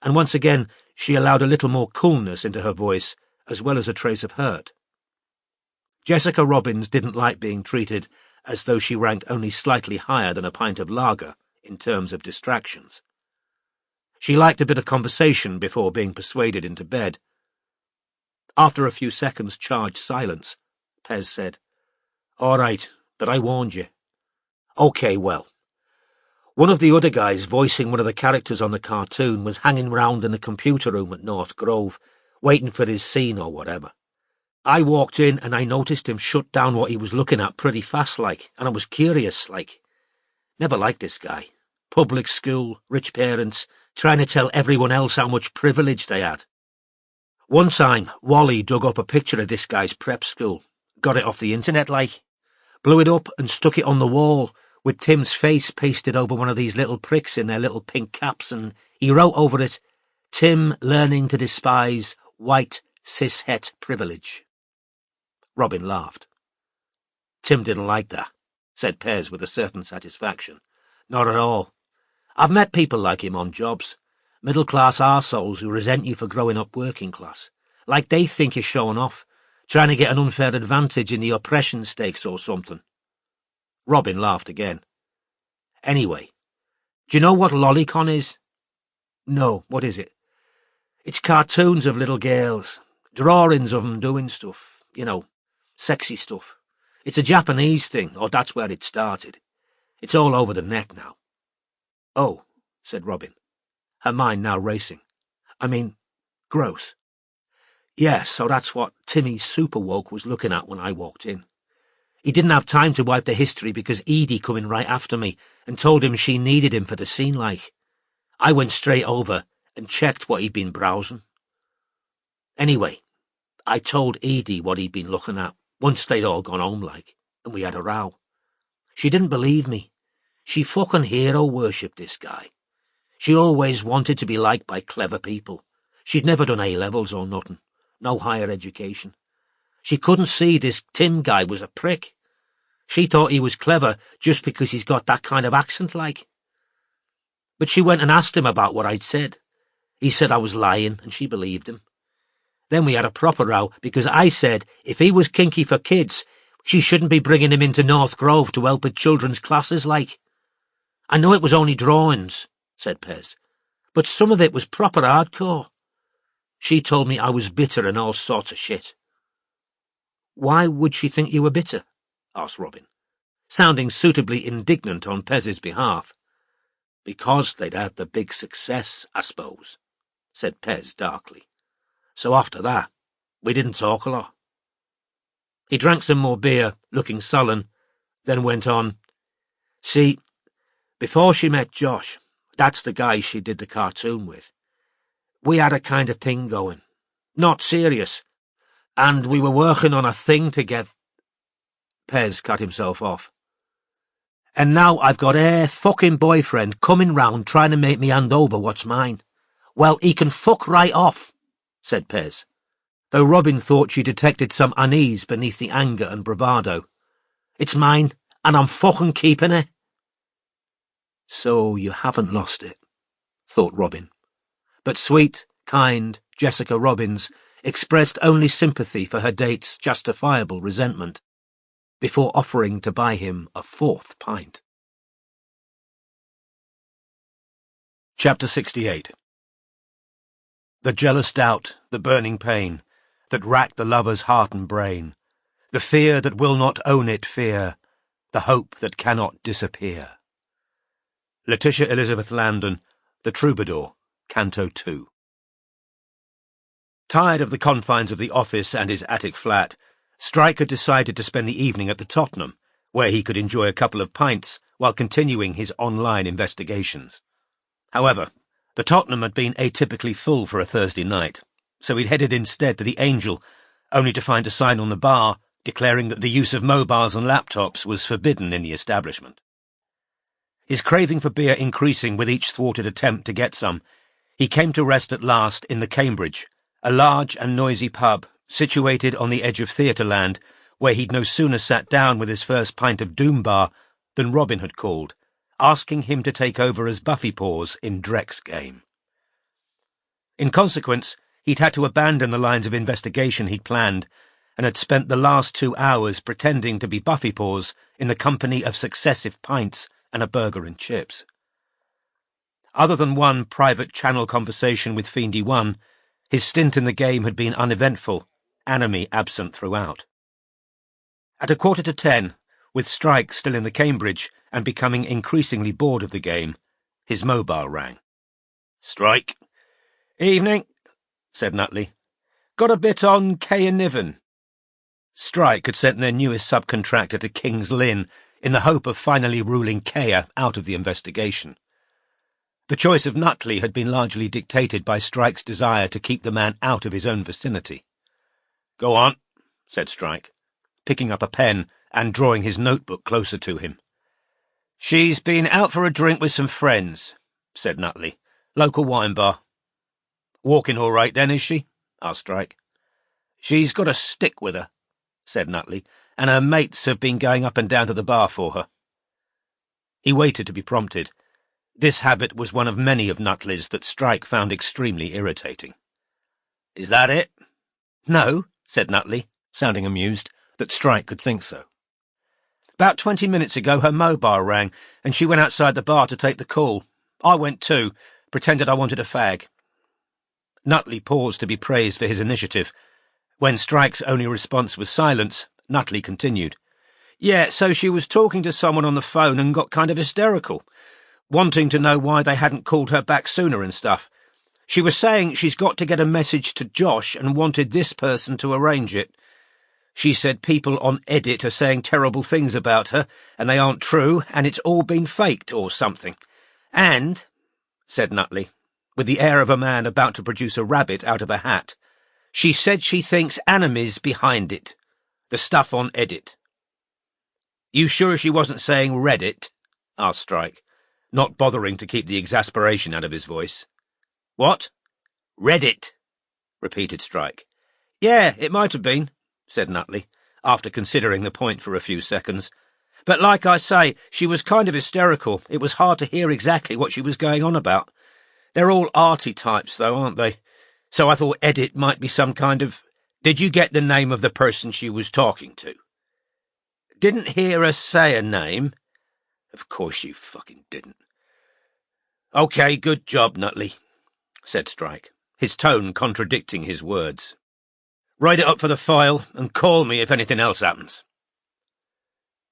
and once again she allowed a little more coolness into her voice, as well as a trace of hurt. Jessica Robbins didn't like being treated as though she ranked only slightly higher than a pint of lager in terms of distractions. She liked a bit of conversation before being persuaded into bed. After a few seconds' charged silence, Pez said, "All right, but I warned you." "OK, well. One of the other guys voicing one of the characters on the cartoon was hanging round in the computer room at North Grove, waiting for his scene or whatever. I walked in and I noticed him shut down what he was looking at pretty fast-like, and I was curious-like. Never liked this guy. Public school, rich parents, trying to tell everyone else how much privilege they had. One time, Wally dug up a picture of this guy's prep school, got it off the internet-like, blew it up and stuck it on the wall, with Tim's face pasted over one of these little pricks in their little pink caps, and he wrote over it, 'Tim learning to despise white cis-het privilege.'" Robin laughed. "Tim didn't like that," said Pez with a certain satisfaction. "Not at all. I've met people like him on jobs, middle-class arseholes who resent you for growing up working class, like they think you're showing off, trying to get an unfair advantage in the oppression stakes or something." Robin laughed again. "Anyway, do you know what lolicon is?" "No, what is it?" "It's cartoons of little girls, drawings of 'em doing stuff, you know, sexy stuff. It's a Japanese thing, or that's where it started. It's all over the net now." "Oh," said Robin, her mind now racing. "I mean, gross." "Yeah, so that's what Timmy Superwoke was looking at when I walked in. He didn't have time to wipe the history because Edie come in right after me and told him she needed him for the scene like. I went straight over and checked what he'd been browsing. Anyway, I told Edie what he'd been looking at once they'd all gone home like, and we had a row. She didn't believe me. She fucking hero-worshipped this guy. She always wanted to be liked by clever people. She'd never done A-levels or nothing. No higher education. She couldn't see this Tim guy was a prick. She thought he was clever just because he's got that kind of accent like. But she went and asked him about what I'd said. He said I was lying, and she believed him. Then we had a proper row because I said if he was kinky for kids, she shouldn't be bringing him into North Grove to help with children's classes like. I know it was only drawings, said Pez, but some of it was proper hardcore. She told me I was bitter and all sorts of shit." "Why would she think you were bitter?" asked Robin, sounding suitably indignant on Pez's behalf. "Because they'd had the big success, I suppose," said Pez darkly. "So after that, we didn't talk a lot." He drank some more beer, looking sullen, then went on, "See, before she met Josh, that's the guy she did the cartoon with, we had a kind of thing going. Not serious. And we were working on a thing together." Pez cut himself off. "And now I've got a fucking boyfriend coming round trying to make me hand over what's mine. Well, he can fuck right off," said Pez, though Robin thought she detected some unease beneath the anger and bravado. "It's mine, and I'm fucking keeping it." "So you haven't lost it," thought Robin. But sweet, kind Jessica Robbins expressed only sympathy for her date's justifiable resentment, before offering to buy him a fourth pint. Chapter 68. The jealous doubt, the burning pain, that racked the lover's heart and brain, the fear that will not own it fear, the hope that cannot disappear. Letitia Elizabeth Landon, The Troubadour, Canto 2. Tired of the confines of the office and his attic flat, Stryker decided to spend the evening at the Tottenham, where he could enjoy a couple of pints while continuing his online investigations. However, the Tottenham had been atypically full for a Thursday night, so he'd headed instead to the Angel, only to find a sign on the bar declaring that the use of mobiles and laptops was forbidden in the establishment. His craving for beer increasing with each thwarted attempt to get some, he came to rest at last in the Cambridge, a large and noisy pub situated on the edge of Theatreland, where he'd no sooner sat down with his first pint of Doombar than Robin had called, asking him to take over as Buffy Paws in Drek's game. In consequence, he'd had to abandon the lines of investigation he'd planned, and had spent the last 2 hours pretending to be Buffypaws in the company of successive pints and a burger and chips. Other than one private channel conversation with Fiendy 1, his stint in the game had been uneventful, Anime absent throughout. At 9:45, with Strike still in the Cambridge and becoming increasingly bored of the game, his mobile rang. "Strike." "Evening," said Nutley. "Got a bit on Kay and Niven." Strike had sent their newest subcontractor to King's Lynn in the hope of finally ruling Kaya out of the investigation. The choice of Nutley had been largely dictated by Strike's desire to keep the man out of his own vicinity. "Go on," said Strike, picking up a pen and drawing his notebook closer to him. "She's been out for a drink with some friends," said Nutley. "Local wine bar." "Walking all right, then, is she?" asked Strike. "She's got a stick with her," said Nutley, "and her mates have been going up and down to the bar for her." He waited to be prompted. This habit was one of many of Nutley's that Strike found extremely irritating. "Is that it?" "No," said Nutley, sounding amused that Strike could think so. "About 20 minutes ago her mobile rang, and she went outside the bar to take the call. I went too, pretended I wanted a fag." Nutley paused to be praised for his initiative. When Strike's only response was silence, Nutley continued. "Yeah, so she was talking to someone on the phone and got kind of hysterical, wanting to know why they hadn't called her back sooner and stuff. She was saying she's got to get a message to Josh and wanted this person to arrange it. She said people on Edit are saying terrible things about her, and they aren't true, and it's all been faked or something. And," said Nutley, with the air of a man about to produce a rabbit out of a hat, "she said she thinks Anime's behind it. The stuff on Edit." "You sure she wasn't saying Reddit?" asked Strike, not bothering to keep the exasperation out of his voice. "What?" "Reddit," repeated Strike. "Yeah, it might have been," said Nutley, after considering the point for a few seconds. "But like I say, she was kind of hysterical. It was hard to hear exactly what she was going on about. They're all arty types, though, aren't they? So I thought Edit might be some kind of—" "Did you get the name of the person she was talking to?" "Didn't hear her say a name." "Of course you fucking didn't." "OK, good job, Nutley," said Strike, his tone contradicting his words. "Write it up for the file, and call me if anything else happens."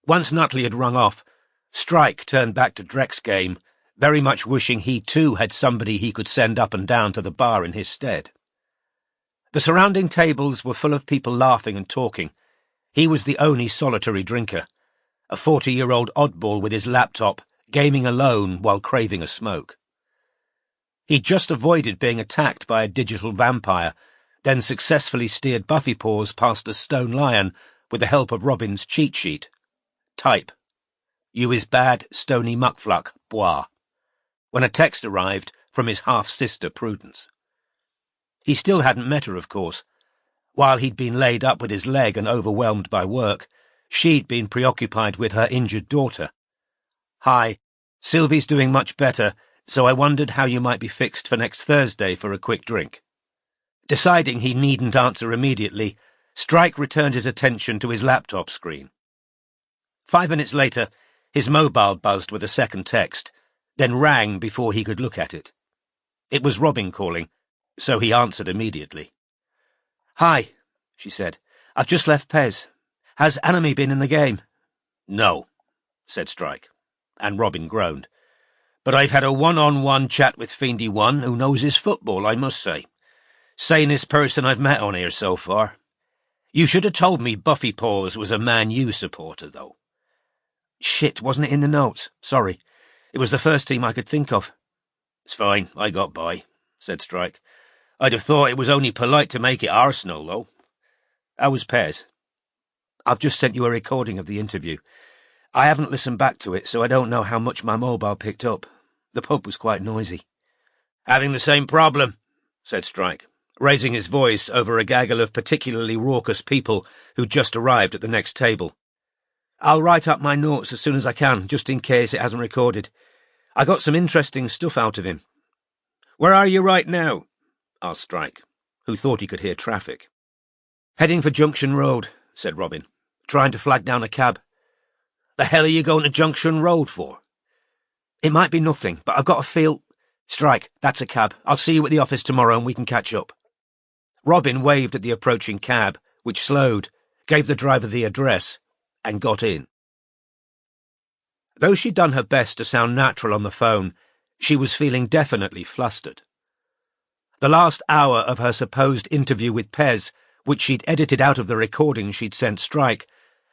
Once Nutley had rung off, Strike turned back to Drek's game, very much wishing he too had somebody he could send up and down to the bar in his stead. The surrounding tables were full of people laughing and talking. He was the only solitary drinker, a 40-year-old oddball with his laptop, gaming alone while craving a smoke. He'd just avoided being attacked by a digital vampire, then successfully steered Buffypaws past a stone lion with the help of Robin's cheat sheet. Type. "You is bad, stony muckfluck, bois," when a text arrived from his half-sister Prudence. He still hadn't met her, of course. While he'd been laid up with his leg and overwhelmed by work, she'd been preoccupied with her injured daughter. "Hi, Sylvie's doing much better, so I wondered how you might be fixed for next Thursday for a quick drink." Deciding he needn't answer immediately, Strike returned his attention to his laptop screen. 5 minutes later, his mobile buzzed with a second text, then rang before he could look at it. It was Robin calling, so he answered immediately. "Hi," she said. "I've just left Pez. Has Anime been in the game?" "No," said Strike, and Robin groaned. "But I've had a one-on-one chat with Fiendy 1, who knows his football, I must say. Sanest person I've met on here so far. You should have told me Buffypaws was a Man U supporter, though." "Shit, wasn't it in the notes? Sorry. It was the first team I could think of." "It's fine, I got by," said Strike. "I'd have thought it was only polite to make it Arsenal, though. How was Pez?" "I've just sent you a recording of the interview. I haven't listened back to it, so I don't know how much my mobile picked up. The pub was quite noisy." "Having the same problem," said Strike, raising his voice over a gaggle of particularly raucous people who'd just arrived at the next table. "I'll write up my notes as soon as I can, just in case it hasn't recorded. I got some interesting stuff out of him." "Where are you right now?" asked Strike, who thought he could hear traffic. "Heading for Junction Road," said Robin, "trying to flag down a cab." "The hell are you going to Junction Road for?" "It might be nothing, but I've got a feel—" "Strike, that's a cab. I'll see you at the office tomorrow and we can catch up." Robin waved at the approaching cab, which slowed, gave the driver the address, and got in. Though she'd done her best to sound natural on the phone, she was feeling definitely flustered. The last hour of her supposed interview with Pez, which she'd edited out of the recording she'd sent Strike,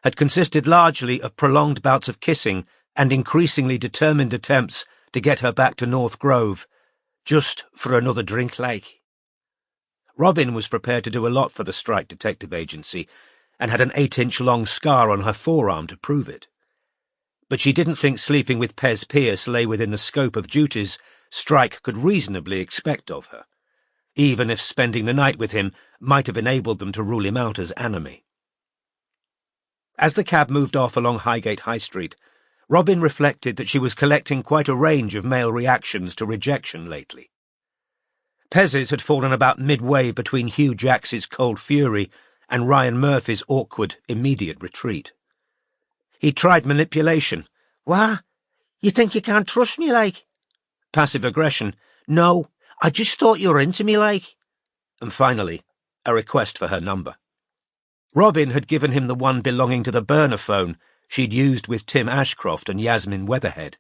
had consisted largely of prolonged bouts of kissing and increasingly determined attempts to get her back to North Grove, just for another drink like. Robin was prepared to do a lot for the Strike Detective Agency, and had an 8-inch-long scar on her forearm to prove it. But she didn't think sleeping with Pez Pierce lay within the scope of duties Strike could reasonably expect of her, even if spending the night with him might have enabled them to rule him out as enemy. As the cab moved off along Highgate High Street, Robin reflected that she was collecting quite a range of male reactions to rejection lately. Pez's had fallen about midway between Hugh Jacks's cold fury and Ryan Murphy's awkward, immediate retreat. He tried manipulation. "What? You think you can't trust me, like?" Passive aggression. "No, I just thought you were into me, like." And finally, a request for her number. Robin had given him the one belonging to the burner phone she'd used with Tim Ashcroft and Yasmin Weatherhead,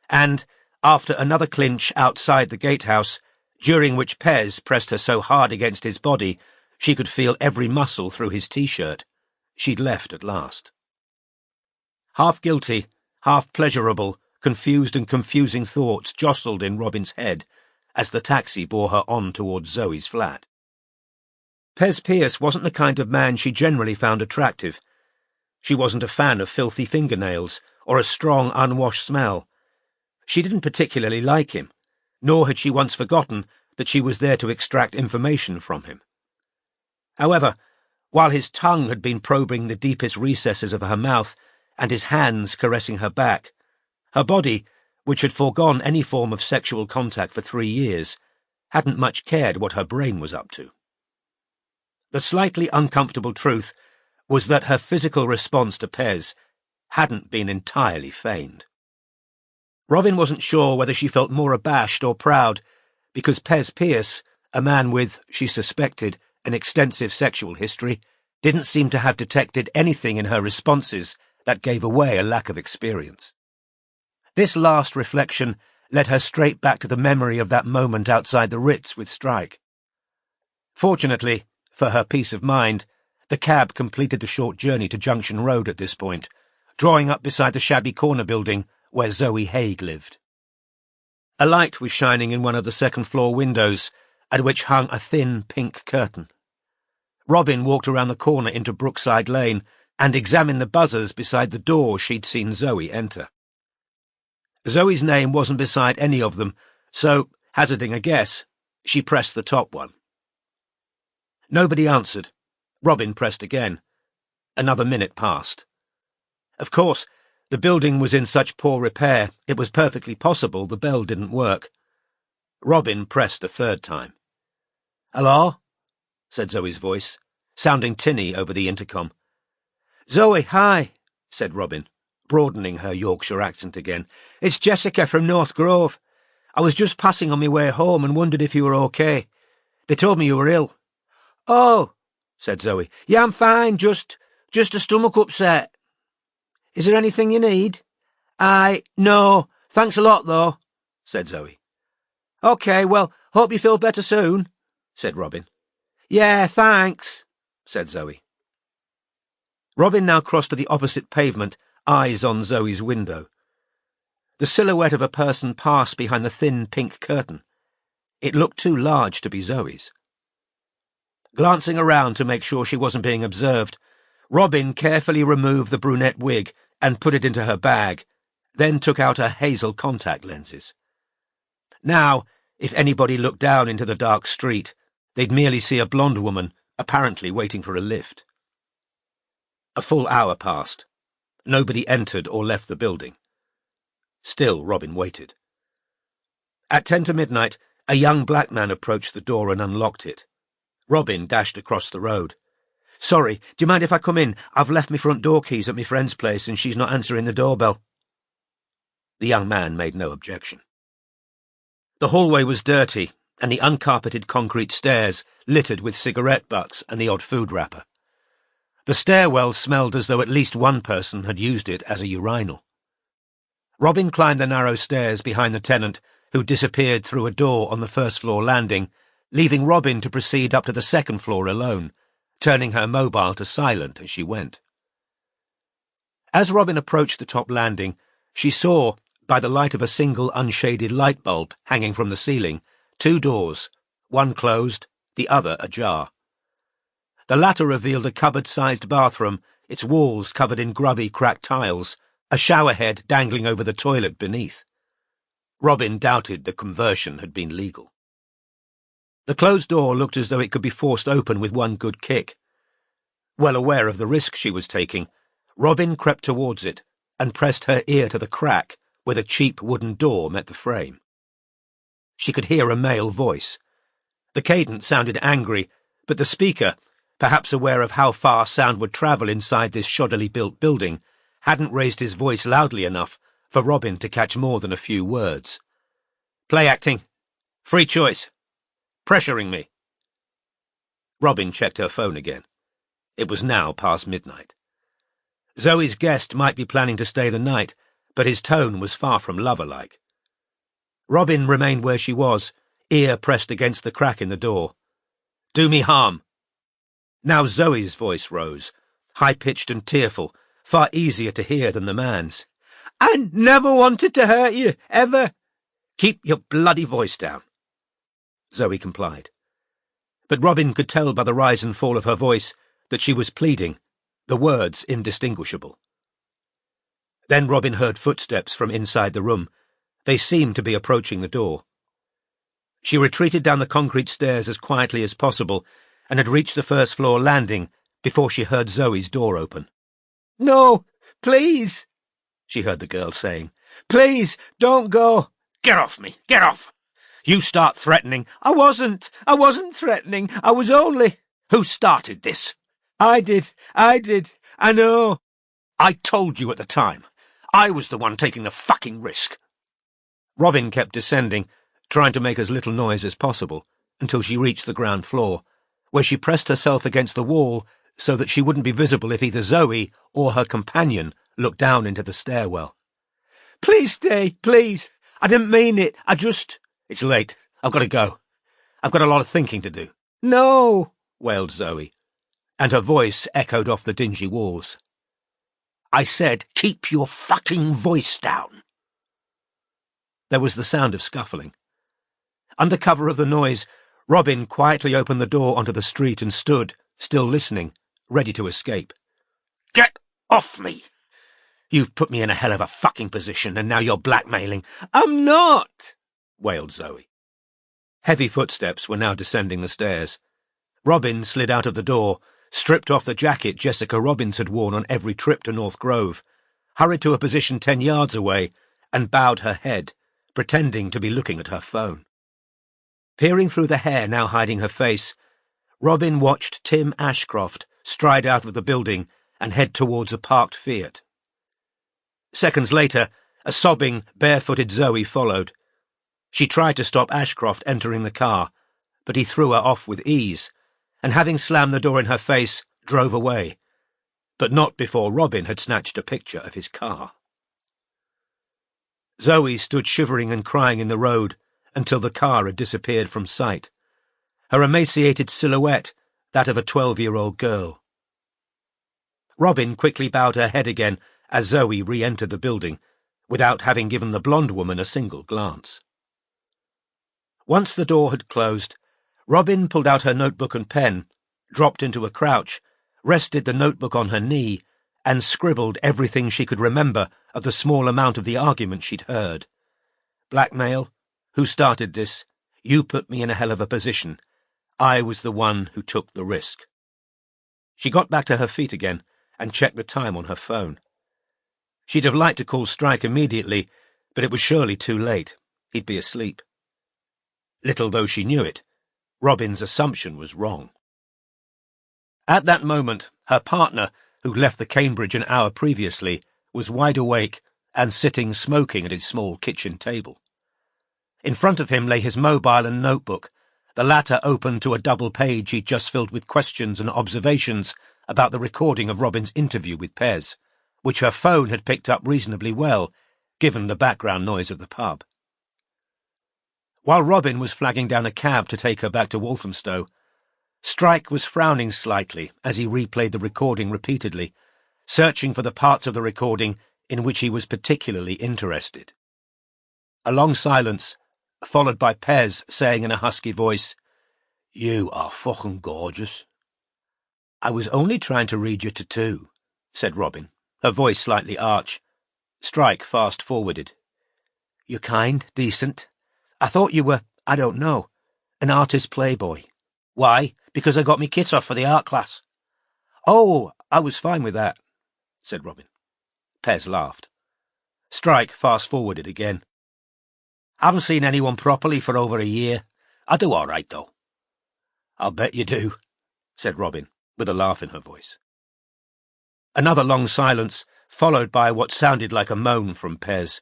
and, after another clinch outside the gatehouse, during which Pez pressed her so hard against his body she could feel every muscle through his T-shirt, she'd left at last. Half guilty, half pleasurable, confused and confusing thoughts jostled in Robin's head as the taxi bore her on towards Zoe's flat. Pez Pierce wasn't the kind of man she generally found attractive. She wasn't a fan of filthy fingernails or a strong, unwashed smell. She didn't particularly like him, nor had she once forgotten that she was there to extract information from him. However, while his tongue had been probing the deepest recesses of her mouth and his hands caressing her back, her body, which had foregone any form of sexual contact for 3 years, hadn't much cared what her brain was up to. The slightly uncomfortable truth was that her physical response to Pez hadn't been entirely feigned. Robin wasn't sure whether she felt more abashed or proud, because Pez Pierce, a man with, she suspected, an extensive sexual history, didn't seem to have detected anything in her responses that gave away a lack of experience. This last reflection led her straight back to the memory of that moment outside the Ritz with Strike. Fortunately, for her peace of mind, the cab completed the short journey to Junction Road at this point, drawing up beside the shabby corner building where Zoe Haig lived. A light was shining in one of the second-floor windows, at which hung a thin pink curtain. Robin walked around the corner into Brookside Lane and examined the buzzers beside the door she'd seen Zoe enter. Zoe's name wasn't beside any of them, so, hazarding a guess, she pressed the top one. Nobody answered. Robin pressed again. Another minute passed. Of course, the building was in such poor repair it was perfectly possible the bell didn't work. Robin pressed a third time. "Hello?" said Zoe's voice, sounding tinny over the intercom. "Zoe, hi," said Robin, broadening her Yorkshire accent again. "It's Jessica from North Grove. I was just passing on my way home and wondered if you were okay. They told me you were ill." "Oh," said Zoe. "Yeah, I'm fine, just a stomach upset. Is there anything you need?" No, thanks a lot, though," said Zoe. "OK, well, hope you feel better soon," said Robin. "Yeah, thanks," said Zoe. Robin now crossed to the opposite pavement, eyes on Zoe's window. The silhouette of a person passed behind the thin pink curtain. It looked too large to be Zoe's. Glancing around to make sure she wasn't being observed, Robin carefully removed the brunette wig and put it into her bag, then took out her hazel contact lenses. Now, if anybody looked down into the dark street, they'd merely see a blonde woman, apparently waiting for a lift. A full hour passed. Nobody entered or left the building. Still, Robin waited. At 10 to midnight, A young black man approached the door and unlocked it. Robin dashed across the road. "Sorry, do you mind if I come in? I've left me front door keys at me friend's place and she's not answering the doorbell." The young man made no objection. The hallway was dirty, and the uncarpeted concrete stairs littered with cigarette butts and the odd food wrapper. The stairwell smelled as though at least one person had used it as a urinal. Robin climbed the narrow stairs behind the tenant, who disappeared through a door on the first-floor landing, leaving Robin to proceed up to the second floor alone, turning her mobile to silent as she went. As Robin approached the top landing, she saw, by the light of a single unshaded light bulb hanging from the ceiling, 2 doors, one closed, the other ajar. The latter revealed a cupboard-sized bathroom, its walls covered in grubby, cracked tiles, a showerhead dangling over the toilet beneath. Robin doubted the conversion had been legal. The closed door looked as though it could be forced open with one good kick. Well aware of the risk she was taking, Robin crept towards it and pressed her ear to the crack where the cheap wooden door met the frame. She could hear a male voice. The cadence sounded angry, but the speaker, perhaps aware of how far sound would travel inside this shoddily built building, hadn't raised his voice loudly enough for Robin to catch more than a few words. "Play acting. Free choice. Pressuring me." Robin checked her phone again. It was now past midnight. Zoe's guest might be planning to stay the night, but his tone was far from lover-like. Robin remained where she was, ear pressed against the crack in the door. "Do me harm." Now Zoe's voice rose, high-pitched and tearful, far easier to hear than the man's. "I never wanted to hurt you, ever." "Keep your bloody voice down." Zoe complied. But Robin could tell by the rise and fall of her voice that she was pleading, the words indistinguishable. Then Robin heard footsteps from inside the room. They seemed to be approaching the door. She retreated down the concrete stairs as quietly as possible and had reached the first-floor landing before she heard Zoe's door open. "No, please," she heard the girl saying. "Please, don't go." "Get off me, get off! You start threatening." I wasn't threatening. I was only—" "Who started this?" I did. I know." "I told you at the time. I was the one taking the fucking risk." Robin kept descending, trying to make as little noise as possible, until she reached the ground floor, where she pressed herself against the wall so that she wouldn't be visible if either Zoe or her companion looked down into the stairwell. "Please stay, please. I didn't mean it. I just—" "It's late. I've got to go. I've got a lot of thinking to do." "No," wailed Zoe, and her voice echoed off the dingy walls. "I said, keep your fucking voice down." There was the sound of scuffling. Under cover of the noise, Robin quietly opened the door onto the street and stood, still listening, ready to escape. "Get off me! You've put me in a hell of a fucking position, and now you're blackmailing." "I'm not!" wailed Zoe. Heavy footsteps were now descending the stairs. Robin slid out of the door, stripped off the jacket Jessica Robbins had worn on every trip to North Grove, hurried to a position 10 yards away, and bowed her head, pretending to be looking at her phone. Peering through the hair now hiding her face, Robin watched Tim Ashcroft stride out of the building and head towards a parked Fiat. Seconds later, a sobbing, barefooted Zoe followed. She tried to stop Ashcroft entering the car, but he threw her off with ease, and having slammed the door in her face, drove away, but not before Robin had snatched a picture of his car. Zoe stood shivering and crying in the road until the car had disappeared from sight, her emaciated silhouette that of a 12-year-old girl. Robin quickly bowed her head again as Zoe re-entered the building, without having given the blonde woman a single glance. Once the door had closed, Robin pulled out her notebook and pen, dropped into a crouch, rested the notebook on her knee, and scribbled everything she could remember of the small amount of the argument she'd heard. Blackmail? Who started this? You put me in a hell of a position. I was the one who took the risk. She got back to her feet again and checked the time on her phone. She'd have liked to call Strike immediately, but it was surely too late. He'd be asleep. Little though she knew it, Robin's assumption was wrong. At that moment, her partner, who'd left the Cambridge an hour previously, was wide awake and sitting smoking at his small kitchen table. In front of him lay his mobile and notebook, the latter open to a double page he'd just filled with questions and observations about the recording of Robin's interview with Pez, which her phone had picked up reasonably well, given the background noise of the pub. While Robin was flagging down a cab to take her back to Walthamstow, Strike was frowning slightly as he replayed the recording repeatedly, searching for the parts of the recording in which he was particularly interested. A long silence, followed by Pez saying in a husky voice, "You are fucking gorgeous." "I was only trying to read your tattoo," said Robin, her voice slightly arch. Strike fast-forwarded. "You're kind, decent. I thought you were, I don't know, an artist playboy." "Why? Because I got me kit off for the art class." "Oh, I was fine with that," said Robin. Pez laughed. Strike fast-forwarded again. "Haven't seen anyone properly for over a year. I do all right, though." "I'll bet you do," said Robin, with a laugh in her voice. Another long silence, followed by what sounded like a moan from Pez.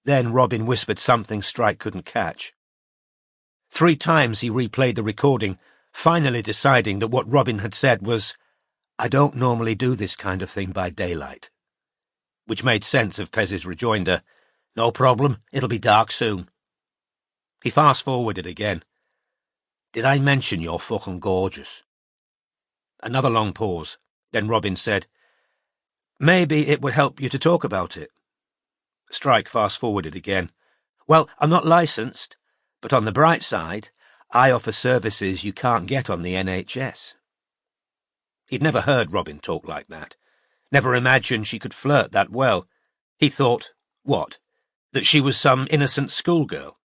Then Robin whispered something Strike couldn't catch. 3 times he replayed the recording, finally deciding that what Robin had said was, "I don't normally do this kind of thing by daylight," which made sense of Pez's rejoinder, "No problem, it'll be dark soon." He fast-forwarded again. "Did I mention you're fucking gorgeous?" Another long pause. Then Robin said, "Maybe it would help you to talk about it." Strike fast-forwarded again. "Well, I'm not licensed, but on the bright side, I offer services you can't get on the NHS." He'd never heard Robin talk like that, never imagined she could flirt that well. He thought, what, that she was some innocent schoolgirl?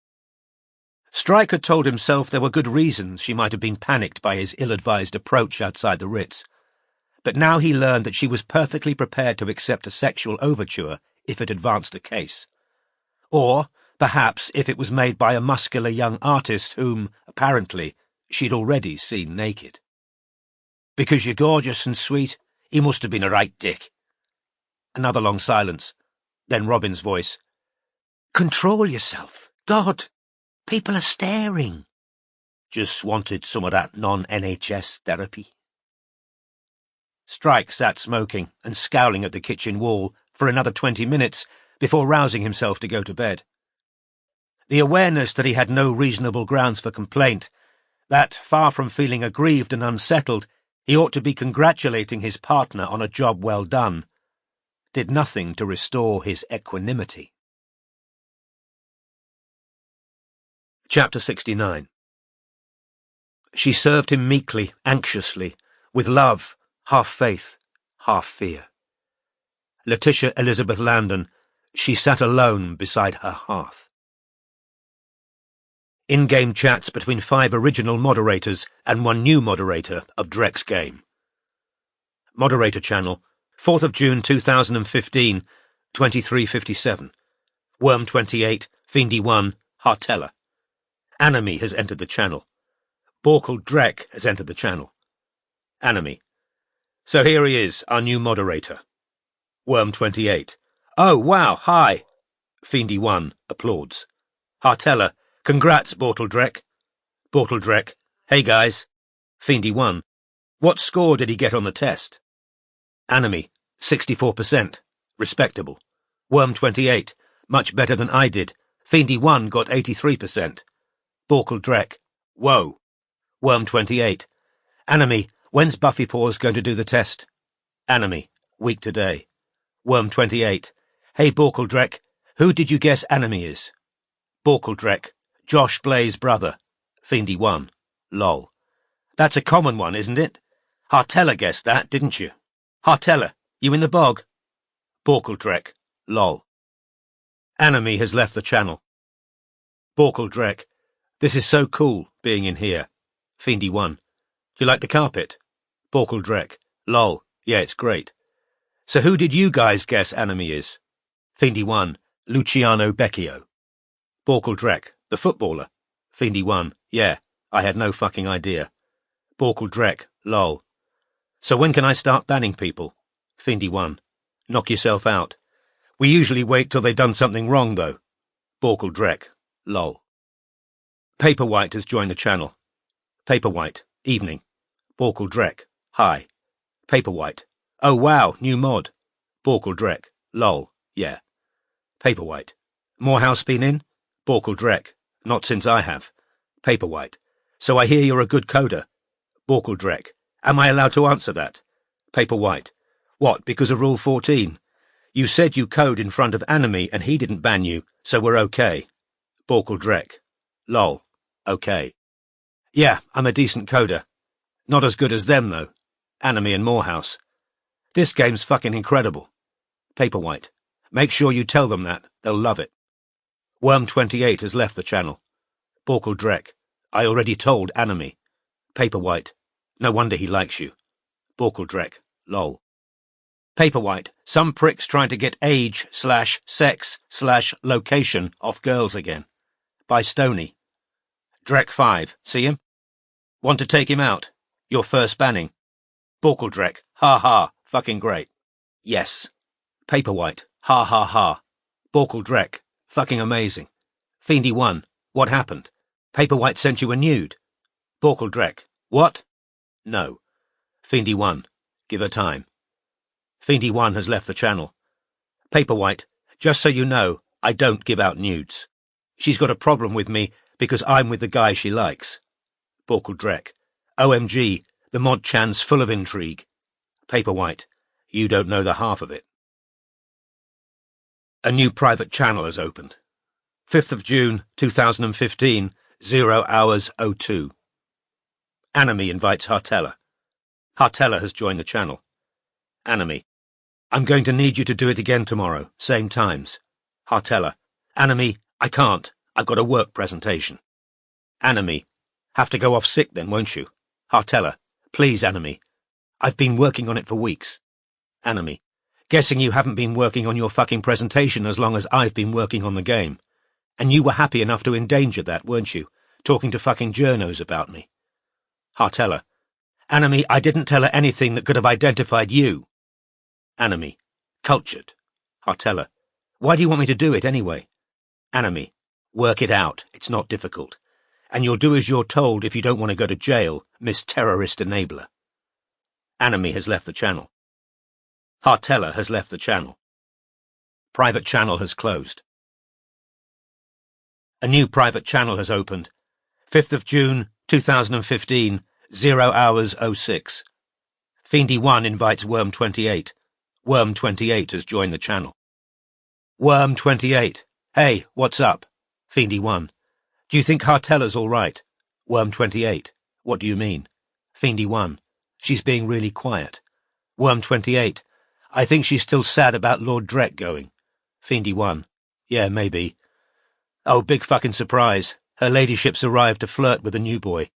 Strike had told himself there were good reasons she might have been panicked by his ill-advised approach outside the Ritz, but now he learned that she was perfectly prepared to accept a sexual overture if it advanced a case. Or, perhaps, if it was made by a muscular young artist whom, apparently, she'd already seen naked. "Because you're gorgeous and sweet, he must have been a right dick." Another long silence. Then Robin's voice. "Control yourself. God, people are staring." "Just wanted some of that non-NHS therapy." Strike sat smoking and scowling at the kitchen wall for another 20 minutes before rousing himself to go to bed. The awareness that he had no reasonable grounds for complaint, that, far from feeling aggrieved and unsettled, he ought to be congratulating his partner on a job well done, did nothing to restore his equanimity. Chapter 69. She served him meekly, anxiously, with love, half faith, half fear. Letitia Elizabeth Landon, she sat alone beside her hearth. In-game chats between 5 original moderators and 1 new moderator of Drek's game. Moderator channel, 4th of June 2015, 23:57. Worm 28, Fiendy 1, Hartella. Anime has entered the channel. Borkel Drek has entered the channel. Anime. So here he is, our new moderator. Worm 28. "Oh, wow, hi." Fiendy 1 applauds. Hartella. "Congrats, Borteldrek." Borteldrek. "Hey, guys." Fiendy 1. "What score did he get on the test?" Anime. 64%. Respectable. Worm 28. "Much better than I did. Fiendy 1 got 83%. Borteldrek. "Whoa." Worm 28. "Anime, when's Buffy Paws going to do the test?" Anime. "Week today." Worm 28. "Hey, Borkeldrek, who did you guess Anime is?" Borkeldrek. "Josh Blaze' brother." Fiendy 1. Lol. "That's a common one, isn't it? Hartella guessed that, didn't you? Hartella, you in the bog?" Borkeldrek. Lol. Anime has left the channel. Borkeldrek. "This is so cool, being in here." Fiendy 1. "Do you like the carpet?" Borkeldrek. Lol. "Yeah, it's great." "So who did you guys guess Anime is?" Fiendy 1. "Luciano Becchio." Borkeldrek. "The footballer?" Fiendy 1. Yeah, I had no fucking idea. Borkle Drek. Lol. So when can I start banning people? Fiendy 1. Knock yourself out. We usually wait till they've done something wrong, though. Borkle Drek. Lol. Paperwhite has joined the channel. Paperwhite. Evening. Borkle Drek. Hi. Paperwhite. Oh wow, new mod. Borkle Drek. Lol. Yeah. Paperwhite. Morehouse been in? Borkle Drek. Not since I have. Paperwhite. So I hear you're a good coder. Borkle Drek. Am I allowed to answer that? Paperwhite. What, because of Rule 14? You said you code in front of Anime and he didn't ban you, so we're okay. Borkle Drek. Lol. Okay. Yeah, I'm a decent coder. Not as good as them, though. Anime and Morehouse. This game's fucking incredible. Paperwhite. Make sure you tell them that. They'll love it. Worm28 has left the channel. Borkle Drek. I already told Anime. Paperwhite. No wonder he likes you. Borkle Drek. Lol. Paperwhite. Some pricks trying to get age/sex/location off girls again. By Stony. Drek 5. See him? Want to take him out? Your first banning. Borkle Drek. Ha ha. Fucking great. Yes. Paperwhite. Ha ha ha. Borkle Drek. Fucking amazing. Fiendy 1. What happened? Paperwhite sent you a nude. Borkle Drek. What? No. Fiendy 1. Give her time. Fiendy 1 has left the channel. Paperwhite. Just so you know, I don't give out nudes. She's got a problem with me because I'm with the guy she likes. Borkle Drek. OMG, the mod chan's full of intrigue. Paperwhite. You don't know the half of it. A new private channel has opened. 5th of June, 2015, 0 hours 02. Anime invites Hartella. Hartella has joined the channel. Anime. I'm going to need you to do it again tomorrow, same times. Hartella. Anime, I can't. I've got a work presentation. Anime. Have to go off sick then, won't you? Hartella. Please, Anime. I've been working on it for weeks. Anime. Guessing you haven't been working on your fucking presentation as long as I've been working on the game. And you were happy enough to endanger that, weren't you? Talking to fucking journos about me. Hartella. Anime, I didn't tell her anything that could have identified you. Anime. Cultured. Hartella. Why do you want me to do it anyway? Anime. Work it out. It's not difficult. And you'll do as you're told if you don't want to go to jail, Miss Terrorist Enabler. Anime has left the channel. Hartella has left the channel. Private channel has closed. A new private channel has opened. 5th of June, 2015, 0 hours 06. Fiendy 1 invites Worm28. Worm28 has joined the channel. Worm28. Hey, what's up? Fiendy 1. Do you think Hartella's all right? Worm28. What do you mean? Fiendy 1. She's being really quiet. Worm28. I think she's still sad about Lord Drek going. Fiendy 1. Yeah, maybe. Oh, big fucking surprise. Her ladyship's arrived to flirt with a new boy.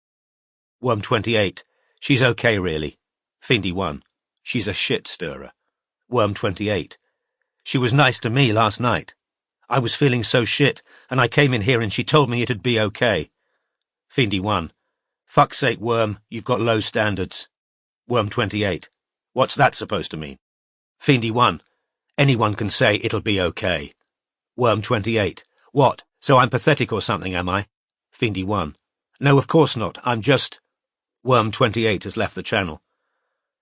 Worm28. She's okay, really. Fiendy 1. She's a shit stirrer. Worm28. She was nice to me last night. I was feeling so shit, and I came in here and she told me it'd be okay. Fiendy 1. Fuck's sake, Worm, you've got low standards. Worm28. What's that supposed to mean? Fiendy 1. Anyone can say it'll be okay. Worm28. What, so I'm pathetic or something, am I? Fiendy 1. No, of course not, I'm just... Worm28 has left the channel.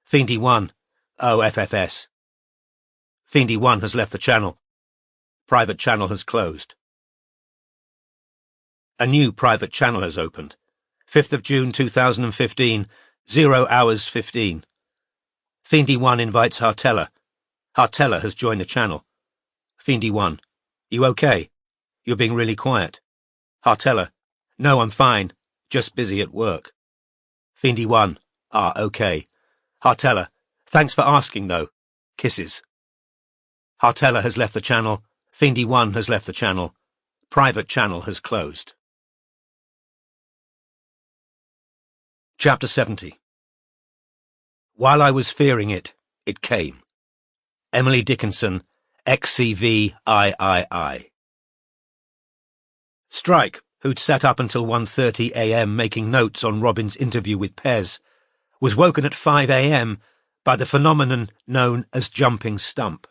Fiendy 1. Oh, FFS. Fiendy 1 has left the channel. Private channel has closed. A new private channel has opened. 5th of June 2015, 0 hours 15. Fiendy 1 invites Hartella. Hartella has joined the channel. Fiendy 1. You okay? You're being really quiet. Hartella. No, I'm fine. Just busy at work. Fiendy 1. Ah, okay. Hartella. Thanks for asking, though. Kisses. Hartella has left the channel. Fiendy 1 has left the channel. Private channel has closed. Chapter 70. While I was fearing it, it came. Emily Dickinson, XCVIII. Strike. who'd sat up until 1:30 a.m. making notes on Robin's interview with Pez, was woken at 5 a.m. by the phenomenon known as jumping stump.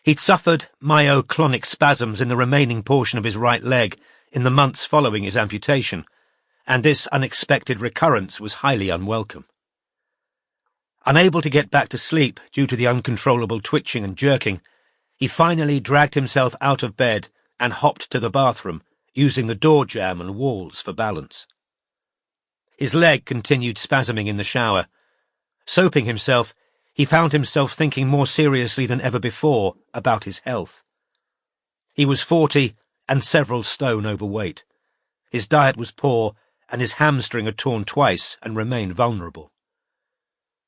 He'd suffered myoclonic spasms in the remaining portion of his right leg in the months following his amputation, and this unexpected recurrence was highly unwelcome. Unable to get back to sleep due to the uncontrollable twitching and jerking, he finally dragged himself out of bed and hopped to the bathroom, using the door jamb and walls for balance. His leg continued spasming in the shower. Soaping himself, he found himself thinking more seriously than ever before about his health. He was 40 and several stone overweight. His diet was poor, and his hamstring had torn twice and remained vulnerable.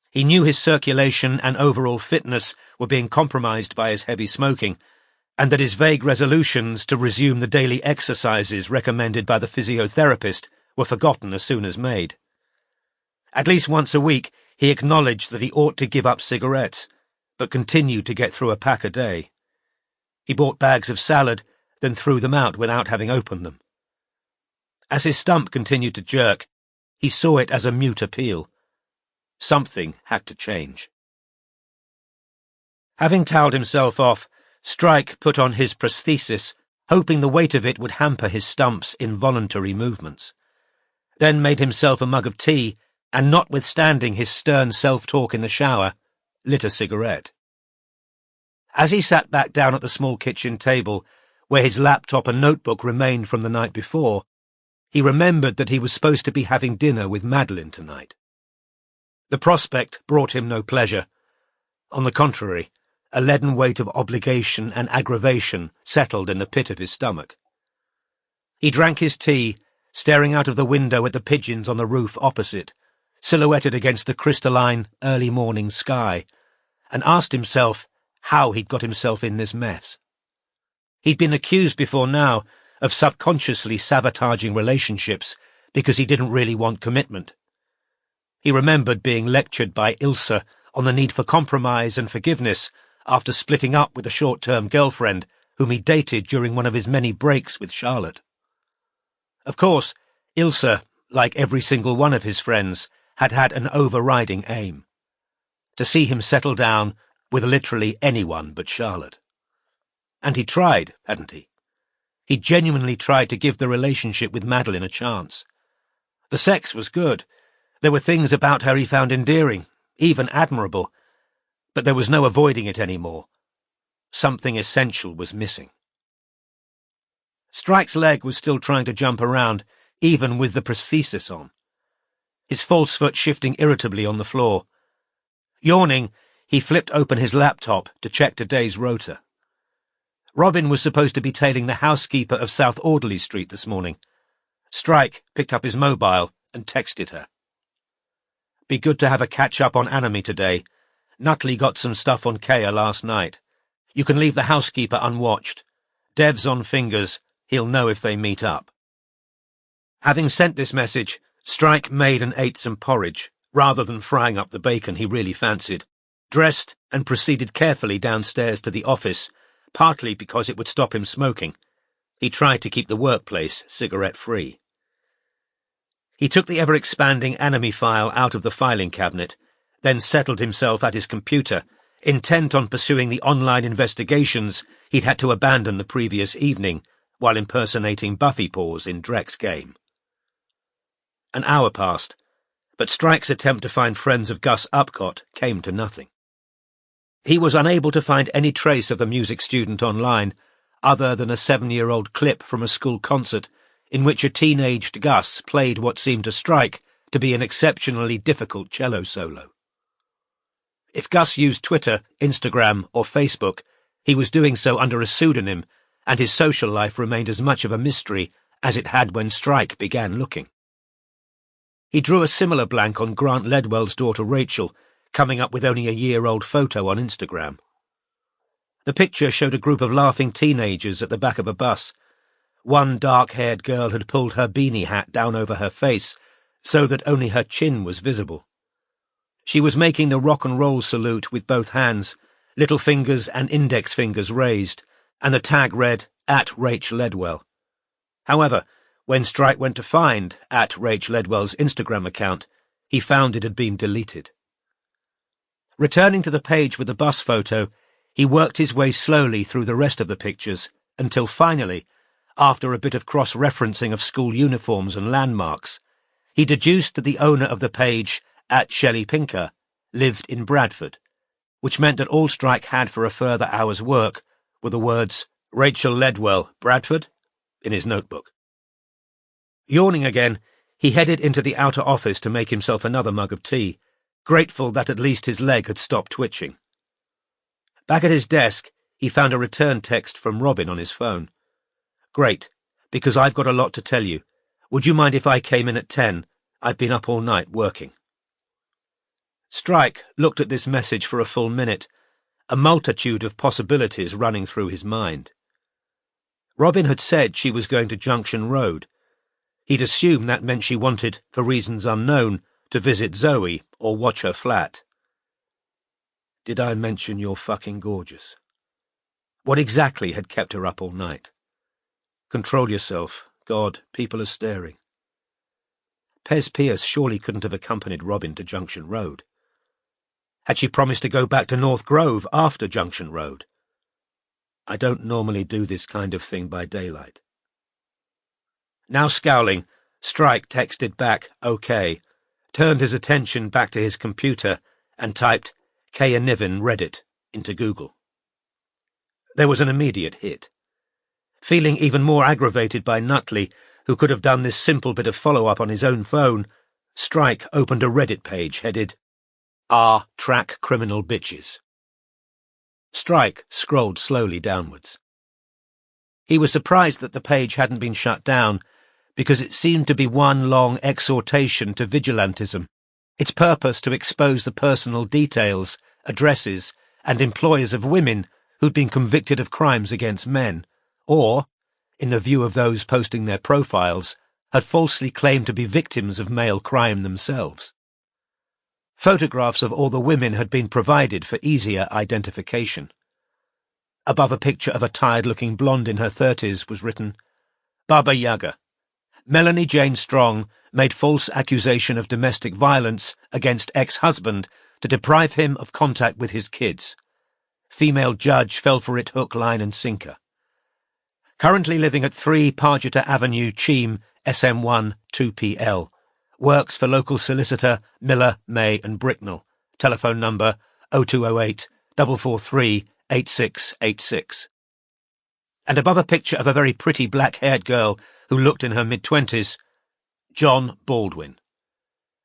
He knew his circulation and overall fitness were being compromised by his heavy smoking, and that his vague resolutions to resume the daily exercises recommended by the physiotherapist were forgotten as soon as made. At least once a week, he acknowledged that he ought to give up cigarettes, but continued to get through a pack a day. He bought bags of salad, then threw them out without having opened them. As his stump continued to jerk, he saw it as a mute appeal. Something had to change. Having towelled himself off, Strike put on his prosthesis, hoping the weight of it would hamper his stump's involuntary movements, then made himself a mug of tea, and notwithstanding his stern self-talk in the shower, lit a cigarette. As he sat back down at the small kitchen table, where his laptop and notebook remained from the night before, he remembered that he was supposed to be having dinner with Madeline tonight. The prospect brought him no pleasure. On the contrary, a leaden weight of obligation and aggravation settled in the pit of his stomach. He drank his tea, staring out of the window at the pigeons on the roof opposite, silhouetted against the crystalline early morning sky, and asked himself how he'd got himself in this mess. He'd been accused before now of subconsciously sabotaging relationships because he didn't really want commitment. He remembered being lectured by Ilse on the need for compromise and forgiveness after splitting up with a short-term girlfriend whom he dated during one of his many breaks with Charlotte. Of course, Ilse, like every single one of his friends, had had an overriding aim: to see him settle down with literally anyone but Charlotte. And he tried, hadn't he? He genuinely tried to give the relationship with Madeline a chance. The sex was good. There were things about her he found endearing, even admirable, but there was no avoiding it anymore. Something essential was missing. Strike's leg was still trying to jump around, even with the prosthesis on, his false foot shifting irritably on the floor. Yawning, he flipped open his laptop to check today's rota. Robin was supposed to be tailing the housekeeper of South Audley Street this morning. Strike picked up his mobile and texted her. Be good to have a catch-up on Anime today. Nutley got some stuff on Kea last night. You can leave the housekeeper unwatched. Dev's on fingers. He'll know if they meet up. Having sent this message, Strike made and ate some porridge, rather than frying up the bacon he really fancied, dressed and proceeded carefully downstairs to the office, partly because it would stop him smoking. He tried to keep the workplace cigarette-free. He took the ever-expanding Anime file out of the filing cabinet, then settled himself at his computer, intent on pursuing the online investigations he'd had to abandon the previous evening while impersonating Buffy Paws in Drek's game. An hour passed, but Strike's attempt to find friends of Gus Upcott came to nothing. He was unable to find any trace of the music student online, other than a 7-year-old clip from a school concert in which a teenaged Gus played what seemed to Strike to be an exceptionally difficult cello solo. If Gus used Twitter, Instagram, or Facebook, he was doing so under a pseudonym, and his social life remained as much of a mystery as it had when Strike began looking. He drew a similar blank on Grant Ledwell's daughter Rachel, coming up with only a year-old photo on Instagram. The picture showed a group of laughing teenagers at the back of a bus. One dark-haired girl had pulled her beanie hat down over her face, so that only her chin was visible. She was making the rock and roll salute with both hands, little fingers and index fingers raised, and the tag read, @Rach Ledwell. However, when Strike went to find @Rach Ledwell's Instagram account, he found it had been deleted. Returning to the page with the bus photo, he worked his way slowly through the rest of the pictures until finally, after a bit of cross-referencing of school uniforms and landmarks, he deduced that the owner of the page, @Shelley Pinker, lived in Bradford, which meant that all Strike had for a further hour's work were the words Rachel Ledwell, Bradford, in his notebook. Yawning again, he headed into the outer office to make himself another mug of tea, grateful that at least his leg had stopped twitching. Back at his desk, he found a return text from Robin on his phone. "Great, because I've got a lot to tell you. Would you mind if I came in at 10? I've been up all night working." Strike looked at this message for a full minute, a multitude of possibilities running through his mind. Robin had said she was going to Junction Road. He'd assumed that meant she wanted, for reasons unknown, to visit Zoe or watch her flat. Did I mention you're fucking gorgeous? What exactly had kept her up all night? Control yourself. God, people are staring. Pez Pierce surely couldn't have accompanied Robin to Junction Road. Had she promised to go back to North Grove after Junction Road? I don't normally do this kind of thing by daylight. Now scowling, Strike texted back, OK, turned his attention back to his computer and typed Kaya Niven Reddit into Google. There was an immediate hit. Feeling even more aggravated by Nutley, who could have done this simple bit of follow-up on his own phone, Strike opened a Reddit page headed R-Track Criminal Bitches. Strike scrolled slowly downwards. He was surprised that the page hadn't been shut down, because it seemed to be one long exhortation to vigilantism, its purpose to expose the personal details, addresses, and employers of women who'd been convicted of crimes against men, or, in the view of those posting their profiles, had falsely claimed to be victims of male crime themselves. Photographs of all the women had been provided for easier identification. Above a picture of a tired-looking blonde in her 30s was written, Baba Yaga. Melanie Jane Strong made false accusation of domestic violence against ex-husband to deprive him of contact with his kids. Female judge fell for it hook, line and sinker. Currently living at 3 Pargeter Avenue, Cheam, SM1 2PL. Works for local solicitor Miller, May and Bricknell. Telephone number 0208 443 8686. And above a picture of a very pretty black-haired girl who looked in her mid-20s, John Baldwin.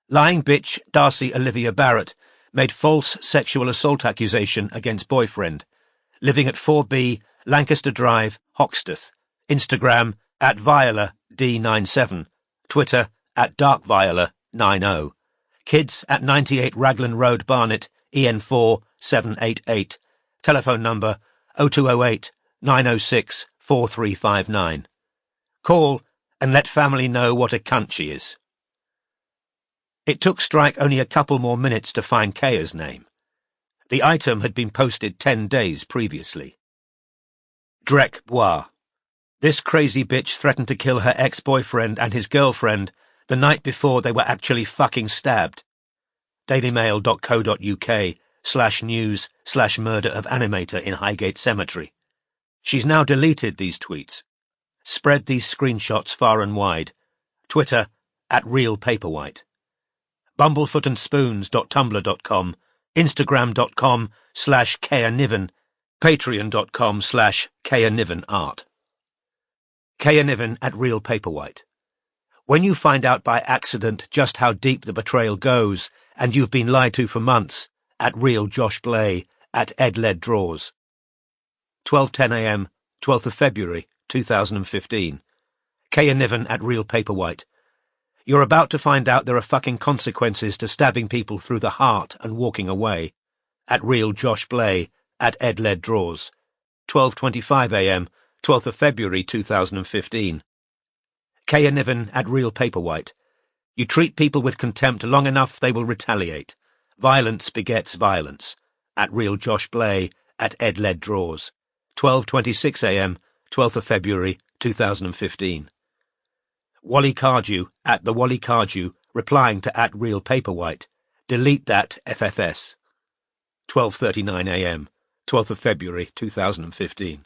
Lying bitch Darcy Olivia Barrett made false sexual assault accusation against boyfriend. Living at 4B Lancaster Drive, Hoxteth. Instagram @ViolaD97. Twitter @DarkViola90. Kids at 98 Raglan Road, Barnet, EN4 788. Telephone number 0208 906 4359. Call and let family know what a cunt she is. It took Strike only a couple more minutes to find Kaya's name. The item had been posted 10 days previously. Drek Bois. This crazy bitch threatened to kill her ex-boyfriend and his girlfriend the night before they were actually fucking stabbed. dailymail.co.uk/news/murder of animator in Highgate Cemetery. She's now deleted these tweets. Spread these screenshots far and wide. Twitter @RealPaperWhite. bumblefootandSpoons.tumblr.com. Instagram.com/KayaNiven. Patreon.com/KayaNivenArt. Kaya Niven @RealPaperWhite. When you find out by accident just how deep the betrayal goes, and you've been lied to for months, @RealJoshBlay, @EdLedDraws. 12:10 a.m., 12th of February, 2015. Kaya Niven @RealPaperWhite. You're about to find out there are fucking consequences to stabbing people through the heart and walking away. @RealJoshBlay, @EdLedDraws. 12:25 a.m., 12th of February 2015. Kaya Niven @RealPaperWhite. You treat people with contempt long enough, they will retaliate. Violence begets violence. @RealJoshBlay, @EdLedDraws. 12:26 a.m., 12th of February 2015. Wally Cardew at the Wally Cardew, replying to at Real Paperwhite. Delete that FFS. 12:39 a.m., 12th of February 2015.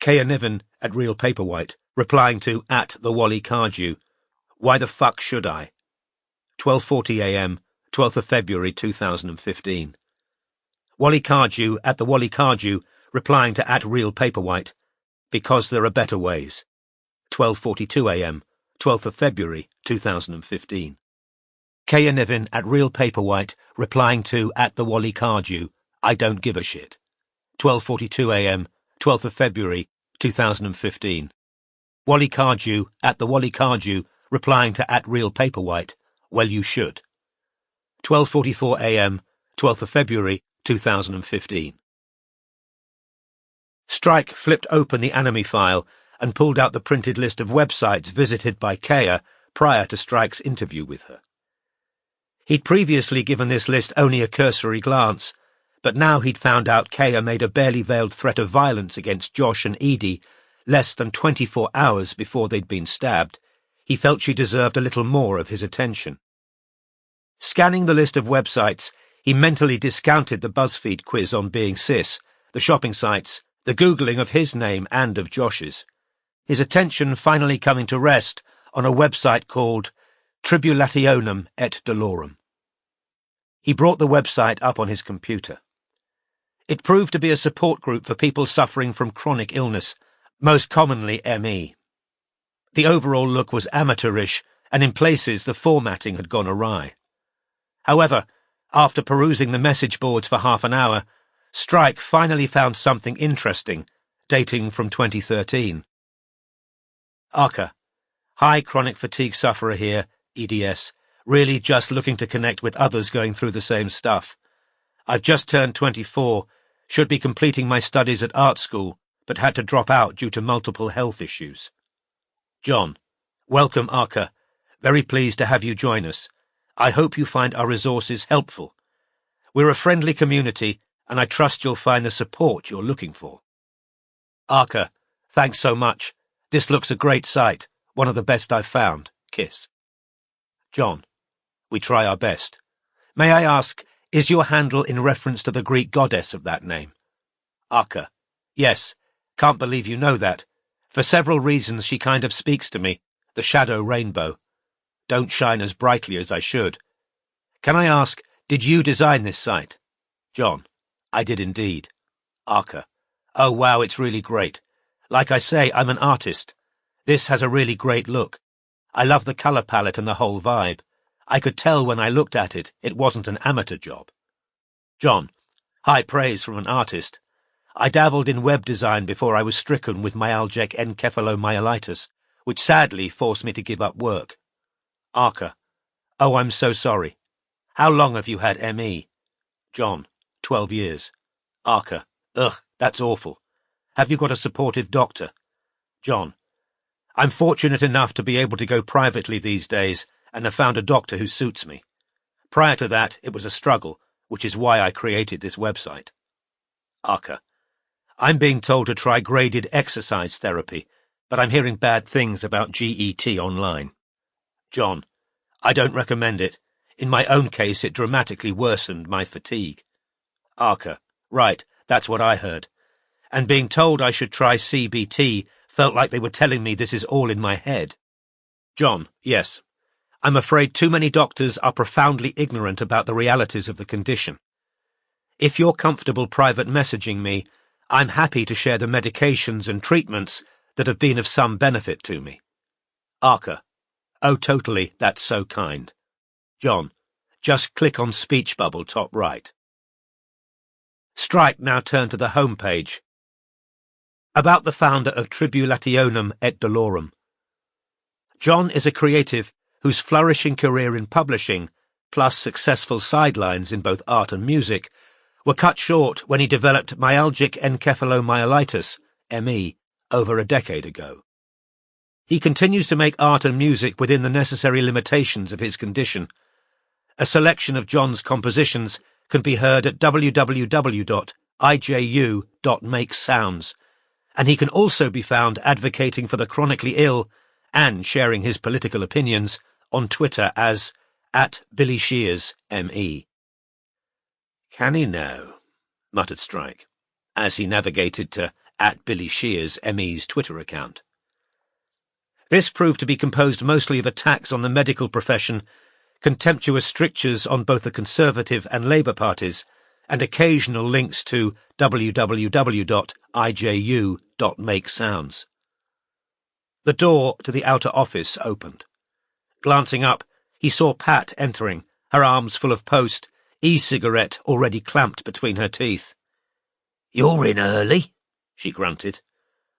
Kaya Niven at Real Paperwhite, replying to at the Wally Cardew. Why the fuck should I? 12:40 a.m., 12th of February 2015. Wally Cardew at the Wally Cardew, replying to at Real Paperwhite. Because there are better ways. 12:42 a.m., 12th of February 2015. Kaya Niven at Real Paperwhite, replying to at the Wally Cardew. I don't give a shit. 12:42 a.m., 12th of February 2015. Wally Cardew at the Wally Cardew, replying to at Real Paperwhite. Well, you should. 12:44 a.m., 12th of February 2015. Strike flipped open the Anime file and pulled out the printed list of websites visited by Kaya prior to Strike's interview with her. He'd previously given this list only a cursory glance, but now he'd found out Kaya made a barely veiled threat of violence against Josh and Edie less than 24 hours before they'd been stabbed. He felt she deserved a little more of his attention. Scanning the list of websites, he mentally discounted the BuzzFeed quiz on being cis, the shopping sites, the Googling of his name and of Josh's. His attention finally coming to rest on a website called Tribulationem et Dolorem. He brought the website up on his computer. It proved to be a support group for people suffering from chronic illness, most commonly ME. The overall look was amateurish, and in places the formatting had gone awry. However, after perusing the message boards for half an hour, Strike finally found something interesting, dating from 2013. Arca. Hi, chronic fatigue sufferer here, EDS. Really just looking to connect with others going through the same stuff. I've just turned 24, should be completing my studies at art school, but had to drop out due to multiple health issues. John. Welcome, Arca. Very pleased to have you join us. I hope you find our resources helpful. We're a friendly community, and I trust you'll find the support you're looking for. Arca. Thanks so much. This looks a great site, one of the best I've found. Kiss. John. We try our best. May I ask, is your handle in reference to the Greek goddess of that name? Arca. Yes. Can't believe you know that. For several reasons she kind of speaks to me. The shadow rainbow. Don't shine as brightly as I should. Can I ask, did you design this site? John. I did indeed. Arca. Oh wow, it's really great. Like I say, I'm an artist. This has a really great look. I love the colour palette and the whole vibe. I could tell when I looked at it, it wasn't an amateur job. John. High praise from an artist. I dabbled in web design before I was stricken with myalgic encephalomyelitis, which sadly forced me to give up work. Arca. Oh, I'm so sorry. How long have you had ME? John. 12 years. Arca. Ugh, that's awful. Have you got a supportive doctor? John. I'm fortunate enough to be able to go privately these days and have found a doctor who suits me. Prior to that, it was a struggle, which is why I created this website. Arca. I'm being told to try graded exercise therapy, but I'm hearing bad things about GET online. John. I don't recommend it. In my own case, it dramatically worsened my fatigue. Arca. Right, that's what I heard. And being told I should try CBT felt like they were telling me this is all in my head. John. Yes. I'm afraid too many doctors are profoundly ignorant about the realities of the condition. If you're comfortable private messaging me, I'm happy to share the medications and treatments that have been of some benefit to me. Arca. Oh, totally, that's so kind. John. Just click on speech bubble top right. Strike now turned to the home page. About the founder of Tribulationem et Dolorem. John is a creative whose flourishing career in publishing, plus successful sidelines in both art and music, were cut short when he developed myalgic encephalomyelitis, ME, over a decade ago. He continues to make art and music within the necessary limitations of his condition. A selection of John's compositions can be heard at www.iju.makesounds, and he can also be found advocating for the chronically ill and sharing his political opinions on Twitter as @BillyShearsME. "Can he now?" muttered Strike, as he navigated to @BillyShearsME's Twitter account. This proved to be composed mostly of attacks on the medical profession, contemptuous strictures on both the Conservative and Labour parties, and occasional links to www.iju.makesounds. The door to the outer office opened. Glancing up, he saw Pat entering, her arms full of post, e-cigarette already clamped between her teeth. "You're in early," she grunted.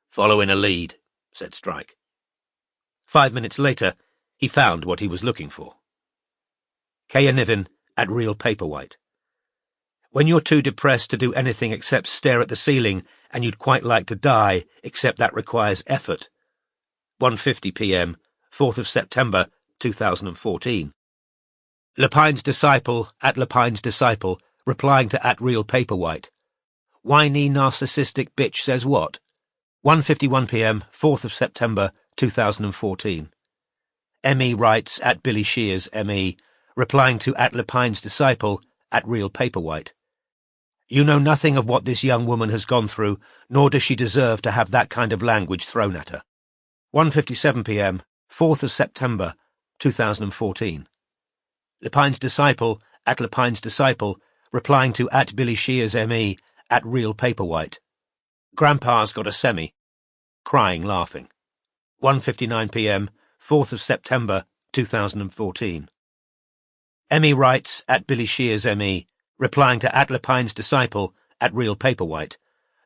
"Following a lead," said Strike. 5 minutes later, he found what he was looking for. Kaya Niven at Real Paperwhite. When you're too depressed to do anything except stare at the ceiling and you'd quite like to die, except that requires effort. 1:50 p.m., 4th of September, 2014. Lepine's Disciple at Lepine's Disciple, replying to @Real Paperwhite. Whiny narcissistic bitch says what? 1:51 p.m., 4th of September, 2014. ME writes @BillyShearsME, replying to @Lepine's Disciple @Real Paperwhite. You know nothing of what this young woman has gone through, nor does she deserve to have that kind of language thrown at her. 1:57 p.m., 4th of September, 2014. Lepine's Disciple @Lepine's Disciple, replying to @BillyShearsME @Real Paperwhite. Grandpa's got a semi. Crying, laughing. 1:59 p.m., 4th of September, 2014. ME writes @BillyShearsME, replying to @Lepine's Disciple @Real Paperwhite.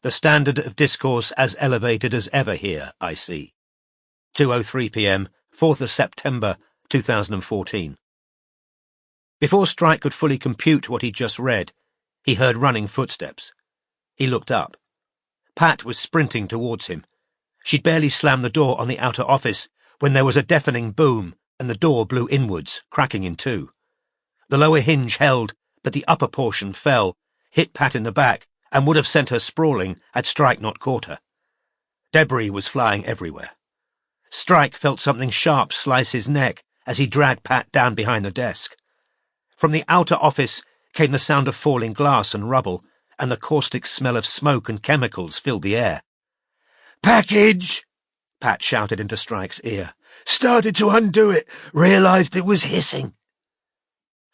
The standard of discourse as elevated as ever here, I see. 2:03 p.m., 4th of September, 2014. Before Strike could fully compute what he'd just read, he heard running footsteps. He looked up. Pat was sprinting towards him. She'd barely slammed the door on the outer office when there was a deafening boom and the door blew inwards, cracking in two. The lower hinge held, but the upper portion fell, hit Pat in the back, and would have sent her sprawling had Strike not caught her. Debris was flying everywhere. Strike felt something sharp slice his neck as he dragged Pat down behind the desk. From the outer office came the sound of falling glass and rubble, and the caustic smell of smoke and chemicals filled the air. "Package!" Pat shouted into Strike's ear. "Started to undo it, realized it was hissing."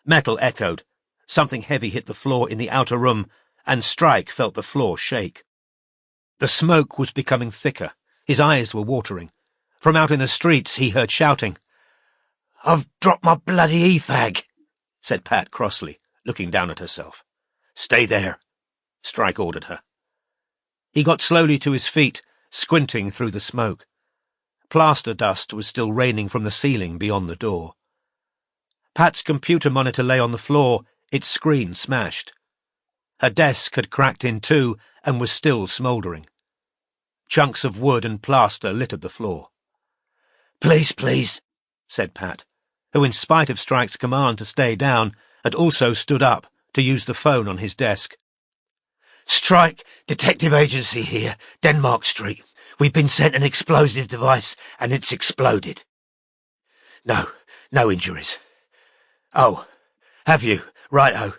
Metal echoed. Something heavy hit the floor in the outer room, and Strike felt the floor shake. The smoke was becoming thicker. His eyes were watering. From out in the streets he heard shouting. "I've dropped my bloody e-fag," said Pat crossly, looking down at herself. "Stay there," Strike ordered her. He got slowly to his feet, squinting through the smoke. Plaster dust was still raining from the ceiling beyond the door. Pat's computer monitor lay on the floor, its screen smashed. Her desk had cracked in two and was still smouldering. Chunks of wood and plaster littered the floor. "Please, please," said Pat, who, in spite of Strike's command to stay down, had also stood up to use the phone on his desk. "Strike, Detective Agency here, Denmark Street. We've been sent an explosive device, and it's exploded." No injuries." "Oh, have you? Righto.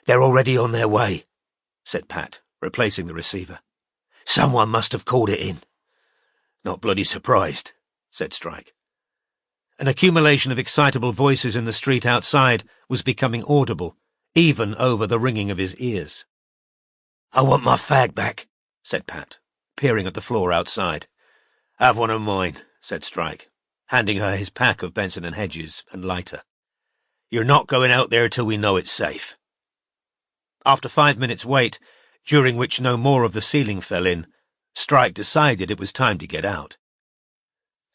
They're already on their way," said Pat, replacing the receiver. "Someone must have called it in." "Not bloody surprised," said Strike. An accumulation of excitable voices in the street outside was becoming audible, even over the ringing of his ears. "I want my fag back," said Pat, peering at the floor outside. "Have one of mine," said Strike, handing her his pack of Benson & Hedges and lighter. "You're not going out there till we know it's safe." After 5 minutes' wait, during which no more of the ceiling fell in, Strike decided it was time to get out.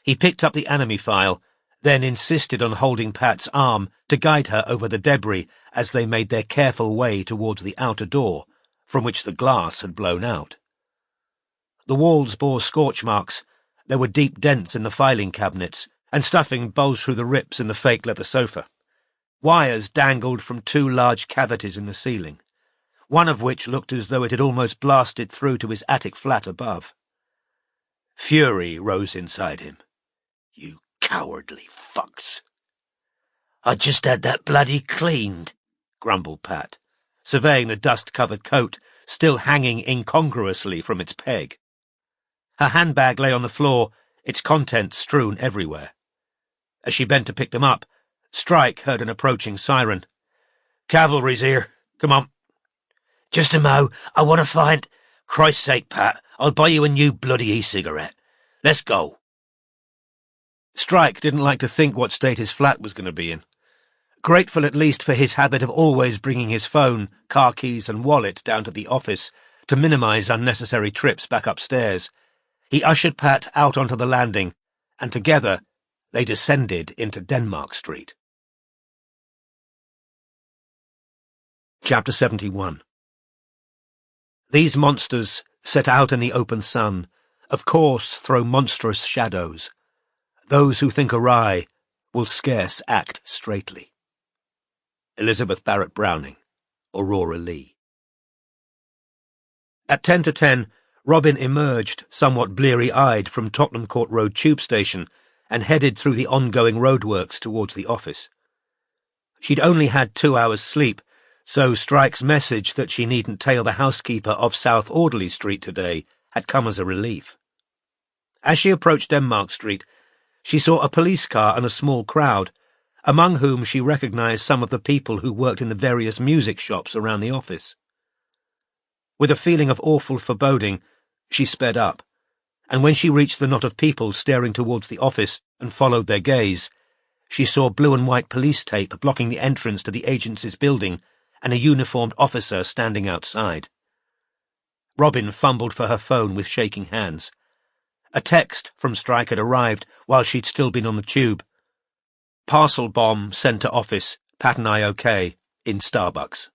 He picked up the enemy file, then insisted on holding Pat's arm to guide her over the debris as they made their careful way towards the outer door, from which the glass had blown out. The walls bore scorch marks, there were deep dents in the filing cabinets, and stuffing bulged through the rips in the fake leather sofa. Wires dangled from 2 large cavities in the ceiling, one of which looked as though it had almost blasted through to his attic flat above. Fury rose inside him. You cowardly fucks. I just had that bloody cleaned, grumbled Pat, surveying the dust-covered coat still hanging incongruously from its peg. Her handbag lay on the floor, its contents strewn everywhere. As she bent to pick them up, Strike heard an approaching siren. Cavalry's here. Come on. Just a mo. I want to find... Christ's sake, Pat, I'll buy you a new bloody e-cigarette. Let's go. Strike didn't like to think what state his flat was going to be in. Grateful at least for his habit of always bringing his phone, car keys and wallet down to the office to minimise unnecessary trips back upstairs, he ushered Pat out onto the landing, and together they descended into Denmark Street. Chapter 71. These monsters, set out in the open sun, of course throw monstrous shadows. Those who think awry will scarce act straightly. Elizabeth Barrett Browning, Aurora Leigh. At 10 to 10, Robin emerged, somewhat bleary-eyed, from Tottenham Court Road tube station and headed through the ongoing roadworks towards the office. She'd only had 2 hours' sleep, so Strike's message that she needn't tail the housekeeper of South Audley Street today had come as a relief. As she approached Denmark Street, she saw a police car and a small crowd, among whom she recognised some of the people who worked in the various music shops around the office. With a feeling of awful foreboding, she sped up, and when she reached the knot of people staring towards the office and followed their gaze, she saw blue and white police tape blocking the entrance to the agency's building and a uniformed officer standing outside. Robin fumbled for her phone with shaking hands. A text from Strike had arrived while she'd still been on the tube. Parcel bomb sent to office, Pat and I okay, in Starbucks.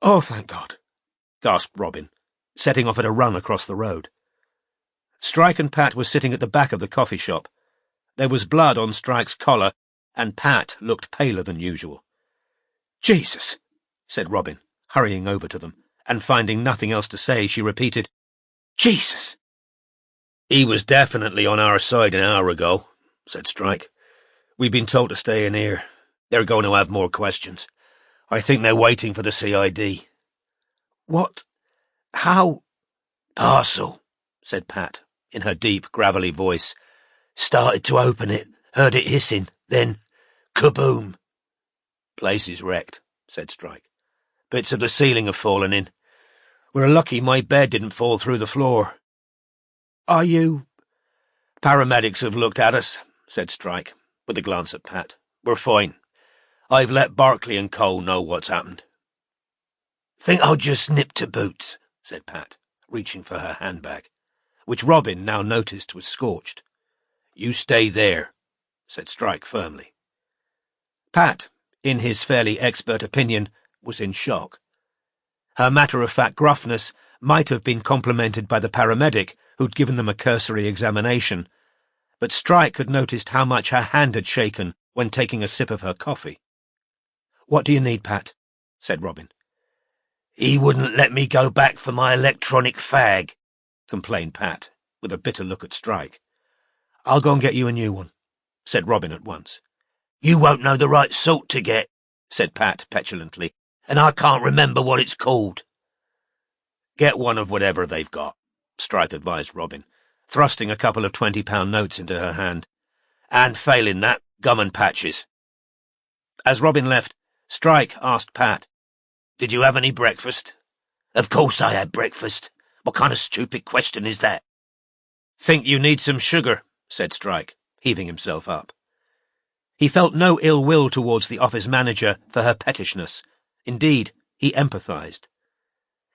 Oh, thank God, gasped Robin, setting off at a run across the road. Strike and Pat were sitting at the back of the coffee shop. There was blood on Strike's collar, and Pat looked paler than usual. Jesus, said Robin, hurrying over to them, and finding nothing else to say, she repeated, Jesus. He was definitely on our side an hour ago, said Strike. We've been told to stay in here. They're going to have more questions. I think they're waiting for the CID. What? How? Parcel, said Pat, in her deep, gravelly voice. Started to open it, heard it hissing, then kaboom. Place is wrecked, said Strike. Bits of the ceiling have fallen in. We're lucky my bed didn't fall through the floor. Are you... Paramedics have looked at us, said Strike, with a glance at Pat. We're fine. I've let Barclay and Co. know what's happened. Think I'll just nip to boots, said Pat, reaching for her handbag, which Robin now noticed was scorched. You stay there, said Strike firmly. Pat, in his fairly expert opinion, was in shock. Her matter-of-fact gruffness might have been complimented by the paramedic who'd given them a cursory examination, but Strike had noticed how much her hand had shaken when taking a sip of her coffee. What do you need, Pat? Said Robin. He wouldn't let me go back for my electronic fag, complained Pat, with a bitter look at Strike. I'll go and get you a new one, said Robin at once. You won't know the right sort to get, said Pat petulantly, and I can't remember what it's called. Get one of whatever they've got, Strike advised Robin, thrusting a couple of £20 notes into her hand. And failing that, gum and patches. As Robin left, Strike asked Pat, Did you have any breakfast? Of course I had breakfast. What kind of stupid question is that? Think you need some sugar, said Strike, heaving himself up. He felt no ill will towards the office manager for her pettishness. Indeed, he empathised.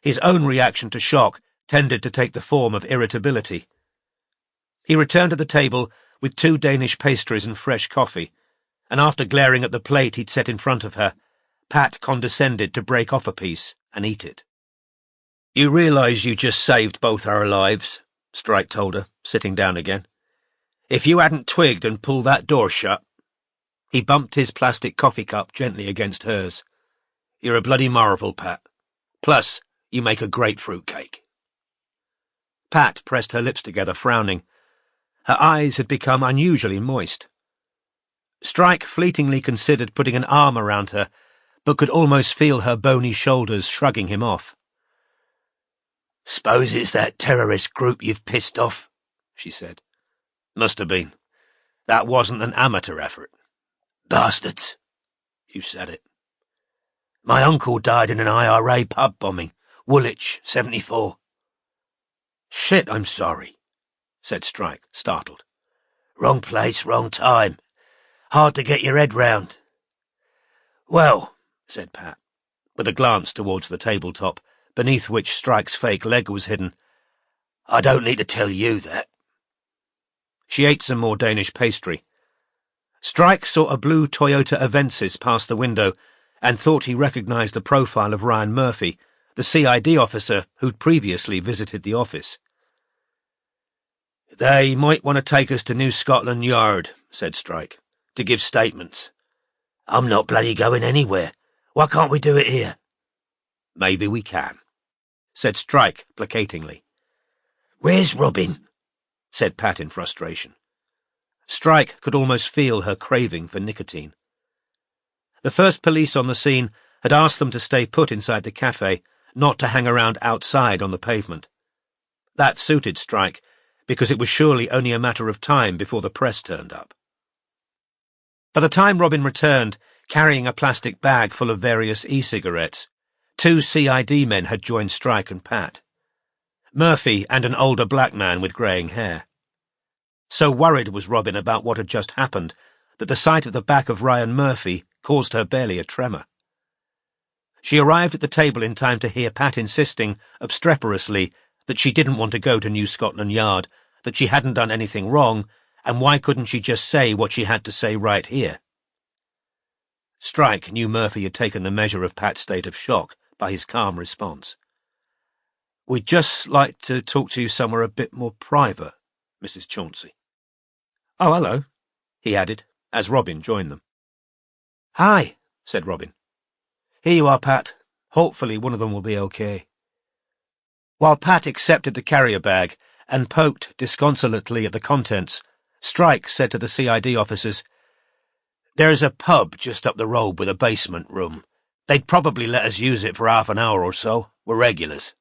His own reaction to shock tended to take the form of irritability. He returned to the table with 2 Danish pastries and fresh coffee, and after glaring at the plate he'd set in front of her, Pat condescended to break off a piece and eat it. You realise you just saved both our lives, Strike told her, sitting down again. If you hadn't twigged and pulled that door shut... He bumped his plastic coffee cup gently against hers. You're a bloody marvel, Pat. Plus, you make a great fruitcake. Pat pressed her lips together, frowning. Her eyes had become unusually moist. Strike fleetingly considered putting an arm around her, but could almost feel her bony shoulders shrugging him off. "Suppose it's that terrorist group you've pissed off," she said. "Must have been. That wasn't an amateur effort." "Bastards." "You said it." "My uncle died in an IRA pub bombing. Woolwich, 74. "Shit, I'm sorry," said Strike, startled. "Wrong place, wrong time. Hard to get your head round." "Well," said Pat, with a glance towards the tabletop, beneath which Strike's fake leg was hidden, "I don't need to tell you that." She ate some more Danish pastry. Strike saw a blue Toyota Avensis pass the window and thought he recognized the profile of Ryan Murphy, the CID officer who'd previously visited the office. "They might want to take us to New Scotland Yard," said Strike, "to give statements." "I'm not bloody going anywhere. Why can't we do it here?" "Maybe we can," said Strike placatingly. "Where's Robin?" said Pat in frustration. Strike could almost feel her craving for nicotine. The first police on the scene had asked them to stay put inside the cafe, not to hang around outside on the pavement. That suited Strike, because it was surely only a matter of time before the press turned up. By the time Robin returned, carrying a plastic bag full of various e-cigarettes, 2 CID men had joined Strike and Pat. Murphy and an older black man with greying hair. So worried was Robin about what had just happened that the sight of the back of Ryan Murphy caused her barely a tremor. She arrived at the table in time to hear Pat insisting, obstreperously, that she didn't want to go to New Scotland Yard, that she hadn't done anything wrong, and why couldn't she just say what she had to say right here? Strike knew Murphy had taken the measure of Pat's state of shock by his calm response. "We'd just like to talk to you somewhere a bit more private, Mrs. Chauncey." "Oh, hello," he added, as Robin joined them. "Hi," said Robin. "Here you are, Pat. Hopefully one of them will be okay." While Pat accepted the carrier bag and poked disconsolately at the contents, Strike said to the CID officers, "There's a pub just up the road with a basement room. They'd probably let us use it for half an hour or so. We're regulars."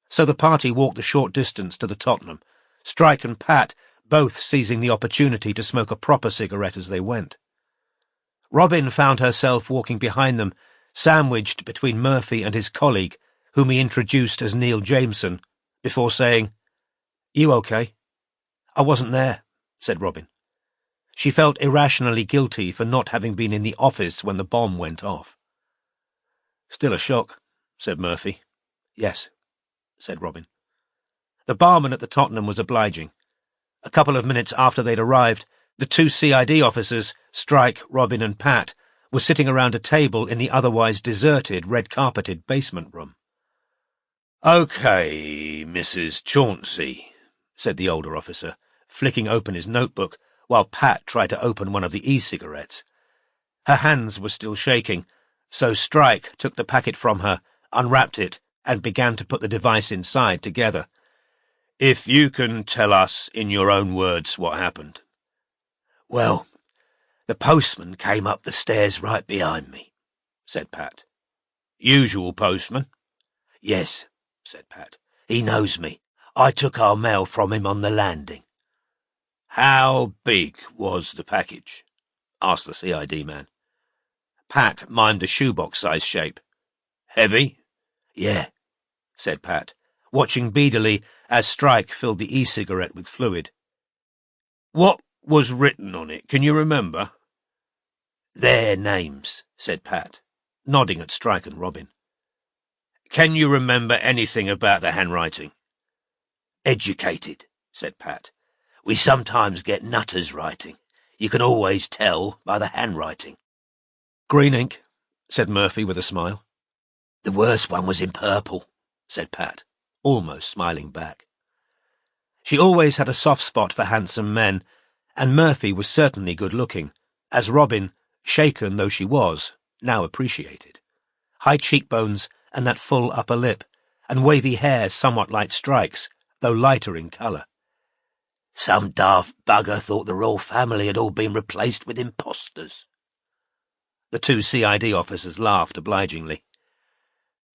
So the party walked the short distance to the Tottenham, Strike and Pat both seizing the opportunity to smoke a proper cigarette as they went. Robin found herself walking behind them, sandwiched between Murphy and his colleague, whom he introduced as Neil Jameson, before saying, "You okay?" "I wasn't there," said Robin. She felt irrationally guilty for not having been in the office when the bomb went off. "Still a shock," said Murphy. "Yes," said Robin. The barman at the Tottenham was obliging. A couple of minutes after they'd arrived, the 2 CID officers, Strike, Robin and Pat, were sitting around a table in the otherwise deserted, red-carpeted basement room. "Okay, Mrs. Chauncey," said the older officer, flicking open his notebook, while Pat tried to open one of the e-cigarettes. Her hands were still shaking, so Strike took the packet from her, unwrapped it, and began to put the device inside together. "If you can tell us in your own words what happened." "Well, the postman came up the stairs right behind me," said Pat. "Usual postman?" "Yes," said Pat. "He knows me. I took our mail from him on the landing." "How big was the package?" asked the CID man. Pat mimed a shoebox-size shape. "Heavy?" "Yeah," said Pat, watching beadily as Strike filled the e-cigarette with fluid. "What was written on it? Can you remember?" "Their names," said Pat, nodding at Strike and Robin. "Can you remember anything about the handwriting?" "Educated," said Pat. "We sometimes get nutters writing. You can always tell by the handwriting." "Green ink," said Murphy with a smile. "The worst one was in purple," said Pat, almost smiling back. She always had a soft spot for handsome men, and Murphy was certainly good-looking, as Robin, shaken though she was, now appreciated. High cheekbones and that full upper lip, and wavy hair somewhat like Strike's, though lighter in colour. Some daft bugger thought the royal family had all been replaced with imposters. The two CID officers laughed obligingly.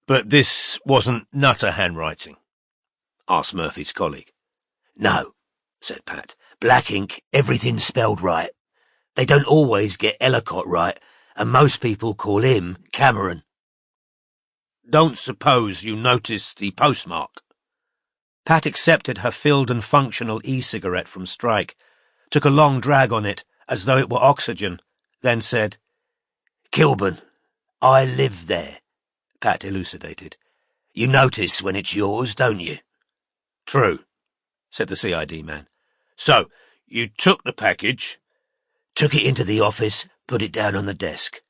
But this wasn't nutter handwriting? Asked Murphy's colleague. No, said Pat. Black ink, everything spelled right. They don't always get Ellicott right, and most people call him Cameron. Don't suppose you noticed the postmark? Pat accepted her filled and functional e-cigarette from Strike, took a long drag on it as though it were oxygen, then said, Kilburn. I live there, Pat elucidated. You notice when it's yours, don't you? True, said the CID man. So, you took the package? Took it into the office, put it down on the desk.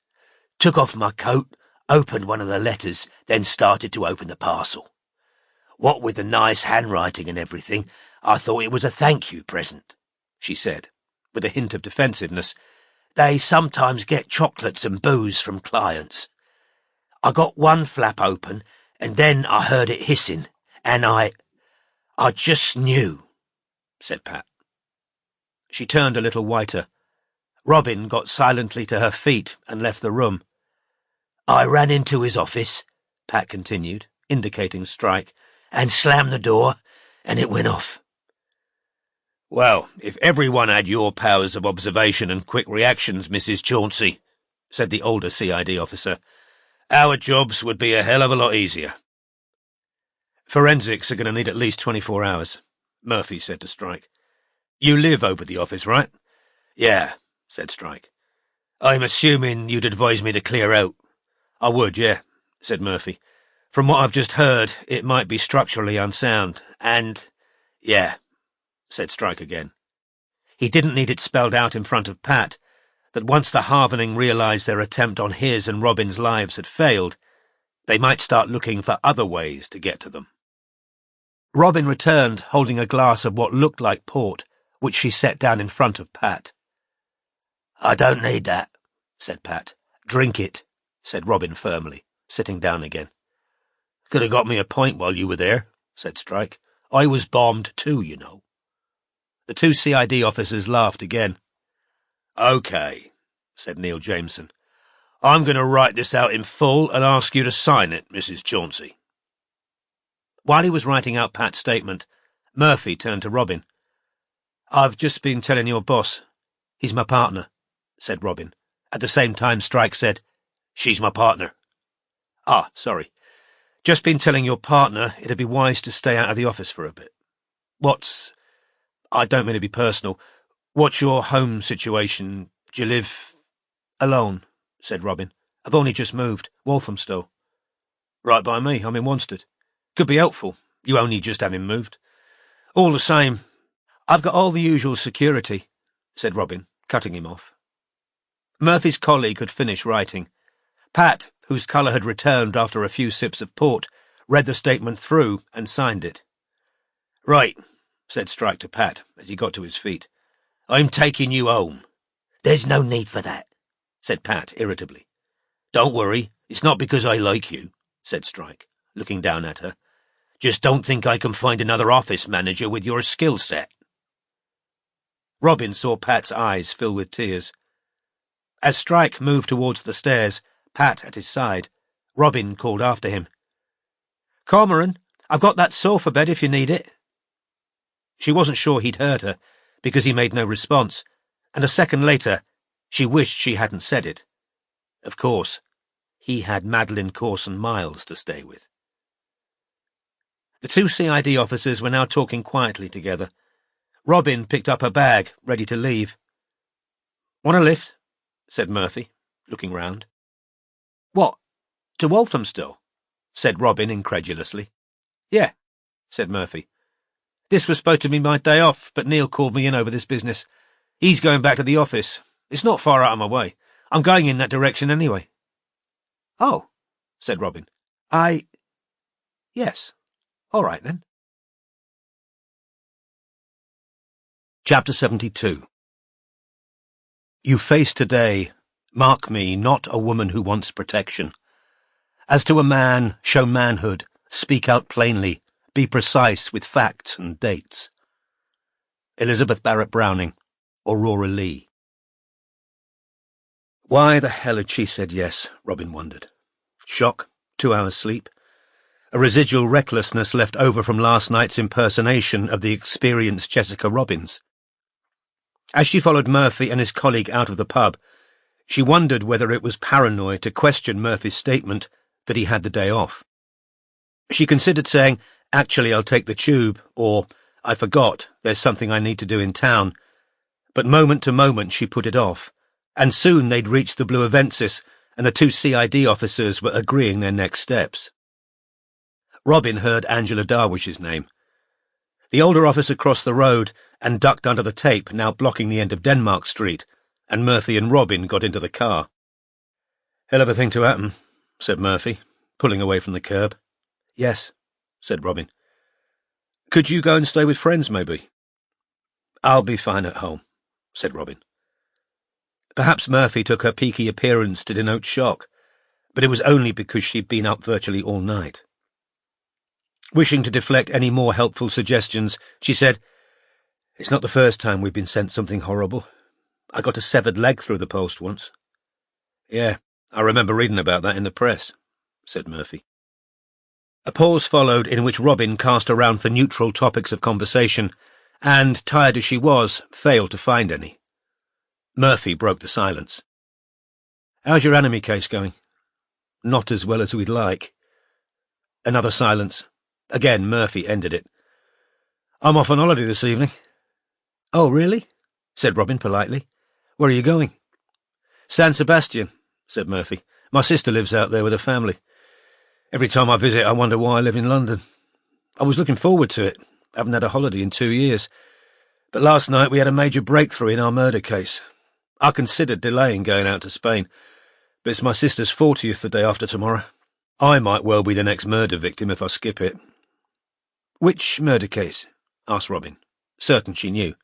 Took off my coat, opened one of the letters, then started to open the parcel. What with the nice handwriting and everything, I thought it was a thank you present, she said, with a hint of defensiveness. They sometimes get chocolates and booze from clients. I got one flap open, and then I heard it hissing, and I just knew, said Pat. She turned a little whiter. Robin got silently to her feet and left the room. I ran into his office, Pat continued, indicating Strike, and slammed the door, and it went off. Well, if everyone had your powers of observation and quick reactions, Mrs. Chauncey, said the older CID officer, our jobs would be a hell of a lot easier. Forensics are going to need at least 24 hours, Murphy said to Strike. You live over the office, right? Yeah, said Strike. I'm assuming you'd advise me to clear out. I would, yeah, said Murphy. From what I've just heard, it might be structurally unsound, and... Yeah, said Strike again. He didn't need it spelled out in front of Pat, that once the Harvening realised their attempt on his and Robin's lives had failed, they might start looking for other ways to get to them. Robin returned, holding a glass of what looked like port, which she set down in front of Pat. I don't need that, said Pat. Drink it, said Robin firmly, sitting down again. Could have got me a pint while you were there, said Strike. I was bombed too, you know. The two CID officers laughed again. OK, said Neil Jameson. I'm going to write this out in full and ask you to sign it, Mrs. Chauncey. While he was writing out Pat's statement, Murphy turned to Robin. I've just been telling your boss. He's my partner, said Robin. At the same time, Strike said, She's my partner. Ah, sorry. Just been telling your partner it'd be wise to stay out of the office for a bit. I don't mean to be personal. What's your home situation? Do you live... Alone, said Robin. I've only just moved. Walthamstow. Right by me. I'm in Wanstead. Could be helpful. You only just having moved. All the same, I've got all the usual security, said Robin, cutting him off. Murphy's colleague had finished writing. Pat, whose colour had returned after a few sips of port, read the statement through and signed it. Right, said Strike to Pat as he got to his feet. I'm taking you home. There's no need for that, said Pat irritably. Don't worry, it's not because I like you, said Strike, looking down at her. Just don't think I can find another office manager with your skill set. Robin saw Pat's eyes fill with tears. As Strike moved towards the stairs, Pat at his side, Robin called after him. Cormoran, I've got that sofa bed if you need it. She wasn't sure he'd heard her, because he made no response, and a second later, she wished she hadn't said it. Of course, he had Madeline Corson Miles to stay with. The two CID officers were now talking quietly together. Robin picked up her bag, ready to leave. Want a lift? Said Murphy, looking round. What, to Walthamstow? Said Robin incredulously. Yeah, said Murphy. This was supposed to be my day off, but Neil called me in over this business. He's going back to the office. It's not far out of my way. I'm going in that direction anyway. Oh, said Robin. Yes. All right, then. Chapter 72. You face today, mark me, not a woman who wants protection. As to a man, show manhood, speak out plainly, be precise with facts and dates. Elizabeth Barrett Browning, Aurora Lee. Why the hell had she said yes, Robin wondered. Shock, 2 hours sleep, a residual recklessness left over from last night's impersonation of the experienced Jessica Robbins. As she followed Murphy and his colleague out of the pub, she wondered whether it was paranoid to question Murphy's statement that he had the day off. She considered saying, "Actually, I'll take the tube," or "I forgot, there's something I need to do in town," but moment to moment she put it off, and soon they'd reached the Blue Avensis and the 2 CID officers were agreeing their next steps. Robin heard Angela Darwish's name. The older officer crossed the road and ducked under the tape now blocking the end of Denmark Street, and Murphy and Robin got into the car. "Hell of a thing to happen," said Murphy, pulling away from the curb. "Yes," said Robin. "Could you go and stay with friends, maybe?" "I'll be fine at home," said Robin. Perhaps Murphy took her peaky appearance to denote shock, but it was only because she'd been up virtually all night. Wishing to deflect any more helpful suggestions, she said, "It's not the first time we've been sent something horrible. I got a severed leg through the post once." "Yeah, I remember reading about that in the press," said Murphy. A pause followed in which Robin cast around for neutral topics of conversation and, tired as she was, failed to find any. Murphy broke the silence. "How's your enemy case going?" "Not as well as we'd like." Another silence. Again Murphy ended it. "I'm off on holiday this evening." "Oh, really?" said Robin politely. "Where are you going?" "San Sebastian," said Murphy. "My sister lives out there with her family. Every time I visit I wonder why I live in London. I was looking forward to it. I haven't had a holiday in 2 years. But last night we had a major breakthrough in our murder case. I considered delaying going out to Spain, but it's my sister's 40th the day after tomorrow. I might well be the next murder victim if I skip it." "Which murder case?" asked Robin, certain she knew.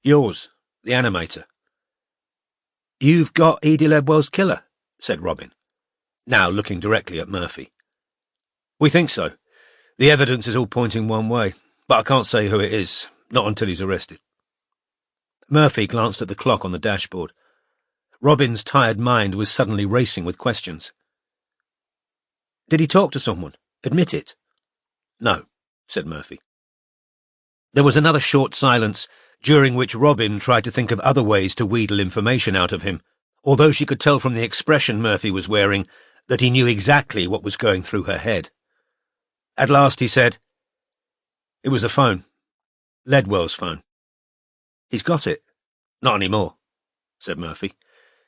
"Yours, the animator." "You've got Edie Ledwell's killer," said Robin, now looking directly at Murphy. "We think so. The evidence is all pointing one way, but I can't say who it is, not until he's arrested." Murphy glanced at the clock on the dashboard. Robin's tired mind was suddenly racing with questions. "Did he talk to someone? Admit it?" "No," said Murphy. There was another short silence, during which Robin tried to think of other ways to wheedle information out of him, although she could tell from the expression Murphy was wearing that he knew exactly what was going through her head. At last he said, "It was a phone. Ledwell's phone." "He's got it." "Not anymore," said Murphy.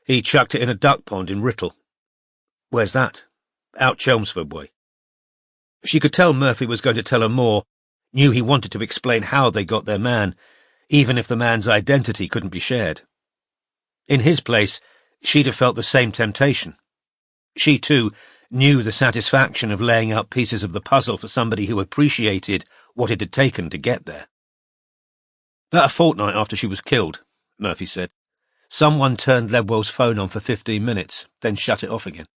"He chucked it in a duck pond in Writtle." "Where's that?" "Out Chelmsford way." She could tell Murphy was going to tell her more, knew he wanted to explain how they got their man, even if the man's identity couldn't be shared. In his place, she'd have felt the same temptation. She, too, knew the satisfaction of laying out pieces of the puzzle for somebody who appreciated what it had taken to get there. "About a fortnight after she was killed," Murphy said, "someone turned Ledwell's phone on for 15 minutes, then shut it off again.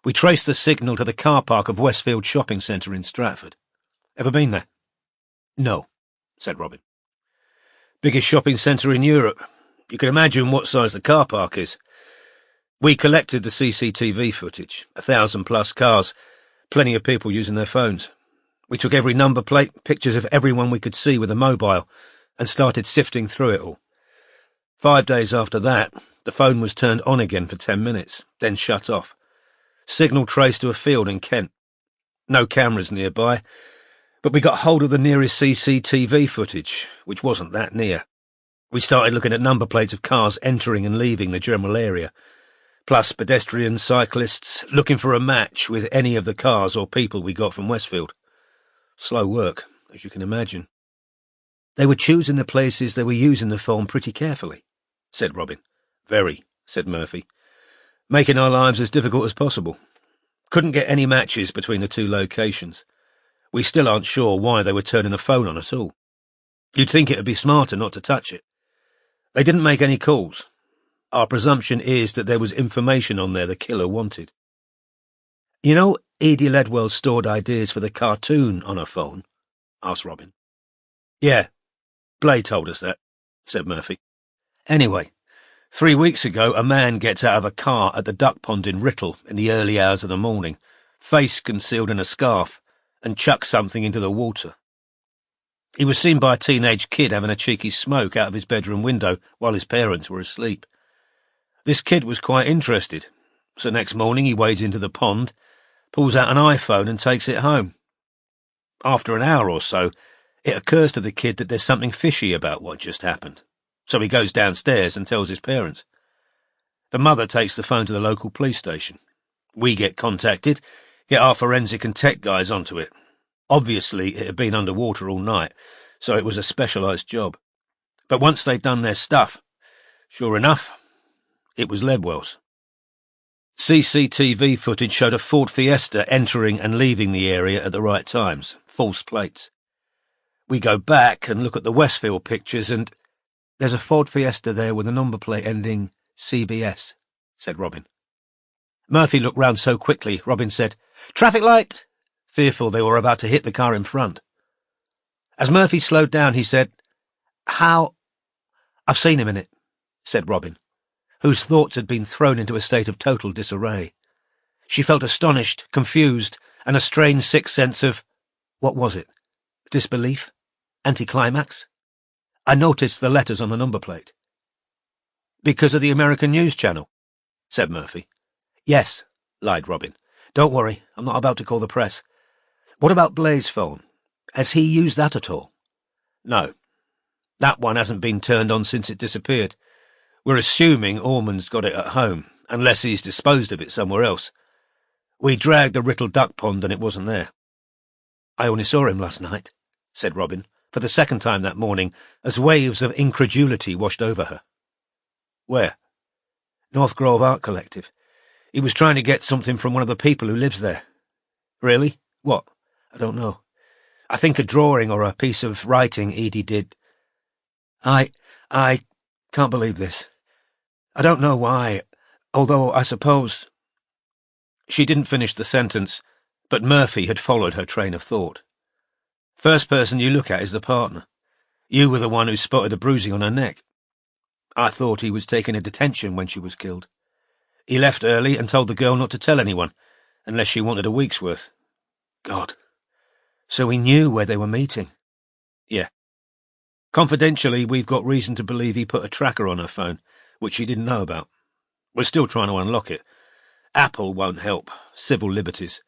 We traced the signal to the car park of Westfield Shopping Centre in Stratford. Ever been there?" "No," said Robin. "Biggest shopping centre in Europe. You can imagine what size the car park is. We collected the CCTV footage, 1,000+ cars, plenty of people using their phones. We took every number plate, pictures of everyone we could see with a mobile, and started sifting through it all. 5 days after that, the phone was turned on again for 10 minutes, then shut off. Signal traced to a field in Kent. No cameras nearby, but we got hold of the nearest CCTV footage, which wasn't that near. We started looking at number plates of cars entering and leaving the general area, plus pedestrians, cyclists, looking for a match with any of the cars or people we got from Westfield. Slow work, as you can imagine." "They were choosing the places they were using the phone pretty carefully," said Robin. "Very," said Murphy. "Making our lives as difficult as possible. Couldn't get any matches between the 2 locations. We still aren't sure why they were turning the phone on at all. You'd think it'd be smarter not to touch it. They didn't make any calls. Our presumption is that there was information on there the killer wanted." "You know Edie Ledwell stored ideas for the cartoon on her phone?" asked Robin. "Yeah. Blade told us that, said Murphy. Anyway, 3 weeks ago a man gets out of a car at the duck pond in Writtle in the early hours of the morning, face concealed in a scarf, and chucks something into the water. He was seen by a teenage kid having a cheeky smoke out of his bedroom window while his parents were asleep. This kid was quite interested, so next morning he wades into the pond, pulls out an iPhone and takes it home. After an hour or so, it occurs to the kid that there's something fishy about what just happened, so he goes downstairs and tells his parents. The mother takes the phone to the local police station. We get contacted, get our forensic and tech guys onto it. Obviously, it had been underwater all night, so it was a specialised job. But once they'd done their stuff, sure enough, it was Ledwell's. CCTV footage showed a Ford Fiesta entering and leaving the area at the right times, false plates. We go back and look at the Westfield pictures and there's a Ford Fiesta there with a number plate ending CBS, said Robin. Murphy looked round so quickly, Robin said, "Traffic light!" fearful they were about to hit the car in front. As Murphy slowed down, he said, "How—" "I've seen him in it," said Robin, whose thoughts had been thrown into a state of total disarray. She felt astonished, confused, and a strange sick sense of— what was it? Disbelief? Anticlimax? I noticed the letters on the number plate. "Because of the American news channel?" said Murphy. "Yes," lied Robin. "Don't worry, I'm not about to call the press. What about Blade's phone? Has he used that at all?" "No. That one hasn't been turned on since it disappeared. We're assuming Ormond's got it at home, unless he's disposed of it somewhere else. We dragged the Writtle duck pond and it wasn't there." "I only saw him last night," said Robin, for the second time that morning, as waves of incredulity washed over her. "Where?" "North Grove Art Collective. He was trying to get something from one of the people who lives there." "Really? What?" "I don't know. I think a drawing or a piece of writing Edie did. I can't believe this. I don't know why, although I suppose—" She didn't finish the sentence, but Murphy had followed her train of thought. "First person you look at is the partner. You were the one who spotted the bruising on her neck. I thought he was taking a detention when she was killed. He left early and told the girl not to tell anyone, unless she wanted a week's worth. God. So he knew where they were meeting?" "Yeah. Confidentially, we've got reason to believe he put a tracker on her phone, which she didn't know about. We're still trying to unlock it. Apple won't help, civil liberties.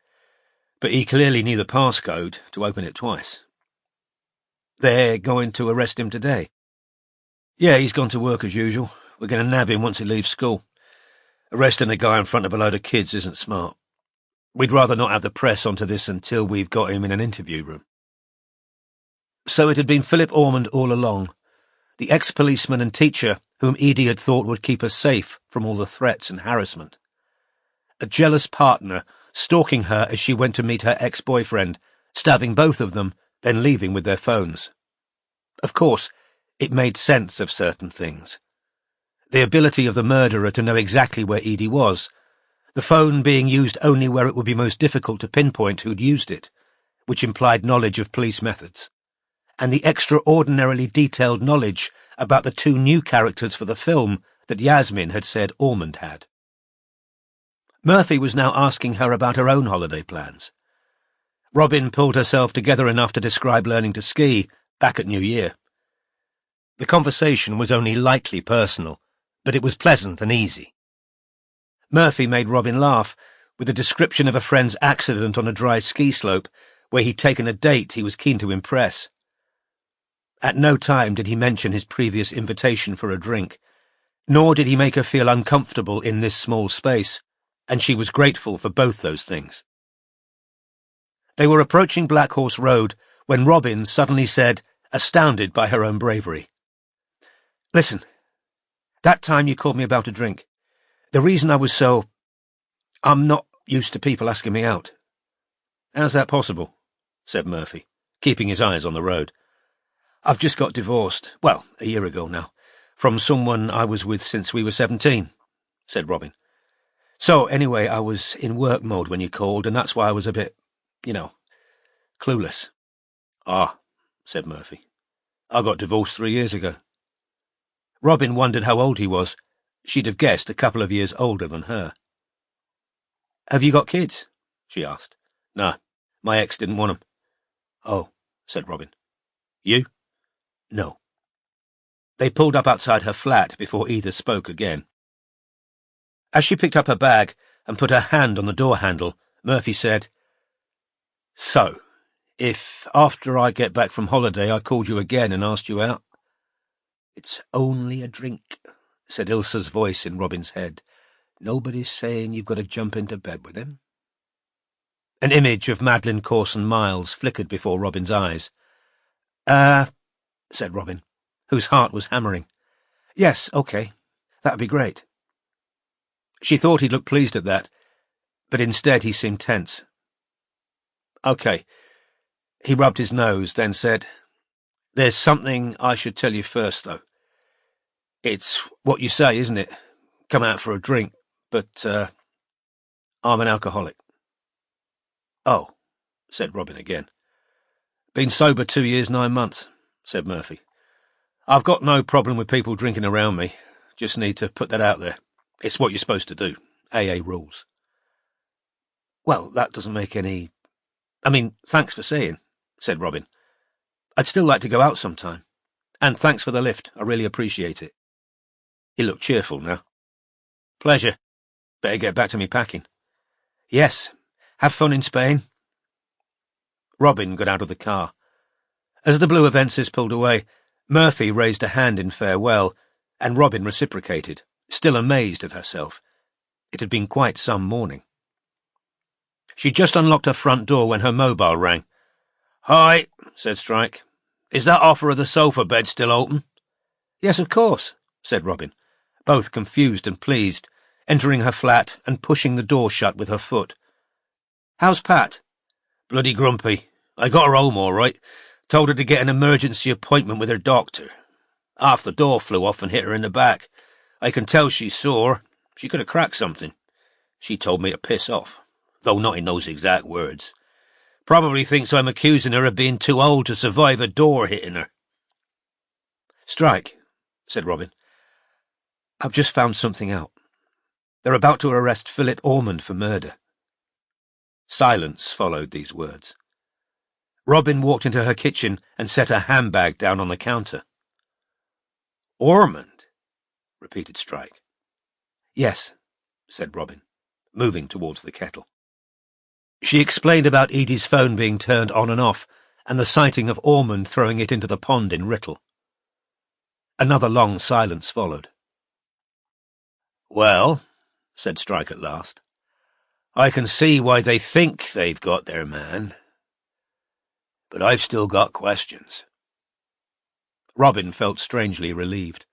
But he clearly knew the passcode to open it twice." "They're going to arrest him today?" "Yeah, he's gone to work as usual. We're going to nab him once he leaves school. Arresting a guy in front of a load of kids isn't smart. We'd rather not have the press onto this until we've got him in an interview room." So it had been Philip Ormond all along, the ex-policeman and teacher whom Edie had thought would keep her safe from all the threats and harassment. A jealous partner stalking her as she went to meet her ex-boyfriend, stabbing both of them, then leaving with their phones. Of course, it made sense of certain things. The ability of the murderer to know exactly where Edie was, the phone being used only where it would be most difficult to pinpoint who'd used it, which implied knowledge of police methods, and the extraordinarily detailed knowledge about the two new characters for the film that Yasmin had said Ormond had. Murphy was now asking her about her own holiday plans. Robin pulled herself together enough to describe learning to ski back at New Year. The conversation was only lightly personal, but it was pleasant and easy. Murphy made Robin laugh with a description of a friend's accident on a dry ski slope where he'd taken a date he was keen to impress. At no time did he mention his previous invitation for a drink, nor did he make her feel uncomfortable in this small space, and she was grateful for both those things. They were approaching Black Horse Road when Robin suddenly said, astounded by her own bravery, "Listen, that time you called me about a drink. The reason I was so— I'm not used to people asking me out." "How's that possible?" said Murphy, keeping his eyes on the road. "I've just got divorced, well, a year ago now, from someone I was with since we were 17, said Robin. "So, anyway, I was in work mode when you called, and that's why I was a bit, clueless." "Ah," said Murphy. I got divorced 3 years ago. Robin wondered how old he was. She'd have guessed a couple of years older than her. Have you got kids? She asked. No, my ex didn't want 'em. Oh, said Robin. You? No. They pulled up outside her flat before either spoke again. As she picked up her bag and put her hand on the door handle, Murphy said, So, if after I get back from holiday I called you again and asked you out? It's only a drink, said Ilsa's voice in Robin's head. Nobody's saying you've got to jump into bed with him. An image of Madeline Corson Miles flickered before Robin's eyes. Said Robin, whose heart was hammering. Yes, okay. That'd be great. She thought he'd look pleased at that, but instead he seemed tense. Okay. He rubbed his nose, then said, There's something I should tell you first, though. It's what you say, isn't it? Come out for a drink, but, I'm an alcoholic. Oh, said Robin again. Been sober 2 years, 9 months, said Murphy. I've got no problem with people drinking around me. Just need to put that out there. It's what you're supposed to do. AA rules. Well, that doesn't make any... I mean, thanks for saying, said Robin. I'd still like to go out sometime. And thanks for the lift. I really appreciate it. He looked cheerful now. Pleasure. Better get back to me packing. Yes. Have fun in Spain. Robin got out of the car. As the blue Avensis pulled away, Murphy raised a hand in farewell, and Robin reciprocated, still amazed at herself. It had been quite some morning. She just unlocked her front door when her mobile rang. Hi, said Strike. Is that offer of the sofa bed still open? Yes, of course, said Robin, both confused and pleased, entering her flat and pushing the door shut with her foot. How's Pat? Bloody grumpy. I got her home all right. Told her to get an emergency appointment with her doctor. Half the door flew off and hit her in the back. I can tell she's sore. She could have cracked something. She told me to piss off, though not in those exact words. Probably thinks I'm accusing her of being too old to survive a door hitting her. Strike, said Robin. I've just found something out. They're about to arrest Philip Ormond for murder. Silence followed these words. Robin walked into her kitchen and set her handbag down on the counter. Ormond? Repeated Strike. Yes, said Robin, moving towards the kettle. She explained about Edie's phone being turned on and off, and the sighting of Ormond throwing it into the pond in Writtle. Another long silence followed. Well, said Strike at last, I can see why they think they've got their man. But I've still got questions. Robin felt strangely relieved.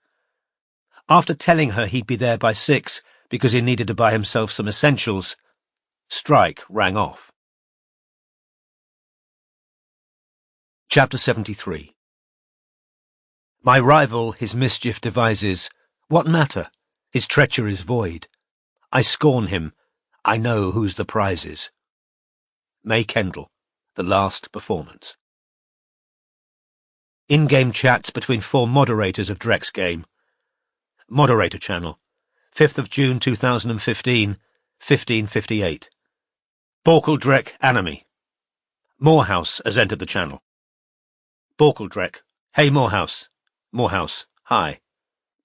After telling her he'd be there by 6 because he needed to buy himself some essentials, Strike rang off. Chapter 73. My rival his mischief devises, what matter? His treachery's void. I scorn him, I know whose the prize is. May Kendall, The Last Performance. In-game chats between 4 moderators of Drek's game. Moderator channel, 5th of June 2015, 15:58. Borkle-Drek Anime. Morehouse has entered the channel. Borkle-Drek, hey Morehouse. Morehouse, hi.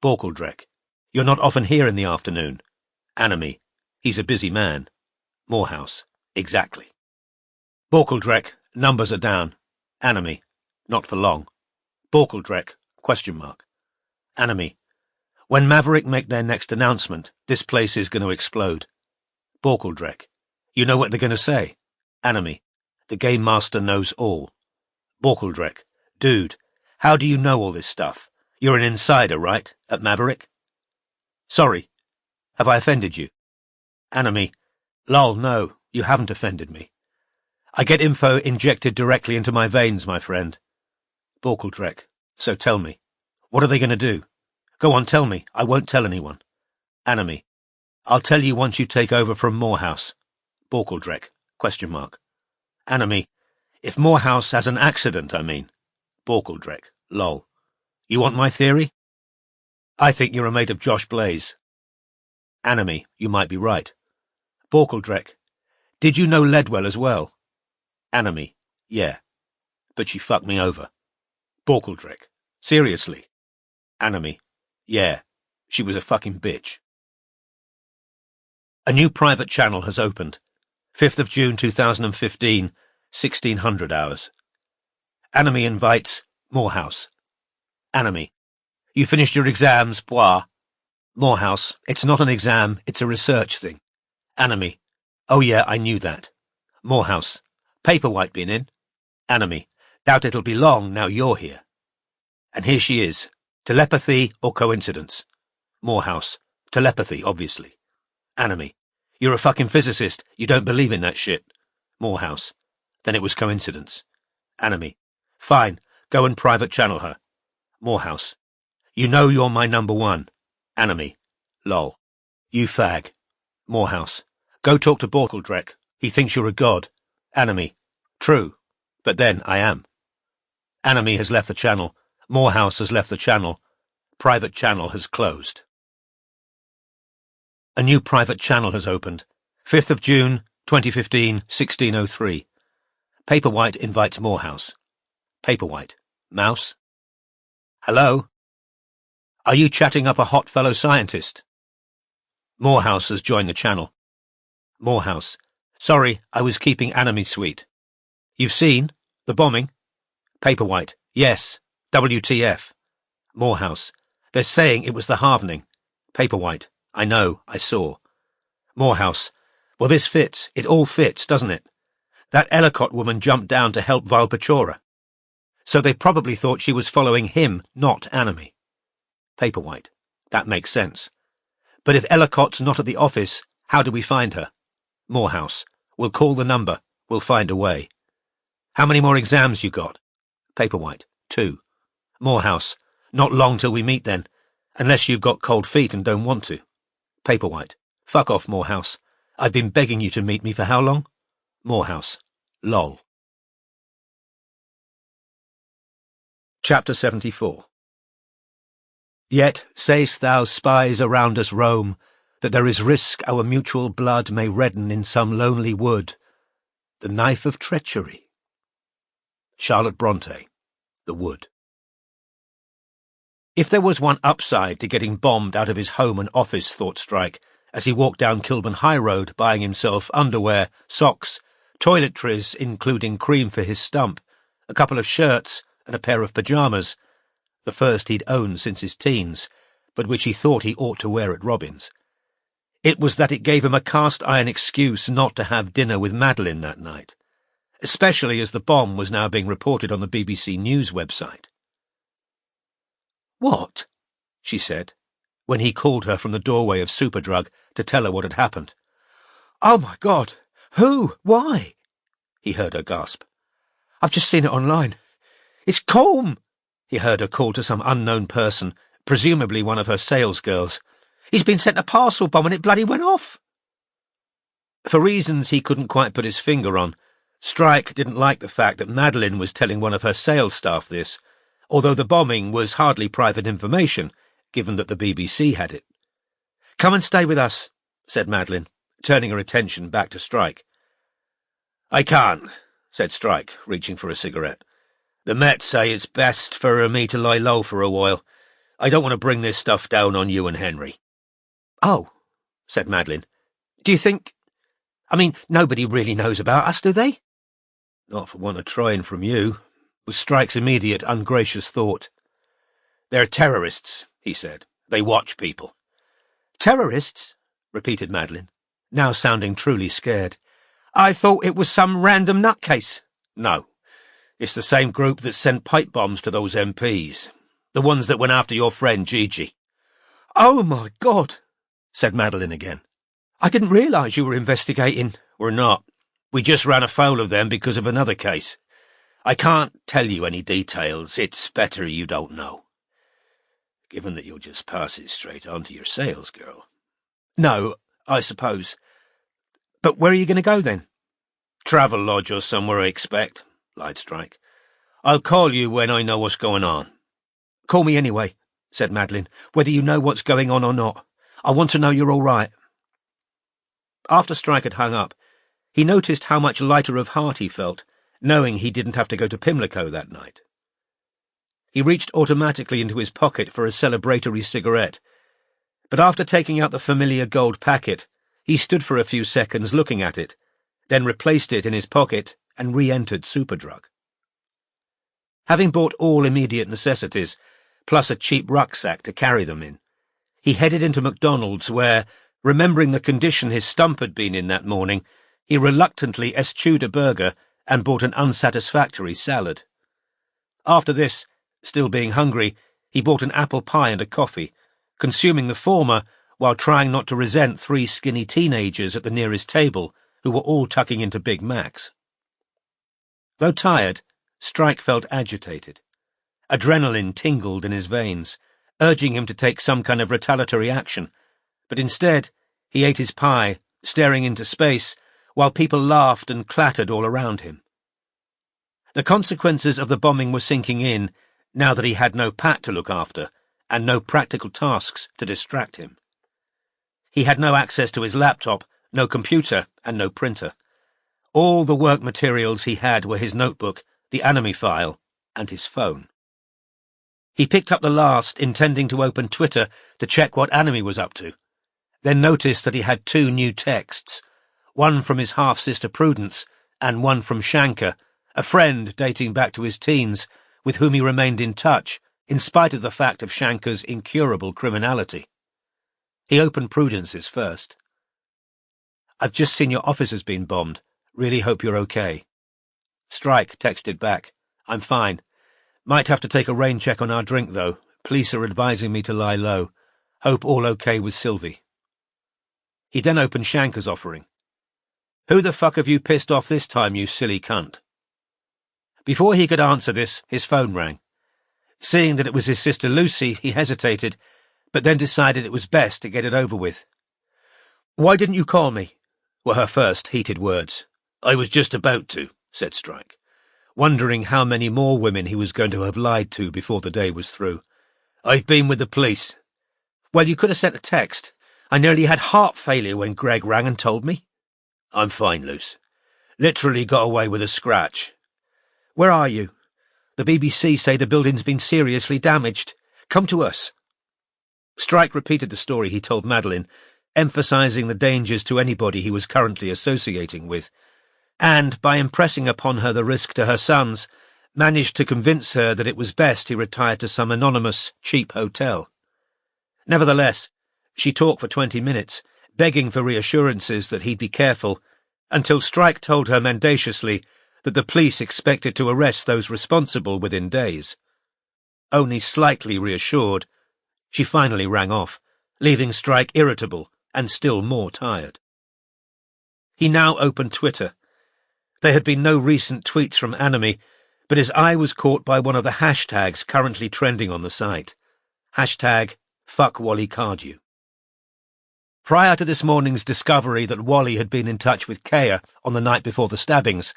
Borkle-Drek, you're not often here in the afternoon. Anime, he's a busy man. Morehouse, exactly. Borkle-Drek, numbers are down. Anime, not for long. Borkle-Drek, question mark. Anime, when Maverick make their next announcement, this place is going to explode. Borkle-Drek, you know what they're going to say. Anime, the Game Master knows all. Borkle-Drek, dude, how do you know all this stuff? You're an insider, right, at Maverick? Sorry, have I offended you? Anime, lol, no, you haven't offended me. I get info injected directly into my veins, my friend. Borkle-Drek, so tell me, what are they going to do? Go on, tell me, I won't tell anyone. Anime, I'll tell you once you take over from Morehouse. Borkle-Drek, question mark. Anime, if Morehouse has an accident, I mean. Borkle-Drek, Lol. You want my theory? I think you're a mate of Josh Blaze. Anime, you might be right. Borkeldrek. Did you know Ledwell as well? Anime. Yeah. But she fucked me over. Borkeldrek. Seriously? Anime. Yeah. She was a fucking bitch. A new private channel has opened. 5th of June 2015, 1600 hours. Anime invites Morehouse. Anime. You finished your exams, bois. Morehouse. It's not an exam, it's a research thing. Anime. Oh yeah, I knew that. Morehouse. Paperwhite been in? Anime. Doubt it'll be long now you're here. And here she is. Telepathy or coincidence? Morehouse. Telepathy, obviously. Anime. You're a fucking physicist. You don't believe in that shit. Morehouse. Then it was coincidence. Anime. Fine. Go and private channel her. Morehouse. You know you're my number one. Anime. Lol. You fag. Morehouse. Go talk to Borkeldrek. He thinks you're a god. Anime. True. But then I am. Anime has left the channel. Morehouse has left the channel. Private channel has closed. A new private channel has opened. 5th of June, 2015, 1603. Paperwhite invites Morehouse. Paperwhite. Mouse? Hello? Are you chatting up a hot fellow scientist? Morehouse has joined the channel. Morehouse. Sorry, I was keeping Anime sweet. You've seen? The bombing? Paperwhite. Yes. WTF. Morehouse. They're saying it was the halvening. Paperwhite. I know, I saw. Morehouse. Well, this fits. It all fits, doesn't it? That Ellicott woman jumped down to help Valpachora. So they probably thought she was following him, not Anime. Paperwhite. That makes sense. But if Ellicott's not at the office, how do we find her? Morehouse. We'll call the number. We'll find a way. How many more exams you got? Paperwhite. 2. Morehouse. Not long till we meet then, unless you've got cold feet and don't want to. Paperwhite. Fuck off, Morehouse. I've been begging you to meet me for how long? Morehouse. Lol. Chapter 74. Yet say'st thou spies around us roam, that there is risk our mutual blood may redden in some lonely wood. The knife of treachery. Charlotte Bronte. The Wood. If there was one upside to getting bombed out of his home and office, thought Strike, as he walked down Kilburn High Road buying himself underwear, socks, toiletries including cream for his stump, a couple of shirts and a pair of pyjamas, the first he'd owned since his teens, but which he thought he ought to wear at Robin's. It was that it gave him a cast-iron excuse not to have dinner with Madeline that night, especially as the bomb was now being reported on the BBC News website. "What?" she said, when he called her from the doorway of Superdrug to tell her what had happened. "Oh, my God! Who? Why?" he heard her gasp. "I've just seen it online. It's Colm!" he heard her call to some unknown person, presumably one of her sales girls. "He's been sent a parcel bomb and it bloody went off." For reasons he couldn't quite put his finger on, Strike didn't like the fact that Madeline was telling one of her sales staff this, although the bombing was hardly private information, given that the BBC had it. "Come and stay with us," said Madeline, turning her attention back to Strike. "I can't," said Strike, reaching for a cigarette. "The Mets say it's best for me to lie low for a while. I don't want to bring this stuff down on you and Henry." "Oh," said Madeline. "Do you think... nobody really knows about us, do they?" "Not for want of trying from you," was Strike's immediate, ungracious thought. "They're terrorists," he said. "They watch people." "Terrorists?" repeated Madeline, now sounding truly scared. "I thought it was some random nutcase." "No. It's the same group that sent pipe bombs to those MPs. The ones that went after your friend Gigi." "Oh, my God," said Madeline again. "I didn't realise you were investigating." "We're not. We just ran afoul of them because of another case. I can't tell you any details. It's better you don't know. Given that you'll just pass it straight on to your sales girl." "No, I suppose. But where are you going to go then?" "Travel lodge or somewhere, I expect," lied Strike. "I'll call you when I know what's going on. "Call me anyway," said Madeline, "whether you know what's going on or not. I want to know you're all right." After Strike had hung up, he noticed how much lighter of heart he felt, knowing he didn't have to go to Pimlico that night. He reached automatically into his pocket for a celebratory cigarette, but after taking out the familiar gold packet, he stood for a few seconds looking at it, then replaced it in his pocket and re-entered Superdrug. Having bought all immediate necessities, plus a cheap rucksack to carry them in, he headed into McDonald's where, remembering the condition his stump had been in that morning, he reluctantly eschewed a burger and bought an unsatisfactory salad. After this, still being hungry, he bought an apple pie and a coffee, consuming the former while trying not to resent 3 skinny teenagers at the nearest table who were all tucking into Big Macs. Though tired, Strike felt agitated. Adrenaline tingled in his veins, urging him to take some kind of retaliatory action, but instead he ate his pie, staring into space, while people laughed and clattered all around him. The consequences of the bombing were sinking in, now that he had no Pat to look after, and no practical tasks to distract him. He had no access to his laptop, no computer, and no printer. All the work materials he had were his notebook, the anime file, and his phone. He picked up the last, intending to open Twitter to check what Anime was up to, then noticed that he had 2 new texts, one from his half-sister Prudence, and one from Shanker, a friend dating back to his teens, with whom he remained in touch, in spite of the fact of Shanker's incurable criminality. He opened Prudence's first. "I've just seen your office has been bombed. Really hope you're okay." Strike texted back, "I'm fine. Might have to take a rain check on our drink, though. Police are advising me to lie low. Hope all okay with Sylvie." He then opened Shanker's offering. "Who the fuck have you pissed off this time, you silly cunt?" Before he could answer this, his phone rang. Seeing that it was his sister Lucy, he hesitated, but then decided it was best to get it over with. "Why didn't you call me?" were her first heated words. "I was just about to," said Strike, wondering how many more women he was going to have lied to before the day was through. "I've been with the police." "Well, you could have sent a text. I nearly had heart failure when Greg rang and told me." "I'm fine, Luce. Literally got away with a scratch." "Where are you? The BBC say the building's been seriously damaged. Come to us." Strike repeated the story he told Madeline, emphasizing the dangers to anybody he was currently associating with, and, by impressing upon her the risk to her sons, managed to convince her that it was best he retired to some anonymous, cheap hotel. Nevertheless, she talked for 20 minutes, begging for reassurances that he'd be careful, until Strike told her mendaciously that the police expected to arrest those responsible within days. Only slightly reassured, she finally rang off, leaving Strike irritable and still more tired. He now opened Twitter. There had been no recent tweets from Anime, but his eye was caught by one of the hashtags currently trending on the site. Hashtag #FuckWallyCardew. Prior to this morning's discovery that Wally had been in touch with Kea on the night before the stabbings,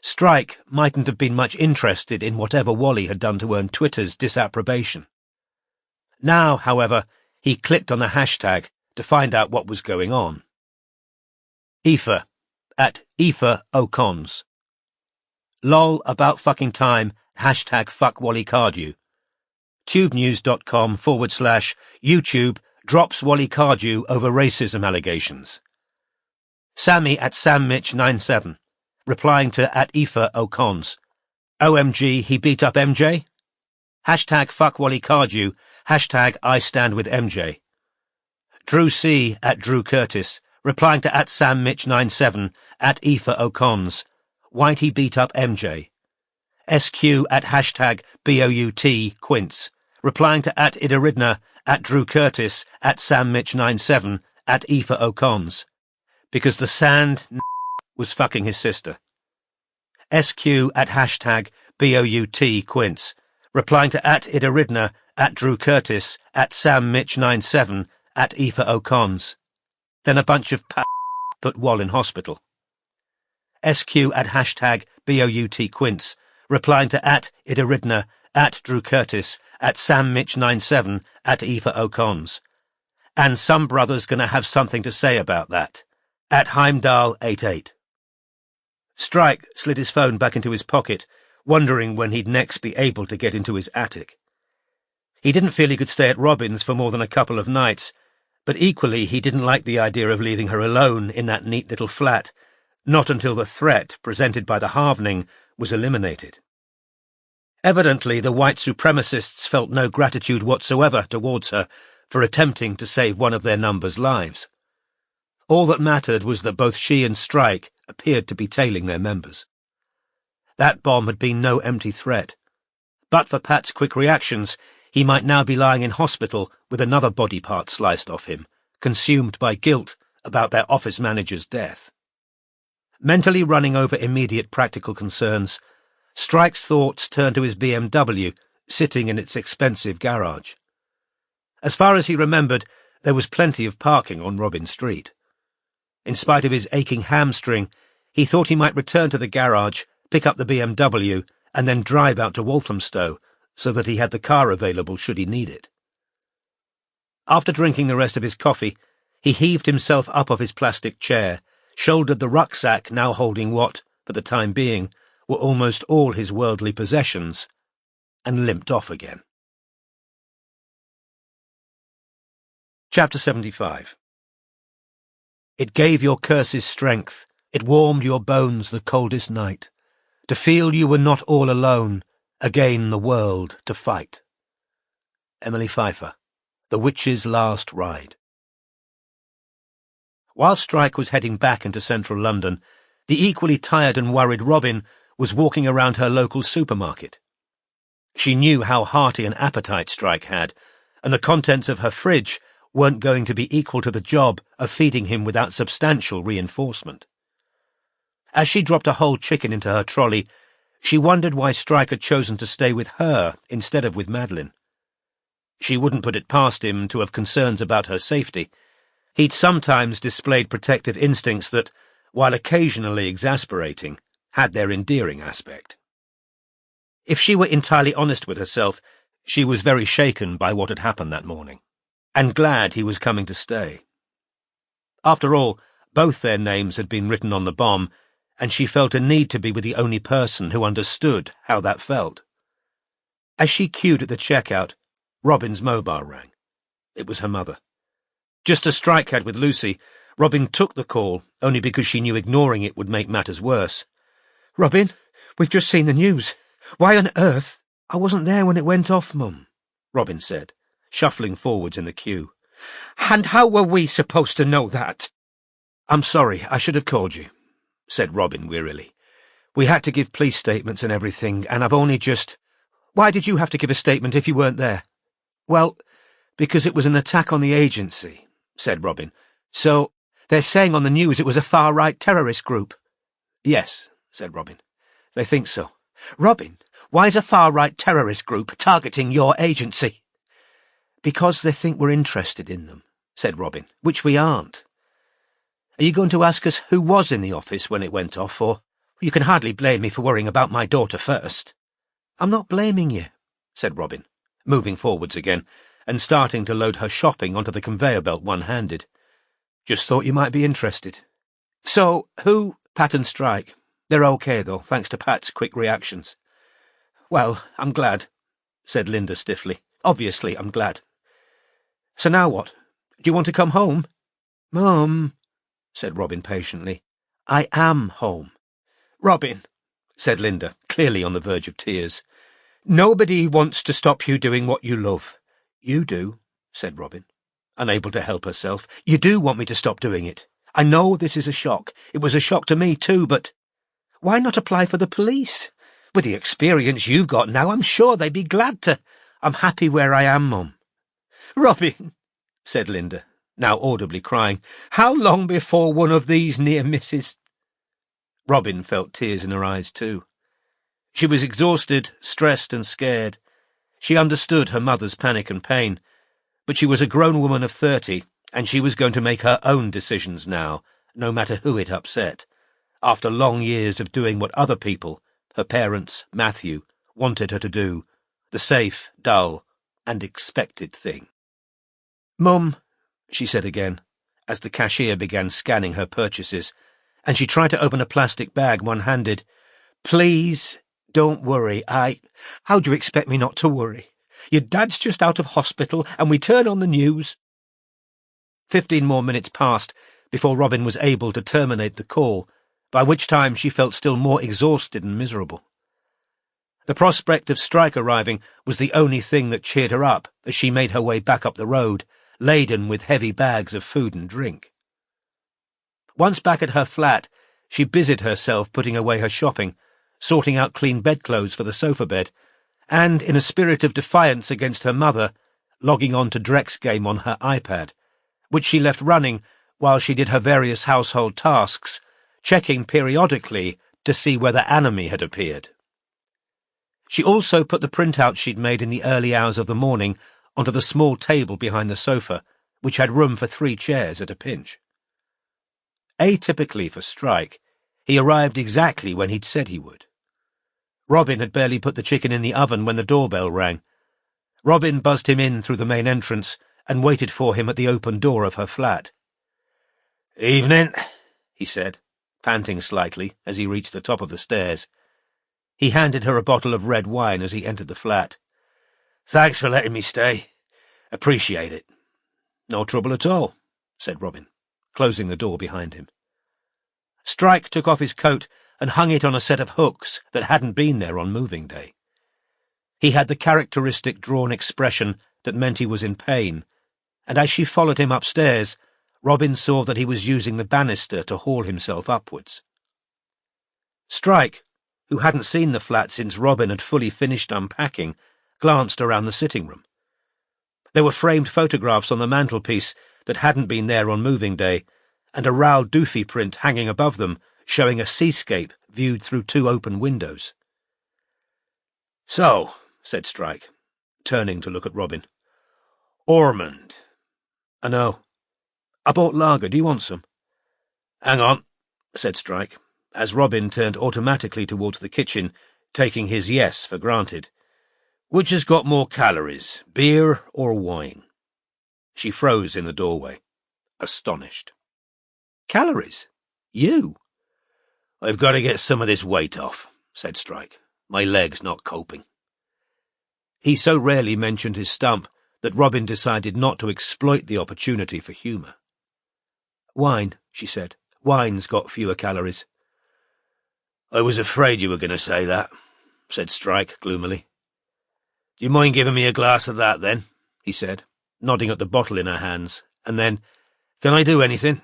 Strike mightn't have been much interested in whatever Wally had done to earn Twitter's disapprobation. Now, however, he clicked on the hashtag to find out what was going on. Aoife, at Aoife O'Cons. Lol about fucking time, hashtag #FuckWallyCardew. TubeNews.com/YouTube drops Wally Cardew over racism allegations. Sammy at SamMitch97, replying to at Aoife O'Cons. OMG, he beat up MJ? Hashtag #FuckWallyCardew, hashtag I stand with MJ. Drew C at Drew Curtis, replying to at SamMitch97 at Aoife O'Cons. Why'd he beat up MJ? SQ at hashtag BOUT Quince, replying to at Idaridna at Drew Curtis at SamMitch97 at Aoife O'Cons. Because the sand was fucking his sister. SQ at hashtag BOUT Quince, replying to at Idaridna at Drew Curtis at SamMitch97 at Aoife O'Cons. Then a bunch of put Wall in hospital. SQ at hashtag BOUT Quince, replying to at Idaridna at Drew Curtis, at Sam Mitch 97, at Aoife O'Cons. And some brother's going to have something to say about that, at Heimdall 88. Strike slid his phone back into his pocket, wondering when he'd next be able to get into his attic. He didn't feel he could stay at Robin's for more than a couple of nights, but equally he didn't like the idea of leaving her alone in that neat little flat, not until the threat presented by the halvening was eliminated. Evidently, the white supremacists felt no gratitude whatsoever towards her for attempting to save one of their number's lives. All that mattered was that both she and Strike appeared to be tailing their members. That bomb had been no empty threat. But for Pat's quick reactions, he might now be lying in hospital with another body part sliced off him, consumed by guilt about their office manager's death. Mentally running over immediate practical concerns, Strike's thoughts turned to his BMW, sitting in its expensive garage. As far as he remembered, there was plenty of parking on Robin Street. In spite of his aching hamstring, he thought he might return to the garage, pick up the BMW, and then drive out to Walthamstow, so that he had the car available should he need it. After drinking the rest of his coffee, he heaved himself up off his plastic chair, shouldered the rucksack now holding what, for the time being, were almost all his worldly possessions, and limped off again. Chapter 75. It gave your curses strength, it warmed your bones the coldest night, to feel you were not all alone, again the world to fight. Emily Pfeiffer, The Witch's Last Ride. While Strike was heading back into central London, the equally tired and worried Robin was walking around her local supermarket. She knew how hearty an appetite Strike had, and the contents of her fridge weren't going to be equal to the job of feeding him without substantial reinforcement. As she dropped a whole chicken into her trolley, she wondered why Strike had chosen to stay with her instead of with Madeline. She wouldn't put it past him to have concerns about her safety. He'd sometimes displayed protective instincts that, while occasionally exasperating, had their endearing aspect. If she were entirely honest with herself, she was very shaken by what had happened that morning, and glad he was coming to stay. After all, both their names had been written on the bomb, and she felt a need to be with the only person who understood how that felt. As she queued at the checkout, Robin's mobile rang. It was her mother. Just as Strike had with Lucy, Robin took the call, only because she knew ignoring it would make matters worse. "Robin, we've just seen the news. Why on earth—" "I wasn't there when it went off, Mum," Robin said, shuffling forwards in the queue. "And how were we supposed to know that?" "I'm sorry, I should have called you," said Robin wearily. "We had to give police statements and everything, and I've only just—" "Why did you have to give a statement if you weren't there?" "Well, because it was an attack on the agency," said Robin. "So, they're saying on the news it was a far-right terrorist group." "Yes," said Robin. "They think so." "Robin, why is a far-right terrorist group targeting your agency?" "Because they think we're interested in them," said Robin, "which we aren't. Are you going to ask us who was in the office when it went off, or you can hardly blame me for worrying about my daughter first?" "I'm not blaming you," said Robin, moving forwards again, and starting to load her shopping onto the conveyor belt one-handed. "Just thought you might be interested." "So, who—" "Pat and Strike. They're okay, though, thanks to Pat's quick reactions." "Well, I'm glad," said Linda stiffly. "Obviously, I'm glad. So now what? Do you want to come home?" "Mum," said Robin patiently, "I am home." "Robin," said Linda, clearly on the verge of tears, "nobody wants to stop you doing what you love." "You do," said Robin, unable to help herself. "You do want me to stop doing it. I know this is a shock. It was a shock to me too, but why not apply for the police? With the experience you've got now, I'm sure they'd be glad to—" "I'm happy where I am, Mum." "Robin," said Linda, now audibly crying, "how long before one of these near misses—" Robin felt tears in her eyes too. She was exhausted, stressed and scared. She understood her mother's panic and pain, but she was a grown woman of 30, and she was going to make her own decisions now, no matter who it upset, after long years of doing what other people, her parents, Matthew, wanted her to do, the safe, dull, and expected thing. "Mum," she said again, as the cashier began scanning her purchases, and she tried to open a plastic bag one-handed. "Please, don't worry. How do you expect me not to worry? Your dad's just out of hospital, and we turn on the news." 15 more minutes passed before Robin was able to terminate the call, by which time she felt still more exhausted and miserable. The prospect of Strike arriving was the only thing that cheered her up as she made her way back up the road, laden with heavy bags of food and drink. Once back at her flat, she busied herself putting away her shopping, sorting out clean bedclothes for the sofa bed, and, in a spirit of defiance against her mother, logging on to Drek's game on her iPad, which she left running while she did her various household tasks, checking periodically to see whether Anime had appeared. She also put the printout she'd made in the early hours of the morning onto the small table behind the sofa, which had room for 3 chairs at a pinch. Atypically for Strike, he arrived exactly when he'd said he would. Robin had barely put the chicken in the oven when the doorbell rang. Robin buzzed him in through the main entrance and waited for him at the open door of her flat. "Evening," he said, panting slightly as he reached the top of the stairs. He handed her a bottle of red wine as he entered the flat. "Thanks for letting me stay. Appreciate it." "No trouble at all," said Robin, closing the door behind him. Strike took off his coat and hung it on a set of hooks that hadn't been there on moving day. He had the characteristic drawn expression that meant he was in pain, and as she followed him upstairs, Robin saw that he was using the banister to haul himself upwards. Strike, who hadn't seen the flat since Robin had fully finished unpacking, glanced around the sitting room. There were framed photographs on the mantelpiece that hadn't been there on moving day, and a Raoul Dufy print hanging above them, showing a seascape viewed through 2 open windows. "So," said Strike, turning to look at Robin. "Ormond." "I know. I bought lager. Do you want some?" "Hang on," said Strike, as Robin turned automatically towards the kitchen, taking his yes for granted. "Which has got more calories, beer or wine?" She froze in the doorway, astonished. "Calories? You?" "I've got to get some of this weight off," said Strike. "My leg's not coping." He so rarely mentioned his stump that Robin decided not to exploit the opportunity for humour. "Wine," she said. "Wine's got fewer calories." "I was afraid you were going to say that," said Strike gloomily. "Do you mind giving me a glass of that, then?" he said, nodding at the bottle in her hands, and then, "Can I do anything?"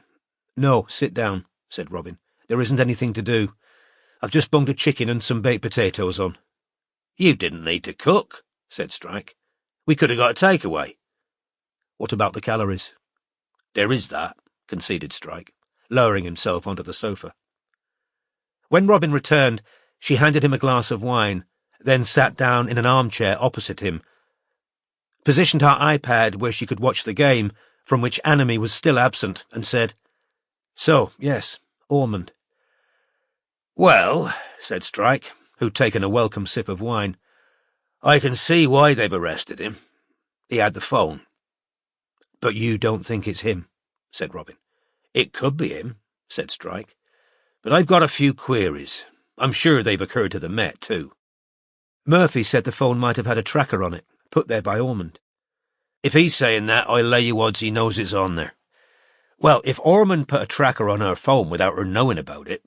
"No, sit down," said Robin. "There isn't anything to do. I've just bunged a chicken and some baked potatoes on." "You didn't need to cook," said Strike. "We could have got a takeaway." "What about the calories?" "There is that," conceded Strike, lowering himself onto the sofa. When Robin returned, she handed him a glass of wine, then sat down in an armchair opposite him, positioned her iPad where she could watch the game, from which Anime was still absent, and said, "So, yes, Ormond." "Well," said Strike, who'd taken a welcome sip of wine, "I can see why they've arrested him. He had the phone." "But you don't think it's him?" said Robin. "It could be him," said Strike, "but I've got a few queries. I'm sure they've occurred to the Met, too." "Murphy said the phone might have had a tracker on it, put there by Ormond." "If he's saying that, I'll lay you odds he knows it's on there. Well, if Ormond put a tracker on her phone without her knowing about it,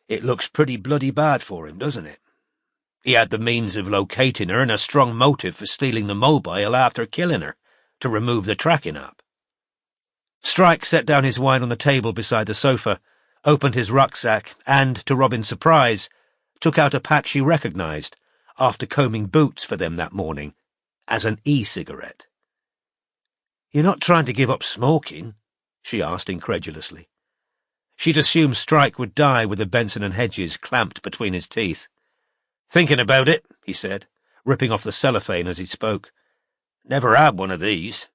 it looks pretty bloody bad for him, doesn't it? He had the means of locating her and a strong motive for stealing the mobile after killing her, to remove the tracking app." Strike set down his wine on the table beside the sofa, opened his rucksack, and, to Robin's surprise, took out a pack she recognised, after combing boots for them that morning, as an e-cigarette. "You're not trying to give up smoking?" she asked incredulously. She'd assumed Strike would die with the Benson and Hedges clamped between his teeth. "Thinking about it," he said, ripping off the cellophane as he spoke. "Never had one of these."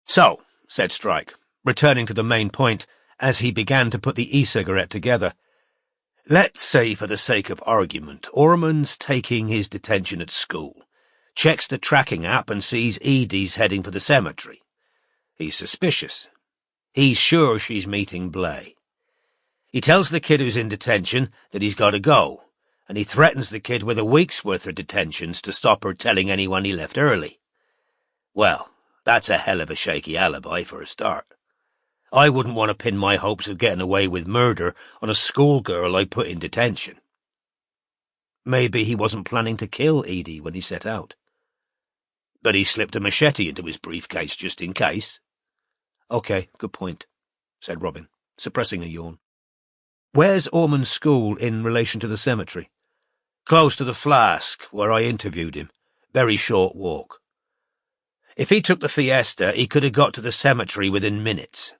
"So," said Strike, returning to the main point as he began to put the e-cigarette together, "let's say, for the sake of argument, Ormond's taking his detention at school. Checks the tracking app and sees Edie's heading for the cemetery. He's suspicious. He's sure she's meeting Blay. He tells the kid who's in detention that he's got to go, and he threatens the kid with a week's worth of detentions to stop her telling anyone he left early. Well, that's a hell of a shaky alibi for a start. I wouldn't want to pin my hopes of getting away with murder on a schoolgirl I put in detention. Maybe he wasn't planning to kill Edie when he set out. But he slipped a machete into his briefcase just in case. OK, good point, said Robin, suppressing a yawn. Where's Ormond's school in relation to the cemetery? Close to the Flask, where I interviewed him. Very short walk. If he took the Fiesta, he could have got to the cemetery within minutes.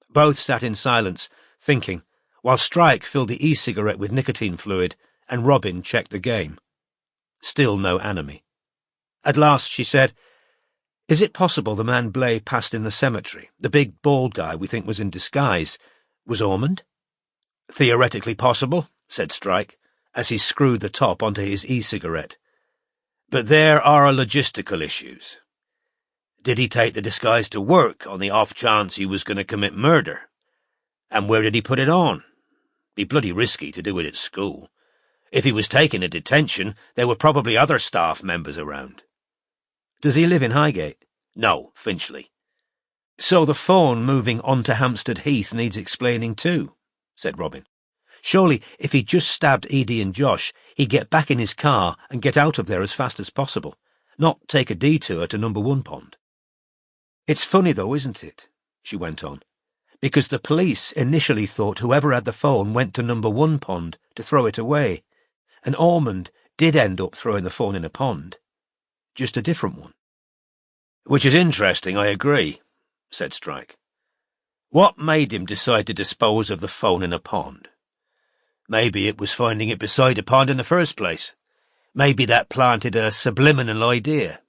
Both sat in silence, thinking, while Strike filled the e-cigarette with nicotine fluid and Robin checked the game. Still no enemy. At last she said, "Is it possible the man Blay passed in the cemetery, the big bald guy we think was in disguise, was Ormond?" "Theoretically possible," said Strike, as he screwed the top onto his e-cigarette. "But there are logistical issues. Did he take the disguise to work on the off chance he was going to commit murder? And where did he put it on? Be bloody risky to do it at school. If he was taken to detention, there were probably other staff members around." "Does he live in Highgate?" "No, Finchley." "So the phone moving onto Hampstead Heath needs explaining too," said Robin. "Surely, if he'd just stabbed Edie and Josh, he'd get back in his car and get out of there as fast as possible, not take a detour to number 1 pond. It's funny though, isn't it?" she went on, "because the police initially thought whoever had the phone went to number 1 pond to throw it away, and Ormond did end up throwing the phone in a pond. Just a different one." "Which is interesting, I agree," said Strike. "What made him decide to dispose of the phone in a pond? Maybe it was finding it beside a pond in the first place. Maybe that planted a subliminal idea."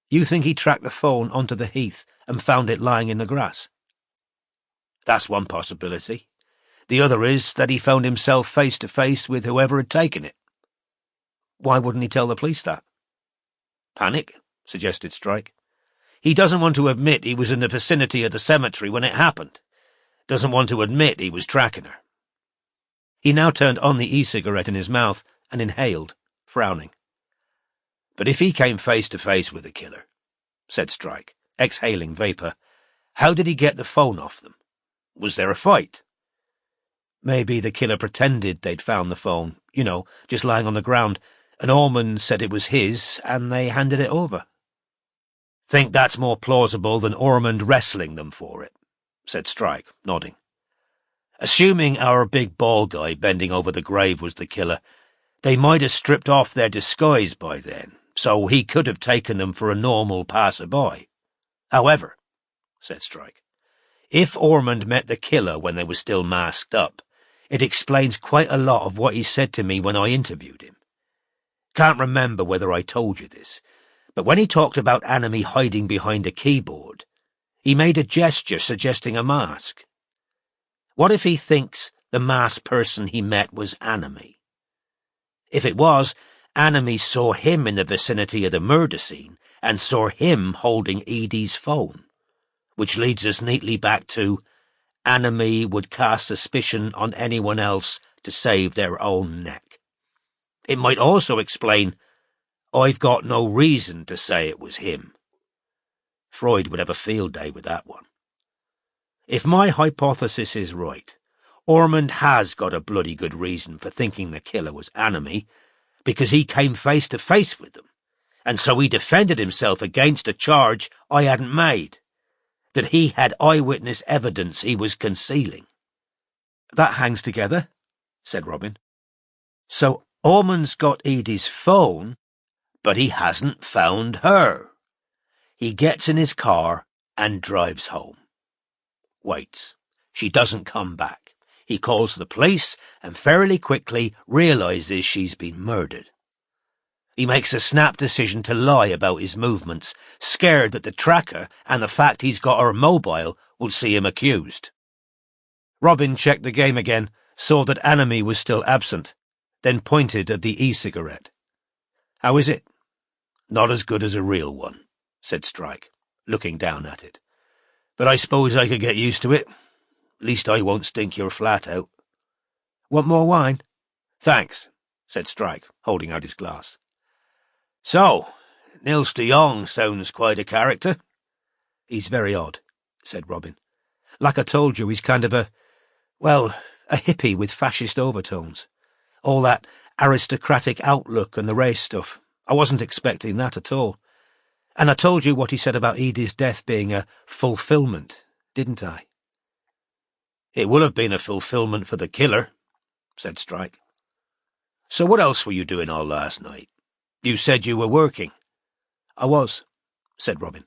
"You think he tracked the phone onto the heath and found it lying in the grass?" "That's one possibility. The other is that he found himself face to face with whoever had taken it." "Why wouldn't he tell the police that?" "Panic," suggested Strike. "He doesn't want to admit he was in the vicinity of the cemetery when it happened. Doesn't want to admit he was tracking her." He now turned on the e-cigarette in his mouth and inhaled, frowning. "But if he came face to face with the killer," said Strike, exhaling vapour, "how did he get the phone off them? Was there a fight?" "Maybe the killer pretended they'd found the phone, just lying on the ground, and Ormond said it was his, and they handed it over." "Think that's more plausible than Ormond wrestling them for it," said Strike, nodding. "Assuming our big bald guy bending over the grave was the killer, they might have stripped off their disguise by then, so he could have taken them for a normal passerby. However," said Strike, "if Ormond met the killer when they were still masked up, it explains quite a lot of what he said to me when I interviewed him. Can't remember whether I told you this, but when he talked about Anime hiding behind a keyboard, he made a gesture suggesting a mask. What if he thinks the masked person he met was Anime? If it was, Anime saw him in the vicinity of the murder scene and saw him holding Edie's phone, which leads us neatly back to Anime would cast suspicion on anyone else to save their own neck. It might also explain, I've got no reason to say it was him. Freud would have a field day with that one. If my hypothesis is right, Ormond has got a bloody good reason for thinking the killer was Anime, because he came face to face with them, and so he defended himself against a charge I hadn't made, that he had eyewitness evidence he was concealing." "That hangs together," said Robin. "So Ormond's got Edie's phone, but he hasn't found her. He gets in his car and drives home. Waits. She doesn't come back. He calls the police and fairly quickly realizes she's been murdered. He makes a snap decision to lie about his movements, scared that the tracker and the fact he's got her mobile will see him accused." Robin checked the game again, saw that Anime was still absent, then pointed at the e-cigarette. How is it? Not as good as a real one, said Strike, looking down at it. But I suppose I could get used to it. At least I won't stink your flat out. Want more wine? Thanks, said Strike, holding out his glass. So, Nils de Jong sounds quite a character. He's very odd, said Robin. Like I told you, he's kind of a hippie with fascist overtones. All that aristocratic outlook and the race stuff. I wasn't expecting that at all. And I told you what he said about Edie's death being a fulfillment, didn't I? It will have been a fulfillment for the killer, said Strike. So what else were you doing all last night? You said you were working. I was, said Robin.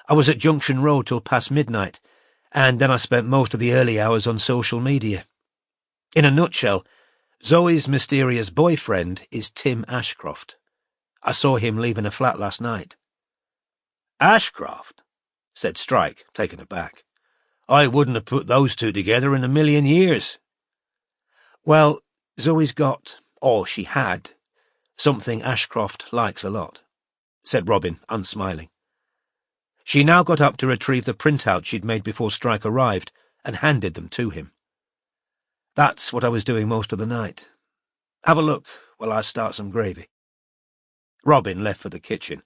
I was at Junction Road till past midnight, and then I spent most of the early hours on social media. In a nutshell, Zoe's mysterious boyfriend is Tim Ashcroft. I saw him leaving a flat last night. Ashcroft? Said Strike, taken aback. I wouldn't have put those two together in a million years. Well, Zoe's got, or she had, something Ashcroft likes a lot, said Robin, unsmiling. She now got up to retrieve the printout she'd made before Strike arrived and handed them to him. That's what I was doing most of the night. Have a look while I start some gravy. Robin left for the kitchen.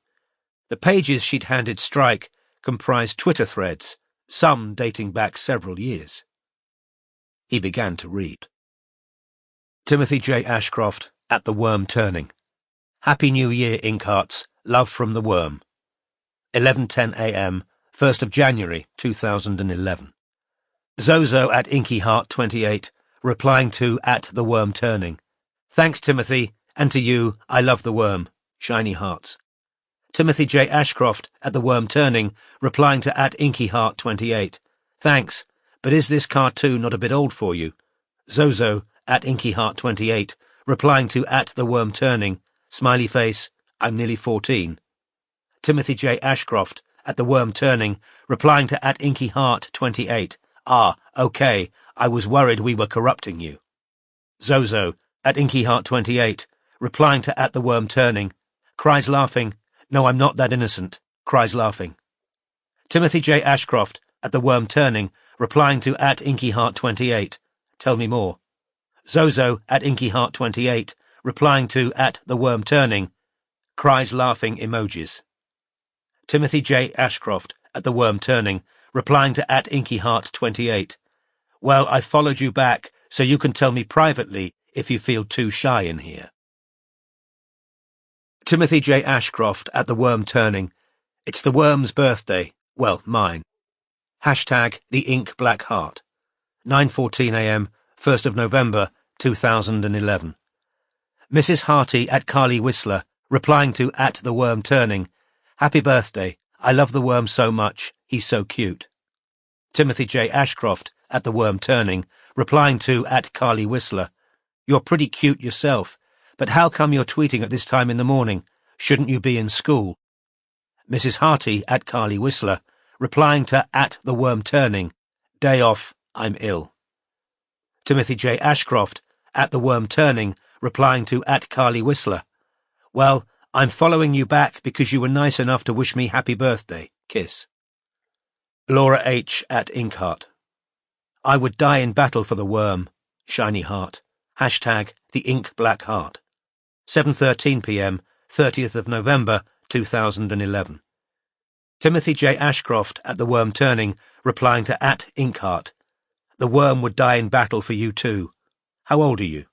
The pages she'd handed Strike comprised Twitter threads, some dating back several years. He began to read. Timothy J. Ashcroft, at the Worm Turning. Happy New Year, Inkhearts. Love from the Worm. 11:10 a.m., 1st of January, 2011. Zozo at InkyHeart28, replying to at the Worm Turning. Thanks, Timothy, and to you, I love the worm. Shiny hearts. Timothy J. Ashcroft at the Worm Turning, replying to at InkyHeart28. Thanks, but is this cartoon not a bit old for you? Zozo at InkyHeart28, replying to at the Worm Turning. Smiley face, I'm nearly 14. Timothy J. Ashcroft at the Worm Turning, replying to at InkyHeart28. Ah, okay, I was worried we were corrupting you. Zozo at InkyHeart28, replying to at the Worm Turning. Cries laughing. No, I'm not that innocent. Cries laughing. Timothy J. Ashcroft at the Worm Turning, replying to at InkyHeart28. Tell me more. Zozo at InkyHeart28, replying to at the Worm Turning. Cries laughing emojis. Timothy J. Ashcroft at the Worm Turning, replying to at InkyHeart28. Well, I followed you back, so you can tell me privately if you feel too shy in here. Timothy J. Ashcroft at the Worm Turning. It's the worm's birthday. Well, mine. Hashtag the Ink Black Heart. 9:14 a.m., 1st of November, 2011. Mrs. Harty at Carly Whistler, replying to at the Worm Turning. Happy birthday. I love the worm so much. He's so cute. Timothy J. Ashcroft at the Worm Turning, replying to at Carly Whistler. You're pretty cute yourself, but how come you're tweeting at this time in the morning? Shouldn't you be in school? Mrs. Harty at Carly Whistler, replying to at the Worm Turning. Day off, I'm ill. Timothy J. Ashcroft at the Worm Turning, replying to at Carly Whistler. Well, I'm following you back because you were nice enough to wish me happy birthday. Kiss. Laura H. at Inkheart. I would die in battle for the worm. Shiny heart. Hashtag the Ink Black Heart. 7:13 p.m., 30th of November, 2011. Timothy J. Ashcroft at the Worm Turning, replying to at Inkheart. The worm would die in battle for you too. How old are you?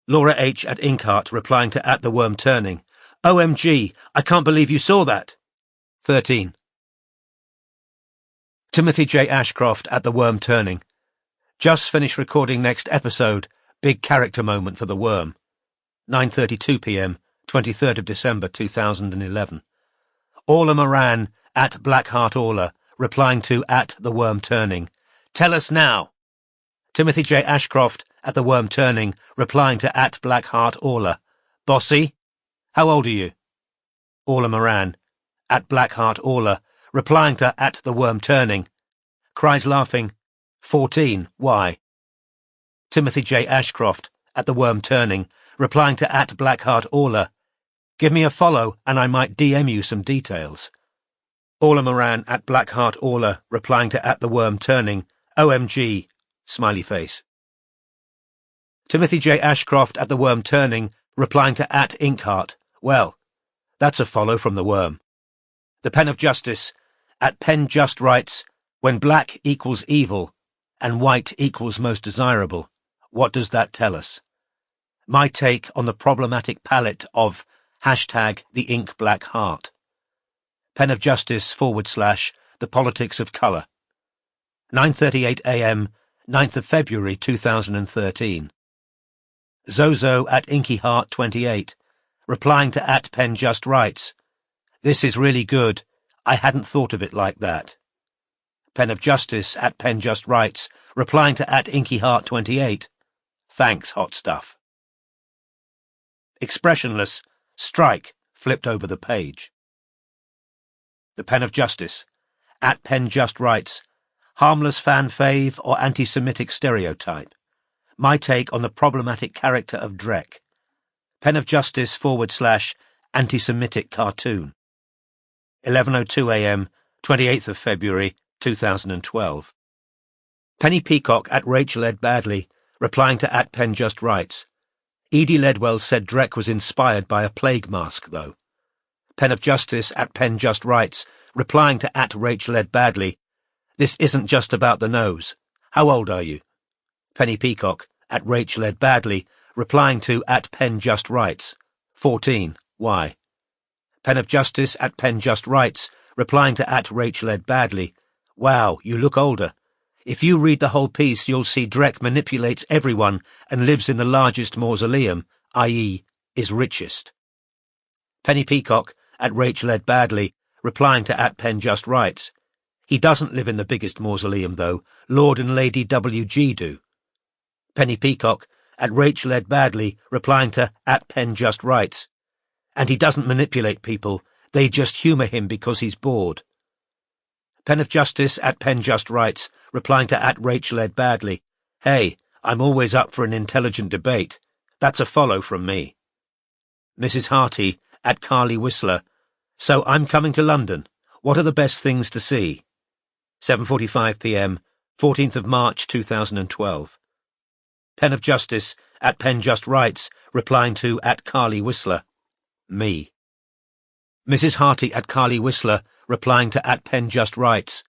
Laura H. at Inkheart, replying to at the Worm Turning. OMG, I can't believe you saw that. 13. Timothy J. Ashcroft at the Worm Turning. Just finished recording next episode. Big character moment for the worm. 9:32 p.m., 23rd of December 2011. Orla Moran at Blackheart Orla, replying to at the Worm Turning. Tell us now. Timothy J. Ashcroft at the Worm Turning, replying to at Blackheart Orla. Bossy? How old are you? Orla Moran at Blackheart Orla, replying to at the Worm Turning. Cries laughing. 14. Why? Timothy J. Ashcroft at the Worm Turning, replying to at Blackheart Orla. Give me a follow and I might DM you some details. Orla Moran at Blackheart Orla, replying to at the worm turning, OMG, smiley face. Timothy J. Ashcroft at the worm turning, replying to at Inkheart, well, that's a follow from the worm. The Pen of Justice, at Pen Just writes, when black equals evil and white equals most desirable, what does that tell us? My take on the problematic palette of hashtag the ink black heart. Pen of Justice / the politics of colour. 9:38 a.m., 9th of February 2013. Zozo at InkyHeart28, replying to at Pen Just writes, this is really good. I hadn't thought of it like that. Pen of Justice at Pen Just writes, replying to at InkyHeart28, thanks, hot stuff. Expressionless, strike, flipped over the page. The Pen of Justice, at Pen Just writes, harmless fan fave or anti-Semitic stereotype. My take on the problematic character of Drek. Pen of Justice / anti-Semitic cartoon. 11:02 a.m., 28th of February, 2012. Penny Peacock at Rachel Ed Badley, replying to at Pen Just writes, Edie Ledwell said Drek was inspired by a plague mask, though. Pen of Justice at Pen Just writes, replying to at Rachel Ed Badley, this isn't just about the nose. How old are you? Penny Peacock at Rachel Ed Badley, replying to at Pen Just writes, 14. Why? Pen of Justice at Pen Just writes, replying to at Rachel Ed Badley, wow, you look older. If you read the whole piece, you'll see Drek manipulates everyone and lives in the largest mausoleum, i.e., is richest. Penny Peacock at Rachel Ed Badley, replying to at Pen Just writes, he doesn't live in the biggest mausoleum, though. Lord and Lady W.G. do. Penny Peacock at Rachel Ed Badley, replying to at Pen Just writes, and he doesn't manipulate people, they just humour him because he's bored. Pen of Justice at Pen Just writes, replying to at Rachel Ed Badley, hey, I'm always up for an intelligent debate. That's a follow from me. Mrs. Harty at Carly Whistler, so I'm coming to London. What are the best things to see? 7:45 p.m., 14th of March 2012. Pen of Justice at Pen Just writes, replying to at Carly Whistler, me. Mrs. Harty at Carly Whistler, replying to at Pen Just writes,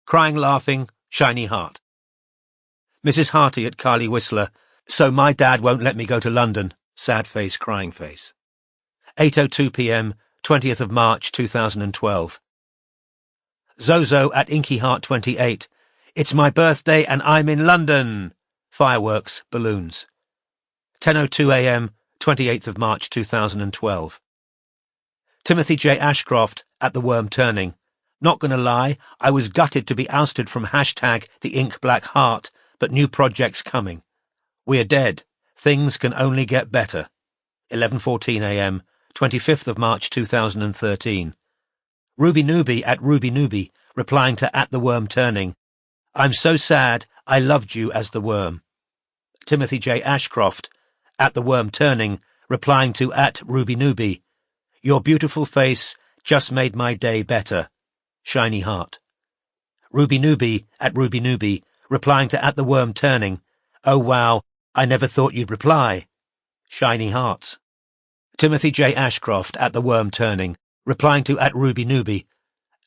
crying laughing, shiny heart. Mrs. Harty at Carly Whistler, so my dad won't let me go to London, sad face, crying face. 8:02 p.m., 20th of March 2012. Zozo at InkyHeart28, it's my birthday and I'm in London. Fireworks, balloons. 10:02 a.m., 28th of March 2012. Timothy J. Ashcroft at The Worm Turning. Not gonna lie, I was gutted to be ousted from hashtag the ink black heart, but new projects coming. We're dead. Things can only get better. 11:14 a.m., 25th of March 2013. Ruby Newby at Ruby Newby, replying to at The Worm Turning. I'm so sad, I loved you as the worm. Timothy J. Ashcroft at The Worm Turning, replying to at Ruby Newby. Your beautiful face just made my day better. Shiny heart. Ruby Newby at Ruby Newby, replying to at The Worm Turning. Oh wow, I never thought you'd reply. Shiny hearts. Timothy J. Ashcroft at The Worm Turning, replying to at Ruby Newby.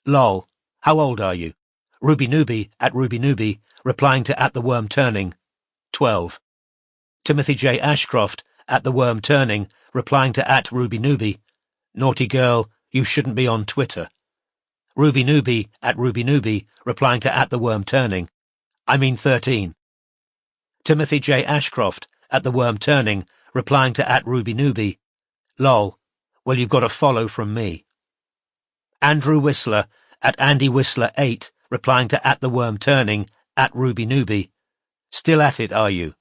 Lol, how old are you? Ruby Newby at Ruby Newby, replying to at The Worm Turning. 12. Timothy J. Ashcroft at The Worm Turning, replying to at Ruby Newby. Naughty girl, you shouldn't be on Twitter. Ruby Newby at Ruby Newby, replying to at The Worm Turning. I mean 13. Timothy J. Ashcroft at The Worm Turning, replying to at Ruby Newby. Lol, well you've got a follow from me. Andrew Whistler at Andy Whistler 8, replying to at The Worm Turning, at Ruby Newby. Still at it, are you?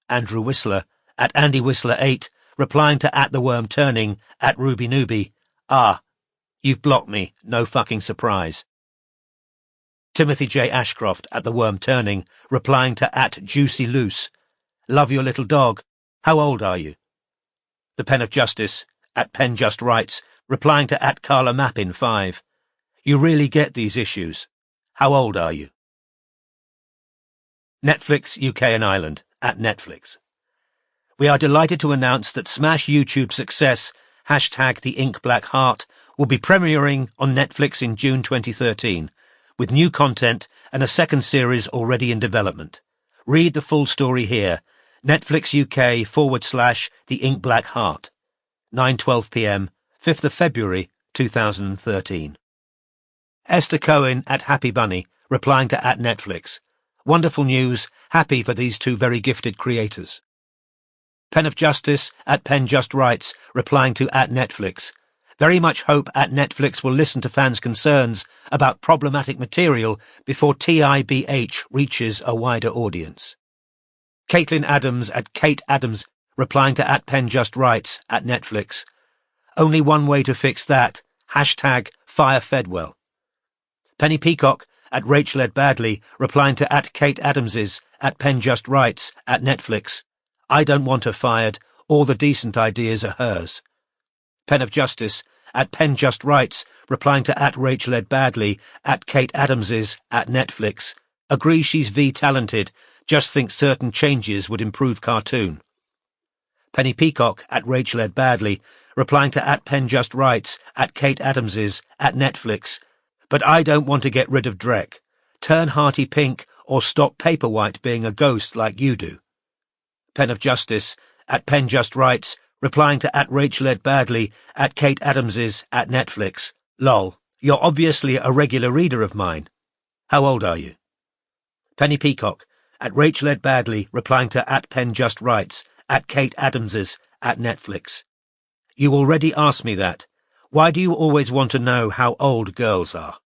Andrew Whistler at Andy Whistler 8, replying to at The Worm Turning, at Ruby Newby. Ah, you've blocked me, no fucking surprise. Timothy J. Ashcroft at The Worm Turning, replying to at Juicy Loose. Love your little dog. How old are you? The Pen of Justice at PenJustWrites, replying to at Carla Mappin 5. You really get these issues. How old are you? Netflix UK and Ireland, at Netflix. We are delighted to announce that smash YouTube success #The Ink Black Heart will be premiering on Netflix in June 2013, with new content and a second series already in development. Read the full story here. Netflix UK /The Ink Black Heart. 9:12 p.m, 5th of February 2013. Esther Cohen at Happy Bunny, replying to at Netflix. Wonderful news, happy for these two very gifted creators. Pen of Justice at PenJustWrites, replying to at Netflix. Very much hope at Netflix will listen to fans' concerns about problematic material before TIBH reaches a wider audience. Caitlin Adams at Kate Adams, replying to at PenJustWrites, at Netflix. Only one way to fix that, #FireFedwell. Penny Peacock at Rachel Ed Badley, replying to at Kate Adams's, at PenJustWrites, at Netflix. I don't want her fired, all the decent ideas are hers. Pen of Justice at PenJustWrites, replying to at Rachel Ed Badley, at Kate Adams's, at Netflix. Agree she's V-talented, just think certain changes would improve cartoon. Penny Peacock at Rachel Ed Badley, replying to at PenJustWrites, at Kate Adams's, at Netflix. But I don't want to get rid of Drek. Turn Hearty pink or stop Paperwhite being a ghost like you do. Pen of Justice at PenJustWrites, replying to at Rachel Ed Badley, at Kate Adams's, at Netflix. Lol, you're obviously a regular reader of mine. How old are you? Penny Peacock at Rachel Ed Badley, replying to at PenJustWrites, at Kate Adams's, at Netflix. You already asked me that. Why do you always want to know how old girls are?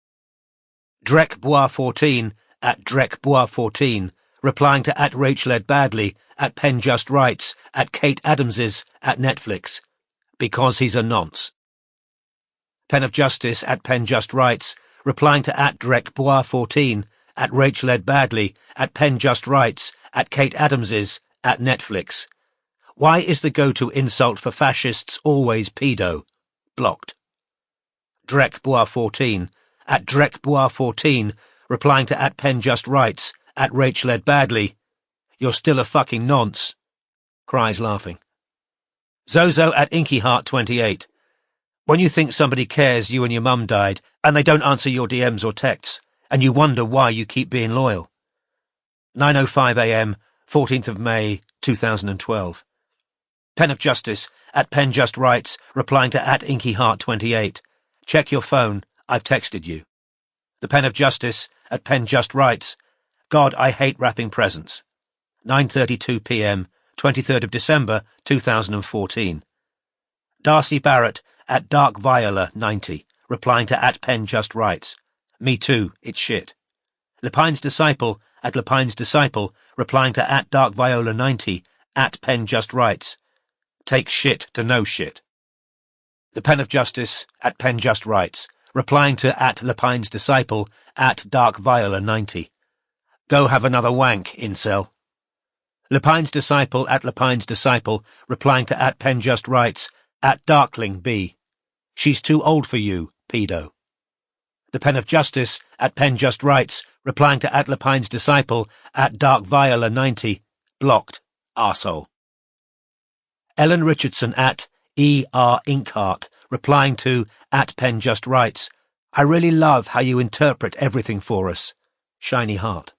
Drek Bois 14 at Drek Bois 14, replying to at Rachel Ed Badley, at PenJustWrites, at Kate Adams's, at Netflix. Because he's a nonce. Pen of Justice at PenJustWrites, replying to at Drek Bois 14, at Rachel Ed Badley, at PenJustWrites, at Kate Adams's, at Netflix. Why is the go-to insult for fascists always pedo? Blocked. Drek Bois 14, at Drek Bois 14, replying to at PenJustWrites, at Rachel Ed Badley. You're still a fucking nonce. Cries laughing. Zozo at Inkyheart 28. When you think somebody cares you and your mum died, and they don't answer your DMs or texts, and you wonder why you keep being loyal. 9:05 a.m, 14th of May, 2012. Pen of Justice at PenJustWrites, replying to at Inkyheart 28. Check your phone, I've texted you. The Pen of Justice at PenJustWrites. God, I hate wrapping presents. 9:32 p.m, 23rd of December, 2014. Darcy Barrett at Dark Viola 90, replying to at PenJustWrites. Me too, it's shit. Lepine's Disciple at Lepine's Disciple, replying to at Dark Viola 90, at PenJustWrites. Take shit to no shit. The Pen of Justice at PenJustWrites, replying to at Lepine's Disciple, at Dark Viola 90. Go have another wank, incel. Lepine's Disciple at Lepine's Disciple, replying to at PenJustWrites, at Darkling B. She's too old for you, pedo. The Pen of Justice at PenJustWrites, replying to at Lepine's Disciple, at Dark Viola 90. Blocked. Arsehole. Ellen Richardson at E.R. Inkheart, replying to at PenJustWrites. I really love how you interpret everything for us. Shiny heart.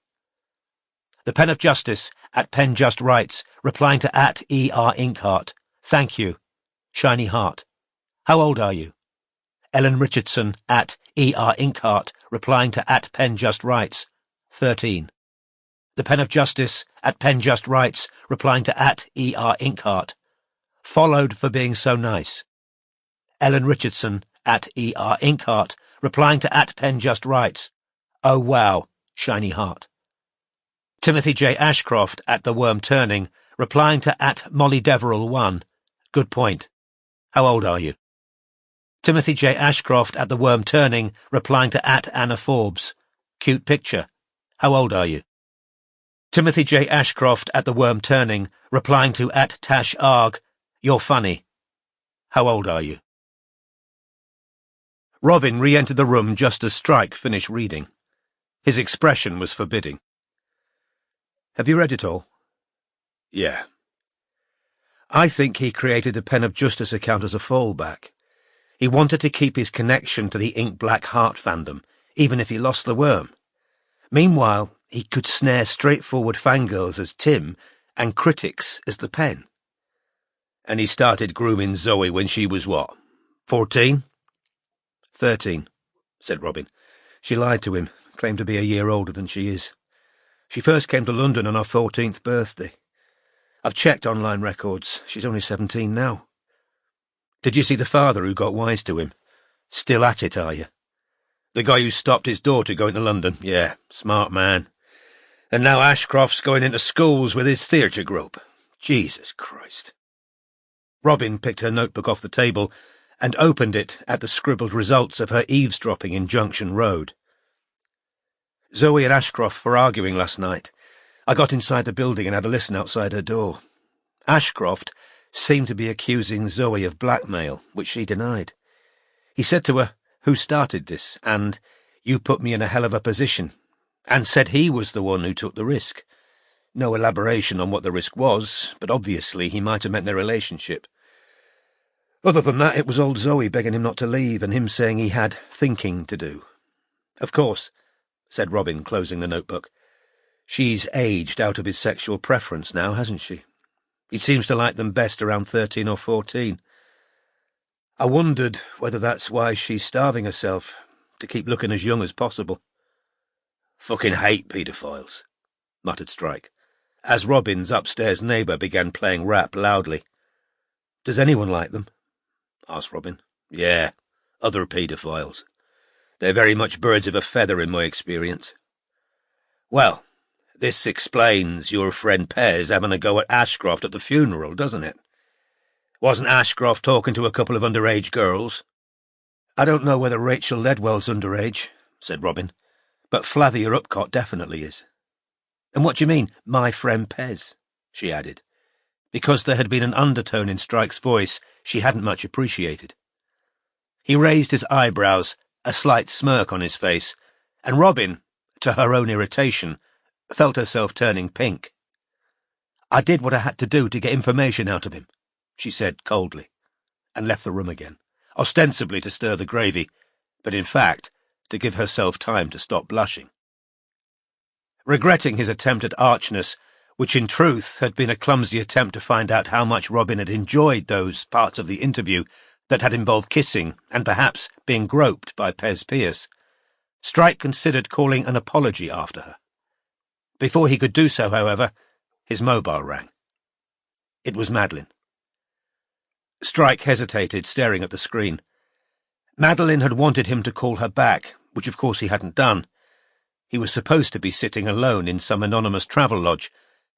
The Pen of Justice at PenJustWrites, replying to at E.R. Inkheart. Thank you. Shiny heart. How old are you? Ellen Richardson at E.R. Inkheart, replying to at PenJustWrites. 13. The Pen of Justice at PenJustWrites, replying to at E.R. Inkheart. Followed for being so nice. Ellen Richardson at E.R. Inkheart, replying to at PenJustWrites. Oh wow, shiny heart. Timothy J. Ashcroft at The Worm Turning, replying to at Molly Deverell 1. Good point. How old are you? Timothy J. Ashcroft at The Worm Turning, replying to at Anna Forbes. Cute picture. How old are you? Timothy J. Ashcroft at The Worm Turning, replying to at Tash Arg. You're funny. How old are you?" Robin re-entered the room just as Strike finished reading. His expression was forbidding. "Have you read it all?" "Yeah." "I think he created the Pen of Justice account as a fallback. He wanted to keep his connection to the Ink Black Heart fandom, even if he lost the worm. Meanwhile, he could snare straightforward fangirls as Tim and critics as the Pen." "And he started grooming Zoe when she was what, 14? 13, said Robin. "She lied to him, claimed to be a year older than she is. She first came to London on her 14th birthday. I've checked online records. She's only 17 now." "Did you see the father who got wise to him? Still at it, are you?" "The guy who stopped his daughter going to London? Yeah, smart man. And now Ashcroft's going into schools with his theatre group. Jesus Christ." Robin picked her notebook off the table and opened it at the scribbled results of her eavesdropping in Junction Road. "Zoe and Ashcroft were arguing last night. I got inside the building and had a listen outside her door. Ashcroft seemed to be accusing Zoe of blackmail, which she denied. He said to her, 'Who started this?' and 'You put me in a hell of a position,' and said he was the one who took the risk. No elaboration on what the risk was, but obviously he might have meant their relationship. Other than that, it was old Zoe begging him not to leave and him saying he had thinking to do. Of course," said Robin, closing the notebook, "she's aged out of his sexual preference now, hasn't she? He seems to like them best around 13 or 14. I wondered whether that's why she's starving herself, to keep looking as young as possible." "Fucking hate paedophiles," muttered Strike, as Robin's upstairs neighbour began playing rap loudly. "Does anyone like them?" asked Robin. "Yeah, other paedophiles. They're very much birds of a feather in my experience." "Well, this explains your friend Pez having a go at Ashcroft at the funeral, doesn't it? Wasn't Ashcroft talking to a couple of underage girls?" "I don't know whether Rachel Ledwell's underage," said Robin, "but Flavia Upcott definitely is." "And what do you mean, my friend Pez?" she added, because there had been an undertone in Strike's voice she hadn't much appreciated. He raised his eyebrows, a slight smirk on his face, and Robin, to her own irritation, felt herself turning pink. "I did what I had to do to get information out of him," she said coldly, and left the room again, ostensibly to stir the gravy, but in fact to give herself time to stop blushing. Regretting his attempt at archness, which in truth had been a clumsy attempt to find out how much Robin had enjoyed those parts of the interview that had involved kissing and perhaps being groped by Pez Pierce, Strike considered calling an apology after her. Before he could do so, however, his mobile rang. It was Madeline. Strike hesitated, staring at the screen. Madeline had wanted him to call her back, which of course he hadn't done. He was supposed to be sitting alone in some anonymous travel lodge,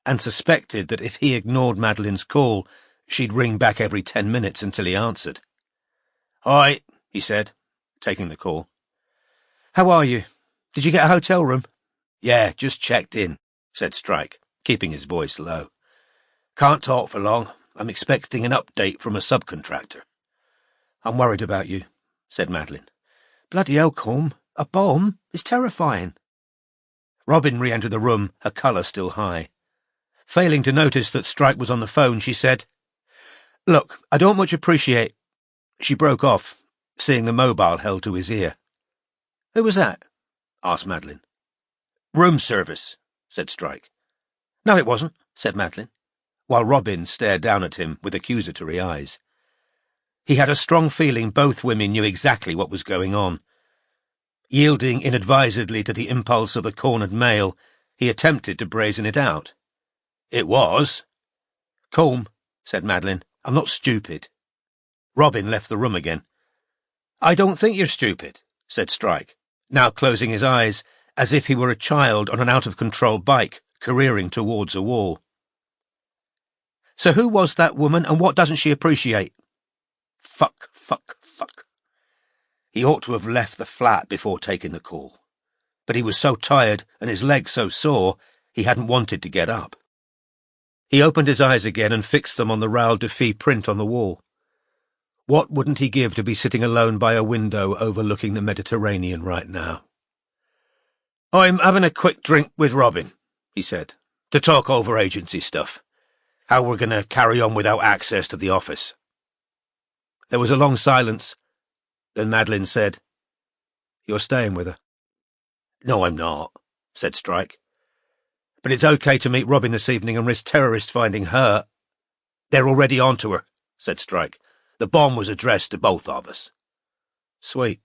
and suspected that if he ignored Madeline's call, she'd ring back every 10 minutes until he answered. "Hi," he said, taking the call. "How are you? Did you get a hotel room?" "Yeah, just checked in," said Strike, keeping his voice low. "Can't talk for long. I'm expecting an update from a subcontractor." "I'm worried about you," said Madeline. "Bloody hell, Colm. A bomb? It's terrifying." Robin re-entered the room, her colour still high. Failing to notice that Strike was on the phone, she said, "Look, I don't much appreciate—" She broke off, seeing the mobile held to his ear. "Who was that?" asked Madeline. "Room service," said Strike. "No, it wasn't," said Madeline, while Robin stared down at him with accusatory eyes. He had a strong feeling both women knew exactly what was going on. Yielding inadvisedly to the impulse of the cornered male, he attempted to brazen it out. "It was." "Colm," said Madeline, "I'm not stupid." Robin left the room again. "I don't think you're stupid," said Strike, now closing his eyes as if he were a child on an out-of-control bike, careering towards a wall. "So who was that woman, and what doesn't she appreciate?" Fuck. He ought to have left the flat before taking the call, but he was so tired and his legs so sore he hadn't wanted to get up. He opened his eyes again and fixed them on the Raoul Dufy print on the wall. What wouldn't he give to be sitting alone by a window overlooking the Mediterranean right now? "I'm having a quick drink with Robin," he said, "to talk over agency stuff. How we're going to carry on without access to the office." There was a long silence. Then Madeline said, "You're staying with her?" "No, I'm not," said Strike. "But it's okay to meet Robin this evening and risk terrorists finding her." "They're already on to her," said Strike. "The bomb was addressed to both of us." "Sweet,"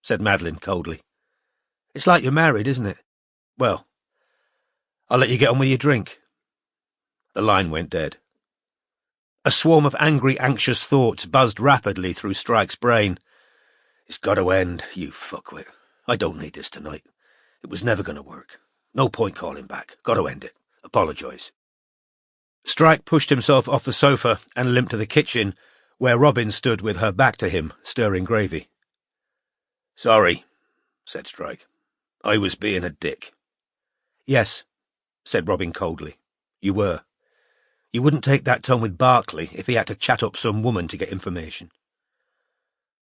said Madeline coldly. "It's like you're married, isn't it? Well, I'll let you get on with your drink." The line went dead. A swarm of angry, anxious thoughts buzzed rapidly through Strike's brain. "It's got to end, you fuckwit. I don't need this tonight. It was never going to work. No point calling back. Got to end it. Apologise." Strike pushed himself off the sofa and limped to the kitchen, where Robin stood with her back to him, stirring gravy. "Sorry," said Strike. "I was being a dick." "Yes," said Robin coldly. "You were. You wouldn't take that tone with Barclay if he had to chat up some woman to get information."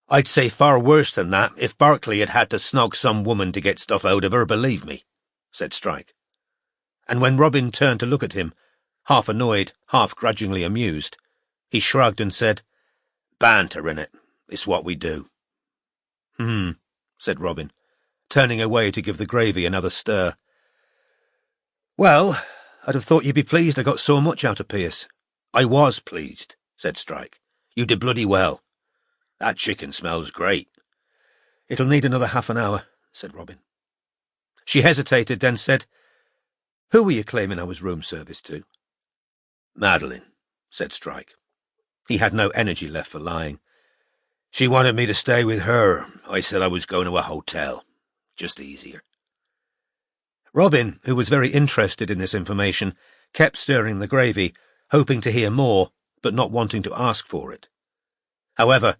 "I'd say far worse than that if Barclay had had to snog some woman to get stuff out of her, believe me," said Strike. And when Robin turned to look at him, half annoyed, half grudgingly amused, he shrugged and said, "Banter, innit? It's what we do." Said Robin, turning away to give the gravy another stir. "Well, I'd have thought you'd be pleased I got so much out of Pierce." "I was pleased," said Strike. "You did bloody well. That chicken smells great." "It'll need another half an hour," said Robin. She hesitated, then said, "Who were you claiming I was room service to?" "Madeline," said Strike. He had no energy left for lying. "She wanted me to stay with her. I said I was going to a hotel. Just easier." Robin, who was very interested in this information, kept stirring the gravy, hoping to hear more, but not wanting to ask for it. However,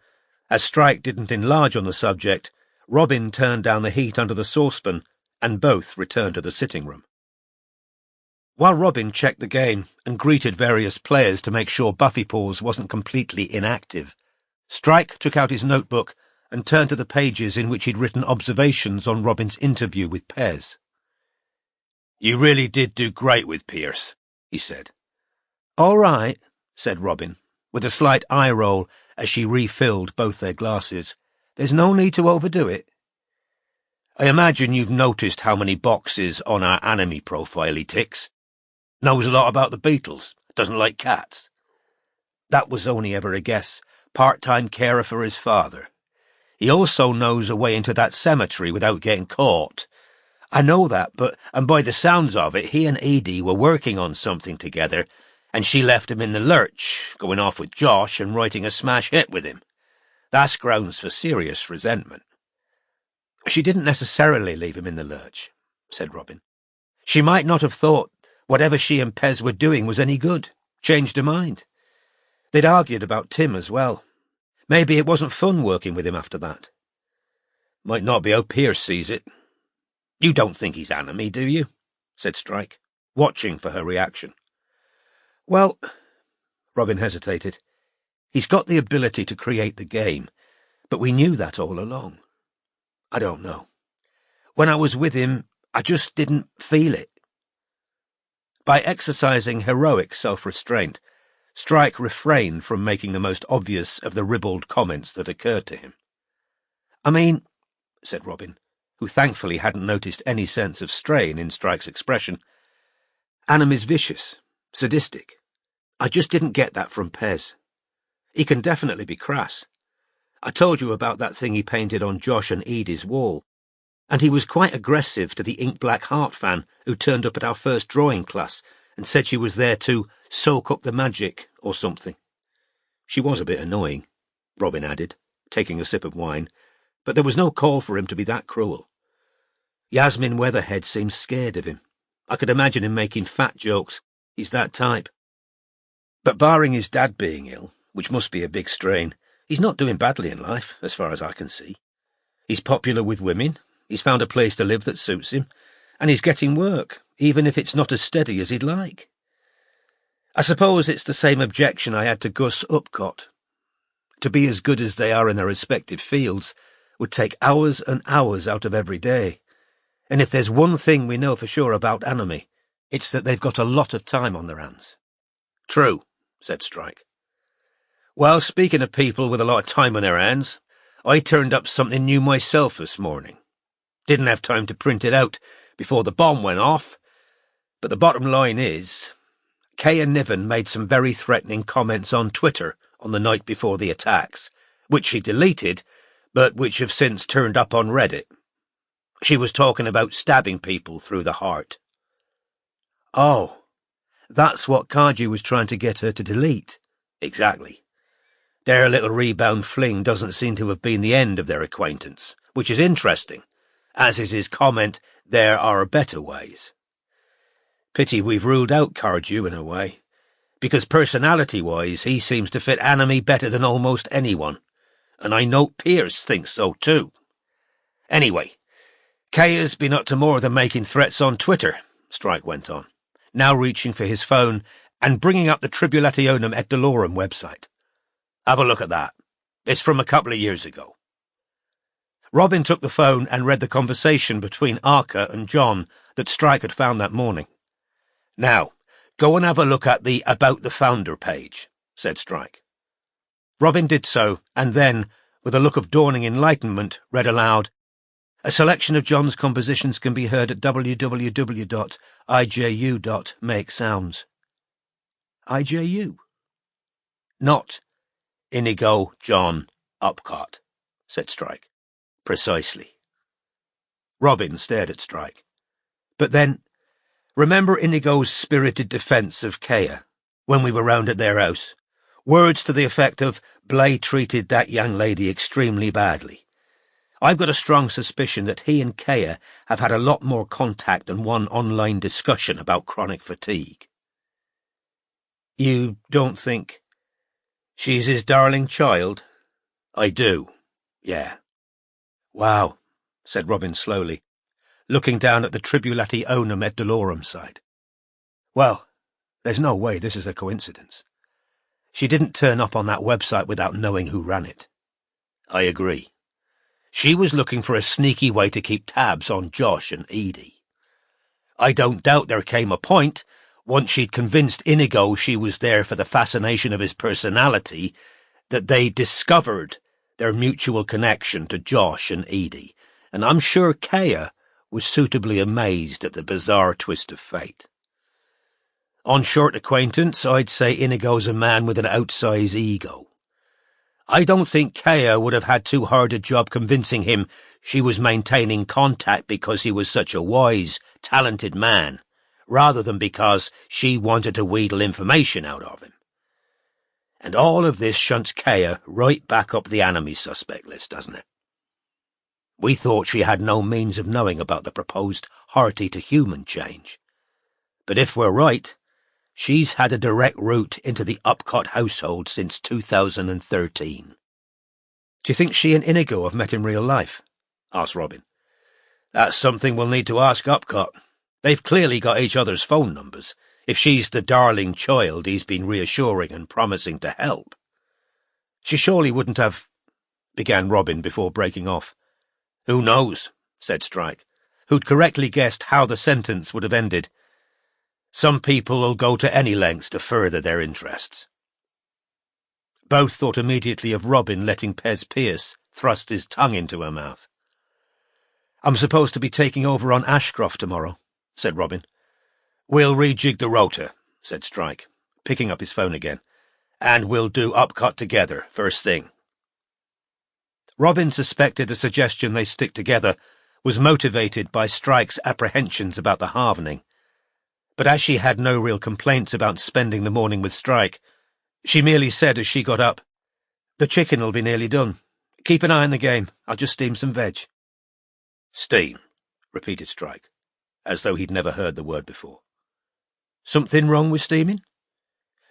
as Strike didn't enlarge on the subject, Robin turned down the heat under the saucepan, and both returned to the sitting room. While Robin checked the game and greeted various players to make sure Buffy Paws wasn't completely inactive, Strike took out his notebook and turned to the pages in which he'd written observations on Robin's interview with Pez. "You really did do great with Pierce," he said. "All right," said Robin, with a slight eye roll as she refilled both their glasses. "There's no need to overdo it." "I imagine you've noticed how many boxes on our enemy profile he ticks. Knows a lot about the Beatles. Doesn't like cats." "That was only ever a guess. Part-time carer for his father. He also knows a way into that cemetery without getting caught." "I know that, and by the sounds of it, he and Edie were working on something together, and she left him in the lurch, going off with Josh and writing a smash hit with him. That's grounds for serious resentment." "She didn't necessarily leave him in the lurch," said Robin. "She might not have thought whatever she and Pez were doing was any good. Changed her mind. They'd argued about Tim as well. Maybe it wasn't fun working with him after that." "Might not be how Pierce sees it. You don't think he's enemy, do you?" said Strike, watching for her reaction. "Well," Robin hesitated, "he's got the ability to create the game, but we knew that all along. I don't know. When I was with him, I just didn't feel it." By exercising heroic self-restraint, Strike refrained from making the most obvious of the ribald comments that occurred to him. "I mean," said Robin, who thankfully hadn't noticed any sense of strain in Strike's expression, "Annam is vicious, sadistic. I just didn't get that from Pez. He can definitely be crass. I told you about that thing he painted on Josh and Edie's wall, and he was quite aggressive to the ink-black heart fan who turned up at our first drawing class and said she was there to soak up the magic or something. She was a bit annoying," Robin added, taking a sip of wine, "but there was no call for him to be that cruel. Yasmin Weatherhead seems scared of him. I could imagine him making fat jokes. He's that type. But barring his dad being ill, which must be a big strain, he's not doing badly in life, as far as I can see. He's popular with women, he's found a place to live that suits him, and he's getting work, even if it's not as steady as he'd like. I suppose it's the same objection I had to Gus Upcott. to be as good as they are in their respective fields would take hours and hours out of every day. And if there's one thing we know for sure about Anime, it's that they've got a lot of time on their hands. True, said Strike. Well, speaking of people with a lot of time on their hands, I turned up something new myself this morning. Didn't have time to print it out before the bomb went off, but the bottom line is, Kaya Niven made some very threatening comments on Twitter on the night before the attacks, which she deleted, but which have since turned up on Reddit. She was talking about stabbing people through the heart. Oh, that's what Kaju was trying to get her to delete. Exactly. Their little rebound fling doesn't seem to have been the end of their acquaintance, which is interesting, as is his comment, there are better ways. Pity we've ruled out Kaju in a way, because personality-wise he seems to fit Anime better than almost anyone, and I know Pierce thinks so too. Anyway, Kaya's been up to more than making threats on Twitter, Strike went on, now reaching for his phone and bringing up the Tribulationum et Dolorum website. Have a look at that. It's from a couple of years ago. Robin took the phone and read the conversation between Arca and John that Strike had found that morning. Now, go and have a look at the About the Founder page, said Strike. Robin did so, and then, with a look of dawning enlightenment, read aloud, A selection of John's compositions can be heard at www.iju.makesounds. IJU? Not Inigo John Upcott, said Strike. Precisely. Robin stared at Strike. But then, remember Inigo's spirited defence of Kaya, when we were round at their house? Words to the effect of, Blay treated that young lady extremely badly. I've got a strong suspicion that he and Kaya have had a lot more contact than one online discussion about chronic fatigue. You don't think she's his darling child? I do, yeah. Wow, said Robin slowly, looking down at the Tribulationum et Dolorum site. Well, there's no way this is a coincidence. She didn't turn up on that website without knowing who ran it. I agree. She was looking for a sneaky way to keep tabs on Josh and Edie. I don't doubt there came a point, once she'd convinced Inigo she was there for the fascination of his personality, that they discovered their mutual connection to Josh and Edie, and I'm sure Kaya was suitably amazed at the bizarre twist of fate. On short acquaintance, I'd say Inigo's a man with an outsized ego. I don't think Kaya would have had too hard a job convincing him she was maintaining contact because he was such a wise, talented man, rather than because she wanted to wheedle information out of him. And all of this shunts Kaya right back up the Anime suspect list, doesn't it? We thought she had no means of knowing about the proposed hearty-to-human change. But if we're right, she's had a direct route into the Upcott household since 2013. Do you think she and Inigo have met in real life? Asked Robin. That's something we'll need to ask Upcott. They've clearly got each other's phone numbers, if she's the darling child he's been reassuring and promising to help. She surely wouldn't have, began Robin before breaking off. Who knows, said Strike, who'd correctly guessed how the sentence would have ended. Some people will go to any lengths to further their interests. Both thought immediately of Robin letting Pez Pierce thrust his tongue into her mouth. I'm supposed to be taking over on Ashcroft tomorrow, said Robin. We'll rejig the rota, said Strike, picking up his phone again, and we'll do Upcott together, first thing. Robin suspected the suggestion they stick together was motivated by Strike's apprehensions about the halvening, but as she had no real complaints about spending the morning with Strike, she merely said as she got up, The chicken'll be nearly done. Keep an eye on the game. I'll just steam some veg. Steam, repeated Strike, as though he'd never heard the word before. Something wrong with steaming?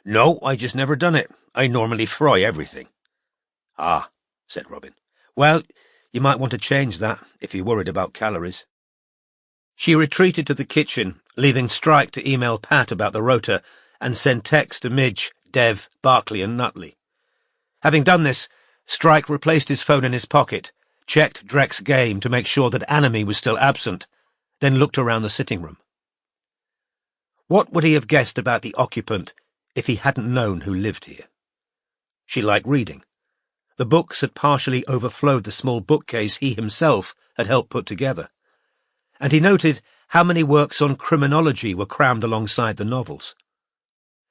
No, I just never done it. I normally fry everything. Ah, said Robin. Well, you might want to change that, if you're worried about calories. She retreated to the kitchen, leaving Strike to email Pat about the rota and send text to Midge, Dev, Barclay and Nutley. Having done this, Strike replaced his phone in his pocket, checked Drek's game to make sure that Anime was still absent, then looked around the sitting room. What would he have guessed about the occupant if he hadn't known who lived here? She liked reading. The books had partially overflowed the small bookcase he himself had helped put together, and he noted how many works on criminology were crammed alongside the novels.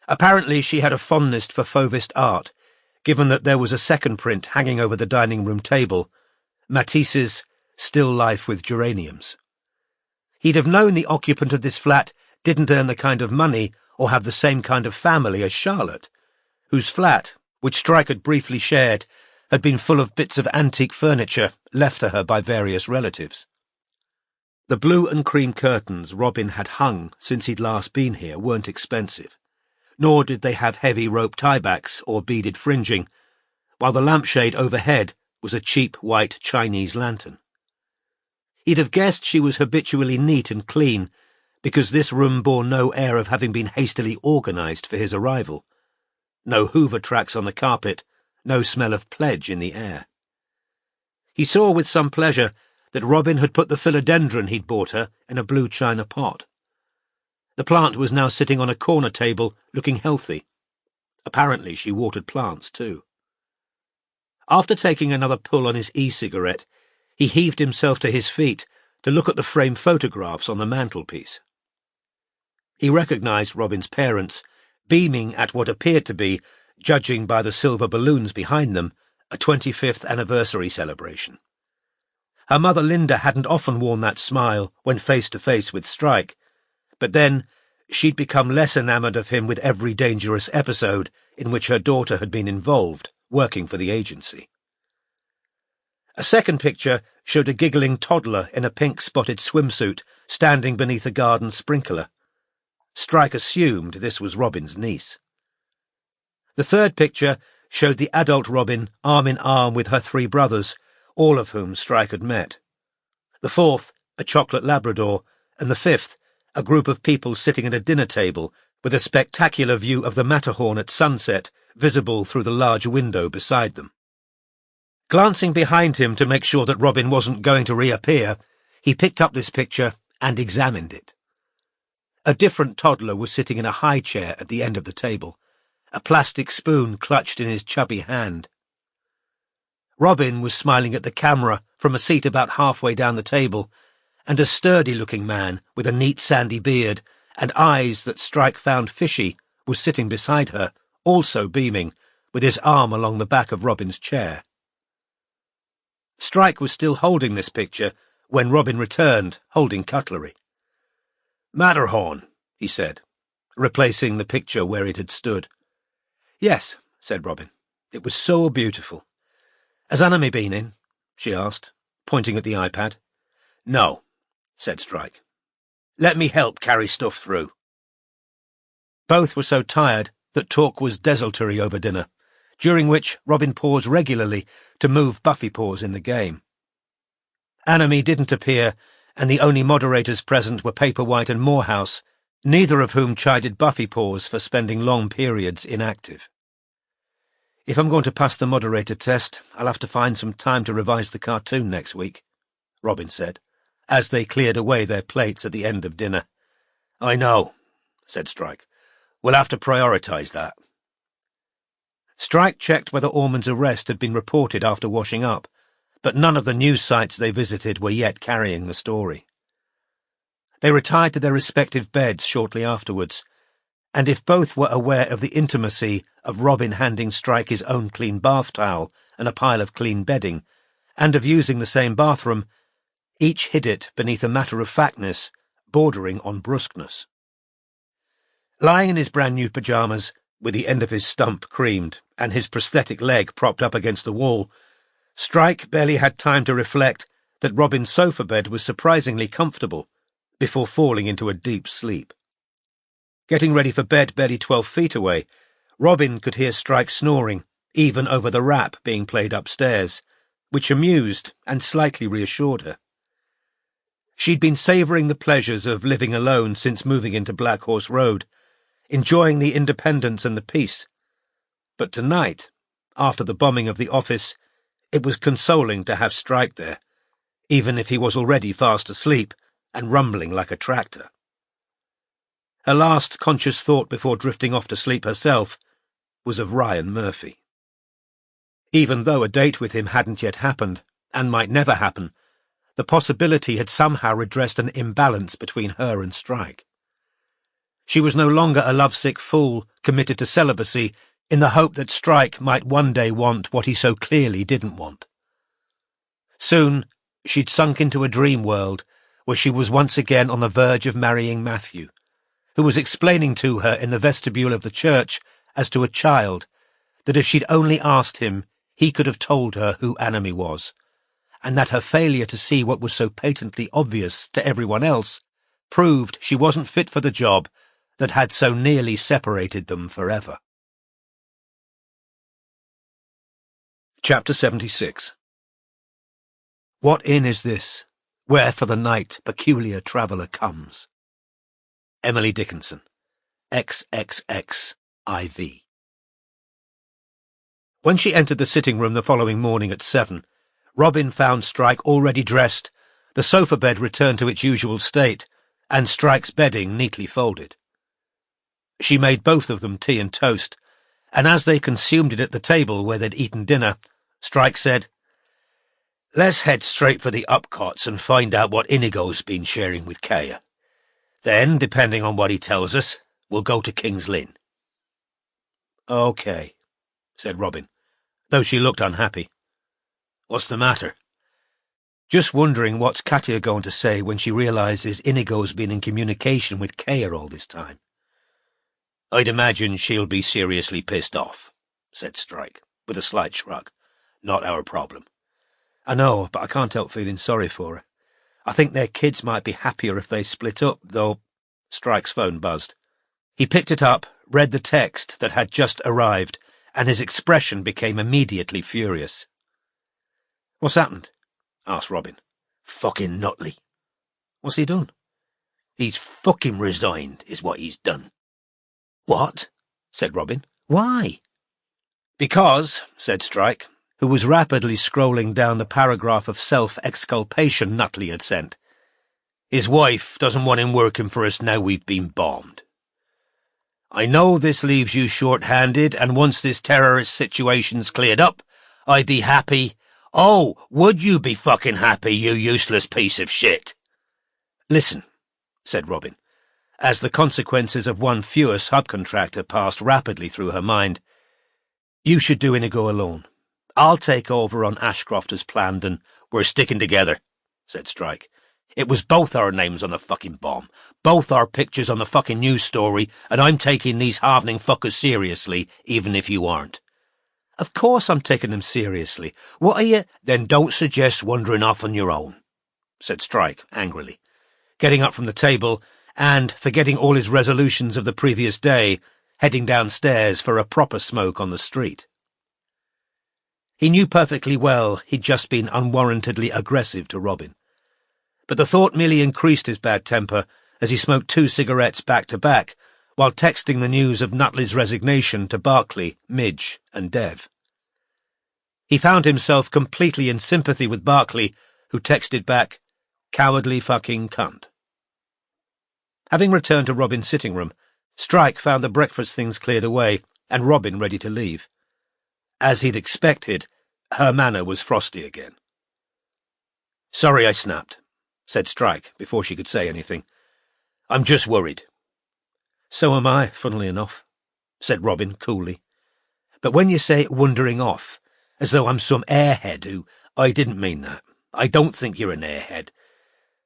Apparently she had a fondness for Fauvist art, given that there was a second print hanging over the dining room table, Matisse's Still Life with Geraniums. He'd have known the occupant of this flat didn't earn the kind of money or have the same kind of family as Charlotte, whose flat, which Strike had briefly shared, had been full of bits of antique furniture left to her by various relatives. The blue and cream curtains Robin had hung since he'd last been here weren't expensive, nor did they have heavy rope tiebacks or beaded fringing, while the lampshade overhead was a cheap white Chinese lantern. He'd have guessed she was habitually neat and clean, because this room bore no air of having been hastily organised for his arrival. No Hoover tracks on the carpet, no smell of pledge in the air. He saw with some pleasure that Robin had put the philodendron he'd bought her in a blue china pot. The plant was now sitting on a corner table, looking healthy. Apparently she watered plants, too. After taking another pull on his e-cigarette, he heaved himself to his feet to look at the framed photographs on the mantelpiece. He recognised Robin's parents, beaming at what appeared to be, judging by the silver balloons behind them, a 25th anniversary celebration. Her mother Linda hadn't often worn that smile when face to face with Strike, but then she'd become less enamoured of him with every dangerous episode in which her daughter had been involved, working for the agency. A second picture showed a giggling toddler in a pink-spotted swimsuit standing beneath a garden sprinkler. Strike assumed this was Robin's niece. The third picture showed the adult Robin arm in arm with her three brothers, all of whom Strike had met. The fourth, a chocolate Labrador, and the fifth, a group of people sitting at a dinner table with a spectacular view of the Matterhorn at sunset visible through the large window beside them. Glancing behind him to make sure that Robin wasn't going to reappear, he picked up this picture and examined it. A different toddler was sitting in a high chair at the end of the table, a plastic spoon clutched in his chubby hand. Robin was smiling at the camera from a seat about halfway down the table, and a sturdy-looking man with a neat sandy beard and eyes that Strike found fishy was sitting beside her, also beaming, with his arm along the back of Robin's chair. Strike was still holding this picture when Robin returned, holding cutlery. "Matterhorn," he said, replacing the picture where it had stood. "Yes," said Robin. "It was so beautiful." "Has Anime been in?" she asked, pointing at the iPad. "No," said Strike. "Let me help carry stuff through." Both were so tired that talk was desultory over dinner, during which Robin paused regularly to move Buffy paws in the game. Anime didn't appear, and the only moderators present were Paperwhite and Morehouse, neither of whom chided Buffy paws for spending long periods inactive. "If I'm going to pass the moderator test, I'll have to find some time to revise the cartoon next week," Robin said, as they cleared away their plates at the end of dinner. "I know," said Strike. "We'll have to prioritise that." Strike checked whether Ormond's arrest had been reported after washing up, but none of the news sites they visited were yet carrying the story. They retired to their respective beds shortly afterwards, and if both were aware of the intimacy of Robin handing Strike his own clean bath towel and a pile of clean bedding, and of using the same bathroom, each hid it beneath a matter-of-factness bordering on brusqueness. Lying in his brand-new pyjamas, with the end of his stump creamed and his prosthetic leg propped up against the wall, Strike barely had time to reflect that Robin's sofa bed was surprisingly comfortable before falling into a deep sleep. Getting ready for bed barely 12 feet away, Robin could hear Strike snoring, even over the rap being played upstairs, which amused and slightly reassured her. She'd been savouring the pleasures of living alone since moving into Black Horse Road, enjoying the independence and the peace. But tonight, After the bombing of the office, it was consoling to have Strike there, even if he was already fast asleep and rumbling like a tractor. Her last conscious thought before drifting off to sleep herself was of Ryan Murphy. Even though a date with him hadn't yet happened, and might never happen, the possibility had somehow redressed an imbalance between her and Strike. She was no longer a lovesick fool committed to celibacy in the hope that Strike might one day want what he so clearly didn't want. Soon, she'd sunk into a dream world where she was once again on the verge of marrying Matthew, who was explaining to her in the vestibule of the church, as to a child, that if she'd only asked him, he could have told her who Anime was, and that her failure to see what was so patently obvious to everyone else proved she wasn't fit for the job that had so nearly separated them forever. Chapter 76. What inn is this, where for the night peculiar traveller comes? Emily Dickinson, XXXIV. When she entered the sitting room the following morning at 7, Robin found Strike already dressed, the sofa bed returned to its usual state, and Strike's bedding neatly folded. She made both of them tea and toast, and as they consumed it at the table where they'd eaten dinner, Strike said, "Let's head straight for the Upcots and find out what Inigo's been sharing with Kaya. Then, depending on what he tells us, we'll go to King's Lynn." "OK," said Robin, though she looked unhappy. "What's the matter?" "Just wondering what's Katya going to say when she realises Inigo's been in communication with Kaya all this time." "I'd imagine she'll be seriously pissed off," said Strike, with a slight shrug. "Not our problem." "I know, but I can't help feeling sorry for her. I think their kids might be happier if they split up, though—" Strike's phone buzzed. He picked it up, read the text that had just arrived, and his expression became immediately furious. "What's happened?" asked Robin. "Fucking Nutley. "What's he done?" "He's fucking resigned, is what he's done." "What?" said Robin. "Why?" "Because," said Strike, who was rapidly scrolling down the paragraph of self-exculpation Nutley had sent, "his wife doesn't want him working for us now we've been bombed. I know this leaves you short-handed, and once this terrorist situation's cleared up, I'd be happy—" "Oh, would you be fucking happy, you useless piece of shit?" "Listen," said Robin, as the consequences of one fewer subcontractor passed rapidly through her mind. "You should do Inigo alone. I'll take over on Ashcroft as planned, and—" "We're sticking together," said Strike. "It was both our names on the fucking bomb, both our pictures on the fucking news story, and I'm taking these halvening fuckers seriously, even if you aren't." "Of course I'm taking them seriously. What are you—" "Then don't suggest wandering off on your own," said Strike angrily, getting up from the table and, forgetting all his resolutions of the previous day, heading downstairs for a proper smoke on the street. He knew perfectly well he'd just been unwarrantedly aggressive to Robin, but the thought merely increased his bad temper as he smoked 2 cigarettes back-to-back while texting the news of Nutley's resignation to Barclay, Midge, and Dev. He found himself completely in sympathy with Barclay, who texted back, "Cowardly fucking cunt." Having returned to Robin's sitting room, Strike found the breakfast things cleared away and Robin ready to leave. As he'd expected, her manner was frosty again. "Sorry I snapped," said Strike before she could say anything. "I'm just worried." "So am I, funnily enough," said Robin coolly. "But when you say wandering off, as though I'm some airhead who—" "I didn't mean that. I don't think you're an airhead.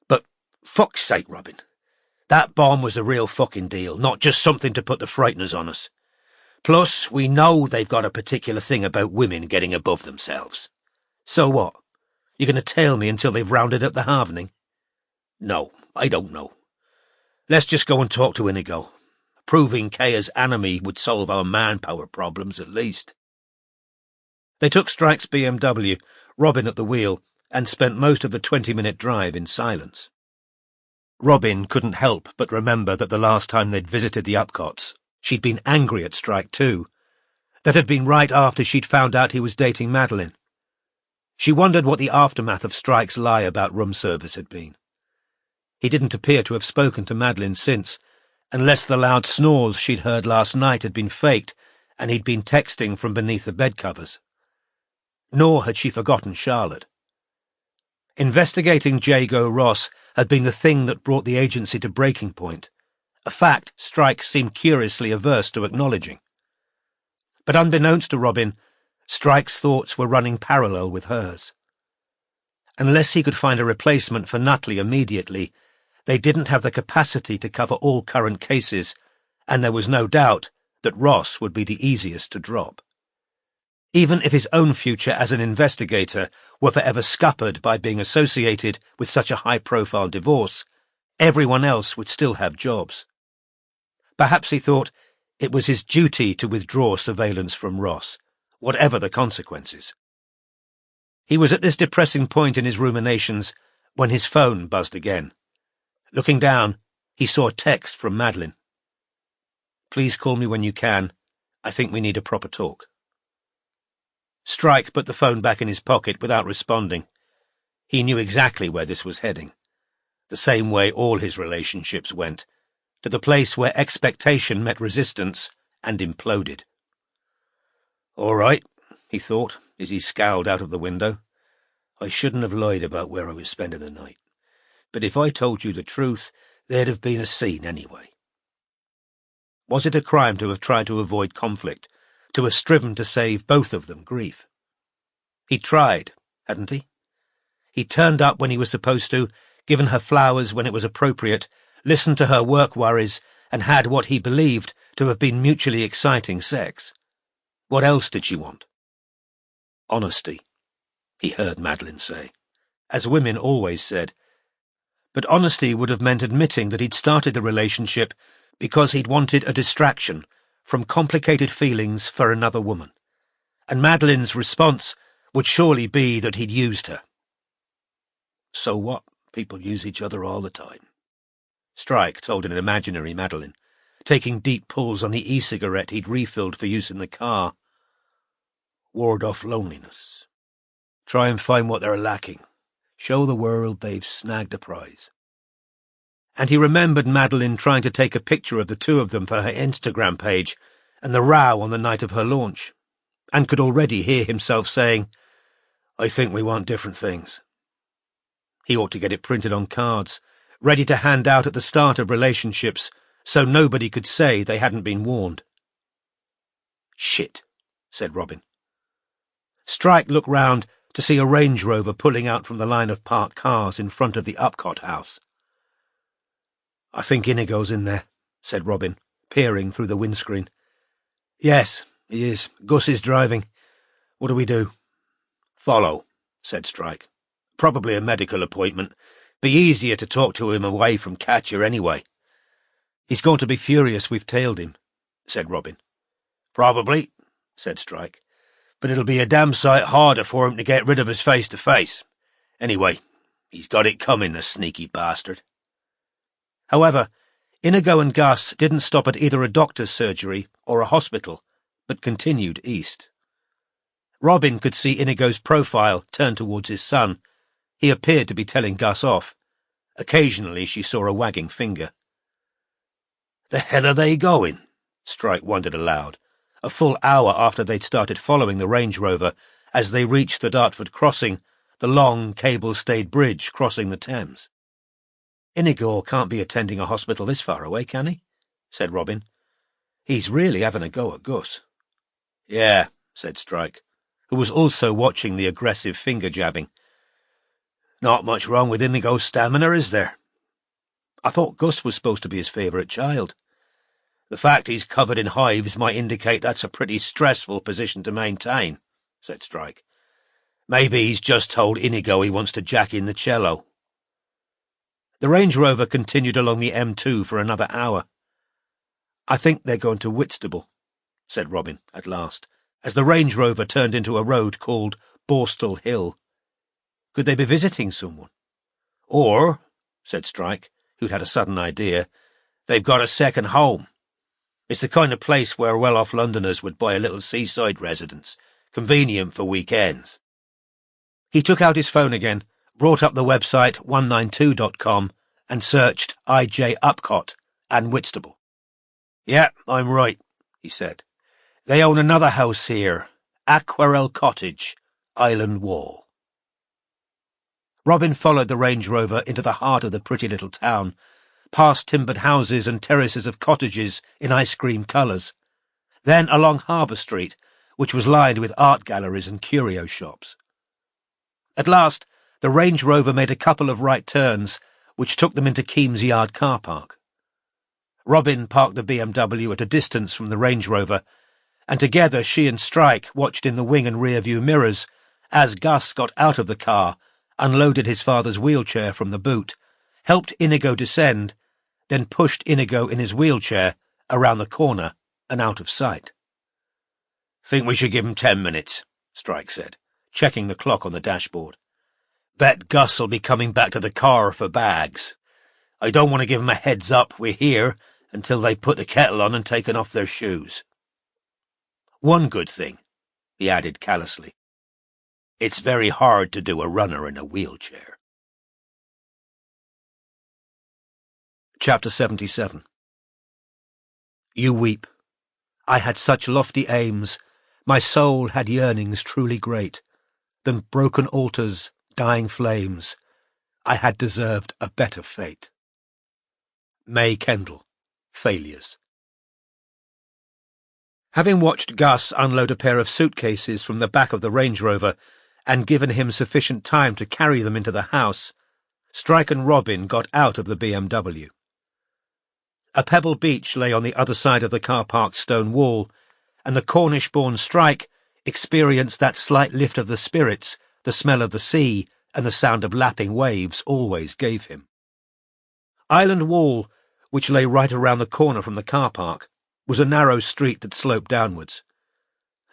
But, fuck's sake, Robin, that bomb was a real fucking deal, not just something to put the frighteners on us. Plus, we know they've got a particular thing about women getting above themselves." "So what? You're going to tail me until they've rounded up the halvening?" "No, I don't know. Let's just go and talk to Inigo. Proving Kaya's Anime would solve our manpower problems, at least." They took Strike's BMW, Robin at the wheel, and spent most of the 20-minute drive in silence. Robin couldn't help but remember that the last time they'd visited the Upcots, she'd been angry at Strike too, That had been right after she'd found out he was dating Madeline. She wondered what the aftermath of Strike's lie about room service had been. He didn't appear to have spoken to Madeline since, unless the loud snores she'd heard last night had been faked and he'd been texting from beneath the bedcovers. Nor had she forgotten Charlotte. Investigating Jago Ross had been the thing that brought the agency to breaking point, a fact Strike seemed curiously averse to acknowledging. But unbeknownst to Robin, Strike's thoughts were running parallel with hers. Unless he could find a replacement for Nutley immediately, they didn't have the capacity to cover all current cases, and there was no doubt that Ross would be the easiest to drop. Even if his own future as an investigator were forever scuppered by being associated with such a high-profile divorce, everyone else would still have jobs. Perhaps he thought it was his duty to withdraw surveillance from Ross, whatever the consequences. He was at this depressing point in his ruminations when his phone buzzed again. Looking down, he saw a text from Madeline. "Please call me when you can. I think we need a proper talk." Strike put the phone back in his pocket without responding. He knew exactly where this was heading. The same way all his relationships went, to the place where expectation met resistance and imploded. "All right," he thought, as he scowled out of the window. "I shouldn't have lied about where I was spending the night. But if I told you the truth, there'd have been a scene anyway." Was it a crime to have tried to avoid conflict, to have striven to save both of them grief? He tried, hadn't he? He turned up when he was supposed to, given her flowers when it was appropriate, listened to her work worries, and had what he believed to have been mutually exciting sex. What else did she want? Honesty, he heard Madeline say, as women always said. But honesty would have meant admitting that he'd started the relationship because he'd wanted a distraction from complicated feelings for another woman, and Madeline's response would surely be that he'd used her. So what? People use each other all the time, Strike told an imaginary Madeline, taking deep pulls on the e-cigarette he'd refilled for use in the car. Ward off loneliness. Try and find what they're lacking. Show the world they've snagged a prize. And he remembered Madeline trying to take a picture of the two of them for her Instagram page and the row on the night of her launch, and could already hear himself saying, "I think we want different things." He ought to get it printed on cards, ready to hand out at the start of relationships, so nobody could say they hadn't been warned. "Shit," said Robin. Strike looked round to see a Range Rover pulling out from the line of parked cars in front of the Upcott house. "I think Inigo's in there," said Robin, peering through the windscreen. "Yes, he is. Gus is driving. What do we do?" "Follow," said Strike. "Probably a medical appointment. Be easier to talk to him away from Catcher anyway." "He's going to be furious we've tailed him," said Robin. "Probably," said Strike. "But it'll be a damn sight harder for him to get rid of us face to face. Anyway, he's got it coming, the sneaky bastard." However, Inigo and Gus didn't stop at either a doctor's surgery or a hospital, but continued east. Robin could see Inigo's profile turned towards his son. He appeared to be telling Gus off. Occasionally she saw a wagging finger. "The hell are they going?" Strike wondered aloud, a full hour after they'd started following the Range Rover as they reached the Dartford crossing, the long, cable-stayed bridge crossing the Thames. "Inigo can't be attending a hospital this far away, can he?" said Robin. "He's really having a go at Gus." "Yeah," said Strike, who was also watching the aggressive finger-jabbing. "Not much wrong with Inigo's stamina, is there?" "I thought Gus was supposed to be his favourite child." "The fact he's covered in hives might indicate that's a pretty stressful position to maintain," said Strike. "Maybe he's just told Inigo he wants to jack in the cello." The Range Rover continued along the M2 for another hour. "I think they're going to Whitstable," said Robin at last, as the Range Rover turned into a road called Borstal Hill. "Could they be visiting someone?" "Or," said Strike, who'd had a sudden idea, "they've got a second home." It's the kind of place where well-off Londoners would buy a little seaside residence, convenient for weekends. He took out his phone again, brought up the website 192.com and searched I.J. Upcott and Whitstable. Yeah, I'm right, he said. They own another house here, Aquarelle Cottage, Island Wall. Robin followed the Range Rover into the heart of the pretty little town, past timbered houses and terraces of cottages in ice cream colours, then along Harbour Street, which was lined with art galleries and curio shops. At last, the Range Rover made a couple of right turns, which took them into Keames Yard car park. Robin parked the BMW at a distance from the Range Rover, and together she and Strike watched in the wing and rear view mirrors as Gus got out of the car, unloaded his father's wheelchair from the boot, helped Inigo descend, then pushed Inigo in his wheelchair around the corner and out of sight. Think we should give him 10 minutes, Strike said, checking the clock on the dashboard. Bet Gus'll be coming back to the car for bags. I don't want to give him a heads up we're here until they've put the kettle on and taken off their shoes. One good thing, he added callously. It's very hard to do a runner in a wheelchair. Chapter 77. You weep. I had such lofty aims, my soul had yearnings truly great, than broken altars, dying flames. I had deserved a better fate. May Kendall, Failures. Having watched Gus unload a pair of suitcases from the back of the Range Rover and given him sufficient time to carry them into the house, Strike and Robin got out of the BMW. A pebble beach lay on the other side of the car park's stone wall, and the Cornish-born Strike experienced that slight lift of the spirits the smell of the sea and the sound of lapping waves always gave him. Island Wall, which lay right around the corner from the car park, was a narrow street that sloped downwards.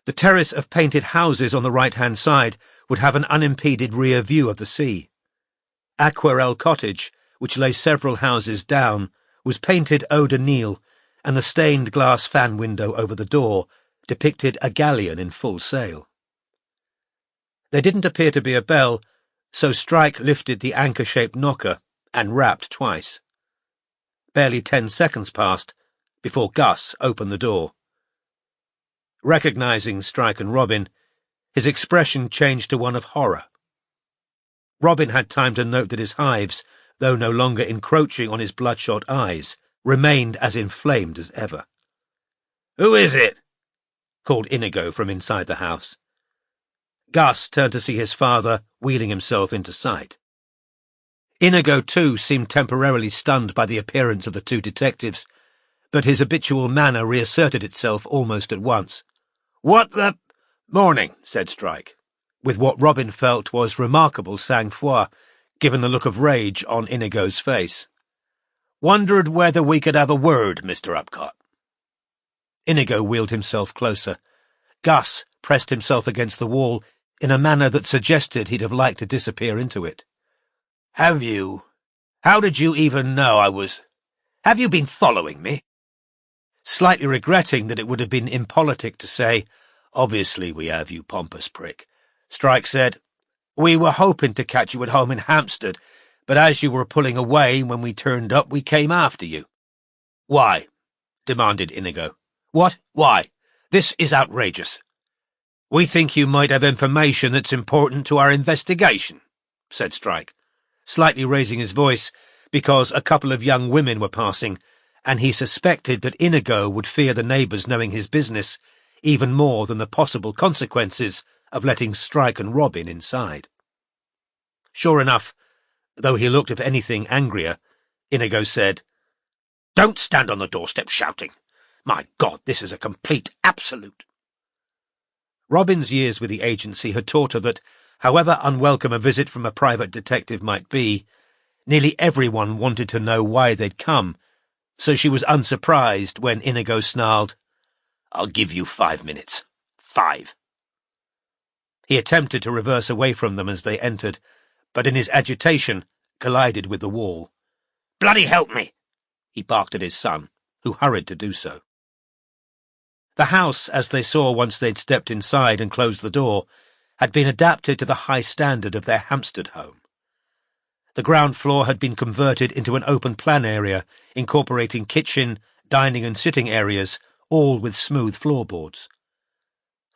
The terrace of painted houses on the right-hand side would have an unimpeded rear view of the sea. Aquarelle Cottage, which lay several houses down, was painted eau de Nil, and the stained glass fan window over the door depicted a galleon in full sail. There didn't appear to be a bell, so Strike lifted the anchor-shaped knocker and rapped twice. Barely 10 seconds passed before Gus opened the door. Recognizing Strike and Robin, his expression changed to one of horror. Robin had time to note that his hives, though no longer encroaching on his bloodshot eyes, remained as inflamed as ever. "Who is it?" called Inigo from inside the house. Gus turned to see his father wheeling himself into sight. Inigo, too, seemed temporarily stunned by the appearance of the two detectives, but his habitual manner reasserted itself almost at once. "What the—" "Morning," said Strike, with what Robin felt was remarkable sang-froid, given the look of rage on Inigo's face. "Wondered whether we could have a word, Mr. Upcott." Inigo wheeled himself closer. Gus pressed himself against the wall in a manner that suggested he'd have liked to disappear into it. How did you even know I was— Have you been following me?" Slightly regretting that it would have been impolitic to say, "Obviously we have, you pompous prick," Strike said, "We were hoping to catch you at home in Hampstead, but as you were pulling away when we turned up, we came after you." "Why?" demanded Inigo. "What? Why? This is outrageous." "We think you might have information that's important to our investigation," said Strike, slightly raising his voice because a couple of young women were passing, and he suspected that Inigo would fear the neighbours knowing his business even more than the possible consequences of letting Strike and Robin inside. Sure enough, though he looked if anything angrier, Inigo said, "Don't stand on the doorstep shouting. My God, this is a complete absolute." Robin's years with the agency had taught her that, however unwelcome a visit from a private detective might be, nearly everyone wanted to know why they'd come, so she was unsurprised when Inigo snarled, "I'll give you 5 minutes. 5. He attempted to reverse away from them as they entered, but in his agitation collided with the wall. "Bloody help me!" he barked at his son, who hurried to do so. The house, as they saw once they'd stepped inside and closed the door, had been adapted to the high standard of their Hampstead home. The ground floor had been converted into an open-plan area, incorporating kitchen, dining and sitting areas, all with smooth floorboards.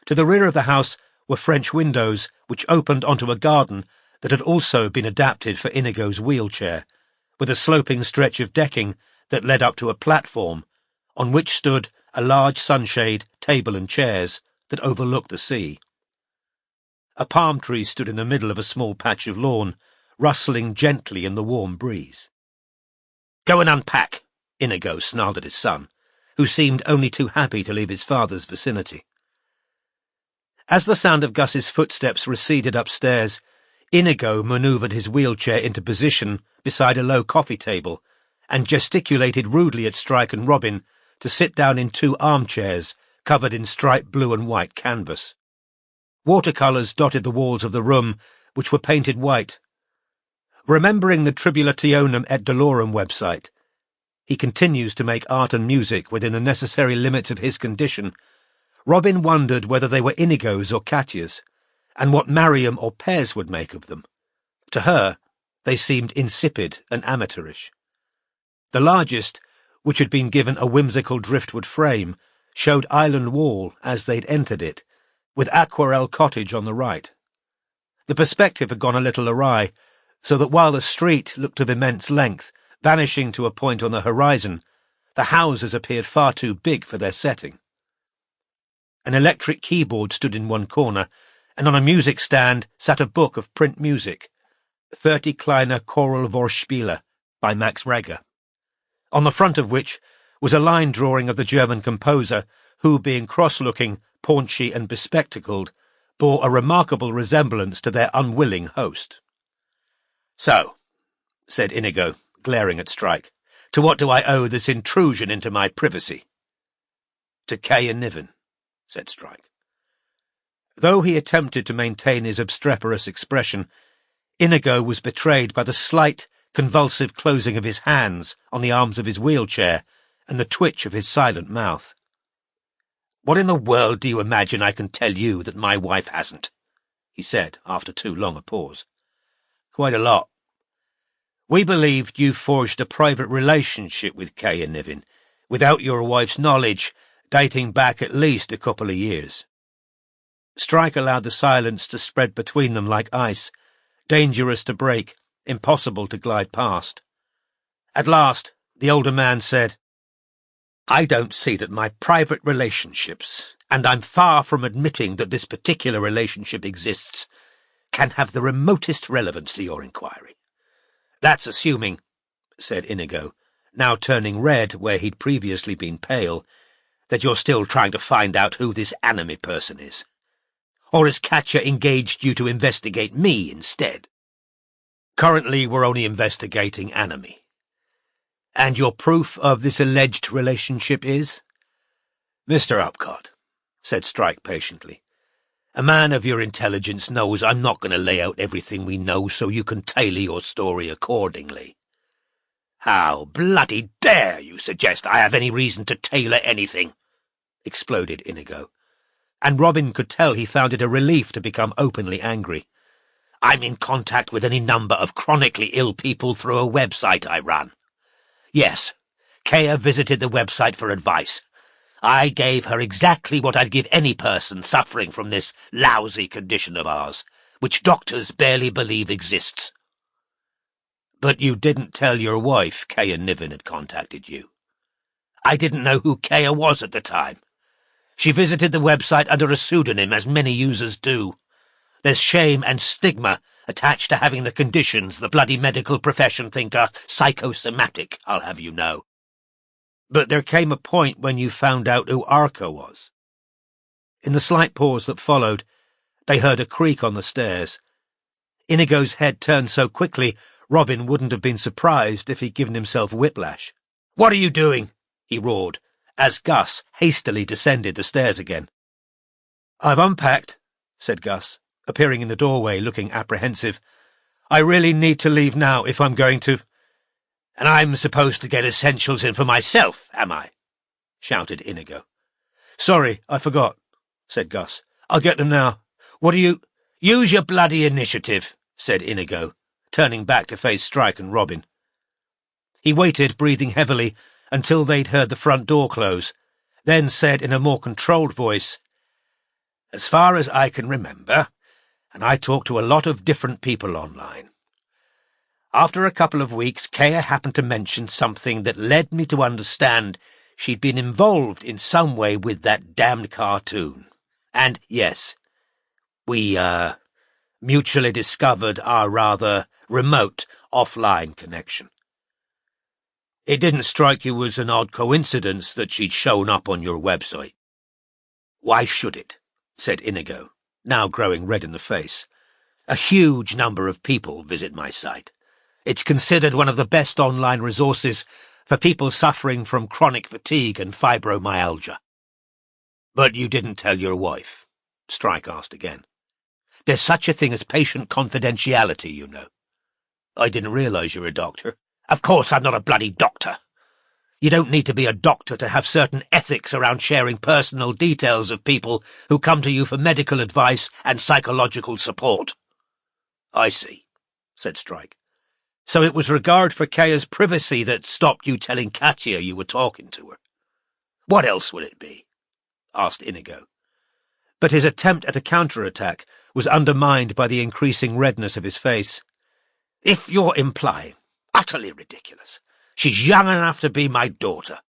To the rear of the house were French windows which opened onto a garden that had also been adapted for Inigo's wheelchair, with a sloping stretch of decking that led up to a platform, on which stood a large sunshade, table and chairs that overlooked the sea. A palm tree stood in the middle of a small patch of lawn, rustling gently in the warm breeze. "Go and unpack," Inigo snarled at his son, who seemed only too happy to leave his father's vicinity. As the sound of Gus's footsteps receded upstairs, Inigo manoeuvred his wheelchair into position beside a low coffee table and gesticulated rudely at Strike and Robin to sit down in 2 armchairs covered in striped blue and white canvas. Watercolours dotted the walls of the room, which were painted white. Remembering the Tribulationem et Dolorem website, he continues to make art and music within the necessary limits of his condition. Robin wondered whether they were Inigo's or Katya's, and what Mariam or Pez would make of them. To her, they seemed insipid and amateurish. The largest, which had been given a whimsical driftwood frame, showed Island Wall as they'd entered it, with Aquarelle Cottage on the right. The perspective had gone a little awry, so that while the street looked of immense length, vanishing to a point on the horizon, the houses appeared far too big for their setting. An electric keyboard stood in one corner, and on a music stand sat a book of print music, 30 Kleine Choralvorspiele by Max Reger, on the front of which was a line drawing of the German composer, who, being cross-looking, paunchy and bespectacled, bore a remarkable resemblance to their unwilling host. "So," said Inigo, glaring at Strike, "to what do I owe this intrusion into my privacy?" "To Kay and Niven," said Strike. Though he attempted to maintain his obstreperous expression, Inigo was betrayed by the slight, convulsive closing of his hands on the arms of his wheelchair and the twitch of his silent mouth. "What in the world do you imagine I can tell you that my wife hasn't?" he said after too long a pause. "Quite a lot. We believed you forged a private relationship with Kay and Niven, without your wife's knowledge, dating back at least a couple of years." Strike allowed the silence to spread between them like ice, dangerous to break, impossible to glide past. At last, the older man said, "I don't see that my private relationships, and I'm far from admitting that this particular relationship exists, can have the remotest relevance to your inquiry. That's assuming," said Inigo, now turning red where he'd previously been pale, "that you're still trying to find out who this anime person is. Or has Katya engaged you to investigate me instead?" "Currently we're only investigating anime." "And your proof of this alleged relationship is?" "Mr. Upcott," said Strike patiently, "a man of your intelligence knows I'm not going to lay out everything we know so you can tailor your story accordingly." "How bloody dare you suggest I have any reason to tailor anything?" exploded Inigo, and Robin could tell he found it a relief to become openly angry. "I'm in contact with any number of chronically ill people through a website I run. Yes, Kaya visited the website for advice. I gave her exactly what I'd give any person suffering from this lousy condition of ours, which doctors barely believe exists." "But you didn't tell your wife Kaya Niven had contacted you." "I didn't know who Kaya was at the time. She visited the website under a pseudonym, as many users do. There's shame and stigma attached to having the conditions the bloody medical profession think are psychosomatic, I'll have you know." "But there came a point when you found out who Arca was." In the slight pause that followed, they heard a creak on the stairs. Inigo's head turned so quickly, Robin wouldn't have been surprised if he'd given himself whiplash. "What are you doing?" he roared, as Gus hastily descended the stairs again. "I've unpacked," said Gus, appearing in the doorway looking apprehensive. "I really need to leave now if I'm going to—" "And I'm supposed to get essentials in for myself, am I?" shouted Inigo. Sorry, I forgot, said Gus. I'll get them now. What do you— Use your bloody initiative, said Inigo, turning back to face Strike and Robin. He waited, breathing heavily, until they'd heard the front door close, then said in a more controlled voice, As far as I can remember, and I talked to a lot of different people online, after a couple of weeks, Kaya happened to mention something that led me to understand she'd been involved in some way with that damned cartoon. And, yes, we, mutually discovered our rather remote offline connection. It didn't strike you as an odd coincidence that she'd shown up on your website? Why should it? Said Inigo, now growing red in the face. A huge number of people visit my site. It's considered one of the best online resources for people suffering from chronic fatigue and fibromyalgia. But you didn't tell your wife? Strike asked again. There's such a thing as patient confidentiality, you know. I didn't realize you're a doctor. Of course I'm not a bloody doctor. You don't need to be a doctor to have certain ethics around sharing personal details of people who come to you for medical advice and psychological support. I see, said Strike. So it was regard for Kaya's privacy that stopped you telling Katya you were talking to her. What else would it be? Asked Inigo. But his attempt at a counterattack was undermined by the increasing redness of his face. If you're implying, utterly ridiculous, she's young enough to be my daughter.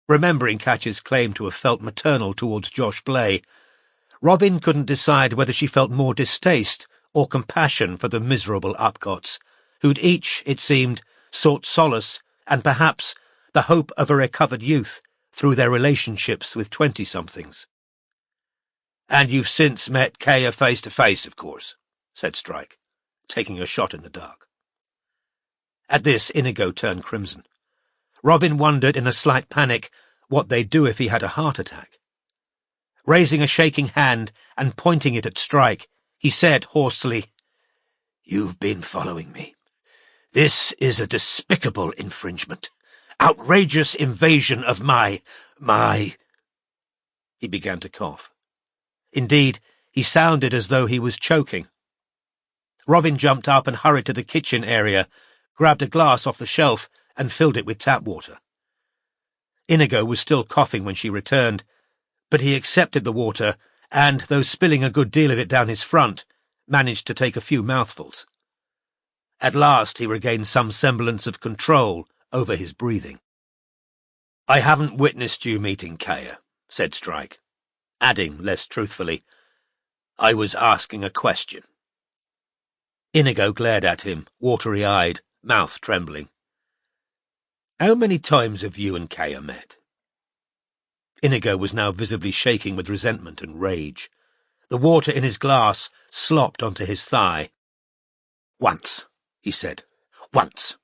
Remembering Katya's claim to have felt maternal towards Josh Blay, Robin couldn't decide whether she felt more distaste or compassion for the miserable Upcotts, who'd each, it seemed, sought solace and perhaps the hope of a recovered youth through their relationships with 20-somethings. And you've since met Kaya face to face, of course, said Strike, taking a shot in the dark. At this, Inigo turned crimson. Robin wondered in a slight panic what they'd do if he had a heart attack. Raising a shaking hand and pointing it at Strike, he said hoarsely, You've been following me. This is a despicable infringement. Outrageous invasion of my— He began to cough. Indeed, he sounded as though he was choking. Robin jumped up and hurried to the kitchen area, grabbed a glass off the shelf and filled it with tap water. Inigo was still coughing when she returned, but he accepted the water and, though spilling a good deal of it down his front, managed to take a few mouthfuls. At last he regained some semblance of control over his breathing. I haven't witnessed you meeting Kaya, said Strike, adding, less truthfully, I was asking a question. Inigo glared at him, watery-eyed, mouth trembling. How many times have you and Kaya met? Inigo was now visibly shaking with resentment and rage. The water in his glass slopped onto his thigh. Once, he said. Once.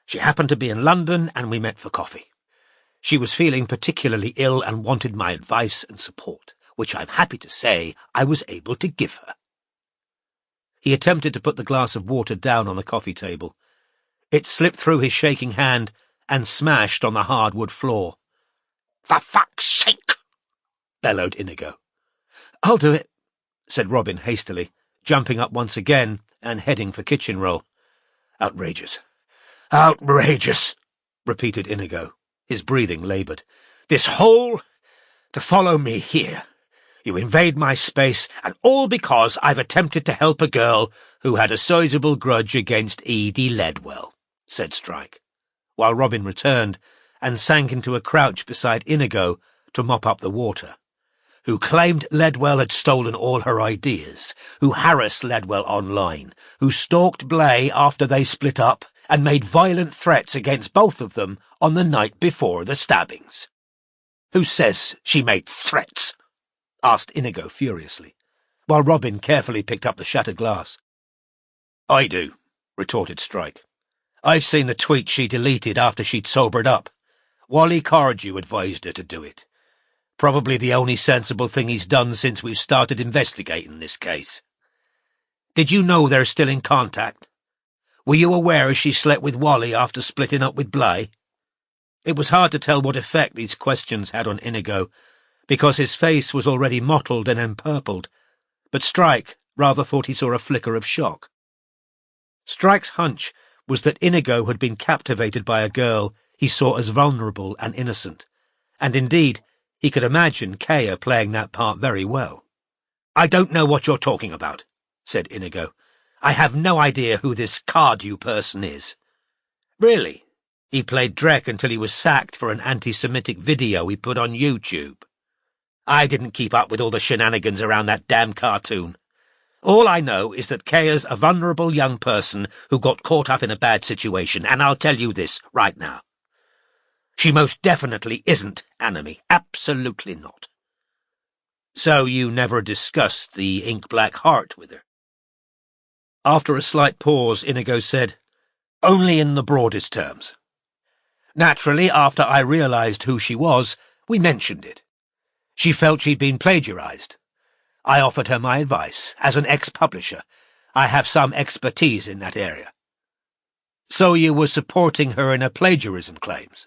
She happened to be in London and we met for coffee. She was feeling particularly ill and wanted my advice and support, which I'm happy to say I was able to give her. He attempted to put the glass of water down on the coffee table. It slipped through his shaking hand and smashed on the hardwood floor. For fuck's sake! Bellowed Inigo. I'll do it, said Robin hastily, jumping up once again and heading for kitchen roll. Outrageous. Outrageous, repeated Inigo, his breathing laboured. This whole— to follow me here. You invade my space, and all because I've attempted to help a girl who had a sizable grudge against Edie Ledwell, said Strike, while Robin returned and sank into a crouch beside Inigo to mop up the water. Who claimed Ledwell had stolen all her ideas, who harassed Ledwell online, who stalked Blay after they split up, and made violent threats against both of them on the night before the stabbings. Who says she made threats? Asked Inigo furiously, while Robin carefully picked up the shattered glass. I do, retorted Strike. I've seen the tweet she deleted after she'd sobered up. Wally Cardew advised her to do it. Probably the only sensible thing he's done since we've started investigating this case. Did you know they're still in contact? Were you aware she slept with Wally after splitting up with Blay? It was hard to tell what effect these questions had on Inigo, because his face was already mottled and empurpled, but Strike rather thought he saw a flicker of shock. Strike's hunch was that Inigo had been captivated by a girl he saw as vulnerable and innocent, and indeed he could imagine Kaya playing that part very well. "I don't know what you're talking about," said Inigo. "I have no idea who this Cardew person is." "Really? He played Drek until he was sacked for an anti-Semitic video he put on YouTube. I didn't keep up with all the shenanigans around that damn cartoon. All I know is that Kaya's a vulnerable young person who got caught up in a bad situation, and I'll tell you this right now. She most definitely isn't Anime. Absolutely not." "So you never discussed the ink-black heart with her?" After a slight pause, Inigo said, "Only in the broadest terms. Naturally, after I realized who she was, we mentioned it. She felt she'd been plagiarized. I offered her my advice. As an ex-publisher, I have some expertise in that area." "So you were supporting her in her plagiarism claims?"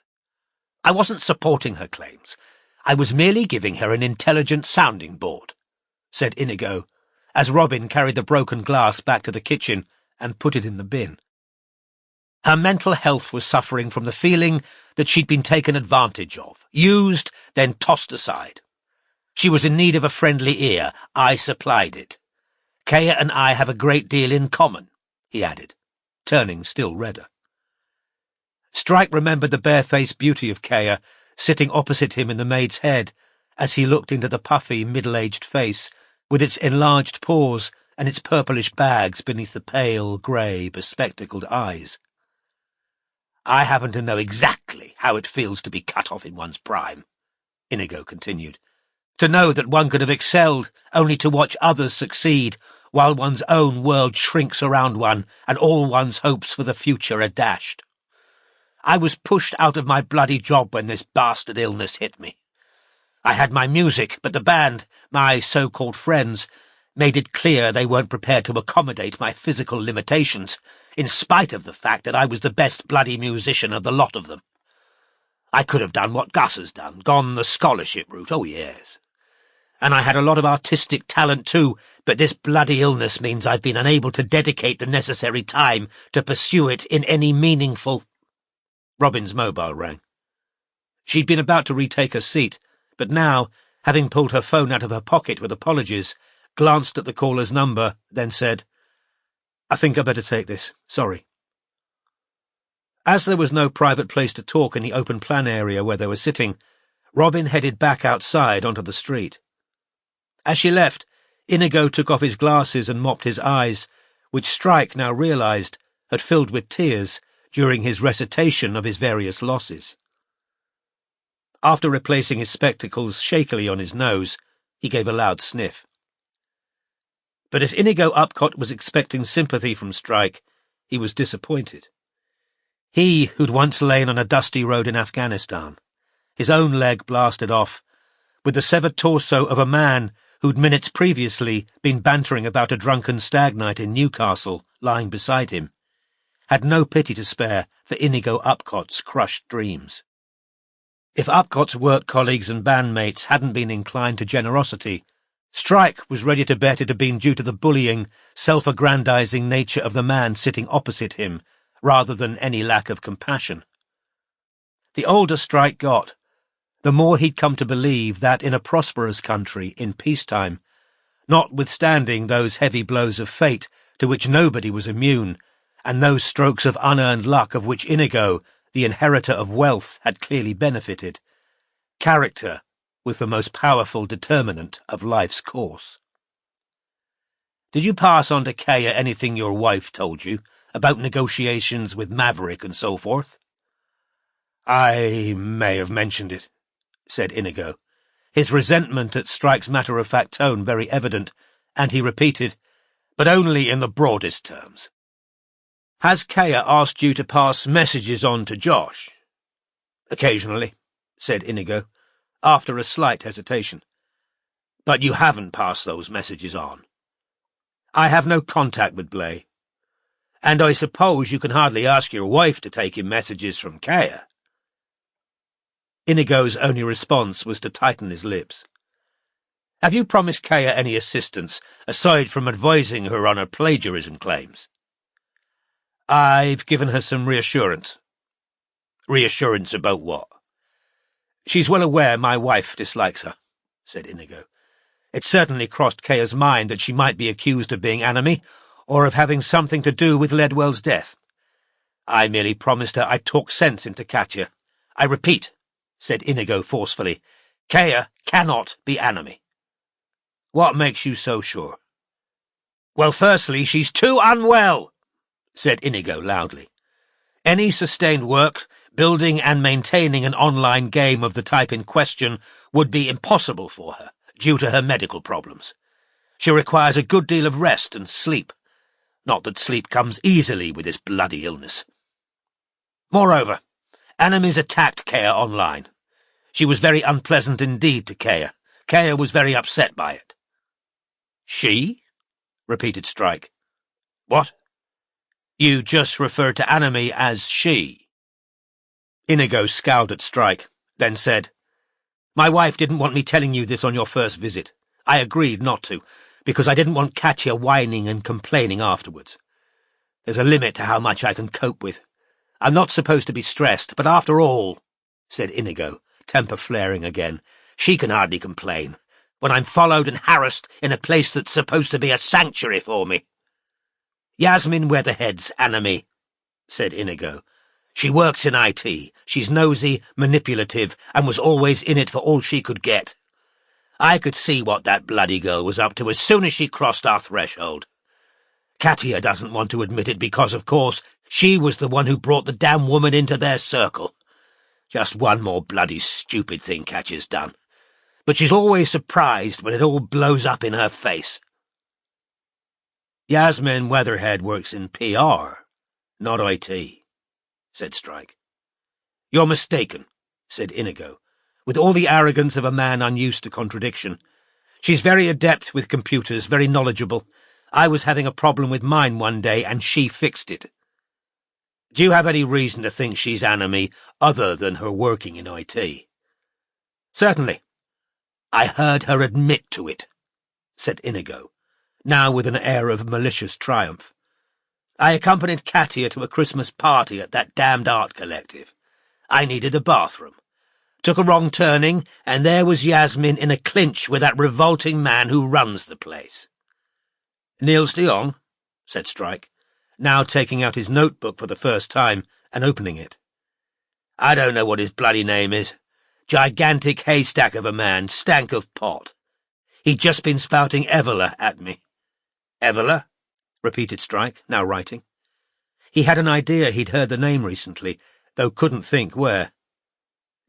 "I wasn't supporting her claims. I was merely giving her an intelligent sounding board," said Inigo, as Robin carried the broken glass back to the kitchen and put it in the bin. Her mental health was suffering from the feeling that she'd been taken advantage of, used, then tossed aside. She was in need of a friendly ear. I supplied it. Kaya and I have a great deal in common," he added, turning still redder. Strike remembered the barefaced beauty of Kaya sitting opposite him in the maid's head as he looked into the puffy, middle-aged face with its enlarged pores and its purplish bags beneath the pale, grey, bespectacled eyes. "I happen to know exactly how it feels to be cut off in one's prime," Inigo continued. "To know that one could have excelled only to watch others succeed while one's own world shrinks around one and all one's hopes for the future are dashed. I was pushed out of my bloody job when this bastard illness hit me. I had my music, but the band, my so-called friends, made it clear they weren't prepared to accommodate my physical limitations, in spite of the fact that I was the best bloody musician of the lot of them. I could have done what Gus has done, gone the scholarship route, oh yes. And I had a lot of artistic talent too, but this bloody illness means I've been unable to dedicate the necessary time to pursue it in any meaningful—" Robin's mobile rang. She'd been about to retake her seat, but now, having pulled her phone out of her pocket with apologies, glanced at the caller's number, then said, "I think I'd better take this. Sorry." As there was no private place to talk in the open-plan area where they were sitting, Robin headed back outside onto the street. As she left, Inigo took off his glasses and mopped his eyes, which Strike now realized had filled with tears during his recitation of his various losses. After replacing his spectacles shakily on his nose, he gave a loud sniff. But if Inigo Upcott was expecting sympathy from Strike, he was disappointed. He, who'd once lain on a dusty road in Afghanistan, his own leg blasted off, with the severed torso of a man who'd minutes previously been bantering about a drunken stag night in Newcastle lying beside him, had no pity to spare for Inigo Upcott's crushed dreams. If Upcott's work colleagues and bandmates hadn't been inclined to generosity, Strike was ready to bet it had been due to the bullying, self-aggrandizing nature of the man sitting opposite him, rather than any lack of compassion. The older Strike got, the more he'd come to believe that in a prosperous country, in peacetime, notwithstanding those heavy blows of fate to which nobody was immune, and those strokes of unearned luck of which Inigo, the inheritor of wealth, had clearly benefited, character was the most powerful determinant of life's course. "Did you pass on to Kaya anything your wife told you, about negotiations with Maverick and so forth?" "I may have mentioned it," said Inigo, his resentment at Strike's matter-of-fact tone very evident, and he repeated, "but only in the broadest terms." "Has Kaya asked you to pass messages on to Josh?" "Occasionally," said Inigo, after a slight hesitation. "But you haven't passed those messages on?" "I have no contact with Blay." "And I suppose you can hardly ask your wife to take in messages from Kaya?" Inigo's only response was to tighten his lips. "Have you promised Kaya any assistance, aside from advising her on her plagiarism claims?" "I've given her some reassurance." "Reassurance about what?" "She's well aware my wife dislikes her," said Inigo. "It certainly crossed Kaya's mind that she might be accused of being enemy, or of having something to do with Ledwell's death. I merely promised her I'd talk sense into Katya. I repeat," said Inigo forcefully, "Kaya cannot be enemy." "What makes you so sure?" "Well, firstly, she's too unwell," said Inigo loudly. "Any sustained work, building and maintaining an online game of the type in question, would be impossible for her, due to her medical problems. She requires a good deal of rest and sleep. Not that sleep comes easily with this bloody illness. Moreover, enemies attacked Kaya online. She was very unpleasant indeed to Kaya. Kaya was very upset by it." "She?" repeated Strike. "What? You just referred to Anime as she." Inigo scowled at Strike, then said, "My wife didn't want me telling you this on your first visit. I agreed not to, because I didn't want Katya whining and complaining afterwards. There's a limit to how much I can cope with. I'm not supposed to be stressed, but after all," said Inigo, temper flaring again, "she can hardly complain, when I'm followed and harassed in a place that's supposed to be a sanctuary for me." "Yasmin Weatherhead's Anime," said Inigo. "She works in IT. She's nosy, manipulative, and was always in it for all she could get. I could see what that bloody girl was up to as soon as she crossed our threshold. Katya doesn't want to admit it because, of course, she was the one who brought the damn woman into their circle. Just one more bloody stupid thing Katya's done. But she's always surprised when it all blows up in her face." "Yasmin Weatherhead works in PR, not IT," said Strike. "You're mistaken," said Inigo, with all the arrogance of a man unused to contradiction. "She's very adept with computers, very knowledgeable. I was having a problem with mine one day, and she fixed it." "Do you have any reason to think she's Anime other than her working in IT?" "Certainly. I heard her admit to it," said Inigo, now with an air of malicious triumph. "I accompanied Katya to a Christmas party at that damned art collective. I needed the bathroom. Took a wrong turning, and there was Yasmin in a clinch with that revolting man who runs the place." "Niels de Jong?" said Strike, now taking out his notebook for the first time and opening it. "I don't know what his bloody name is. Gigantic haystack of a man, stank of pot. He'd just been spouting Evola at me." "Evola?" repeated Strike, now writing. He had an idea he'd heard the name recently, though couldn't think where.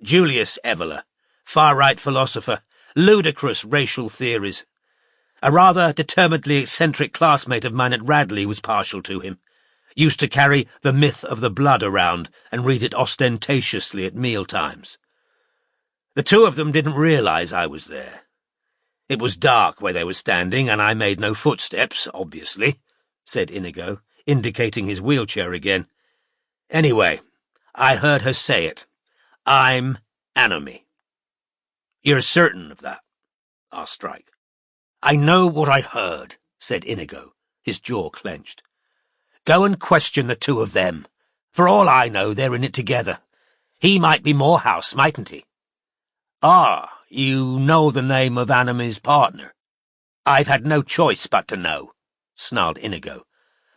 "Julius Evola, far-right philosopher, ludicrous racial theories. A rather determinedly eccentric classmate of mine at Radley was partial to him. Used to carry The Myth of the Blood around and read it ostentatiously at meal-times. The two of them didn't realize I was there. It was dark where they were standing, and I made no footsteps, obviously," said Inigo, indicating his wheelchair again. "Anyway, I heard her say it. I'm Anime." "You're certain of that?" asked Strike. "I know what I heard," said Inigo, his jaw clenched. "Go and question the two of them. For all I know, they're in it together. He might be Morehouse, mightn't he?" "Ah, you know the name of Anime's partner?" "I've had no choice but to know," snarled Inigo.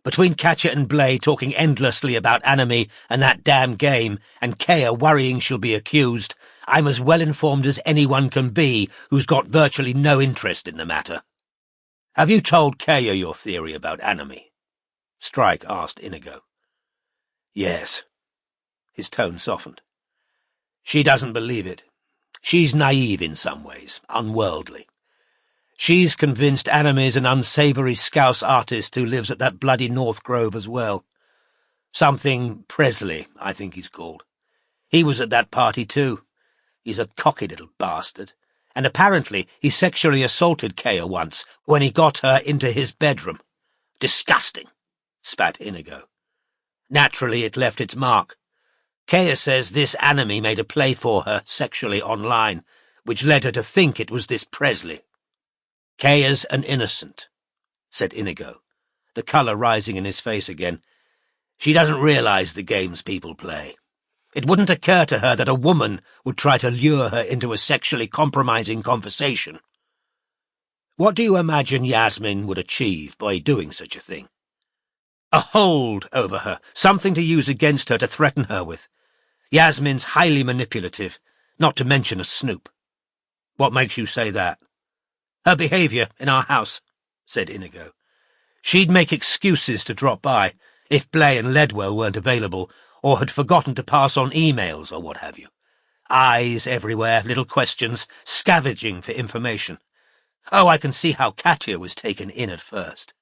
"Between Katya and Blay talking endlessly about Anime and that damn game, and Kaya worrying she'll be accused, I'm as well informed as anyone can be who's got virtually no interest in the matter." "Have you told Kaya your theory about Anime?" Strike asked Inigo. "Yes." His tone softened. "She doesn't believe it. She's naive in some ways, unworldly. She's convinced Anime's an unsavoury Scouse artist who lives at that bloody North Grove as well. Something Presley, I think he's called. He was at that party too. He's a cocky little bastard, and apparently he sexually assaulted Kaya once when he got her into his bedroom. Disgusting, spat Inigo. Naturally it left its mark. Kaya says this enemy made a play for her sexually online, which led her to think it was this Presley. Kaya's an innocent, said Inigo, the colour rising in his face again. She doesn't realise the games people play. It wouldn't occur to her that a woman would try to lure her into a sexually compromising conversation. What do you imagine Yasmin would achieve by doing such a thing? A hold over her, something to use against her to threaten her with. Yasmin's highly manipulative, not to mention a snoop. What makes you say that? Her behaviour in our house, said Inigo. She'd make excuses to drop by, if Blay and Ledwell weren't available, or had forgotten to pass on emails or what have you. Eyes everywhere, little questions, scavenging for information. Oh, I can see how Katya was taken in at first.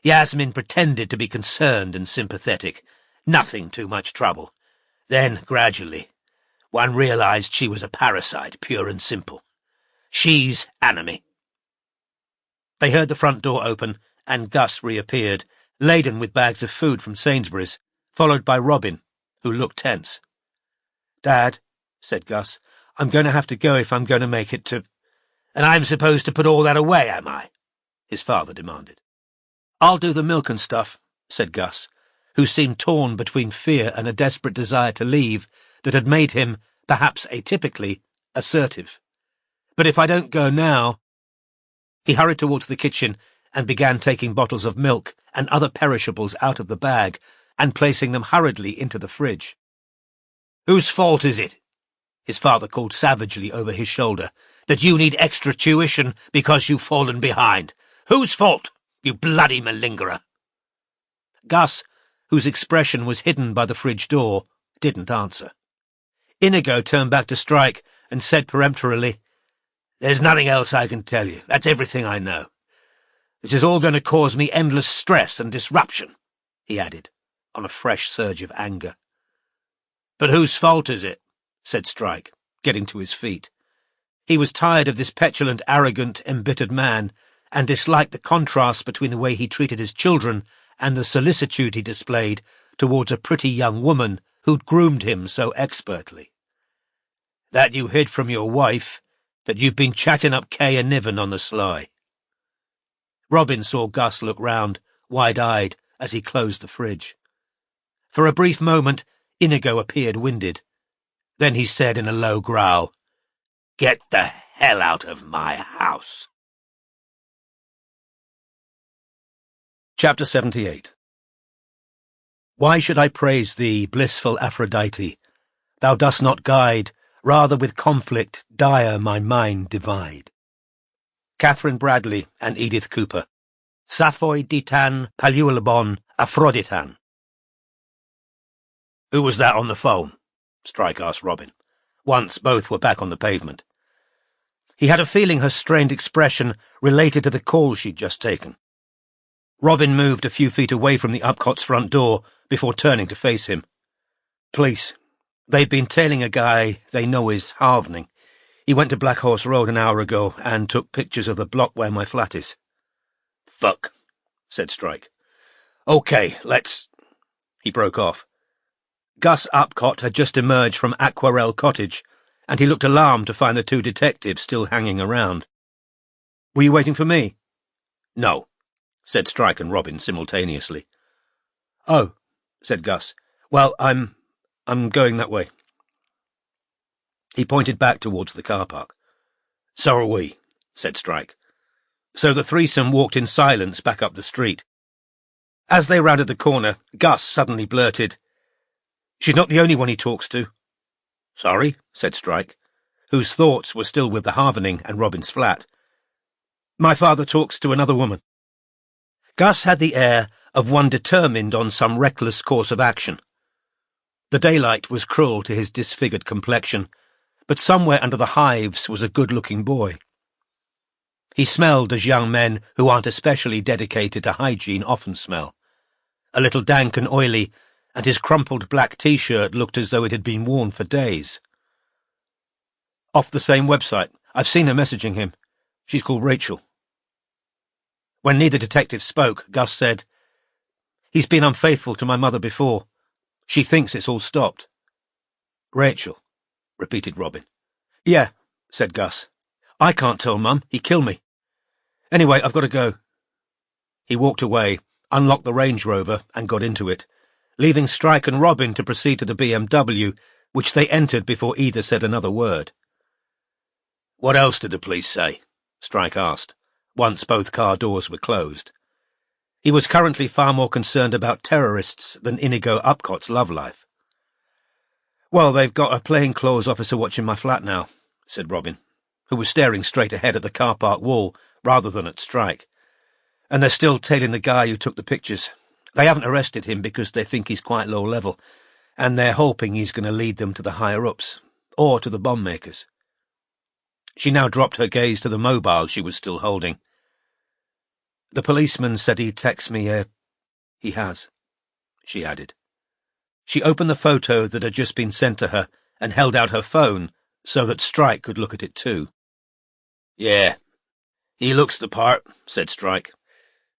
Yasmin pretended to be concerned and sympathetic. Nothing too much trouble. Then, gradually, one realised she was a parasite, pure and simple. She's enemy. They heard the front door open, and Gus reappeared, laden with bags of food from Sainsbury's, followed by Robin, who looked tense. "Dad," said Gus, "I'm going to have to go if I'm going to make it to—" "And I'm supposed to put all that away, am I?" his father demanded. "I'll do the milk and stuff," said Gus, who seemed torn between fear and a desperate desire to leave that had made him, perhaps atypically, assertive. "But if I don't go now—" He hurried towards the kitchen and began taking bottles of milk and other perishables out of the bag and placing them hurriedly into the fridge. "Whose fault is it," his father called savagely over his shoulder, "that you need extra tuition because you've fallen behind? Whose fault, you bloody malingerer?" Gus, whose expression was hidden by the fridge door, didn't answer. Inigo turned back to Strike and said peremptorily, "There's nothing else I can tell you. That's everything I know. This is all going to cause me endless stress and disruption," he added, on a fresh surge of anger. "But whose fault is it?" said Strike, getting to his feet. He was tired of this petulant, arrogant, embittered man, and disliked the contrast between the way he treated his children and the solicitude he displayed towards a pretty young woman who'd groomed him so expertly. "That you hid from your wife, that you've been chatting up Kay and Niven on the sly." Robin saw Gus look round, wide-eyed, as he closed the fridge. For a brief moment, Inigo appeared winded. Then he said in a low growl, "Get the hell out of my house." Chapter 78. Why should I praise thee, blissful Aphrodite? Thou dost not guide, rather with conflict dire my mind divide. Catherine Bradley and Edith Cooper. Saphoi ditan paluelabon Aphroditan. "Who was that on the phone?" Strike asked Robin, once both were back on the pavement. He had a feeling her strained expression related to the call she'd just taken. Robin moved a few feet away from the Upcott's front door before turning to face him. "Police. They've been tailing a guy they know is halvening. He went to Black Horse Road an hour ago and took pictures of the block where my flat is." "Fuck," said Strike. "Okay, let's—" He broke off. Gus Upcott had just emerged from Aquarelle Cottage, and he looked alarmed to find the two detectives still hanging around. "Were you waiting for me?" "No," said Strike and Robin simultaneously. "Oh," said Gus. "Well, I'm going that way." He pointed back towards the car park. "So are we," said Strike. So the threesome walked in silence back up the street. As they rounded the corner, Gus suddenly blurted, "She's not the only one he talks to." "Sorry," said Strike, whose thoughts were still with the Halvening and Robin's flat. "My father talks to another woman." Gus had the air of one determined on some reckless course of action. The daylight was cruel to his disfigured complexion, but somewhere under the hives was a good-looking boy. He smelled as young men who aren't especially dedicated to hygiene often smell. A little dank and oily, and his crumpled black T-shirt looked as though it had been worn for days. "Off the same website. I've seen her messaging him. She's called Rachel." When neither detective spoke, Gus said, "He's been unfaithful to my mother before. She thinks it's all stopped." Rachel, repeated Robin. Yeah, said Gus. I can't tell Mum. He'd kill me. Anyway, I've got to go. He walked away, unlocked the Range Rover, and got into it, leaving Strike and Robin to proceed to the BMW, which they entered before either said another word. What else did the police say? Strike asked, once both car doors were closed. He was currently far more concerned about terrorists than Inigo Upcott's love life. Well, they've got a plainclothes officer watching my flat now, said Robin, who was staring straight ahead at the car park wall rather than at Strike. And they're still tailing the guy who took the pictures. They haven't arrested him because they think he's quite low level, and they're hoping he's going to lead them to the higher-ups, or to the bomb makers. She now dropped her gaze to the mobile she was still holding. The policeman said he'd text me, He has, she added. She opened the photo that had just been sent to her and held out her phone so that Strike could look at it too. Yeah, he looks the part, said Strike.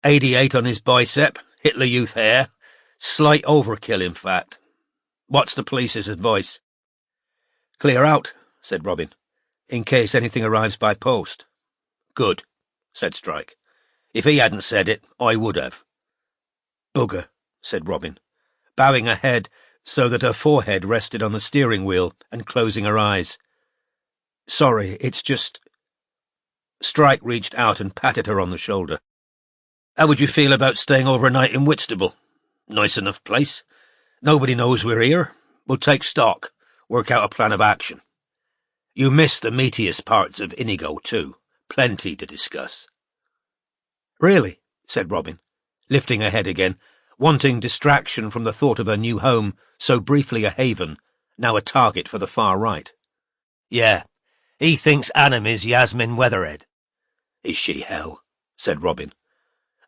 88 on his bicep, Hitler Youth hair, slight overkill in fact. What's the police's advice? Clear out, said Robin, in case anything arrives by post. Good, said Strike. If he hadn't said it, I would have. Bugger, said Robin, bowing her head so that her forehead rested on the steering wheel and closing her eyes. Sorry, it's just... Strike reached out and patted her on the shoulder. How would you feel about staying overnight in Whitstable? Nice enough place. Nobody knows we're here. We'll take stock, work out a plan of action. You missed the meatiest parts of Inigo, too. Plenty to discuss. Really? Said Robin, lifting her head again, wanting distraction from the thought of her new home, so briefly a haven, now a target for the far right. Yeah, he thinks Annamy's Yasmin Weatherhead. Is she hell? Said Robin.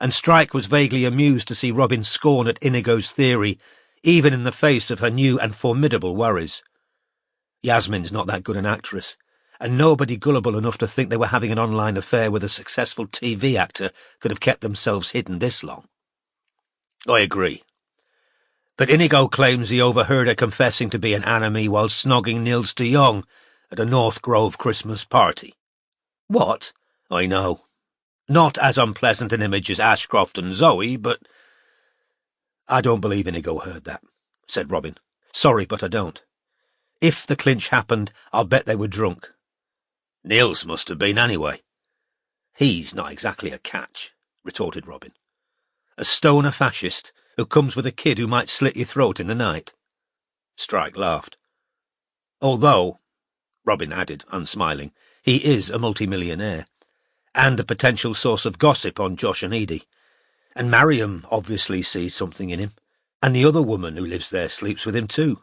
And Strike was vaguely amused to see Robin's scorn at Inigo's theory, even in the face of her new and formidable worries. Yasmin's not that good an actress, and nobody gullible enough to think they were having an online affair with a successful TV actor could have kept themselves hidden this long. I agree. But Inigo claims he overheard her confessing to be an Annamy while snogging Nils de Jong at a North Grove Christmas party. What? I know. Not as unpleasant an image as Ashcroft and Zoe, but... I don't believe Inigo heard that, said Robin. Sorry, but I don't. If the clinch happened, I'll bet they were drunk. Nils must have been anyway. He's not exactly a catch, retorted Robin. A stoner fascist who comes with a kid who might slit your throat in the night. Strike laughed. Although, Robin added, unsmiling, he is a multimillionaire, and a potential source of gossip on Josh and Edie. And Mariam obviously sees something in him, and the other woman who lives there sleeps with him too.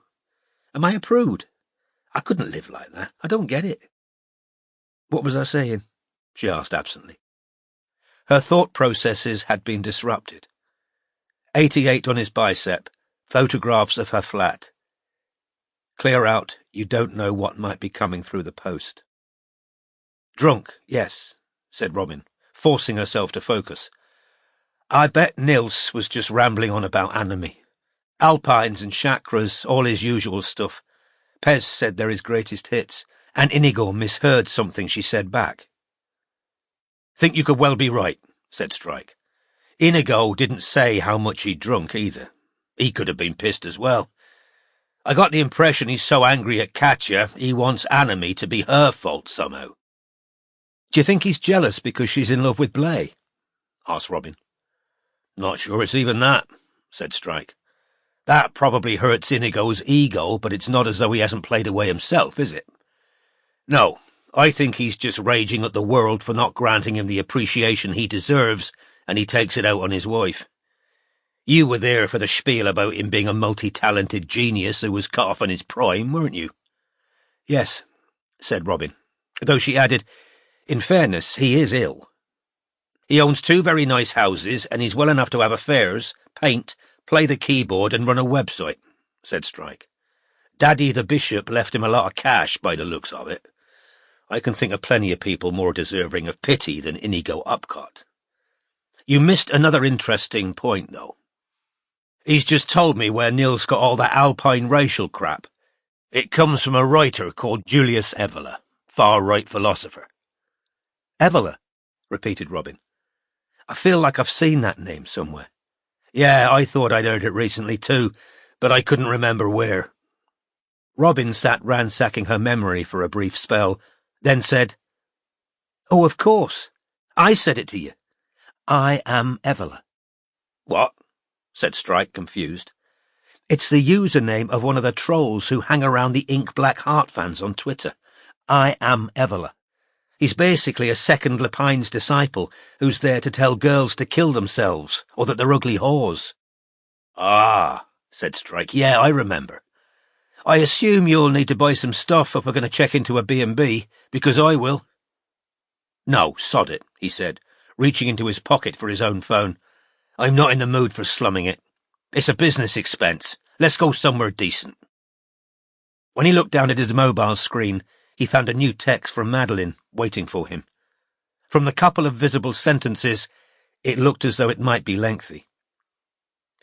Am I a prude? I couldn't live like that. I don't get it. What was I saying? She asked absently. Her thought processes had been disrupted. 88 on his bicep, photographs of her flat. Clear out, you don't know what might be coming through the post. Drunk, yes, said Robin, forcing herself to focus. I bet Nils was just rambling on about Annamy. Alpines and chakras, all his usual stuff. Pez said they're his greatest hits, and Inigo misheard something she said back. Think you could well be right, said Strike. Inigo didn't say how much he'd drunk either. He could have been pissed as well. I got the impression he's so angry at Katya, he wants Annamy to be her fault somehow. Do you think he's jealous because she's in love with Blay? Asked Robin. Not sure it's even that, said Strike. That probably hurts Inigo's ego, but it's not as though he hasn't played away himself, is it? No, I think he's just raging at the world for not granting him the appreciation he deserves, and he takes it out on his wife. You were there for the spiel about him being a multi-talented genius who was cut off in his prime, weren't you? Yes, said Robin, though she added, in fairness, he is ill. He owns 2 very nice houses, and he's well enough to have affairs, paint, play the keyboard and run a website, said Strike. Daddy the Bishop left him a lot of cash by the looks of it. I can think of plenty of people more deserving of pity than Inigo Upcott. You missed another interesting point, though. He's just told me where Nils got all that Alpine racial crap. It comes from a writer called Julius Evola, far-right philosopher. Evola, repeated Robin. I feel like I've seen that name somewhere. Yeah, I thought I'd heard it recently too, but I couldn't remember where. Robin sat ransacking her memory for a brief spell, then said, "Oh, of course. I said it to you. I am Evola." "What?" said Strike, confused. "It's the username of one of the trolls who hang around the Ink Black Heart fans on Twitter. I am Evola. He's basically a second Lepine's disciple who's there to tell girls to kill themselves or that they're ugly whores." "Ah," said Strike. "Yeah, I remember. I assume you'll need to buy some stuff if we're going to check into a B&B, because I will." "No, sod it," he said, reaching into his pocket for his own phone. "I'm not in the mood for slumming it. It's a business expense. Let's go somewhere decent." When he looked down at his mobile screen, he found a new text from Madeline waiting for him. From the couple of visible sentences, it looked as though it might be lengthy.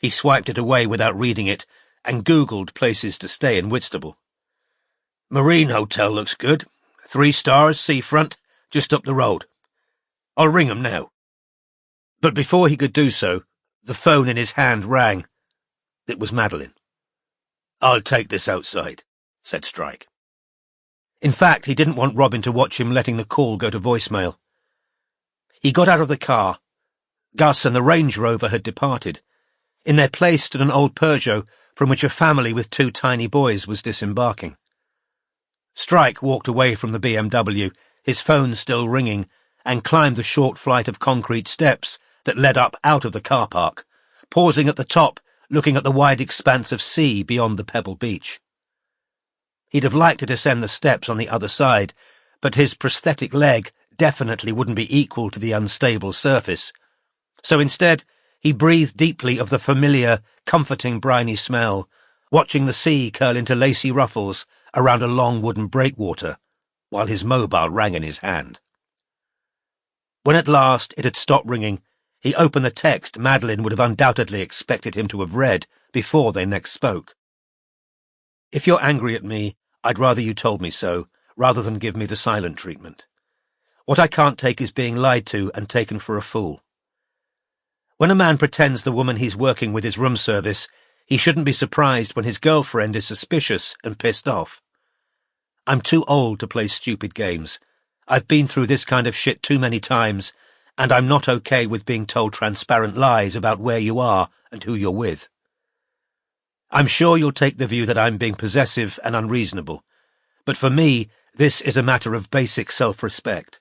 He swiped it away without reading it and Googled places to stay in Whitstable. "Marine Hotel looks good. 3 stars, seafront, just up the road. I'll ring 'em now." But before he could do so, the phone in his hand rang. It was Madeline. "I'll take this outside," said Strike. In fact, he didn't want Robin to watch him letting the call go to voicemail. He got out of the car. Gus and the Range Rover had departed. In their place stood an old Peugeot from which a family with 2 tiny boys was disembarking. Strike walked away from the BMW, his phone still ringing, and climbed the short flight of concrete steps that led up out of the car park, pausing at the top, looking at the wide expanse of sea beyond the pebble beach. He'd have liked to descend the steps on the other side, but his prosthetic leg definitely wouldn't be equal to the unstable surface. So instead, he breathed deeply of the familiar, comforting briny smell, watching the sea curl into lacy ruffles around a long wooden breakwater, while his mobile rang in his hand. When at last it had stopped ringing, he opened the text Madeline would have undoubtedly expected him to have read before they next spoke. "If you're angry at me, I'd rather you told me so, rather than give me the silent treatment. What I can't take is being lied to and taken for a fool. When a man pretends the woman he's working with is room service, he shouldn't be surprised when his girlfriend is suspicious and pissed off. I'm too old to play stupid games. I've been through this kind of shit too many times, and I'm not okay with being told transparent lies about where you are and who you're with. I'm sure you'll take the view that I'm being possessive and unreasonable, but for me, this is a matter of basic self-respect.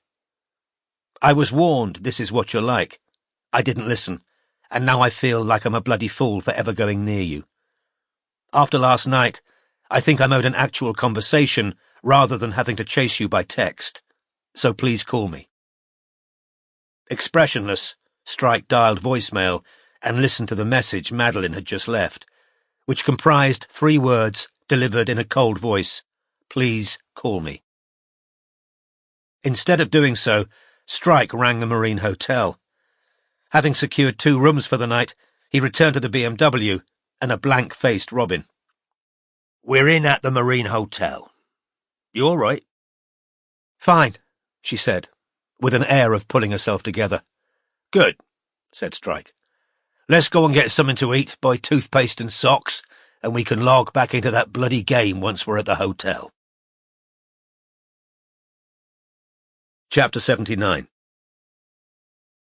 I was warned this is what you're like. I didn't listen, and now I feel like I'm a bloody fool for ever going near you. After last night, I think I'm owed an actual conversation rather than having to chase you by text, so please call me." Expressionless, Strike dialed voicemail and listened to the message Madeline had just left, which comprised 3 words delivered in a cold voice: "Please call me." Instead of doing so, Strike rang the Marine Hotel. Having secured 2 rooms for the night, he returned to the BMW and a blank-faced Robin. "We're in at the Marine Hotel. You all right?" "Fine," she said, with an air of pulling herself together. "Good," said Strike. "Let's go and get something to eat, buy toothpaste and socks, and we can log back into that bloody game once we're at the hotel." Chapter 79.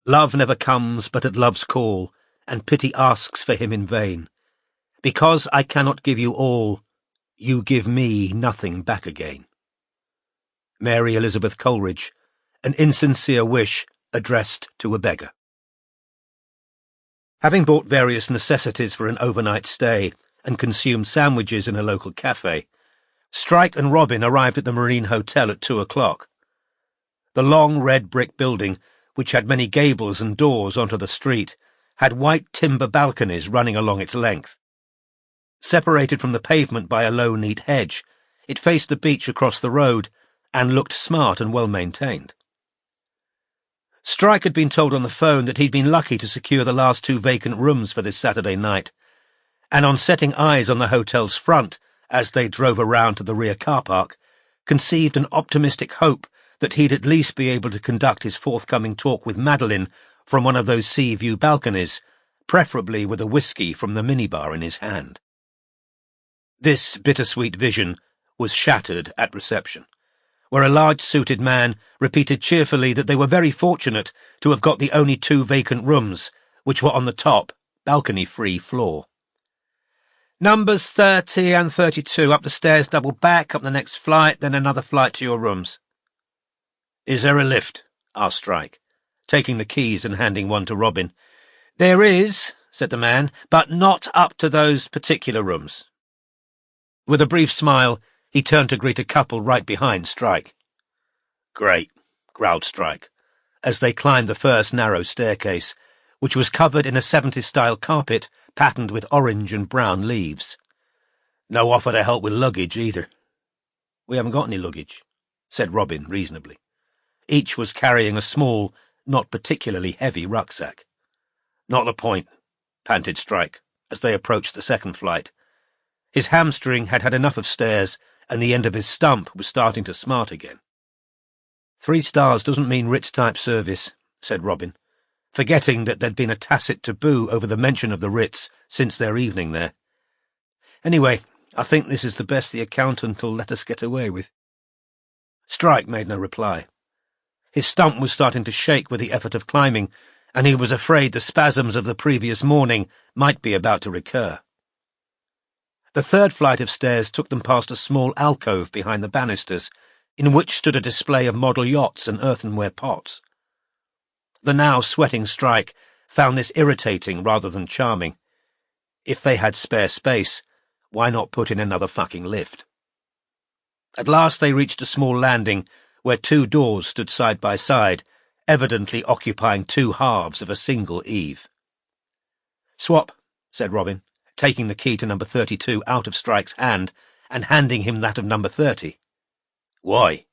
Love never comes but at love's call, and pity asks for him in vain. Because I cannot give you all, you give me nothing back again. Mary Elizabeth Coleridge, an insincere wish addressed to a beggar. Having bought various necessities for an overnight stay and consumed sandwiches in a local cafe, Strike and Robin arrived at the Marine Hotel at 2 o'clock. The long red brick building, which had many gables and doors onto the street, had white timber balconies running along its length. Separated from the pavement by a low, neat hedge, it faced the beach across the road and looked smart and well-maintained. Strike had been told on the phone that he'd been lucky to secure the last 2 vacant rooms for this Saturday night, and on setting eyes on the hotel's front as they drove around to the rear car park, conceived an optimistic hope that he'd at least be able to conduct his forthcoming talk with Madeline from one of those sea view balconies, preferably with a whiskey from the minibar in his hand. This bittersweet vision was shattered at reception, where a large-suited man repeated cheerfully that they were very fortunate to have got the only 2 vacant rooms, which were on the top, balcony-free floor. "Numbers 30 and 32, up the stairs, double back, up the next flight, then another flight to your rooms." "Is there a lift?" asked Strike, taking the keys and handing one to Robin. "There is," said the man, "but not up to those particular rooms." With a brief smile, he turned to greet a couple right behind Strike. "Great," growled Strike, as they climbed the first narrow staircase, which was covered in a 70s-style carpet patterned with orange and brown leaves. "No offer to help with luggage, either." "We haven't got any luggage," said Robin reasonably. Each was carrying a small, not particularly heavy rucksack. "Not the point," panted Strike, as they approached the second flight. His hamstring had had enough of stairs, and the end of his stump was starting to smart again. 3 stars doesn't mean Ritz-type service," said Robin, forgetting that there'd been a tacit taboo over the mention of the Ritz since their evening there. "Anyway, I think this is the best the accountant'll let us get away with." Strike made no reply. His stump was starting to shake with the effort of climbing, and he was afraid the spasms of the previous morning might be about to recur. The third flight of stairs took them past a small alcove behind the banisters, in which stood a display of model yachts and earthenware pots. The now sweating Strike found this irritating rather than charming. If they had spare space, why not put in another fucking lift? At last they reached a small landing where 2 doors stood side by side, evidently occupying 2 halves of a single eave. "Swap," said Robin, taking the key to number 32 out of Strike's hand and handing him that of number 30. "Why?"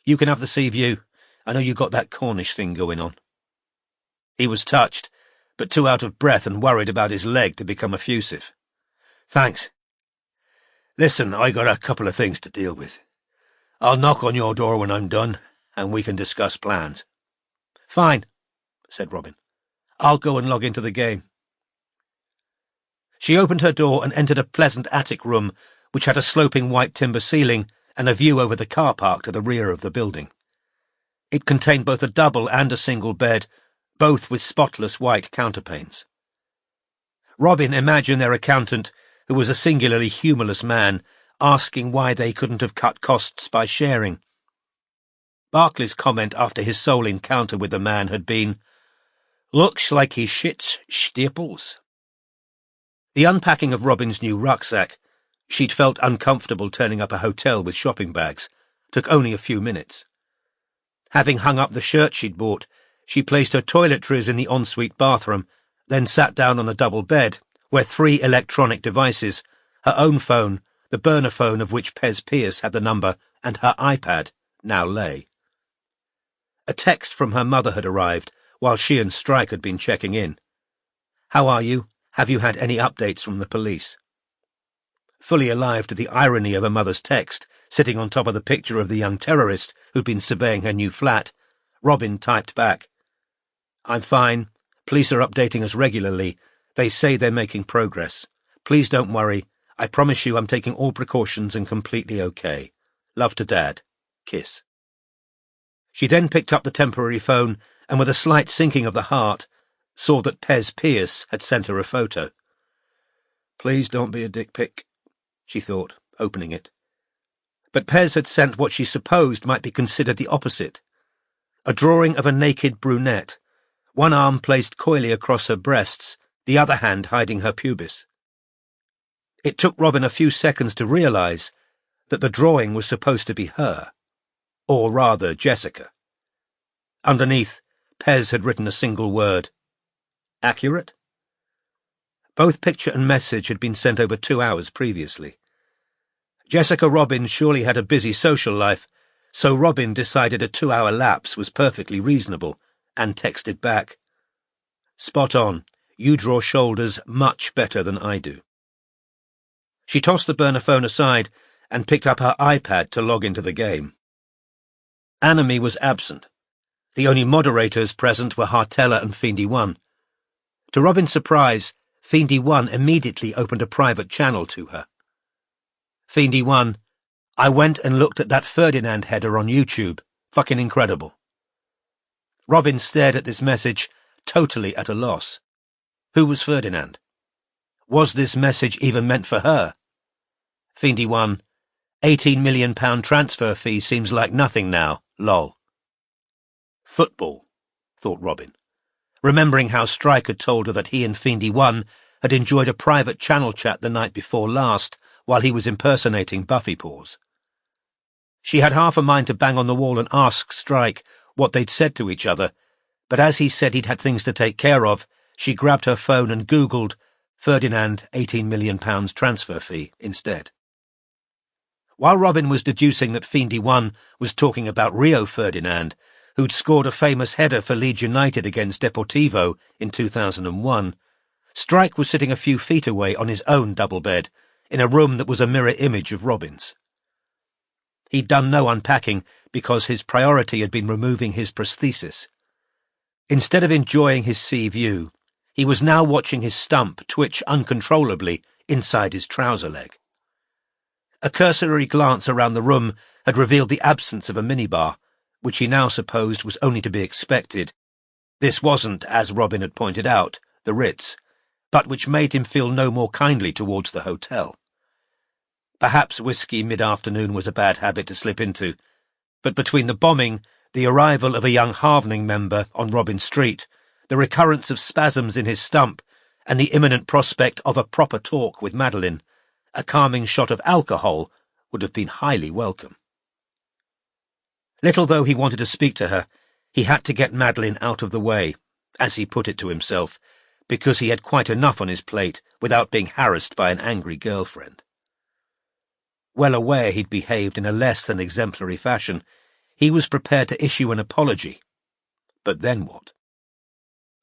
"You can have the sea view. I know you got that Cornish thing going on." He was touched, but too out of breath and worried about his leg to become effusive. "Thanks. Listen, I got a couple of things to deal with. I'll knock on your door when I'm done, and we can discuss plans." "Fine," said Robin. "I'll go and log into the game." She opened her door and entered a pleasant attic room which had a sloping white timber ceiling and a view over the car park to the rear of the building. It contained both a double and a single bed, both with spotless white counterpanes. Robin imagined their accountant, who was a singularly humourless man, asking why they couldn't have cut costs by sharing. Barclay's comment after his sole encounter with the man had been, "Looks like he shits staples." The unpacking of Robin's new rucksack, she'd felt uncomfortable turning up a hotel with shopping bags, took only a few minutes. Having hung up the shirt she'd bought, she placed her toiletries in the ensuite bathroom, then sat down on the double bed, where 3 electronic devices, her own phone, the burner phone of which Pez Pierce had the number, and her iPad, now lay. A text from her mother had arrived, while she and Strike had been checking in. "How are you? Have you had any updates from the police?" Fully alive to the irony of her mother's text, sitting on top of the picture of the young terrorist who'd been surveying her new flat, Robin typed back, "I'm fine. Police are updating us regularly. They say they're making progress. Please don't worry. I promise you I'm taking all precautions and completely okay. Love to Dad. Kiss." She then picked up the temporary phone and, with a slight sinking of the heart, saw that Pez Pierce had sent her a photo. "Please don't be a dick pic," she thought, opening it. But Pez had sent what she supposed might be considered the opposite. A drawing of a naked brunette, one arm placed coyly across her breasts, the other hand hiding her pubis. It took Robin a few seconds to realise that the drawing was supposed to be her, or rather Jessica. Underneath, Pez had written a single word. Accurate? Both picture and message had been sent over 2 hours previously. Jessica Robin surely had a busy social life, so Robin decided a 2-hour lapse was perfectly reasonable, and texted back, "Spot on. You draw shoulders much better than I do." She tossed the burner phone aside and picked up her iPad to log into the game. Anime was absent. The only moderators present were Hartella and Fiendy One. To Robin's surprise, Fiendy One immediately opened a private channel to her. Fiendy One, I went and looked at that Ferdinand header on YouTube. Fucking incredible. Robin stared at this message, totally at a loss. Who was Ferdinand? Was this message even meant for her? Fiendy One, £18 million transfer fee seems like nothing now, lol. Football, thought Robin, remembering how Strike had told her that he and Fiendy One had enjoyed a private channel chat the night before last while he was impersonating Buffy Paws. She had half a mind to bang on the wall and ask Strike what they'd said to each other, but as he said he'd had things to take care of, she grabbed her phone and Googled Ferdinand £18 million transfer fee instead. While Robin was deducing that Fiendy One was talking about Rio Ferdinand, who'd scored a famous header for Leeds United against Deportivo in 2001, Strike was sitting a few feet away on his own double bed, in a room that was a mirror image of Robin's. He'd done no unpacking because his priority had been removing his prosthesis. Instead of enjoying his sea view, he was now watching his stump twitch uncontrollably inside his trouser leg. A cursory glance around the room had revealed the absence of a minibar, which he now supposed was only to be expected. This wasn't, as Robin had pointed out, the Ritz, but which made him feel no more kindly towards the hotel. Perhaps whiskey mid-afternoon was a bad habit to slip into, but between the bombing, the arrival of a young Halvening member on Robin Street, the recurrence of spasms in his stump, and the imminent prospect of a proper talk with Madeline, a calming shot of alcohol would have been highly welcome. Little though he wanted to speak to her, he had to get Madeline out of the way, as he put it to himself, because he had quite enough on his plate without being harassed by an angry girlfriend. Well aware he'd behaved in a less than exemplary fashion, he was prepared to issue an apology. But then what?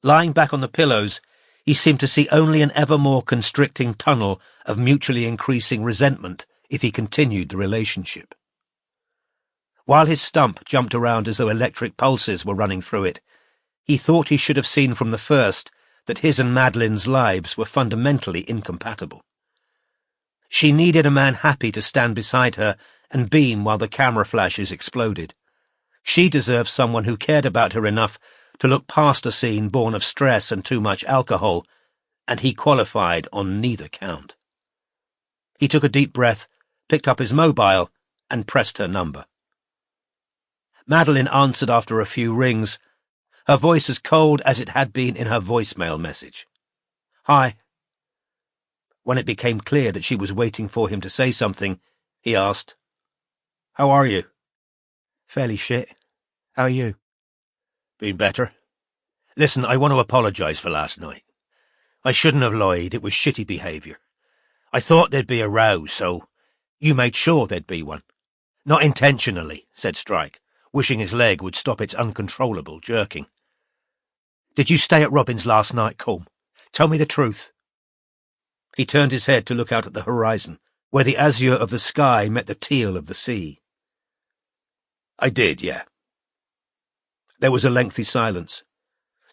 Lying back on the pillows, he seemed to see only an ever more constricting tunnel of mutually increasing resentment if he continued the relationship. While his stump jumped around as though electric pulses were running through it, he thought he should have seen from the first that his and Madeline's lives were fundamentally incompatible. She needed a man happy to stand beside her and beam while the camera flashes exploded. She deserved someone who cared about her enough to look past a scene born of stress and too much alcohol, and he qualified on neither count. He took a deep breath, picked up his mobile, and pressed her number. Madeline answered after a few rings, her voice as cold as it had been in her voicemail message. "Hi." When it became clear that she was waiting for him to say something, he asked, "How are you?" "Fairly shit. How are you?" "Been better. Listen, I want to apologise for last night. I shouldn't have lied, it was shitty behaviour. I thought there'd be a row, so you made sure there'd be one." "Not intentionally," said Strike, wishing his leg would stop its uncontrollable jerking. "Did you stay at Robin's last night, Colm? Tell me the truth." He turned his head to look out at the horizon, where the azure of the sky met the teal of the sea. "I did, yeah." There was a lengthy silence.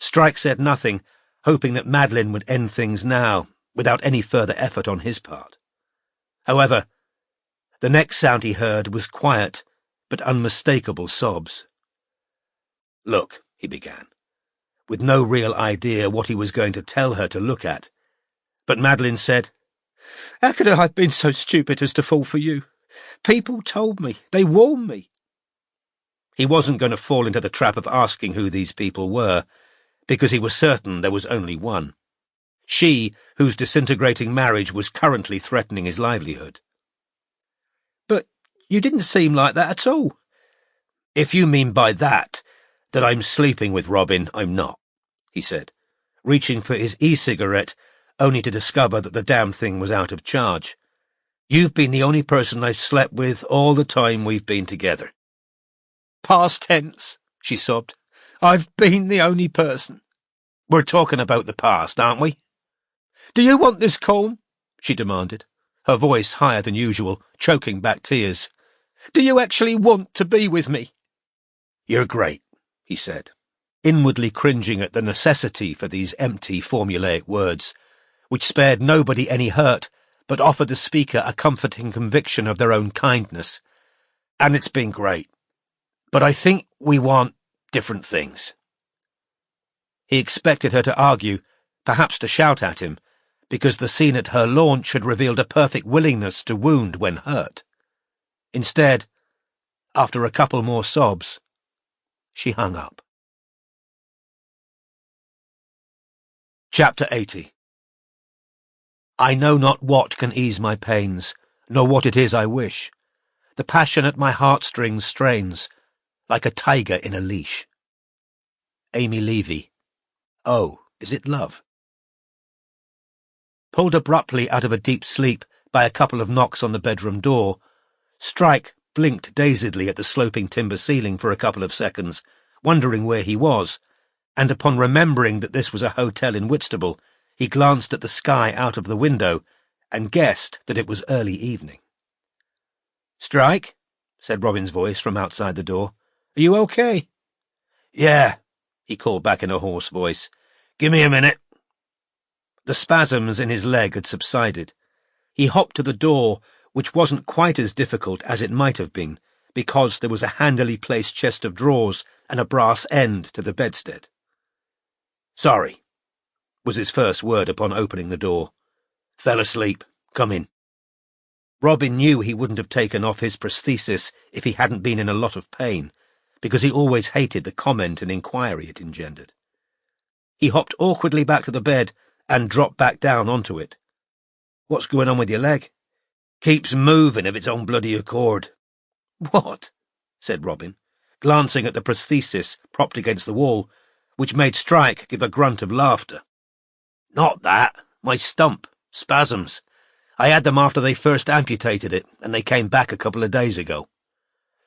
Strike said nothing, hoping that Madeline would end things now, without any further effort on his part. However, the next sound he heard was quiet but unmistakable sobs. "Look," he began, with no real idea what he was going to tell her to look at. But Madeline said, "How could I have been so stupid as to fall for you? People told me. They warned me." He wasn't going to fall into the trap of asking who these people were, because he was certain there was only one. She, whose disintegrating marriage was currently threatening his livelihood. "But you didn't seem like that at all." "If you mean by that I'm sleeping with Robin, I'm not," he said, reaching for his e-cigarette, only to discover that the damn thing was out of charge. "You've been the only person I've slept with all the time we've been together." "Past tense," she sobbed. "I've been the only person." "We're talking about the past, aren't we?" "Do you want this, Colm?" she demanded, her voice higher than usual, choking back tears. "Do you actually want to be with me?" "You're great," he said, inwardly cringing at the necessity for these empty, formulaic words, which spared nobody any hurt, but offered the speaker a comforting conviction of their own kindness. "And it's been great. But I think we want different things." He expected her to argue, perhaps to shout at him, because the scene at her launch had revealed a perfect willingness to wound when hurt. Instead, after a couple more sobs, she hung up. Chapter 80. I know not what can ease my pains, nor what it is I wish. The passion at my heartstrings strains, like a tiger in a leash. Amy Levy. Oh, is it love? Pulled abruptly out of a deep sleep by a couple of knocks on the bedroom door, Strike blinked dazedly at the sloping timber ceiling for a couple of seconds, wondering where he was, and upon remembering that this was a hotel in Whitstable, he glanced at the sky out of the window and guessed that it was early evening. "Strike," said Robin's voice from outside the door. "Are you okay?" "Yeah," he called back in a hoarse voice. "Give me a minute." The spasms in his leg had subsided. He hopped to the door, which wasn't quite as difficult as it might have been, because there was a handily placed chest of drawers and a brass end to the bedstead. "Sorry," was his first word upon opening the door. "Fell asleep. Come in." Robin knew he wouldn't have taken off his prosthesis if he hadn't been in a lot of pain, because he always hated the comment and inquiry it engendered. He hopped awkwardly back to the bed and dropped back down onto it. "What's going on with your leg?" "Keeps moving of its own bloody accord." "What?" said Robin, glancing at the prosthesis propped against the wall, which made Strike give a grunt of laughter. "Not that. My stump. Spasms. I had them after they first amputated it, and they came back a couple of days ago."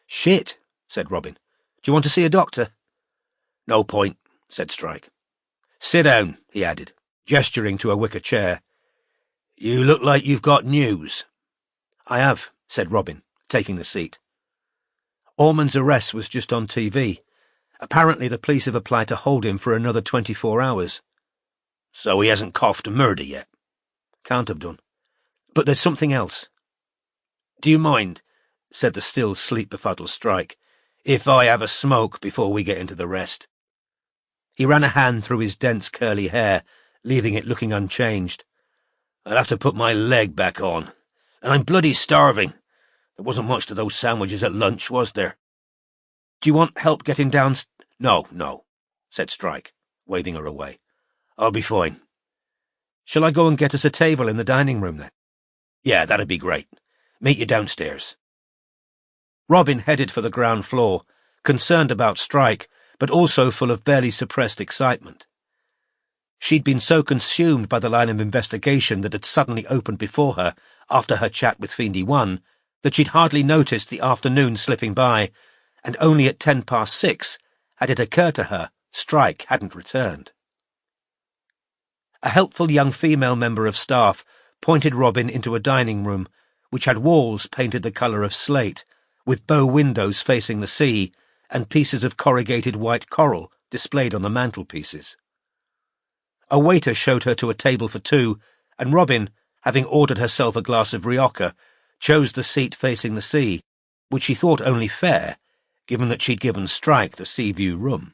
"Shit," said Robin. "Do you want to see a doctor?" "No point," said Strike. "Sit down," he added, gesturing to a wicker chair. "You look like you've got news." "I have," said Robin, taking the seat. "Ormond's arrest was just on TV. Apparently the police have applied to hold him for another 24 hours. "So he hasn't coughed murder yet?" "Can't have done. But there's something else." "Do you mind," said the still sleep-befuddled Strike, "if I have a smoke before we get into the rest?" He ran a hand through his dense curly hair, leaving it looking unchanged. "I'll have to put my leg back on. And I'm bloody starving. There wasn't much to those sandwiches at lunch, was there?" "Do you want help getting down?" No, said Strike, waving her away. "I'll be fine." "Shall I go and get us a table in the dining room, then?" "Yeah, that'd be great. Meet you downstairs." Robin headed for the ground floor, concerned about Strike, but also full of barely suppressed excitement. She'd been so consumed by the line of investigation that had suddenly opened before her after her chat with Fiendy 1 that she'd hardly noticed the afternoon slipping by, and only at 6:10 had it occurred to her Strike hadn't returned. A helpful young female member of staff pointed Robin into a dining room which had walls painted the colour of slate, with bow windows facing the sea, and pieces of corrugated white coral displayed on the mantelpieces. A waiter showed her to a table for two, and Robin, having ordered herself a glass of Rioja, chose the seat facing the sea, which she thought only fair, given that she'd given Strike the sea-view room.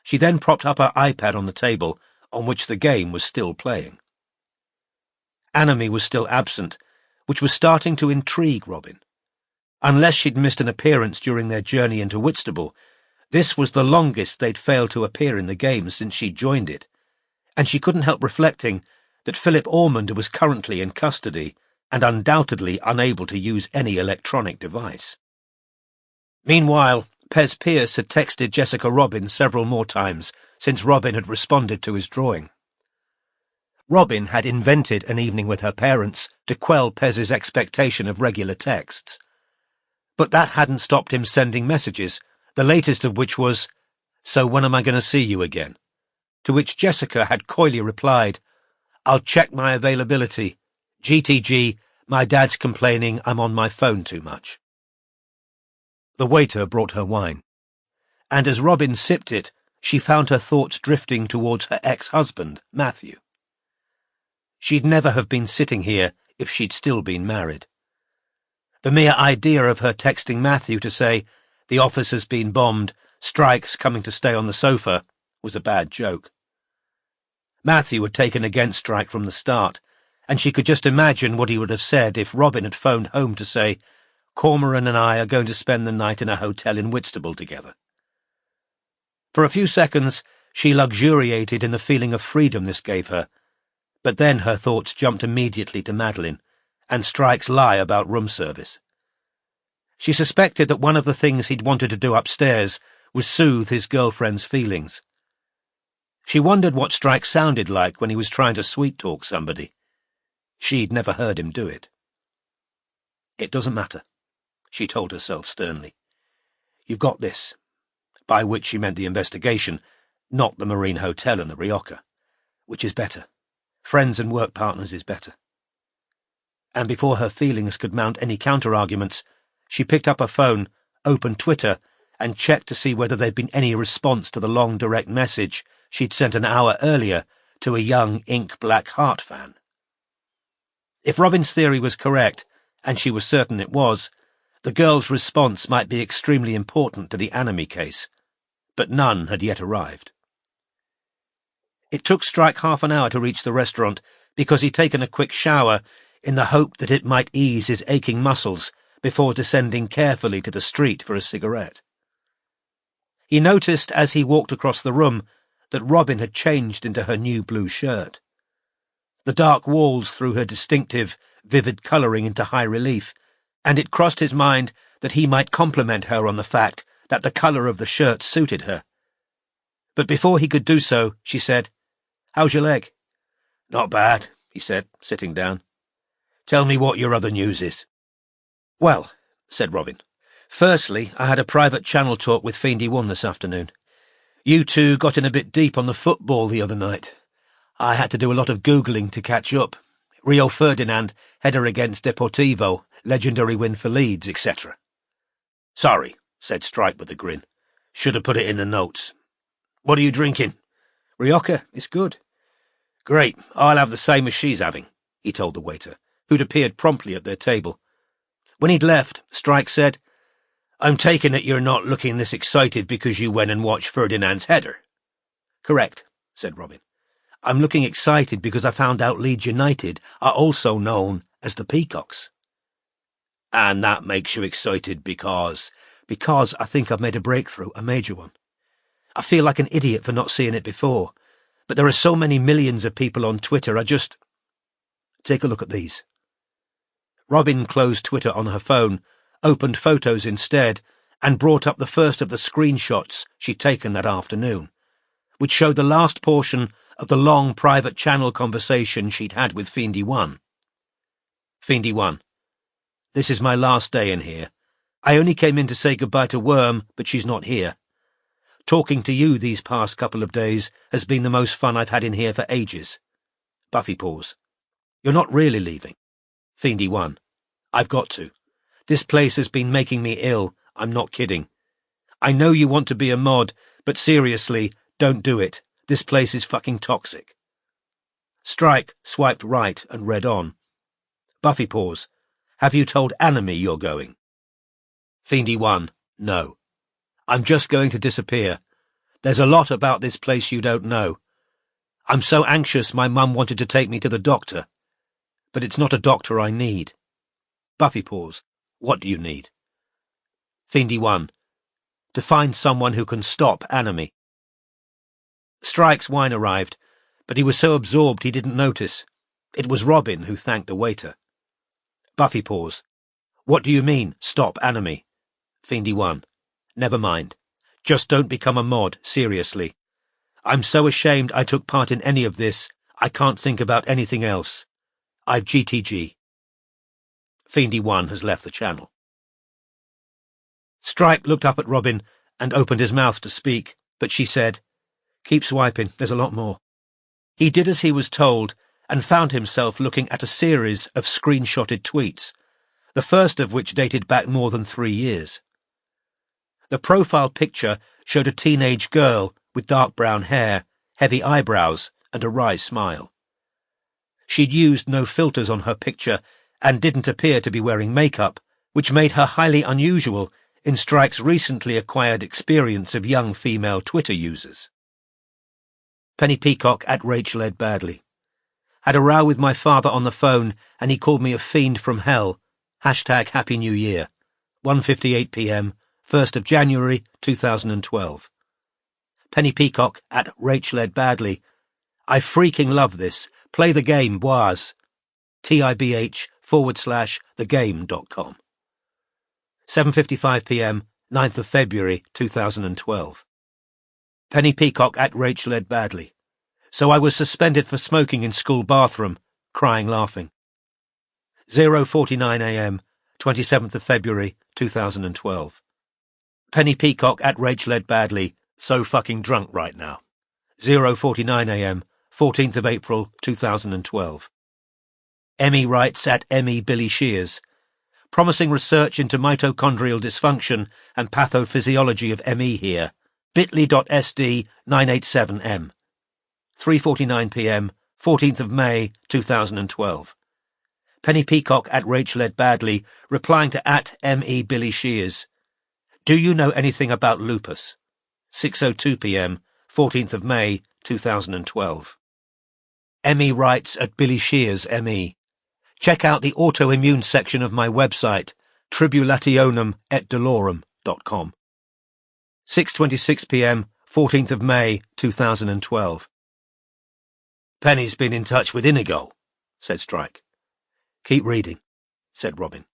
She then propped up her iPad on the table, on which the game was still playing. Anime was still absent, which was starting to intrigue Robin. Unless she'd missed an appearance during their journey into Whitstable, this was the longest they'd failed to appear in the game since she'd joined it, and she couldn't help reflecting that Philip Ormond was currently in custody and undoubtedly unable to use any electronic device. Meanwhile, Pez Pierce had texted Jessica Robin several more times since Robin had responded to his drawing. Robin had invented an evening with her parents to quell Pez's expectation of regular texts. But that hadn't stopped him sending messages, the latest of which was, "So when am I going to see you again?" To which Jessica had coyly replied, "I'll check my availability. GTG, my dad's complaining I'm on my phone too much. The waiter brought her wine, and as Robin sipped it, she found her thoughts drifting towards her ex-husband, Matthew. She'd never have been sitting here if she'd still been married. The mere idea of her texting Matthew to say, "The office has been bombed, Strike's coming to stay on the sofa," was a bad joke. Matthew had taken against Strike from the start, and she could just imagine what he would have said if Robin had phoned home to say, "Cormoran and I are going to spend the night in a hotel in Whitstable together." For a few seconds, she luxuriated in the feeling of freedom this gave her, but then her thoughts jumped immediately to Madeline, and Strike's lie about room service. She suspected that one of the things he'd wanted to do upstairs was soothe his girlfriend's feelings. She wondered what Strike sounded like when he was trying to sweet-talk somebody. She'd never heard him do it. "It doesn't matter," she told herself sternly. "You've got this," by which she meant the investigation, not the Marine Hotel and the Rioja. "Which is better? Friends and work partners is better." And before her feelings could mount any counter-arguments, she picked up her phone, opened Twitter, and checked to see whether there'd been any response to the long direct message she'd sent an hour earlier to a young ink-black Heart fan. If Robin's theory was correct, and she was certain it was, the girl's response might be extremely important to the Anime case, but none had yet arrived. It took Strike half an hour to reach the restaurant because he'd taken a quick shower in the hope that it might ease his aching muscles before descending carefully to the street for a cigarette. He noticed as he walked across the room that Robin had changed into her new blue shirt. The dark walls threw her distinctive, vivid colouring into high relief, and it crossed his mind that he might compliment her on the fact that the colour of the shirt suited her. But before he could do so, she said, "How's your leg?" "Not bad," he said, sitting down. "Tell me what your other news is." "Well," said Robin, "firstly, I had a private channel talk with Fiendy One this afternoon. You two got in a bit deep on the football the other night. I had to do a lot of Googling to catch up. Rio Ferdinand, header against Deportivo, legendary win for Leeds, etc." "Sorry," said Strike with a grin. "Should have put it in the notes. What are you drinking?" "Rioja, it's good." "Great, I'll have the same as she's having," he told the waiter, who'd appeared promptly at their table. When he'd left, Strike said, "I'm taking it you're not looking this excited because you went and watched Ferdinand's header." "Correct," said Robin. "I'm looking excited because I found out Leeds United are also known as the Peacocks." "And that makes you excited because—" "Because I think I've made a breakthrough, a major one. I feel like an idiot for not seeing it before, but there are so many millions of people on Twitter, I just... Take a look at these." Robin closed Twitter on her phone, opened Photos instead, and brought up the first of the screenshots she'd taken that afternoon, which showed the last portion of the long private channel conversation she'd had with Fiendy One. Fiendy One: "This is my last day in here. I only came in to say goodbye to Worm, but she's not here. Talking to you these past couple of days has been the most fun I've had in here for ages." Buffy paused. "You're not really leaving?" Fiendy One: "I've got to. This place has been making me ill, I'm not kidding. I know you want to be a mod, but seriously, don't do it. This place is fucking toxic." Strike swiped right and read on. Buffy paused. "Have you told Anime you're going?" Fiendy One: "No. I'm just going to disappear. There's a lot about this place you don't know. I'm so anxious my mum wanted to take me to the doctor. But it's not a doctor I need." Buffy paused. "What do you need?" Fiendy One: "To find someone who can stop Anime." Strike's wine arrived, but he was so absorbed he didn't notice. It was Robin who thanked the waiter. Buffy paused. "What do you mean, stop Anime?" Fiendy One: "Never mind. Just don't become a mod, seriously. I'm so ashamed I took part in any of this, I can't think about anything else. I've GTG. Fiendy One has left the channel." Strike looked up at Robin and opened his mouth to speak, but she said, "Keep swiping, there's a lot more." He did as he was told, and found himself looking at a series of screenshotted tweets, the first of which dated back more than 3 years. The profile picture showed a teenage girl with dark brown hair, heavy eyebrows, and a wry smile. She'd used no filters on her picture and didn't appear to be wearing makeup, which made her highly unusual in Strike's recently acquired experience of young female Twitter users. Penny Peacock at Rachel Ed Badley. Had a row with my father on the phone and he called me a fiend from hell. Hashtag Happy New Year. 1:58 p.m, 1st of January 2012. Penny Peacock at Rachel Ed Badley. I freaking love this. Play the game, boys. TIBH/thegame.com. 7:55 p.m, 9th of February 2012. Penny Peacock at Rachel Ed Badley. So I was suspended for smoking in school bathroom, crying laughing. 0:49 a.m, 27th of February 2012. Penny Peacock at Rachel Ed Badley. So fucking drunk right now. 0:49 a.m, 14th of April 2012. Emmy writes at Emmy Billy Shears. Promising research into mitochondrial dysfunction and pathophysiology of ME here. bit.ly.sd 987m. 3:49 p.m, 14th of May 2012. Penny Peacock at Rachel Ed Badley, replying to at M.E. Billy Shears. Do you know anything about lupus? 6:02 p.m, 14th of May 2012. Emmy writes at Billy Shears M.E. Check out the autoimmune section of my website, tribulationemetdolorum.com. 6:26 p.m, 14th of May 2012. Penny's been in touch with Inigo, said Strike. Keep reading, said Robin.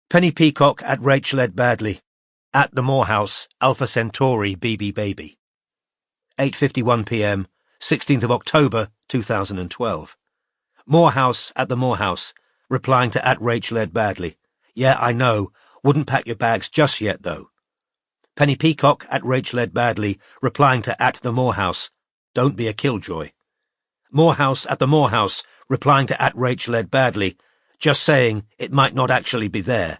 Penny Peacock at Rachel Ed Badley. At the Morehouse, Alpha Centauri BB Baby. 8:51 p.m, 16th of October 2012. Morehouse at the Morehouse, replying to at Rachel Ed Badley. Yeah, I know. Wouldn't pack your bags just yet, though. Penny Peacock at Rachel Ed Badley, replying to at the Morehouse. Don't be a killjoy. Morehouse at the Morehouse, replying to at Rachel Ed Badley. Just saying it might not actually be there.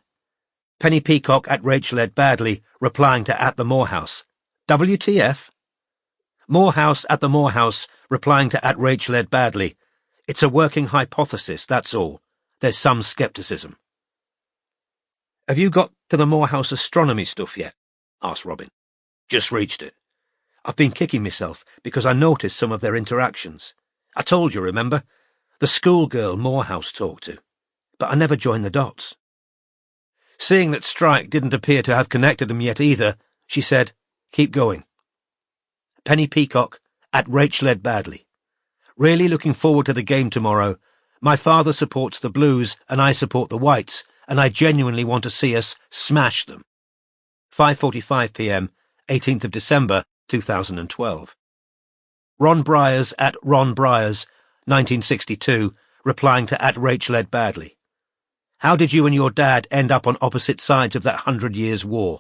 Penny Peacock at Rachel Ed Badley, replying to at the Morehouse. WTF? Morehouse at the Morehouse, replying to at Rachel Ed Badley. It's a working hypothesis, that's all. There's some skepticism. Have you got to the Morehouse astronomy stuff yet? Asked Robin. Just reached it. I've been kicking myself because I noticed some of their interactions. I told you, remember? The schoolgirl Morehouse talked to. But I never joined the dots. Seeing that Strike didn't appear to have connected them yet either, she said, keep going. Penny Peacock at Rachel Ed Badley. Really looking forward to the game tomorrow. My father supports the Blues and I support the Whites, and I genuinely want to see us smash them. 5:45 p.m, 18th of December 2012. Ron Bryars at Ron Bryars, 1962, replying to at Rachel Ed Badley. How did you and your dad end up on opposite sides of that 100 Years' War?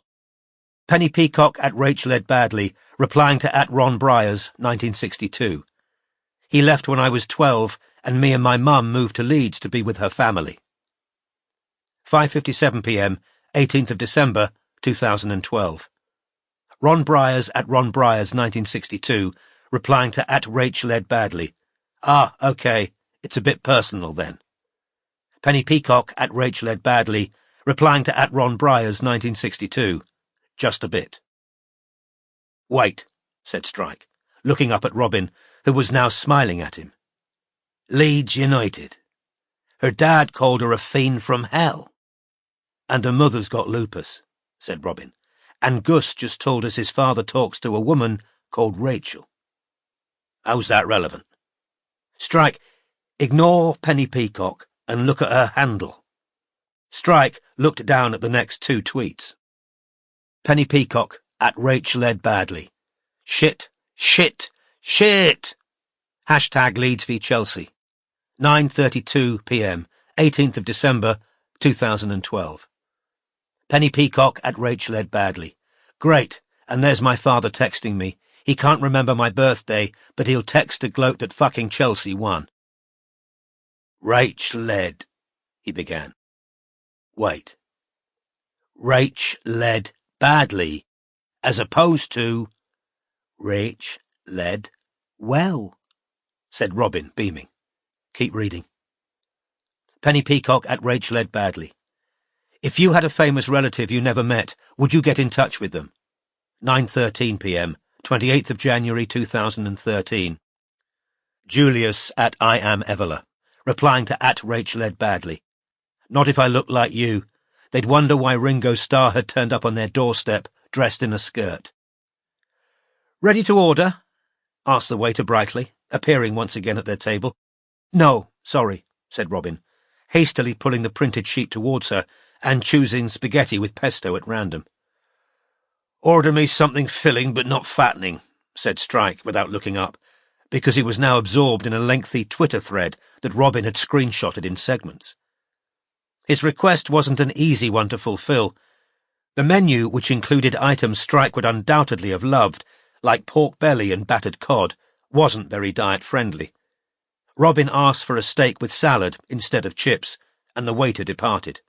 Penny Peacock at Rachel Ed Badley, replying to at Ron Bryars, 1962. He left when I was 12, and me and my mum moved to Leeds to be with her family. 5:57 p.m, 18th of December, 2012. Ron Bryars at Ron Bryars, 1962, replying to at Rachel Ed Badley. Ah, okay, it's a bit personal then. Penny Peacock at Rachel Ed Badley, replying to at Ron Bryars, 1962. Just a bit. Wait, said Strike, looking up at Robin, who was now smiling at him. Leeds United. Her dad called her a fiend from hell. And her mother's got lupus, said Robin, and Gus just told us his father talks to a woman called Rachel. How's that relevant? Strike, ignore Penny Peacock and look at her handle. Strike looked down at the next 2 tweets. Penny Peacock at Rachel Ed Badley. Shit, shit, shit! Hashtag Leeds v Chelsea. 9:32 p.m, 18th of December, 2012. Penny Peacock at Rachel Ed Badley. Great, and there's my father texting me. He can't remember my birthday, but he'll text to gloat that fucking Chelsea won. Rach led, he began. Wait. Rach led badly, as opposed to... Rach led well, said Robin, beaming. Keep reading. Penny Peacock at Rach led badly. If you had a famous relative you never met, would you get in touch with them? 9:13 p.m, 28th of January 2013. Julius at I am Evola, replying to at Rach led badly. Not if I looked like you. They'd wonder why Ringo Starr had turned up on their doorstep, dressed in a skirt. Ready to order? Asked the waiter brightly, appearing once again at their table. No, sorry, said Robin, hastily pulling the printed sheet towards her and choosing spaghetti with pesto at random. Order me something filling but not fattening, said Strike without looking up, because he was now absorbed in a lengthy Twitter thread that Robin had screenshotted in segments. His request wasn't an easy one to fulfill. The menu, which included items Strike would undoubtedly have loved, like pork belly and battered cod, wasn't very diet-friendly. Robin asked for a steak with salad instead of chips, and the waiter departed.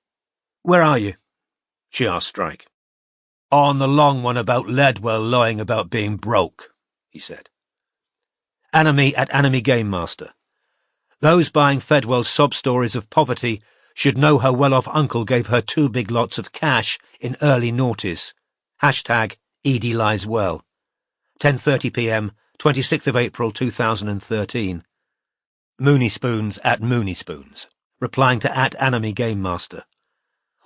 Where are you? She asked Strike. On the long one about Ledwell lying about being broke, he said. Enemy at Enemy Game Master. Those buying Fedwell's sob stories of poverty should know her well-off uncle gave her 2 big lots of cash in early noughties. Hashtag Edie Lies Well. 10:30 p.m, 26th of April 2013. Moony Spoons at Moony Spoons, replying to at Enemy Game Master.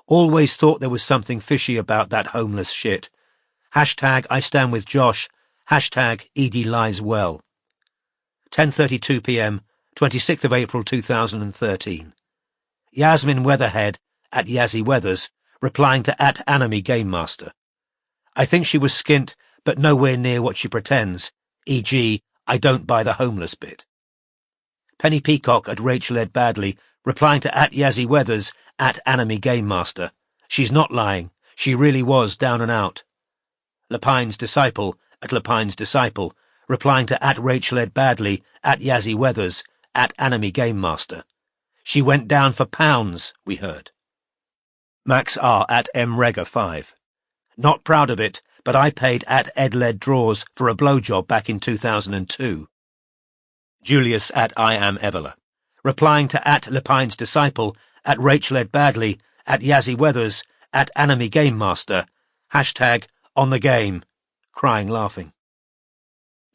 Always thought there was something fishy about that homeless shit. Hashtag I stand with Josh. Hashtag Edie Lies Well. 10:32 p.m, 26th of April 2013. Yasmin Weatherhead at Yazzie Weathers, replying to at Enemy Game Master. I think she was skint, but nowhere near what she pretends, e.g., I don't buy the homeless bit. Penny Peacock at Rachel Ed Badley, replying to at Yazzie Weathers, at Enemy Game Master. She's not lying. She really was down and out. Lepine's Disciple at Lepine's Disciple, replying to at Rachel Ed Badley, at Yazzie Weathers, at Enemy Game Master. She went down for pounds, we heard. Max R. at mrega5. Not proud of it, but I paid at Ed Led Draws for a blowjob back in 2002. Julius at I am Evola, replying to at Lepine's Disciple, at Rachel Ed Badley, at Yazzie Weathers, at Enemy Game Master, hashtag on the game, crying laughing.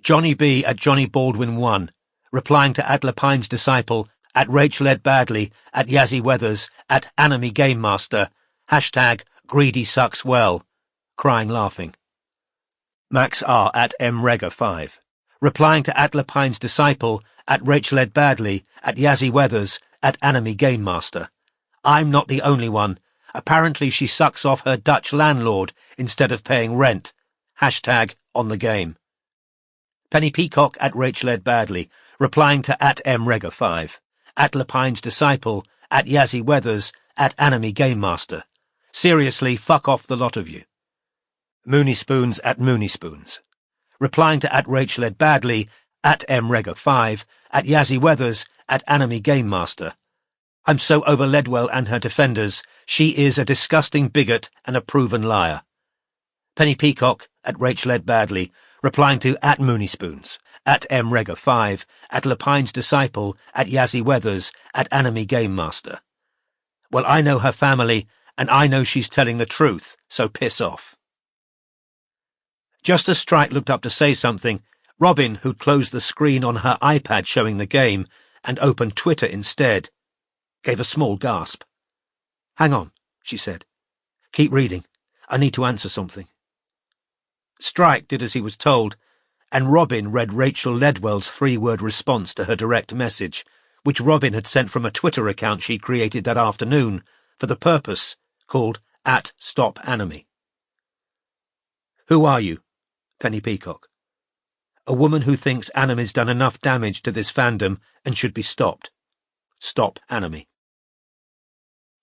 Johnny B at Johnny Baldwin 1, replying to at Lepine's Disciple, at Rachel Ed Badley, at Yazzie Weathers, at Enemy Game Master, hashtag greedy sucks well, crying laughing. Max R at mrega5, replying to at Lepine's Disciple, at Rachel Ed Badley, at Yazzie Weathers, at Enemy Game Master. I'm not the only one. Apparently she sucks off her Dutch landlord instead of paying rent. Hashtag on the game. Penny Peacock at Rachel Ed Badley, replying to at mrega5, at Lepine's Disciple, at Yazzie Weathers, at Enemy Game Master. Seriously, fuck off the lot of you. Moony Spoons at Moony Spoons, replying to at Rachel Ed Badley, at mrega5, at Yazzie Weathers, at Enemy Game Master. I'm so over Ledwell and her defenders. She is a disgusting bigot and a proven liar. Penny Peacock at Rachel Ed Badley, replying to at Moony Spoons, at mrega5, at Lepine's Disciple, at Yazzie Weathers, at Enemy Game Master. Well, I know her family, and I know she's telling the truth, so piss off. Just as Strike looked up to say something, Robin, who'd closed the screen on her iPad showing the game and opened Twitter instead, gave a small gasp. Hang on, she said. Keep reading. I need to answer something. Strike did as he was told, and Robin read Rachel Ledwell's 3-word response to her direct message, which Robin had sent from a Twitter account she'd created that afternoon for the purpose, called @StopAnime. Who are you? Penny Peacock. A woman who thinks anime's done enough damage to this fandom and should be stopped. Stop anime.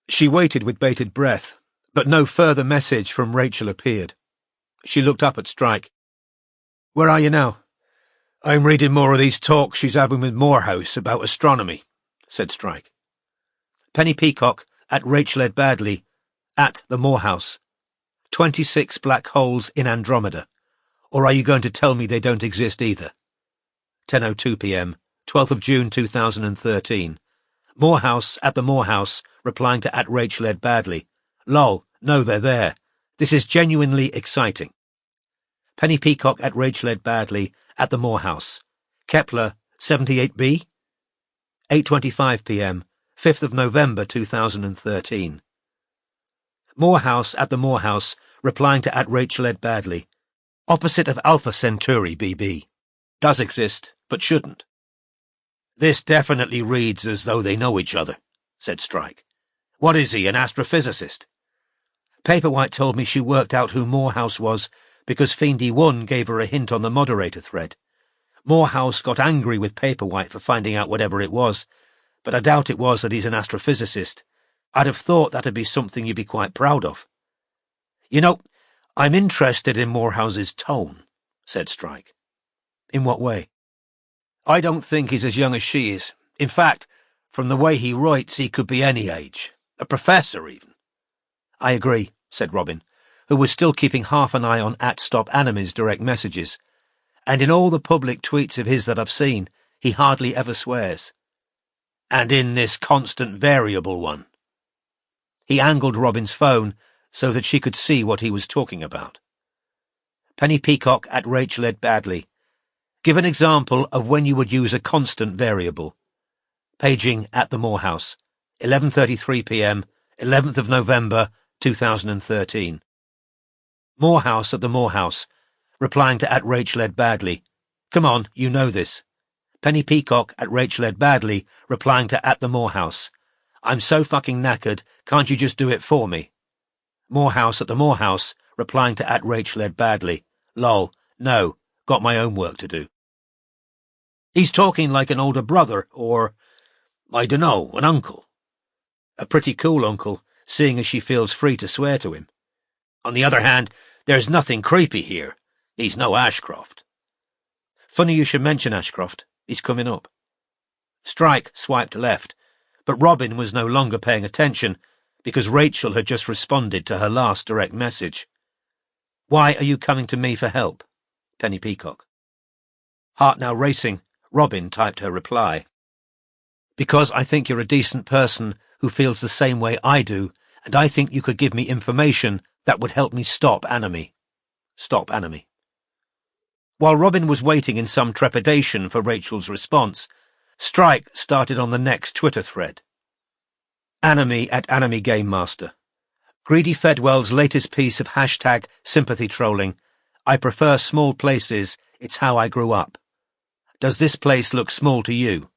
She waited with bated breath, but no further message from Rachel appeared. She looked up at Strike. Where are you now? I'm reading more of these talks she's having with Morehouse about astronomy, said Strike. Penny Peacock at Rachel Ed Badley at the Morehouse. 26 black holes in Andromeda. Or are you going to tell me they don't exist either? 10:02 p.m, 12th of June 2013. Morehouse at the Morehouse, replying to at Rachel Ed Badley. Lol, no, they're there. This is genuinely exciting. Penny Peacock at Rachel Ed Badley at the Morehouse. Kepler 78b. 8:25 p.m, 5th of November 2013. Morehouse at the Morehouse, replying to at Rachel Ed Badley. Opposite of Alpha Centauri BB. Does exist, but shouldn't. This definitely reads as though they know each other, said Strike. What is he, an astrophysicist? Paperwhite told me she worked out who Morehouse was because Fiendy 1 gave her a hint on the moderator thread. Morehouse got angry with Paperwhite for finding out whatever it was, but I doubt it was that he's an astrophysicist. I'd have thought that'd be something you'd be quite proud of. You know, I'm interested in Morehouse's tone, said Strike. In what way? I don't think he's as young as she is. In fact, from the way he writes, he could be any age. A professor, even. I agree, said Robin, who was still keeping half an eye on @StopAnime's direct messages. And in all the public tweets of his that I've seen, he hardly ever swears. And in this constant variable one. He angled Robin's phone so that she could see what he was talking about. Penny Peacock at Rachel Ed Badley. Give an example of when you would use a constant variable. Paging at the Morehouse. 11:33 p.m, 11th of November, 2013. Morehouse at the Morehouse, replying to at Rachel Ed Badley. Come on, you know this. Penny Peacock at Rachel Ed Badley, replying to at the Morehouse. I'm so fucking knackered, can't you just do it for me? Morehouse at the Morehouse, replying to at Rachel Ed Badley. Lol, no, got my own work to do. He's talking like an older brother, or, I dunno, an uncle. A pretty cool uncle, seeing as she feels free to swear to him. On the other hand, there's nothing creepy here. He's no Ashcroft. Funny you should mention Ashcroft. He's coming up. Strike swiped left, but Robin was no longer paying attention because Rachel had just responded to her last direct message. Why are you coming to me for help? Penny Peacock. Heart now racing, Robin typed her reply. Because I think you're a decent person who feels the same way I do, and I think you could give me information that would help me stop Anime. Stop Anime. While Robin was waiting in some trepidation for Rachel's response, Strike started on the next Twitter thread. Anime at Anime Game Master. Greedy Fedwell's latest piece of #sympathy trolling. I prefer small places, it's how I grew up. Does this place look small to you?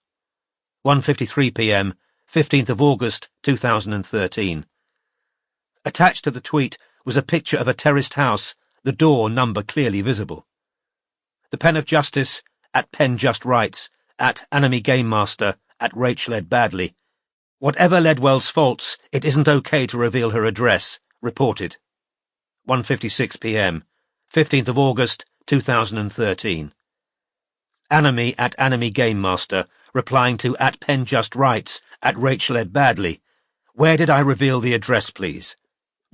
1:53 p.m, 15th of August, 2013. Attached to the tweet was a picture of a terraced house, the door number clearly visible. The Pen of Justice, at Pen Just Rights, at Anime Game Master, at Rachel Ed Badley. Whatever Ledwell's faults, it isn't okay to reveal her address, reported. 1:56 p.m, 15th of August, 2013. Anime at Anime Game Master, replying to at Pen Just Rights, at Rachel Ed Badley. Where did I reveal the address, please?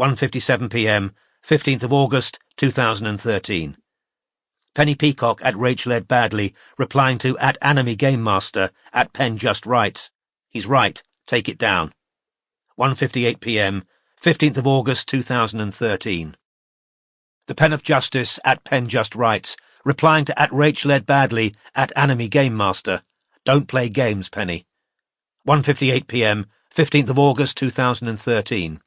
1:57 p.m, 15th of August, 2013. Penny Peacock at Rachel Ed Badley, replying to at Anime Game Master, at Pen Just Rights. He's right, take it down. 1:58 p.m, 15th of August, 2013. The Pen of Justice, at Pen Just Rights, replying to at Rachel Ed Badley, at Anime Game Master. Don't play games, Penny. 1:58 p.m, 15th of August, 2013.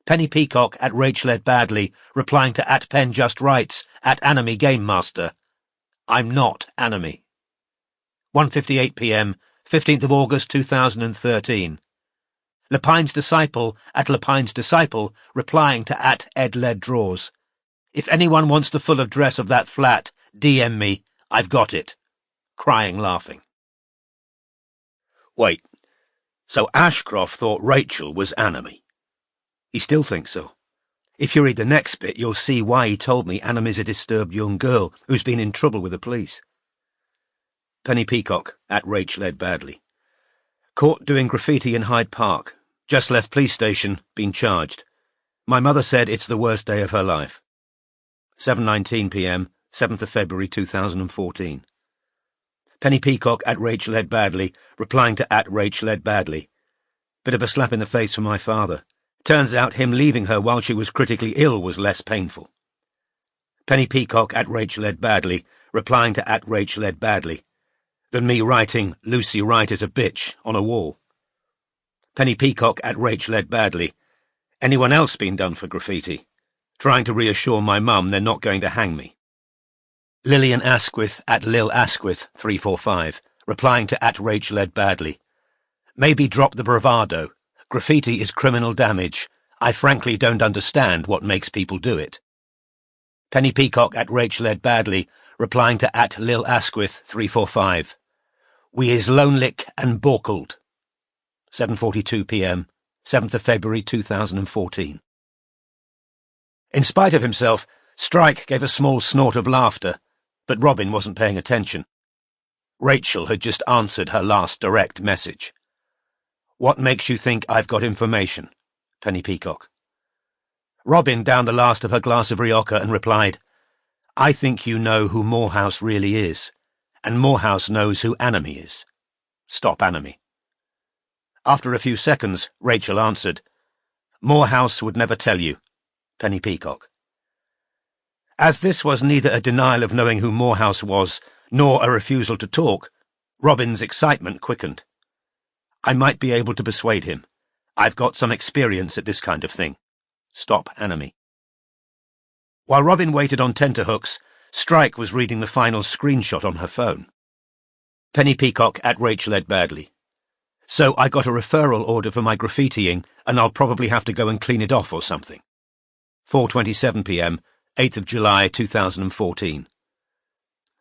Penny Peacock at Rachel Ed Badley, replying to at Pen Just Rights, at Anime Game Master. I'm not Anime. 1:58 p.m, 15th of August, 2013. Lepine's Disciple, at Lepine's Disciple, replying to at Ed Led Draws. If anyone wants the full address of that flat, DM me. I've got it. Crying, laughing. Wait, so Ashcroft thought Rachel was Anime? He still thinks so. If you read the next bit, you'll see why he told me Anime's a disturbed young girl who's been in trouble with the police. Penny Peacock, at Rachel Ed Badley. Caught doing graffiti in Hyde Park. Just left police station, been charged. My mother said it's the worst day of her life. 7:19 p.m, 7th of February 2014. Penny Peacock at Rachel Ed Badley, replying to at Rachel Ed Badley. Bit of a slap in the face for my father. Turns out him leaving her while she was critically ill was less painful. Penny Peacock at Rachel Ed Badley, replying to at Rachel Ed Badley, than me writing Lucy Wright is a bitch on a wall. Penny Peacock at Rachel Ed Badley, anyone else been done for graffiti? Trying to reassure my mum they're not going to hang me. Lillian Asquith at Lil Asquith 345, replying to at Rachel Ed Badley, maybe drop the bravado. Graffiti is criminal damage. I frankly don't understand what makes people do it. Penny Peacock at Rachel Ed Badley, replying to at Lil Asquith 345. We is lonelick and balkled. 7:42 p.m, 7th of February 2014. In spite of himself, Strike gave a small snort of laughter, but Robin wasn't paying attention. Rachel had just answered her last direct message. What makes you think I've got information? Penny Peacock. Robin downed the last of her glass of Rioja and replied, I think you know who Morehouse really is, and Morehouse knows who Anime is. Stop Anime. After a few seconds, Rachel answered, Morehouse would never tell you. Penny Peacock. As this was neither a denial of knowing who Morehouse was, nor a refusal to talk, Robin's excitement quickened. I might be able to persuade him. I've got some experience at this kind of thing. Stop Anime. While Robin waited on tenterhooks, Strike was reading the final screenshot on her phone. Penny Peacock at Rachel Ed Badley. So I got a referral order for my graffitiing, and I'll probably have to go and clean it off or something. 4:27 p.m, 8th of July 2014.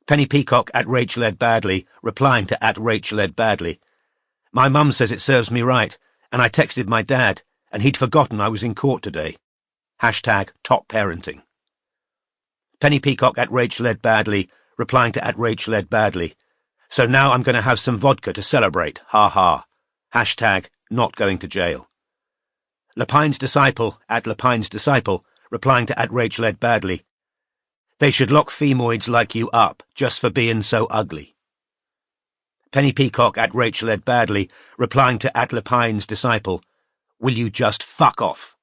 Penny Peacock at Rachel Ed Badley, replying to at Rachel Ed Badley. My mum says it serves me right, and I texted my dad, and he'd forgotten I was in court today. Hashtag top parenting. Penny Peacock at Rachel Ed Badley, replying to at Rachel Ed Badley. So now I'm going to have some vodka to celebrate, ha ha. Hashtag not going to jail. Lepine's Disciple at Lepine's Disciple, replying to at Rachel Ed Badley. They should lock femoids like you up, just for being so ugly. Penny Peacock at Rachel Ed Badley, replying to at Lepine's Disciple. Will you just fuck off?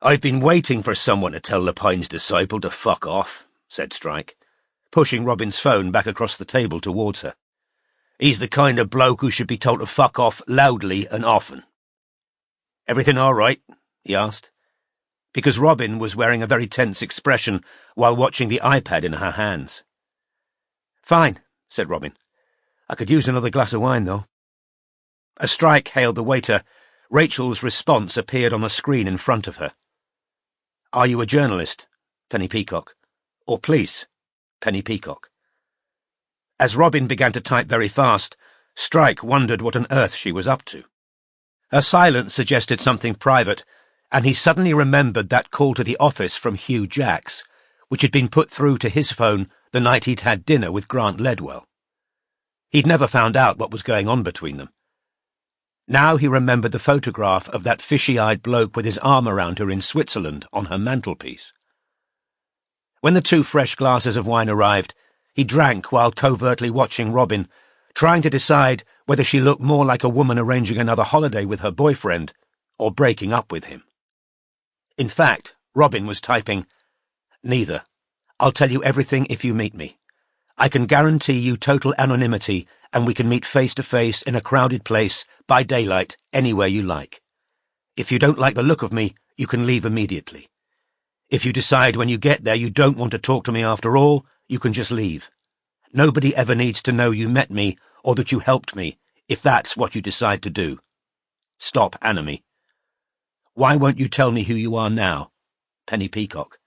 I've been waiting for someone to tell Lepine's Disciple to fuck off, said Strike, pushing Robin's phone back across the table towards her. He's the kind of bloke who should be told to fuck off loudly and often. Everything all right? He asked, because Robin was wearing a very tense expression while watching the iPad in her hands. Fine, said Robin. I could use another glass of wine, though. As Strike hailed the waiter, Rachel's response appeared on the screen in front of her. Are you a journalist? Penny Peacock. Or police? Penny Peacock. As Robin began to type very fast, Strike wondered what on earth she was up to. Her silence suggested something private, and he suddenly remembered that call to the office from Hugh Jacks, which had been put through to his phone the night he'd had dinner with Grant Ledwell. He'd never found out what was going on between them. Now he remembered the photograph of that fishy-eyed bloke with his arm around her in Switzerland on her mantelpiece. When the 2 fresh glasses of wine arrived, he drank while covertly watching Robin, trying to decide whether she looked more like a woman arranging another holiday with her boyfriend or breaking up with him. In fact, Robin was typing, Neither. I'll tell you everything if you meet me. I can guarantee you total anonymity, and we can meet face-to-face in a crowded place, by daylight, anywhere you like. If you don't like the look of me, you can leave immediately. If you decide when you get there you don't want to talk to me after all, you can just leave. Nobody ever needs to know you met me or that you helped me, if that's what you decide to do. Stop Anime. Why won't you tell me who you are now? Penny Peacock.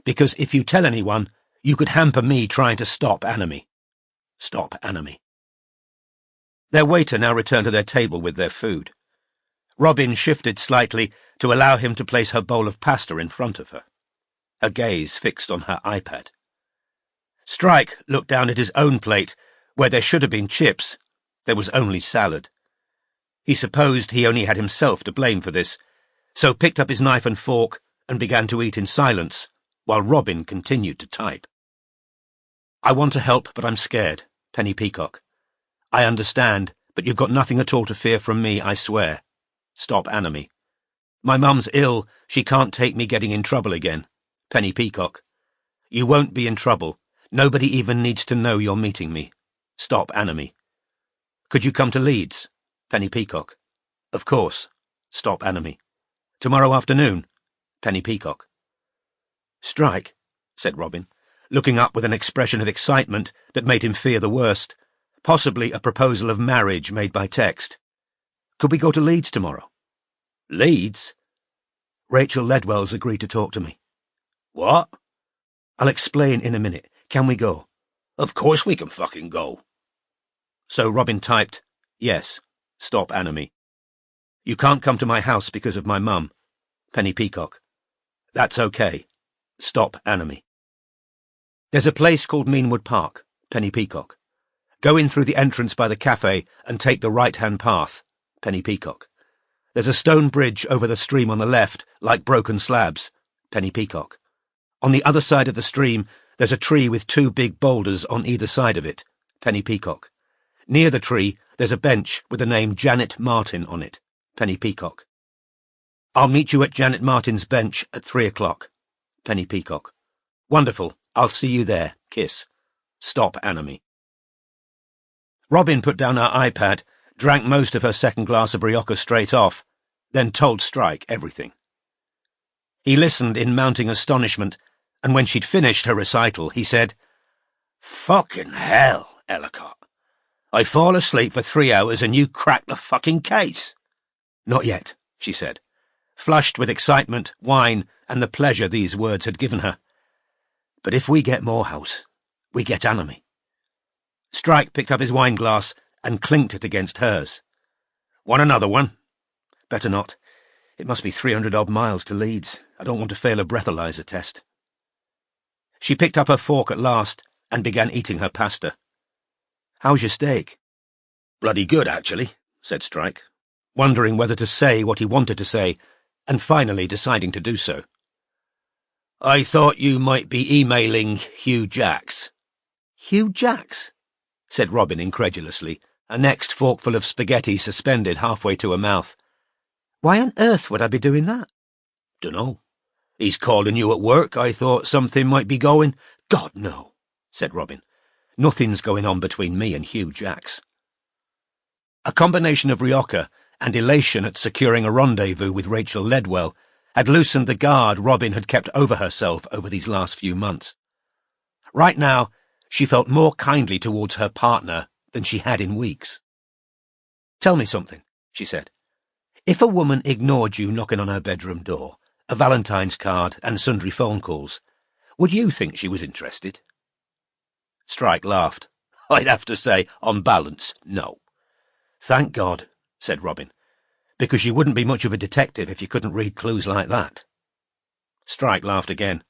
Because if you tell anyone, you could hamper me trying to stop Anime. Stop Anime. Their waiter now returned to their table with their food. Robin shifted slightly to allow him to place her bowl of pasta in front of her, her gaze fixed on her iPad. Strike looked down at his own plate, where there should have been chips, There was only salad. He supposed he only had himself to blame for this, so picked up his knife and fork and began to eat in silence, while Robin continued to type. I want to help, but I'm scared. Penny Peacock. I understand, but you've got nothing at all to fear from me, I swear. Stop Anomie. My mum's ill, she can't take me getting in trouble again. Penny Peacock. You won't be in trouble. Nobody even needs to know you're meeting me. Stop Anomie. Could you come to Leeds? Penny Peacock. Of course. Stop Anomie. Tomorrow afternoon? Penny Peacock. Strike, said Robin, looking up with an expression of excitement that made him fear the worst, possibly a proposal of marriage made by text. Could we go to Leeds tomorrow? Leeds? Rachel Ledwell's agreed to talk to me. What? I'll explain in a minute. Can we go? Of course we can fucking go. So Robin typed, yes, stop Anomie. You can't come to my house because of my mum. Penny Peacock. That's okay. Stop Anomie. There's a place called Meanwood Park. Penny Peacock. Go in through the entrance by the cafe and take the right-hand path. Penny Peacock. There's a stone bridge over the stream on the left, like broken slabs. Penny Peacock. On the other side of the stream, there's a tree with 2 big boulders on either side of it. Penny Peacock. Near the tree, there's a bench with the name Janet Martin on it. Penny Peacock. I'll meet you at Janet Martin's bench at 3 o'clock. Penny Peacock. Wonderful. I'll see you there. Kiss. Stop Anomie. Robin put down her iPad, drank most of her second glass of Rioja straight off, then told Strike everything. He listened in mounting astonishment, and when she'd finished her recital, he said, Fucking hell, Ellicott. I fall asleep for 3 hours and you crack the fucking case. Not yet, she said, flushed with excitement, wine, and the pleasure these words had given her. But if we get Morehouse, we get Anomie. Strike picked up his wine glass and clinked it against hers. Want another one? Better not. It must be 300-odd miles to Leeds. I don't want to fail a breathalyzer test. She picked up her fork at last and began eating her pasta. How's your steak? Bloody good, actually, said Strike, wondering whether to say what he wanted to say, and finally deciding to do so. I thought you might be emailing Hugh Jacks. Hugh Jacks? Said Robin incredulously, a next forkful of spaghetti suspended halfway to her mouth. Why on earth would I be doing that? Dunno. He's calling you at work. I thought something might be going. God, no, said Robin. Nothing's going on between me and Hugh Jacks. A combination of Rioja and elation at securing a rendezvous with Rachel Ledwell had loosened the guard Robin had kept over herself over these last few months. Right now, she felt more kindly towards her partner than she had in weeks. Tell me something, she said. If a woman ignored you knocking on her bedroom door, a Valentine's card and sundry phone calls, would you think she was interested? Strike laughed. I'd have to say, on balance, no. Thank God, said Robin, because you wouldn't be much of a detective if you couldn't read clues like that. Strike laughed again.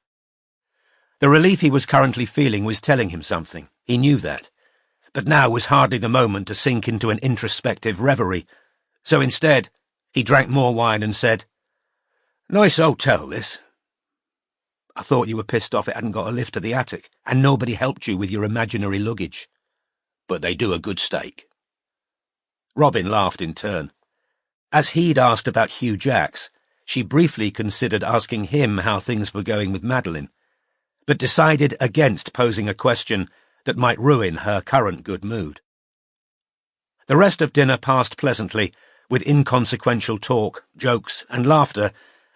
The relief he was currently feeling was telling him something. He knew that. But now was hardly the moment to sink into an introspective reverie, so instead he drank more wine and said, Nice hotel, this. I thought you were pissed off it hadn't got a lift to the attic, and nobody helped you with your imaginary luggage. But they do a good steak. Robin laughed in turn. As he'd asked about Hugh Jacks, she briefly considered asking him how things were going with Madeline, but decided against posing a question that might ruin her current good mood. The rest of dinner passed pleasantly, with inconsequential talk, jokes, and laughter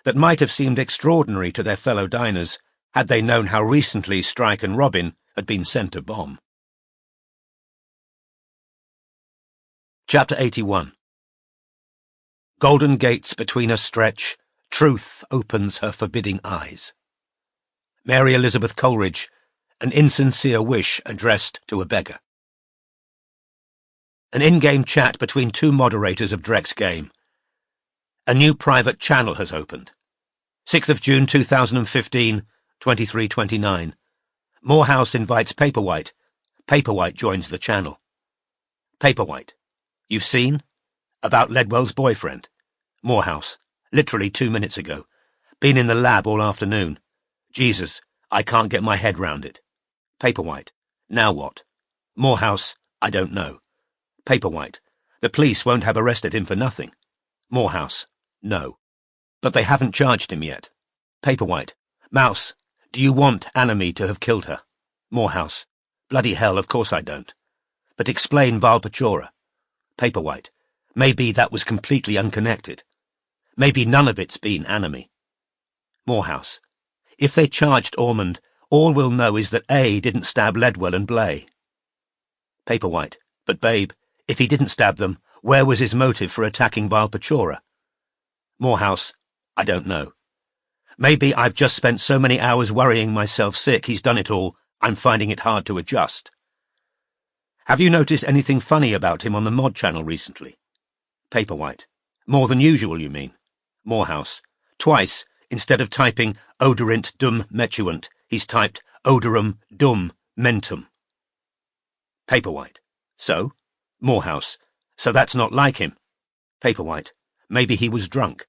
that might have seemed extraordinary to their fellow diners had they known how recently Strike and Robin had been sent a bomb. Chapter 81. Golden gates between us stretch, truth opens her forbidding eyes. Mary Elizabeth Coleridge, an insincere wish addressed to a beggar. An in-game chat between 2 moderators of Drek's game. A new private channel has opened. 6th of June 2015, 23:29. Morehouse invites Paperwhite. Paperwhite joins the channel. Paperwhite. You've seen? About Ledwell's boyfriend. Morehouse. Literally 2 minutes ago. Been in the lab all afternoon. Jesus, I can't get my head round it. Paperwhite. Now what? Morehouse. I don't know. Paperwhite. The police won't have arrested him for nothing. Morehouse. No. But they haven't charged him yet. Paperwhite. Mouse. Do you want Anime to have killed her? Morehouse. Bloody hell, of course I don't. But explain Valpachora. Paperwhite. Maybe that was completely unconnected. Maybe none of it's been Anime. Morehouse. If they charged Ormond, all we'll know is that A didn't stab Ledwell and Blay. Paperwhite. But babe, if he didn't stab them, where was his motive for attacking Valpachora? Morehouse. I don't know. Maybe I've just spent so many hours worrying myself sick he's done it all, I'm finding it hard to adjust. Have you noticed anything funny about him on the mod channel recently? Paperwhite. More than usual, you mean? Morehouse. Twice, instead of typing odorant dum metuant, he's typed odorum dum mentum. Paperwhite. So? Morehouse. So that's not like him. Paperwhite. Maybe he was drunk.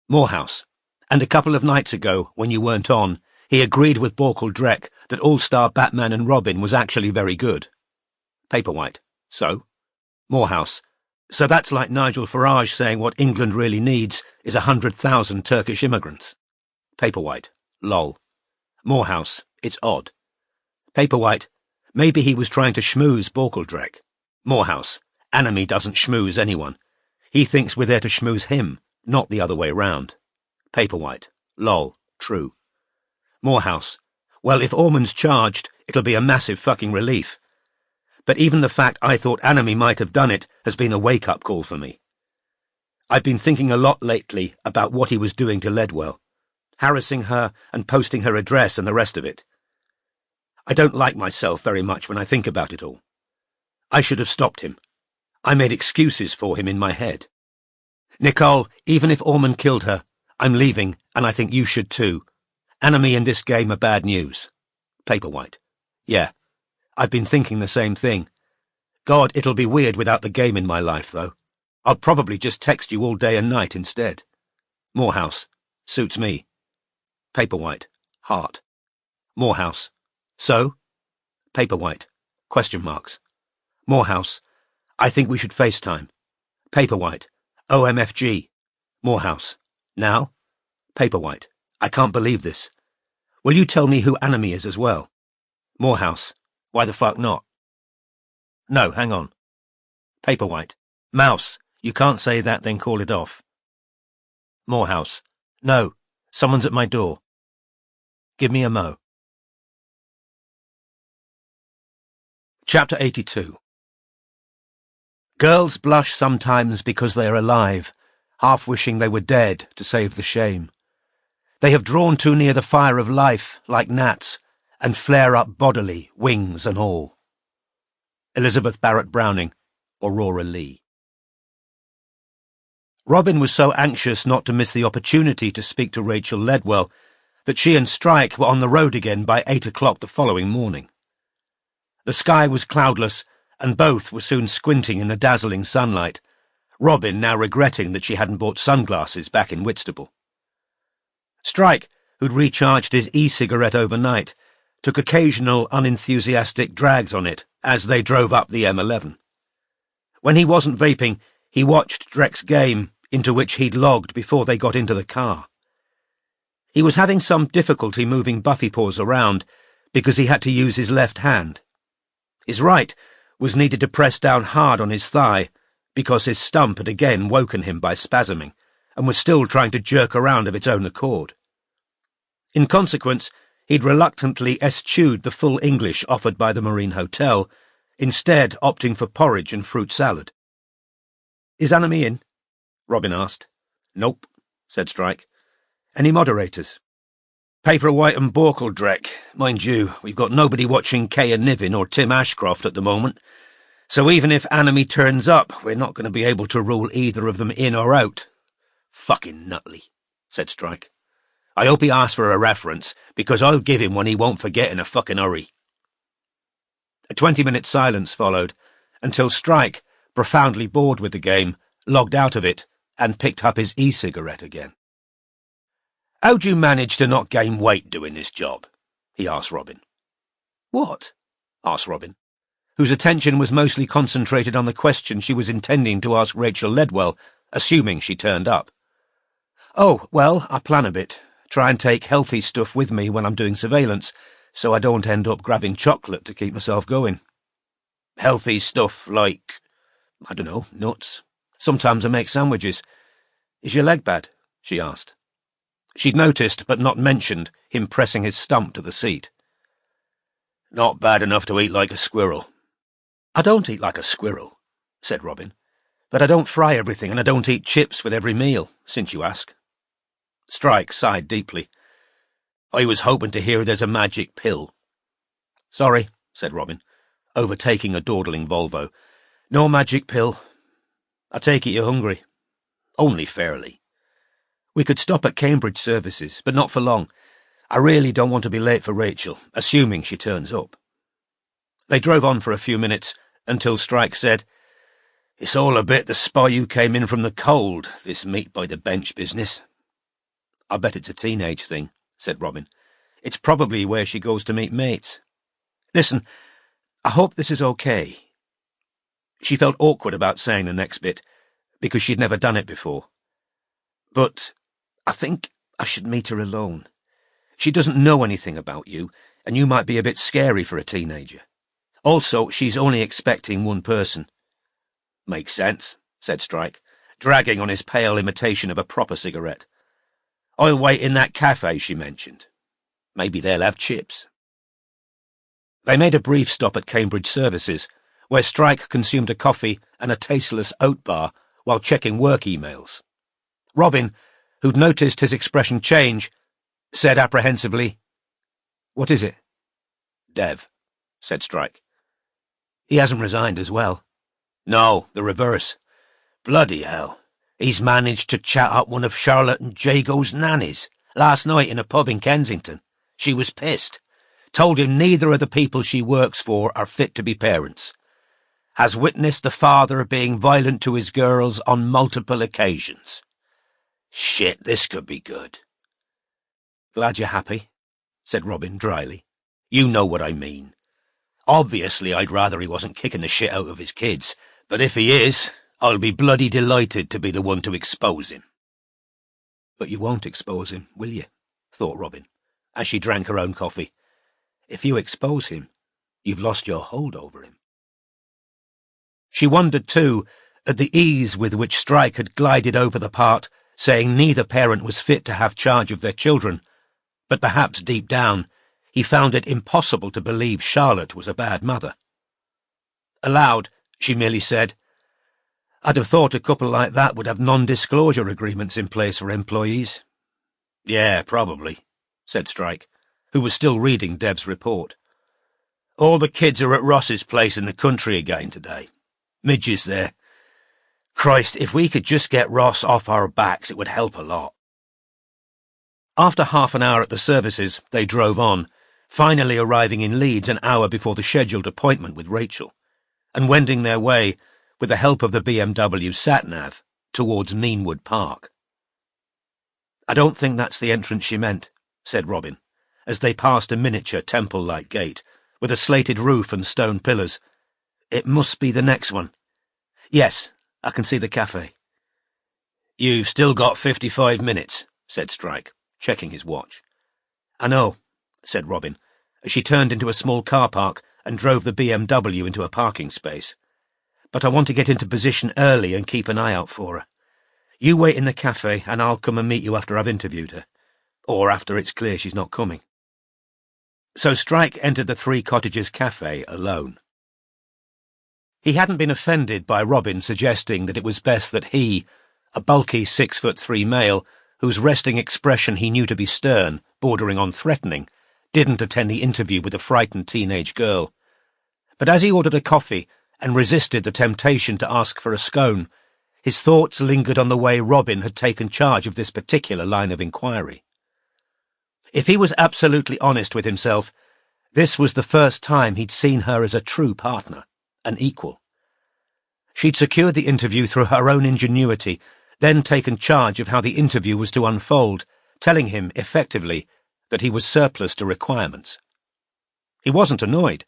Morehouse. And a couple of nights ago, when you weren't on, he agreed with Borkel Drek that All-Star Batman and Robin was actually very good. Paperwhite. So? Morehouse. So that's like Nigel Farage saying what England really needs is 100,000 Turkish immigrants. Paperwhite. Lol. Morehouse. It's odd. Paperwhite. Maybe he was trying to schmooze Borkel Drek. Morehouse. Anime doesn't schmooze anyone. He thinks we're there to schmooze him, not the other way round. Paperwhite. Lol. True. Morehouse. Well, if Ormond's charged, it'll be a massive fucking relief. But even the fact I thought Anime might have done it has been a wake-up call for me. I've been thinking a lot lately about what he was doing to Ledwell, harassing her and posting her address and the rest of it. I don't like myself very much when I think about it all. I should have stopped him. I made excuses for him in my head. Nicole, even if Ormond killed her, I'm leaving, and I think you should too. Anime in this game are bad news. Paperwhite. Yeah, I've been thinking the same thing. God, it'll be weird without the game in my life, though. I'll probably just text you all day and night instead. Morehouse. Suits me. Paperwhite. Heart. Morehouse. So? Paperwhite. Question marks. Morehouse. I think we should FaceTime. Paperwhite. OMFG. Morehouse. Now? Paperwhite. I can't believe this. Will you tell me who Anime is as well? Morehouse. Why the fuck not? No, hang on. Paperwhite. Mouse. You can't say that, then call it off. Morehouse. No. Someone's at my door. Give me a mo. Chapter 82. Girls blush sometimes because they are alive, half wishing they were dead to save the shame. They have drawn too near the fire of life, like gnats, and flare up bodily, wings and all. Elizabeth Barrett Browning, Aurora Lee. Robin was so anxious not to miss the opportunity to speak to Rachel Ledwell that she and Strike were on the road again by 8 o'clock the following morning. The sky was cloudless, and both were soon squinting in the dazzling sunlight, Robin now regretting that she hadn't bought sunglasses back in Whitstable. Strike, who'd recharged his e-cigarette overnight, took occasional unenthusiastic drags on it as they drove up the M11. When he wasn't vaping, he watched Drek's game, into which he'd logged before they got into the car. He was having some difficulty moving Buffypaws around because he had to use his left hand. His right was needed to press down hard on his thigh because his stump had again woken him by spasming and was still trying to jerk around of its own accord. In consequence, he'd reluctantly eschewed the full English offered by the Marine Hotel, instead opting for porridge and fruit salad. "Is Anime in?" Robin asked. "Nope," said Strike. "Any moderators?" "Paperwhite and Borkel Drek. Mind you, we've got nobody watching Kay and Niven or Tim Ashcroft at the moment, so even if Anime turns up, we're not going to be able to rule either of them in or out." "Fucking Nutley," said Strike. "I hope he asks for a reference, because I'll give him one he won't forget in a fucking hurry." A 20-minute silence followed, until Strike, profoundly bored with the game, logged out of it and picked up his e-cigarette again. "How'd you manage to not gain weight doing this job?" he asked Robin. "What?" asked Robin, whose attention was mostly concentrated on the question she was intending to ask Rachel Ledwell, assuming she turned up. "Oh, well, I plan a bit. Try and take healthy stuff with me when I'm doing surveillance, so I don't end up grabbing chocolate to keep myself going." "Healthy stuff like?" "I don't know, nuts. Sometimes I make sandwiches." "Is your leg bad?" she asked. She'd noticed, but not mentioned, him pressing his stump to the seat. "Not bad enough to eat like a squirrel." "I don't eat like a squirrel," said Robin, "but I don't fry everything and I don't eat chips with every meal, since you ask." Strike sighed deeply. "I was hoping to hear there's a magic pill." "Sorry," said Robin, overtaking a dawdling Volvo. "No magic pill. I take it you're hungry." "Only fairly." "We could stop at Cambridge services, but not for long. I really don't want to be late for Rachel, assuming she turns up." They drove on for a few minutes, until Strike said, "It's all a bit the spy who came in from the cold, this meet-by-the-bench business." "I bet it's a teenage thing," said Robin. "It's probably where she goes to meet mates. Listen, I hope this is okay." She felt awkward about saying the next bit, because she'd never done it before. "But I think I should meet her alone. She doesn't know anything about you, and you might be a bit scary for a teenager. Also, she's only expecting one person." "Makes sense," said Strike, dragging on his pale imitation of a proper cigarette. "I'll wait in that cafe she mentioned. Maybe they'll have chips." They made a brief stop at Cambridge services, where Strike consumed a coffee and a tasteless oat bar while checking work emails. Robin, who'd noticed his expression change, said apprehensively, "What is it?" "Dev," said Strike. "He hasn't resigned as well." "No, the reverse. Bloody hell. He's managed to chat up one of Charlotte and Jago's nannies last night in a pub in Kensington. She was pissed. Told him neither of the people she works for are fit to be parents. Has witnessed the father being violent to his girls on multiple occasions. Shit, this could be good." "Glad you're happy," said Robin dryly. "You know what I mean. Obviously, I'd rather he wasn't kicking the shit out of his kids, but if he is, I'll be bloody delighted to be the one to expose him." "But you won't expose him, will you?" thought Robin, as she drank her own coffee. "If you expose him, you've lost your hold over him." She wondered, too, at the ease with which Strike had glided over the part, saying neither parent was fit to have charge of their children, but perhaps deep down he found it impossible to believe Charlotte was a bad mother. Aloud, she merely said, "I'd have thought a couple like that would have non-disclosure agreements in place for employees." "Yeah, probably," said Strike, who was still reading Dev's report. "All the kids are at Ross's place in the country again today. Midge is there. Christ, if we could just get Ross off our backs, it would help a lot." After half an hour at the services, they drove on, finally arriving in Leeds an hour before the scheduled appointment with Rachel, and wending their way, with the help of the BMW sat-nav, towards Meanwood Park. "I don't think that's the entrance she meant," said Robin, as they passed a miniature temple-like gate, with a slated roof and stone pillars. "It must be the next one. Yes, I can see the cafe." "You've still got 55 minutes, said Strike, checking his watch. "I know," said Robin, as she turned into a small car park and drove the BMW into a parking space. "But I want to get into position early and keep an eye out for her. You wait in the cafe and I'll come and meet you after I've interviewed her. Or after it's clear she's not coming." So Strike entered the Three Cottages cafe alone. He hadn't been offended by Robin suggesting that it was best that he, a bulky 6'3" male, whose resting expression he knew to be stern, bordering on threatening, didn't attend the interview with the frightened teenage girl. But as he ordered a coffee and resisted the temptation to ask for a scone, his thoughts lingered on the way Robin had taken charge of this particular line of inquiry. If he was absolutely honest with himself, this was the first time he'd seen her as a true partner, an equal. She'd secured the interview through her own ingenuity, then taken charge of how the interview was to unfold, telling him, effectively, that he was surplus to requirements. He wasn't annoyed.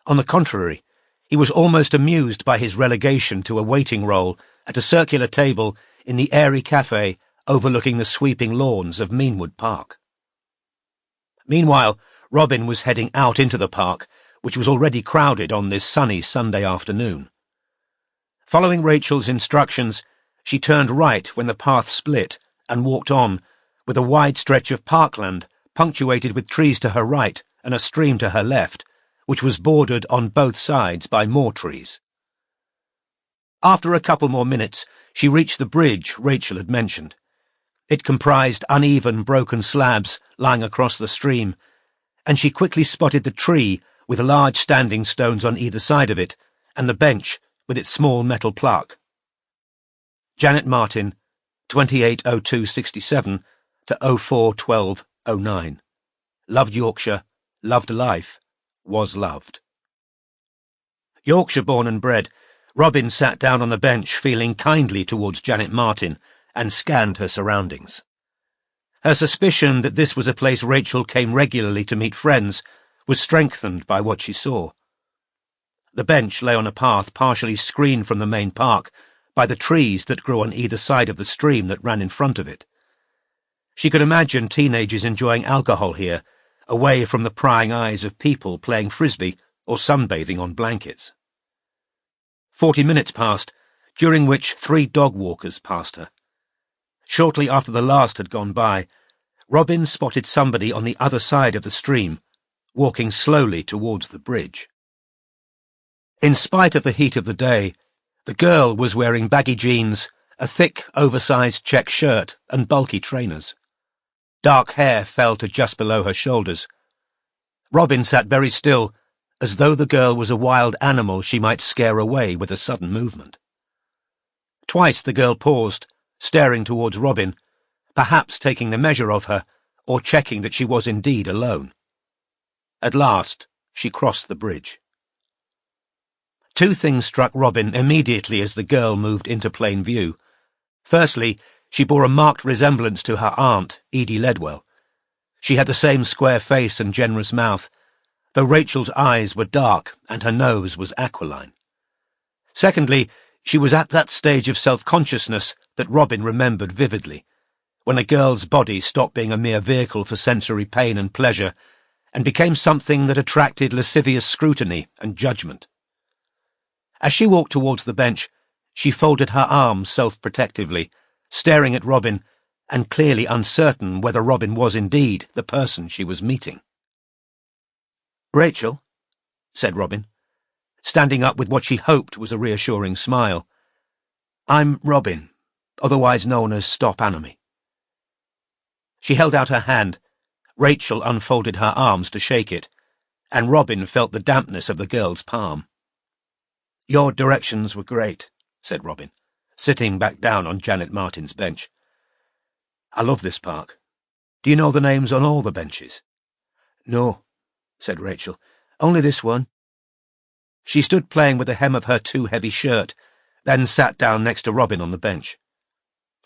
On the contrary, he was almost amused by his relegation to a waiting role at a circular table in the airy cafe overlooking the sweeping lawns of Meanwood Park. Meanwhile, Robin was heading out into the park, which was already crowded on this sunny Sunday afternoon. Following Rachel's instructions, she turned right when the path split and walked on, with a wide stretch of parkland punctuated with trees to her right and a stream to her left, which was bordered on both sides by more trees. After a couple more minutes, she reached the bridge Rachel had mentioned. It comprised uneven, broken slabs lying across the stream, and she quickly spotted the tree with large standing stones on either side of it, and the bench with its small metal plaque. Janet Martin, 280267 to 041209. Loved Yorkshire, loved life, was loved. Yorkshire born and bred, Robin sat down on the bench feeling kindly towards Janet Martin and scanned her surroundings. Her suspicion that this was a place Rachel came regularly to meet friends was strengthened by what she saw. The bench lay on a path partially screened from the main park by the trees that grew on either side of the stream that ran in front of it. She could imagine teenagers enjoying alcohol here, away from the prying eyes of people playing frisbee or sunbathing on blankets. 40 minutes passed, during which 3 dog walkers passed her. Shortly after the last had gone by, Robin spotted somebody on the other side of the stream, walking slowly towards the bridge. In spite of the heat of the day, the girl was wearing baggy jeans, a thick, oversized check shirt, and bulky trainers. Dark hair fell to just below her shoulders. Robin sat very still, as though the girl was a wild animal she might scare away with a sudden movement. Twice the girl paused, staring towards Robin, perhaps taking the measure of her, or checking that she was indeed alone. At last, she crossed the bridge. 2 things struck Robin immediately as the girl moved into plain view. Firstly, she bore a marked resemblance to her aunt, Edie Ledwell. She had the same square face and generous mouth, though Rachel's eyes were dark and her nose was aquiline. Secondly, she was at that stage of self-consciousness that Robin remembered vividly, when a girl's body stopped being a mere vehicle for sensory pain and pleasure and became something that attracted lascivious scrutiny and judgment. As she walked towards the bench, she folded her arms self-protectively, staring at Robin, and clearly uncertain whether Robin was indeed the person she was meeting. "Rachel," said Robin, standing up with what she hoped was a reassuring smile. "I'm Robin, otherwise known as Stop Anomy." She held out her hand. Rachel unfolded her arms to shake it, and Robin felt the dampness of the girl's palm. "Your directions were great," said Robin, sitting back down on Janet Martin's bench. "I love this park. Do you know the names on all the benches?" "No," said Rachel. "Only this one." She stood playing with the hem of her too-heavy shirt, then sat down next to Robin on the bench.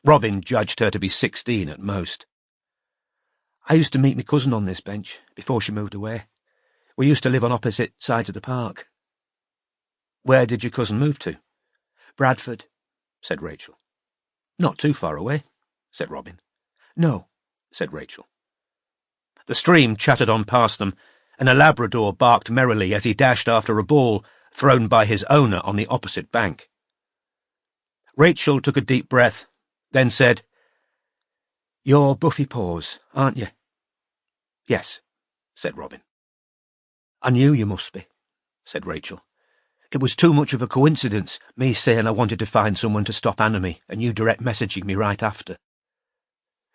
Robin judged her to be 16 at most. "I used to meet my cousin on this bench, before she moved away. We used to live on opposite sides of the park." "Where did your cousin move to?" "Bradford," said Rachel. "Not too far away," said Robin. "No," said Rachel. The stream chattered on past them, and a Labrador barked merrily as he dashed after a ball thrown by his owner on the opposite bank. Rachel took a deep breath, then said, "You're Buffy Paws, aren't you?" "Yes," said Robin. "I knew you must be," said Rachel. "It was too much of a coincidence, me saying I wanted to find someone to stop Anomy and you direct messaging me right after.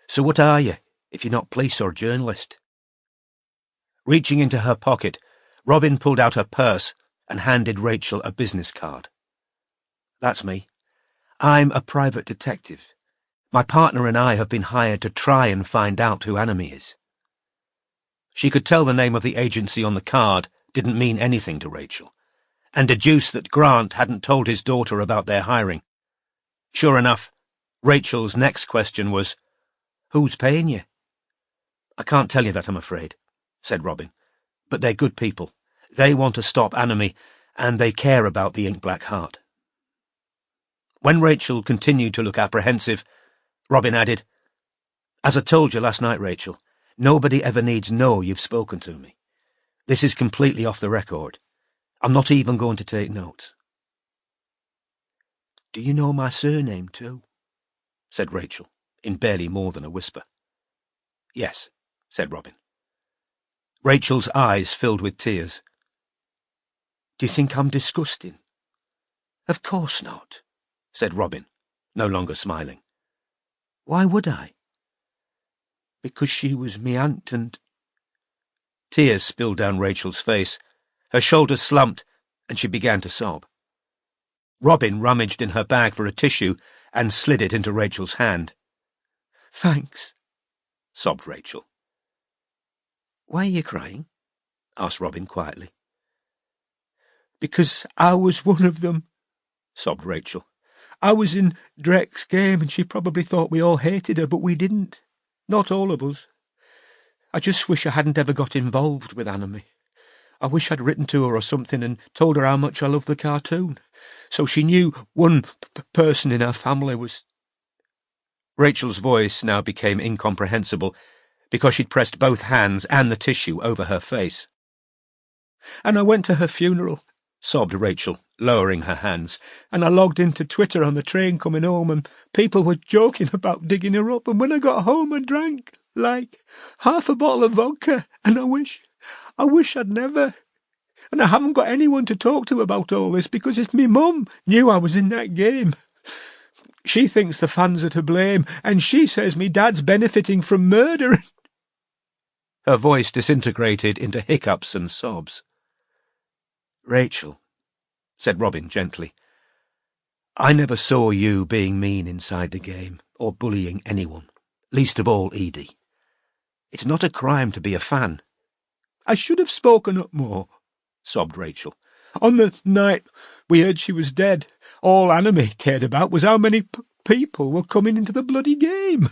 So what are you, if you're not police or journalist?" Reaching into her pocket, Robin pulled out her purse and handed Rachel a business card. "That's me. I'm a private detective. My partner and I have been hired to try and find out who Anomy is." She could tell the name of the agency on the card didn't mean anything to Rachel, and deduced that Grant hadn't told his daughter about their hiring. Sure enough, Rachel's next question was, "Who's paying you?" "I can't tell you that, I'm afraid," said Robin. "But they're good people. They want to stop Anime, and they care about the ink-black heart." When Rachel continued to look apprehensive, Robin added, "As I told you last night, Rachel, nobody ever needs know you've spoken to me. This is completely off the record. I'm not even going to take notes." "Do you know my surname, too?" said Rachel, in barely more than a whisper. "Yes," said Robin. Rachel's eyes filled with tears. "Do you think I'm disgusting?" "Of course not," said Robin, no longer smiling. "Why would I?" "Because she was me aunt and—" Tears spilled down Rachel's face. Her shoulders slumped, and she began to sob. Robin rummaged in her bag for a tissue and slid it into Rachel's hand. "Thanks," sobbed Rachel. "Why are you crying?" asked Robin quietly. "Because I was one of them," sobbed Rachel. "I was in Drek's game, and she probably thought we all hated her, but we didn't. Not all of us. I just wish I hadn't ever got involved with Anime. I wish I'd written to her or something and told her how much I loved the cartoon, so she knew one person in her family was—" Rachel's voice now became incomprehensible because she'd pressed both hands and the tissue over her face. "And I went to her funeral," sobbed Rachel, lowering her hands, "and I logged into Twitter on the train coming home, and people were joking about digging her up, and when I got home I drank, like, half a bottle of vodka, and I wish I'd never. And I haven't got anyone to talk to about all this, because if me mum knew I was in that game, she thinks the fans are to blame, and she says me dad's benefiting from murder." Her voice disintegrated into hiccups and sobs. "Rachel," said Robin gently, "I never saw you being mean inside the game, or bullying anyone, least of all Edie. It's not a crime to be a fan." "I should have spoken up more," sobbed Rachel. "On the night we heard she was dead, all Anime cared about was how many people were coming into the bloody game.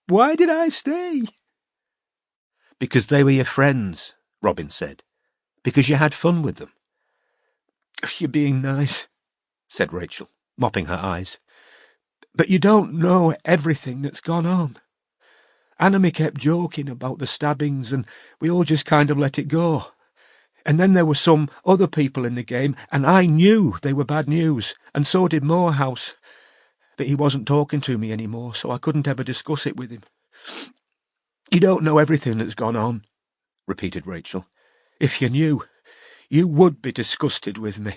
Why did I stay?" "Because they were your friends," Robin said. "Because you had fun with them." "You're being nice," said Rachel, mopping her eyes. "But you don't know everything that's gone on. Anime kept joking about the stabbings, and we all just kind of let it go. And then there were some other people in the game, and I knew they were bad news, and so did Morehouse. But he wasn't talking to me anymore, so I couldn't ever discuss it with him." "You don't know everything that's gone on," repeated Rachel. "If you knew, you would be disgusted with me."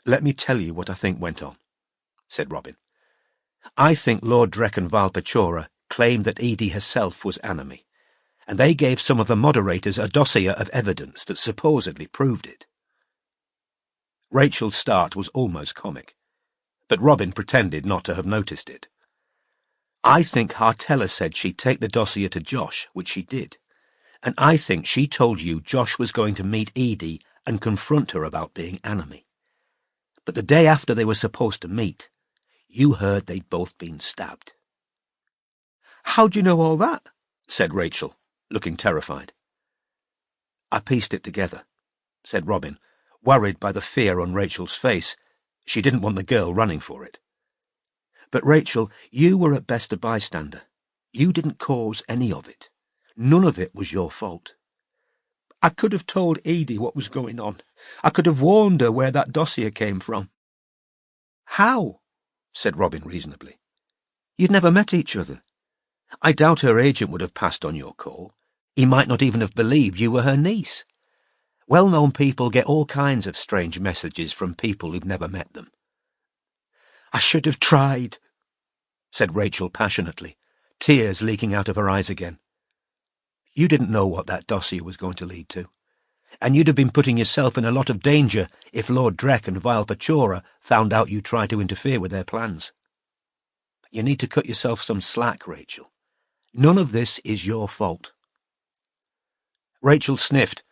"Let me tell you what I think went on," said Robin. "I think Lord Drek and Valpachora claimed that Edie herself was Anime, and they gave some of the moderators a dossier of evidence that supposedly proved it." Rachel's start was almost comic, but Robin pretended not to have noticed it. "I think Hartella said she'd take the dossier to Josh, which she did, and I think she told you Josh was going to meet Edie and confront her about being Anime. But the day after they were supposed to meet, you heard they'd both been stabbed." "How do you know all that?" said Rachel, looking terrified. "I pieced it together," said Robin, worried by the fear on Rachel's face. She didn't want the girl running for it. "But Rachel, you were at best a bystander. You didn't cause any of it. None of it was your fault." "I could have told Edie what was going on. I could have warned her where that dossier came from." "How?" said Robin reasonably. "You'd never met each other. I doubt her agent would have passed on your call. He might not even have believed you were her niece. Well-known people get all kinds of strange messages from people who've never met them." "I should have tried," said Rachel passionately, tears leaking out of her eyes again. "You didn't know what that dossier was going to lead to, and you'd have been putting yourself in a lot of danger if Lord Drek and Valpachora found out you tried to interfere with their plans. You need to cut yourself some slack, Rachel. None of this is your fault." Rachel sniffed.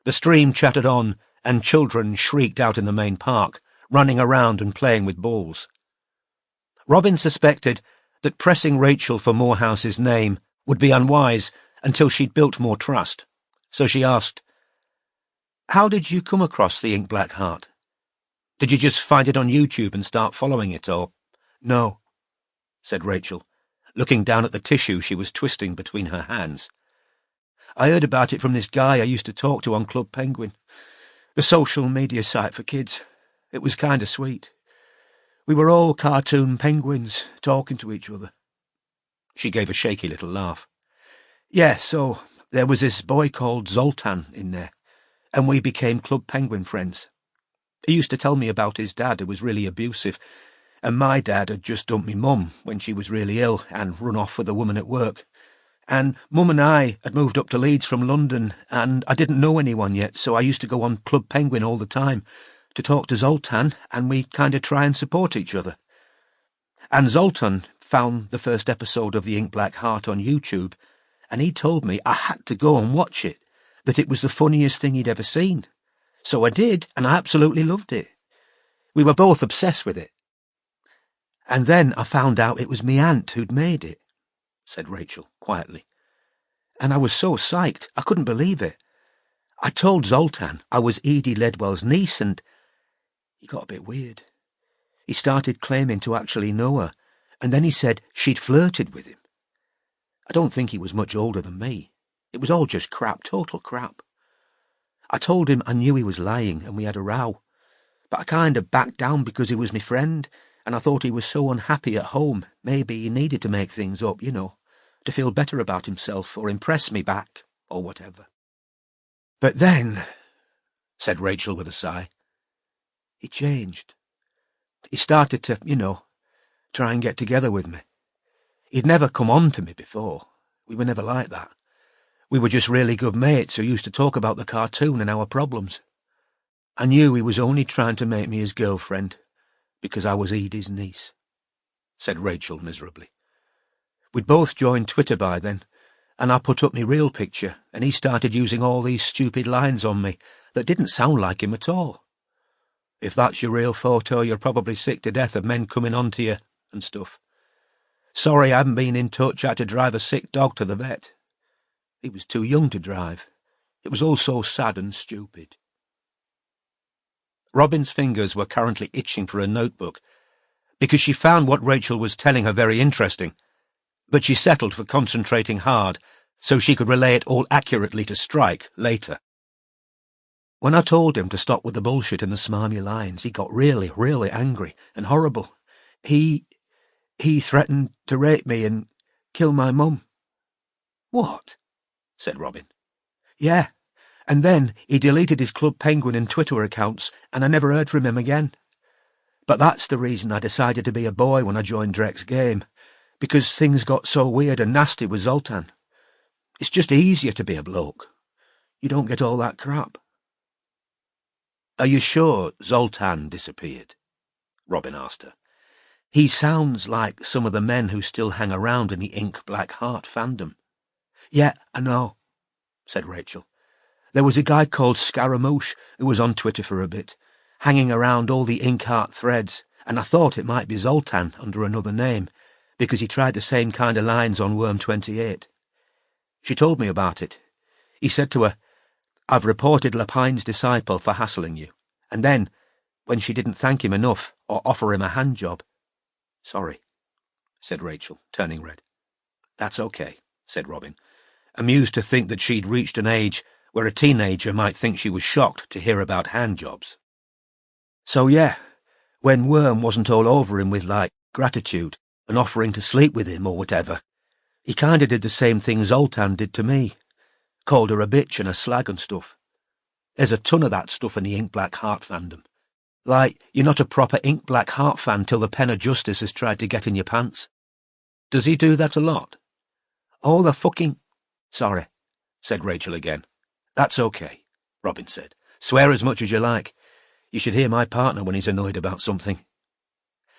The stream chattered on, and children shrieked out in the main park, running around and playing with balls. Robin suspected that pressing Rachel for Morehouse's name would be unwise until she'd built more trust, so she asked, "How did you come across the Ink Black Heart? Did you just find it on YouTube and start following it, or—" "No," said Rachel, looking down at the tissue she was twisting between her hands. "I heard about it from this guy I used to talk to on Club Penguin, the social media site for kids. It was kind of sweet. We were all cartoon penguins talking to each other." She gave a shaky little laugh. "Yeah, so there was this boy called Zoltan in there, and we became Club Penguin friends. He used to tell me about his dad, who was really abusive, and my dad had just dumped me mum when she was really ill and run off with a woman at work. And Mum and I had moved up to Leeds from London, and I didn't know anyone yet, so I used to go on Club Penguin all the time to talk to Zoltan, and we'd kind of try and support each other. And Zoltan found the first episode of The Ink Black Heart on YouTube, and he told me I had to go and watch it, that it was the funniest thing he'd ever seen. So I did, and I absolutely loved it. We were both obsessed with it. And then I found out it was me aunt who'd made it," said Rachel quietly. "And I was so psyched, I couldn't believe it. I told Zoltan I was Edie Ledwell's niece, and he got a bit weird. He started claiming to actually know her, and then he said she'd flirted with him. I don't think he was much older than me. It was all just crap, total crap. I told him I knew he was lying, and we had a row, but I kind of backed down because he was my friend, and I thought he was so unhappy at home, maybe he needed to make things up, to feel better about himself or impress me back, or whatever. But then," said Rachel with a sigh, "he changed. He started to, try and get together with me. He'd never come on to me before. We were never like that. We were just really good mates who used to talk about the cartoon and our problems. I knew he was only trying to make me his girlfriend, because I was Edie's niece," said Rachel miserably. "We'd both joined Twitter by then, and I put up my real picture, and he started using all these stupid lines on me that didn't sound like him at all. 'If that's your real photo, you're probably sick to death of men coming on to you,' and stuff. 'Sorry I haven't been in touch, I had to drive a sick dog to the vet.' He was too young to drive. It was all so sad and stupid." Robin's fingers were currently itching for a notebook, because she found what Rachel was telling her very interesting, but she settled for concentrating hard so she could relay it all accurately to Strike later. "When I told him to stop with the bullshit and the smarmy lines, he got really, really angry and horrible. He threatened to rape me and kill my mum." "What?" said Robin. "Yeah. And then he deleted his Club Penguin and Twitter accounts, and I never heard from him again. But that's the reason I decided to be a boy when I joined Drek's game, because things got so weird and nasty with Zoltan. It's just easier to be a bloke. You don't get all that crap." "Are you sure Zoltan disappeared?" Robin asked her. "He sounds like some of the men who still hang around in the Ink Black Heart fandom." "Yeah, I know," said Rachel. "There was a guy called Scaramouche who was on Twitter for a bit, hanging around all the Ink Heart threads, and I thought it might be Zoltan under another name, because he tried the same kind of lines on Worm 28. She told me about it. He said to her, 'I've reported Lapine's disciple for hassling you,' and then, when she didn't thank him enough or offer him a hand job—" "Sorry," said Rachel, turning red. "That's okay," said Robin, amused to think that she'd reached an age where a teenager might think she was shocked to hear about hand jobs. "So yeah, when Worm wasn't all over him with, gratitude and offering to sleep with him or whatever, he kinda did the same thing Zoltan did to me. Called her a bitch and a slag and stuff. There's a ton of that stuff in the Ink Black Heart fandom. You're not a proper Ink Black Heart fan till the pen of justice has tried to get in your pants." "Does he do that a lot?" "Oh, the fucking—" "Sorry," said Rachel again. "That's okay," Robin said. "Swear as much as you like. You should hear my partner when he's annoyed about something."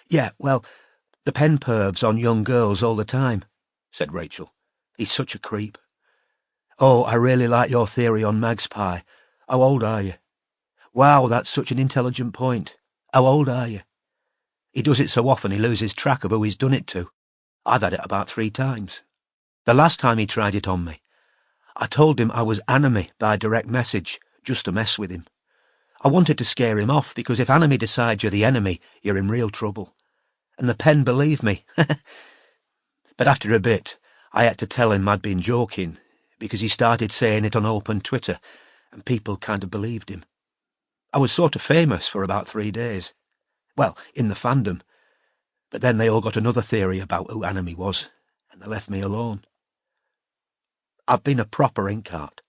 "Yeah, well, the pen pervs on young girls all the time," said Rachel. "He's such a creep. Oh, I really like your theory on Mag's Pie. How old are you?" Wow, that's such an intelligent point. How old are you? He does it so often he loses track of who he's done it to. I've had it about 3 times. The last time he tried it on me, I told him I was Anime by direct message, just to mess with him. I wanted to scare him off, because if Anime decides you're the enemy, you're in real trouble. And the pen believed me. But after a bit, I had to tell him I'd been joking, because he started saying it on open Twitter, and people kind of believed him. I was sort of famous for about 3 days. Well, in the fandom. But then they all got another theory about who Anime was, and they left me alone. I've been a proper inkart,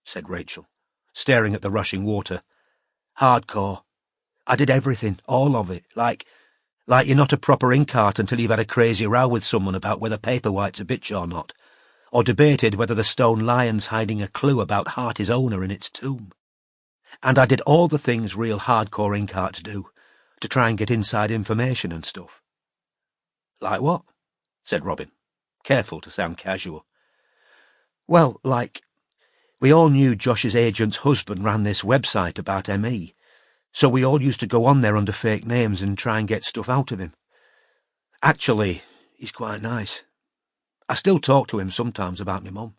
said Rachel, staring at the rushing water. Hardcore. I did everything, all of it, like you're not a proper inkart until you've had a crazy row with someone about whether Paperwhite's a bitch or not, or debated whether the stone lion's hiding a clue about Harty's owner in its tomb. And I did all the things real hardcore inkarts do, to try and get inside information and stuff. Like what? Said Robin, careful to sound casual. Well, like, we all knew Josh's agent's husband ran this website about ME, so we all used to go on there under fake names and try and get stuff out of him. Actually, he's quite nice. I still talk to him sometimes about my mum.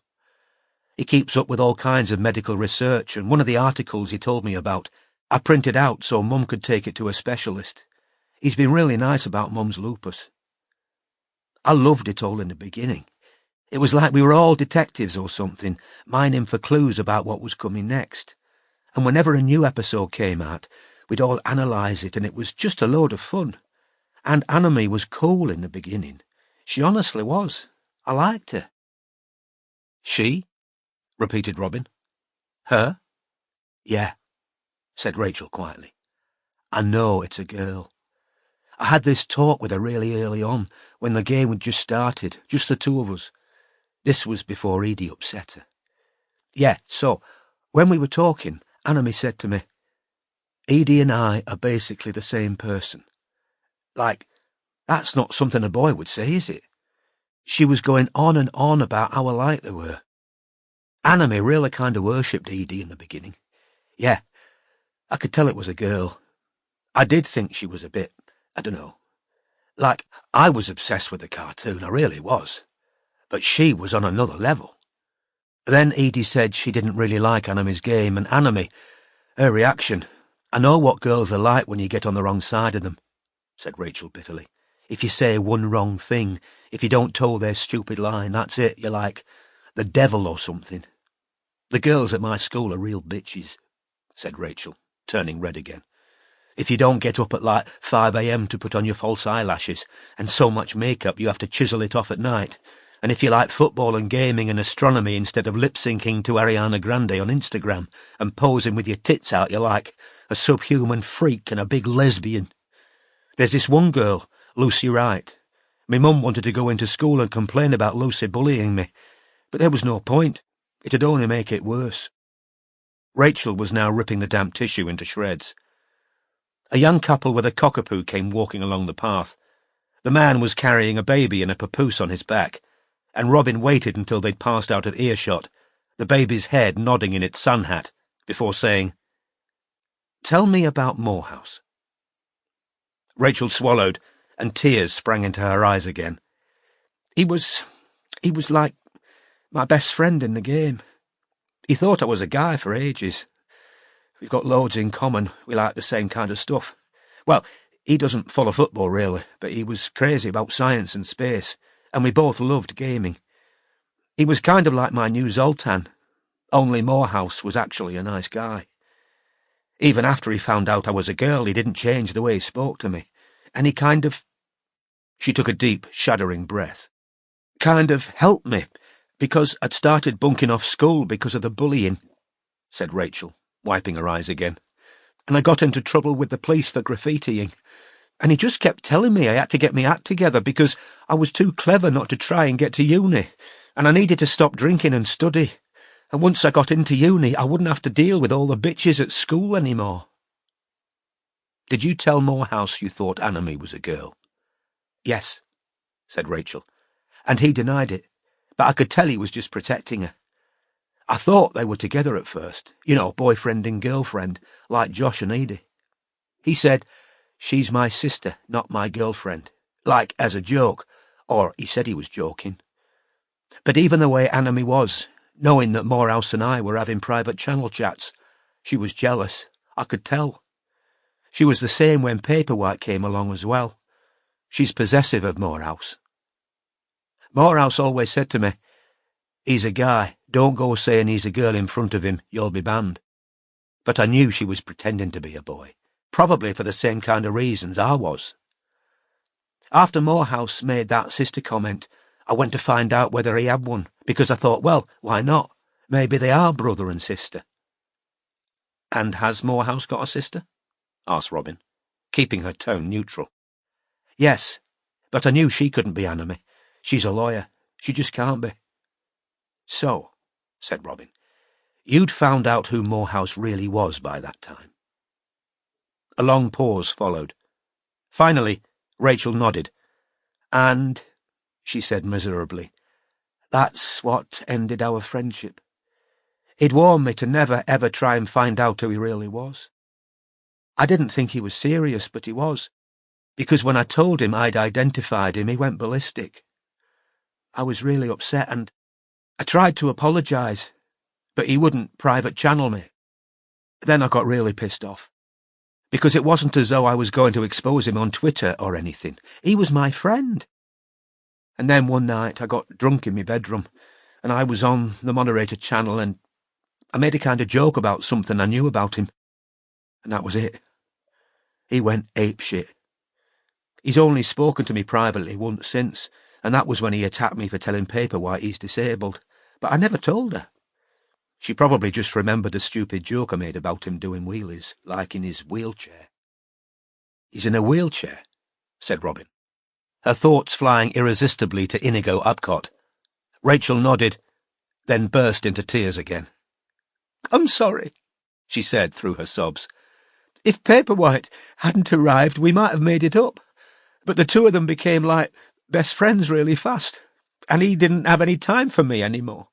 He keeps up with all kinds of medical research, and one of the articles he told me about, I printed out so Mum could take it to a specialist. He's been really nice about Mum's lupus. I loved it all in the beginning. It was like we were all detectives or something, mining for clues about what was coming next. And whenever a new episode came out, we'd all analyse it, and it was just a load of fun. And Anime was cool in the beginning. She honestly was. I liked her. She? Repeated Robin. Her? Yeah, said Rachel quietly. I know it's a girl. I had this talk with her really early on, when the game had just started, just the two of us. This was before Edie upset her. Yeah, so, when we were talking, Anime said to me, Edie and I are basically the same person. Like, that's not something a boy would say, is it? She was going on and on about how alike they were. Anime really kind of worshipped Edie in the beginning. Yeah, I could tell it was a girl. I did think she was a bit, I don't know. Like, I was obsessed with the cartoon, I really was. But she was on another level. Then Edie said she didn't really like Anime's game, and Anime, her reaction, I know what girls are like when you get on the wrong side of them, said Rachel bitterly. If you say one wrong thing, if you don't toe their stupid line, that's it, you're like the devil or something. The girls at my school are real bitches, said Rachel, turning red again. If you don't get up at like 5 a.m. to put on your false eyelashes, and so much makeup you have to chisel it off at night, and if you like football and gaming and astronomy instead of lip-syncing to Ariana Grande on Instagram and posing with your tits out, you're like a subhuman freak and a big lesbian. There's this one girl, Lucy Wright. My mum wanted to go into school and complain about Lucy bullying me, but there was no point. It'd only make it worse. Rachel was now ripping the damp tissue into shreds. A young couple with a cockapoo came walking along the path. The man was carrying a baby in a papoose on his back, and Robin waited until they'd passed out of earshot, the baby's head nodding in its sun hat, before saying, Tell me about Morehouse. Rachel swallowed, and tears sprang into her eyes again. He was like my best friend in the game. He thought I was a guy for ages. We've got loads in common. We like the same kind of stuff. Well, he doesn't follow football, really, but he was crazy about science and space, and we both loved gaming. He was kind of like my new Zoltan, only Morehouse was actually a nice guy. Even after he found out I was a girl, he didn't change the way he spoke to me, and he kind of... She took a deep, shuddering breath. Kind of helped me, because I'd started bunking off school because of the bullying, said Rachel, wiping her eyes again. And I got into trouble with the police for graffitiing. And he just kept telling me I had to get my act together because I was too clever not to try and get to uni, and I needed to stop drinking and study. And once I got into uni, I wouldn't have to deal with all the bitches at school anymore. Did you tell Morehouse you thought Anime was a girl? Yes, said Rachel, and he denied it, but I could tell he was just protecting her. I thought they were together at first, you know, boyfriend and girlfriend, like Josh and Edie. He said, she's my sister, not my girlfriend, like as a joke, or he said he was joking. But even the way Anime was, knowing that Morehouse and I were having private channel chats, she was jealous, I could tell. She was the same when Paperwhite came along as well. She's possessive of Morehouse. Morehouse always said to me, he's a guy, don't go saying he's a girl in front of him, you'll be banned. But I knew she was pretending to be a boy, probably for the same kind of reasons I was. After Morehouse made that sister comment, I went to find out whether he had one, because I thought, well, why not? Maybe they are brother and sister. And has Morehouse got a sister? Asked Robin, keeping her tone neutral. Yes, but I knew she couldn't be Anime. She's a lawyer. She just can't be. So, said Robin, you'd found out who Morehouse really was by that time. A long pause followed. Finally, Rachel nodded. And, she said miserably, that's what ended our friendship. He'd warned me to never ever try and find out who he really was. I didn't think he was serious, but he was, because when I told him I'd identified him, he went ballistic. I was really upset, and I tried to apologise, but he wouldn't private channel me. Then I got really pissed off, because it wasn't as though I was going to expose him on Twitter or anything. He was my friend. And then one night I got drunk in my bedroom, and I was on the moderator channel, and I made a kind of joke about something I knew about him. And that was it. He went apeshit. He's only spoken to me privately once since, and that was when he attacked me for telling Paperwhite he's disabled. But I never told her. She probably just remembered the stupid joke I made about him doing wheelies, like in his wheelchair. He's in a wheelchair, said Robin, her thoughts flying irresistibly to Inigo Upcott. Rachel nodded, then burst into tears again. I'm sorry, she said through her sobs. If Paperwhite hadn't arrived, we might have made it up. But the two of them became like best friends really fast, and he didn't have any time for me anymore.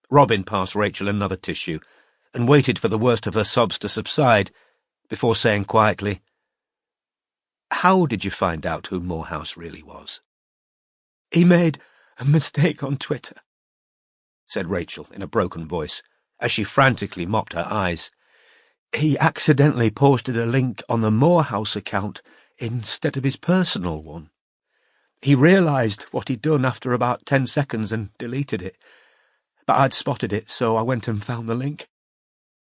Robin passed Rachel another tissue and waited for the worst of her sobs to subside before saying quietly, How did you find out who Morehouse really was? He made a mistake on Twitter, said Rachel in a broken voice, as she frantically mopped her eyes. He accidentally posted a link on the Morehouse account instead of his personal one. He realised what he'd done after about 10 seconds and deleted it. But I'd spotted it, so I went and found the link.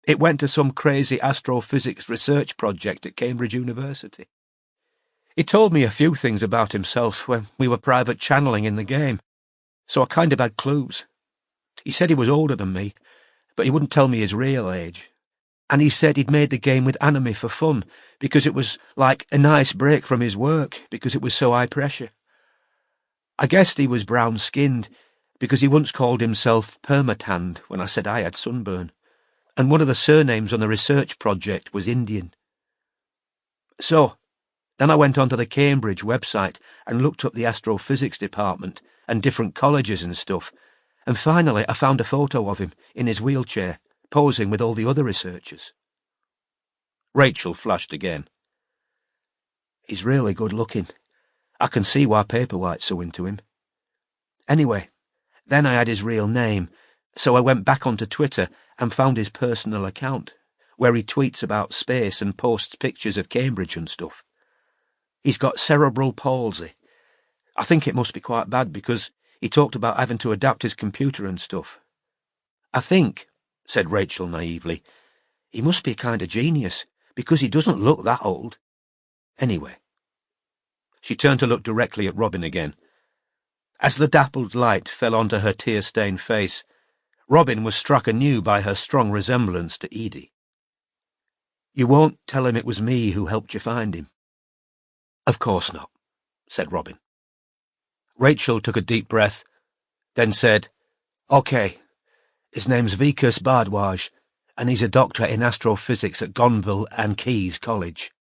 It went to some crazy astrophysics research project at Cambridge University. He told me a few things about himself when we were private channeling in the game, so I kind of had clues. He said he was older than me, but he wouldn't tell me his real age. And he said he'd made the game with Anime for fun, because it was like a nice break from his work, because it was so high pressure. I guessed he was brown-skinned, because he once called himself Permatanned when I said I had sunburn, and one of the surnames on the research project was Indian. So, then I went onto the Cambridge website and looked up the astrophysics department and different colleges and stuff, and finally I found a photo of him in his wheelchair, posing with all the other researchers. Rachel flushed again. He's really good looking. I can see why Paperwhite's so into him. Anyway, then I had his real name, so I went back onto Twitter and found his personal account, where he tweets about space and posts pictures of Cambridge and stuff. He's got cerebral palsy. I think it must be quite bad because he talked about having to adapt his computer and stuff. I think, said Rachel naively, he must be a kind of genius, because he doesn't look that old. Anyway. She turned to look directly at Robin again. As the dappled light fell onto her tear-stained face, Robin was struck anew by her strong resemblance to Edie. You won't tell him it was me who helped you find him? Of course not, said Robin. Rachel took a deep breath, then said, OK, his name's Vikas Bhardwaj, and he's a doctor in astrophysics at Gonville and Keyes College.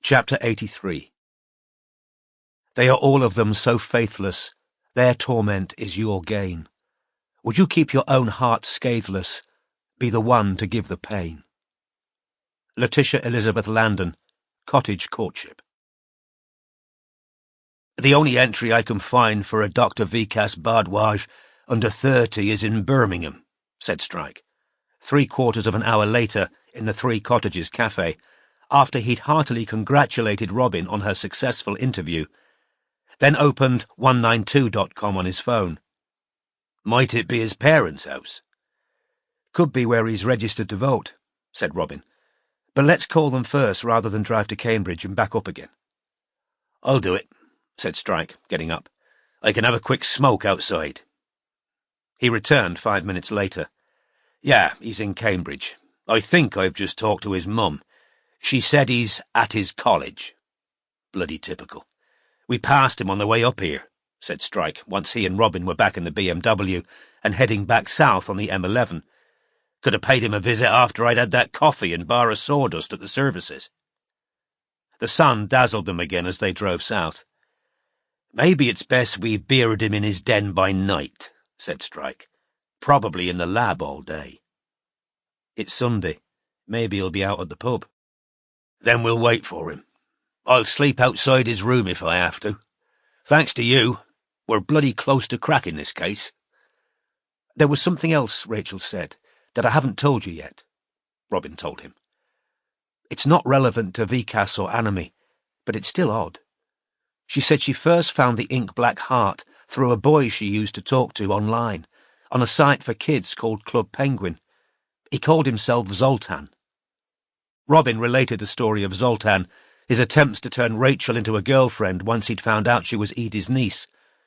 Chapter 83. They are all of them so faithless, Their torment is your gain. Would you keep your own heart scatheless, be the one to give the pain? Letitia Elizabeth Landon, Cottage Courtship. The only entry I can find for a Dr. Vikas Bhardwaj under 30 is in Birmingham, said Strike, 3/4 of an hour later in the Three Cottages cafe, after he'd heartily congratulated Robin on her successful interview, then opened 192.com on his phone. Might it be his parents' house? Could be where he's registered to vote, said Robin. But let's call them first rather than drive to Cambridge and back up again. I'll do it, said Strike, getting up. I can have a quick smoke outside. He returned 5 minutes later. Yeah, he's in Cambridge. I think I've just talked to his mum. She said he's at his college. Bloody typical. We passed him on the way up here, said Strike, once he and Robin were back in the BMW and heading back south on the M11. Could have paid him a visit after I'd had that coffee and bar of sawdust at the services. The sun dazzled them again as they drove south. Maybe it's best we bearded him in his den by night, said Strike. Probably in the lab all day. It's Sunday. Maybe he'll be out at the pub. Then we'll wait for him. I'll sleep outside his room if I have to. Thanks to you. We're bloody close to crack in this case. There was something else Rachel said that I haven't told you yet, Robin told him. It's not relevant to Vikas or Anami, but it's still odd. She said she first found the ink-black heart through a boy she used to talk to online, on a site for kids called Club Penguin. He called himself Zoltan. Robin related the story of Zoltan, his attempts to turn Rachel into a girlfriend once he'd found out she was Edie's niece,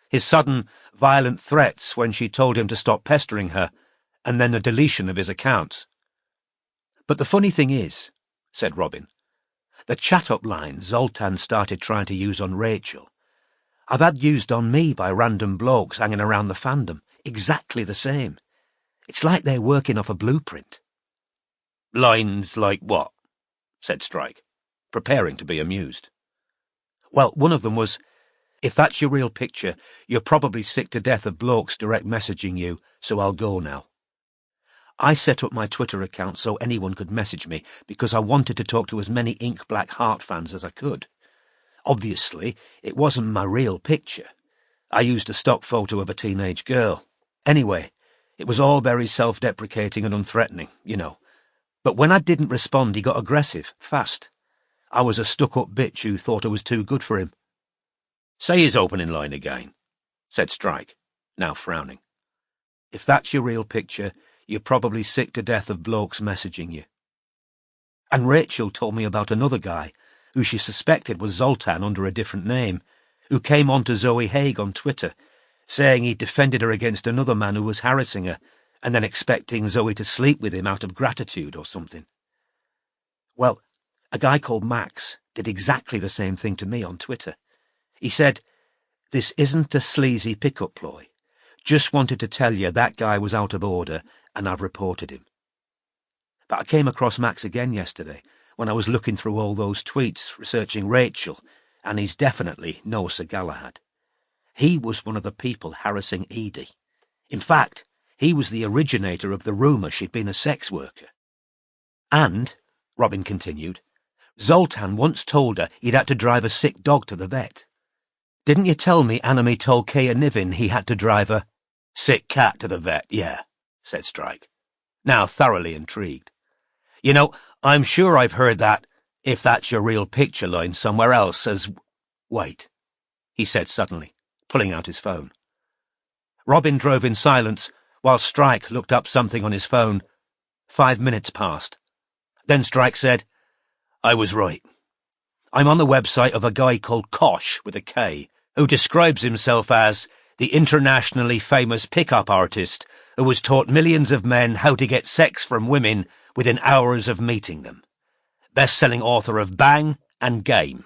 his sudden, violent threats when she told him to stop pestering her, and then the deletion of his accounts. But the funny thing is, said Robin, the chat-up line Zoltan started trying to use on Rachel, I've had used on me by random blokes hanging around the fandom, exactly the same. It's like they're working off a blueprint. Lines like what? Said Strike, preparing to be amused. Well, one of them was, if that's your real picture, you're probably sick to death of blokes direct messaging you, so I'll go now. I set up my Twitter account so anyone could message me because I wanted to talk to as many Ink Black Heart fans as I could. Obviously, it wasn't my real picture. I used a stock photo of a teenage girl. Anyway, it was all very self-deprecating and unthreatening, you know. But when I didn't respond, he got aggressive, fast. I was a stuck-up bitch who thought I was too good for him. Say his opening line again, said Strike, now frowning. If that's your real picture, you're probably sick to death of blokes messaging you. And Rachel told me about another guy, who she suspected was Zoltan under a different name, who came on to Zoe Haig on Twitter, saying he'd defended her against another man who was harassing her, and then expecting Zoe to sleep with him out of gratitude or something. Well, a guy called Max did exactly the same thing to me on Twitter. He said, "This isn't a sleazy pickup ploy. Just wanted to tell you that guy was out of order, and I've reported him." But I came across Max again yesterday, when I was looking through all those tweets, researching Rachel, and he's definitely no Sir Galahad. He was one of the people harassing Edie. In fact, he was the originator of the rumour she'd been a sex worker. And, Robin continued, Zoltan once told her he'd had to drive a sick dog to the vet. Didn't you tell me Anami told Kea Niven he had to drive a sick cat to the vet? Yeah, said Strike, now thoroughly intrigued. You know, I'm sure I've heard that, if that's your real picture line somewhere else as... Wait, he said suddenly, pulling out his phone. Robin drove in silence, while Strike looked up something on his phone. 5 minutes passed. Then Strike said, I was right. I'm on the website of a guy called Kosh, with a K, who describes himself as the internationally famous pick-up artist who has taught millions of men how to get sex from women within hours of meeting them. Best-selling author of Bang and Game.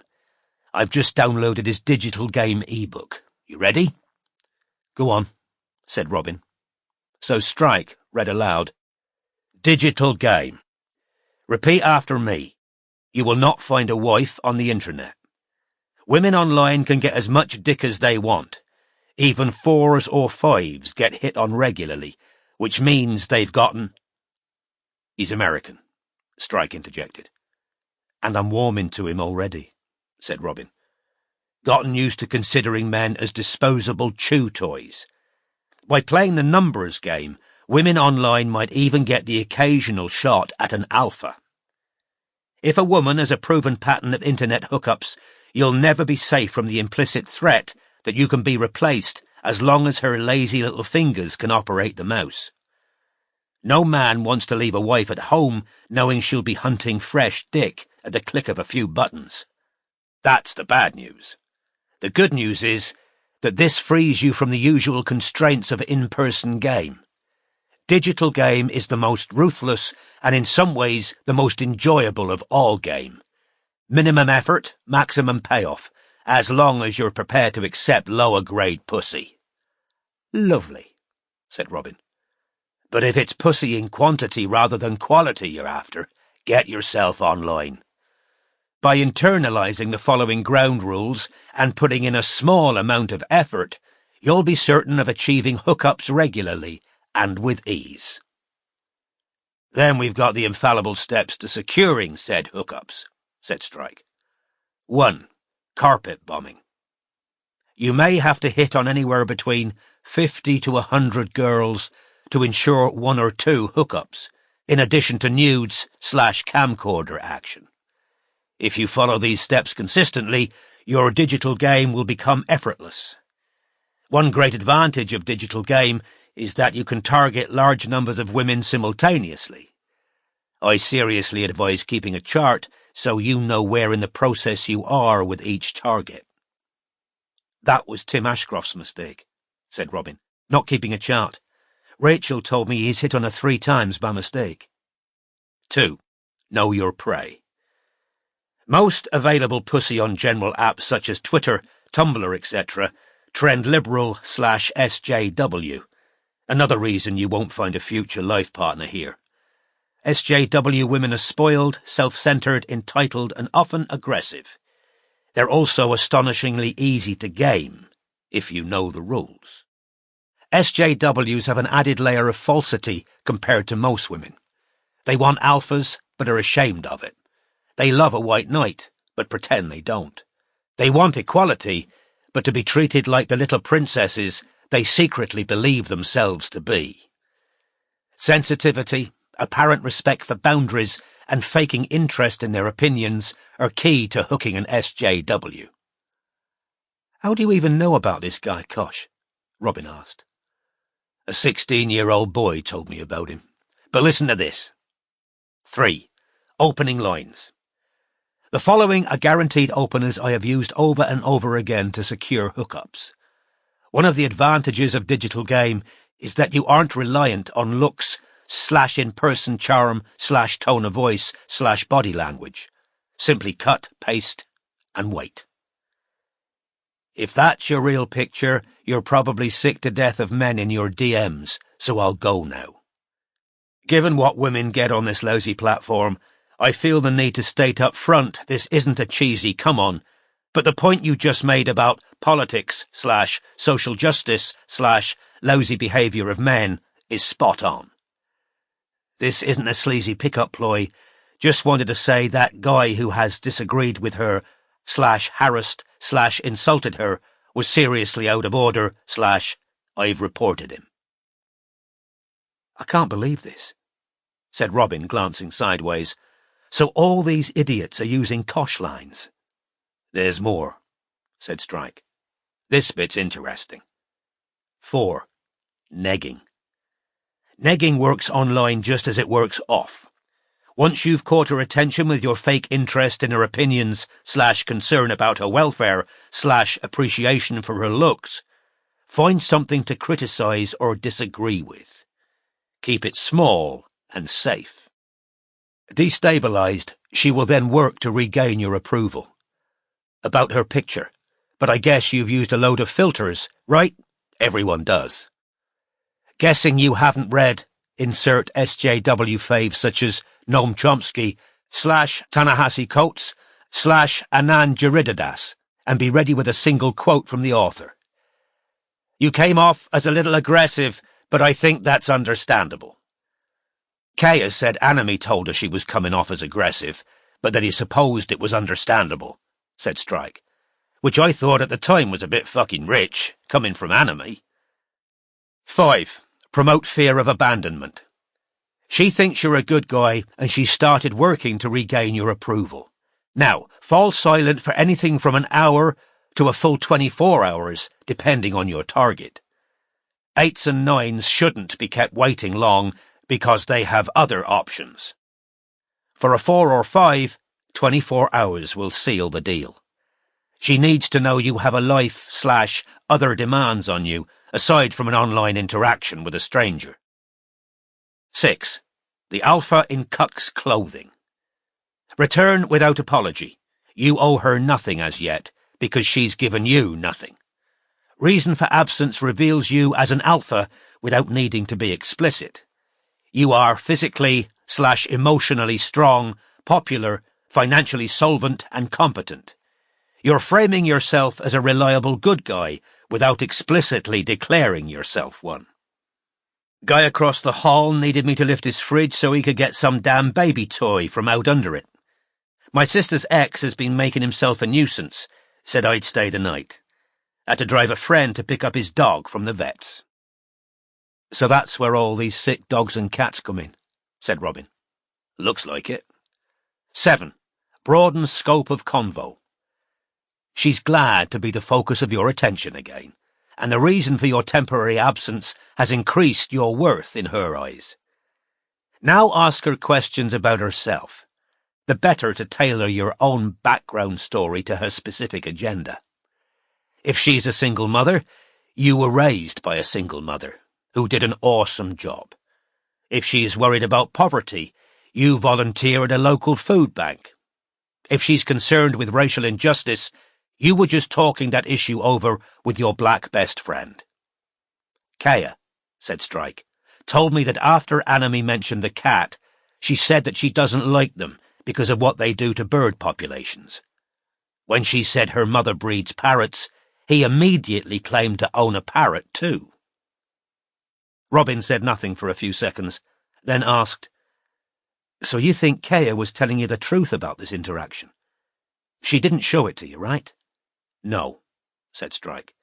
I've just downloaded his digital game ebook. You ready? Go on, said Robin. So Strike read aloud. Digital game. Repeat after me. You will not find a wife on the internet. Women online can get as much dick as they want. Even 4s or 5s get hit on regularly, which means they've gotten—" "He's American," Strike interjected. "And I'm warming to him already," said Robin. "Gotten used to considering men as disposable chew toys. By playing the numbers game, women online might even get the occasional shot at an alpha. If a woman has a proven pattern of internet hookups, you'll never be safe from the implicit threat that you can be replaced as long as her lazy little fingers can operate the mouse. No man wants to leave a wife at home knowing she'll be hunting fresh dick at the click of a few buttons. That's the bad news. The good news is that this frees you from the usual constraints of in-person game. Digital game is the most ruthless and in some ways the most enjoyable of all game. Minimum effort, maximum payoff, as long as you're prepared to accept lower-grade pussy." "Lovely," said Robin. "But if it's pussy in quantity rather than quality you're after, get yourself online. By internalising the following ground rules and putting in a small amount of effort, you'll be certain of achieving hookups regularly and with ease. Then we've got the infallible steps to securing said hookups," said Strike. 1. Carpet bombing. You may have to hit on anywhere between 50 to 100 girls to ensure 1 or 2 hookups, in addition to nudes/camcorder action. If you follow these steps consistently, your digital game will become effortless. One great advantage of digital game is that you can target large numbers of women simultaneously. I seriously advise keeping a chart so you know where in the process you are with each target. "That was Tim Ashcroft's mistake," said Robin, "not keeping a chart. Rachel told me he's hit on her 3 times by mistake." 2. Know your prey. Most available pussy on general apps such as Twitter, Tumblr, etc. trend liberal/SJW. Another reason you won't find a future life partner here. SJW women are spoiled, self-centered, entitled, and often aggressive. They're also astonishingly easy to game, if you know the rules. SJWs have an added layer of falsity compared to most women. They want alphas, but are ashamed of it. They love a white knight, but pretend they don't. They want equality, but to be treated like the little princesses they secretly believe themselves to be. Sensitivity, apparent respect for boundaries, and faking interest in their opinions are key to hooking an SJW. "How do you even know about this guy, Kosh?" Robin asked. A 16-year-old boy told me about him. But listen to this. 3. Opening lines. The following are guaranteed openers I have used over and over again to secure hookups. One of the advantages of digital game is that you aren't reliant on looks/in-person charm/tone of voice/body language. Simply cut, paste, and wait. If that's your real picture, you're probably sick to death of men in your DMs, so I'll go now. Given what women get on this lousy platform, I feel the need to state up front this isn't a cheesy come-on, but the point you just made about politics/social justice/lousy behaviour of men is spot on. This isn't a sleazy pickup ploy, just wanted to say that guy who has disagreed with her/harassed/insulted her was seriously out of order/I've reported him. "I can't believe this," said Robin, glancing sideways. "So all these idiots are using Kosh lines." "There's more," said Strike. "This bit's interesting. 4. Negging. Negging works online just as it works off. Once you've caught her attention with your fake interest in her opinions/concern about her welfare/appreciation for her looks, find something to criticize or disagree with. Keep it small and safe. Destabilized, she will then work to regain your approval. About her picture, but I guess you've used a load of filters, right? Everyone does. Guessing you haven't read insert SJW faves such as Noam Chomsky/Ta-Nehisi Coates/Anand Giridharadas, and be ready with a single quote from the author. You came off as a little aggressive, but I think that's understandable. Kaya said Anime told her she was coming off as aggressive, but that he supposed it was understandable, said Strike, which I thought at the time was a bit fucking rich, coming from Anime. 5. Promote fear of abandonment. She thinks you're a good guy, and she's started working to regain your approval. Now, fall silent for anything from an hour to a full 24 hours, depending on your target. 8s and 9s shouldn't be kept waiting long, because they have other options. For a 4 or 5, 24 hours will seal the deal. She needs to know you have a life/other demands on you, aside from an online interaction with a stranger. 6. The Alpha in Cuck's clothing. Return without apology. You owe her nothing as yet, because she's given you nothing. Reason for absence reveals you as an alpha without needing to be explicit. You are physically/emotionally strong, popular, financially solvent and competent. You're framing yourself as a reliable good guy without explicitly declaring yourself one. Guy across the hall needed me to lift his fridge so he could get some damn baby toy from out under it. My sister's ex has been making himself a nuisance, said I'd stay the night. Had to drive a friend to pick up his dog from the vet's. So that's where all these sick dogs and cats come in, said Robin. Looks like it. 7. Broaden scope of convo. She's glad to be the focus of your attention again, and the reason for your temporary absence has increased your worth in her eyes. Now ask her questions about herself, the better to tailor your own background story to her specific agenda. If she's a single mother, you were raised by a single mother, who did an awesome job. If she is worried about poverty, you volunteer at a local food bank. If she's concerned with racial injustice, you were just talking that issue over with your black best friend. Kaya, said Strike, told me that after Anime mentioned the cat, she said that she doesn't like them because of what they do to bird populations. When she said her mother breeds parrots, he immediately claimed to own a parrot too. Robin said nothing for a few seconds, then asked, So you think Kaya was telling you the truth about this interaction? She didn't show it to you, right? No, said Strike.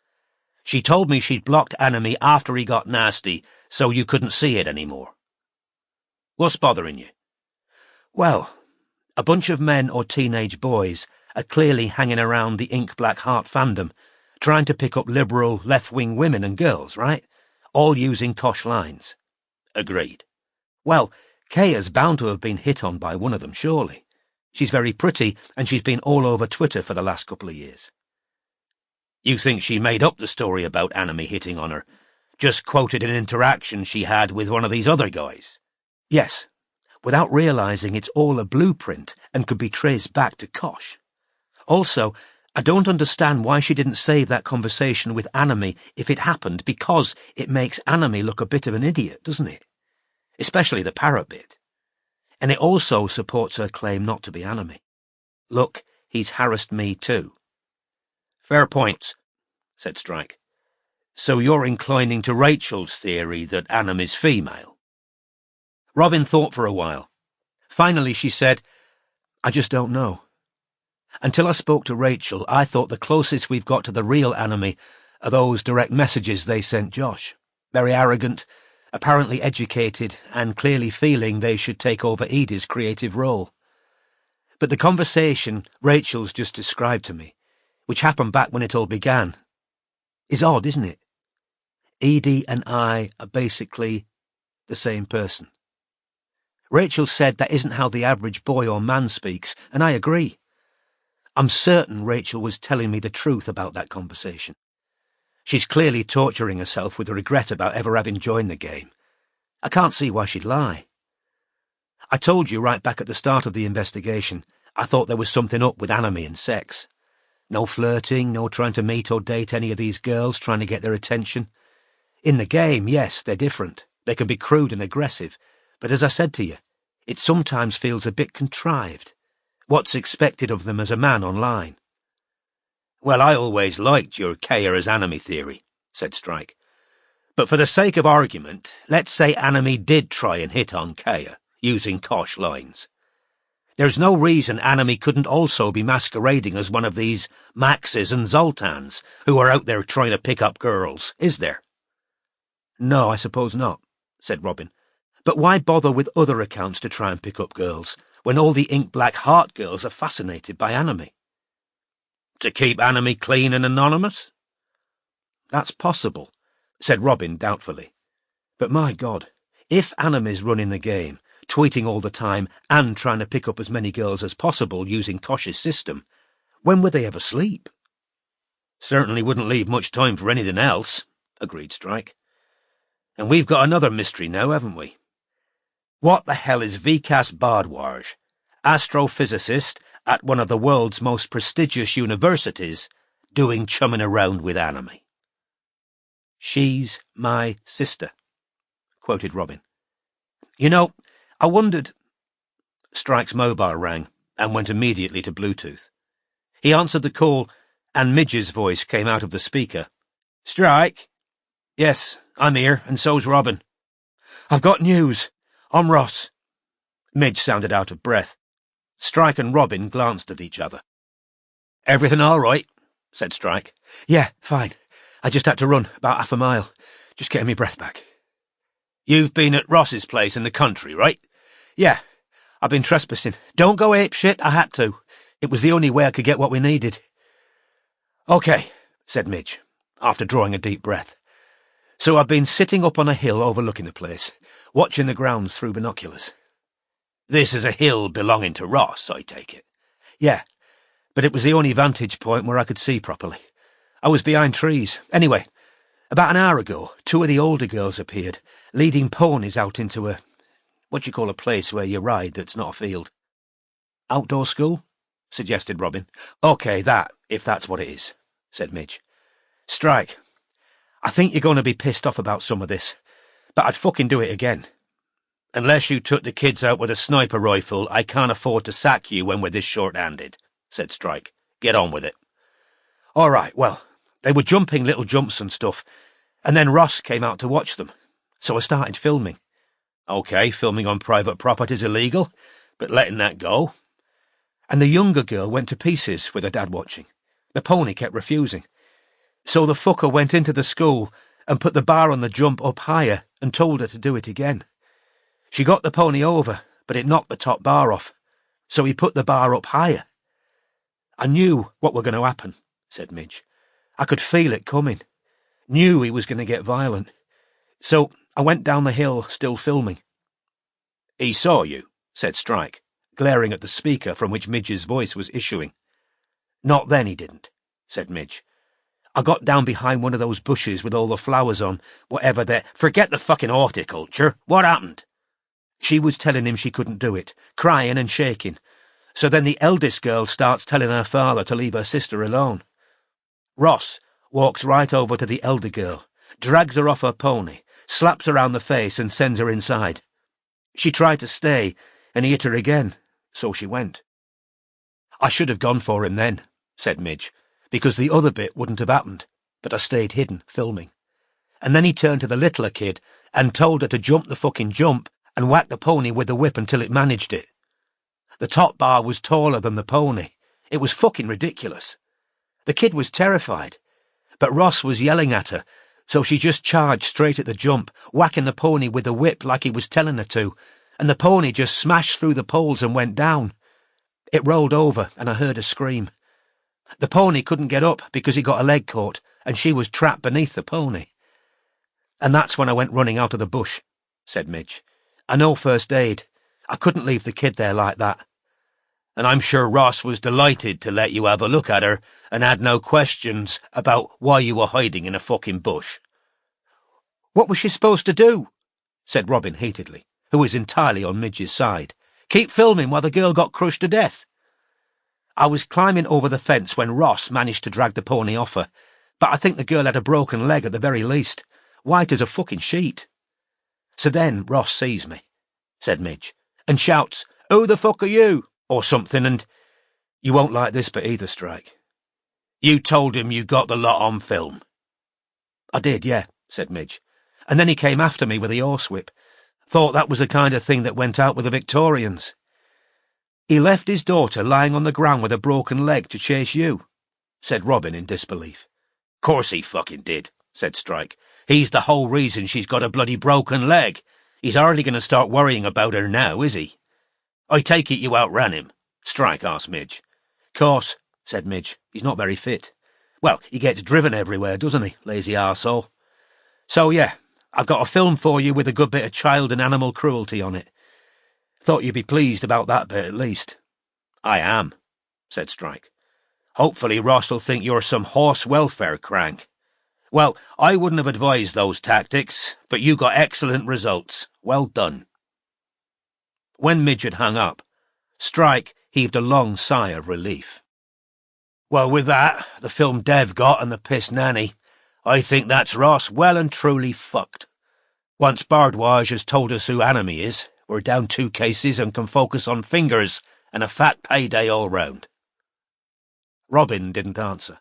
She told me she'd blocked Anime after he got nasty, so you couldn't see it anymore. What's bothering you? Well, a bunch of men or teenage boys are clearly hanging around the Ink Black Heart fandom, trying to pick up liberal, left-wing women and girls, right? All using Kosh lines. Agreed. Well, Kaya's bound to have been hit on by one of them, surely. She's very pretty, and she's been all over Twitter for the last couple of years. You think she made up the story about Anime hitting on her? Just quoted an interaction she had with one of these other guys? Yes, without realizing it's all a blueprint and could be traced back to Kosh. Also, I don't understand why she didn't save that conversation with Anime if it happened, because it makes Anime look a bit of an idiot, doesn't it? Especially the parrot bit. And it also supports her claim not to be Anime. Look, he's harassed me too. Fair points, said Strike. So you're inclining to Rachel's theory that Anime's female? Robin thought for a while. Finally she said, I just don't know. Until I spoke to Rachel, I thought the closest we've got to the real Anime are those direct messages they sent Josh. Very arrogant, apparently educated, and clearly feeling they should take over Edie's creative role. But the conversation Rachel's just described to me, which happened back when it all began, is odd, isn't it? Edie and I are basically the same person. Rachel said that isn't how the average boy or man speaks, and I agree. I'm certain Rachel was telling me the truth about that conversation. She's clearly torturing herself with regret about ever having joined the game. I can't see why she'd lie. I told you right back at the start of the investigation, I thought there was something up with Anime and sex. No flirting, no trying to meet or date any of these girls trying to get their attention. In the game, yes, they're different. They can be crude and aggressive, but as I said to you, it sometimes feels a bit contrived. What's expected of them as a man online? Well, I always liked your Kaya as Anime theory, said Strike. But for the sake of argument, let's say Anime did try and hit on Kaya, using Kosh lines. There's no reason Anime couldn't also be masquerading as one of these Maxes and Zoltans who are out there trying to pick up girls, is there? No, I suppose not, said Robin. But why bother with other accounts to try and pick up girls, when all the ink-black heart girls are fascinated by Anime? To keep Anime clean and anonymous? That's possible, said Robin doubtfully. But my God, if Anime's running the game, tweeting all the time and trying to pick up as many girls as possible using Kosh's system, when would they ever sleep? Certainly wouldn't leave much time for anything else, agreed Strike. And we've got another mystery now, haven't we? What the hell is Vikas Bhardwaj, astrophysicist at one of the world's most prestigious universities, doing chumming around with Anime? She's my sister, quoted Robin. You know, I wondered... Strike's mobile rang and went immediately to Bluetooth. He answered the call, and Midge's voice came out of the speaker. Strike? Yes, I'm here, and so's Robin. I've got news. I'm Ross. Midge sounded out of breath. Strike and Robin glanced at each other. Everything all right? Said Strike. Yeah, fine. I just had to run about half a mile, just getting me breath back. You've been at Ross's place in the country, right? Yeah, I've been trespassing. Don't go apeshit, I had to. It was the only way I could get what we needed. OK, said Midge, after drawing a deep breath. So I've been sitting up on a hill overlooking the place, watching the grounds through binoculars. This is a hill belonging to Ross, I take it? Yeah, but it was the only vantage point where I could see properly. I was behind trees. Anyway, about an hour ago, two of the older girls appeared, leading ponies out into a... what do you call a place where you ride that's not a field? Outdoor school? Suggested Robin. OK, that, if that's what it is, said Midge. Strike, I think you're going to be pissed off about some of this, but I'd fucking do it again. Unless you took the kids out with a sniper rifle, I can't afford to sack you when we're this short-handed, said Strike. Get on with it. All right, well, they were jumping little jumps and stuff, and then Ross came out to watch them, so I started filming. OK, filming on private property's illegal, but letting that go. And the younger girl went to pieces with her dad watching. The pony kept refusing. So the fucker went into the school and put the bar on the jump up higher and told her to do it again. She got the pony over, but it knocked the top bar off, so he put the bar up higher. I knew what were going to happen, said Midge. I could feel it coming. Knew he was going to get violent. So I went down the hill, still filming. He saw you, said Strike, glaring at the speaker from which Midge's voice was issuing. Not then he didn't, said Midge. I got down behind one of those bushes with all the flowers on, whatever they're... Forget the fucking horticulture. What happened? She was telling him she couldn't do it, crying and shaking. So then the eldest girl starts telling her father to leave her sister alone. Ross walks right over to the elder girl, drags her off her pony, slaps her round the face and sends her inside. She tried to stay, and he hit her again, so she went. I should have gone for him then, said Midge, because the other bit wouldn't have happened, but I stayed hidden, filming. And then he turned to the littler kid and told her to jump the fucking jump and whack the pony with the whip until it managed it. The top bar was taller than the pony. It was fucking ridiculous. The kid was terrified, but Ross was yelling at her, so she just charged straight at the jump, whacking the pony with the whip like he was telling her to, and the pony just smashed through the poles and went down. It rolled over, and I heard her scream. The pony couldn't get up because he got a leg caught, and she was trapped beneath the pony. And that's when I went running out of the bush, said Midge. I know first aid. I couldn't leave the kid there like that. And I'm sure Ross was delighted to let you have a look at her and had no questions about why you were hiding in a fucking bush. What was she supposed to do? Said Robin heatedly, who was entirely on Midge's side. Keep filming while the girl got crushed to death. I was climbing over the fence when Ross managed to drag the pony off her, but I think the girl had a broken leg at the very least, white as a fucking sheet. So then Ross sees me, said Midge, and shouts, "Who the fuck are you?" or something, and... You won't like this bit either, Strike. You told him you got the lot on film. "I did, yeah," said Midge. "And then he came after me with a horsewhip. Thought that was the kind of thing that went out with the Victorians." "He left his daughter lying on the ground with a broken leg to chase you," said Robin in disbelief. "Course he fucking did," said Strike. "He's the whole reason she's got a bloody broken leg. He's hardly going to start worrying about her now, is he?" "I take it you outran him?" Strike asked Midge. "Course," said Midge. "He's not very fit." "Well, he gets driven everywhere, doesn't he, lazy arsehole? So, yeah, I've got a film for you with a good bit of child and animal cruelty on it. Thought you'd be pleased about that bit, at least." "I am," said Strike. "Hopefully Ross'll think you're some horse welfare crank. Well, I wouldn't have advised those tactics, but you got excellent results. Well done." When Midge had hung up, Strike heaved a long sigh of relief. "Well, with that, the film Dev got and the piss nanny, I think that's Ross well and truly fucked. Once Bardwaj has told us who Enemy is, we're down 2 cases and can focus on fingers and a fat payday all round." Robin didn't answer.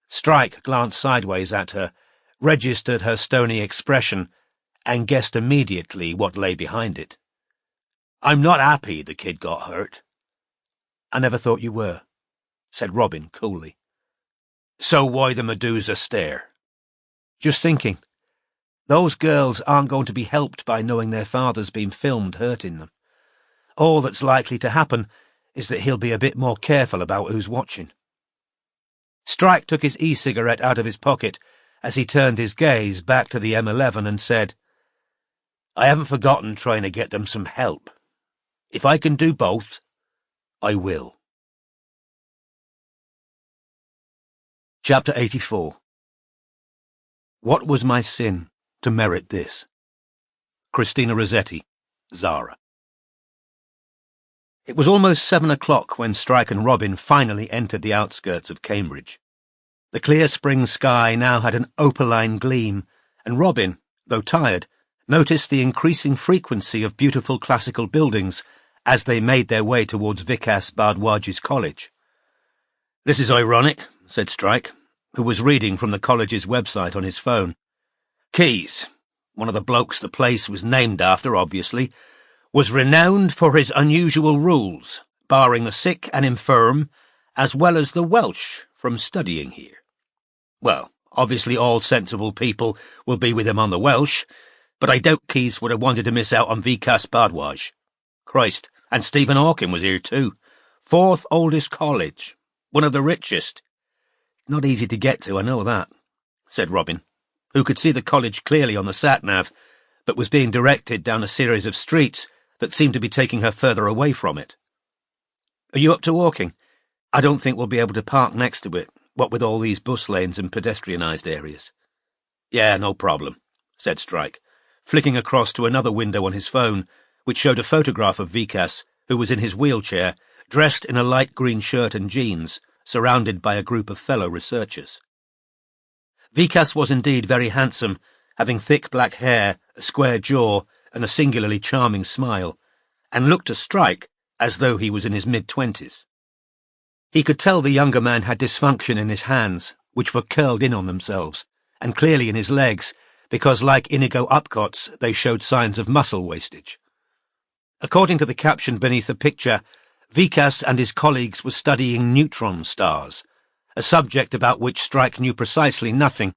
Strike glanced sideways at her, registered her stony expression, and guessed immediately what lay behind it. "I'm not happy the kid got hurt." "I never thought you were," said Robin coolly. "So why the Medusa stare?" "Just thinking. Those girls aren't going to be helped by knowing their father's been filmed hurting them. All that's likely to happen is that he'll be a bit more careful about who's watching." Strike took his e-cigarette out of his pocket as he turned his gaze back to the M11 and said, "I haven't forgotten trying to get them some help. If I can do both, I will." Chapter 84. What was my sin to merit this? Christina Rossetti, Zara. It was almost 7 o'clock when Strike and Robin finally entered the outskirts of Cambridge. The clear spring sky now had an opaline gleam, and Robin, though tired, noticed the increasing frequency of beautiful classical buildings as they made their way towards Vikas Bardwaj's college. "This is ironic," said Strike, who was reading from the college's website on his phone. "Keyes, one of the blokes the place was named after, obviously, was renowned for his unusual rules, barring the sick and infirm, as well as the Welsh, from studying here. Well, obviously all sensible people will be with him on the Welsh, but I doubt Keyes would have wanted to miss out on Vikas Bardwaj. Christ, and Stephen Hawking was here too. 4th oldest college, one of the richest." "Not easy to get to, I know that," said Robin, who could see the college clearly on the sat-nav, but was being directed down a series of streets that seemed to be taking her further away from it. "Are you up to walking? I don't think we'll be able to park next to it, what with all these bus lanes and pedestrianised areas." "Yeah, no problem," said Strike, flicking across to another window on his phone, which showed a photograph of Vikas, who was in his wheelchair, dressed in a light green shirt and jeans, surrounded by a group of fellow researchers. Vikas was indeed very handsome, having thick black hair, a square jaw, and a singularly charming smile, and looked to Strike as though he was in his mid-20s. He could tell the younger man had dysfunction in his hands, which were curled in on themselves, and clearly in his legs, because like Inigo Upcott's, they showed signs of muscle wastage. According to the caption beneath the picture, Vikas and his colleagues were studying neutron stars, a subject about which Strike knew precisely nothing,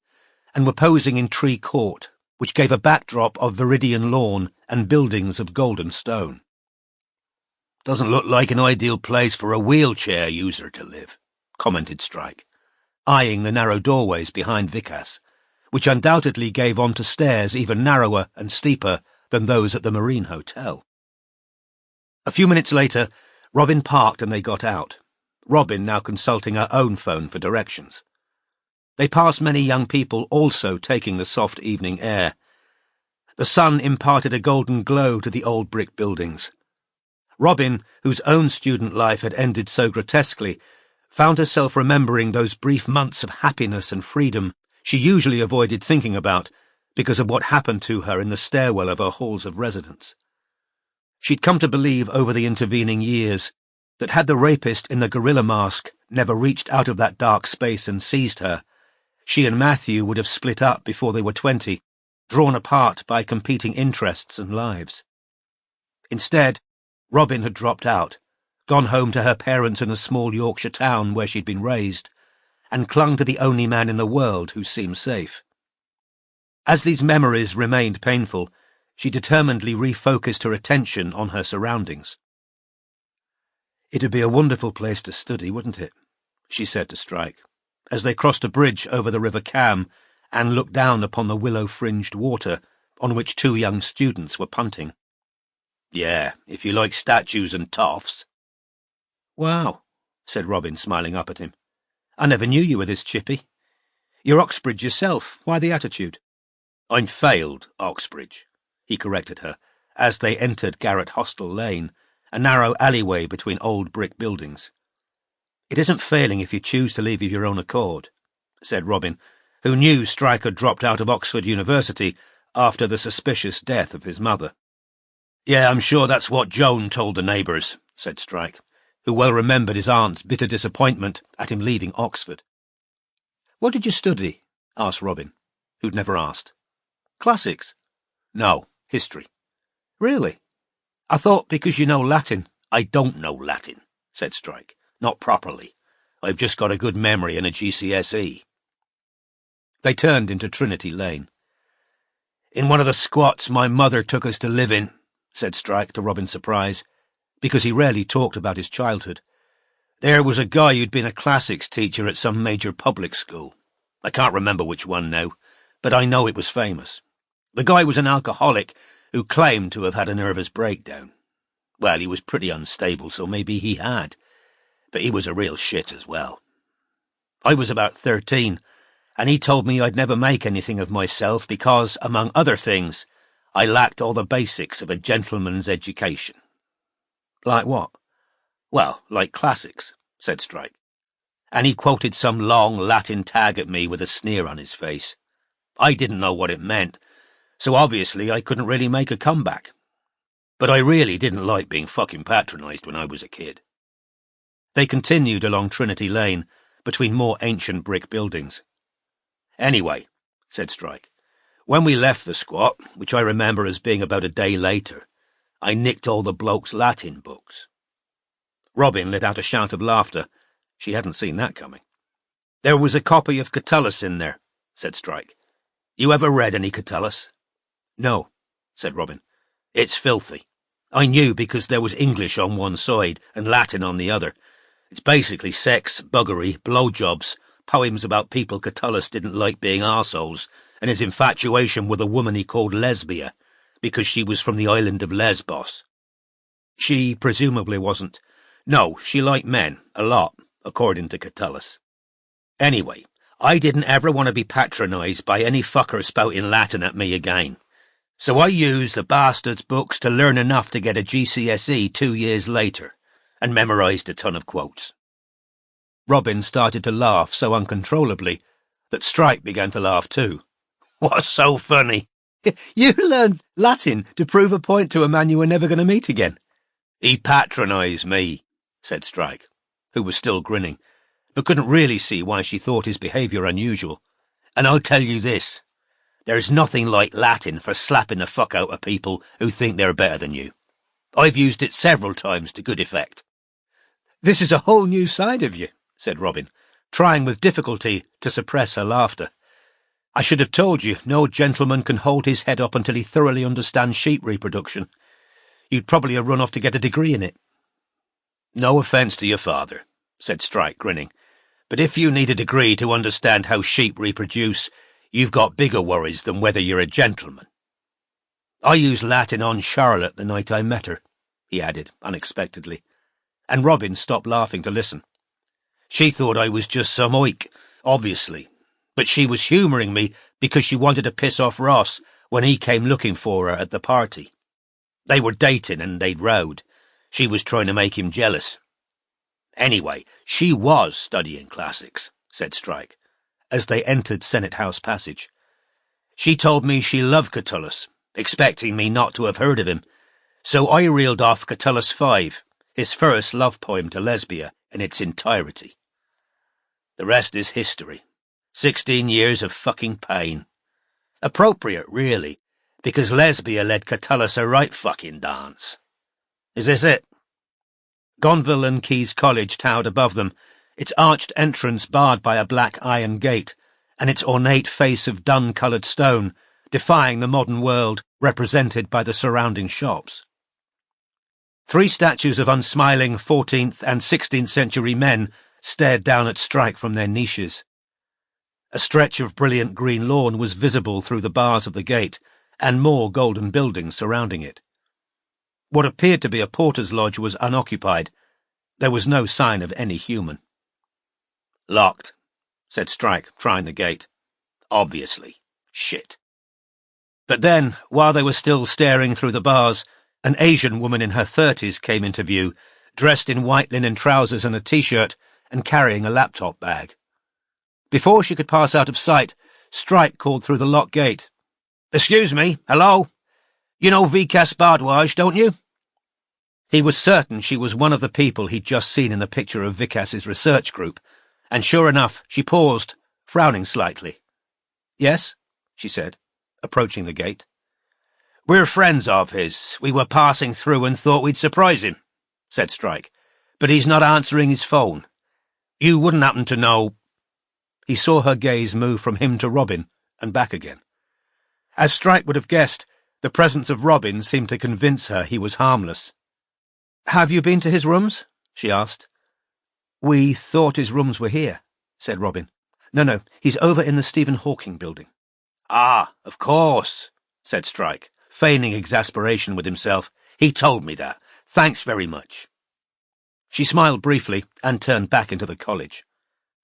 and were posing in Tree Court, which gave a backdrop of Viridian lawn and buildings of golden stone. "Doesn't look like an ideal place for a wheelchair user to live," commented Strike, eyeing the narrow doorways behind Vikas, which undoubtedly gave onto stairs even narrower and steeper than those at the Marine Hotel. A few minutes later, Robin parked and they got out, Robin now consulting her own phone for directions. They passed many young people also taking the soft evening air. The sun imparted a golden glow to the old brick buildings. Robin, whose own student life had ended so grotesquely, found herself remembering those brief months of happiness and freedom she usually avoided thinking about because of what happened to her in the stairwell of her halls of residence. She'd come to believe over the intervening years that had the rapist in the gorilla mask never reached out of that dark space and seized her, She and Matthew would have split up before they were 20, drawn apart by competing interests and lives. Instead, Robin had dropped out, gone home to her parents in a small Yorkshire town where she'd been raised, and clung to the only man in the world who seemed safe. As these memories remained painful, she determinedly refocused her attention on her surroundings. "It'd be a wonderful place to study, wouldn't it?" she said to Strike, as they crossed a bridge over the River Cam and looked down upon the willow-fringed water on which 2 young students were punting. "Yeah, if you like statues and toffs." "Wow," said Robin, smiling up at him. "I never knew you were this chippy. You're Oxbridge yourself. Why the attitude?" "I'm failed, Oxbridge," he corrected her, as they entered Garrett Hostel Lane, a narrow alleyway between old brick buildings. "It isn't failing if you choose to leave of your own accord," said Robin, who knew Strike had dropped out of Oxford University after the suspicious death of his mother. "Yeah, I'm sure that's what Joan told the neighbours," said Strike, who well remembered his aunt's bitter disappointment at him leaving Oxford. "What did you study?" asked Robin, who'd never asked. "Classics?" "No, history." "Really? I thought because you know Latin—" "I don't know Latin," said Strike. "Not properly. I've just got a good memory and a GCSE. They turned into Trinity Lane. "In one of the squats my mother took us to live in," said Strike, to Robin's surprise, because he rarely talked about his childhood, "there was a guy who'd been a classics teacher at some major public school. I can't remember which one now, but I know it was famous. The guy was an alcoholic who claimed to have had a nervous breakdown. Well, he was pretty unstable, so maybe he had, but he was a real shit as well. I was about 13, and he told me I'd never make anything of myself because, among other things, I lacked all the basics of a gentleman's education." "Like what?" "Well, like classics," said Strike. And he quoted some long Latin tag at me with a sneer on his face. I didn't know what it meant, so obviously I couldn't really make a comeback. But I really didn't like being fucking patronised when I was a kid. They continued along Trinity Lane, between more ancient brick buildings. "Anyway," said Strike, "when we left the squat, which I remember as being about a day later, I nicked all the bloke's Latin books." Robin let out a shout of laughter. She hadn't seen that coming. "There was a copy of Catullus in there," said Strike. "You ever read any Catullus?" "No," said Robin. "It's filthy. I knew because there was English on one side and Latin on the other. It's basically sex, buggery, blowjobs, poems about people Catullus didn't like being arseholes, and his infatuation with a woman he called Lesbia, because she was from the island of Lesbos." "She presumably wasn't." "No, she liked men, a lot, according to Catullus. Anyway, I didn't ever want to be patronised by any fucker spouting Latin at me again. So I used the bastard's books to learn enough to get a GCSE 2 years later, and memorised a ton of quotes." Robin started to laugh so uncontrollably that Strike began to laugh too. "What's so funny?" "You learned Latin to prove a point to a man you were never going to meet again." "He patronised me," said Strike, who was still grinning, but couldn't really see why she thought his behaviour unusual. "And I'll tell you this. There's nothing like Latin for slapping the fuck out of people who think they're better than you. I've used it several times to good effect." "This is a whole new side of you," said Robin, trying with difficulty to suppress her laughter. "I should have told you no gentleman can hold his head up until he thoroughly understands sheep reproduction. You'd probably have run off to get a degree in it." "No offence to your father," said Strike, grinning, "but if you need a degree to understand how sheep reproduce, you've got bigger worries than whether you're a gentleman. I used Latin on Charlotte the night I met her," he added unexpectedly, and Robin stopped laughing to listen. "She thought I was just some oik, obviously, but she was humouring me because she wanted to piss off Ross when he came looking for her at the party. They were dating and they'd rowed. She was trying to make him jealous. Anyway, she was studying classics," said Strike, as they entered Senate House Passage. "She told me she loved Catullus, expecting me not to have heard of him, so I reeled off Catullus 5, his first love poem to Lesbia, in its entirety. The rest is history, 16 years of fucking pain. Appropriate, really, because Lesbia led Catullus a right fucking dance. Is this it? Gonville and Keyes College towered above them, its arched entrance barred by a black iron gate, and its ornate face of dun-coloured stone, defying the modern world represented by the surrounding shops. 3 statues of unsmiling 14th and 16th century men stared down at Strike from their niches. A stretch of brilliant green lawn was visible through the bars of the gate, and more golden buildings surrounding it. What appeared to be a porter's lodge was unoccupied. There was no sign of any human. Locked, said Strike, trying the gate. Obviously. Shit. But then, while they were still staring through the bars, an Asian woman in her 30s came into view, dressed in white linen trousers and a t-shirt, and carrying a laptop bag. Before she could pass out of sight, Strike called through the locked gate. "Excuse me, hello? You know Vikas Bhardwaj, don't you?" He was certain she was one of the people he'd just seen in the picture of Vikas's research group, and sure enough, she paused, frowning slightly. "Yes?" she said, approaching the gate. "We're friends of his. We were passing through and thought we'd surprise him," said Strike. "But he's not answering his phone. You wouldn't happen to know—" He saw her gaze move from him to Robin, and back again. As Strike would have guessed, the presence of Robin seemed to convince her he was harmless. "Have you been to his rooms?" she asked. "We thought his rooms were here," said Robin. No, he's over in the Stephen Hawking building." "Ah, of course," said Strike, feigning exasperation with himself. "He told me that. Thanks very much." She smiled briefly and turned back into the college.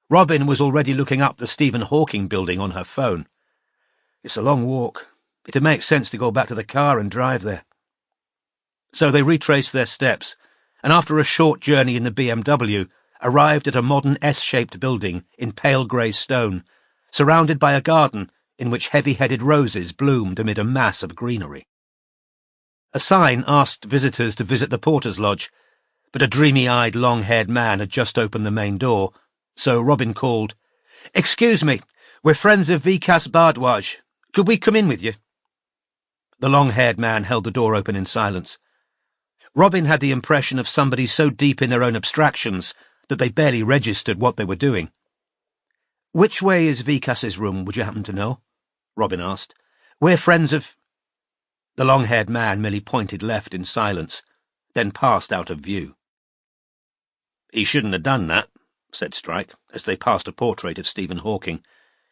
Robin was already looking up the Stephen Hawking building on her phone. "It's a long walk. It'd make sense to go back to the car and drive there." So they retraced their steps, and after a short journey in the BMW, arrived at a modern S-shaped building in pale grey stone, surrounded by a garden in which heavy-headed roses bloomed amid a mass of greenery. A sign asked visitors to visit the porter's lodge, but a dreamy-eyed, long-haired man had just opened the main door, so Robin called, "Excuse me, we're friends of Vikas Bhardwaj. Could we come in with you?" The long-haired man held the door open in silence. Robin had the impression of somebody so deep in their own abstractions that they barely registered what they were doing. "Which way is Vikas's room, would you happen to know?" Robin asked. "We're friends of—" The long-haired man merely pointed left in silence, then passed out of view. "He shouldn't have done that," said Strike, as they passed a portrait of Stephen Hawking.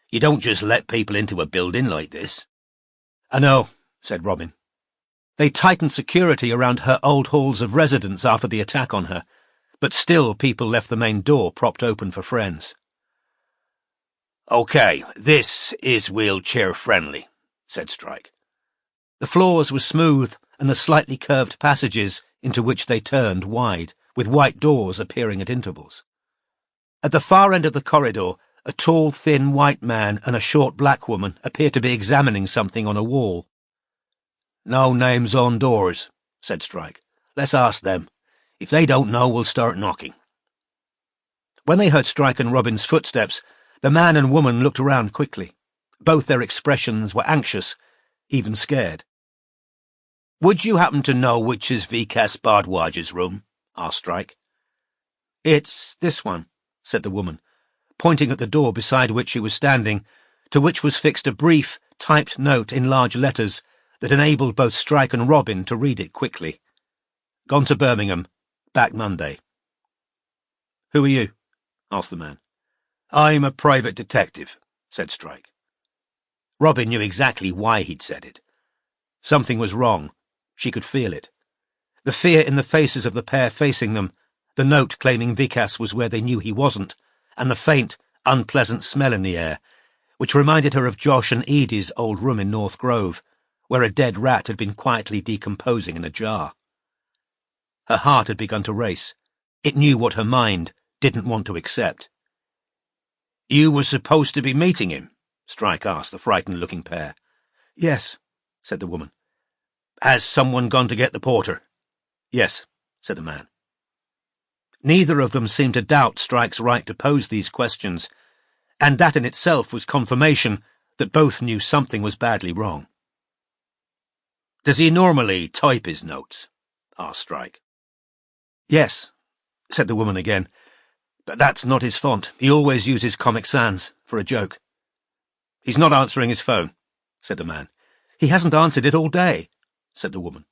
"You don't just let people into a building like this." "I know," said Robin. They tightened security around her old halls of residence after the attack on her, but still people left the main door propped open for friends. "OK, this is wheelchair-friendly," said Strike. The floors were smooth, and the slightly curved passages into which they turned wide, with white doors appearing at intervals. At the far end of the corridor, a tall, thin white man and a short black woman appeared to be examining something on a wall. "No names on doors," said Strike. "Let's ask them. If they don't know, we'll start knocking." When they heard Strike and Robin's footsteps, the man and woman looked around quickly. Both their expressions were anxious, even scared. "Would you happen to know which is Vikas Bhardwaj's room?" asked Strike. "It's this one," said the woman, pointing at the door beside which she was standing, to which was fixed a brief, typed note in large letters that enabled both Strike and Robin to read it quickly. "Gone to Birmingham. Back Monday." "Who are you?" asked the man. "I'm a private detective," said Strike. Robin knew exactly why he'd said it. Something was wrong. She could feel it. The fear in the faces of the pair facing them, the note claiming Vikas was where they knew he wasn't, and the faint, unpleasant smell in the air, which reminded her of Josh and Edie's old room in North Grove, where a dead rat had been quietly decomposing in a jar. Her heart had begun to race. It knew what her mind didn't want to accept. "You were supposed to be meeting him?" Strike asked the frightened-looking pair. "Yes," said the woman. "Has someone gone to get the porter?" "Yes," said the man. Neither of them seemed to doubt Strike's right to pose these questions. And that in itself was confirmation that both knew something was badly wrong. "Does he normally type his notes?" asked Strike. "Yes," said the woman again, "but that's not his font. He always uses Comic Sans for a joke." "He's not answering his phone," said the man. "He hasn't answered it all day," said the woman.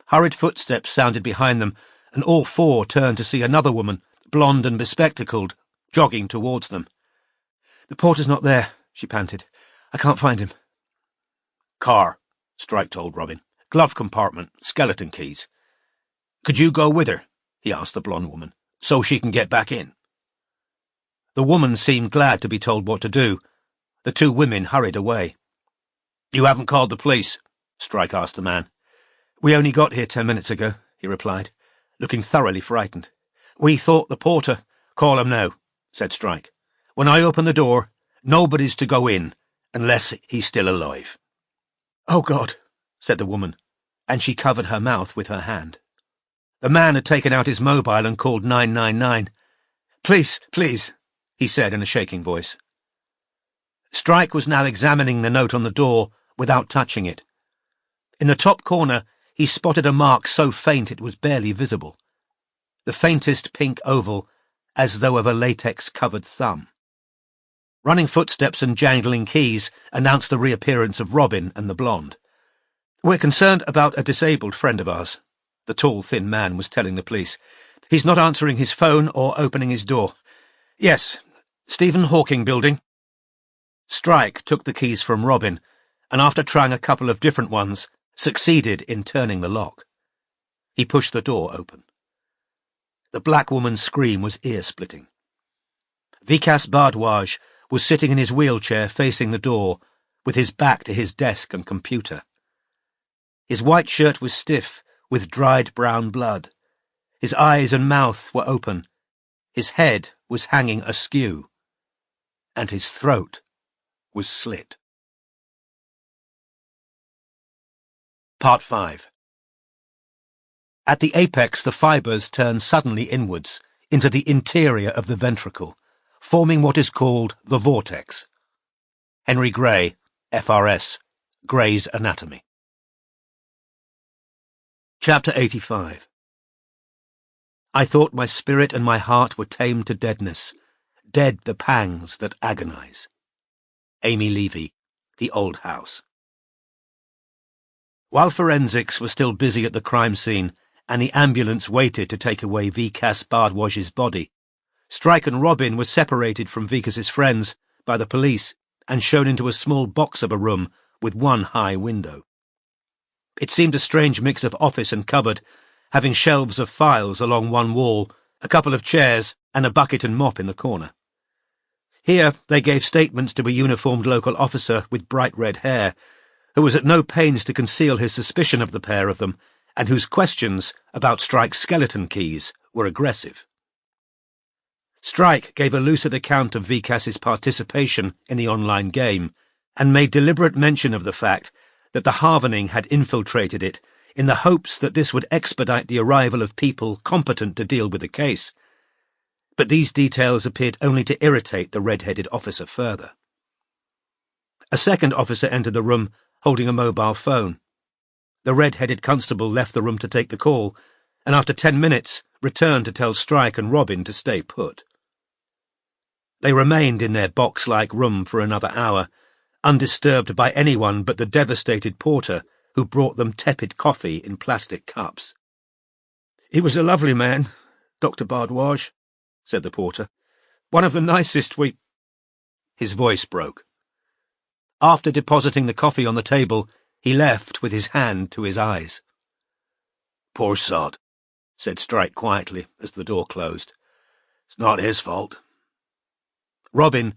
Hurried footsteps sounded behind them, and all four turned to see another woman, blonde and bespectacled, jogging towards them. "The porter's not there," she panted. "I can't find him." "Car," Strike told Robin. "Glove compartment, skeleton keys." "Could you go with her?" he asked the blonde woman, "so she can get back in?" The woman seemed glad to be told what to do. The two women hurried away. "You haven't called the police?" Strike asked the man. "We only got here 10 minutes ago," he replied, looking thoroughly frightened. "We thought the porter—" "Call him now," said Strike. "When I open the door, nobody's to go in, unless he's still alive." "Oh, God," said the woman, and she covered her mouth with her hand. The man had taken out his mobile and called 999. "Please, please," he said in a shaking voice. Strike was now examining the note on the door without touching it. In the top corner, he spotted a mark so faint it was barely visible. The faintest pink oval, as though of a latex-covered thumb. Running footsteps and jangling keys announced the reappearance of Robin and the blonde. "We're concerned about a disabled friend of ours," the tall, thin man was telling the police. "He's not answering his phone or opening his door. Yes, Stephen Hawking Building." Strike took the keys from Robin, and after trying a couple of different ones, succeeded in turning the lock. He pushed the door open. The black woman's scream was ear-splitting. Vikas Bhardwaj was sitting in his wheelchair facing the door, with his back to his desk and computer. His white shirt was stiff, with dried brown blood. His eyes and mouth were open. His head was hanging askew. And his throat was slit. Part 5. At the apex, the fibres turn suddenly inwards, into the interior of the ventricle, forming what is called the vortex. Henry Gray, FRS, Gray's Anatomy. Chapter 85. I thought my spirit and my heart were tamed to deadness, dead the pangs that agonize. Amy Levy, The Old House. While forensics were still busy at the crime scene, and the ambulance waited to take away Vikas Bhardwaj's body, Strike and Robin were separated from Vikas's friends by the police and shown into a small box of a room with one high window. It seemed a strange mix of office and cupboard, having shelves of files along one wall, a couple of chairs, and a bucket and mop in the corner. Here they gave statements to a uniformed local officer with bright red hair, who was at no pains to conceal his suspicion of the pair of them, and whose questions about Strike's skeleton keys were aggressive. Strike gave a lucid account of Vikas's participation in the online game, and made deliberate mention of the fact that the Harvening had infiltrated it in the hopes that this would expedite the arrival of people competent to deal with the case. But these details appeared only to irritate the red-headed officer further. A second officer entered the room, holding a mobile phone. The red-headed constable left the room to take the call, and after 10 minutes returned to tell Strike and Robin to stay put. They remained in their box-like room for another hour, undisturbed by anyone but the devastated porter who brought them tepid coffee in plastic cups. "He was a lovely man, Dr. Bhardwaj," said the porter. "One of the nicest we—" His voice broke. After depositing the coffee on the table, he left with his hand to his eyes. "Poor sod," said Strike quietly as the door closed. "It's not his fault." Robin,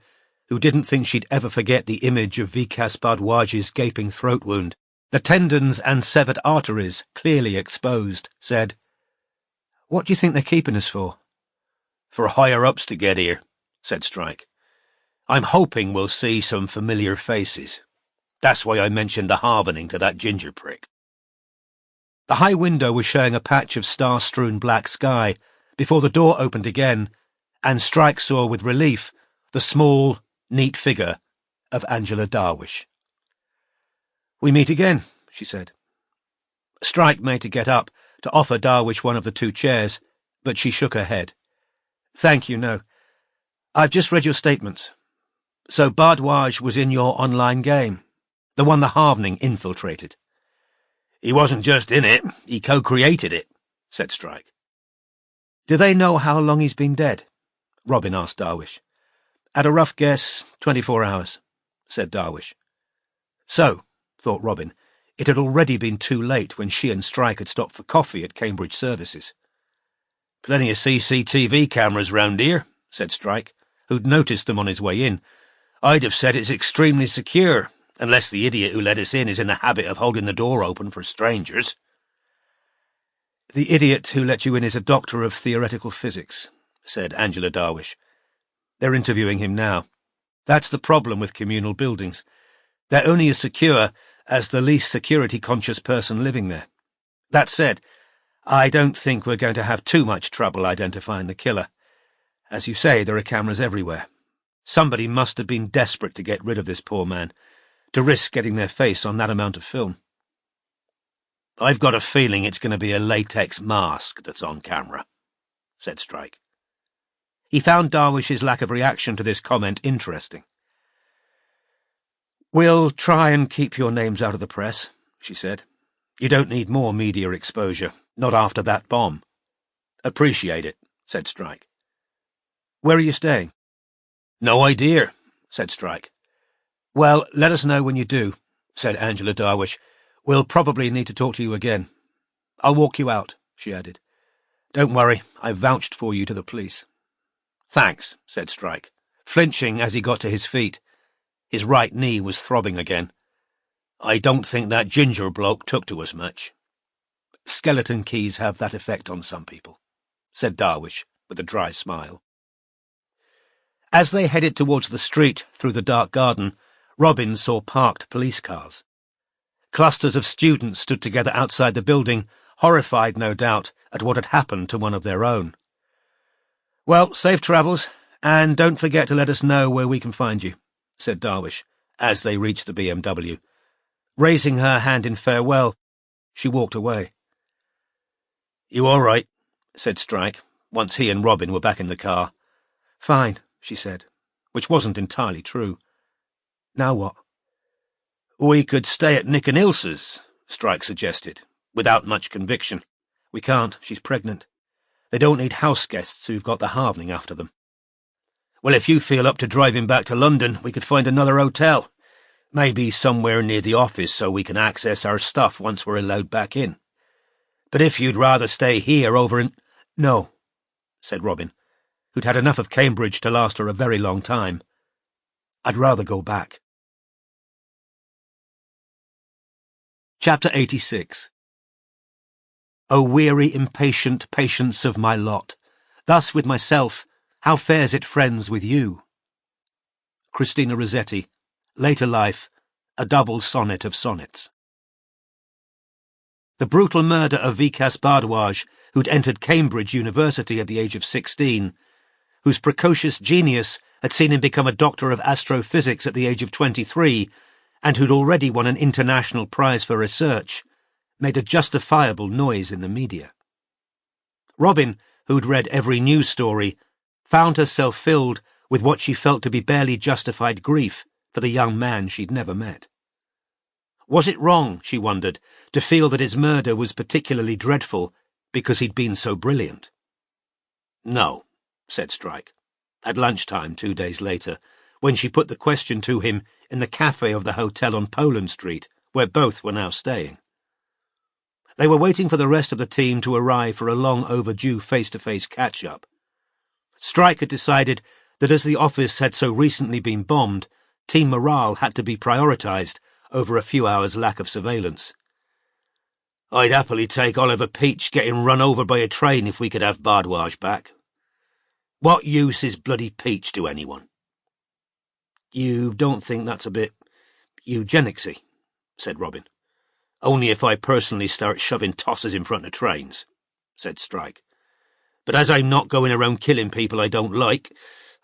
who didn't think she'd ever forget the image of Vikas Bhardwaj's gaping throat wound, the tendons and severed arteries clearly exposed, said, "What do you think they're keeping us for?" "For higher-ups to get here," said Strike. "I'm hoping we'll see some familiar faces. That's why I mentioned the Harvening to that ginger prick." The high window was showing a patch of star-strewn black sky before the door opened again, and Strike saw with relief the small, neat figure of Angela Darwish. "We meet again," she said. Strike made to get up to offer Darwish one of the 2 chairs, but she shook her head. "Thank you, no. I've just read your statements. So Bardwaj was in your online game, the one the Halvening infiltrated." "He wasn't just in it, he co-created it," said Strike. "Do they know how long he's been dead?" Robin asked Darwish. "At a rough guess, 24 hours, said Darwish. So, thought Robin, it had already been too late when she and Strike had stopped for coffee at Cambridge Services. "Plenty of CCTV cameras round here," said Strike, who'd noticed them on his way in. "I'd have said it's extremely secure, unless the idiot who let us in is in the habit of holding the door open for strangers." "The idiot who let you in is a doctor of theoretical physics," said Angela Darwish. "They're interviewing him now. That's the problem with communal buildings. They're only as secure as the least security-conscious person living there. That said, I don't think we're going to have too much trouble identifying the killer. As you say, there are cameras everywhere. Somebody must have been desperate to get rid of this poor man, to risk getting their face on that amount of film." "I've got a feeling it's going to be a latex mask that's on camera," said Strike. He found Darwish's lack of reaction to this comment interesting. "We'll try and keep your names out of the press," she said. "You don't need more media exposure, not after that bomb." "Appreciate it," said Strike. "Where are you staying?" "No idea," said Strike. "Well, let us know when you do," said Angela Darwish. "We'll probably need to talk to you again. I'll walk you out," she added. "Don't worry, I've vouched for you to the police." "Thanks," said Strike, flinching as he got to his feet. His right knee was throbbing again. "I don't think that ginger bloke took to us much." "Skeleton keys have that effect on some people," said Darwish with a dry smile. As they headed towards the street through the dark garden, Robin saw parked police cars. Clusters of students stood together outside the building, horrified, no doubt, at what had happened to one of their own. "Well, safe travels, and don't forget to let us know where we can find you," said Darwish, as they reached the BMW. Raising her hand in farewell, she walked away. "You all right?" said Strike, once he and Robin were back in the car. "Fine," she said, which wasn't entirely true. "Now what?" "We could stay at Nick and Ilse's," Strike suggested, without much conviction. "We can't. She's pregnant. They don't need house guests who've got the Halvening after them." "Well, if you feel up to driving back to London, we could find another hotel. Maybe somewhere near the office so we can access our stuff once we're allowed back in. But if you'd rather stay here over in—" "No," said Robin, who'd had enough of Cambridge to last her a very long time. "I'd rather go back." Chapter 86. O weary, impatient patience of my lot, thus with myself, how fares it, friends, with you? Christina Rossetti, Later Life, a double sonnet of sonnets. The brutal murder of Vikas Bardwaj, who'd entered Cambridge University at the age of 16, whose precocious genius had seen him become a doctor of astrophysics at the age of 23, and who'd already won an international prize for research, made a justifiable noise in the media. Robin, who'd read every news story, found herself filled with what she felt to be barely justified grief for the young man she'd never met. Was it wrong, she wondered, to feel that his murder was particularly dreadful because he'd been so brilliant? "No," said Strike, at lunchtime 2 days later, when she put the question to him in the cafe of the hotel on Poland Street, where both were now staying. They were waiting for the rest of the team to arrive for a long-overdue face-to-face catch-up. Strike had decided that as the office had so recently been bombed, team morale had to be prioritised over a few hours' lack of surveillance. "I'd happily take Oliver Peach getting run over by a train if we could have Bardwaj back. What use is bloody Peach to anyone?" "You don't think that's a bit eugenicsy?" said Robin. "Only if I personally start shoving tossers in front of trains," said Strike. "But as I'm not going around killing people I don't like,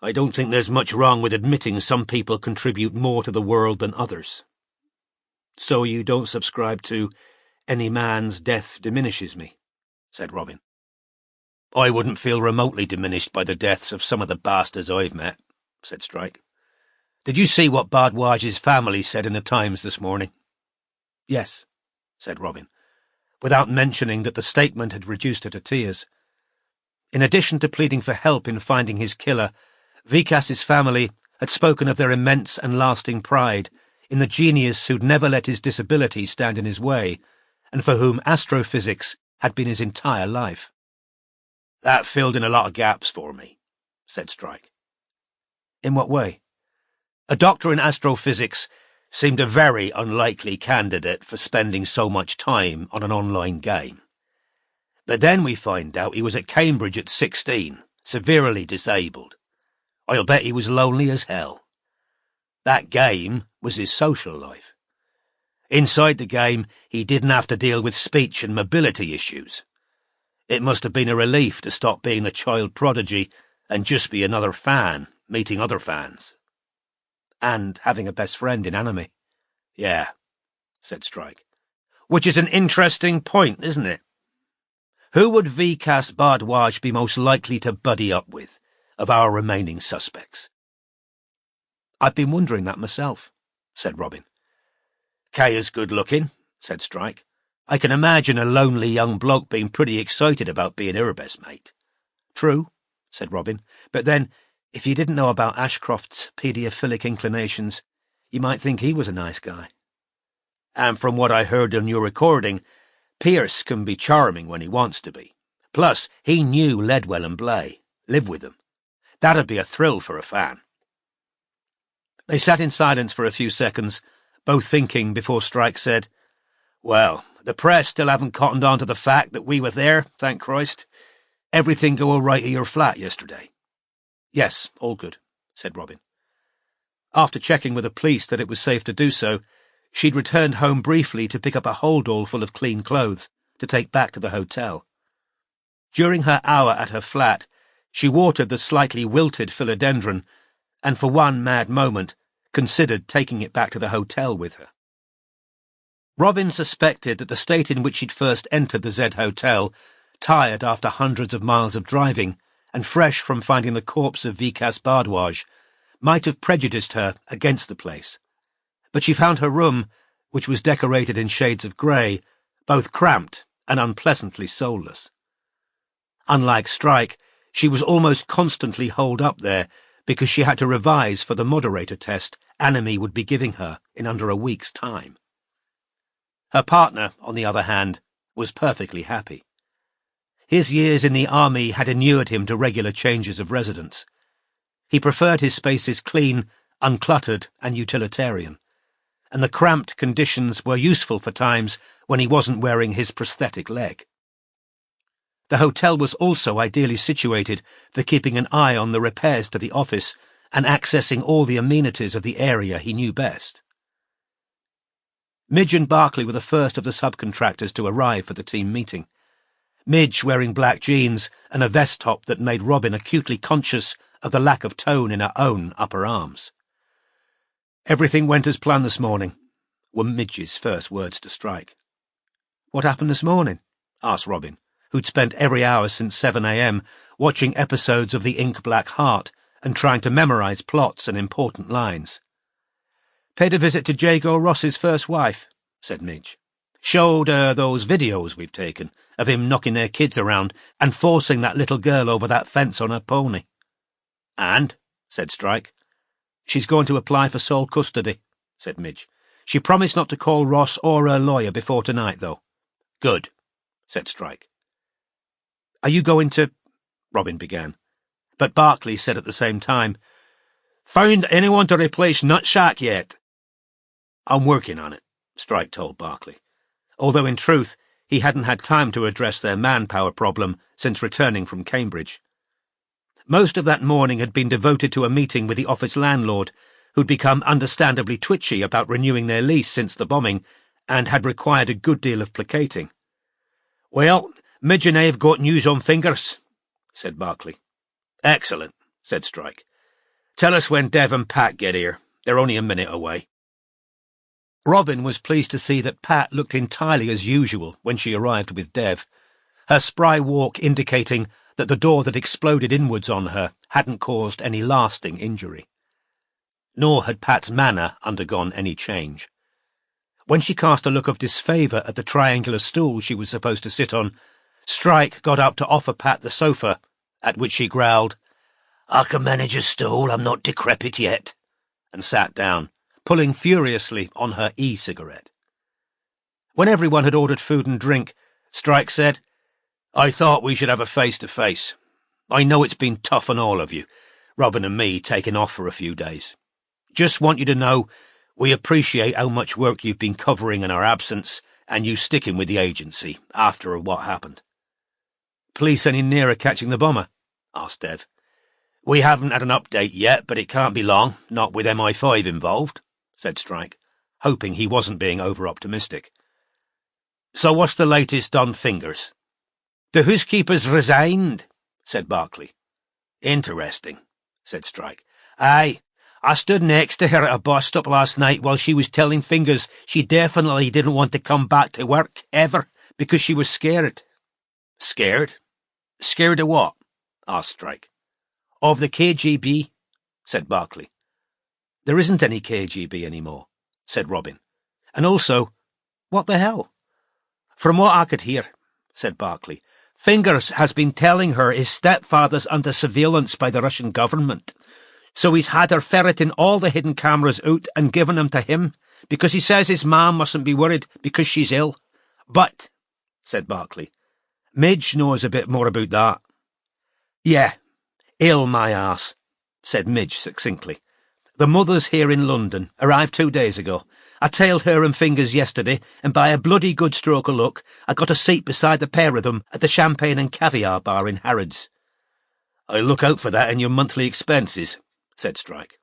I don't think there's much wrong with admitting some people contribute more to the world than others. So you don't subscribe to any man's death diminishes me, said Robin. I wouldn't feel remotely diminished by the deaths of some of the bastards I've met, said Strike. Did you see what Bardwage's family said in the Times this morning? Yes, said Robin, without mentioning that the statement had reduced her to tears. In addition to pleading for help in finding his killer, Vicas's family had spoken of their immense and lasting pride in the genius who'd never let his disability stand in his way, and for whom astrophysics had been his entire life. That filled in a lot of gaps for me, said Strike. In what way? A doctor in astrophysics seemed a very unlikely candidate for spending so much time on an online game. But then we find out he was at Cambridge at 16, severely disabled. I'll bet he was lonely as hell. That game was his social life. Inside the game, he didn't have to deal with speech and mobility issues. It must have been a relief to stop being the child prodigy and just be another fan, meeting other fans. And having a best friend in anime. Yeah, said Strike. Which is an interesting point, isn't it? Who would Vicas Bardwage be most likely to buddy up with, of our remaining suspects? I've been wondering that myself, said Robin. Kaya's good-looking, said Strike. I can imagine a lonely young bloke being pretty excited about being her best mate. True, said Robin, but then, if you didn't know about Ashcroft's paedophilic inclinations, you might think he was a nice guy. And from what I heard on your recording, Pierce can be charming when he wants to be. Plus, he knew Ledwell and Blay, lived with them. That'd be a thrill for a fan. They sat in silence for a few seconds, both thinking before Strike said, Well, the press still haven't cottoned on to the fact that we were there, thank Christ. Everything go all right at your flat yesterday? Yes, all good, said Robin. After checking with the police that it was safe to do so, she'd returned home briefly to pick up a holdall full of clean clothes to take back to the hotel. During her hour at her flat, she watered the slightly wilted philodendron and for one mad moment considered taking it back to the hotel with her. Robin suspected that the state in which she'd first entered the Z Hotel, tired after hundreds of miles of driving and fresh from finding the corpse of Vicas Bardwage, might have prejudiced her against the place. But she found her room, which was decorated in shades of grey, both cramped and unpleasantly soulless. Unlike Strike, she was almost constantly holed up there because she had to revise for the moderator test Anime would be giving her in under a week's time. Her partner, on the other hand, was perfectly happy. His years in the army had inured him to regular changes of residence. He preferred his spaces clean, uncluttered, and utilitarian, and the cramped conditions were useful for times when he wasn't wearing his prosthetic leg. The hotel was also ideally situated for keeping an eye on the repairs to the office and accessing all the amenities of the area he knew best. Midge and Barclay were the first of the subcontractors to arrive for the team meeting. Midge wearing black jeans and a vest top that made Robin acutely conscious of the lack of tone in her own upper arms. Everything went as planned this morning, were Midge's first words to Strike. What happened this morning? Asked Robin, who'd spent every hour since 7 a.m. watching episodes of The Ink-Black Heart and trying to memorize plots and important lines. Paid a visit to Jago Ross's first wife, said Midge. Showed her those videos we've taken of him knocking their kids around and forcing that little girl over that fence on her pony. And, said Strike, she's going to apply for sole custody, said Midge. She promised not to call Ross or her lawyer before tonight, though. Good, said Strike. Are you going to... Robin began. But Barclay said at the same time, Found anyone to replace Nutshack yet? I'm working on it, Strike told Barclay, although in truth he hadn't had time to address their manpower problem since returning from Cambridge. Most of that morning had been devoted to a meeting with the office landlord, who'd become understandably twitchy about renewing their lease since the bombing, and had required a good deal of placating. Well, Midge and I've got news on fingers, said Barclay. Excellent, said Strike. Tell us when Dev and Pat get here. They're only a minute away. Robin was pleased to see that Pat looked entirely as usual when she arrived with Dev, her spry walk indicating that the door that exploded inwards on her hadn't caused any lasting injury. Nor had Pat's manner undergone any change. When she cast a look of disfavour at the triangular stool she was supposed to sit on, Strike got up to offer Pat the sofa, at which she growled, "I can manage a stool, I'm not decrepit yet," and sat down, pulling furiously on her e-cigarette. When everyone had ordered food and drink, Strike said, "I thought we should have a face-to-face. I know it's been tough on all of you, Robin and me taking off for a few days. Just want you to know we appreciate how much work you've been covering in our absence and you sticking with the agency after what happened." "Police any nearer catching the bomber?" asked Dev. "We haven't had an update yet, but it can't be long, not with MI5 involved," said Strike, hoping he wasn't being over-optimistic. "So what's the latest on Fingers?" "The housekeeper's resigned," said Barclay. "Interesting," said Strike. "Aye. I stood next to her at a bus stop last night while she was telling Fingers she definitely didn't want to come back to work, ever, because she was scared." "Scared? Scared of what?" asked Strike. "Of the KGB," said Barclay. "There isn't any KGB anymore," said Robin. "And also, what the hell?" "From what I could hear," said Barclay, "Fingers has been telling her his stepfather's under surveillance by the Russian government. So he's had her ferreting all the hidden cameras out and given them to him, because he says his mum mustn't be worried because she's ill. But," said Barclay, "Midge knows a bit more about that." "Yeah, ill my ass," said Midge succinctly. "The mother's here in London, arrived 2 days ago. I tailed her and Fingers yesterday, and by a bloody good stroke of luck, I got a seat beside the pair of them at the Champagne and Caviar bar in Harrods." "I'll look out for that in your monthly expenses," said Strike.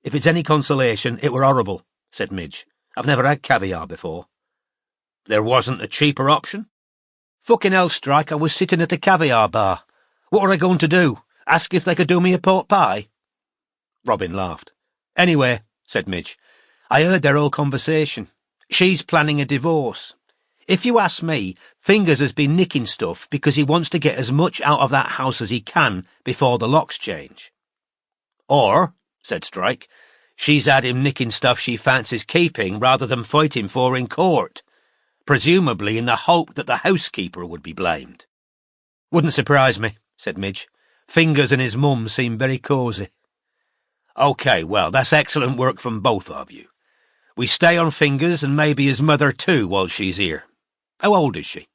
"If it's any consolation, it were horrible," said Midge. "I've never had caviar before." "There wasn't a cheaper option?" "Fucking hell, Strike, I was sitting at the Caviar bar. What were I going to do? Ask if they could do me a pork pie?" Robin laughed. "Anyway," said Midge, "I heard their whole conversation. She's planning a divorce. If you ask me, Fingers has been nicking stuff because he wants to get as much out of that house as he can before the locks change." "Or," said Strike, "she's had him nicking stuff she fancies keeping rather than fighting for in court, presumably in the hope that the housekeeper would be blamed." "Wouldn't surprise me," said Midge. "Fingers and his mum seem very cosy." "OK, well, that's excellent work from both of you. We stay on Fingers and maybe his mother too while she's here. How old is she?"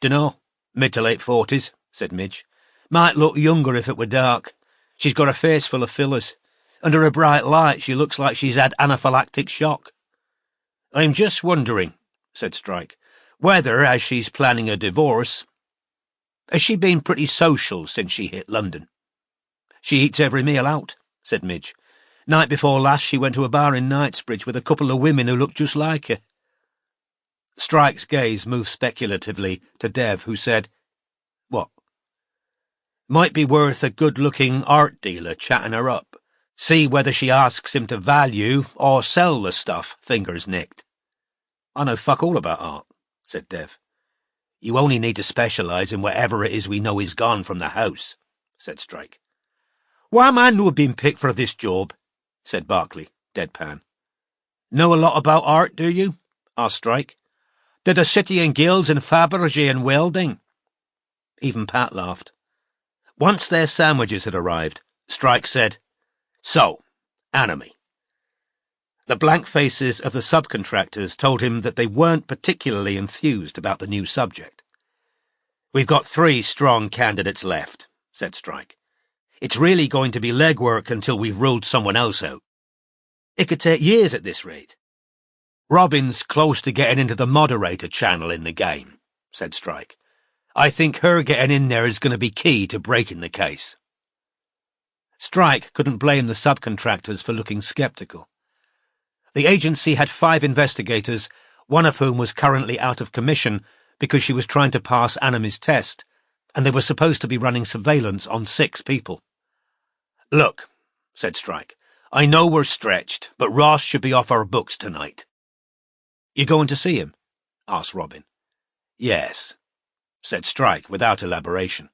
"Dunno. Mid to late 40s, said Midge. "Might look younger if it were dark. She's got a face full of fillers. Under a bright light she looks like she's had anaphylactic shock." "I'm just wondering," said Strike, "whether, as she's planning a divorce, has she been pretty social since she hit London?" "She eats every meal out," said Midge. "Night before last she went to a bar in Knightsbridge with a couple of women who looked just like her." Strike's gaze moved speculatively to Dev, who said, "What?" "Might be worth a good-looking art dealer chatting her up. See whether she asks him to value or sell the stuff Fingers nicked." "I know fuck all about art," said Dev. "You only need to specialise in whatever it is we know is gone from the house," said Strike. "Why am I no been picked for this job?" said Barclay, deadpan. "Know a lot about art, do you?" asked Strike. "Did a city and guilds in Fabergé and welding?" Even Pat laughed. Once their sandwiches had arrived, Strike said, "So, Anime." The blank faces of the subcontractors told him that they weren't particularly enthused about the new subject. "We've got 3 strong candidates left," said Strike. "It's really going to be legwork until we've ruled someone else out. It could take years at this rate." "Robin's close to getting into the moderator channel in the game," said Strike. "I think her getting in there is going to be key to breaking the case." Strike couldn't blame the subcontractors for looking sceptical. The agency had 5 investigators, one of whom was currently out of commission because she was trying to pass Anime's test, and they were supposed to be running surveillance on 6 people. "Look, said Strike. "I know we're stretched, but Ross should be off our books tonight." "You going to see him?" asked Robin. "Yes," said Strike without elaboration.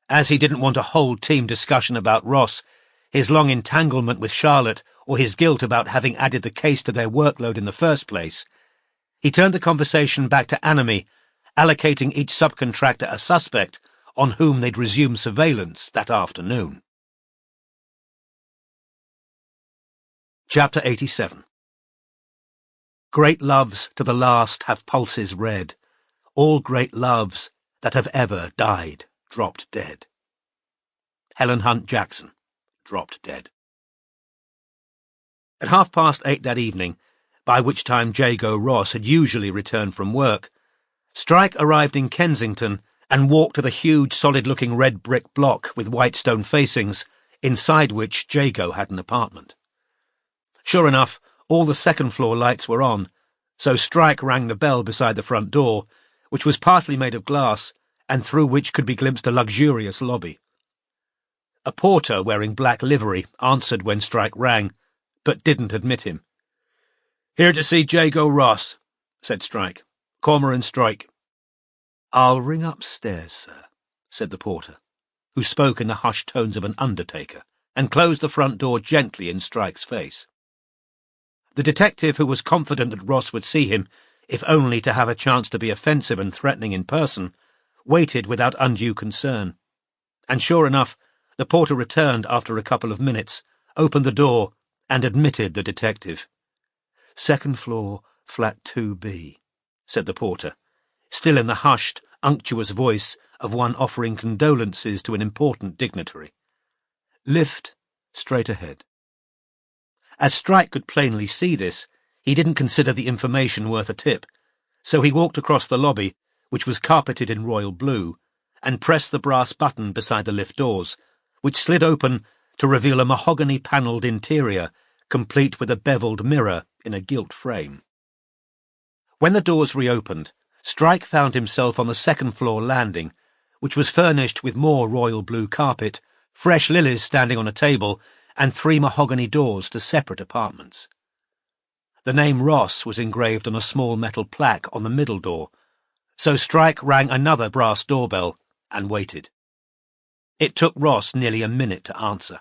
As he didn't want a whole team discussion about Ross, his long entanglement with Charlotte, or his guilt about having added the case to their workload in the first place, he turned the conversation back to Anime, allocating each subcontractor a suspect on whom they'd resume surveillance that afternoon. Chapter 87. Great loves to the last have pulses red. All great loves that have ever died dropped dead. Helen Hunt Jackson, dropped dead. At 8:30 that evening, by which time Jago Ross had usually returned from work, Strike arrived in Kensington and walked to the huge, solid-looking red brick block with white stone facings, inside which Jago had an apartment. Sure enough, all the second-floor lights were on, so Strike rang the bell beside the front door, which was partly made of glass, and through which could be glimpsed a luxurious lobby. A porter wearing black livery answered when Strike rang, but didn't admit him. "Here to see Jago Ross," said Strike. "Cormoran Strike." "I'll ring upstairs, sir," said the porter, who spoke in the hushed tones of an undertaker, and closed the front door gently in Strike's face. The detective, who was confident that Ross would see him, if only to have a chance to be offensive and threatening in person, waited without undue concern. And sure enough, the porter returned after a couple of minutes, opened the door, and admitted the detective. "Second floor, flat 2B, said the porter, still in the hushed, unctuous voice of one offering condolences to an important dignitary. "Lift straight ahead." As Strike could plainly see this, he didn't consider the information worth a tip, so he walked across the lobby, which was carpeted in royal blue, and pressed the brass button beside the lift doors, which slid open to reveal a mahogany-panelled interior, complete with a beveled mirror in a gilt frame. When the doors reopened, Strike found himself on the second-floor landing, which was furnished with more royal blue carpet, fresh lilies standing on a table, and 3 mahogany doors to separate apartments. The name Ross was engraved on a small metal plaque on the middle door, so Strike rang another brass doorbell and waited. It took Ross nearly a minute to answer.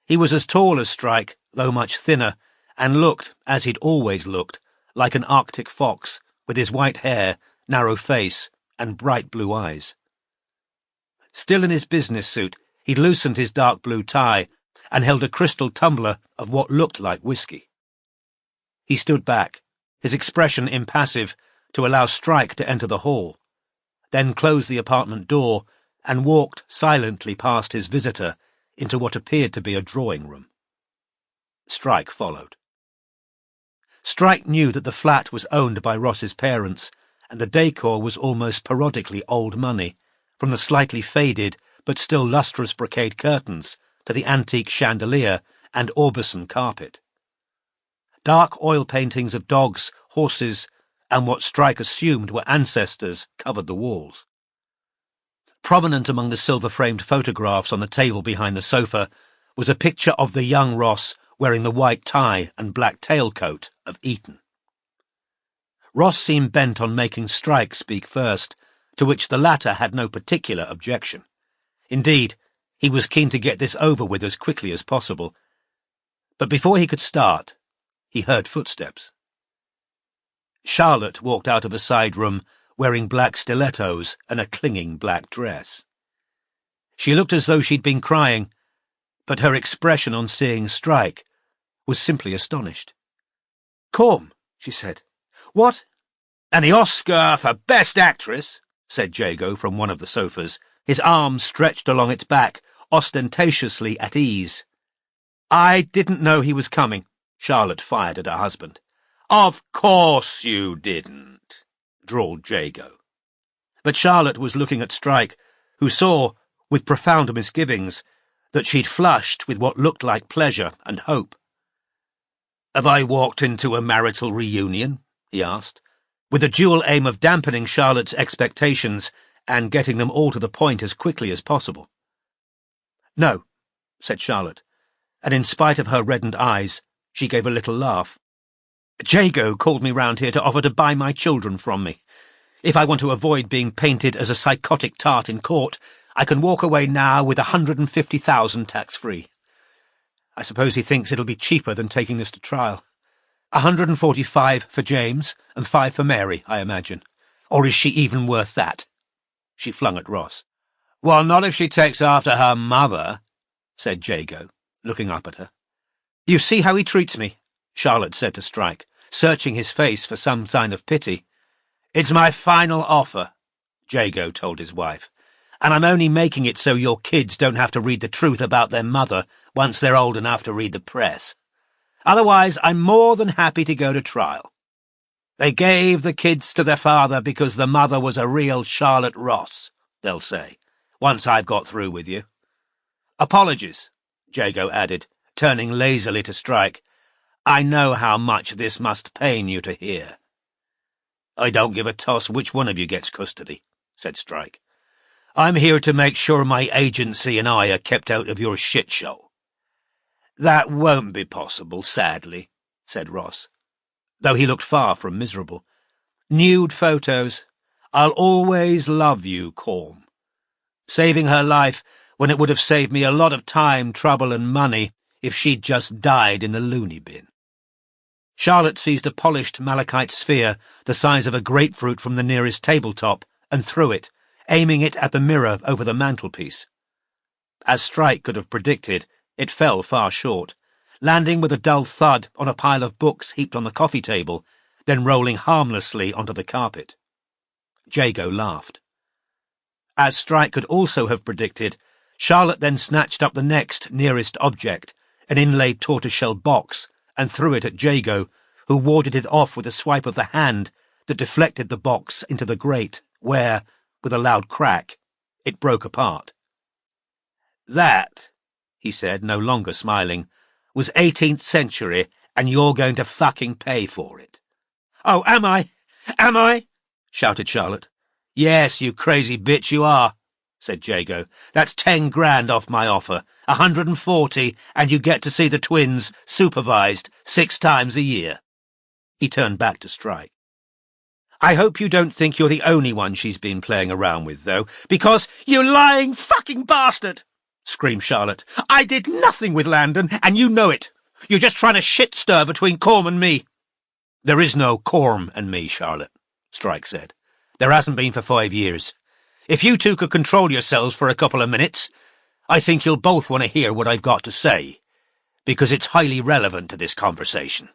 He was as tall as Strike, though much thinner, and looked, as he'd always looked, like an Arctic fox, with his white hair, narrow face, and bright blue eyes. Still in his business suit, he'd loosened his dark blue tie and held a crystal tumbler of what looked like whiskey. He stood back, his expression impassive, to allow Strike to enter the hall, then closed the apartment door and walked silently past his visitor into what appeared to be a drawing room. Strike followed. Strike knew that the flat was owned by Ross's parents, and the decor was almost parodically old money, from the slightly faded but still lustrous brocade curtains to the antique chandelier and Aubusson carpet. Dark oil paintings of dogs, horses, and what Strike assumed were ancestors covered the walls. Prominent among the silver-framed photographs on the table behind the sofa was a picture of the young Ross wearing the white tie and black tailcoat of Eton. Ross seemed bent on making Strike speak first, to which the latter had no particular objection. Indeed, he was keen to get this over with as quickly as possible. But before he could start, he heard footsteps. Charlotte walked out of a side room wearing black stilettos and a clinging black dress. She looked as though she'd been crying, but her expression on seeing Strike was simply astonished. "Corm," she said. "What?" "And the Oscar for Best Actress," said Jago from one of the sofas, his arms stretched along its back, ostentatiously at ease. "I didn't know he was coming," Charlotte fired at her husband. "Of course you didn't," drawled Jago. But Charlotte was looking at Strike, who saw, with profound misgivings, that she'd flushed with what looked like pleasure and hope. "Have I walked into a marital reunion?" he asked, with the dual aim of dampening Charlotte's expectations and getting them all to the point as quickly as possible. "No," said Charlotte, and in spite of her reddened eyes, she gave a little laugh. Jago called me round here to offer to buy my children from me. If I want to avoid being painted as a psychotic tart in court, I can walk away now with 150,000 tax-free. I suppose he thinks it'll be cheaper than taking this to trial. 145 for James and 5 for Mary, I imagine. Or is she even worth that? She flung at Ross. Well, not if she takes after her mother, said Jago, looking up at her. You see how he treats me, Charlotte said to Strike, searching his face for some sign of pity. It's my final offer, Jago told his wife, and I'm only making it so your kids don't have to read the truth about their mother once they're old enough to read the press. Otherwise, I'm more than happy to go to trial. They gave the kids to their father because the mother was a real Charlotte Ross, they'll say, once I've got through with you. Apologies, Jago added, turning lazily to Strike. I know how much this must pain you to hear. I don't give a toss which one of you gets custody, said Strike. I'm here to make sure my agency and I are kept out of your shit show. That won't be possible, sadly, said Ross, though he looked far from miserable. Nude photos. I'll always love you, Corm. Saving her life when it would have saved me a lot of time, trouble and money if she'd just died in the loony bin. Charlotte seized a polished malachite sphere the size of a grapefruit from the nearest tabletop and threw it, aiming it at the mirror over the mantelpiece. As Strike could have predicted, it fell far short, landing with a dull thud on a pile of books heaped on the coffee table, then rolling harmlessly onto the carpet. Jago laughed. As Strike could also have predicted, Charlotte then snatched up the next nearest object, an inlaid tortoiseshell box, and threw it at Jago, who warded it off with a swipe of the hand that deflected the box into the grate, where, with a loud crack, it broke apart. That, he said, no longer smiling, was 18th century, and you're going to fucking pay for it. Oh, am I? Am I? Shouted Charlotte. Yes, you crazy bitch, you are, said Jago. That's 10 grand off my offer, 140, and you get to see the twins supervised 6 times a year. He turned back to Strike. I hope you don't think you're the only one she's been playing around with, though, because you lying fucking bastard! Screamed Charlotte. I did nothing with Landon, and you know it. You're just trying to shit-stir between Corm and me. There is no Corm and me, Charlotte, Strike said. There hasn't been for 5 years. If you two could control yourselves for a couple of minutes, I think you'll both want to hear what I've got to say, because it's highly relevant to this conversation.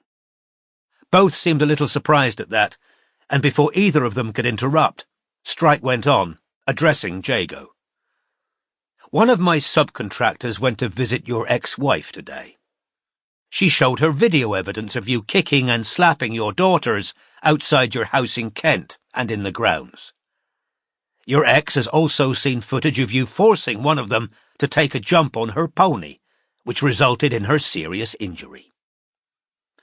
Both seemed a little surprised at that, and before either of them could interrupt, Strike went on, addressing Jago. One of my subcontractors went to visit your ex-wife today. She showed her video evidence of you kicking and slapping your daughters outside your house in Kent and in the grounds. Your ex has also seen footage of you forcing one of them to take a jump on her pony, which resulted in her serious injury.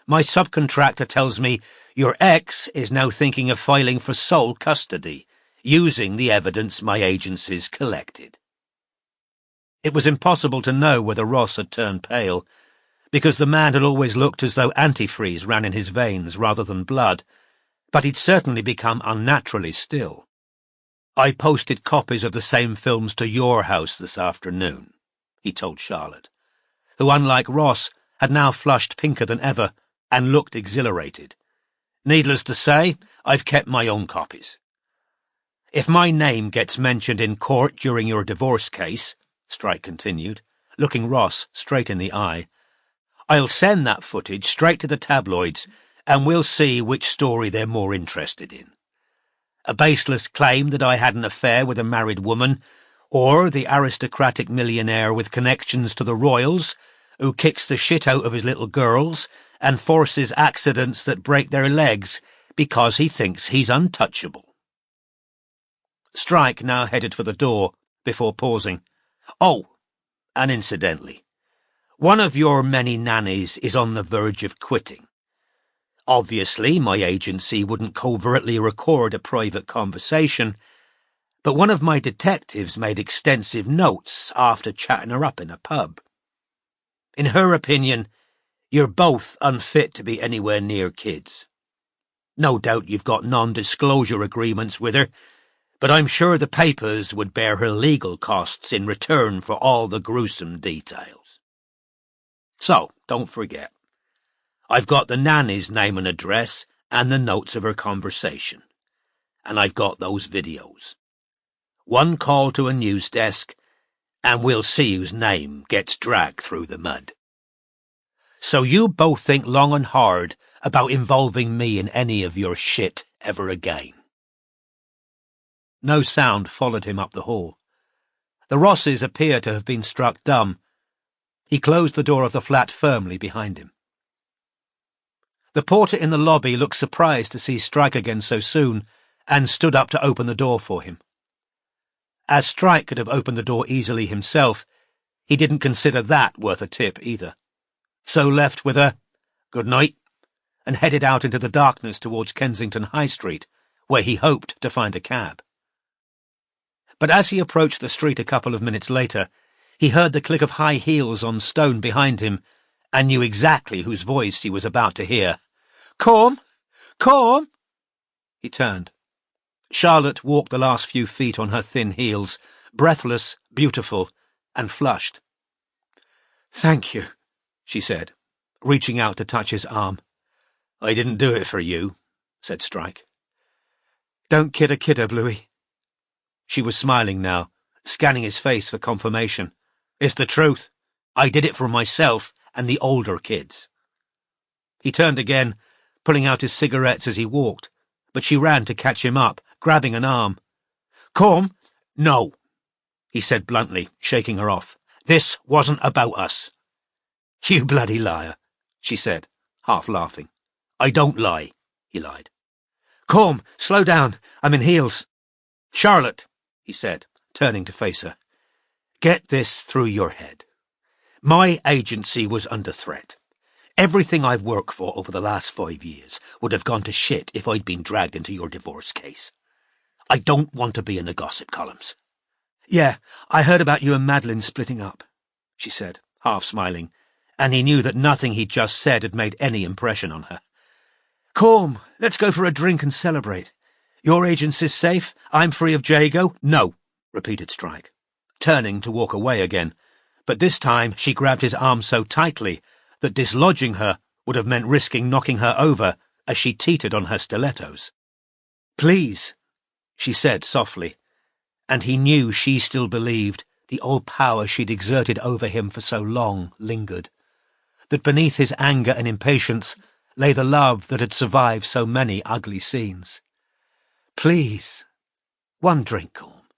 My subcontractor tells me your ex is now thinking of filing for sole custody, using the evidence my agencies collected. It was impossible to know whether Ross had turned pale, because the man had always looked as though antifreeze ran in his veins rather than blood, but he'd certainly become unnaturally still. I posted copies of the same films to your house this afternoon, he told Charlotte, who, unlike Ross, had now flushed pinker than ever and looked exhilarated. Needless to say, I've kept my own copies. If my name gets mentioned in court during your divorce case, Strike continued, looking Ross straight in the eye, I'll send that footage straight to the tabloids, and we'll see which story they're more interested in. A baseless claim that I had an affair with a married woman, or the aristocratic millionaire with connections to the royals, who kicks the shit out of his little girls and forces accidents that break their legs because he thinks he's untouchable. Strike now headed for the door, before pausing. Oh, and incidentally, one of your many nannies is on the verge of quitting. Obviously, my agency wouldn't covertly record a private conversation, but one of my detectives made extensive notes after chatting her up in a pub. In her opinion, you're both unfit to be anywhere near kids. No doubt you've got non-disclosure agreements with her, but I'm sure the papers would bear her legal costs in return for all the gruesome details. So, don't forget, I've got the nanny's name and address and the notes of her conversation. And I've got those videos. One call to a news desk, and we'll see whose name gets dragged through the mud. So you both think long and hard about involving me in any of your shit ever again. No sound followed him up the hall. The Rosses appear to have been struck dumb. He closed the door of the flat firmly behind him. The porter in the lobby looked surprised to see Strike again so soon, and stood up to open the door for him. As Strike could have opened the door easily himself, he didn't consider that worth a tip either. So left with a "good night," and headed out into the darkness towards Kensington High Street, where he hoped to find a cab. But as he approached the street a couple of minutes later, he heard the click of high heels on stone behind him, and knew exactly whose voice he was about to hear. "Come! Come!" He turned. Charlotte walked the last few feet on her thin heels, breathless, beautiful, and flushed. "Thank you," she said, reaching out to touch his arm. "I didn't do it for you," said Strike. "Don't kid a kidder, Bluey." She was smiling now, scanning his face for confirmation. "It's the truth. I did it for myself and the older kids." He turned again, pulling out his cigarettes as he walked, but she ran to catch him up, grabbing an arm. "Come! No," he said bluntly, shaking her off. "This wasn't about us." "You bloody liar," she said, half laughing. "I don't lie," he lied. "Come, slow down. I'm in heels." "Charlotte," he said, turning to face her, "get this through your head. My agency was under threat. Everything I've worked for over the last 5 years would have gone to shit if I'd been dragged into your divorce case. I don't want to be in the gossip columns." "Yeah, I heard about you and Madeline splitting up," she said, half smiling, and he knew that nothing he'd just said had made any impression on her. "Come, let's go for a drink and celebrate. Your agency's safe, I'm free of Jago." "No," repeated Strike, turning to walk away again, but this time she grabbed his arm so tightly that dislodging her would have meant risking knocking her over as she teetered on her stilettos. "Please," she said softly, and he knew she still believed the old power she'd exerted over him for so long lingered, that beneath his anger and impatience lay the love that had survived so many ugly scenes. "Please, one drink, Corm.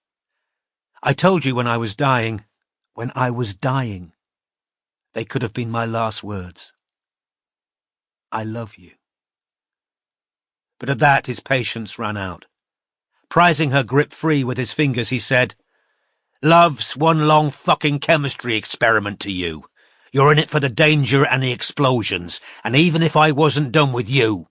I told you when I was dying. They could have been my last words. I love you." But at that his patience ran out. Prizing her grip free with his fingers, he said, "Love's one long fucking chemistry experiment to you. You're in it for the danger and the explosions, and even if I wasn't done with you,"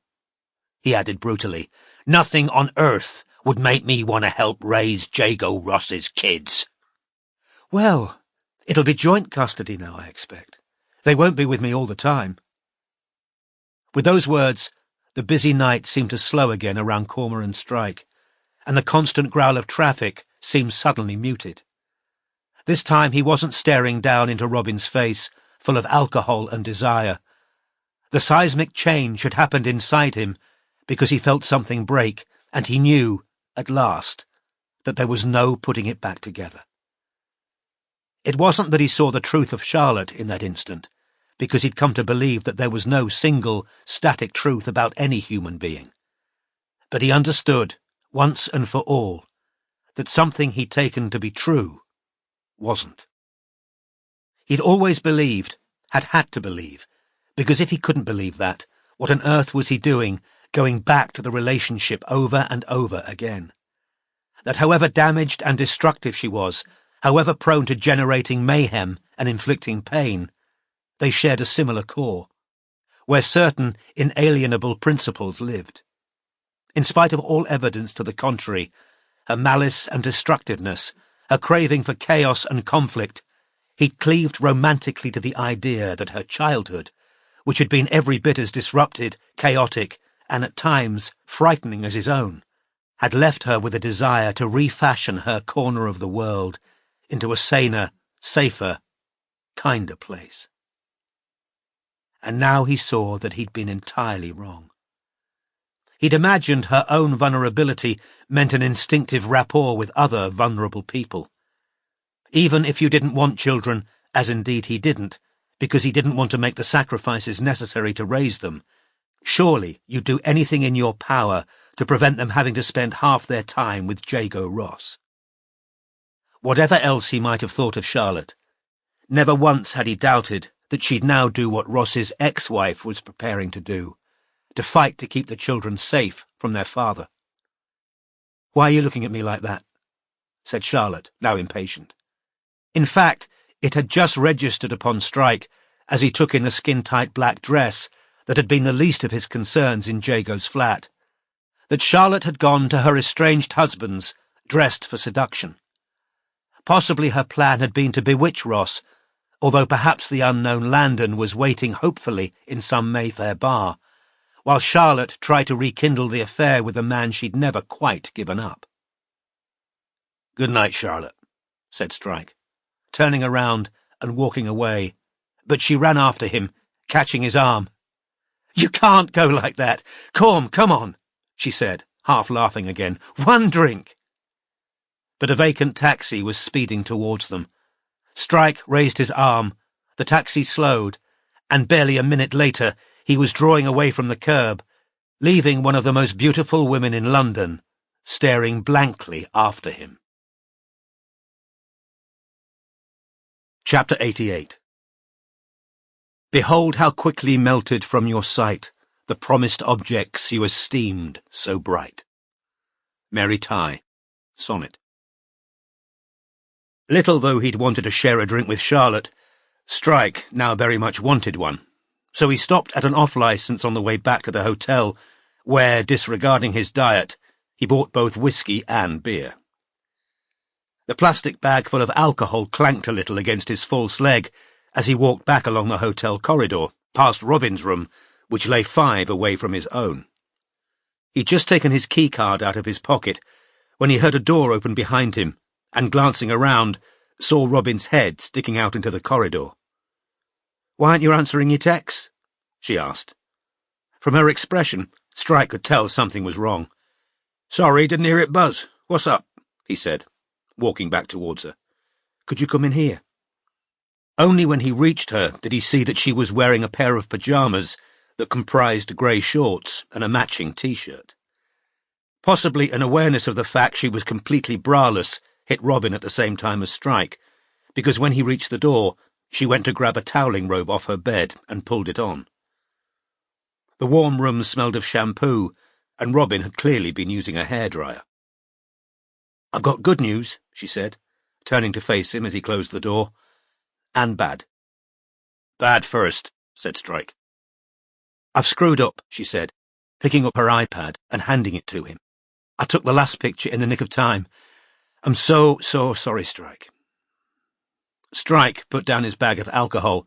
he added brutally, "nothing on earth would make me want to help raise Jago Ross's kids." "Well, it'll be joint custody now, I expect. They won't be with me all the time." With those words, the busy night seemed to slow again around Cormer and Strike, and the constant growl of traffic seemed suddenly muted. This time he wasn't staring down into Robin's face, full of alcohol and desire. The seismic change had happened inside him because he felt something break, and he knew, at last, that there was no putting it back together. It wasn't that he saw the truth of Charlotte in that instant, because he'd come to believe that there was no single, static truth about any human being. But he understood, once and for all, that something he'd taken to be true wasn't. He'd always believed, had had to believe, because if he couldn't believe that, what on earth was he doing, going back to the relationship over and over again? That however damaged and destructive she was, however prone to generating mayhem and inflicting pain, they shared a similar core, where certain inalienable principles lived. In spite of all evidence to the contrary, her malice and destructiveness, her craving for chaos and conflict, He cleaved romantically to the idea that her childhood, which had been every bit as disrupted, chaotic, and at times frightening as his own, had left her with a desire to refashion her corner of the world into a saner, safer, kinder place. And now he saw that he'd been entirely wrong. He'd imagined her own vulnerability meant an instinctive rapport with other vulnerable people. Even if you didn't want children, as indeed he didn't, because he didn't want to make the sacrifices necessary to raise them, surely you'd do anything in your power to prevent them having to spend half their time with Jago Ross. Whatever else he might have thought of Charlotte, never once had he doubted that she'd now do what Ross's ex-wife was preparing to do, to fight to keep the children safe from their father. "Why are you looking at me like that?" said Charlotte, now impatient. In fact, it had just registered upon Strike, as he took in the skin-tight black dress that had been the least of his concerns in Jago's flat, that Charlotte had gone to her estranged husband's, dressed for seduction. Possibly her plan had been to bewitch Ross, although perhaps the unknown Landon was waiting hopefully in some Mayfair bar, while Charlotte tried to rekindle the affair with a man she'd never quite given up. "Good night, Charlotte," said Strike, turning around and walking away, but she ran after him, catching his arm. "You can't go like that. Come on," she said, half laughing again. "One drink." But a vacant taxi was speeding towards them. Strike raised his arm, the taxi slowed, and barely a minute later he was drawing away from the curb, leaving one of the most beautiful women in London staring blankly after him. Chapter 88. Behold how quickly melted from your sight the promised objects you esteemed so bright. Mary Tighe, Sonnet. Little though he'd wanted to share a drink with Charlotte, Strike now very much wanted one, so he stopped at an off-licence on the way back to the hotel, where, disregarding his diet, he bought both whiskey and beer. The plastic bag full of alcohol clanked a little against his false leg as he walked back along the hotel corridor, past Robin's room, which lay 5 away from his own. He'd just taken his keycard out of his pocket when he heard a door open behind him, and glancing around, saw Robin's head sticking out into the corridor. "Why aren't you answering your texts?" she asked. From her expression, Strike could tell something was wrong. "Sorry, didn't hear it buzz. What's up?" he said, walking back towards her. "Could you come in here?" Only when he reached her did he see that she was wearing a pair of pyjamas that comprised grey shorts and a matching t-shirt. Possibly an awareness of the fact she was completely braless hit Robin at the same time as Strike, because when he reached the door, she went to grab a toweling robe off her bed and pulled it on. The warm room smelled of shampoo, and Robin had clearly been using a hairdryer. "I've got good news," she said, turning to face him as he closed the door. "And bad." "Bad first," said Strike. "I've screwed up," she said, picking up her iPad and handing it to him. "I took the last picture in the nick of time. I'm so sorry, Strike." Strike put down his bag of alcohol,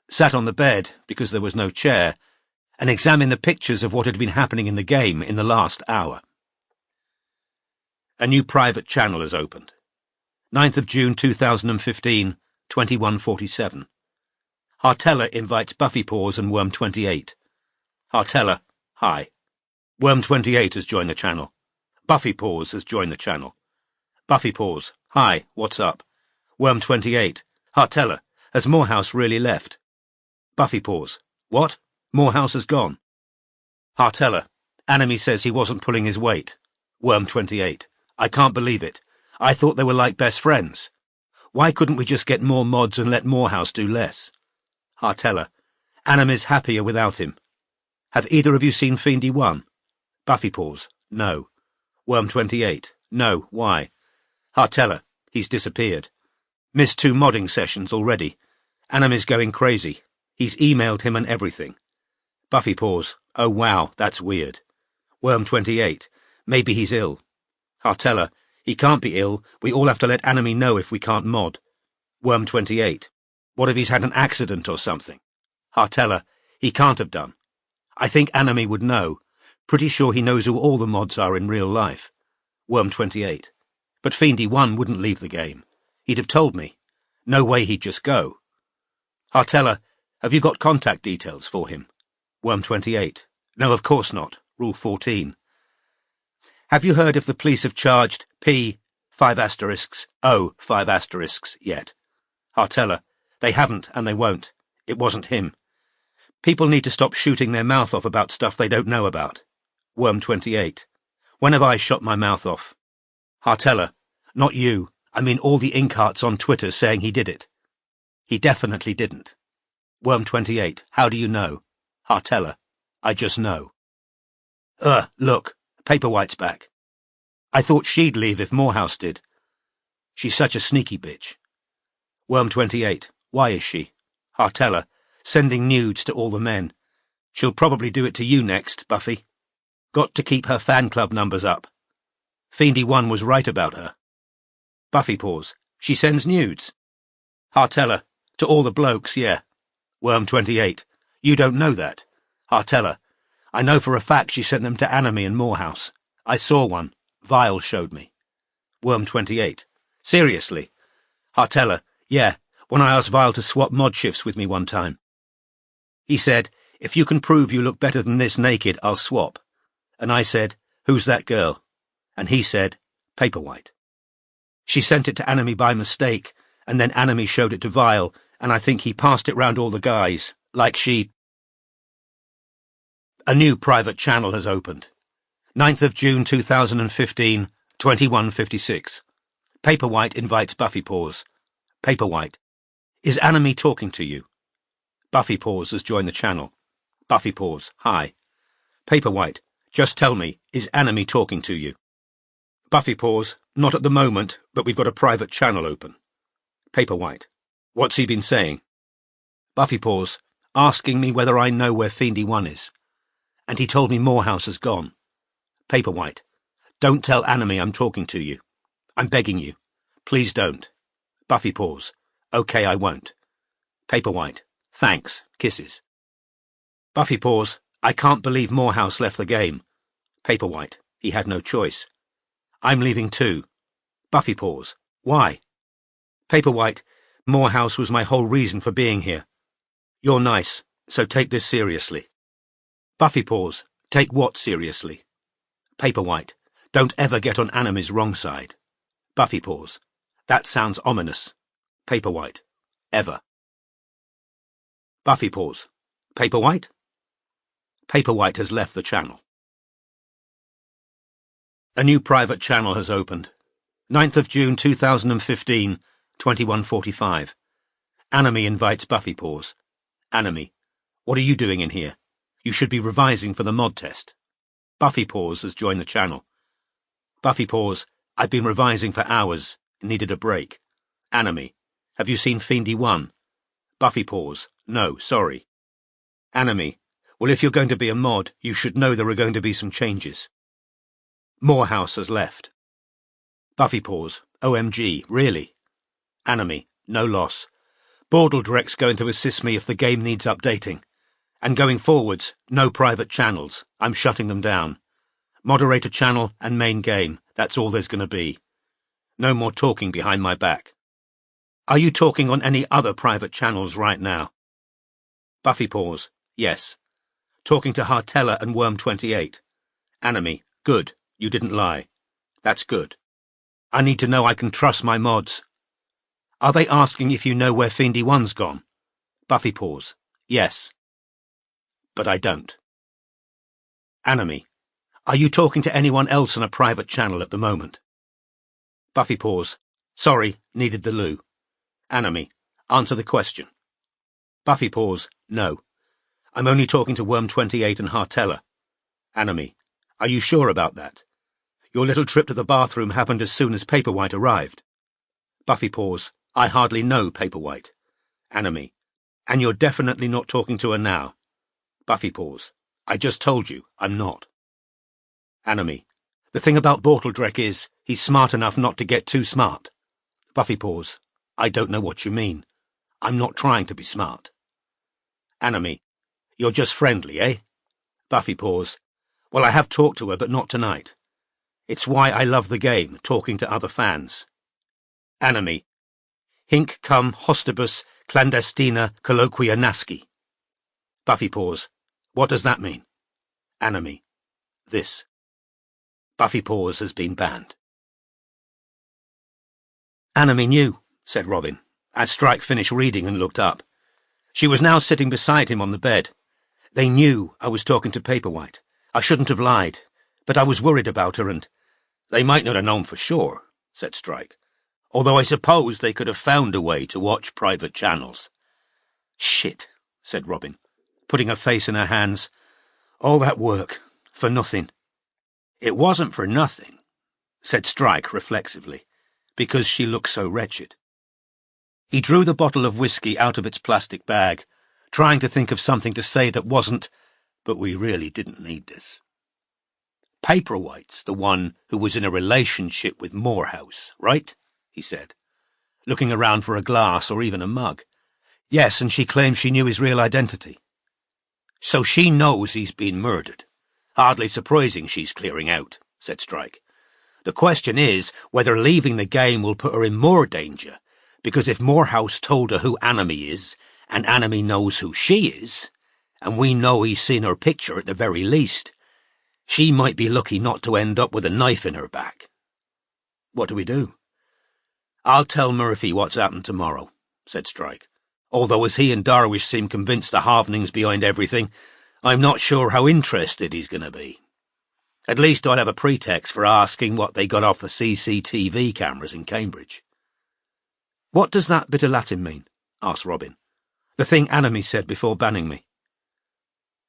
sat on the bed because there was no chair, and examined the pictures of what had been happening in the game in the last hour. A new private channel has opened. 9th of June 2015, 21:47. Hartella invites Buffypaws and Worm28. Hartella, hi. Worm28 has joined the channel. Buffypaws has joined the channel. Buffypaws, hi, what's up? Worm28, Hartella, has Morehouse really left? Buffypaws, what? Morehouse has gone. Hartella, Anime says he wasn't pulling his weight. Worm28, I can't believe it. I thought they were like best friends. Why couldn't we just get more mods and let Morehouse do less? Hartella, Anime's happier without him. Have either of you seen Fiendy 1? Buffypaws, no. Worm28, no, why? Hartella, he's disappeared. Missed 2 modding sessions already. Anime's going crazy. He's emailed him and everything. Buffypaws, oh wow, that's weird. Worm28, maybe he's ill. Hartella, he can't be ill. We all have to let Anime know if we can't mod. Worm28, What if he's had an accident or something? Hartella, he can't have done. I think Anime would know. Pretty sure he knows who all the mods are in real life. Worm 28. But Fiendy 1 wouldn't leave the game. He'd have told me. No way he'd just go. Hartella, have you got contact details for him? Worm 28. No, of course not. Rule 14. Have you heard if the police have charged P 5 asterisks O 5 asterisks yet? Hartella, they haven't and they won't. It wasn't him. People need to stop shooting their mouth off about stuff they don't know about. Worm 28. When have I shot my mouth off? Hartella, not you. I mean all the Inkhearts on Twitter saying he did it. He definitely didn't. Worm 28. How do you know? Hartella, I just know. Look, Paperwhite's back. I thought she'd leave if Morehouse did. She's such a sneaky bitch. Worm 28. Why is she? Hartella, sending nudes to all the men. She'll probably do it to you next, Buffy. Got to keep her fan club numbers up. Fiendy 1 was right about her. Buffy paws. She sends nudes. Hartella, to all the blokes, yeah. Worm 28. You don't know that. Hartella, I know for a fact she sent them to Anime and Morehouse. I saw one. Vile showed me. Worm 28. Seriously? Hartella, yeah, when I asked Vile to swap mod shifts with me one time. He said, if you can prove you look better than this naked, I'll swap. And I said, who's that girl? And he said, Paperwhite. She sent it to Anime by mistake, and then Anime showed it to Vile, and I think he passed it round all the guys, like she... A new private channel has opened. 9th of June 2015, 21:56. Paperwhite invites Buffy Paws. Paperwhite. Is Anime talking to you? Buffy Paws has joined the channel. Buffy Paws. Hi. Paperwhite. Just tell me, is Anime talking to you? Buffy Paws. Not at the moment, but we've got a private channel open. Paperwhite. What's he been saying? Buffy Paws. Asking me whether I know where Fiendy 1 is. And he told me Morehouse has gone. Paperwhite. Don't tell Anime I'm talking to you. I'm begging you. Please don't. Buffy Paws. Okay, I won't. Paperwhite. Thanks. Kisses. Buffy Paws. I can't believe Morehouse left the game. Paperwhite. He had no choice. I'm leaving too. Buffy Paws. Why? Paperwhite. Morehouse was my whole reason for being here. You're nice, so take this seriously. Buffy Paws. Take what seriously? Paperwhite. Don't ever get on Anime's wrong side. Buffy Paws. That sounds ominous. Paperwhite. Ever. Buffy Paws. Paperwhite? Paperwhite has left the channel. A new private channel has opened. 9th of June 2015, 21:45. Anime invites Buffy Paws. Anime. What are you doing in here? You should be revising for the mod test. Buffy Paws has joined the channel. Buffy Paws. I've been revising for hours. Needed a break. Anime. Have you seen Fiendy 1? Buffy Paws. No, sorry. Anime. Well, if you're going to be a mod, you should know there are going to be some changes. Morehouse has left. Buffy Paws. OMG, really? Anime. No loss. Bordledrek's going to assist me if the game needs updating. And going forwards, no private channels. I'm shutting them down. Moderator channel and main game. That's all there's going to be. No more talking behind my back. Are you talking on any other private channels right now? Buffy Paws. Yes. Talking to Hartella and Worm 28. Anime. Good. You didn't lie. That's good. I need to know I can trust my mods. Are they asking if you know where Fiendy 1's gone? Buffy Paws. Yes. But I don't. Anime. Are you talking to anyone else on a private channel at the moment? Buffy Paws. Sorry, needed the loo. Anime. Answer the question. Buffy Paws. No. I'm only talking to Worm 28 and Hartella. Anime. Are you sure about that? Your little trip to the bathroom happened as soon as Paperwhite arrived. Buffy Paws. I hardly know Paperwhite. Anime. And you're definitely not talking to her now. Buffy Paws. I just told you, I'm not. Anime. The thing about Bordledrek is, he's smart enough not to get too smart. Buffy Paws. I don't know what you mean. I'm not trying to be smart. Anomie, you're just friendly, eh? Buffy paused. Well, I have talked to her, but not tonight. It's why I love the game, talking to other fans. Anomie, hinc cum hostibus clandestina colloquia nasci. Buffy paused. What does that mean? Anomie, this. Buffy pause has been banned. Anomie knew, said Robin, as Strike finished reading and looked up. She was now sitting beside him on the bed. They knew I was talking to Paperwhite. I shouldn't have lied, but I was worried about her and— They might not have known for sure, said Strike, although I suppose they could have found a way to watch private channels. Shit, said Robin, putting her face in her hands. All that work, for nothing. It wasn't for nothing, said Strike reflexively, because she looked so wretched. He drew the bottle of whiskey out of its plastic bag, trying to think of something to say that wasn't, but we really didn't need this. Paperwhite's the one who was in a relationship with Morehouse, right? He said, looking around for a glass or even a mug. Yes, and she claims she knew his real identity. So she knows he's been murdered. Hardly surprising she's clearing out, said Strike. The question is whether leaving the game will put her in more danger, because if Morehouse told her who Anomie is, and Anomie knows who she is, and we know he's seen her picture at the very least, she might be lucky not to end up with a knife in her back. What do we do? I'll tell Murphy what's happened tomorrow, said Strike, although as he and Darwish seem convinced the halvening's behind everything, I'm not sure how interested he's going to be. At least I'll have a pretext for asking what they got off the CCTV cameras in Cambridge. What does that bit of Latin mean? Asked Robin. The thing Anomie said before banning me.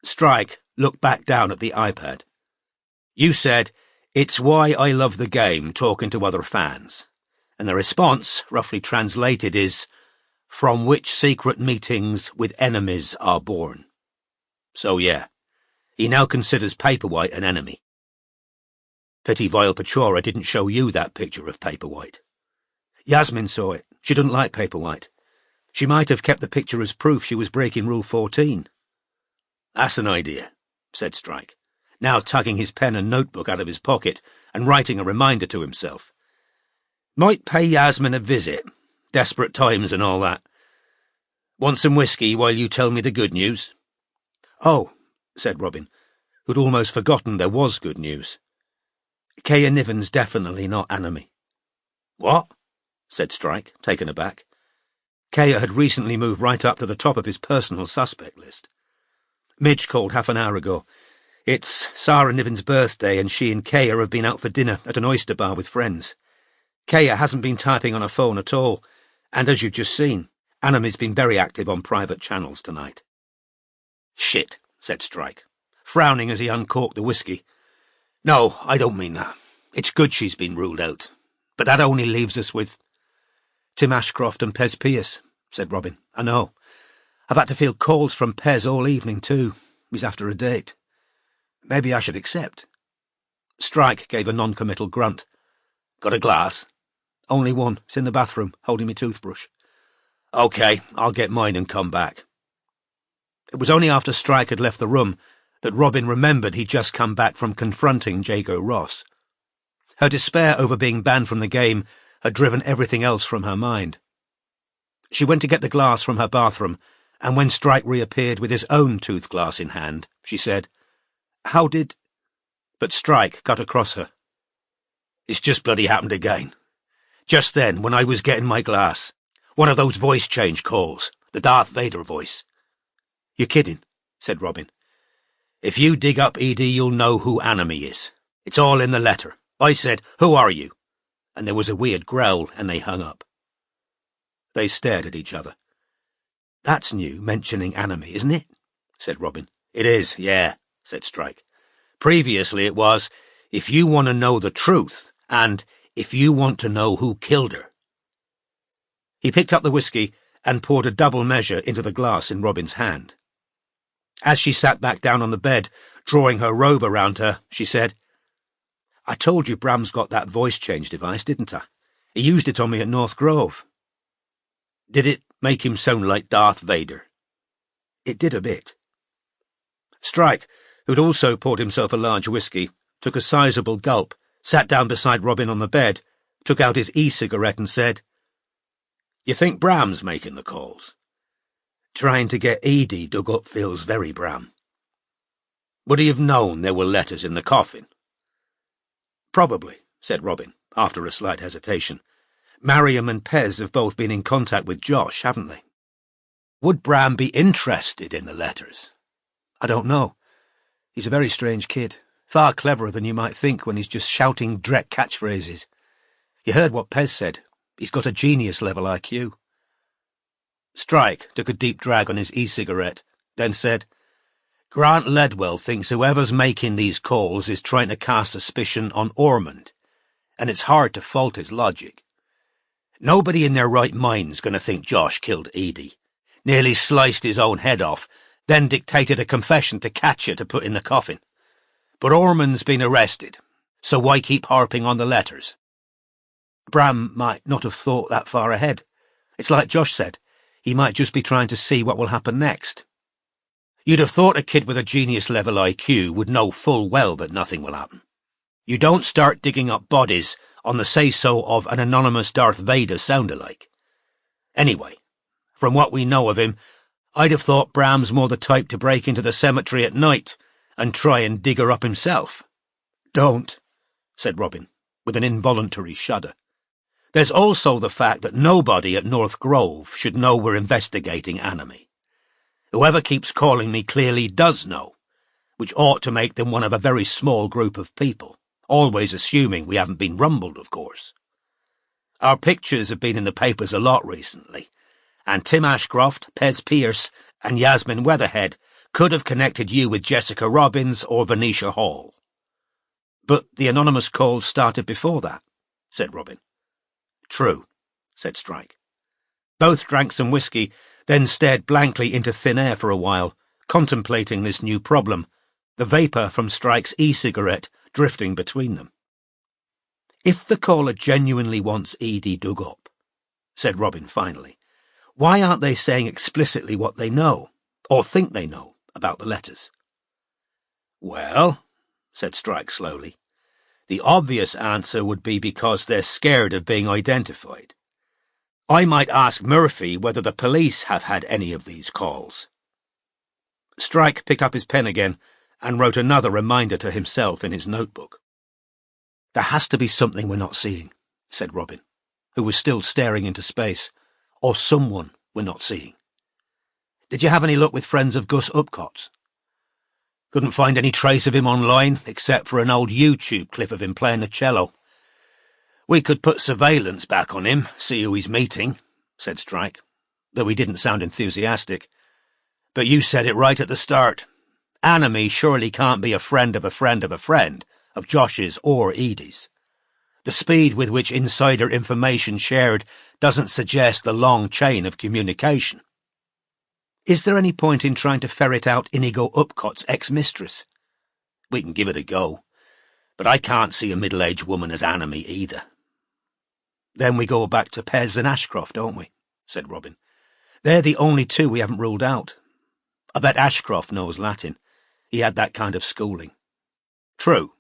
Strike looked back down at the iPad. You said, it's why I love the game, talking to other fans. And the response, roughly translated, is, from which secret meetings with enemies are born. So yeah, he now considers Paperwhite an enemy. Pity Vile Pachora didn't show you that picture of Paperwhite. Yasmin saw it. She didn't like Paperwhite. She might have kept the picture as proof she was breaking Rule 14. That's an idea, said Strike, now tugging his pen and notebook out of his pocket and writing a reminder to himself. Might pay Yasmin a visit. Desperate times and all that. Want some whiskey while you tell me the good news? Oh, said Robin, who'd almost forgotten there was good news. Kaya Niven's definitely not Anomie. What? Said Strike, taken aback. Kaya had recently moved right up to the top of his personal suspect list. Midge called half an hour ago. It's Sarah Niven's birthday and she and Kaya have been out for dinner at an oyster bar with friends. Kaya hasn't been typing on her phone at all, and as you've just seen, Anomie's been very active on private channels tonight. Shit, said Strike, frowning as he uncorked the whiskey. No, I don't mean that. It's good she's been ruled out, but that only leaves us with Tim Ashcroft and Pez Pierce, said Robin. I know. I've had to field calls from Pez all evening, too. He's after a date. Maybe I should accept. Strike gave a non-committal grunt. Got a glass? Only one. It's in the bathroom, holding me toothbrush. OK, I'll get mine and come back. It was only after Strike had left the room that Robin remembered he'd just come back from confronting Jago Ross. Her despair over being banned from the game had driven everything else from her mind. She went to get the glass from her bathroom, and when Strike reappeared with his own tooth glass in hand, she said, How did— But Strike cut across her. It's just bloody happened again. Just then, when I was getting my glass, one of those voice change calls, the Darth Vader voice. You're kidding, said Robin. If you dig up Edie, you'll know who Anomie is. It's all in the letter. I said, who are you? And there was a weird growl, and they hung up. They stared at each other. That's new, mentioning Anomie, isn't it? Said Robin. It is, yeah, said Strike. Previously it was, if you want to know the truth, and if you want to know who killed her. He picked up the whiskey and poured a double measure into the glass in Robin's hand. As she sat back down on the bed, drawing her robe around her, she said, I told you Bram's got that voice change device, didn't I? He used it on me at North Grove. Did it Make him sound like Darth Vader. It did a bit. Strike, who'd also poured himself a large whisky, took a sizable gulp, sat down beside Robin on the bed, took out his e-cigarette and said, "You think Bram's making the calls?" Trying to get Edie dug up feels very Bram. Would he have known there were letters in the coffin? Probably, said Robin, after a slight hesitation. Mariam and Pez have both been in contact with Josh, haven't they? Would Bram be interested in the letters? I don't know. He's a very strange kid. Far cleverer than you might think when he's just shouting Drek catchphrases. You heard what Pez said. He's got a genius-level IQ. Strike took a deep drag on his e-cigarette, then said, Grant Ledwell thinks whoever's making these calls is trying to cast suspicion on Ormond, and it's hard to fault his logic. Nobody in their right mind's going to think Josh killed Edie, nearly sliced his own head off, then dictated a confession to Katja to put in the coffin. But Ormond's been arrested, so why keep harping on the letters? Bram might not have thought that far ahead. It's like Josh said, he might just be trying to see what will happen next. You'd have thought a kid with a genius-level IQ would know full well that nothing will happen. You don't start digging up bodies on the say-so of an anonymous Darth Vader sound-alike. Anyway, from what we know of him, I'd have thought Bram's more the type to break into the cemetery at night and try and dig her up himself. Don't, said Robin, with an involuntary shudder. There's also the fact that nobody at North Grove should know we're investigating Anime. Whoever keeps calling me clearly does know, which ought to make them one of a very small group of people, always assuming we haven't been rumbled, of course. Our pictures have been in the papers a lot recently, and Tim Ashcroft, Pez Pierce, and Yasmin Weatherhead could have connected you with Jessica Robbins or Venetia Hall. But the anonymous calls started before that, said Robin. True, said Strike. Both drank some whisky, then stared blankly into thin air for a while, contemplating this new problem, the vapour from Strike's e-cigarette drifting between them. If the caller genuinely wants Edie dug up, said Robin finally, why aren't they saying explicitly what they know, or think they know, about the letters? Well, said Strike slowly, the obvious answer would be because they're scared of being identified. I might ask Murphy whether the police have had any of these calls. Strike picked up his pen again and wrote another reminder to himself in his notebook. There has to be something we're not seeing, said Robin, who was still staring into space, or someone we're not seeing. Did you have any luck with friends of Gus Upcott's? Couldn't find any trace of him online, except for an old YouTube clip of him playing the cello. We could put surveillance back on him, see who he's meeting, said Strike, though he didn't sound enthusiastic. But you said it right at the start. Anime surely can't be a friend of a friend of a friend, of Josh's or Edie's. The speed with which insider information shared doesn't suggest the long chain of communication. Is there any point in trying to ferret out Inigo Upcott's ex-mistress? We can give it a go, but I can't see a middle-aged woman as Anime either. Then we go back to Pez and Ashcroft, don't we? Said Robin. They're the only two we haven't ruled out. I bet Ashcroft knows Latin. He had that kind of schooling. True,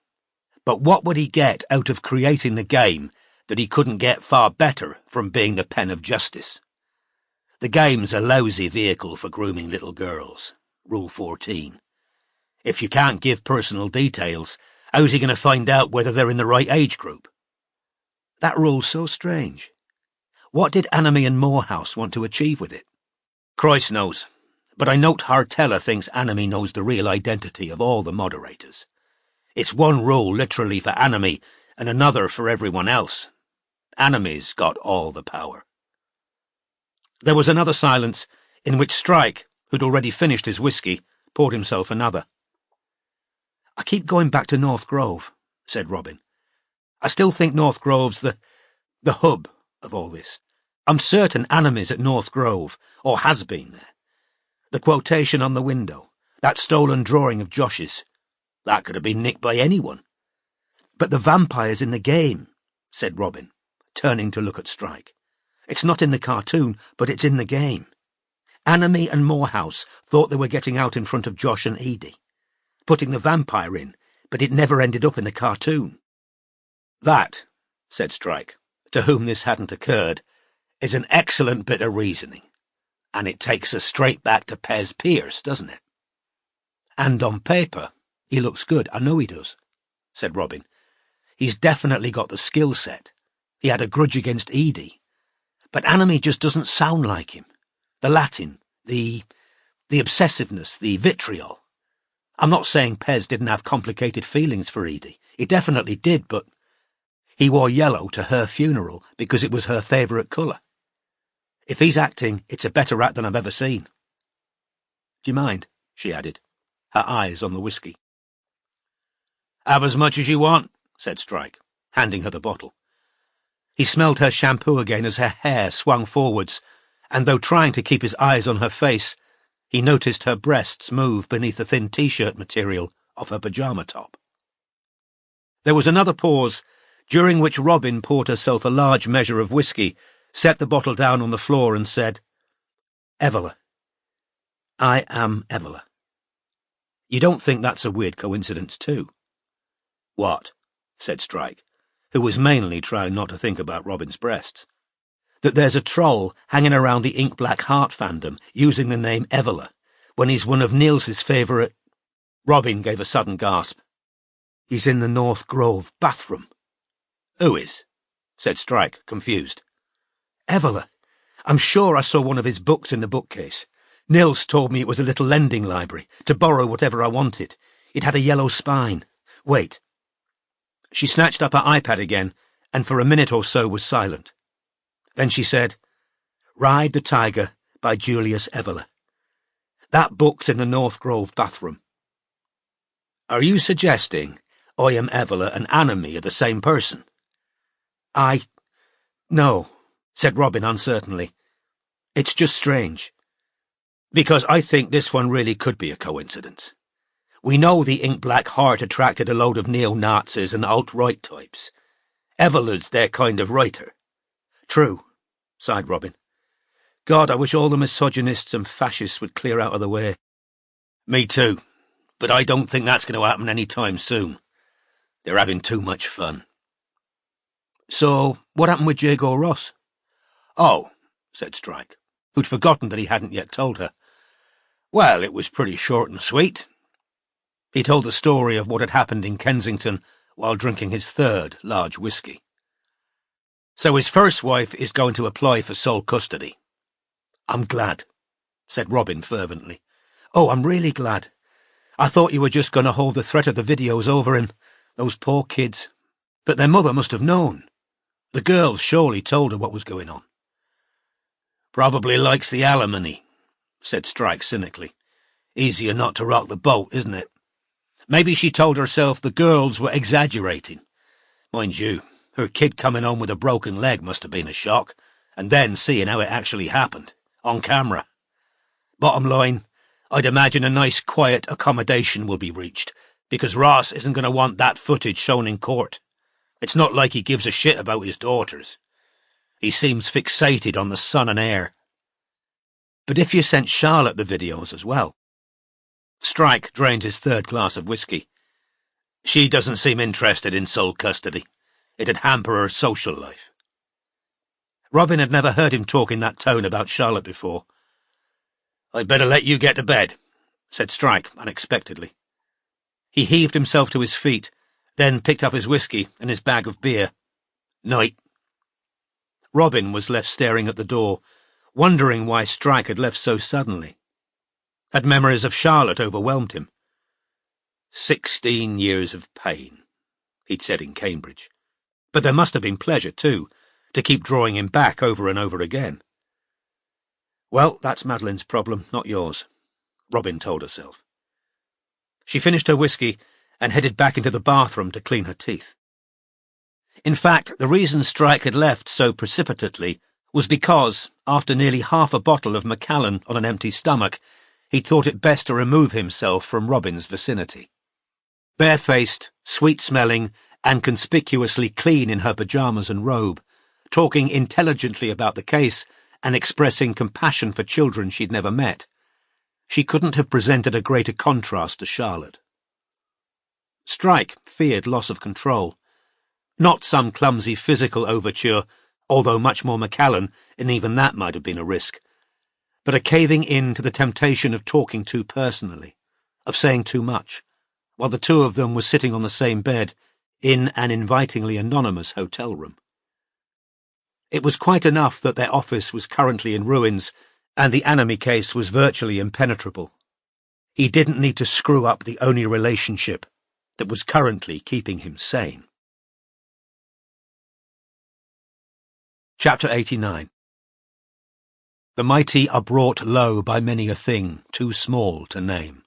but what would he get out of creating the game that he couldn't get far better from being the pen of justice? The game's a lousy vehicle for grooming little girls. Rule 14. If you can't give personal details, how's he going to find out whether they're in the right age group? That rule's so strange. What did Anime and Morehouse want to achieve with it? Christ knows, but I note Hartella thinks Anime knows the real identity of all the moderators. It's one rule literally for Anime and another for everyone else. Anime's got all the power. There was another silence, in which Strike, who'd already finished his whisky, poured himself another. I keep going back to North Grove, said Robin. I still think North Grove's the hub of all this. I'm certain Anime's at North Grove, or has been there. The quotation on the window, that stolen drawing of Josh's, that could have been nicked by anyone. But the vampire's in the game, said Robin, turning to look at Strike. It's not in the cartoon, but it's in the game. Anime and Morehouse thought they were getting out in front of Josh and Edie, putting the vampire in, but it never ended up in the cartoon. That, said Strike, to whom this hadn't occurred, is an excellent bit of reasoning, and it takes us straight back to Pez Pierce, doesn't it? And on paper, he looks good, I know he does, said Robin. He's definitely got the skill set. He had a grudge against Edie. But Anime just doesn't sound like him. The Latin, the obsessiveness, the vitriol. I'm not saying Pez didn't have complicated feelings for Edie. He definitely did, but he wore yellow to her funeral because it was her favourite colour. If he's acting, it's a better act than I've ever seen. Do you mind? She added, her eyes on the whiskey. Have as much as you want, said Strike, handing her the bottle. He smelled her shampoo again as her hair swung forwards, and though trying to keep his eyes on her face, he noticed her breasts move beneath the thin t-shirt material of her pyjama top. There was another pause, during which Robin poured herself a large measure of whiskey, set the bottle down on the floor and said, Evola. I am Evola. You don't think that's a weird coincidence, too? What? Said Strike, who was mainly trying not to think about Robin's breasts. That there's a troll hanging around the Ink Black Heart fandom using the name Evola, when he's one of Niels's favourite... Robin gave a sudden gasp. He's in the North Grove bathroom. Who is? Said Strike, confused. Evola. I'm sure I saw one of his books in the bookcase. Nils told me it was a little lending library, to borrow whatever I wanted. It had a yellow spine. Wait. She snatched up her iPad again, and for a minute or so was silent. Then she said, Ride the Tiger by Julius Evola. That book's in the North Grove bathroom. Are you suggesting I am Evola and Anime are the same person? No, said Robin uncertainly. It's just strange. Because I think this one really could be a coincidence. We know the Ink Black Heart attracted a load of neo-Nazis and alt-right types. Evola's their kind of writer. True, sighed Robin. God, I wish all the misogynists and fascists would clear out of the way. Me too, but I don't think that's going to happen any time soon. They're having too much fun. So, what happened with Jago Ross? Oh, said Strike, who'd forgotten that he hadn't yet told her. Well, it was pretty short and sweet. He told the story of what had happened in Kensington while drinking his third large whiskey. So his first wife is going to apply for sole custody. I'm glad, said Robin fervently. Oh, I'm really glad. I thought you were just going to hold the threat of the videos over him. Those poor kids. But their mother must have known. The girls surely told her what was going on. Probably likes the alimony, said Strike cynically. Easier not to rock the boat, isn't it? Maybe she told herself the girls were exaggerating. Mind you, her kid coming home with a broken leg must have been a shock, and then seeing how it actually happened, on camera. Bottom line, I'd imagine a nice quiet accommodation will be reached, because Ross isn't going to want that footage shown in court. It's not like he gives a shit about his daughters. He seems fixated on the son and heir. But if you sent Charlotte the videos as well... Strike drained his third glass of whiskey. She doesn't seem interested in sole custody. It'd hamper her social life. Robin had never heard him talk in that tone about Charlotte before. I'd better let you get to bed, said Strike unexpectedly. He heaved himself to his feet, then picked up his whiskey and his bag of beer. Night. Robin was left staring at the door, wondering why Strike had left so suddenly. Had memories of Charlotte overwhelmed him? 16 years of pain, he'd said in Cambridge. But there must have been pleasure, too, to keep drawing him back over and over again. Well, that's Madeline's problem, not yours, Robin told herself. She finished her whiskey and headed back into the bathroom to clean her teeth. In fact, the reason Strike had left so precipitately was because, after nearly half a bottle of Macallan on an empty stomach, he'd thought it best to remove himself from Robin's vicinity. Barefaced, sweet-smelling, and conspicuously clean in her pyjamas and robe, talking intelligently about the case and expressing compassion for children she'd never met. She couldn't have presented a greater contrast to Charlotte. Strike feared loss of control. Not some clumsy physical overture, although much more McCallan, and even that might have been a risk, but a caving in to the temptation of talking too personally, of saying too much, while the two of them were sitting on the same bed in an invitingly anonymous hotel room. It was quite enough that their office was currently in ruins and the Anime case was virtually impenetrable. He didn't need to screw up the only relationship that was currently keeping him sane. Chapter 89. The mighty are brought low by many a thing too small to name.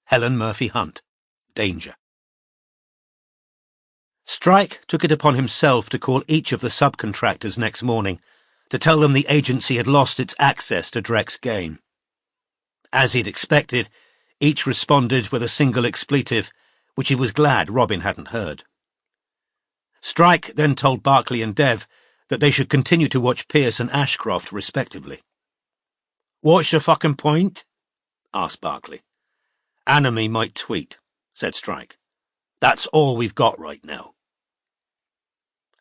Helen Murphy Hunt, Danger. Strike took it upon himself to call each of the subcontractors next morning to tell them the agency had lost its access to Dreck's game. As he'd expected, each responded with a single expletive, which he was glad Robin hadn't heard. Strike then told Barclay and Dev that they should continue to watch Pierce and Ashcroft, respectively. "What's your fucking point?" asked Barclay. "Anime might tweet," said Strike. "That's all we've got right now."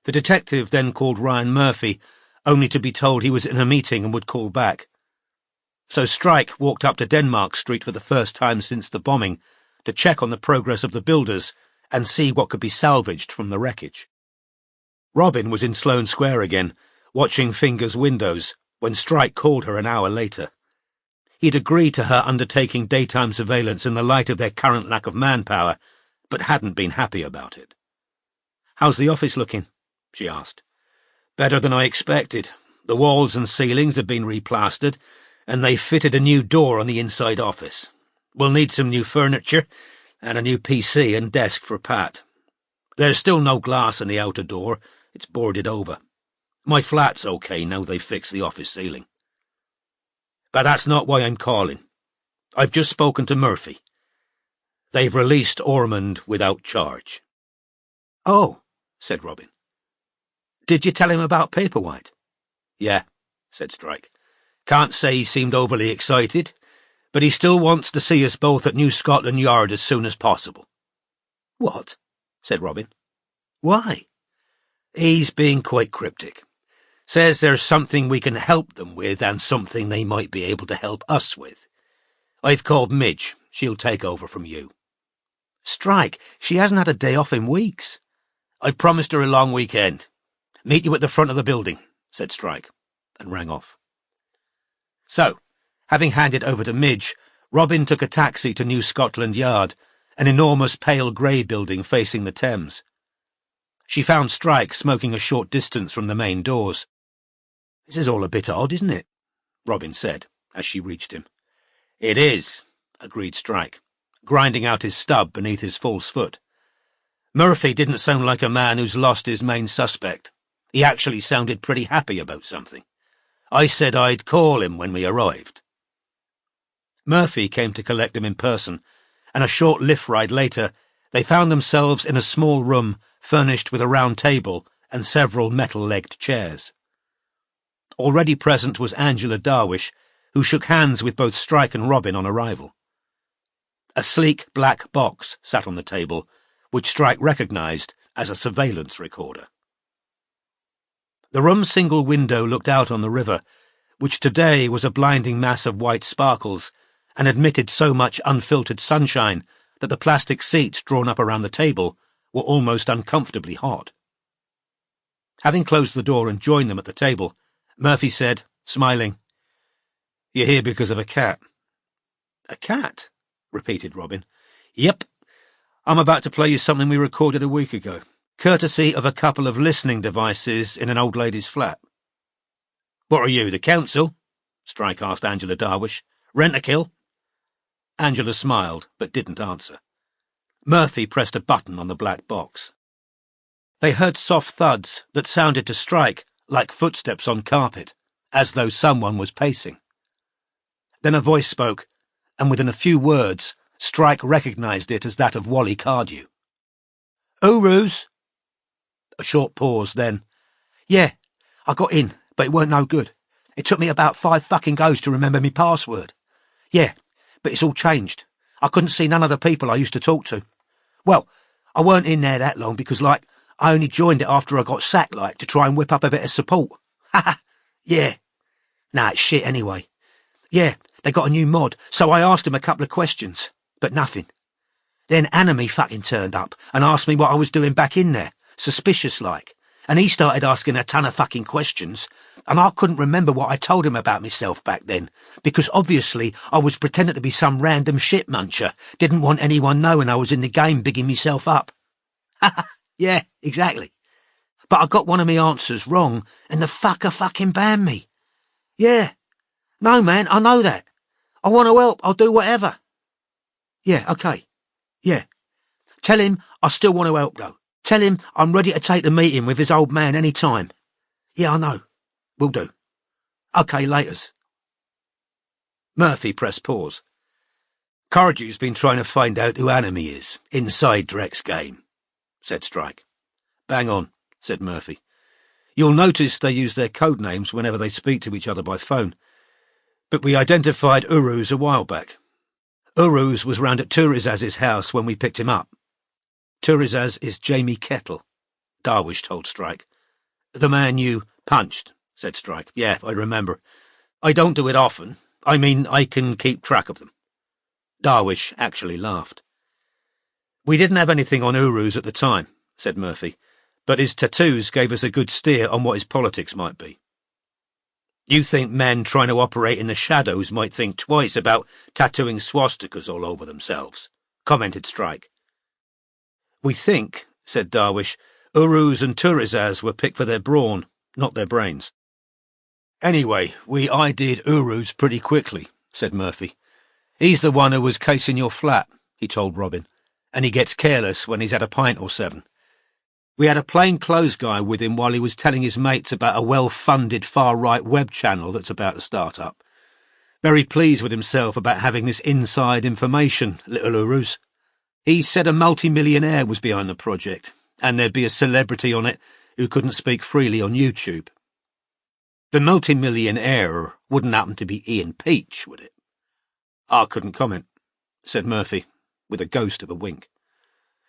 The detective then called Ryan Murphy, only to be told he was in a meeting and would call back. So Strike walked up to Denmark Street for the first time since the bombing to check on the progress of the builders and see what could be salvaged from the wreckage. Robin was in Sloane Square again, watching Finger's windows, when Strike called her an hour later. He'd agreed to her undertaking daytime surveillance in the light of their current lack of manpower, but hadn't been happy about it. "How's the office looking?" she asked. "Better than I expected. The walls and ceilings have been replastered, and they fitted a new door on the inside office. We'll need some new furniture, and a new PC and desk for Pat. There's still no glass in the outer door. It's boarded over. My flat's okay now they've fixed the office ceiling. But that's not why I'm calling. I've just spoken to Murphy. They've released Ormond without charge." "Oh," said Robin. "Did you tell him about Paperwhite?" "Yeah," said Strike. "Can't say he seemed overly excited, but he still wants to see us both at New Scotland Yard as soon as possible." "What?" said Robin. "Why?" "He's being quite cryptic. Says there's something we can help them with and something they might be able to help us with. I've called Midge. She'll take over from you." "Strike, she hasn't had a day off in weeks." "I promised her a long weekend. Meet you at the front of the building," said Strike, and rang off. So, having handed over to Midge, Robin took a taxi to New Scotland Yard, an enormous pale grey building facing the Thames. She found Strike smoking a short distance from the main doors. "This is all a bit odd, isn't it?" Robin said, as she reached him. "It is," agreed Strike, grinding out his stub beneath his false foot. Murphy didn't sound like a man who's lost his main suspect. He actually sounded pretty happy about something. I said I'd call him when we arrived. Murphy came to collect them in person, and a short lift ride later, they found themselves in a small room furnished with a round table and several metal-legged chairs. Already present was Angela Darwish, who shook hands with both Strike and Robin on arrival. A sleek black box sat on the table, which Strike recognised as a surveillance recorder. The room's single window looked out on the river, which today was a blinding mass of white sparkles, and admitted so much unfiltered sunshine that the plastic seats drawn up around the table were almost uncomfortably hot. Having closed the door and joined them at the table, Murphy said, smiling, "You're here because of a cat." "A cat?" repeated Robin. "Yep. I'm about to play you something we recorded a week ago, courtesy of a couple of listening devices in an old lady's flat." "What are you, the council?" Strike asked Angela Darwish. "Rent-a-kill?" Angela smiled, but didn't answer. Murphy pressed a button on the black box. They heard soft thuds that sounded to Strike like footsteps on carpet, as though someone was pacing. Then a voice spoke, and within a few words, Strike recognised it as that of Wally Cardew. "Urus?" A short pause, then, "Yeah, I got in, but it weren't no good. It took me about 5 fucking goes to remember me password. Yeah, but it's all changed. I couldn't see none of the people I used to talk to. Well, I weren't in there that long because, I only joined it after I got sacked, to try and whip up a bit of support. Ha. Yeah. Nah, it's shit anyway. Yeah, they got a new mod, so I asked him a couple of questions, but nothing. Then Anime fucking turned up and asked me what I was doing back in there, suspicious like. And he started asking a ton of fucking questions, and I couldn't remember what I told him about myself back then, because obviously I was pretending to be some random shit muncher, didn't want anyone knowing I was in the game bigging myself up. Yeah, exactly. But I got one of my answers wrong, and the fucker fucking banned me. Yeah. No, man, I know that. I want to help, I'll do whatever. Yeah, okay. Yeah. Tell him I still want to help, though. Tell him I'm ready to take the meeting with his old man any time. Yeah, I know. Will do. Okay, laters. Murphy pressed pause. Cardew's been trying to find out who Anime is, inside Drek's game, said Strike. Bang on, said Murphy. You'll notice they use their code names whenever they speak to each other by phone. But we identified Uruz a while back. Uruz was round at Turizaz's house when we picked him up. Turizaz is Jamie Kettle, Darwish told Strike. The man you punched, said Strike. Yeah, I remember. I don't do it often. I mean, I can keep track of them. Darwish actually laughed. We didn't have anything on Uruz at the time, said Murphy, but his tattoos gave us a good steer on what his politics might be. You think men trying to operate in the shadows might think twice about tattooing swastikas all over themselves, commented Strike. We think, said Darwish, Uruz and Turizaz were picked for their brawn, not their brains. Anyway, we ID'd Uruz pretty quickly, said Murphy. He's the one who was casing your flat, he told Robin, and he gets careless when he's had a pint or 7. We had a plainclothes guy with him while he was telling his mates about a well-funded far-right web channel that's about to start up. Very pleased with himself about having this inside information, little Uruz. He said a multi-millionaire was behind the project, and there'd be a celebrity on it who couldn't speak freely on YouTube. The multi-millionaire wouldn't happen to be Ian Peach, would it? I couldn't comment, said Murphy, with a ghost of a wink.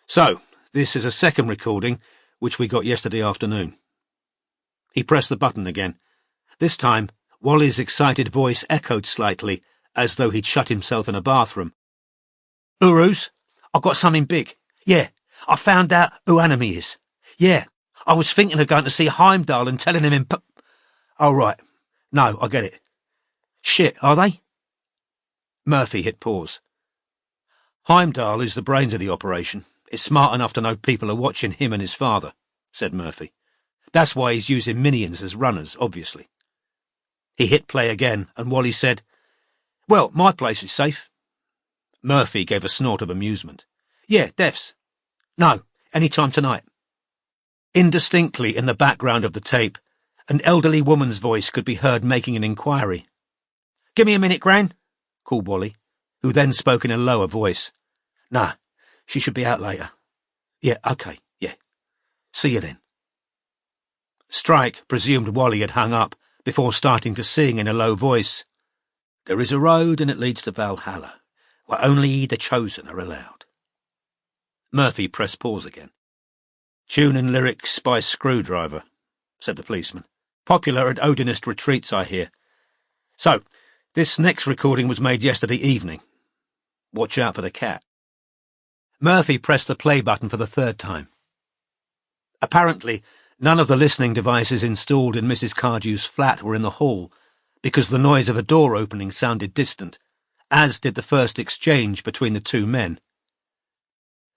So, this is a second recording, which we got yesterday afternoon. He pressed the button again. This time, Wally's excited voice echoed slightly, as though he'd shut himself in a bathroom. Uruz? I've got something big. Yeah, I found out who Anime is. Yeah, I was thinking of going to see Heimdall and telling him Oh, right. No, I get it. Shit, are they? Murphy hit pause. Heimdall is the brains of the operation. Is smart enough to know people are watching him and his father, said Murphy. That's why he's using minions as runners, obviously. He hit play again, and Wally said, Well, my place is safe. Murphy gave a snort of amusement. Yeah, defs. No, any time tonight. Indistinctly in the background of the tape, an elderly woman's voice could be heard making an inquiry. Give me a minute, Gran, called Wally, who then spoke in a lower voice. Nah, she should be out later. Yeah, okay, yeah. See you then. Strike presumed Wally had hung up before starting to sing in a low voice. There is a road and it leads to Valhalla, where only the chosen are allowed. Murphy pressed pause again. Tune and lyrics by Screwdriver, said the policeman. Popular at Odinist retreats, I hear. So, this next recording was made yesterday evening. Watch out for the cat. Murphy pressed the play button for the 3rd time. Apparently, none of the listening devices installed in Mrs. Cardew's flat were in the hall, because the noise of a door opening sounded distant, as did the first exchange between the 2 men.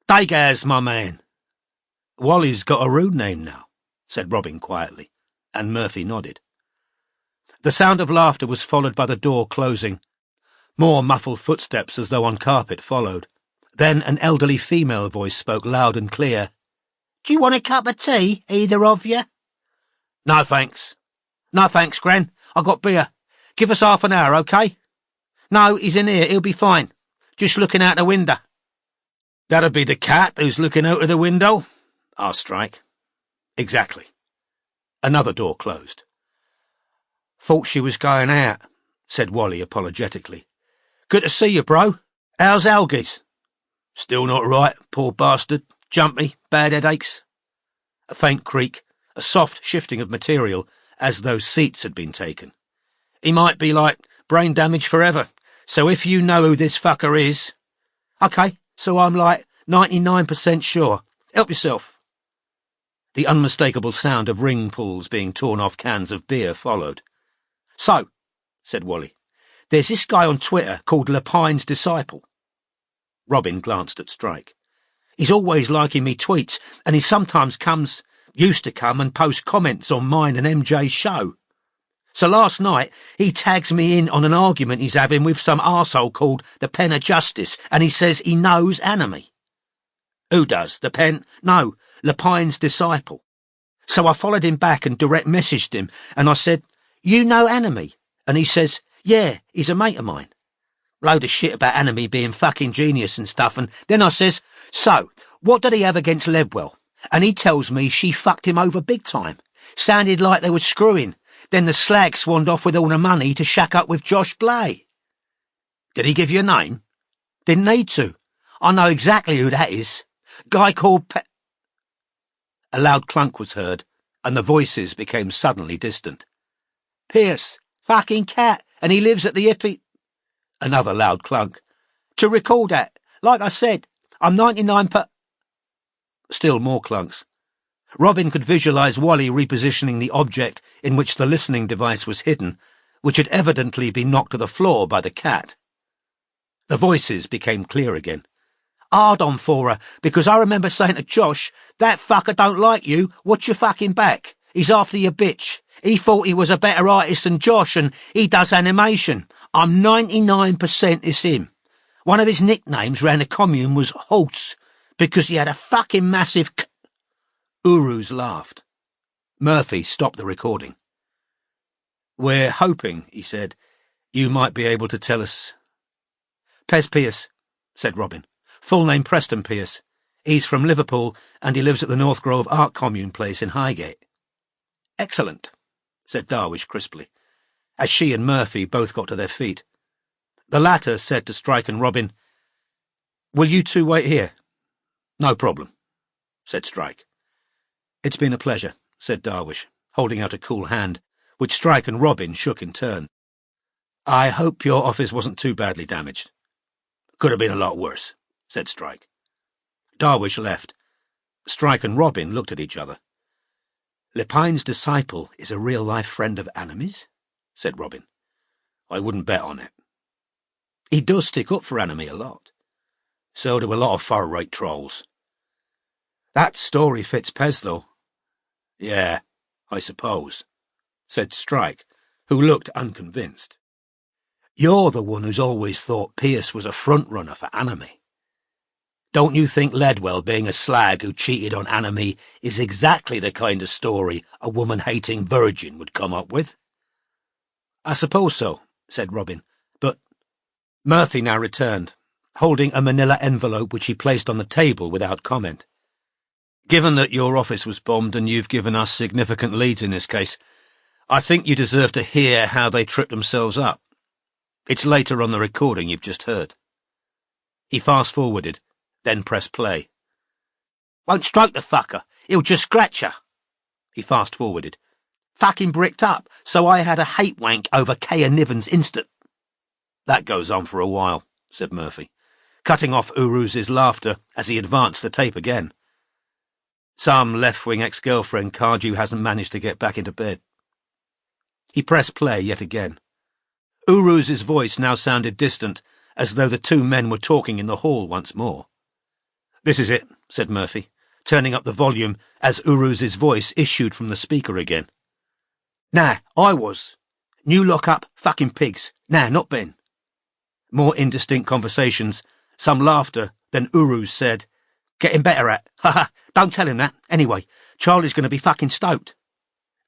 Dagaz, my man. Wally's got a rude name now, said Robin quietly, and Murphy nodded. The sound of laughter was followed by the door closing. More muffled footsteps as though on carpet followed. Then an elderly female voice spoke loud and clear. Do you want a cup of tea, either of you? No, thanks. No, thanks, Gran. I've got beer. Give us half an hour, OK? No, he's in here. He'll be fine. Just looking out the window. That'll be the cat who's looking out of the window? Asked Strike. Exactly. Another door closed. Thought she was going out, said Wally apologetically. Good to see you, bro. How's Algies? Still not right, poor bastard. Jumpy, bad headaches. A faint creak, a soft shifting of material, as though seats had been taken. He might be like brain damage forever, so if you know who this fucker is... OK, so I'm like 99% sure. Help yourself. The unmistakable sound of ring pulls being torn off cans of beer followed. So, said Wally, there's this guy on Twitter called Lepine's Disciple. Robin glanced at Strike. He's always liking me tweets, and he sometimes used to come and post comments on mine and MJ's show. So last night, he tags me in on an argument he's having with some arsehole called the Pen of Justice, and he says he knows Anime. Who does? The Pen? No, Lepine's Disciple. So I followed him back and direct messaged him, and I said, you know Anime? And he says, yeah, he's a mate of mine. Load of shit about Anime being fucking genius and stuff, and then I says, so, what did he have against Ledwell? And he tells me she fucked him over big time. Sounded like they were screwing. Then the slag swanned off with all the money to shack up with Josh Blay. Did he give you a name? Didn't need to. I know exactly who that is. Guy called A loud clunk was heard, and the voices became suddenly distant. Pierce, fucking cat, and he lives at the hippie... Another loud clunk. To recall that, like I said, I'm 99 per... Still more clunks. Robin could visualise Wally repositioning the object in which the listening device was hidden, which had evidently been knocked to the floor by the cat. The voices became clear again. Hard on for her, because I remember saying to Josh, that fucker don't like you, watch your fucking back. He's after your bitch. He thought he was a better artist than Josh, and he does animation. I'm 99% it's him. One of his nicknames round the commune was Horse, because he had a fucking massive Uruz laughed. Murphy stopped the recording. We're hoping, he said, you might be able to tell us... Pez Pierce, said Robin. Full name Preston Pierce. He's from Liverpool, and he lives at the North Grove Art Commune place in Highgate. Excellent, said Darwish crisply, as she and Murphy both got to their feet. The latter said to Strike and Robin, will you two wait here? No problem, said Strike. It's been a pleasure, said Darwish, holding out a cool hand, which Strike and Robin shook in turn. I hope your office wasn't too badly damaged. Could have been a lot worse, said Strike. Darwish left. Strike and Robin looked at each other. Lepine's Disciple is a real-life friend of Anime's? Said Robin. I wouldn't bet on it. He does stick up for Anime a lot. So do a lot of far-right trolls. That story fits Pez, though. Yeah, I suppose, said Strike, who looked unconvinced. You're the one who's always thought Pierce was a front-runner for Anime. Don't you think Ledwell being a slag who cheated on Anime is exactly the kind of story a woman-hating virgin would come up with? I suppose so, said Robin, but... Murphy now returned, holding a manila envelope which he placed on the table without comment. Given that your office was bombed and you've given us significant leads in this case, I think you deserve to hear how they tripped themselves up. It's later on the recording you've just heard. He fast-forwarded, then pressed play. Won't stroke the fucker. He'll just scratch her. He fast-forwarded. Fucking bricked up, so I had a hate wank over Kaya Niven's instant. That goes on for a while, said Murphy, cutting off Uruz's laughter as he advanced the tape again. Some left-wing ex-girlfriend Cardew hasn't managed to get back into bed. He pressed play yet again. Uruz's voice now sounded distant, as though the two men were talking in the hall once more. This is it, said Murphy, turning up the volume as Uruz's voice issued from the speaker again. Nah, I was. New lock-up, fucking pigs. Nah, not Ben. More indistinct conversations, some laughter, then Uruz said, Getting better at. Ha, don't tell him that. Anyway, Charlie's going to be fucking stoked.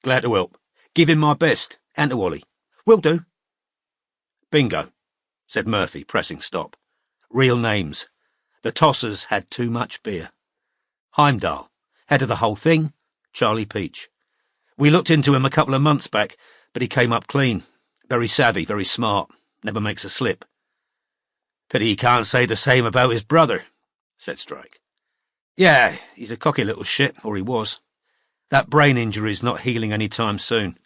Glad to help. Give him my best, and to Wally. Will do. Bingo, said Murphy, pressing stop. Real names. The tossers had too much beer. Heimdall, head of the whole thing, Charlie Peach. We looked into him a couple of months back, but he came up clean. Very savvy, very smart, never makes a slip. Pity he can't say the same about his brother, said Strike. Yeah, he's a cocky little shit, or he was. That brain injury's not healing any time soon.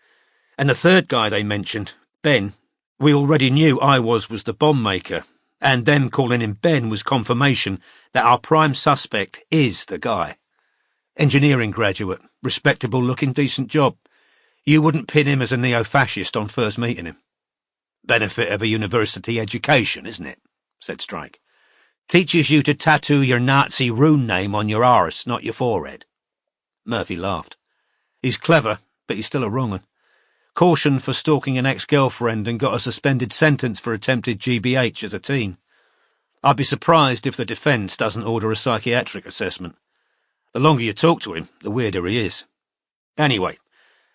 And the third guy they mentioned, Ben, we already knew was the bomb maker, and them calling him Ben was confirmation that our prime suspect is the guy. Engineering graduate, respectable looking, decent job. You wouldn't pin him as a neo-fascist on first meeting him. Benefit of a university education, isn't it? Said Strike. Teaches you to tattoo your Nazi rune name on your arse, not your forehead. Murphy laughed. He's clever, but he's still a wrong un. Cautioned for stalking an ex-girlfriend and got a suspended sentence for attempted GBH as a teen. I'd be surprised if the defence doesn't order a psychiatric assessment. The longer you talk to him, the weirder he is. Anyway,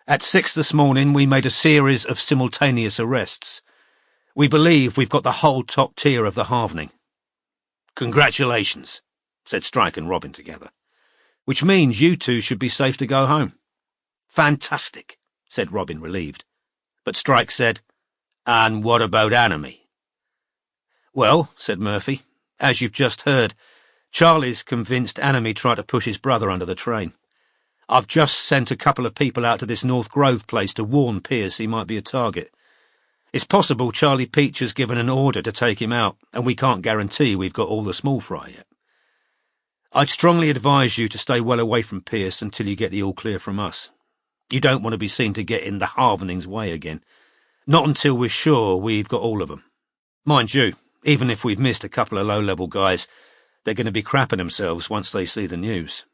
at 6 this morning we made a series of simultaneous arrests. We believe we've got the whole top tier of the halvening. Congratulations, said Strike and Robin together. Which means you two should be safe to go home. Fantastic, said Robin, relieved. But Strike said, And what about Anime? Well, said Murphy, as you've just heard, Charlie's convinced Anime tried to push his brother under the train. I've just sent a couple of people out to this North Grove place to warn Pierce he might be a target. It's possible Charlie Peach has given an order to take him out, and we can't guarantee we've got all the small fry yet. I'd strongly advise you to stay well away from Pierce until you get the all-clear from us. You don't want to be seen to get in the halvening's way again. Not until we're sure we've got all of them. Mind you, even if we've missed a couple of low-level guys, they're going to be crapping themselves once they see the news.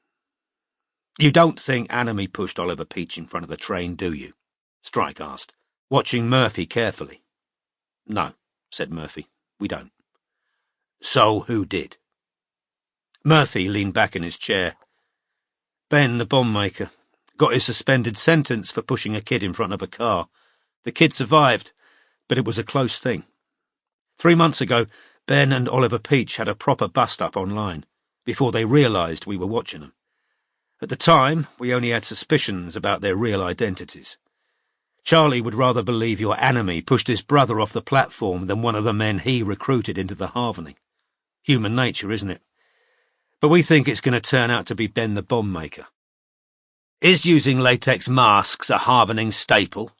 You don't think Anime pushed Oliver Peach in front of the train, do you? Strike asked, watching Murphy carefully. No, said Murphy, we don't. So who did? Murphy leaned back in his chair. Ben, the bomb maker, got his suspended sentence for pushing a kid in front of a car. The kid survived, but it was a close thing. 3 months ago, Ben and Oliver Peach had a proper bust-up online, before they realised we were watching them. At the time, we only had suspicions about their real identities. Charlie would rather believe your Anime pushed his brother off the platform than one of the men he recruited into the halvening. Human nature, isn't it? But we think it's going to turn out to be Ben the bomb maker. Is using latex masks a halvening staple?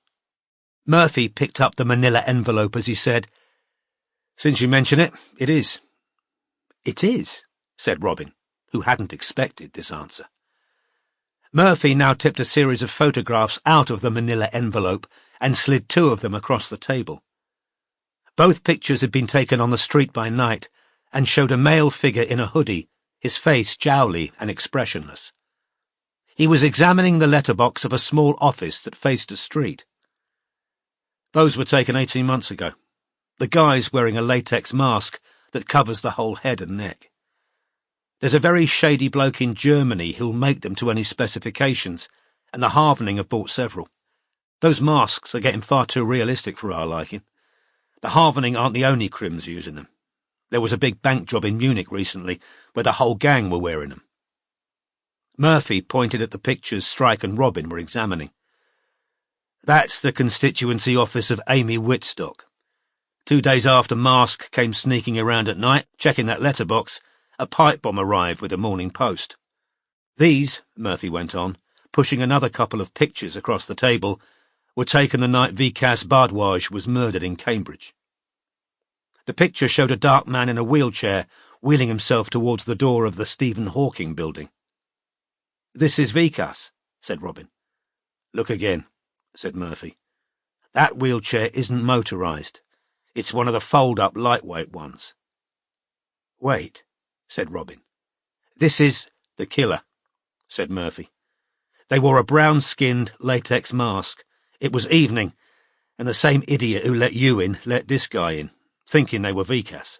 Murphy picked up the manila envelope as he said, Since you mention it, it is. It is, said Robin, who hadn't expected this answer. Murphy now tipped a series of photographs out of the manila envelope and slid 2 of them across the table. Both pictures had been taken on the street by night and showed a male figure in a hoodie, his face jowly and expressionless. He was examining the letterbox of a small office that faced a street. Those were taken 18 months ago. The guy's wearing a latex mask that covers the whole head and neck. There's a very shady bloke in Germany who'll make them to any specifications, and the halvening have bought several. Those masks are getting far too realistic for our liking. The halvening aren't the only crims using them. There was a big bank job in Munich recently where the whole gang were wearing them. Murphy pointed at the pictures Strike and Robin were examining. That's the constituency office of Amy Whitstock. 2 days after Mask came sneaking around at night, checking that letterbox, a pipe bomb arrived with the Morning Post. These, Murphy went on, pushing another couple of pictures across the table, were taken the night Vikas Bardwaj was murdered in Cambridge. The picture showed a dark man in a wheelchair wheeling himself towards the door of the Stephen Hawking building. This is Vikas, said Robin. Look again, said Murphy. That wheelchair isn't motorised. It's one of the fold-up lightweight ones. Wait, said Robin. This is the killer, said Murphy. They wore a brown-skinned latex mask. It was evening, and the same idiot who let you in let this guy in, thinking they were Vikas.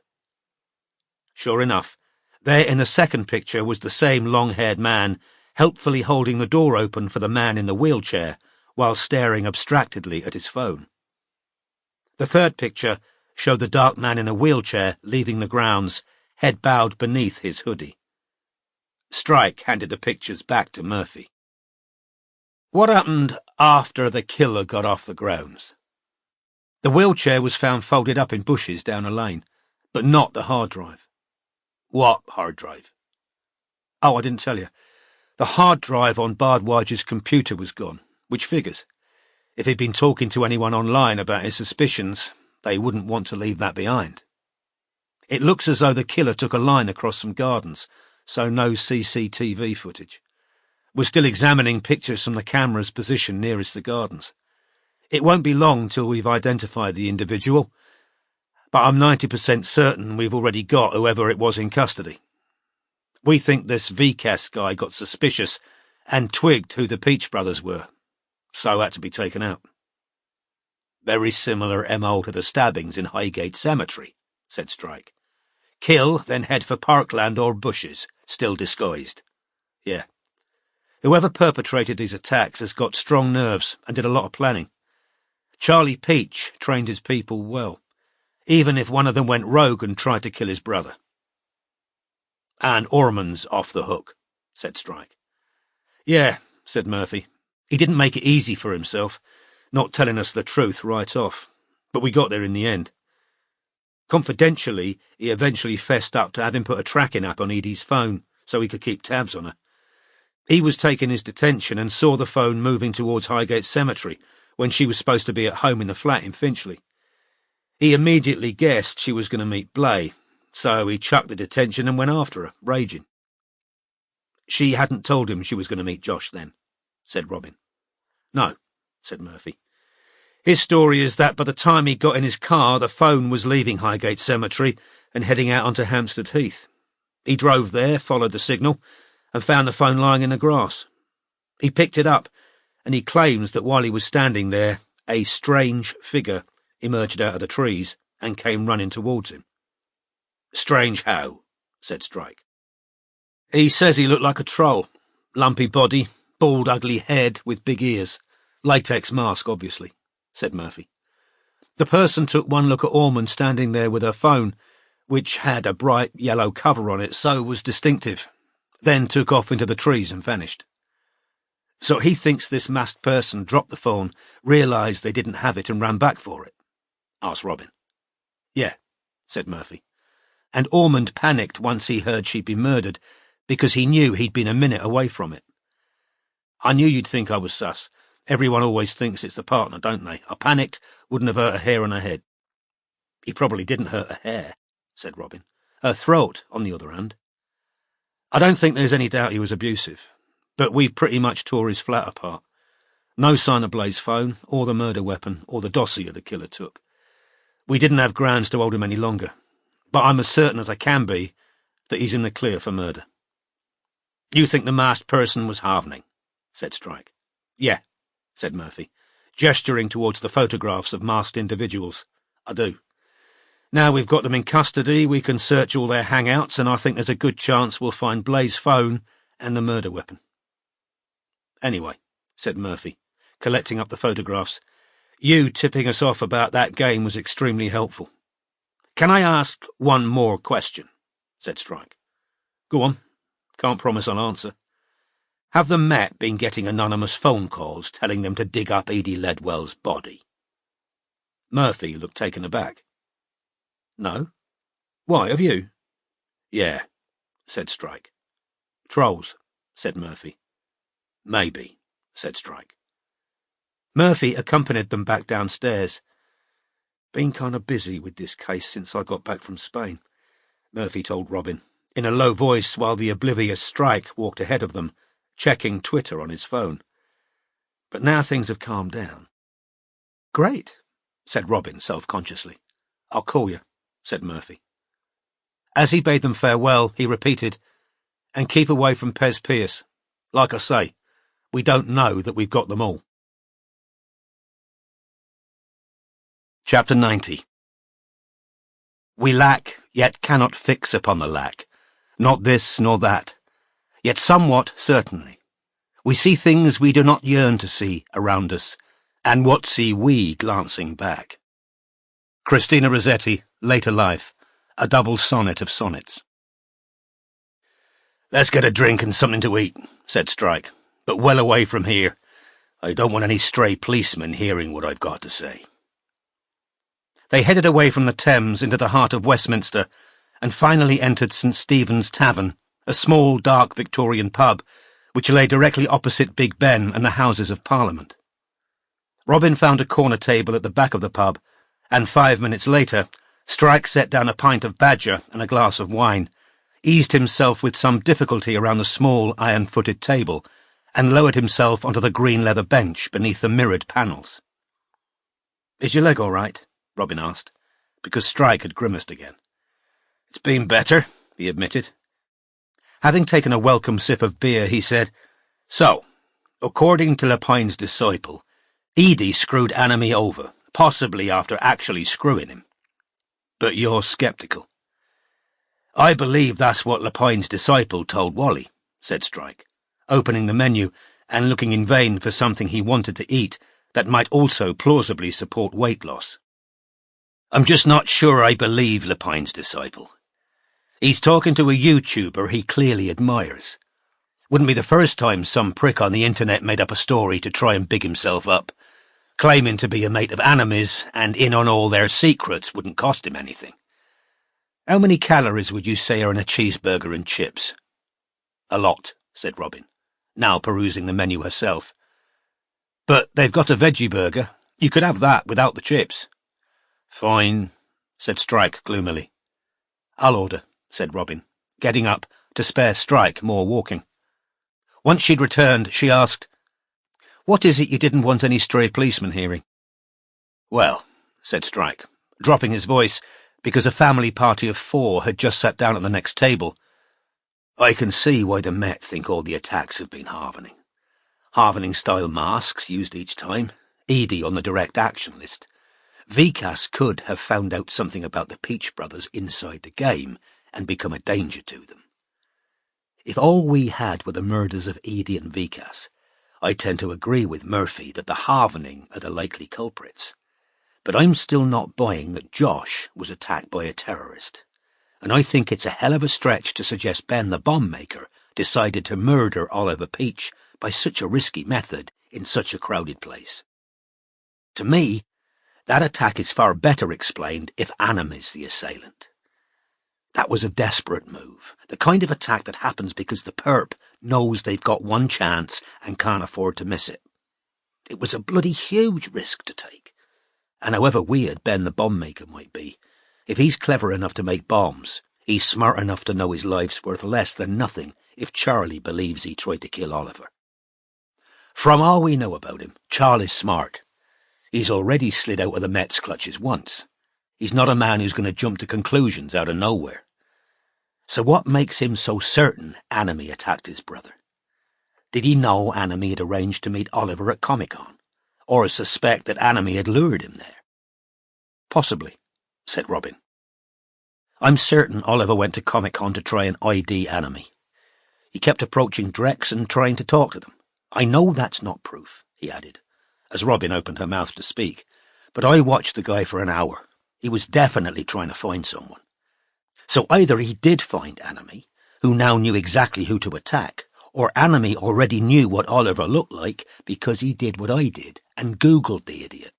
Sure enough, there in the second picture was the same long-haired man, helpfully holding the door open for the man in the wheelchair, while staring abstractedly at his phone. The third picture showed the dark man in a wheelchair leaving the grounds, head bowed beneath his hoodie. Strike handed the pictures back to Murphy. What happened after the killer got off the grounds. The wheelchair was found folded up in bushes down a lane, but not the hard drive. What hard drive? Oh, I didn't tell you. The hard drive on Bardwage's computer was gone, which figures. If he'd been talking to anyone online about his suspicions, they wouldn't want to leave that behind. It looks as though the killer took a line across some gardens, so no CCTV footage. We're still examining pictures from the camera's position nearest the gardens. It won't be long till we've identified the individual, but I'm 90% certain we've already got whoever it was in custody. We think this VCAS guy got suspicious and twigged who the Peach brothers were, so had to be taken out. Very similar MO to the stabbings in Highgate Cemetery, said Strike. Kill, then head for parkland or bushes, still disguised. Yeah. Whoever perpetrated these attacks has got strong nerves and did a lot of planning. Charlie Peach trained his people well, even if one of them went rogue and tried to kill his brother. And Ormond's off the hook, said Strike. Yeah, said Murphy. He didn't make it easy for himself, not telling us the truth right off, but we got there in the end. Confidentially, he eventually fessed up to having put a tracking app on Edie's phone so he could keep tabs on her. He was taking his detention and saw the phone moving towards Highgate Cemetery when she was supposed to be at home in the flat in Finchley. He immediately guessed she was going to meet Blay, so he chucked the detention and went after her, raging. She hadn't told him she was going to meet Josh then, said Robin. No, said Murphy. His story is that by the time he got in his car, the phone was leaving Highgate Cemetery and heading out onto Hampstead Heath. He drove there, followed the signal, and found the phone lying in the grass. He picked it up, and he claims that while he was standing there, a strange figure emerged out of the trees and came running towards him. Strange how? Said Strike. He says he looked like a troll. Lumpy body, bald ugly head with big ears. Latex mask, obviously, said Murphy. The person took one look at Ormond standing there with her phone, which had a bright yellow cover on it, so was distinctive, then took off into the trees and vanished. So he thinks this masked person dropped the phone, realised they didn't have it and ran back for it, asked Robin. Yeah, said Murphy. And Ormond panicked once he heard she'd been murdered, because he knew he'd been a minute away from it. I knew you'd think I was sus. Everyone always thinks it's the partner, don't they? I panicked, wouldn't have hurt a hair on her head. He probably didn't hurt her hair, said Robin. Her throat, on the other hand. I don't think there's any doubt he was abusive, but we pretty much tore his flat apart. No sign of Blay's phone, or the murder weapon, or the dossier the killer took. We didn't have grounds to hold him any longer, but I'm as certain as I can be that he's in the clear for murder. You think the masked person was Havning? Said Strike. Yeah, said Murphy, gesturing towards the photographs of masked individuals. I do. Now we've got them in custody, we can search all their hangouts, and I think there's a good chance we'll find Blay's phone and the murder weapon. Anyway, said Murphy, collecting up the photographs, you tipping us off about that game was extremely helpful. Can I ask one more question? Said Strike. Go on. Can't promise I'll answer. Have the Met been getting anonymous phone calls telling them to dig up Edie Ledwell's body? Murphy looked taken aback. No. Why, have you? Yeah, said Strike. Trolls, said Murphy. Maybe, said Strike. Murphy accompanied them back downstairs. Been kind of busy with this case since I got back from Spain, Murphy told Robin, in a low voice while the oblivious Strike walked ahead of them, checking Twitter on his phone. But now things have calmed down. Great, said Robin self-consciously. I'll call you, said Murphy. As he bade them farewell, he repeated, and keep away from Pez Pierce. Like I say, we don't know that we've got them all. Chapter 90. We lack, yet cannot fix upon the lack, not this nor that, yet somewhat certainly. We see things we do not yearn to see around us, and what see we glancing back? Christina Rossetti, Later Life, a double sonnet of sonnets. Let's get a drink and something to eat, said Strike, but well away from here. I don't want any stray policemen hearing what I've got to say. They headed away from the Thames into the heart of Westminster and finally entered St. Stephen's Tavern, a small, dark Victorian pub which lay directly opposite Big Ben and the Houses of Parliament. Robin found a corner table at the back of the pub, and 5 minutes later, Strike set down a pint of badger and a glass of wine, eased himself with some difficulty around the small iron-footed table, and lowered himself onto the green leather bench beneath the mirrored panels. "Is your leg all right?" Robin asked, because Strike had grimaced again. "It's been better," he admitted. Having taken a welcome sip of beer, he said, "So, according to Lepine's disciple, Edie screwed Anime over, possibly after actually screwing him. But you're sceptical." "I believe that's what Lepine's disciple told Wally," said Strike, opening the menu and looking in vain for something he wanted to eat that might also plausibly support weight loss. "I'm just not sure I believe Lepine's disciple. He's talking to a YouTuber he clearly admires. Wouldn't be the first time some prick on the internet made up a story to try and big himself up, claiming to be a mate of Anime's and in on all their secrets wouldn't cost him anything. How many calories would you say are in a cheeseburger and chips?" "A lot," said Robin, now perusing the menu herself. "But they've got a veggie burger. You could have that without the chips." "Fine," said Strike gloomily. "I'll order," said Robin, getting up to spare Strike more walking. Once she'd returned, she asked, "What is it you didn't want any stray policemen hearing?" "Well," said Strike, dropping his voice because a family party of 4 had just sat down at the next table, "I can see why the Met think all the attacks have been Harvening. Harvening-style masks used each time, Edie on the direct action list. Vikas could have found out something about the Peach Brothers inside the game and become a danger to them. If all we had were the murders of Edie and Vikas, I tend to agree with Murphy that the Harvening are the likely culprits. But I'm still not buying that Josh was attacked by a terrorist, and I think it's a hell of a stretch to suggest Ben the bomb maker decided to murder Oliver Peach by such a risky method in such a crowded place. To me, that attack is far better explained if Anime is the assailant. That was a desperate move, the kind of attack that happens because the perp knows they've got one chance and can't afford to miss it. It was a bloody huge risk to take. And however weird Ben the bomb maker might be, if he's clever enough to make bombs, he's smart enough to know his life's worth less than nothing if Charlie believes he tried to kill Oliver. From all we know about him, Charlie's smart. He's already slid out of the Met's clutches once. He's not a man who's going to jump to conclusions out of nowhere. So what makes him so certain Anime attacked his brother? Did he know Anime had arranged to meet Oliver at Comic-Con? Or suspect that Anime had lured him there? "Possibly," said Robin. "I'm certain Oliver went to Comic-Con to try and ID Anime. He kept approaching Drex and trying to talk to them. I know that's not proof," he added, as Robin opened her mouth to speak, "but I watched the guy for an hour. He was definitely trying to find someone. So either he did find Anime, who now knew exactly who to attack, or Anime already knew what Oliver looked like because he did what I did and Googled the idiot.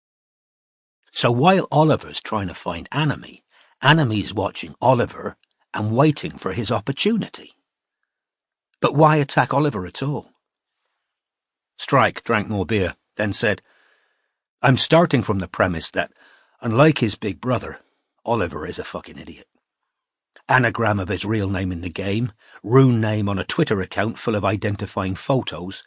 So while Oliver's trying to find Anime, Anime's watching Oliver and waiting for his opportunity. But why attack Oliver at all?" Strike drank more beer, then said, "I'm starting from the premise that, unlike his big brother, Oliver is a fucking idiot. Anagram of his real name in the game, rune name on a Twitter account full of identifying photos.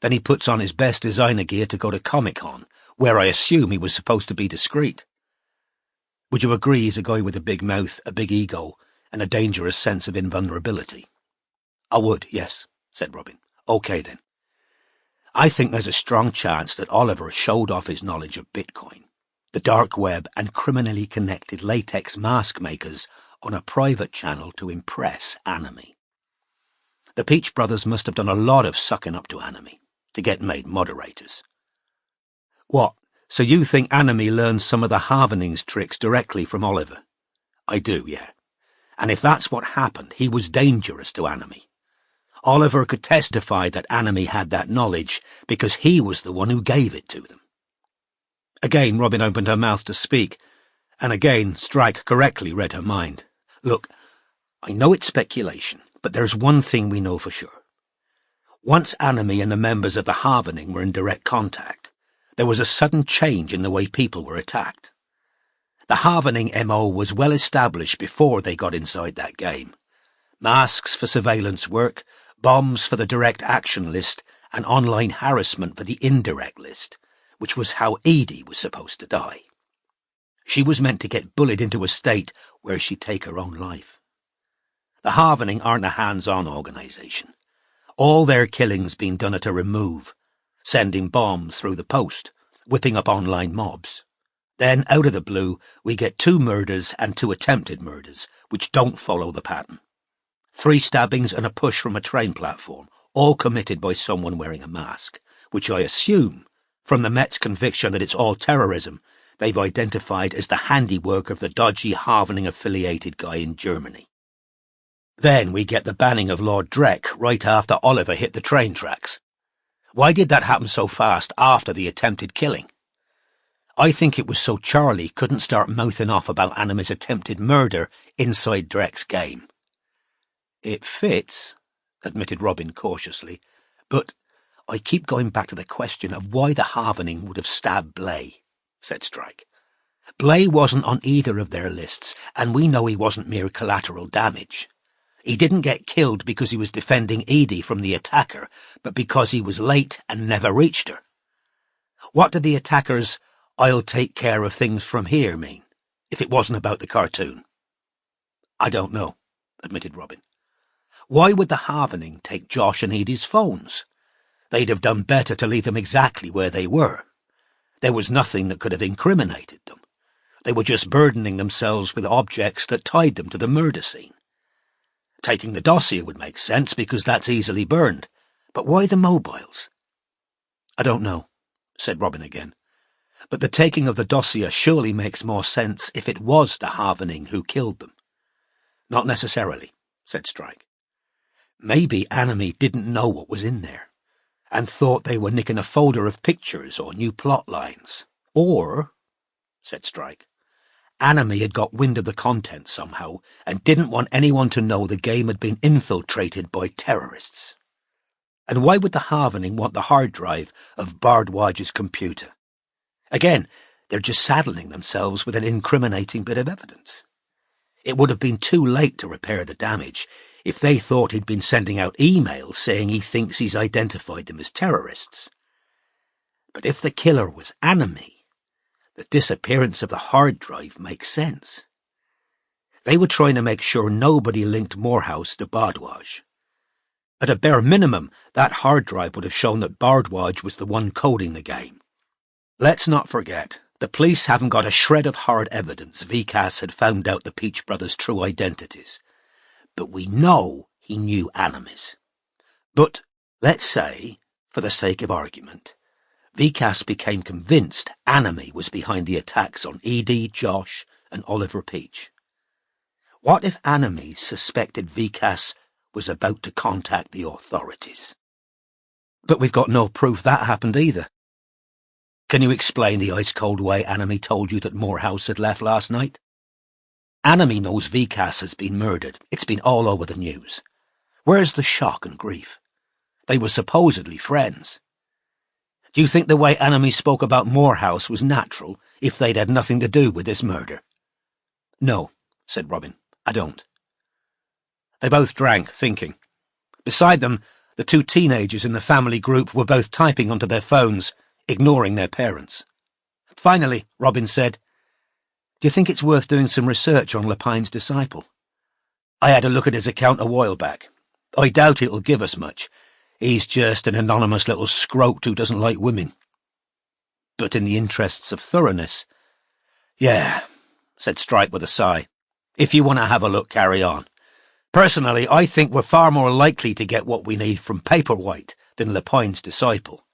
Then he puts on his best designer gear to go to Comic-Con, where I assume he was supposed to be discreet. Would you agree he's a guy with a big mouth, a big ego, and a dangerous sense of invulnerability?" "I would, yes," said Robin. "Okay then. I think there's a strong chance that Oliver showed off his knowledge of Bitcoin, the dark web and criminally connected latex mask makers on a private channel to impress Anime. The Peach Brothers must have done a lot of sucking up to Anime to get made moderators." "What, so you think Anime learned some of the Harvening's tricks directly from Oliver?" "I do, yeah. And if that's what happened, he was dangerous to Anime. Oliver could testify that Anime had that knowledge because he was the one who gave it to them. Again, Robin opened her mouth to speak, and again Strike correctly read her mind. Look, I know it's speculation, but there's one thing we know for sure. Once Anime and the members of the Harvening were in direct contact, there was a sudden change in the way people were attacked. The Harvening MO was well established before they got inside that game. Masks for surveillance work, bombs for the direct action list, and online harassment for the indirect list, which was how Edie was supposed to die. She was meant to get bullied into a state where she'd take her own life. The Harvening aren't a hands-on organisation. All their killing's been done at a remove, sending bombs through the post, whipping up online mobs. Then, out of the blue, we get 2 murders and 2 attempted murders, which don't follow the pattern. 3 stabbings and a push from a train platform, all committed by someone wearing a mask, which I assume, from the Met's conviction that it's all terrorism, they've identified as the handiwork of the dodgy Harvening-affiliated guy in Germany. Then we get the banning of Lord Drek right after Oliver hit the train tracks. Why did that happen so fast after the attempted killing? I think it was so Charlie couldn't start mouthing off about Anime's attempted murder inside Drek's game. It fits, admitted Robin cautiously, but I keep going back to the question of why the Harvening would have stabbed Blay, said Strike. Blay wasn't on either of their lists, and we know he wasn't mere collateral damage. He didn't get killed because he was defending Edie from the attacker, but because he was late and never reached her. What did the attacker's "I'll take care of things from here" mean, if it wasn't about the cartoon? I don't know, admitted Robin. Why would the Harvening take Josh and Edie's phones? They'd have done better to leave them exactly where they were. There was nothing that could have incriminated them. They were just burdening themselves with objects that tied them to the murder scene. Taking the dossier would make sense because that's easily burned. But why the mobiles? I don't know, said Robin again. But the taking of the dossier surely makes more sense if it was the Harvening who killed them. Not necessarily, said Strike. Maybe Anime didn't know what was in there, and thought they were nicking a folder of pictures or new plot lines. Or, said Strike, Anime had got wind of the content somehow and didn't want anyone to know the game had been infiltrated by terrorists. And why would the Harvening want the hard drive of Bardwaj's computer? Again, they're just saddling themselves with an incriminating bit of evidence. It would have been too late to repair the damage if they thought he'd been sending out emails saying he thinks he's identified them as terrorists. But if the killer was Anime, the disappearance of the hard drive makes sense. They were trying to make sure nobody linked Morehouse to Bardwaj. At a bare minimum, that hard drive would have shown that Bardwaj was the one coding the game. Let's not forget, the police haven't got a shred of hard evidence Vikas had found out the Peach brothers' true identities. But we know he knew Anime's. But, let's say, for the sake of argument, Vikas became convinced Anime was behind the attacks on Edie, Josh, and Oliver Peach. What if Anime suspected Vikas was about to contact the authorities? But we've got no proof that happened either. Can you explain the ice-cold way Anime told you that Morehouse had left last night? Anime knows Vikas has been murdered. It's been all over the news. Where's the shock and grief? They were supposedly friends. Do you think the way Anime spoke about Morehouse was natural if they'd had nothing to do with this murder? No, said Robin, I don't. They both drank, thinking. Beside them, the 2 teenagers in the family group were both typing onto their phones, ignoring their parents. Finally, Robin said, Do you think it's worth doing some research on Lepine's disciple? I had a look at his account a while back. I doubt it'll give us much. He's just an anonymous little scrote who doesn't like women. But in the interests of thoroughness... Yeah, said Strike with a sigh. If you want to have a look, carry on. Personally, I think we're far more likely to get what we need from Paperwhite than Lepine's disciple.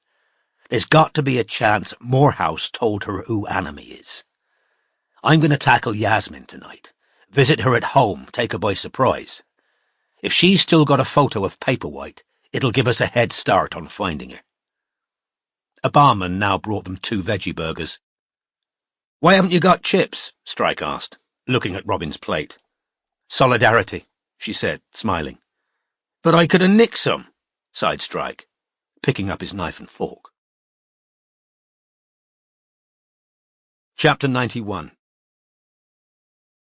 There's got to be a chance Morehouse told her who Anime is. I'm going to tackle Yasmin tonight. Visit her at home, take her by surprise. If she's still got a photo of Paperwhite, it'll give us a head start on finding her. A barman now brought them 2 veggie burgers. "Why haven't you got chips?" Strike asked, looking at Robin's plate. "Solidarity," she said, smiling. "But I could have nicked some," sighed Strike, picking up his knife and fork. Chapter 91.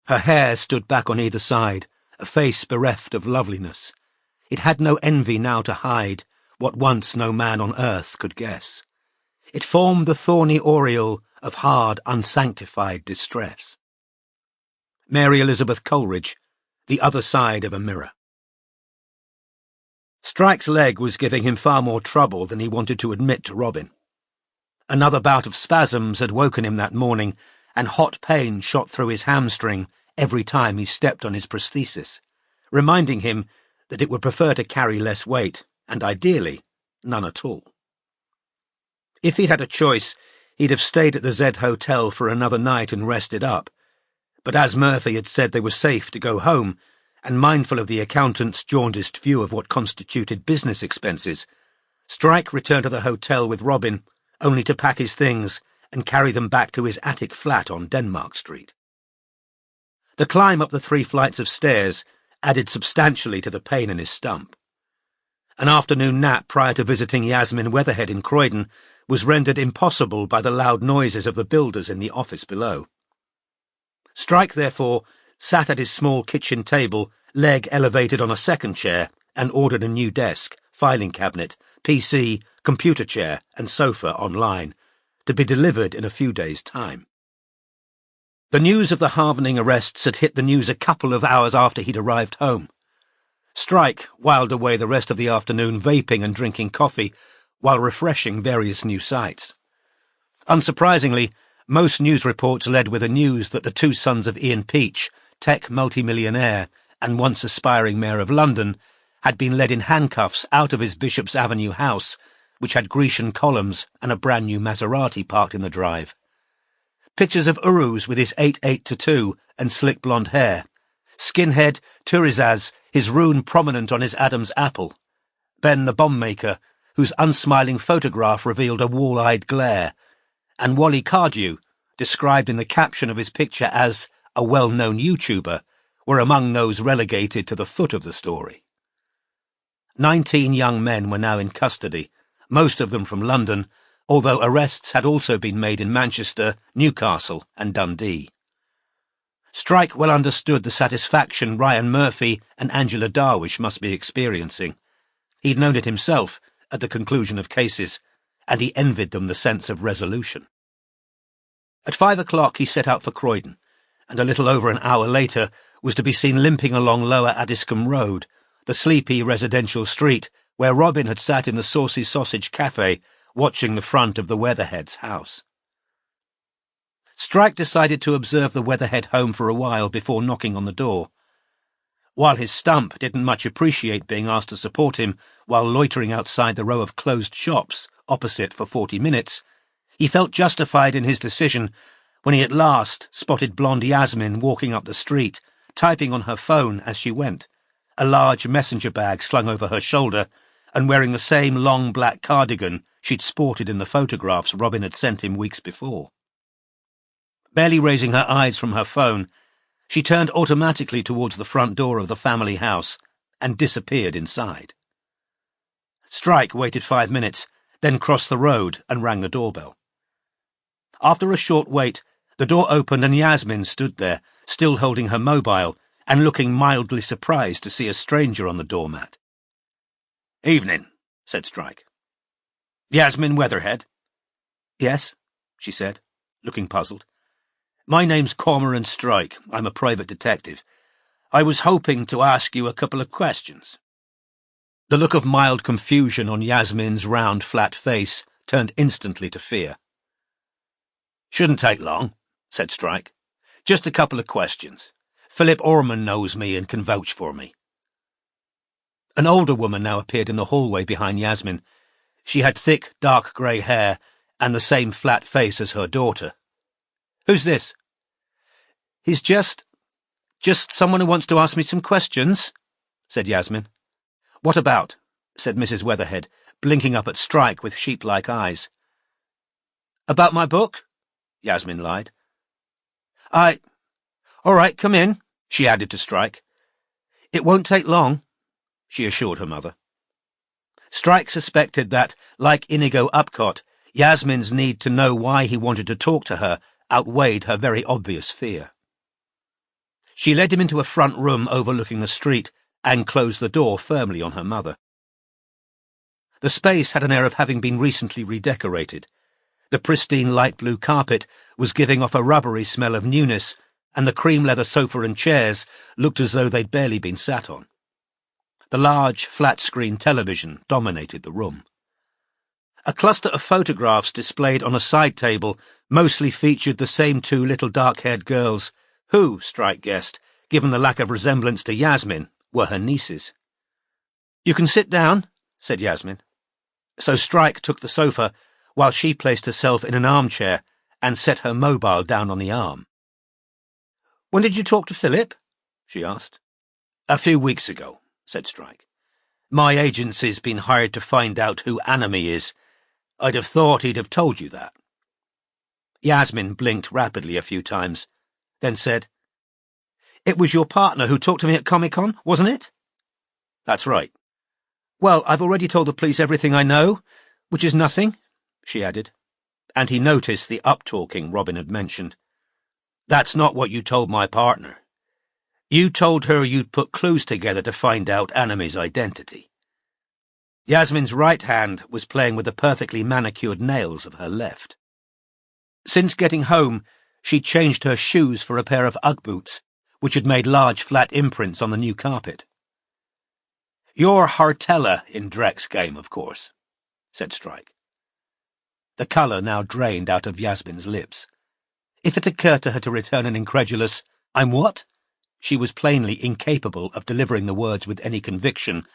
Her hair stood back on either side, a face bereft of loveliness. It had no envy now to hide, what once no man on earth could guess. It formed the thorny aureole of hard, unsanctified distress. Mary Elizabeth Coleridge, The Other Side of a Mirror. Strike's leg was giving him far more trouble than he wanted to admit to Robin. Another bout of spasms had woken him that morning, and hot pain shot through his hamstring every time he stepped on his prosthesis, reminding him that it would prefer to carry less weight, and ideally, none at all. If he'd had a choice, he'd have stayed at the Z Hotel for another night and rested up. But as Murphy had said they were safe to go home, and mindful of the accountant's jaundiced view of what constituted business expenses, Strike returned to the hotel with Robin, only to pack his things and carry them back to his attic flat on Denmark Street. The climb up the 3 flights of stairs added substantially to the pain in his stump. An afternoon nap prior to visiting Yasmin Weatherhead in Croydon was rendered impossible by the loud noises of the builders in the office below. Strike, therefore, sat at his small kitchen table, leg elevated on a second chair, and ordered a new desk, filing cabinet, PC, computer chair, and sofa online, to be delivered in a few days' time. The news of the Harvening arrests had hit the news a couple of hours after he'd arrived home. Strike whiled away the rest of the afternoon vaping and drinking coffee while refreshing various new sites. Unsurprisingly, most news reports led with the news that the 2 sons of Ian Peach, tech multimillionaire and once aspiring mayor of London, had been led in handcuffs out of his Bishop's Avenue house, which had Grecian columns and a brand-new Maserati parked in the drive. Pictures of Uruz with his 8'8" and slick blonde hair, skinhead Turizaz, his rune prominent on his Adam's apple, Ben the bomb maker, whose unsmiling photograph revealed a wall-eyed glare, and Wally Cardew, described in the caption of his picture as a well-known YouTuber, were among those relegated to the foot of the story. 19 young men were now in custody, most of them from London, although arrests had also been made in Manchester, Newcastle and Dundee. Strike well understood the satisfaction Ryan Murphy and Angela Darwish must be experiencing. He'd known it himself at the conclusion of cases, and he envied them the sense of resolution. At 5 o'clock he set out for Croydon, and a little over an hour later was to be seen limping along Lower Addiscombe Road, the sleepy residential street where Robin had sat in the Saucy Sausage Cafe watching the front of the Weatherhead's house. Strike decided to observe the Weatherhead home for a while before knocking on the door. While his stump didn't much appreciate being asked to support him while loitering outside the row of closed shops opposite for 40 minutes, he felt justified in his decision when he at last spotted blonde Yasmin walking up the street, typing on her phone as she went, a large messenger bag slung over her shoulder, and wearing the same long black cardigan she'd sported in the photographs Robin had sent him weeks before. Barely raising her eyes from her phone, she turned automatically towards the front door of the family house and disappeared inside. Strike waited 5 minutes, then crossed the road and rang the doorbell. After a short wait, the door opened and Yasmin stood there, still holding her mobile and looking mildly surprised to see a stranger on the doormat. "Evening," said Strike. "Yasmin Weatherhead?" "Yes," she said, looking puzzled. "My name's Cormoran Strike. I'm a private detective. I was hoping to ask you a couple of questions." The look of mild confusion on Yasmin's round, flat face turned instantly to fear. "Shouldn't take long," said Strike. "Just a couple of questions. Philip Orman knows me and can vouch for me." An older woman now appeared in the hallway behind Yasmin. She had thick, dark grey hair and the same flat face as her daughter. "Who's this?" "He's just someone who wants to ask me some questions," said Yasmin. "What about?" said Mrs. Weatherhead, blinking up at Strike with sheep-like eyes. "About my book?" Yasmin lied. All right, come in," she added to Strike. "It won't take long," she assured her mother. Strike suspected that, like Inigo Upcott, Yasmin's need to know why he wanted to talk to her outweighed her very obvious fear. She led him into a front room overlooking the street and closed the door firmly on her mother. The space had an air of having been recently redecorated. The pristine light blue carpet was giving off a rubbery smell of newness, and the cream leather sofa and chairs looked as though they'd barely been sat on. The large, flat-screen television dominated the room. A cluster of photographs displayed on a side table mostly featured the same two little dark-haired girls who, Strike guessed, given the lack of resemblance to Yasmin, were her nieces. "You can sit down," said Yasmin. So Strike took the sofa, while she placed herself in an armchair and set her mobile down on the arm. "When did you talk to Philip?" she asked. "A few weeks ago," said Strike. "My agency's been hired to find out who Anime is. I'd have thought he'd have told you that." Yasmin blinked rapidly a few times, then said, "It was your partner who talked to me at Comic-Con, wasn't it?" "That's right." "Well, I've already told the police everything I know, which is nothing," she added, and he noticed the up-talking Robin had mentioned. "That's not what you told my partner. You told her you'd put clues together to find out Anime's identity." Yasmin's right hand was playing with the perfectly manicured nails of her left. Since getting home, she'd changed her shoes for a pair of Ugg boots, which had made large flat imprints on the new carpet. "You're Hartella in Drek's game, of course," said Strike. The colour now drained out of Yasmin's lips. If it occurred to her to return an incredulous, "I'm what?" she was plainly incapable of delivering the words with any conviction,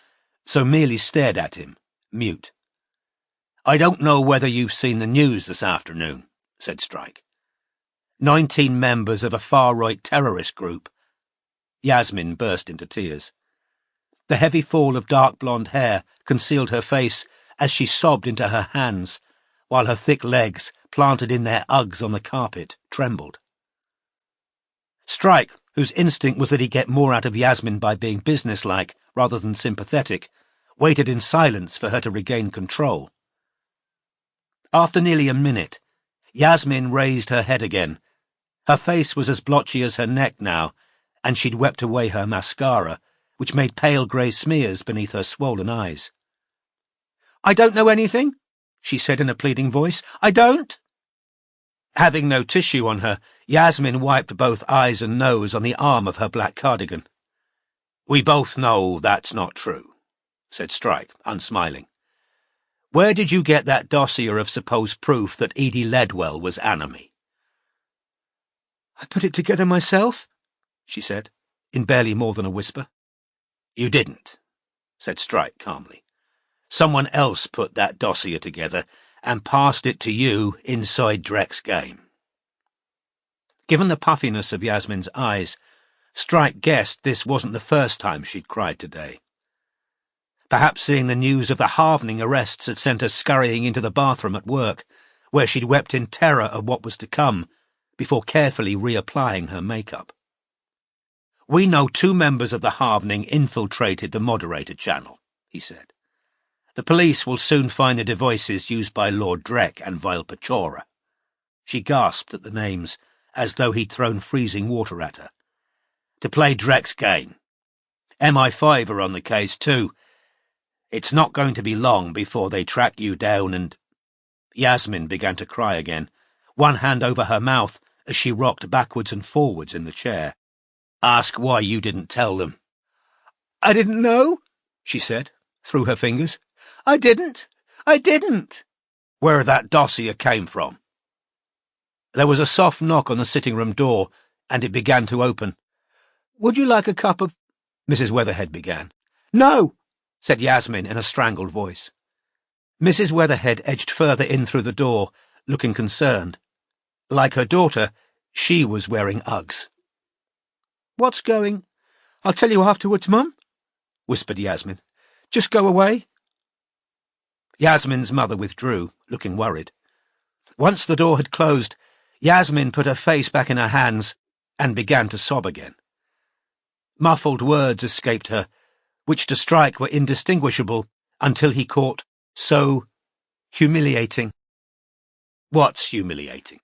so merely stared at him, mute. "I don't know whether you've seen the news this afternoon," said Strike. 19 members of a far-right terrorist group. Yasmin burst into tears. The heavy fall of dark blonde hair concealed her face as she sobbed into her hands, while her thick legs, planted in their Uggs on the carpet, trembled. Strike, whose instinct was that he'd get more out of Yasmin by being businesslike rather than sympathetic, waited in silence for her to regain control. After nearly a minute, Yasmin raised her head again. Her face was as blotchy as her neck now, and she'd wept away her mascara, which made pale grey smears beneath her swollen eyes. "I don't know anything," she said in a pleading voice. "I don't." Having no tissue on her, Yasmin wiped both eyes and nose on the arm of her black cardigan. "We both know that's not true," said Strike, unsmiling. "Where did you get that dossier of supposed proof that Edie Ledwell was Anime?" "I put it together myself," she said, in barely more than a whisper. "You didn't," said Strike calmly. "Someone else put that dossier together and passed it to you inside Drek's game." Given the puffiness of Yasmin's eyes, Strike guessed this wasn't the first time she'd cried today. Perhaps seeing the news of the Halvening arrests had sent her scurrying into the bathroom at work, where she'd wept in terror of what was to come, before carefully reapplying her makeup. "We know 2 members of the Halvening infiltrated the moderator channel," he said. "The police will soon find the devices used by Lord Drek and Vile Pachora." She gasped at the names, as though he'd thrown freezing water at her. "To play Drek's game. MI5 are on the case too. It's not going to be long before they track you down and—" Yasmin began to cry again, one hand over her mouth as she rocked backwards and forwards in the chair. "Ask why you didn't tell them." "I didn't know," she said, through her fingers. I didn't. "Where that dossier came from." There was a soft knock on the sitting-room door, and it began to open. "Would you like a cup of—" Mrs. Weatherhead began. "No," said Yasmin in a strangled voice. Mrs. Weatherhead edged further in through the door, looking concerned. Like her daughter, she was wearing Uggs. "What's going—" "I'll tell you afterwards, Mum," whispered Yasmin. "Just go away." Yasmin's mother withdrew, looking worried. Once the door had closed, Yasmin put her face back in her hands and began to sob again. Muffled words escaped her, which to Strike were indistinguishable until he caught "so humiliating." "What's humiliating?"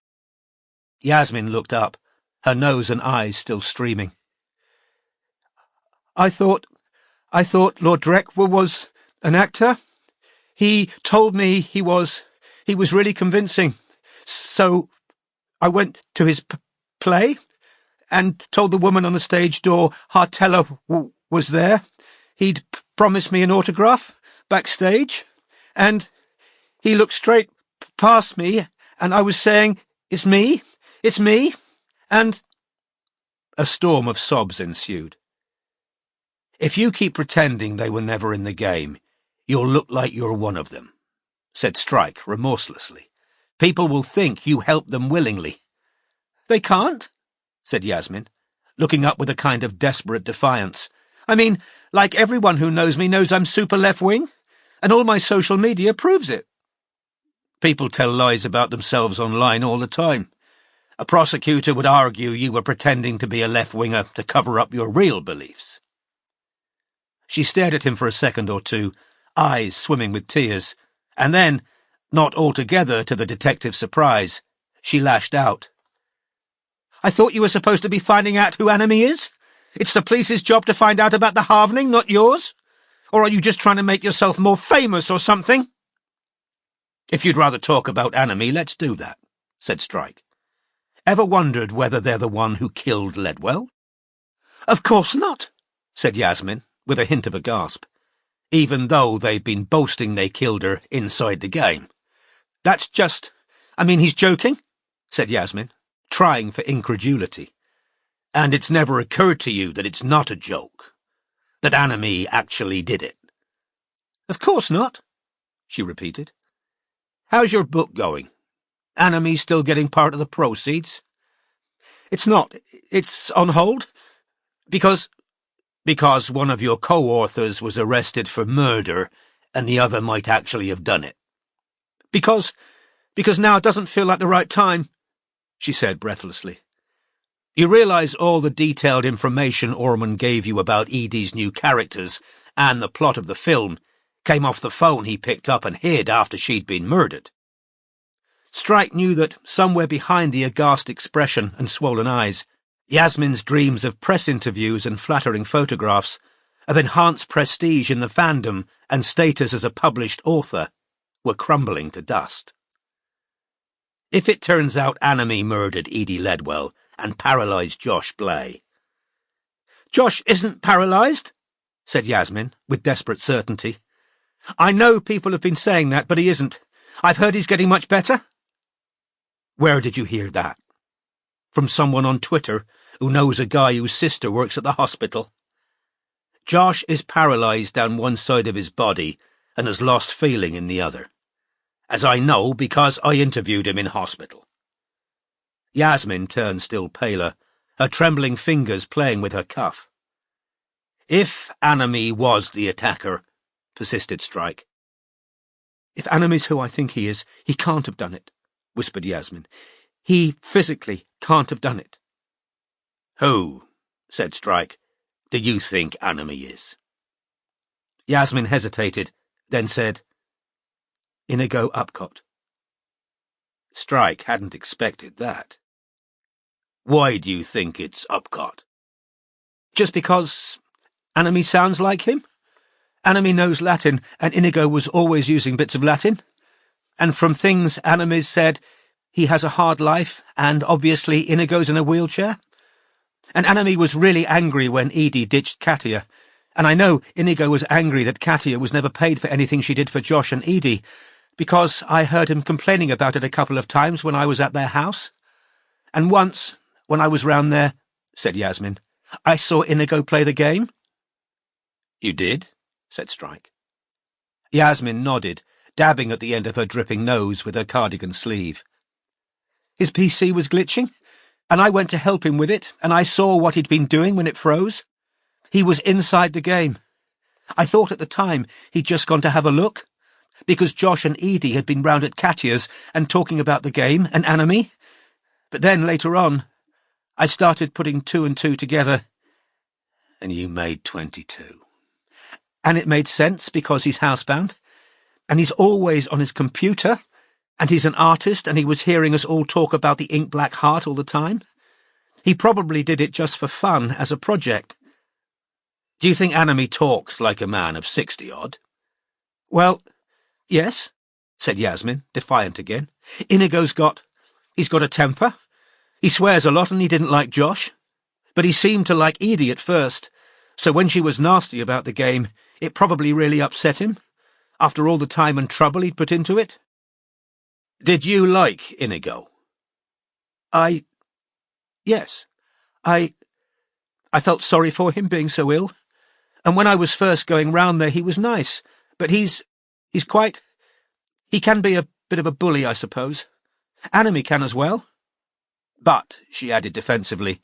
Yasmin looked up, her nose and eyes still streaming. I thought Lord Drekwa was an actor. He told me he was really convincing. So I went to his play and told the woman on the stage door Hartella was there. He'd promised me an autograph backstage, and he looked straight past me, and I was saying, it's me, and a storm of sobs ensued. "If you keep pretending they were never in the game, you'll look like you're one of them," said Strike remorselessly. "People will think you helped them willingly." "They can't," said Yasmin, looking up with a kind of desperate defiance. "I mean, like everyone who knows me knows I'm super left-wing, and all my social media proves it." "People tell lies about themselves online all the time. A prosecutor would argue you were pretending to be a left-winger to cover up your real beliefs." She stared at him for a second or two, eyes swimming with tears, and then, not altogether to the detective's surprise, she lashed out. "I thought you were supposed to be finding out who Anime is? It's the police's job to find out about the halvening, not yours? Or are you just trying to make yourself more famous or something?" "If you'd rather talk about Anime, let's do that," said Strike. "Ever wondered whether they're the one who killed Ledwell?" "Of course not," said Yasmin, with a hint of a gasp, "even though they've been boasting they killed her inside the game." "That's just... he's joking," said Yasmin, trying for incredulity. "And it's never occurred to you that it's not a joke? That Anime actually did it?" "Of course not," she repeated. "How's your book going? Anime still getting part of the proceeds?" "It's not. It's on hold. Because one of your co-authors was arrested for murder and the other might actually have done it." Because now it doesn't feel like the right time," she said breathlessly. "You realize all the detailed information Orman gave you about Edie's new characters and the plot of the film came off the phone he picked up and hid after she'd been murdered?" Strike knew that somewhere behind the aghast expression and swollen eyes, Yasmin's dreams of press interviews and flattering photographs, of enhanced prestige in the fandom and status as a published author, were crumbling to dust. "If it turns out Anime murdered Edie Ledwell and paralysed Josh Blay—" "Josh isn't paralysed," said Yasmin, with desperate certainty. "I know people have been saying that, but he isn't. I've heard he's getting much better." "Where did you hear that?" "From someone on Twitter who knows a guy whose sister works at the hospital. Josh is paralysed down one side of his body and has lost feeling in the other. As I know because I interviewed him in hospital." Yasmin turned still paler, her trembling fingers playing with her cuff. "If Anime was the attacker," persisted Strike. "If Anime's who I think he is, he can't have done it," whispered Yasmin. "He physically can't have done it." "Who," said Strike, "do you think Anime is?" Yasmin hesitated, then said, "Inigo Upcott." Strike hadn't expected that. "Why do you think it's Upcott?" "Just because Anime sounds like him. Anime knows Latin, and Inigo was always using bits of Latin. And from things Anime's said, he has a hard life, and obviously Inigo's in a wheelchair. And Anime was really angry when Edie ditched Katia, and I know Inigo was angry that Katia was never paid for anything she did for Josh and Edie, because I heard him complaining about it a couple of times when I was at their house. And once, when I was round there," said Yasmin, "I saw Inigo play the game." "You did?" said Strike. Yasmin nodded, dabbing at the end of her dripping nose with her cardigan sleeve. "His PC was glitching, and I went to help him with it, and I saw what he'd been doing when it froze. He was inside the game. I thought at the time he'd just gone to have a look, because Josh and Edie had been round at Katya's and talking about the game and Anime. But then, later on, I started putting 2 and 2 together. And you made 22. And it made sense because he's housebound, and he's always on his computer, and he's an artist, and he was hearing us all talk about the ink black heart all the time. He probably did it just for fun, as a project. Do you think Anime talks like a man of 60-odd? Well, yes, said Yasmin, defiant again. Inigo's he's got a temper. He swears a lot and he didn't like Josh. But he seemed to like Edie at first, so when she was nasty about the game, it probably really upset him, after all the time and trouble he'd put into it. Did you like Inigo? Yes. I felt sorry for him being so ill. And when I was first going round there, he was nice. But he can be a bit of a bully, I suppose. Anime can as well. But, she added defensively,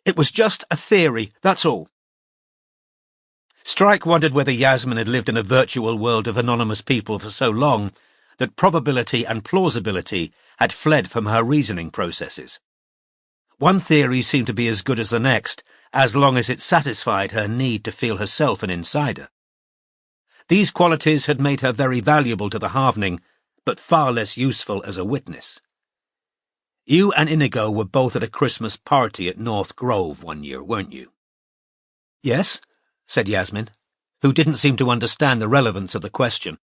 it was just a theory, that's all. Strike wondered whether Yasmin had lived in a virtual world of anonymous people for so long that probability and plausibility had fled from her reasoning processes. One theory seemed to be as good as the next, as long as it satisfied her need to feel herself an insider. These qualities had made her very valuable to the Halvening, but far less useful as a witness. You and Inigo were both at a Christmas party at North Grove one year, weren't you? Yes, said Yasmin, who didn't seem to understand the relevance of the question.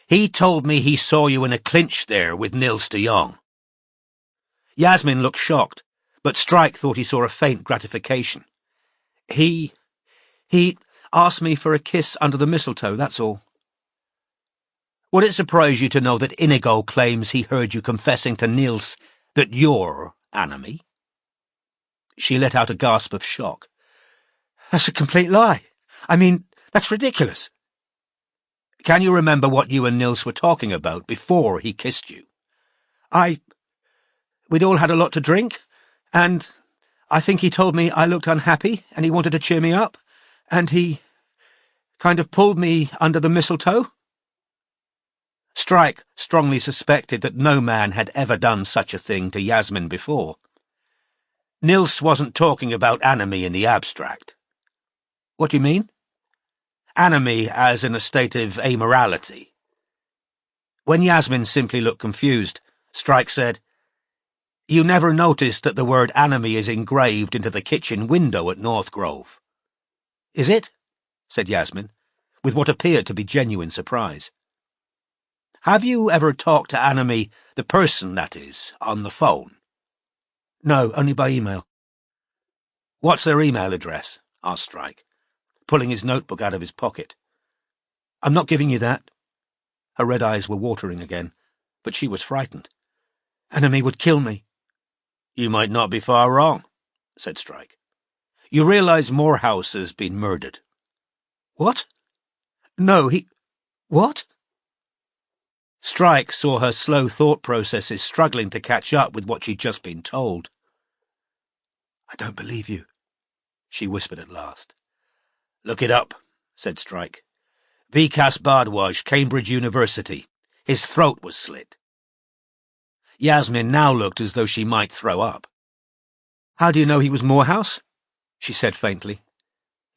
He told me he saw you in a clinch there with Nils de Jong. Yasmin looked shocked, but Strike thought he saw a faint gratification. He asked me for a kiss under the mistletoe, that's all. Would it surprise you to know that Inigo claims he heard you confessing to Nils that you're Anime? She let out a gasp of shock. That's a complete lie. I mean, that's ridiculous. Can you remember what you and Nils were talking about before he kissed you? We'd all had a lot to drink, and I think he told me I looked unhappy and he wanted to cheer me up, and he kind of pulled me under the mistletoe. Strike strongly suspected that no man had ever done such a thing to Yasmin before. Nils wasn't talking about Anime in the abstract. What do you mean? Anime as in a state of amorality. When Yasmin simply looked confused, Strike said, You never noticed that the word Anime is engraved into the kitchen window at North Grove? Is it? Said Yasmin, with what appeared to be genuine surprise. Have you ever talked to Anime, the person, that is, on the phone? No, only by email. What's their email address? Asked Strike, pulling his notebook out of his pocket. I'm not giving you that. Her red eyes were watering again, but she was frightened. Anime would kill me. You might not be far wrong, said Strike. You realize Morehouse has been murdered. What? No, What? Strike saw her slow thought processes struggling to catch up with what she'd just been told. I don't believe you, she whispered at last. Look it up, said Strike. Vikas Bhardwaj, Cambridge University. His throat was slit. Yasmin now looked as though she might throw up. How do you know he was Morehouse? She said faintly.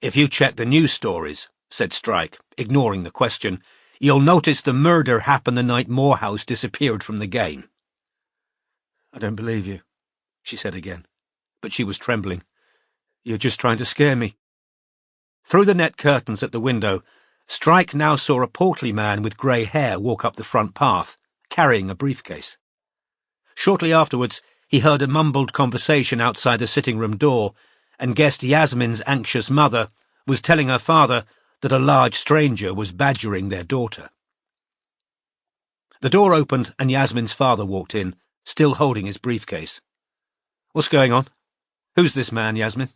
If you check the news stories, said Strike, ignoring the question, you'll notice the murder happened the night Morehouse disappeared from the game. I don't believe you, she said again, but she was trembling. You're just trying to scare me. Through the net curtains at the window, Strike now saw a portly man with grey hair walk up the front path, carrying a briefcase. Shortly afterwards, he heard a mumbled conversation outside the sitting-room door and guessed Yasmin's anxious mother was telling her father that a large stranger was badgering their daughter. The door opened and Yasmin's father walked in, still holding his briefcase. What's going on? Who's this man, Yasmin?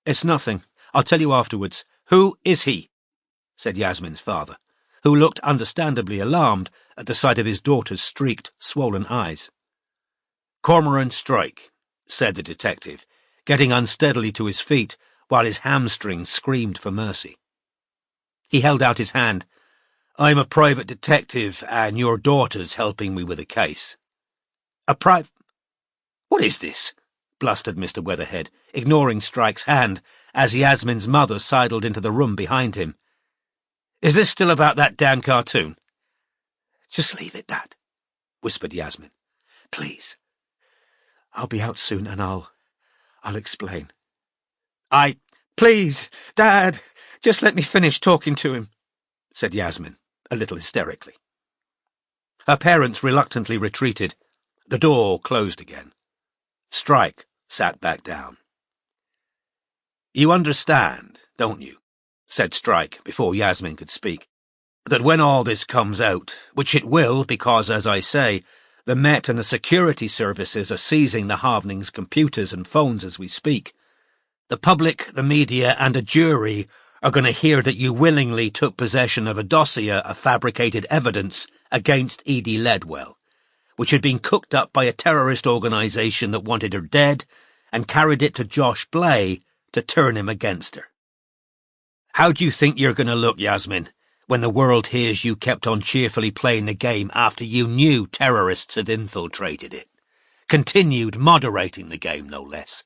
It's nothing. I'll tell you afterwards. Who is he? Said Yasmin's father, who looked understandably alarmed at the sight of his daughter's streaked, swollen eyes. Cormoran Strike, said the detective, getting unsteadily to his feet while his hamstrings screamed for mercy. He held out his hand. "I'm a private detective, and your daughter's helping me with a case." "What is this?" blustered Mr. Weatherhead, ignoring Strike's hand as Yasmin's mother sidled into the room behind him. "Is this still about that damn cartoon?" "Just leave it, Dad," whispered Yasmin. "Please. I'll be out soon and I'll explain." "Please, Dad, just let me finish talking to him," said Yasmin, a little hysterically. Her parents reluctantly retreated. The door closed again. Strike sat back down. "You understand, don't you," said Strike before Yasmin could speak, "that when all this comes out, which it will because, as I say, the Met and the security services are seizing the Halvening's computers and phones as we speak, the public, the media, and a jury are going to hear that you willingly took possession of a dossier of fabricated evidence against Edie Ledwell, which had been cooked up by a terrorist organisation that wanted her dead and carried it to Josh Blay to turn him against her. How do you think you're going to look, Yasmin, when the world hears you kept on cheerfully playing the game after you knew terrorists had infiltrated it, continued moderating the game, no less,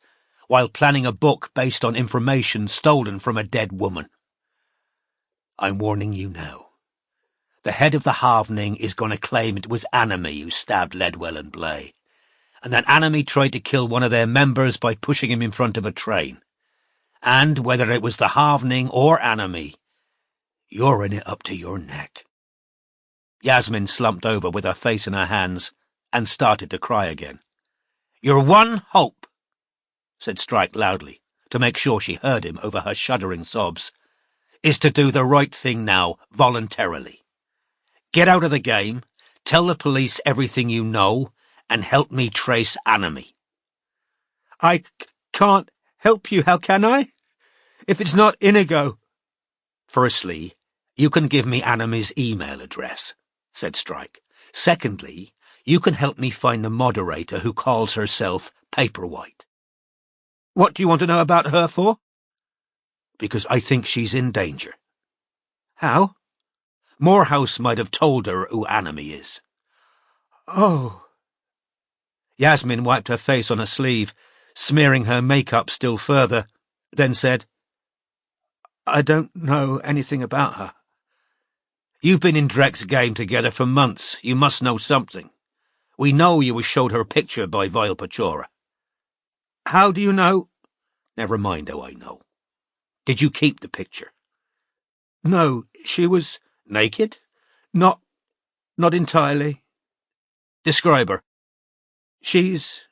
while planning a book based on information stolen from a dead woman? I'm warning you now. The head of the Halvening is going to claim it was Anime who stabbed Ledwell and Blay, and that Anime tried to kill one of their members by pushing him in front of a train. And whether it was the Halvening or Anime, you're in it up to your neck." Yasmin slumped over with her face in her hands and started to cry again. "Your one hope," said Strike loudly, to make sure she heard him over her shuddering sobs, "is to do the right thing now, voluntarily. Get out of the game, tell the police everything you know, and help me trace Anime." "I can't help you, how can I? If it's not Inigo." "Firstly, you can give me Anime's email address," said Strike. "Secondly, you can help me find the moderator who calls herself Paperwhite." "What do you want to know about her for?" "Because I think she's in danger." "How?" "Morehouse might have told her who Anime is." "Oh." Yasmin wiped her face on her sleeve, smearing her makeup still further, then said, "I don't know anything about her." "You've been in Drek's game together for months. You must know something. We know you were showed her picture by Vile Pachora." "How do you know?" "Never mind how I know. Did you keep the picture?" "No, she was—" "Naked?" Not entirely." "Describe her." "She's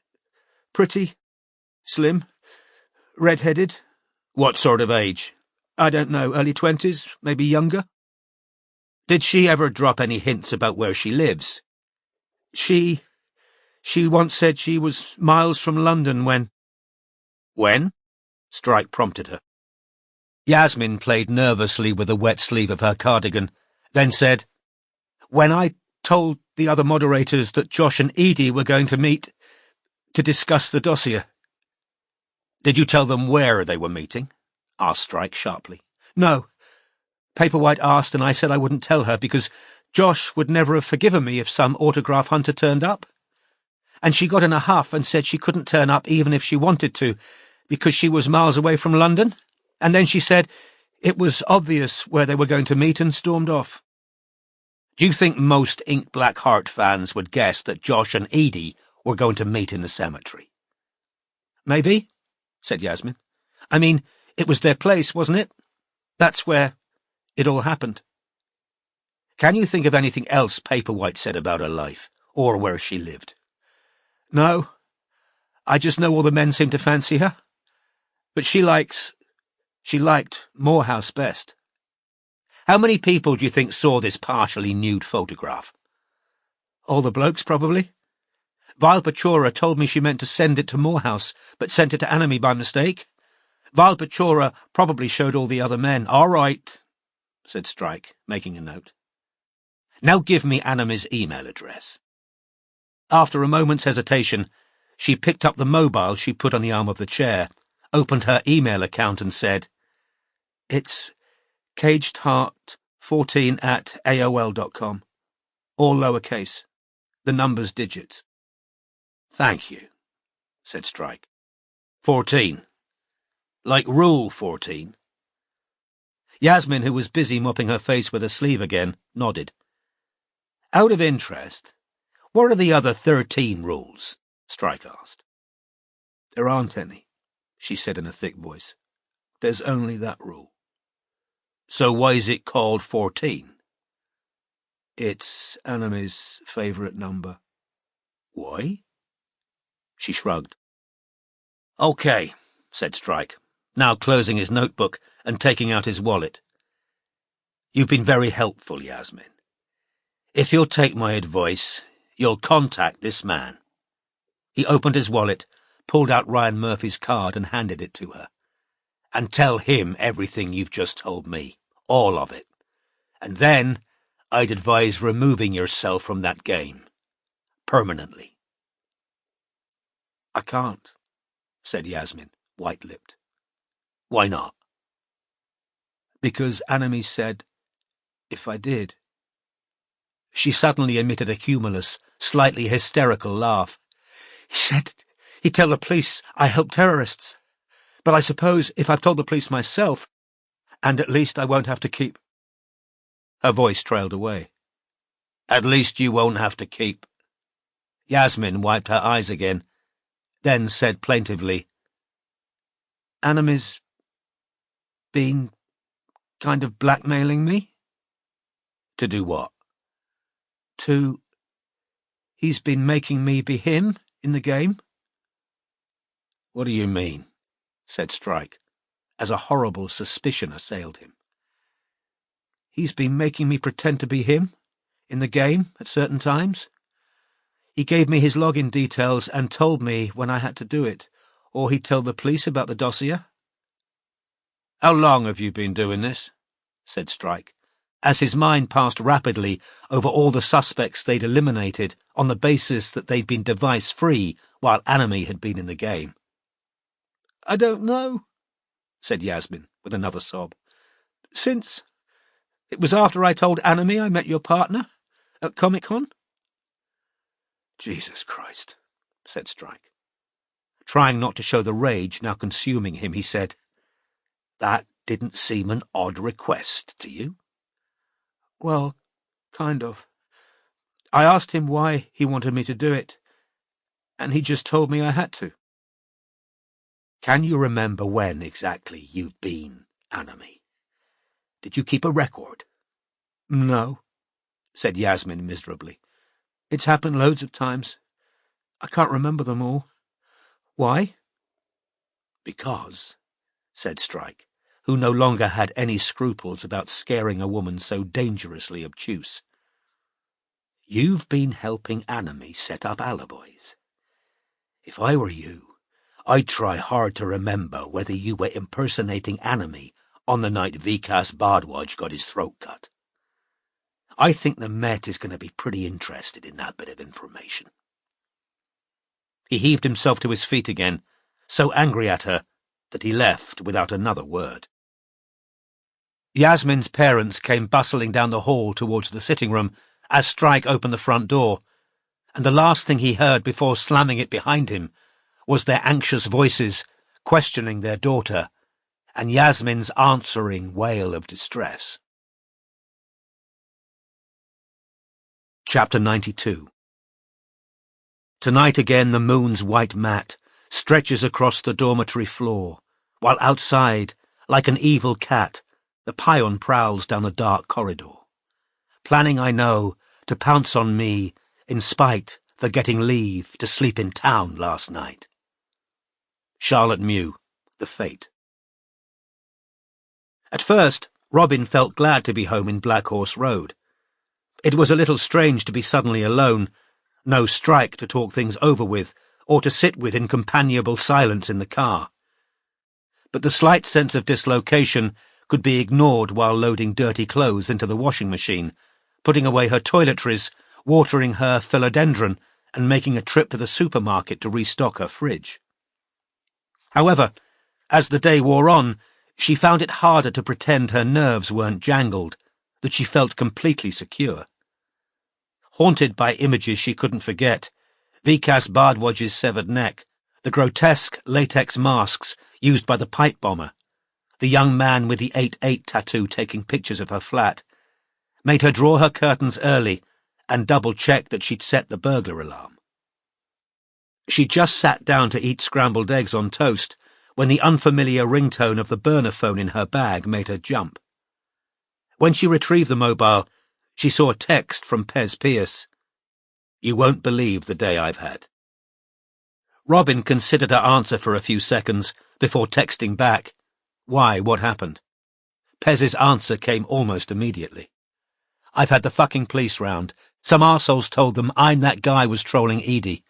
pretty, slim, red-headed." "What sort of age?" "I don't know, early 20s, maybe younger." "Did she ever drop any hints about where she lives?" She once said she was miles from London when—" "When?" Strike prompted her. Yasmin played nervously with the wet sleeve of her cardigan, then said, "When I told the other moderators that Josh and Edie were going to meet to discuss the dossier." "Did you tell them where they were meeting?" asked Strike sharply. "No. Paperwhite asked and I said I wouldn't tell her because Josh would never have forgiven me if some autograph hunter turned up. And she got in a huff and said she couldn't turn up even if she wanted to because she was miles away from London. And then she said it was obvious where they were going to meet and stormed off." "Do you think most Ink Black Heart fans would guess that Josh and Edie were going to meet in the cemetery?" "Maybe," said Yasmin. "I mean, it was their place, wasn't it? That's where it all happened." "Can you think of anything else Paperwhite said about her life, or where she lived?" "No. I just know all the men seem to fancy her. But she liked Morehouse best." "How many people do you think saw this partially nude photograph?" "All the blokes, probably. Vile Pachora told me she meant to send it to Morehouse, but sent it to Anime by mistake. Vile Pachora probably showed all the other men." "All right," said Strike, making a note. "Now give me Anime's email address." After a moment's hesitation, she picked up the mobile she put on the arm of the chair, opened her email account and said, "It's cagedheart14@aol.com. All lowercase. The numbers digits. Thank you, said Strike. 14. Like Rule 14. Yasmin, who was busy mopping her face with her sleeve again, nodded. Out of interest, what are the other 13 rules? Strike asked. There aren't any, she said in a thick voice. There's only that rule. So why is it called 14? It's Anami's favourite number. Why? She shrugged. Okay, said Strike, now closing his notebook and taking out his wallet. You've been very helpful, Yasmin. If you'll take my advice, you'll contact this man. He opened his wallet, pulled out Ryan Murphy's card and handed it to her. And tell him everything you've just told me, all of it. And then I'd advise removing yourself from that game. Permanently. I can't, said Yasmin, white-lipped. Why not? Because Anami said, if I did. She suddenly emitted a humorless, slightly hysterical laugh. He said he'd tell the police I helped terrorists. But I suppose if I've told the police myself, and at least I won't have to keep... Her voice trailed away. At least you won't have to keep... Yasmin wiped her eyes again, then said plaintively, Anami's been kind of blackmailing me. To do what? He's been making me be him in the game. What do you mean? Said Strike, as a horrible suspicion assailed him. He's been making me pretend to be him in the game at certain times. He gave me his login details and told me when I had to do it, or he'd tell the police about the dossier. How long have you been doing this? Said Strike, as his mind passed rapidly over all the suspects they'd eliminated on the basis that they'd been device-free while Anami had been in the game. I don't know, said Yasmin with another sob. Since it was after I told Anami I met your partner at Comic-Con. Jesus Christ, said Strike. Trying not to show the rage now consuming him, he said, That didn't seem an odd request to you? Well, kind of. I asked him why he wanted me to do it, and he just told me I had to. Can you remember when exactly you've been Anami? Did you keep a record? No, said Yasmin miserably. It's happened loads of times. I can't remember them all. Why? Because, said Strike, who no longer had any scruples about scaring a woman so dangerously obtuse. You've been helping Anami set up alibis. If I were you, I'd try hard to remember whether you were impersonating Anami on the night Vikas Bhardwaj got his throat cut. I think the Met is going to be pretty interested in that bit of information. He heaved himself to his feet again, so angry at her that he left without another word. Yasmin's parents came bustling down the hall towards the sitting room as Strike opened the front door, and the last thing he heard before slamming it behind him was their anxious voices questioning their daughter and Yasmin's answering wail of distress. Chapter 92. Tonight again the moon's white mat stretches across the dormitory floor, while outside, like an evil cat, the Pion prowls down the dark corridor, planning, I know, to pounce on me in spite for getting leave to sleep in town last night. Charlotte Mew, The Fate. At first, Robin felt glad to be home in Black Horse Road. It was a little strange to be suddenly alone, no Strike to talk things over with, or to sit with in companionable silence in the car. But the slight sense of dislocation could be ignored while loading dirty clothes into the washing machine, putting away her toiletries, watering her philodendron, and making a trip to the supermarket to restock her fridge. However, as the day wore on, She found it harder to pretend her nerves weren't jangled, that she felt completely secure. Haunted by images she couldn't forget, Vikas Bhardwaj's severed neck, the grotesque latex masks used by the pipe bomber, the young man with the 8-8 tattoo taking pictures of her flat, made her draw her curtains early and double-check that she'd set the burglar alarm. She just sat down to eat scrambled eggs on toast when the unfamiliar ringtone of the burner phone in her bag made her jump. When she retrieved the mobile, she saw a text from Pez Pierce. "You won't believe the day I've had." Robin considered her answer for a few seconds before texting back, "Why, what happened?" Pez's answer came almost immediately. "I've had the fucking police round. Some arseholes told them I'm that guy was trolling Edie.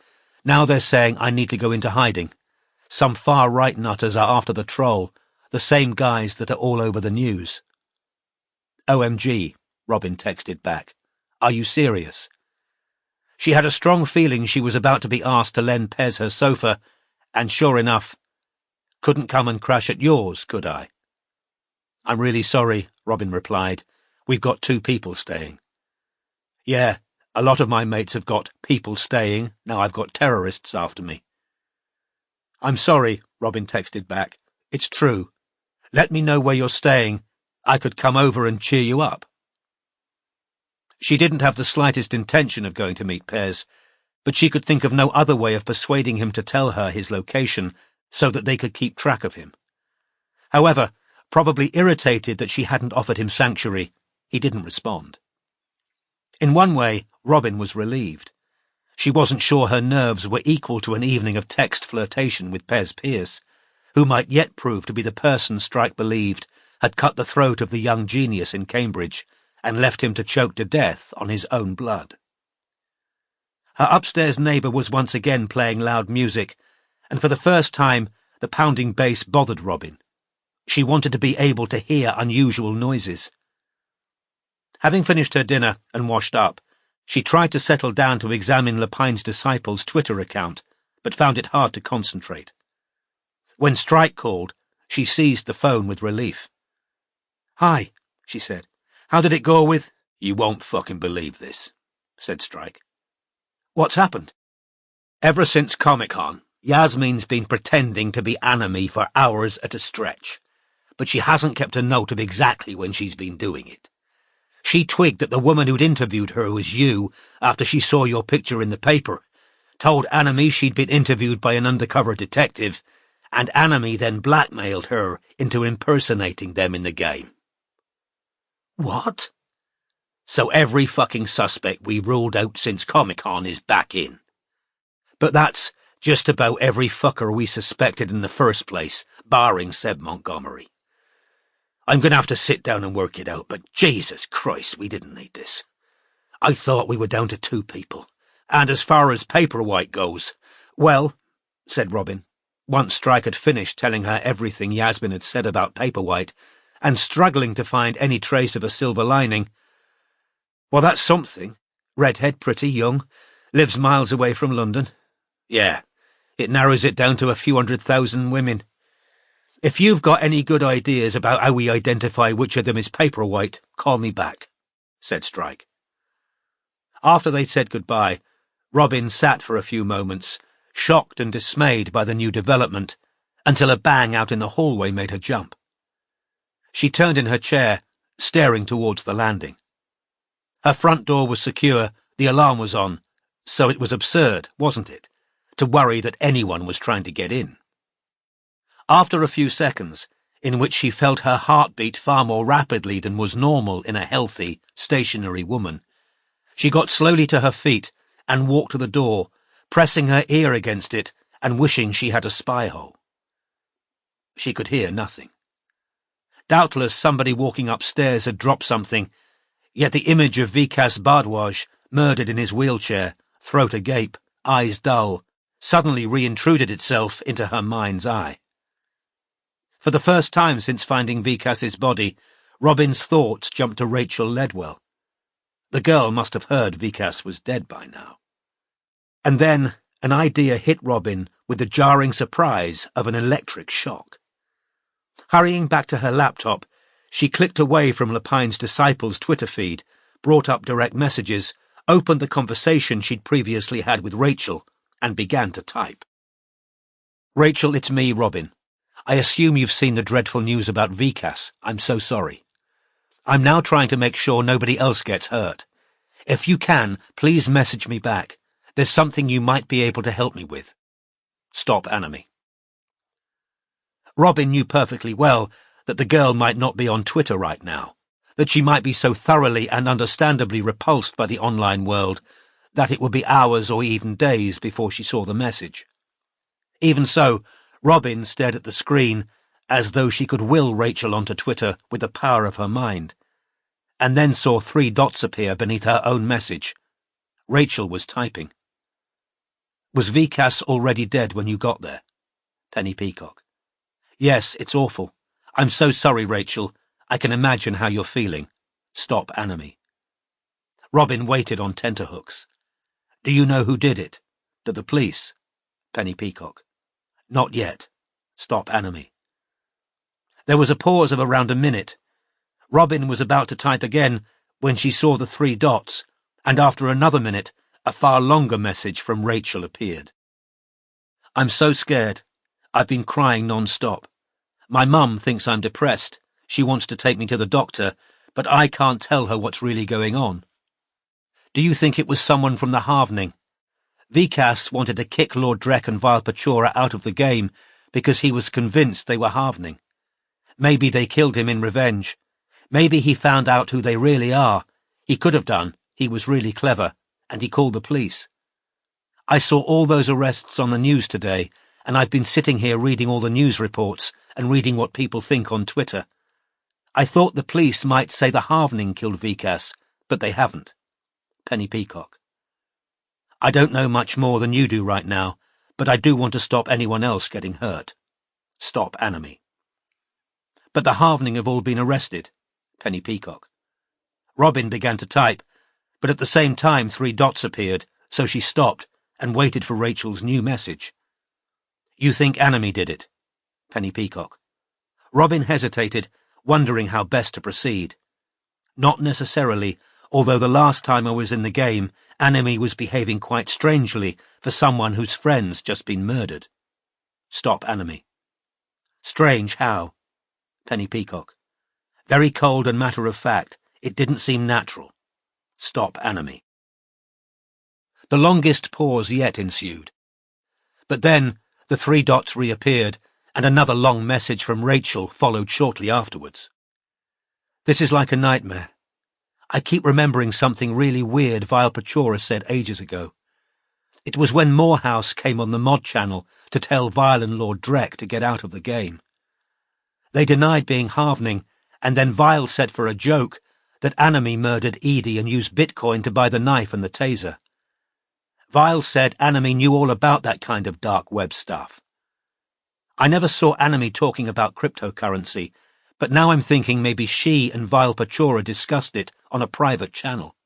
Now they're saying I need to go into hiding. Some far-right nutters are after the troll, the same guys that are all over the news." "OMG," Robin texted back. "Are you serious?" She had a strong feeling she was about to be asked to lend Pez her sofa, and sure enough, "Couldn't come and crash at yours, could I?" "I'm really sorry," Robin replied. "We've got 2 people staying." "Yeah, a lot of my mates have got people staying, now I've got terrorists after me." "I'm sorry," Robin texted back. "It's true. Let me know where you're staying. I could come over and cheer you up." She didn't have the slightest intention of going to meet Pez, but she could think of no other way of persuading him to tell her his location so that they could keep track of him. However, probably irritated that she hadn't offered him sanctuary, he didn't respond. In one way, Robin was relieved. She wasn't sure her nerves were equal to an evening of text flirtation with Pez Pierce, who might yet prove to be the person Strike believed had cut the throat of the young genius in Cambridge and left him to choke to death on his own blood. Her upstairs neighbour was once again playing loud music, and for the first time the pounding bass bothered Robin. She wanted to be able to hear unusual noises. Having finished her dinner and washed up, she tried to settle down to examine Lepine's Disciples' Twitter account, but found it hard to concentrate. When Strike called, she seized the phone with relief. "Hi," she said. "How did it go with—" "You won't fucking believe this," said Strike. "What's happened?" "Ever since Comic-Con, Yasmin's been pretending to be Anime for hours at a stretch, but she hasn't kept a note of exactly when she's been doing it. She twigged that the woman who'd interviewed her was you after she saw your picture in the paper, told Anime she'd been interviewed by an undercover detective, and Anime then blackmailed her into impersonating them in the game." "What?" "So every fucking suspect we ruled out since Comic-Con is back in. But that's just about every fucker we suspected in the first place, barring Seb Montgomery. I'm going to have to sit down and work it out, but Jesus Christ, we didn't need this. I thought we were down to 2 people. And as far as Paperwhite goes, well," said Robin, once Strike had finished telling her everything Yasmin had said about Paperwhite, and struggling to find any trace of a silver lining. "Well, that's something. Redhead, pretty, young, lives miles away from London. Yeah, it narrows it down to a few 100,000 women. If you've got any good ideas about how we identify which of them is Paperwhite, call me back," said Strike. After they said goodbye, Robin sat for a few moments, shocked and dismayed by the new development, until a bang out in the hallway made her jump. She turned in her chair, staring towards the landing. Her front door was secure, the alarm was on, so it was absurd, wasn't it, to worry that anyone was trying to get in. After a few seconds, in which she felt her heart beat far more rapidly than was normal in a healthy, stationary woman, she got slowly to her feet and walked to the door, pressing her ear against it and wishing she had a spy hole. She could hear nothing. Doubtless somebody walking upstairs had dropped something, yet the image of Vikas Bhardwaj, murdered in his wheelchair, throat agape, eyes dull, suddenly reintruded itself into her mind's eye. For the first time since finding Vikas's body, Robin's thoughts jumped to Rachel Ledwell. The girl must have heard Vikas was dead by now. And then an idea hit Robin with the jarring surprise of an electric shock. Hurrying back to her laptop, she clicked away from Lepine's Disciples' Twitter feed, brought up direct messages, opened the conversation she'd previously had with Rachel, and began to type. Rachel, it's me, Robin. I assume you've seen the dreadful news about Vikas. I'm so sorry. I'm now trying to make sure nobody else gets hurt. If you can, please message me back. There's something you might be able to help me with. Stop Anime. Robin knew perfectly well that the girl might not be on Twitter right now, that she might be so thoroughly and understandably repulsed by the online world that it would be hours or even days before she saw the message. Even so, Robin stared at the screen as though she could will Rachel onto Twitter with the power of her mind, and then saw 3 dots appear beneath her own message. Rachel was typing. Was Vikas already dead when you got there? Penny Peacock. Yes, it's awful. I'm so sorry, Rachel. I can imagine how you're feeling. Stop Anime. Robin waited on tenterhooks. Do you know who did it? To the police? Penny Peacock. Not yet. Stop Anime. There was a pause of around a minute. Robin was about to type again when she saw the 3 dots, and after another minute, a far longer message from Rachel appeared. I'm so scared. I've been crying non-stop. My mum thinks I'm depressed. She wants to take me to the doctor, but I can't tell her what's really going on. Do you think it was someone from the halvening? Vikas wanted to kick Lord Drek and Vile Pachora out of the game because he was convinced they were halvening. Maybe they killed him in revenge. Maybe he found out who they really are. He could have done. He was really clever, and he called the police. I saw all those arrests on the news today, and I've been sitting here reading all the news reports and reading what people think on Twitter. I thought the police might say the halvening killed Vikas, but they haven't. Penny Peacock. I don't know much more than you do right now, but I do want to stop anyone else getting hurt. Stop Anime. But the halvening have all been arrested. Penny Peacock. Robin began to type, but at the same time 3 dots appeared, so she stopped and waited for Rachel's new message. You think Anime did it? Penny Peacock. Robin hesitated, wondering how best to proceed. Not necessarily, although the last time I was in the game, Anime was behaving quite strangely for someone whose friend's just been murdered. Stop Anime. Strange how? Penny Peacock. Very cold and matter-of-fact. It didn't seem natural. Stop Anime. The longest pause yet ensued. But then the 3 dots reappeared, and another long message from Rachel followed shortly afterwards. This is like a nightmare. I keep remembering something really weird Vile Pachora said ages ago. It was when Morehouse came on the mod channel to tell Vile and Lord Drek to get out of the game. They denied being halvening, and then Vile said for a joke that Anime murdered Edie and used Bitcoin to buy the knife and the taser. Vile said Anime knew all about that kind of dark web stuff. I never saw Anime talking about cryptocurrency, but now I'm thinking maybe she and Vile Pachora discussed it on a private channel.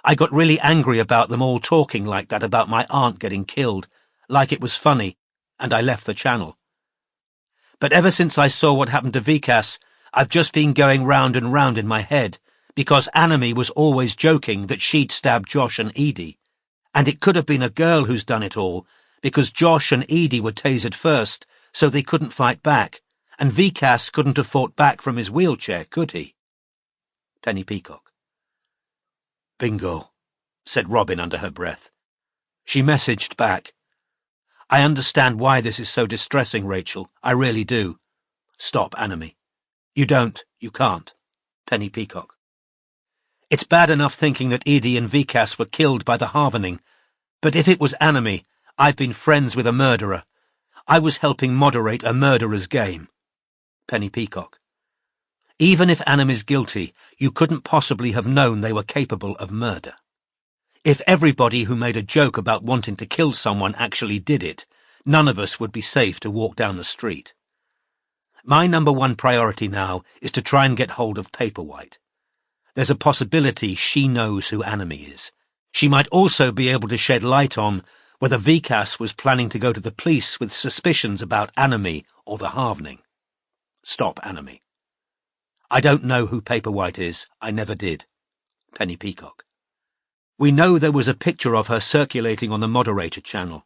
I got really angry about them all talking like that about my aunt getting killed, like it was funny, and I left the channel. But ever since I saw what happened to Vikas, I've just been going round and round in my head, because Anime was always joking that she'd stabbed Josh and Edie, and it could have been a girl who's done it all, because Josh and Edie were tasered first, so they couldn't fight back, and Vikas couldn't have fought back from his wheelchair, could he? Penny Peacock. Bingo, said Robin under her breath. She messaged back. I understand why this is so distressing, Rachel. I really do. Stop Anime. You don't. You can't. Penny Peacock. It's bad enough thinking that Edie and Vikas were killed by the halvening, but if it was Anime, I've been friends with a murderer. I was helping moderate a murderer's game. Penny Peacock. Even if Anime's guilty, you couldn't possibly have known they were capable of murder. If everybody who made a joke about wanting to kill someone actually did it, none of us would be safe to walk down the street. My #1 priority now is to try and get hold of Paperwhite. There's a possibility she knows who Anime is. She might also be able to shed light on whether Vikas was planning to go to the police with suspicions about Anime or the halvening. Stop Enemy. I don't know who Paperwhite is. I never did. Penny Peacock. We know there was a picture of her circulating on the moderator channel.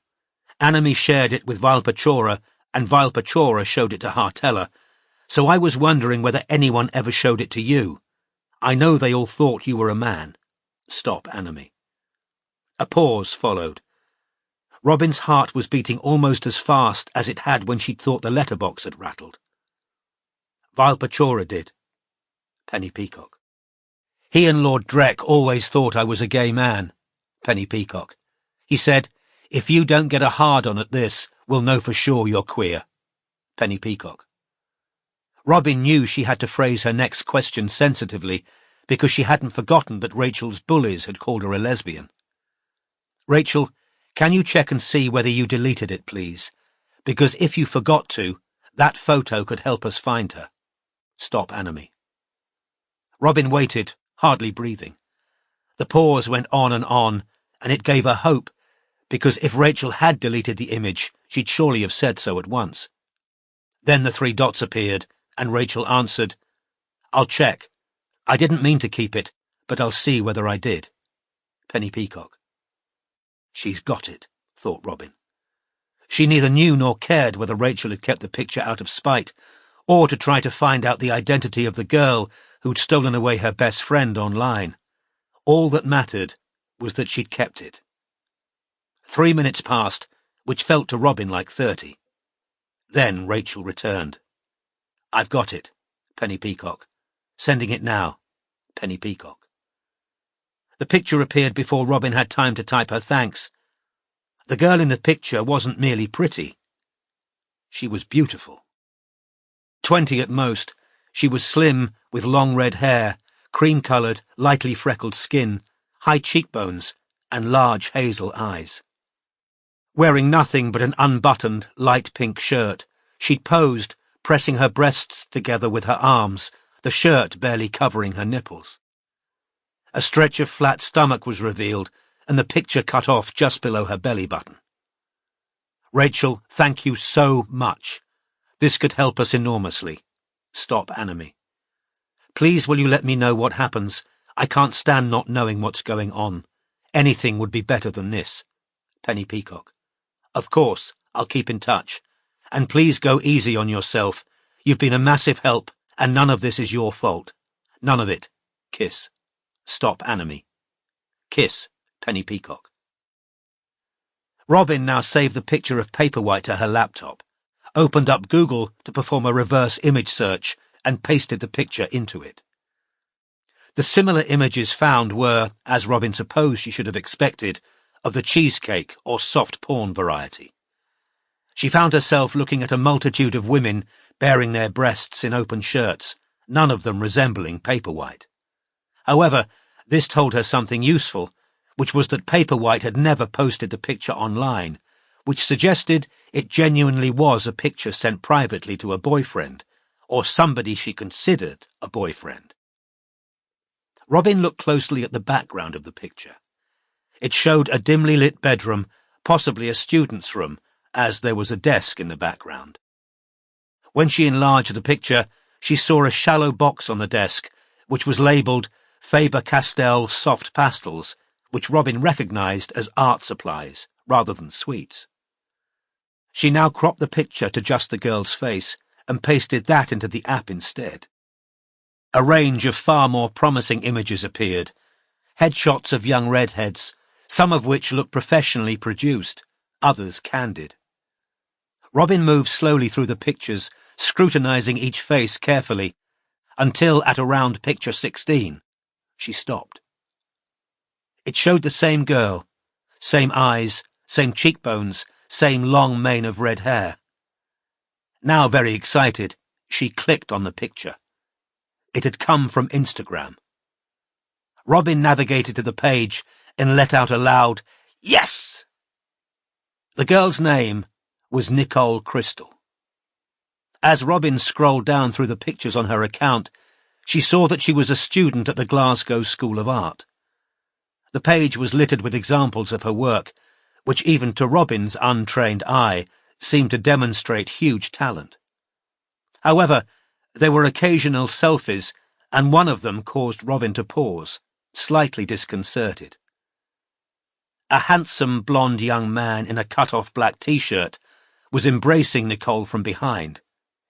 Anime shared it with Valpachora, and Valpachora showed it to Hartella, so I was wondering whether anyone ever showed it to you. I know they all thought you were a man. Stop Enemy. A pause followed. Robin's heart was beating almost as fast as it had when she'd thought the letterbox had rattled. Valpachora did. Penny Peacock. He and Lord Drek always thought I was a gay man. Penny Peacock. He said, if you don't get a hard-on at this, we'll know for sure you're queer. Penny Peacock. Robin knew she had to phrase her next question sensitively because she hadn't forgotten that Rachel's bullies had called her a lesbian. Rachel, can you check and see whether you deleted it, please? Because if you forgot to, that photo could help us find her. Stop Enemy. Robin waited, hardly breathing. The pause went on, and it gave her hope, because if Rachel had deleted the image, she'd surely have said so at once. Then the 3 dots appeared, and Rachel answered, I'll check. I didn't mean to keep it, but I'll see whether I did. Penny Peacock. She's got it, thought Robin. She neither knew nor cared whether Rachel had kept the picture out of spite, or to try to find out the identity of the girl who'd stolen away her best friend online. All that mattered was that she'd kept it. 3 minutes passed, which felt to Robin like 30. Then Rachel returned. I've got it, Penny Peacock. Sending it now, Penny Peacock. The picture appeared before Robin had time to type her thanks. The girl in the picture wasn't merely pretty. She was beautiful. 20 at most, she was slim, with long red hair, cream-coloured, lightly freckled skin, high cheekbones, and large hazel eyes. Wearing nothing but an unbuttoned, light pink shirt, she'd posed, pressing her breasts together with her arms, the shirt barely covering her nipples. A stretch of flat stomach was revealed, and the picture cut off just below her belly button. Rachel, thank you so much. This could help us enormously. Stop Enemy. Please will you let me know what happens? I can't stand not knowing what's going on. Anything would be better than this. Penny Peacock. Of course, I'll keep in touch. And please go easy on yourself. You've been a massive help, and none of this is your fault. None of it. Kiss. Stop Enemy. Kiss, Penny Peacock. Robin now saved the picture of Paperwhite to her laptop, opened up Google to perform a reverse image search, and pasted the picture into it. The similar images found were, as Robin supposed she should have expected, of the cheesecake or soft porn variety. She found herself looking at a multitude of women baring their breasts in open shirts, none of them resembling Paperwhite. However, this told her something useful, which was that Paperwhite had never posted the picture online, which suggested it genuinely was a picture sent privately to a boyfriend, or somebody she considered a boyfriend. Robin looked closely at the background of the picture. It showed a dimly lit bedroom, possibly a student's room, as there was a desk in the background. When she enlarged the picture, she saw a shallow box on the desk, which was labelled Faber-Castell Soft Pastels, which Robin recognised as art supplies rather than sweets. She now cropped the picture to just the girl's face and pasted that into the app instead. A range of far more promising images appeared, headshots of young redheads, some of which looked professionally produced, others candid. Robin moved slowly through the pictures, scrutinising each face carefully, until at around picture 16, she stopped. It showed the same girl, same eyes, same cheekbones, same long mane of red hair. Now very excited, she clicked on the picture. It had come from Instagram. Robin navigated to the page and let out a loud, "Yes!" The girl's name was Nicole Crystal. As Robin scrolled down through the pictures on her account, she saw that she was a student at the Glasgow School of Art. The page was littered with examples of her work, which even to Robin's untrained eye seemed to demonstrate huge talent. However, There were occasional selfies, and one of them caused Robin to pause, slightly disconcerted. A handsome blonde young man in a cut-off black t-shirt was embracing Nicole from behind,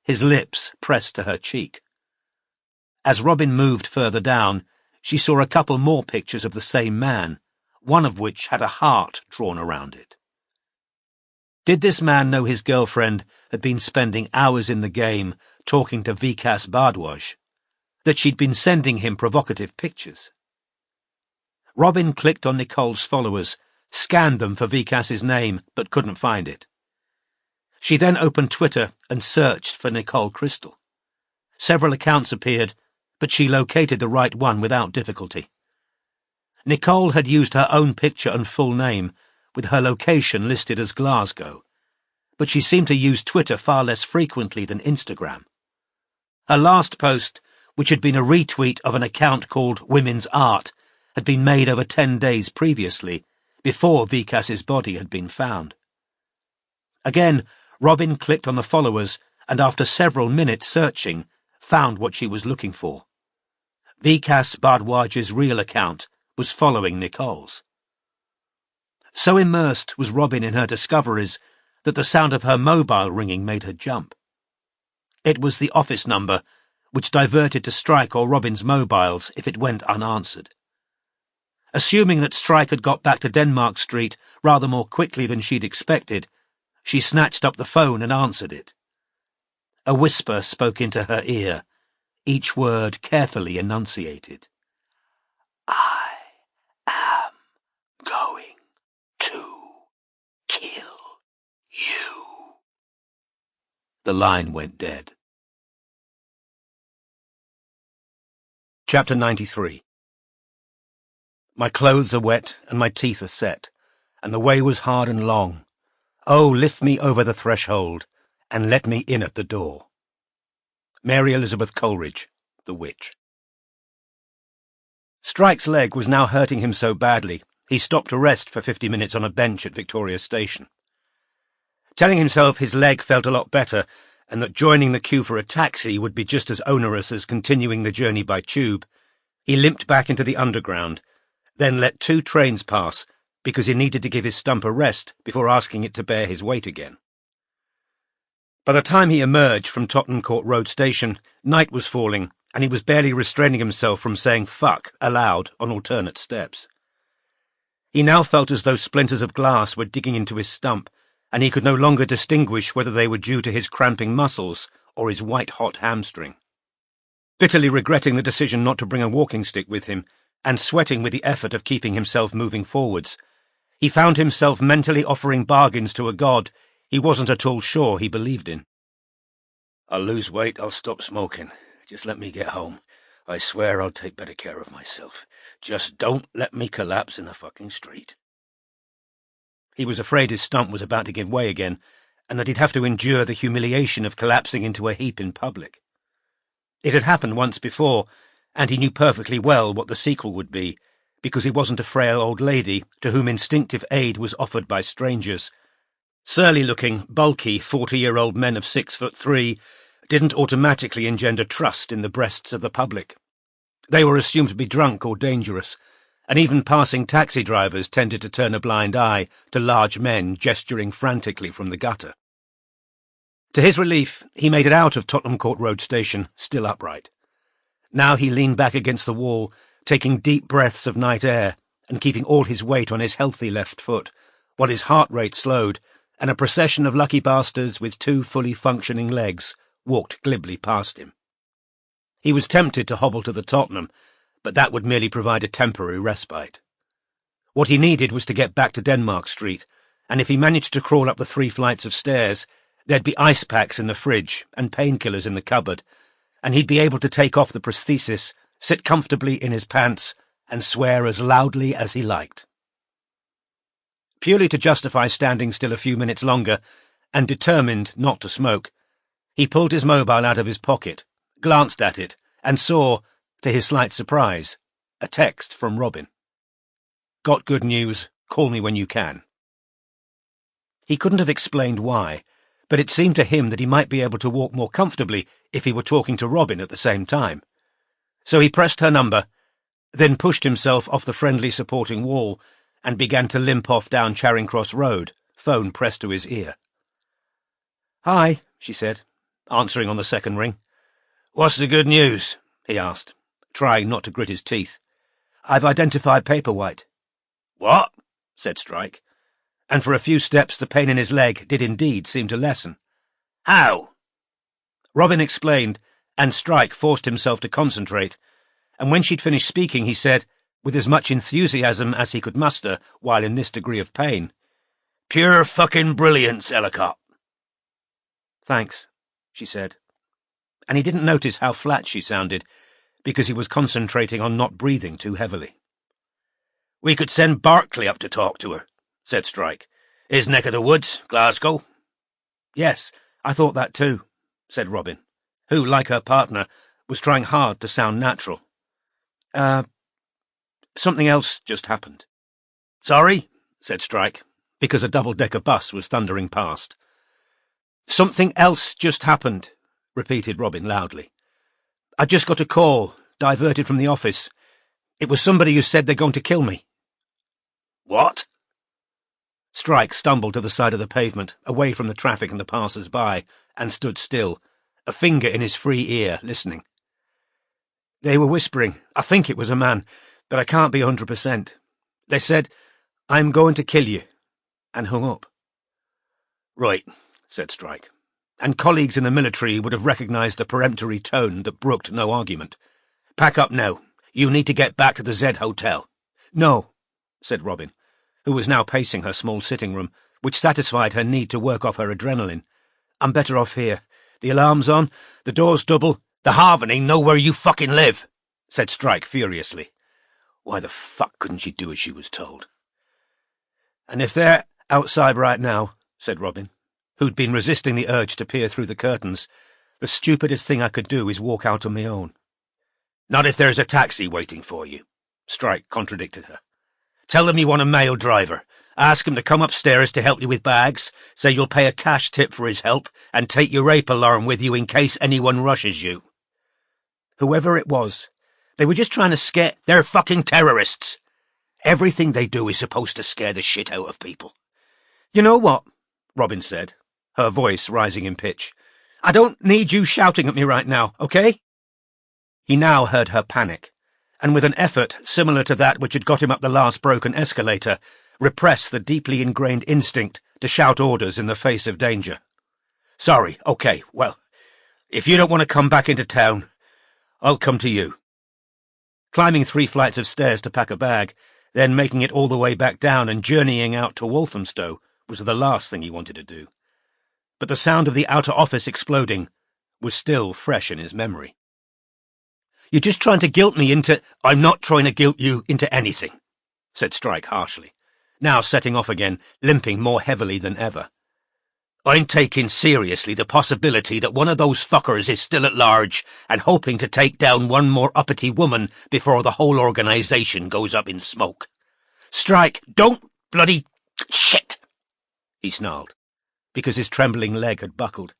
his lips pressed to her cheek. As Robin moved further down, she saw a couple more pictures of the same man, one of which had a heart drawn around it. Did this man know his girlfriend had been spending hours in the game talking to Vikas Bhardwaj? That she'd been sending him provocative pictures? Robin clicked on Nicole's followers, scanned them for Vikas's name, but couldn't find it. She then opened Twitter and searched for Nicole Crystal. Several accounts appeared, but she located the right one without difficulty. Nicole had used her own picture and full name, with her location listed as Glasgow, but she seemed to use Twitter far less frequently than Instagram. Her last post, which had been a retweet of an account called Women's Art, had been made over 10 days previously, before Vikas's body had been found. Again, Robin clicked on the followers and after several minutes searching, found what she was looking for. Vikas Bhardwaj's real account was following Nicole's. So immersed was Robin in her discoveries that the sound of her mobile ringing made her jump. It was the office number, which diverted to Strike or Robin's mobiles if it went unanswered. Assuming that Strike had got back to Denmark Street rather more quickly than she'd expected, she snatched up the phone and answered it. A whisper spoke into her ear, each word carefully enunciated. "I am going to kill you." The line went dead. Chapter 93. My clothes are wet and my teeth are set, and the way was hard and long. Oh, lift me over the threshold, and let me in at the door. Mary Elizabeth Coleridge, The Witch. Strike's leg was now hurting him so badly, he stopped to rest for 50 minutes on a bench at Victoria Station. Telling himself his leg felt a lot better, and that joining the queue for a taxi would be just as onerous as continuing the journey by tube, he limped back into the Underground, then let 2 trains pass, because he needed to give his stump a rest before asking it to bear his weight again. By the time he emerged from Tottenham Court Road Station, night was falling, and he was barely restraining himself from saying fuck aloud on alternate steps. He now felt as though splinters of glass were digging into his stump, and he could no longer distinguish whether they were due to his cramping muscles or his white-hot hamstring. Bitterly regretting the decision not to bring a walking stick with him, and sweating with the effort of keeping himself moving forwards, he found himself mentally offering bargains to a god he wasn't at all sure he believed in. "I'll lose weight, I'll stop smoking. Just let me get home. I swear I'll take better care of myself. Just don't let me collapse in the fucking street." He was afraid his stump was about to give way again, and that he'd have to endure the humiliation of collapsing into a heap in public. It had happened once before, and he knew perfectly well what the sequel would be, because he wasn't a frail old lady to whom instinctive aid was offered by strangers. Surly-looking, bulky, 40-year-old men of 6'3" didn't automatically engender trust in the breasts of the public. They were assumed to be drunk or dangerous, and even passing taxi drivers tended to turn a blind eye to large men gesturing frantically from the gutter. To his relief, he made it out of Tottenham Court Road Station, still upright. Now he leaned back against the wall, taking deep breaths of night air and keeping all his weight on his healthy left foot, while his heart rate slowed, and a procession of lucky bastards with 2 fully functioning legs walked glibly past him. He was tempted to hobble to the Tottenham, but that would merely provide a temporary respite. What he needed was to get back to Denmark Street, and if he managed to crawl up the 3 flights of stairs, there'd be ice packs in the fridge and painkillers in the cupboard, and he'd be able to take off the prosthesis, sit comfortably in his pants, and swear as loudly as he liked. Purely to justify standing still a few minutes longer, and determined not to smoke, he pulled his mobile out of his pocket, glanced at it, and saw, to his slight surprise, a text from Robin. "Got good news, call me when you can." He couldn't have explained why, but it seemed to him that he might be able to walk more comfortably if he were talking to Robin at the same time. So he pressed her number, then pushed himself off the friendly supporting wall and began to limp off down Charing Cross Road, phone pressed to his ear. "Hi," she said, answering on the second ring. "What's the good news?" he asked, trying not to grit his teeth. "I've identified Paperwhite." "What?" said Strike, and for a few steps the pain in his leg did indeed seem to lessen. "How?" Robin explained, and Strike forced himself to concentrate, and when she'd finished speaking he said, with as much enthusiasm as he could muster while in this degree of pain, "Pure fucking brilliance, Ellicott." "Thanks," she said, and he didn't notice how flat she sounded, because he was concentrating on not breathing too heavily. "We could send Barclay up to talk to her," said Strike. "His neck of the woods, Glasgow." "Yes, I thought that too," said Robin, who, like her partner, was trying hard to sound natural. Something else just happened." "Sorry?" said Strike, because a double-decker bus was thundering past. "Something else just happened," repeated Robin loudly. "I just got a call, diverted from the office. It was somebody who said they're going to kill me." "What?" Strike stumbled to the side of the pavement, away from the traffic and the passers-by, and stood still, a finger in his free ear, listening. "They were whispering. I think it was a man, but I can't be 100%. They said, 'I'm going to kill you,' and hung up." "Right," said Strike. And colleagues in the military would have recognised the peremptory tone that brooked no argument. "Pack up now. You need to get back to the Z Hotel." "No," said Robin, who was now pacing her small sitting room, which satisfied her need to work off her adrenaline. "I'm better off here. The alarm's on, the door's double—" "The Harveny know where you fucking live," said Strike furiously. Why the fuck couldn't she do as she was told? "And if they're outside right now," said Robin, who'd been resisting the urge to peer through the curtains, "the stupidest thing I could do is walk out on my own." "Not if there's a taxi waiting for you," Strike contradicted her. "Tell them you want a male driver. Ask him to come upstairs to help you with bags. Say you'll pay a cash tip for his help, and take your rape alarm with you in case anyone rushes you." Whoever it was, they were just trying to scare— "They're fucking terrorists. Everything they do is supposed to scare the shit out of people." "You know what?" Robin said, her voice rising in pitch. "I don't need you shouting at me right now, okay?" He now heard her panic, and with an effort similar to that which had got him up the last broken escalator, repress the deeply ingrained instinct to shout orders in the face of danger. "Sorry, okay, well, if you don't want to come back into town, I'll come to you." Climbing 3 flights of stairs to pack a bag, then making it all the way back down and journeying out to Walthamstow was the last thing he wanted to do. But the sound of the outer office exploding was still fresh in his memory. "You're just trying to guilt me into—" "I'm not trying to guilt you into anything," said Strike harshly, now setting off again, limping more heavily than ever. "I'm taking seriously the possibility that one of those fuckers is still at large and hoping to take down one more uppity woman before the whole organisation goes up in smoke." "Strike, don't bloody— shit!" he snarled, because his trembling leg had buckled.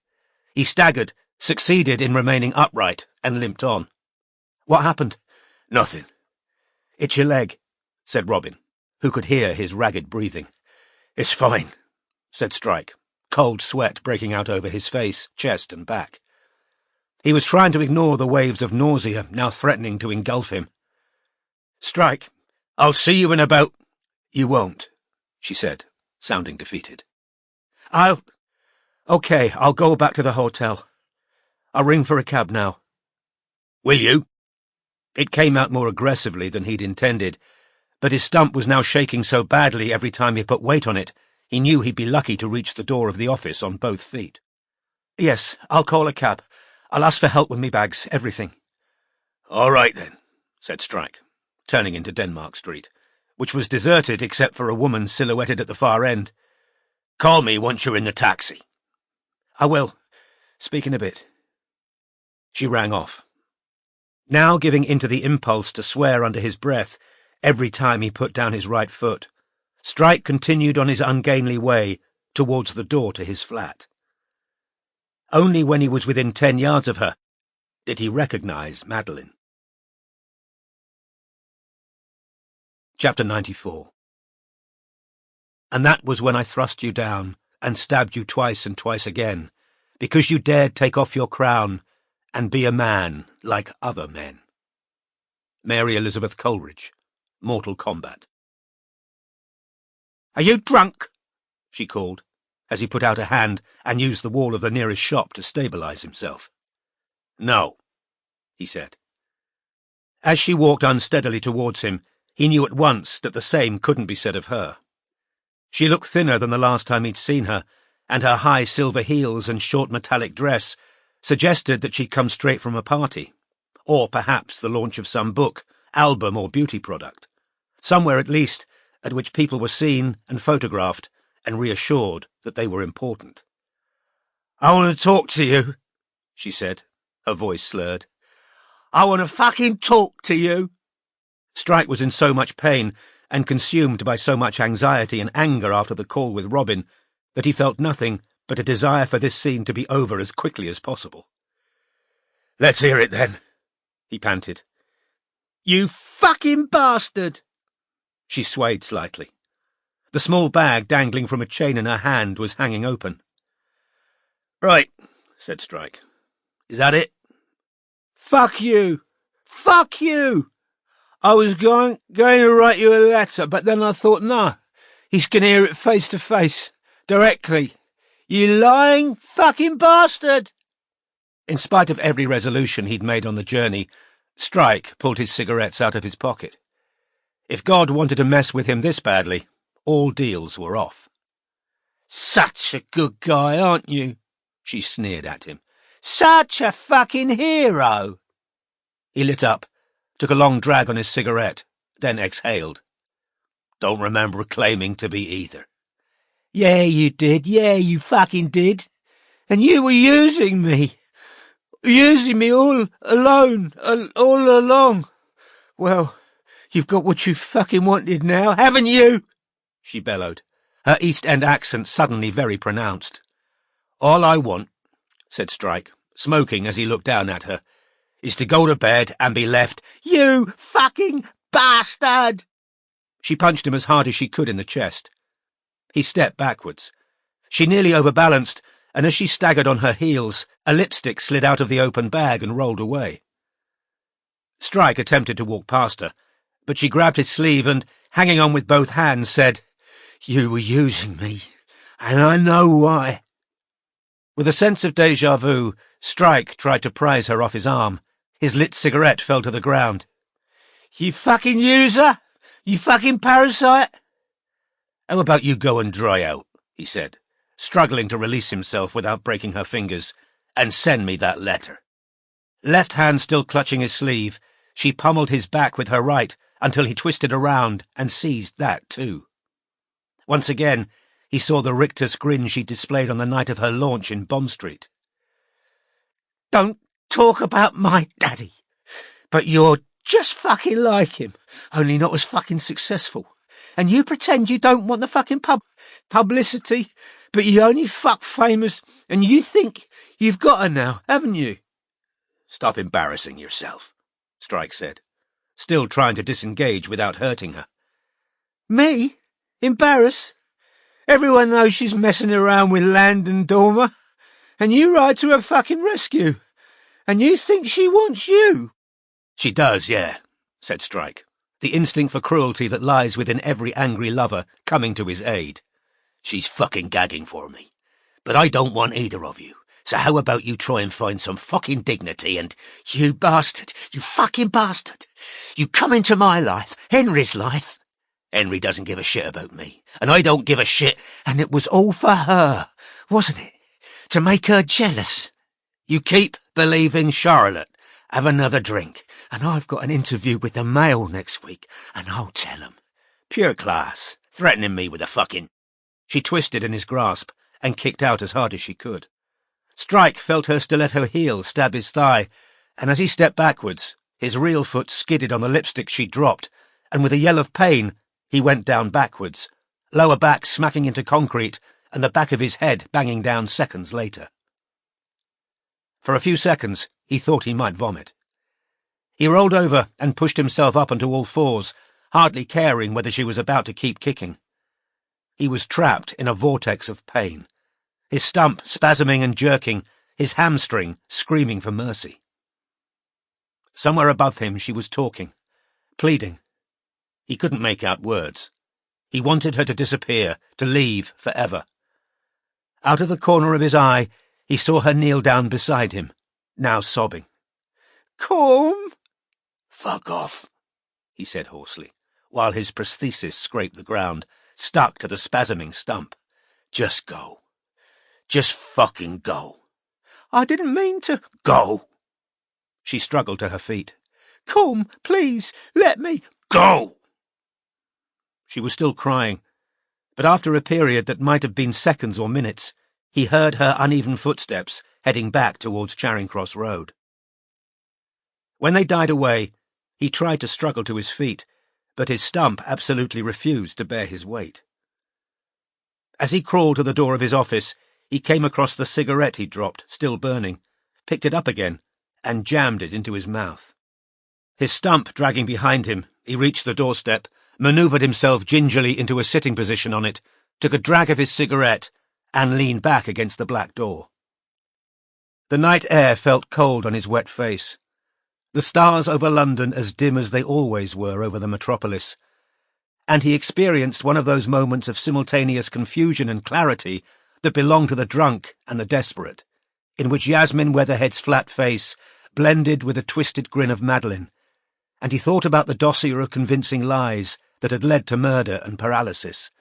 He staggered, succeeded in remaining upright, and limped on. "What happened?" "Nothing." "It's your leg," said Robin, who could hear his ragged breathing. "It's fine," said Strike, cold sweat breaking out over his face, chest, and back. He was trying to ignore the waves of nausea now threatening to engulf him. "Strike, I'll see you in about—" "You won't," she said, sounding defeated. Okay, I'll go back to the hotel. I'll ring for a cab now." "Will you?" It came out more aggressively than he'd intended, but his stump was now shaking so badly every time he put weight on it, he knew he'd be lucky to reach the door of the office on both feet. "Yes, I'll call a cab. I'll ask for help with me bags, everything." "All right, then," said Strike, turning into Denmark Street, which was deserted except for a woman silhouetted at the far end. "Call me once you're in the taxi." "I will. Speak in a bit." She rang off, now giving into the impulse to swear under his breath every time he put down his right foot. Strike continued on his ungainly way towards the door to his flat. Only when he was within 10 yards of her Did he recognize Madeline? Chapter 94. And that was when I thrust you down and stabbed you twice and twice again, because you dared take off your crown and be a man like other men. Mary Elizabeth Coleridge, Mortal Kombat. "Are you drunk?" she called, as he put out a hand and used the wall of the nearest shop to stabilize himself. "No," he said. As she walked unsteadily towards him, he knew at once that the same couldn't be said of her. She looked thinner than the last time he'd seen her, and her high silver heels and short metallic dress suggested that she'd come straight from a party, or perhaps the launch of some book, album or beauty product, somewhere at least at which people were seen and photographed and reassured that they were important. "I want to talk to you," she said, her voice slurred. "I want to fucking talk to you." Strike was in so much pain and consumed by so much anxiety and anger after the call with Robin that he felt nothing but a desire for this scene to be over as quickly as possible. "Let's hear it then," he panted. "You fucking bastard!" She swayed slightly. The small bag dangling from a chain in her hand was hanging open. "Right," said Strike. "Is that it?" "Fuck you! Fuck you! I was going to write you a letter, but then I thought, no, he's going to hear it face to face, directly. You lying fucking bastard!" In spite of every resolution he'd made on the journey, Strike pulled his cigarettes out of his pocket. If God wanted to mess with him this badly, all deals were off. "Such a good guy, aren't you?" she sneered at him. "Such a fucking hero!" He lit up, took a long drag on his cigarette, then exhaled. "Don't remember claiming to be either." "Yeah, you did. Yeah, you fucking did. And you were using me. Using me all alone, all along. Well, you've got what you fucking wanted now, haven't you?" she bellowed, her East End accent suddenly very pronounced. "All I want," said Strike, smoking as he looked down at her, "is to go to bed and be left—" "You fucking bastard!" She punched him as hard as she could in the chest. He stepped backwards. She nearly overbalanced, and as she staggered on her heels, a lipstick slid out of the open bag and rolled away. Strike attempted to walk past her, but she grabbed his sleeve and, hanging on with both hands, said, "You were using me, and I know why." With a sense of déjà vu, Strike tried to prise her off his arm. His lit cigarette fell to the ground. "You fucking user! You fucking parasite!" "How about you go and dry out," he said, struggling to release himself without breaking her fingers, "and send me that letter." Left hand still clutching his sleeve, she pummeled his back with her right until he twisted around and seized that too. Once again, he saw the rictus grin she displayed on the night of her launch in Bond Street. "Don't talk about my daddy, but you're just fucking like him, only not as fucking successful. And you pretend you don't want the fucking publicity, but you only fuck famous, and you think you've got her now, haven't you?" "Stop embarrassing yourself," Strike said, still trying to disengage without hurting her. "Me? Embarrass? Everyone knows she's messing around with Landon Dormer, and you ride to her fucking rescue, and you think she wants you?" "She does, yeah," said Strike, the instinct for cruelty that lies within every angry lover coming to his aid. "She's fucking gagging for me. But I don't want either of you. So how about you try and find some fucking dignity and—" "You bastard! You fucking bastard! You come into my life, Henry's life." "Henry doesn't give a shit about me, and I don't give a shit." "And it was all for her, wasn't it? To make her jealous." "You keep believing Charlotte. Have another drink, and I've got an interview with the Mail next week, and I'll tell 'em. Pure class, threatening me with a fucking—" She twisted in his grasp and kicked out as hard as she could. Strike felt her stiletto heel stab his thigh, and as he stepped backwards, his real foot skidded on the lipstick she dropped, and with a yell of pain, he went down backwards, lower back smacking into concrete and the back of his head banging down seconds later. For a few seconds, he He thought he might vomit. He rolled over and pushed himself up onto all fours, hardly caring whether she was about to keep kicking. He was trapped in a vortex of pain, his stump spasming and jerking, his hamstring screaming for mercy. Somewhere above him she was talking, pleading. He couldn't make out words. He wanted her to disappear, to leave forever. Out of the corner of his eye, he saw her kneel down beside him, now sobbing. "Come!" "Fuck off," he said hoarsely, while his prosthesis scraped the ground, stuck to the spasming stump. "Just go. Just fucking go." "I didn't mean to—" "Go." She struggled to her feet. "Come, please, let me—" "Go!" She was still crying, but after a period that might have been seconds or minutes, he heard her uneven footsteps heading back towards Charing Cross Road. When they died away, he tried to struggle to his feet, but his stump absolutely refused to bear his weight. As he crawled to the door of his office, he came across the cigarette he'd dropped, still burning, picked it up again, and jammed it into his mouth. His stump dragging behind him, he reached the doorstep, manoeuvred himself gingerly into a sitting position on it, took a drag of his cigarette, and leaned back against the black door. The night air felt cold on his wet face, the stars over London as dim as they always were over the metropolis, and he experienced one of those moments of simultaneous confusion and clarity that belong to the drunk and the desperate, in which Yasmin Weatherhead's flat face blended with the twisted grin of Madeline, and he thought about the dossier of convincing lies that had led to murder and paralysis,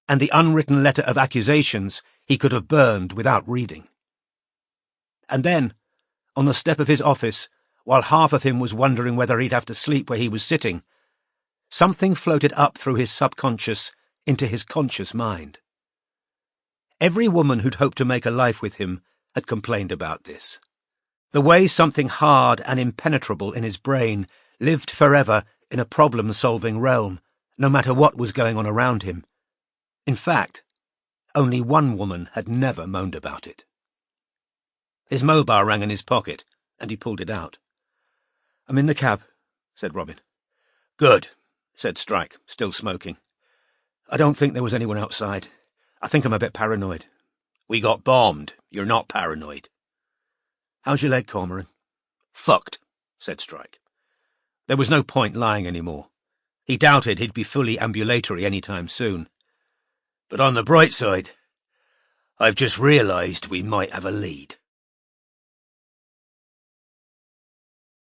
and the unwritten letter of accusations he could have burned without reading. And then, on the step of his office, while half of him was wondering whether he'd have to sleep where he was sitting, something floated up through his subconscious into his conscious mind. Every woman who'd hoped to make a life with him had complained about this. The way something hard and impenetrable in his brain lived forever in a problem-solving realm, no matter what was going on around him. In fact, only one woman had never moaned about it. His mobile rang in his pocket, and he pulled it out. "I'm in the cab," said Robin. "Good," said Strike, still smoking. "I don't think there was anyone outside. I think I'm a bit paranoid." "We got bombed. You're not paranoid." "How's your leg, Cormoran?" "Fucked," said Strike. There was no point lying any more. He doubted he'd be fully ambulatory any time soon. "But on the bright side, I've just realised we might have a lead."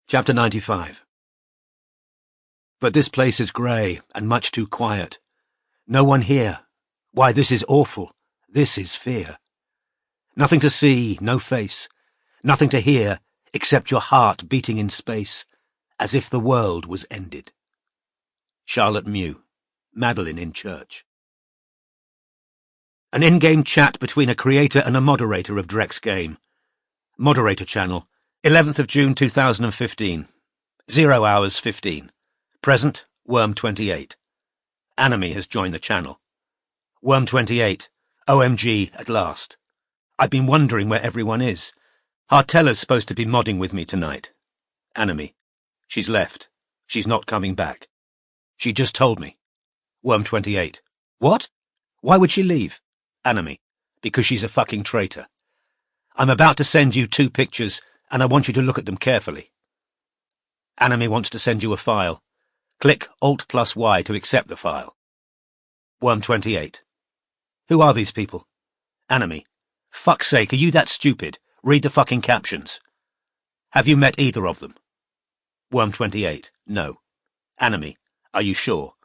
Chapter 95. But this place is grey and much too quiet. No one here. Why, this is awful. This is fear. Nothing to see, no face. Nothing to hear, except your heart beating in space, as if the world was ended. Charlotte Mew, Madeline in church. An in-game chat between a creator and a moderator of Drek's game. Moderator channel, 11th of June 2015. 0 hours 15. Present, Worm 28. Anime has joined the channel. Worm 28. OMG, at last. I've been wondering where everyone is. Hartella's supposed to be modding with me tonight. Anime. She's left. She's not coming back. She just told me. Worm 28. What? Why would she leave? Anime. Because she's a fucking traitor. I'm about to send you 2 pictures, and I want you to look at them carefully. Anime wants to send you a file. Click Alt+Y to accept the file. Worm 28. Who are these people? Anime. Fuck's sake, are you that stupid? Read the fucking captions. Have you met either of them? Worm 28. No. Anime. Are you sure?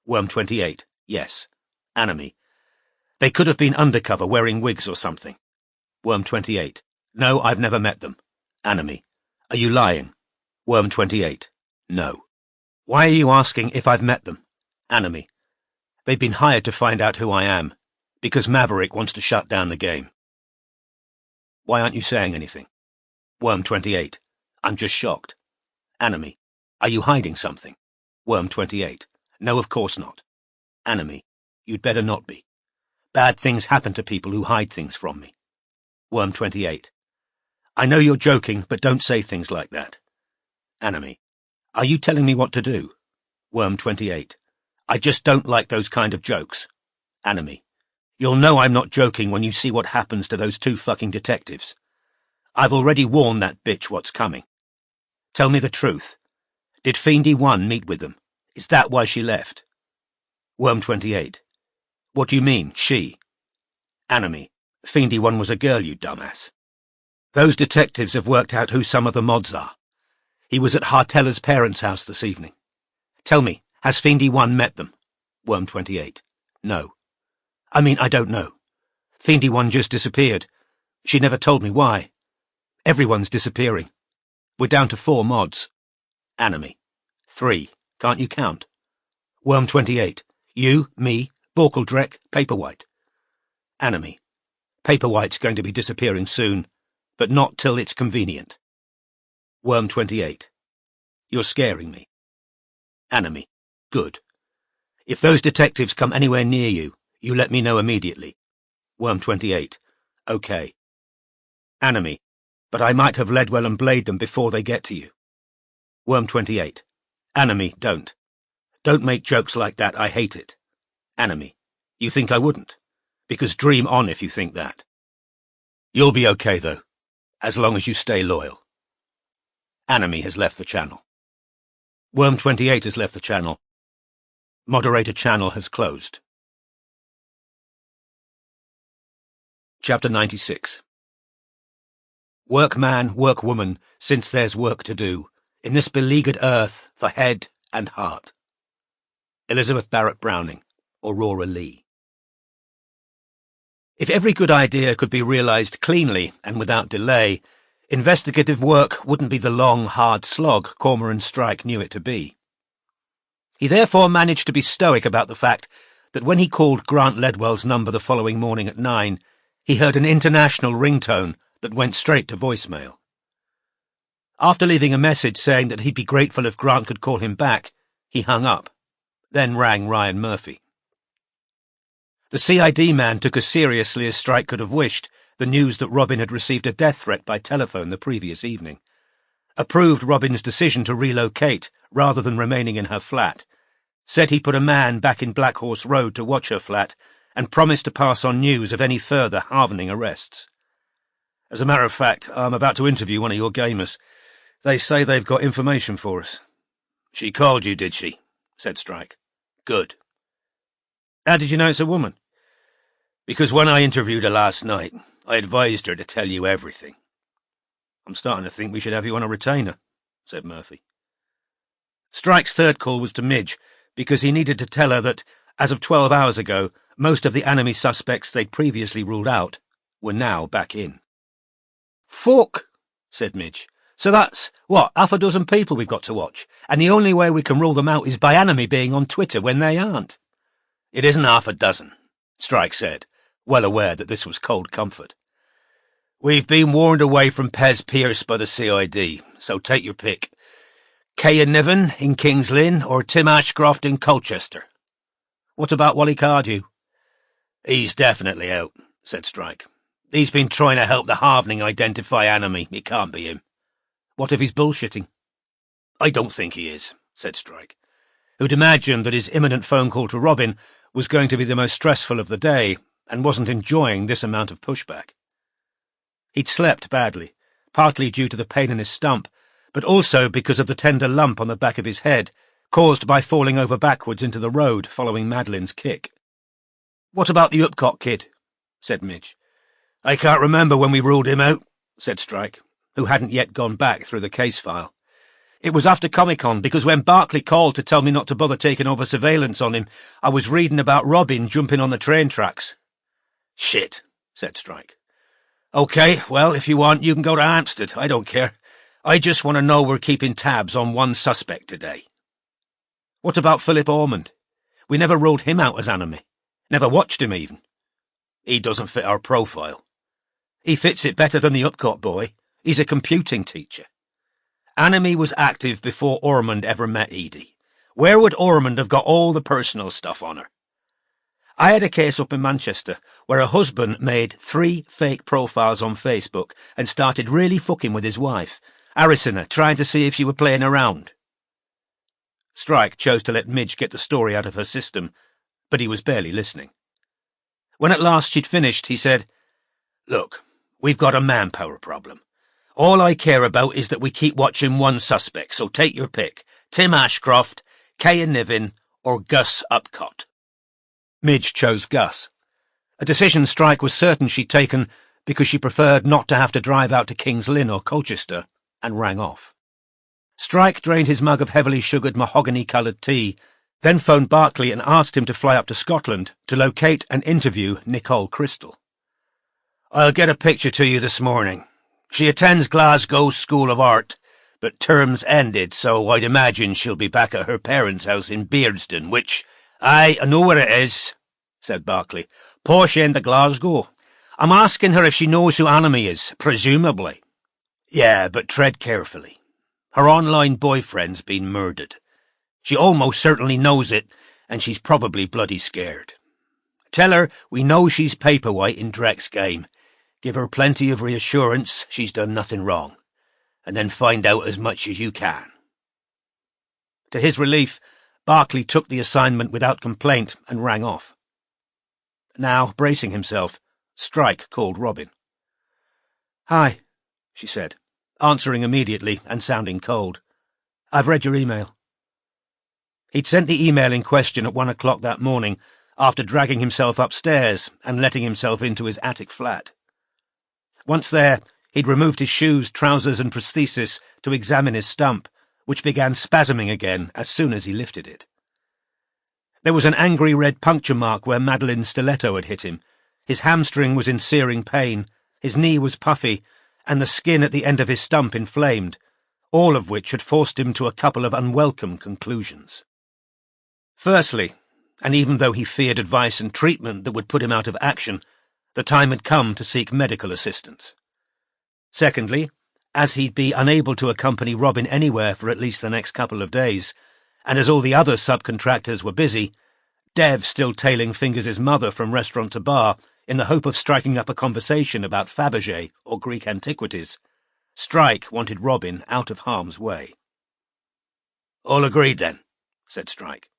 Worm 28. Yes. Anime. They could have been undercover wearing wigs or something. Worm 28. No, I've never met them. Anime. Are you lying? Worm 28. No. Why are you asking if I've met them? Anime. They've been hired to find out who I am, because Maverick wants to shut down the game. Why aren't you saying anything? Worm 28. I'm just shocked. Anime. Are you hiding something? Worm 28. No, of course not. Anime. You'd better not be. Bad things happen to people who hide things from me. Worm 28. I know you're joking, but don't say things like that. Enemy. Are you telling me what to do? Worm 28. I just don't like those kind of jokes. Enemy. You'll know I'm not joking when you see what happens to those two fucking detectives. I've already warned that bitch what's coming. Tell me the truth. Did Fiendy 1 meet with them? Is that why she left? Worm 28. What do you mean, she? Enemy. Fiendy 1 was a girl, you dumbass. Those detectives have worked out who some of the mods are. He was at Hartella's parents' house this evening. Tell me, has Fiendy 1 met them? Worm 28. No. I don't know. Fiendy 1 just disappeared. She never told me why. Everyone's disappearing. We're down to 4 mods. Enemy. 3. Can't you count? Worm 28. You, me, Borkeldrek, Paperwhite. Enemy. Paperwhite's going to be disappearing soon, but not till it's convenient. Worm 28. You're scaring me. Enemy. Good. If those detectives come anywhere near you, you let me know immediately. Worm 28. Okay. Enemy. But I might have Ledwell and Blade them before they get to you. Worm 28. Enemy, don't. Don't make jokes like that, I hate it. Enemy. You think I wouldn't? Because dream on if you think that. You'll be okay, though, as long as you stay loyal. Enemy has left the channel. Worm 28 has left the channel. Moderator channel has closed. Chapter 96. Work man, work woman, since there's work to do, in this beleaguered earth for head and heart. Elizabeth Barrett Browning, Aurora Lee. If every good idea could be realized cleanly and without delay, investigative work wouldn't be the long, hard slog Cormoran Strike knew it to be. He therefore managed to be stoic about the fact that when he called Grant Ledwell's number the following morning at 9, he heard an international ringtone that went straight to voicemail. After leaving a message saying that he'd be grateful if Grant could call him back, he hung up, then rang Ryan Murphy. The CID man took as seriously as Strike could have wished the news that Robin had received a death threat by telephone the previous evening, approved Robin's decision to relocate rather than remaining in her flat, said he put a man back in Black Horse Road to watch her flat, and promised to pass on news of any further Harvening arrests. As a matter of fact, I'm about to interview one of your gamers. They say they've got information for us. She called you, did she? Said Strike. Good. How did you know it's a woman? Because when I interviewed her last night, I advised her to tell you everything. I'm starting to think we should have you on a retainer, said Murphy. Strike's third call was to Midge, because he needed to tell her that, as of 12 hours ago, most of the enemy suspects they'd previously ruled out were now back in. Fuck, said Midge. So that's, half a dozen people we've got to watch, and the only way we can rule them out is by enemy being on Twitter when they aren't. It isn't half a dozen, Strike said, well aware that this was cold comfort. We've been warned away from Pez Pierce by the CID, so take your pick. Kaya Niven in King's Lynn or Tim Ashcroft in Colchester. What about Wally Cardew? He's definitely out, said Strike. He's been trying to help the Harvening identify enemy. It can't be him. What if he's bullshitting? I don't think he is, said Strike, who'd imagined that his imminent phone call to Robin was going to be the most stressful of the day and wasn't enjoying this amount of pushback. He'd slept badly, partly due to the pain in his stump, but also because of the tender lump on the back of his head, caused by falling over backwards into the road following Madeline's kick. What about the Upcott kid? Said Midge. I can't remember when we ruled him out, said Strike, who hadn't yet gone back through the case file. It was after Comic-Con, because when Barclay called to tell me not to bother taking over surveillance on him, I was reading about Robin jumping on the train tracks. Shit, said Strike. OK, well, if you want, you can go to Hampstead. I don't care. I just want to know we're keeping tabs on one suspect today. What about Philip Ormond? We never ruled him out as enemy. Never watched him, even. He doesn't fit our profile. He fits it better than the Upcott boy. He's a computing teacher. Enemy was active before Ormond ever met Edie. Where would Ormond have got all the personal stuff on her? I had a case up in Manchester where a husband made 3 fake profiles on Facebook and started really fucking with his wife, harassing her, trying to see if she were playing around. Strike chose to let Midge get the story out of her system, but he was barely listening. When at last she'd finished, he said, "Look, we've got a manpower problem. All I care about is that we keep watching one suspect, so take your pick. Tim Ashcroft, Kay Niven, or Gus Upcott." Midge chose Gus, a decision Strike was certain she'd taken because she preferred not to have to drive out to King's Lynn or Colchester, and rang off. Strike drained his mug of heavily sugared mahogany-coloured tea, then phoned Barclay and asked him to fly up to Scotland to locate and interview Nicole Crystal. "I'll get a picture to you this morning. She attends Glasgow's School of Art, but term's ended, so I'd imagine she'll be back at her parents' house in Beardsden, which—" "Aye, I know where it is," said Barclay. "Posh end of Glasgow. I'm asking her if she knows who Anime is, presumably." "Yeah, but tread carefully. Her online boyfriend's been murdered. She almost certainly knows it, and she's probably bloody scared. Tell her we know she's paperwhite in Drek's game. Give her plenty of reassurance she's done nothing wrong, and then find out as much as you can." To his relief, Barclay took the assignment without complaint and rang off. Now, bracing himself, Strike called Robin. "Hi," she said, answering immediately and sounding cold. "I've read your email." He'd sent the email in question at 1 o'clock that morning, after dragging himself upstairs and letting himself into his attic flat. Once there, he'd removed his shoes, trousers and prosthesis to examine his stump, which began spasming again as soon as he lifted it. There was an angry red puncture mark where Madeline's stiletto had hit him. His hamstring was in searing pain, his knee was puffy, and the skin at the end of his stump inflamed, all of which had forced him to a couple of unwelcome conclusions. Firstly, and even though he feared advice and treatment that would put him out of action, the time had come to seek medical assistance. Secondly, as he'd be unable to accompany Robin anywhere for at least the next couple of days, and as all the other subcontractors were busy, Dev still tailing Fingers' mother from restaurant to bar in the hope of striking up a conversation about Fabergé or Greek antiquities, Strike wanted Robin out of harm's way. "All agreed, then," said Strike,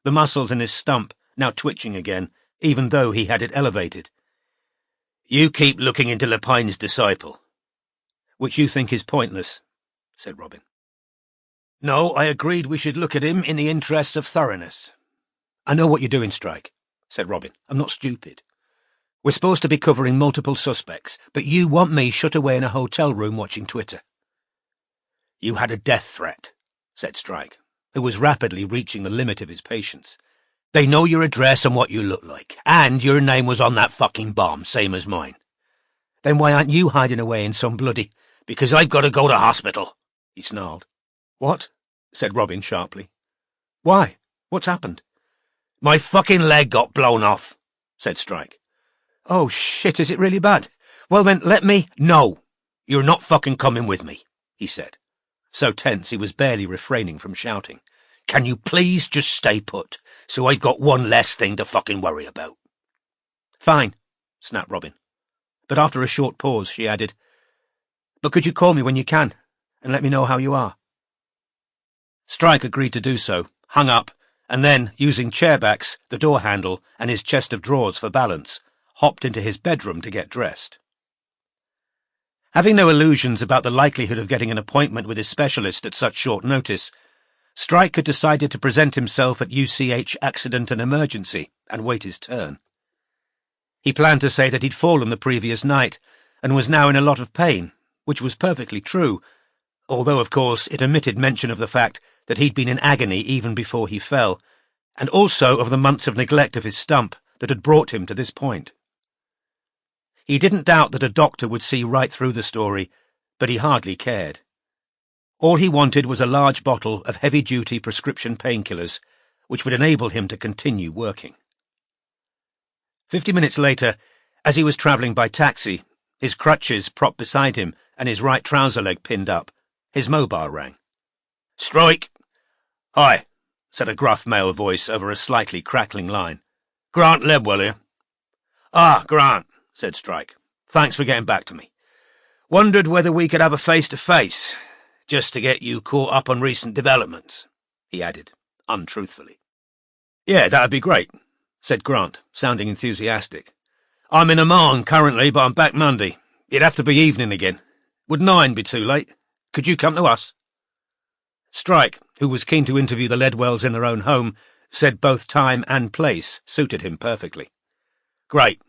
the muscles in his stump now twitching again, even though he had it elevated. "You keep looking into Lepine's disciple." "Which you think is pointless," said Robin. "No, I agreed we should look at him in the interests of thoroughness." "I know what you're doing, Strike," said Robin. "I'm not stupid. We're supposed to be covering multiple suspects, but you want me shut away in a hotel room watching Twitter." "You had a death threat," said Strike, who was rapidly reaching the limit of his patience. "They know your address and what you look like, and your name was on that fucking bomb, same as mine." "Then why aren't you hiding away in some bloody—" "Because I've got to go to hospital," he snarled. "What?" said Robin sharply. "Why? What's happened?" "My fucking leg got blown off," said Strike. "Oh, shit, is it really bad? Well then, let me—" "No, you're not fucking coming with me," he said, so tense he was barely refraining from shouting. "Can you please just stay put, so I've got one less thing to fucking worry about?" "Fine," snapped Robin. But after a short pause, she added, "But could you call me when you can, and let me know how you are?" Strike agreed to do so, hung up, and then, using chairbacks, the door handle, and his chest of drawers for balance, hopped into his bedroom to get dressed. Having no illusions about the likelihood of getting an appointment with his specialist at such short notice, Strike had decided to present himself at UCH Accident and Emergency and wait his turn. He planned to say that he'd fallen the previous night and was now in a lot of pain, which was perfectly true, although, of course, it omitted mention of the fact that he'd been in agony even before he fell, and also of the months of neglect of his stump that had brought him to this point. He didn't doubt that a doctor would see right through the story, but he hardly cared. All he wanted was a large bottle of heavy-duty prescription painkillers, which would enable him to continue working. 50 minutes later, as he was travelling by taxi, his crutches propped beside him and his right trouser leg pinned up, his mobile rang. "Strike!" "Hi," said a gruff male voice over a slightly crackling line. Grant Ledwell here. Ah, Grant, said Strike. Thanks for getting back to me. Wondered whether we could have a face-to-face, just to get you caught up on recent developments, he added, untruthfully. Yeah, that'd be great, said Grant, sounding enthusiastic. I'm in Amman currently, but I'm back Monday. It'd have to be evening again. Would 9 be too late? Could you come to us? Strike, who was keen to interview the Ledwells in their own home, said both time and place suited him perfectly. Great,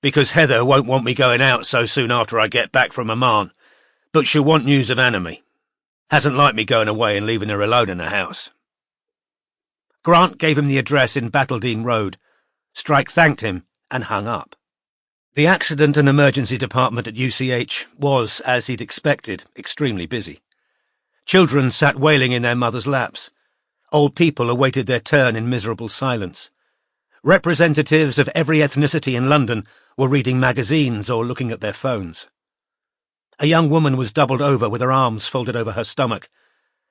because Heather won't want me going out so soon after I get back from Amman, but she'll want news of Anime. Hasn't liked me going away and leaving her alone in the house. Grant gave him the address in Battledine Road. Strike thanked him and hung up. The accident and emergency department at UCH was, as he'd expected, extremely busy. Children sat wailing in their mothers' laps. Old people awaited their turn in miserable silence. Representatives of every ethnicity in London were reading magazines or looking at their phones. A young woman was doubled over with her arms folded over her stomach,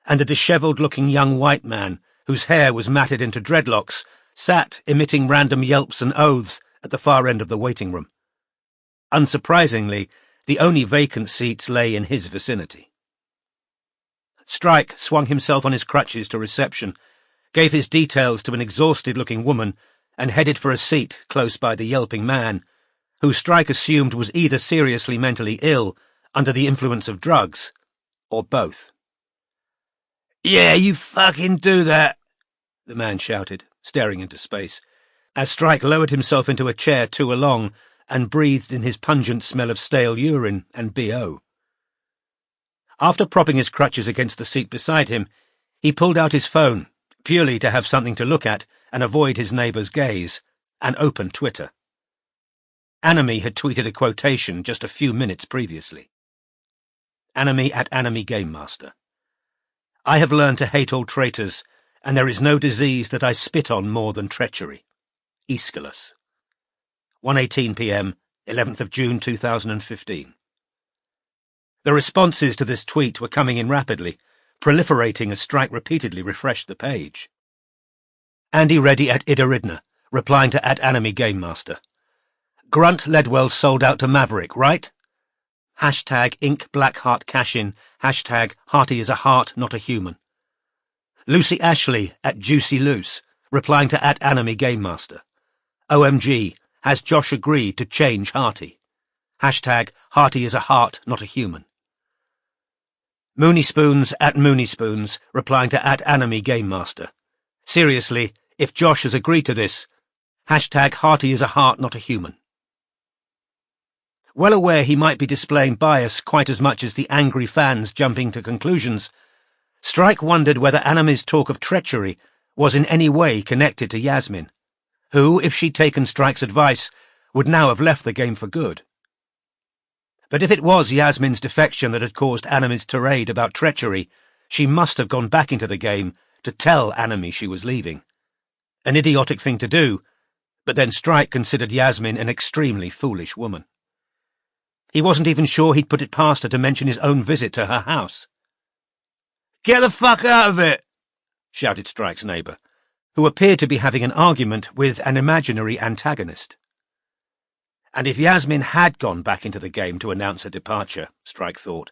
and a dishevelled-looking young white man, whose hair was matted into dreadlocks, sat emitting random yelps and oaths at the far end of the waiting room. Unsurprisingly, the only vacant seats lay in his vicinity. Strike swung himself on his crutches to reception, gave his details to an exhausted-looking woman, and headed for a seat close by the yelping man, who Strike assumed was either seriously mentally ill, under the influence of drugs, or both. "Yeah, you fucking do that," the man shouted, staring into space, as Strike lowered himself into a chair 2 along and breathed in his pungent smell of stale urine and B.O. After propping his crutches against the seat beside him, he pulled out his phone, purely to have something to look at and avoid his neighbour's gaze, and opened Twitter. Anime had tweeted a quotation just a few minutes previously. Anime at Anime Game Master. I have learned to hate all traitors, and there is no disease that I spit on more than treachery. Aeschylus. 1:18 p.m, 11th of June 2015. The responses to this tweet were coming in rapidly, proliferating as Strike repeatedly refreshed the page. Andy Reddy at Idaridna, replying to at Anime Game Master. Grunt Ledwell sold out to Maverick, right? Hashtag Ink Blackheart Cash-In, hashtag Hearty is a heart, not a human. Lucy Ashley at Juicy Loose, replying to at Anime Game Master. OMG, has Josh agreed to change Hearty? Hashtag Hearty is a heart, not a human. Moonyspoons at Moonyspoons, replying to at Anime Game Master. Seriously, if Josh has agreed to this, hashtag Hearty is a heart, not a human. Well aware he might be displaying bias quite as much as the angry fans jumping to conclusions, Strike wondered whether Anime's talk of treachery was in any way connected to Yasmin, who, if she'd taken Strike's advice, would now have left the game for good. But if it was Yasmin's defection that had caused Anime's tirade about treachery, she must have gone back into the game to tell Anime she was leaving. An idiotic thing to do, but then Strike considered Yasmin an extremely foolish woman. He wasn't even sure he'd put it past her to mention his own visit to her house. "Get the fuck out of it!" shouted Strike's neighbour, who appeared to be having an argument with an imaginary antagonist. And if Yasmin had gone back into the game to announce her departure, Strike thought,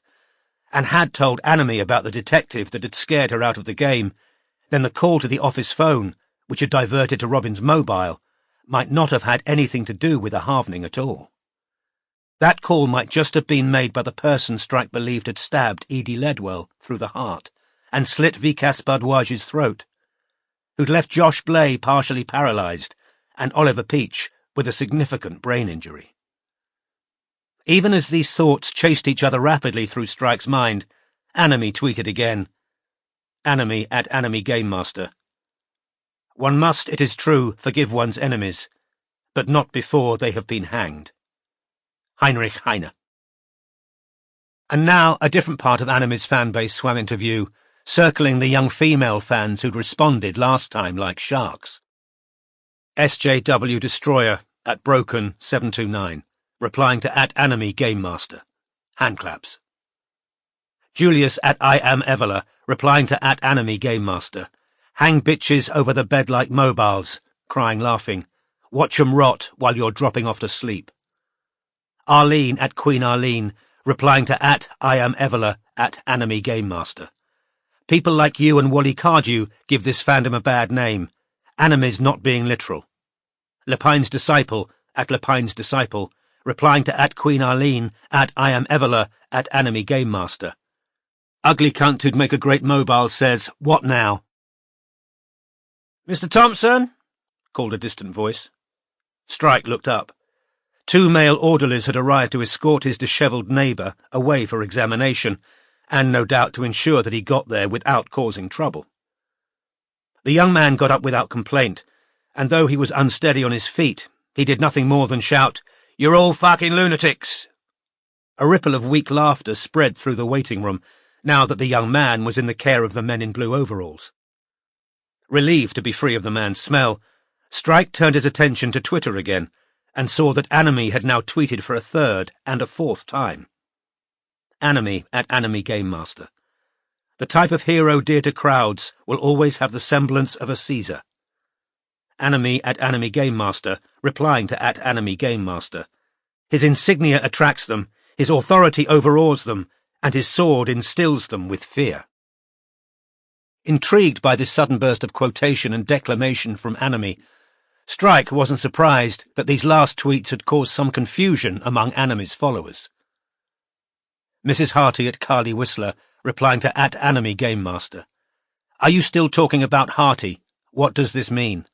and had told Anime about the detective that had scared her out of the game, then the call to the office phone, which had diverted to Robin's mobile, might not have had anything to do with the halvening at all. That call might just have been made by the person Strike believed had stabbed Edie Ledwell through the heart and slit Vikas Bardwaj's throat, who'd left Josh Blay partially paralysed and Oliver Peach with a significant brain injury. Even as these thoughts chased each other rapidly through Strike's mind, Anime tweeted again. Anime at Anime Game Master. One must, it is true, forgive one's enemies, but not before they have been hanged. Heinrich Heine. And now a different part of Anime's fanbase swam into view, circling the young female fans who'd responded last time like sharks. SJW Destroyer at Broken 729, replying to at Anime Game Master. Handclaps. Julius at I Am Evola, replying to at Anime Game Master. Hang bitches over the bed like mobiles, crying laughing. Watch 'em rot while you're dropping off to sleep. Arlene at Queen Arlene, replying to @I am Evola @Anime Game Master. People like you and Wally Cardew give this fandom a bad name. Anime's not being literal. Lepine's Disciple @Lepine's Disciple, replying to @Queen Arlene @I am Evola @Anime Game Master. Ugly cunt who'd make a great mobile says, "What now?" "Mr. Thompson?" called a distant voice. Strike looked up. 2 male orderlies had arrived to escort his dishevelled neighbour away for examination, and no doubt to ensure that he got there without causing trouble. The young man got up without complaint, and though he was unsteady on his feet, he did nothing more than shout, "You're all fucking lunatics!" A ripple of weak laughter spread through the waiting room, now that the young man was in the care of the men in blue overalls. Relieved to be free of the man's smell, Strike turned his attention to Twitter again, and saw that Anime had now tweeted for a 3rd and a 4th time. Anime @Anime Game Master. The type of hero dear to crowds will always have the semblance of a Caesar. Anime @Anime Game Master, replying to @Anime Game Master. His insignia attracts them, his authority overawes them, and his sword instills them with fear. Intrigued by this sudden burst of quotation and declamation from Anime, Strike wasn't surprised that these last tweets had caused some confusion among Anime's followers. Mrs. Harty at Carly Whistler, replying to @Anime Game Master. Are you still talking about Harty? What does this mean?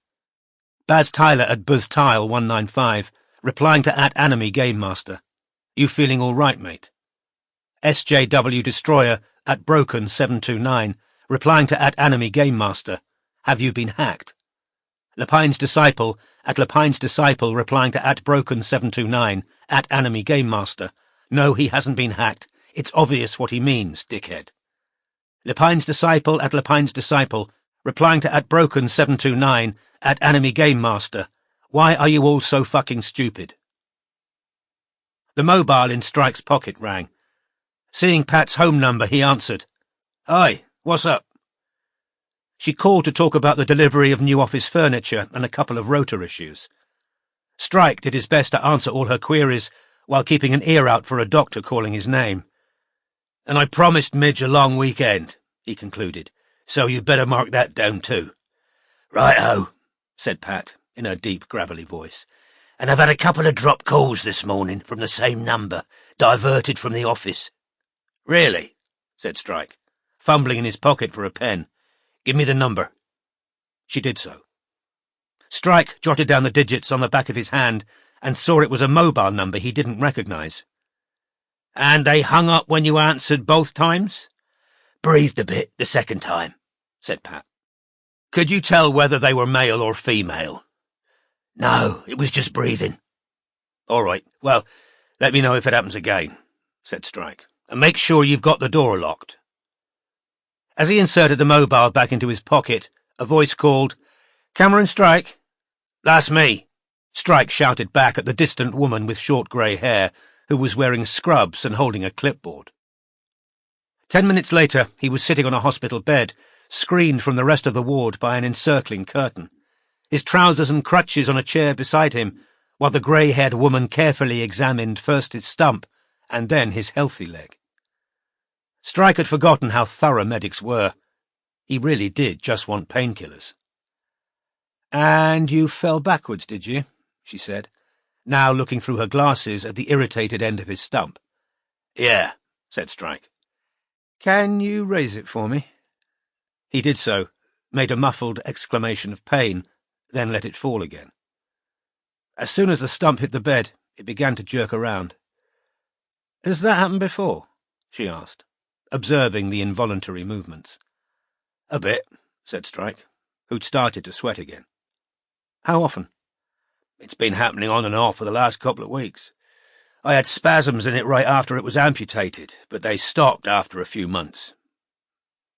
Baz Tyler at BuzzTile195, replying to @Anime Game Master. You feeling all right, mate? SJW Destroyer at Broken729, replying to @Anime Game Master. Have you been hacked? Lepine's Disciple at Lepine's Disciple, replying to @Broken729 @Anime Game Master. No, he hasn't been hacked. It's obvious what he means, dickhead. Lepine's Disciple at Lepine's Disciple, replying to @Broken729 @Anime Game Master. Why are you all so fucking stupid? The mobile in Strike's pocket rang. Seeing Pat's home number, he answered. Hi, what's up? She called to talk about the delivery of new office furniture and a couple of rota issues. Strike did his best to answer all her queries while keeping an ear out for a doctor calling his name. And I promised Midge a long weekend, he concluded, so you'd better mark that down too. Right-ho, said Pat, in her deep, gravelly voice. And I've had a couple of drop calls this morning from the same number, diverted from the office. Really? Said Strike, fumbling in his pocket for a pen. Give me the number. She did so. Strike jotted down the digits on the back of his hand and saw it was a mobile number he didn't recognize. And they hung up when you answered both times? Breathed a bit the second time, said Pat. Could you tell whether they were male or female? No, it was just breathing. All right, well, let me know if it happens again, said Strike. And make sure you've got the door locked. As he inserted the mobile back into his pocket, a voice called, Cameron Strike? That's me. Strike shouted back at the distant woman with short grey hair, who was wearing scrubs and holding a clipboard. 10 minutes later, he was sitting on a hospital bed, screened from the rest of the ward by an encircling curtain, his trousers and crutches on a chair beside him, while the grey-haired woman carefully examined first his stump and then his healthy leg. Strike had forgotten how thorough medics were. He really did just want painkillers. And you fell backwards, did you? She said, now looking through her glasses at the irritated end of his stump. Yeah, said Strike. Can you raise it for me? He did so, made a muffled exclamation of pain, then let it fall again. As soon as the stump hit the bed, it began to jerk around. Has that happened before? She asked, observing the involuntary movements. A bit, said Strike, who'd started to sweat again. How often? It's been happening on and off for the last couple of weeks. I had spasms in it right after it was amputated, but they stopped after a few months.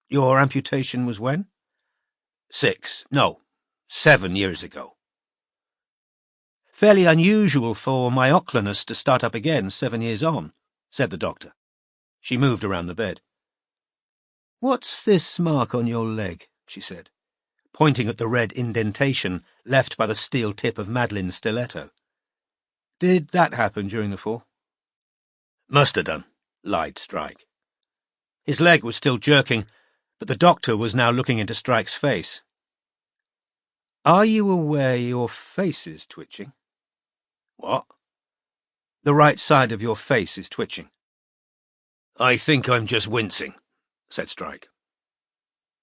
Your amputation was when? 7 years ago. Fairly unusual for myoclonus to start up again 7 years on, said the doctor. She moved around the bed. What's this mark on your leg? She said. pointing at the red indentation left by the steel tip of Madeline's stiletto. "Did that happen during the fall?" "Must have done," lied Strike. His leg was still jerking, but the doctor was now looking into Strike's face. "Are you aware your face is twitching?" "What?" "The right side of your face is twitching." "I think I'm just wincing," said Strike.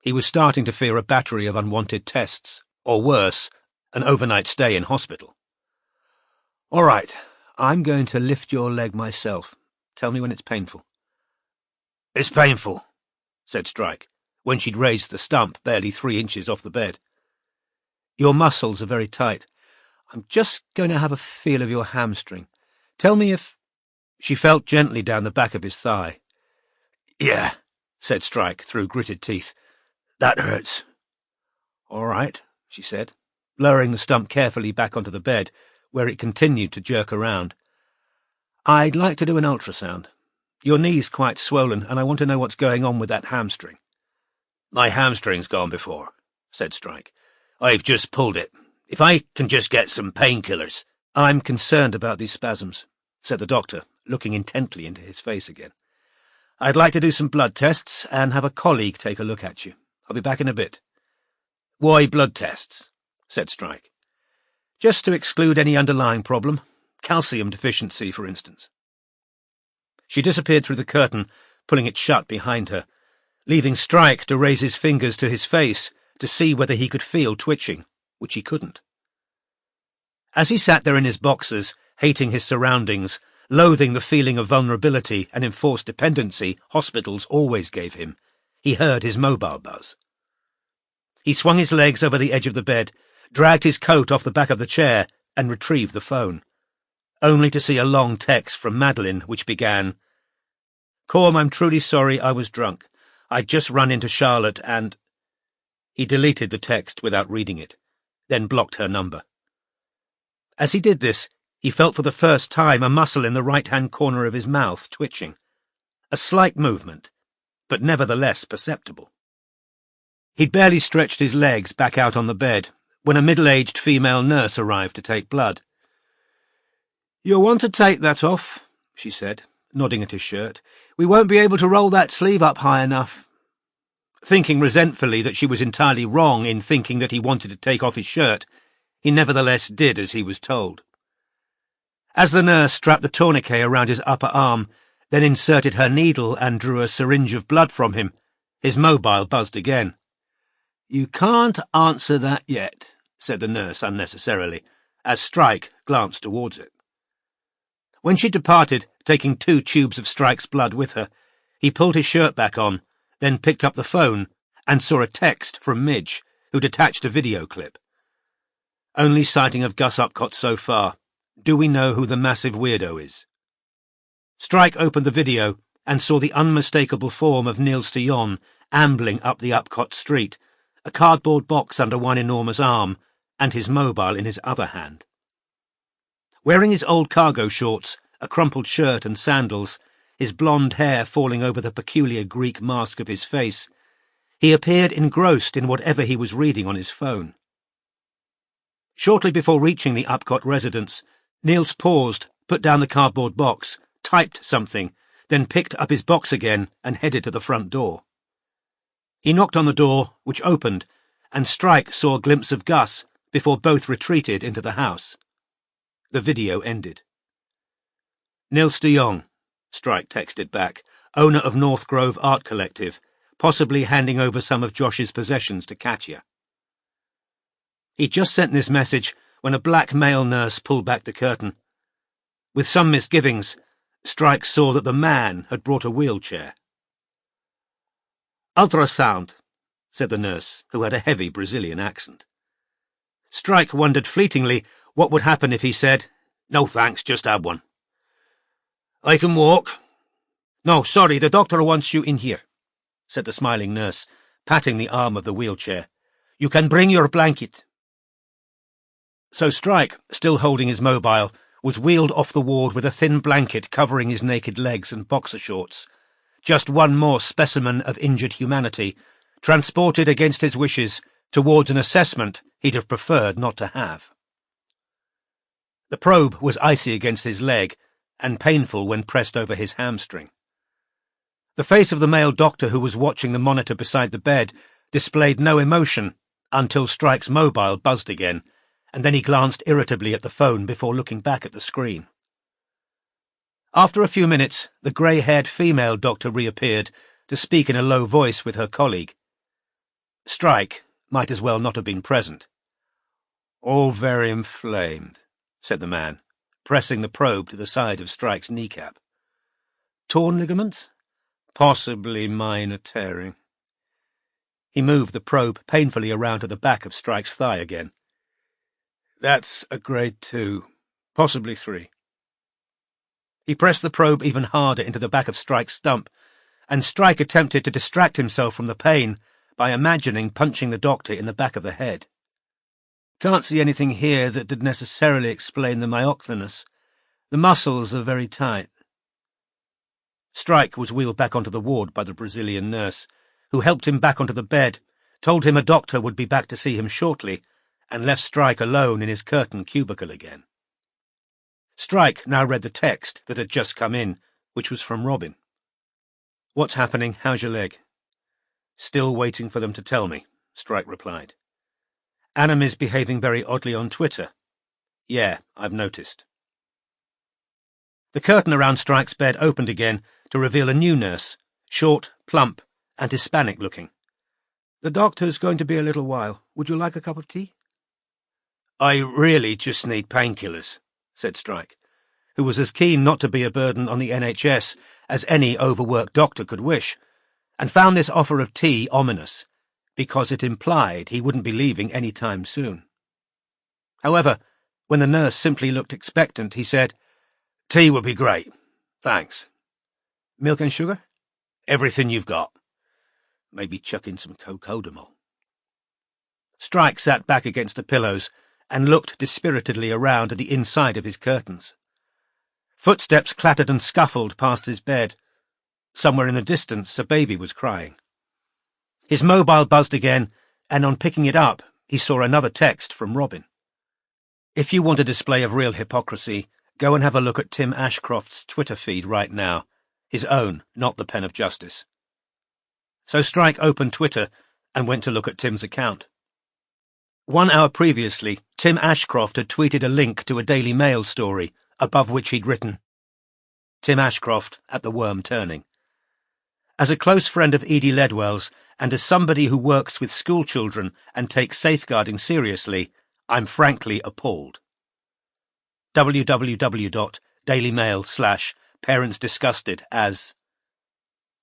He was starting to fear a battery of unwanted tests, or worse, an overnight stay in hospital. "All right, I'm going to lift your leg myself. Tell me when it's painful." "It's painful," said Strike, when she'd raised the stump barely 3 inches off the bed. "Your muscles are very tight. I'm just going to have a feel of your hamstring. Tell me if—" She felt gently down the back of his thigh. "Yeah," said Strike through gritted teeth. "That hurts." "All right," she said, lowering the stump carefully back onto the bed, where it continued to jerk around. "I'd like to do an ultrasound. Your knee's quite swollen, and I want to know what's going on with that hamstring." "My hamstring's gone before," said Strike. "I've just pulled it. If I can just get some painkillers—" "I'm concerned about these spasms," said the doctor, looking intently into his face again. "I'd like to do some blood tests and have a colleague take a look at you. I'll be back in a bit." "Why blood tests?" said Strike. "Just to exclude any underlying problem. Calcium deficiency, for instance." She disappeared through the curtain, pulling it shut behind her, leaving Strike to raise his fingers to his face to see whether he could feel twitching, which he couldn't. As he sat there in his boxers, hating his surroundings, loathing the feeling of vulnerability and enforced dependency hospitals always gave him, he heard his mobile buzz. He swung his legs over the edge of the bed, dragged his coat off the back of the chair, and retrieved the phone, only to see a long text from Madeline which began, "Corm, I'm truly sorry I was drunk. I'd just run into Charlotte and—" He deleted the text without reading it, then blocked her number. As he did this, he felt for the first time a muscle in the right-hand corner of his mouth twitching. A slight movement, but nevertheless perceptible. He'd barely stretched his legs back out on the bed when a middle-aged female nurse arrived to take blood. "You'll want to take that off," she said, nodding at his shirt. "We won't be able to roll that sleeve up high enough." Thinking resentfully that she was entirely wrong in thinking that he wanted to take off his shirt, he nevertheless did as he was told. As the nurse strapped the tourniquet around his upper arm, then inserted her needle and drew a syringe of blood from him, his mobile buzzed again. "You can't answer that yet," said the nurse unnecessarily, as Strike glanced towards it. When she departed, taking 2 tubes of Strike's blood with her, he pulled his shirt back on, then picked up the phone and saw a text from Midge, who'd attached a video clip. "Only sighting of Gus Upcott so far. Do we know who the massive weirdo is?" Strike opened the video and saw the unmistakable form of Niels de Jon ambling up the Upcott street, a cardboard box under one enormous arm, and his mobile in his other hand. Wearing his old cargo shorts, a crumpled shirt and sandals, his blonde hair falling over the peculiar Greek mask of his face, he appeared engrossed in whatever he was reading on his phone. Shortly before reaching the Upcott residence, Niels paused, put down the cardboard box, typed something, then picked up his box again and headed to the front door. He knocked on the door, which opened, and Strike saw a glimpse of Gus before both retreated into the house. The video ended. "Niels de Jon," Strike texted back, "owner of North Grove Art Collective, possibly handing over some of Josh's possessions to Katya." He'd just sent this message when a black male nurse pulled back the curtain. With some misgivings, Strike saw that the man had brought a wheelchair. "Ultrasound," said the nurse, who had a heavy Brazilian accent. Strike wondered fleetingly what would happen if he said, "No thanks, just have one." "I can walk." "No, sorry, the doctor wants you in here," said the smiling nurse, patting the arm of the wheelchair. "You can bring your blanket." So Strike, still holding his mobile, was wheeled off the ward with a thin blanket covering his naked legs and boxer shorts. Just one more specimen of injured humanity, transported against his wishes towards an assessment he'd have preferred not to have. The probe was icy against his leg and painful when pressed over his hamstring. The face of the male doctor who was watching the monitor beside the bed displayed no emotion until Strike's mobile buzzed again, and then he glanced irritably at the phone before looking back at the screen. After a few minutes, the grey-haired female doctor reappeared to speak in a low voice with her colleague. Strike might as well not have been present. "All very inflamed," said the man, pressing the probe to the side of Strike's kneecap. "Torn ligaments? Possibly minor tearing." He moved the probe painfully around to the back of Strike's thigh again. "That's a grade 2, possibly 3. He pressed the probe even harder into the back of Strike's stump, and Strike attempted to distract himself from the pain by imagining punching the doctor in the back of the head. "Can't see anything here that would necessarily explain the myoclonus. The muscles are very tight." Strike was wheeled back onto the ward by the Brazilian nurse, who helped him back onto the bed, told him a doctor would be back to see him shortly, and left Strike alone in his curtained cubicle again. Strike now read the text that had just come in, which was from Robin. "What's happening? How's your leg?" "Still waiting for them to tell me," Strike replied. "Annam is behaving very oddly on Twitter." "Yeah, I've noticed." The curtain around Strike's bed opened again to reveal a new nurse, short, plump, and Hispanic-looking. "The doctor's going to be a little while. Would you like a cup of tea?" "I really just need painkillers," said Strike, who was as keen not to be a burden on the NHS as any overworked doctor could wish, and found this offer of tea ominous, because it implied he wouldn't be leaving any time soon. However, when the nurse simply looked expectant, he said, "Tea would be great. Thanks." "Milk and sugar?" "Everything you've got." "Maybe chuck in some cocodamol." Strike sat back against the pillows and looked dispiritedly around at the inside of his curtains. Footsteps clattered and scuffled past his bed. Somewhere in the distance, a baby was crying. His mobile buzzed again, and on picking it up, he saw another text from Robin. "If you want a display of real hypocrisy, go and have a look at Tim Ashcroft's Twitter feed right now. His own, not the pen of justice." So Strike opened Twitter and went to look at Tim's account. 1 hour previously, Tim Ashcroft had tweeted a link to a Daily Mail story, above which he'd written, "Tim Ashcroft at the Worm Turning." As a close friend of Edie Ledwell's, and as somebody who works with school children and takes safeguarding seriously, I'm frankly appalled. www.dailymail/parentsdisgusted as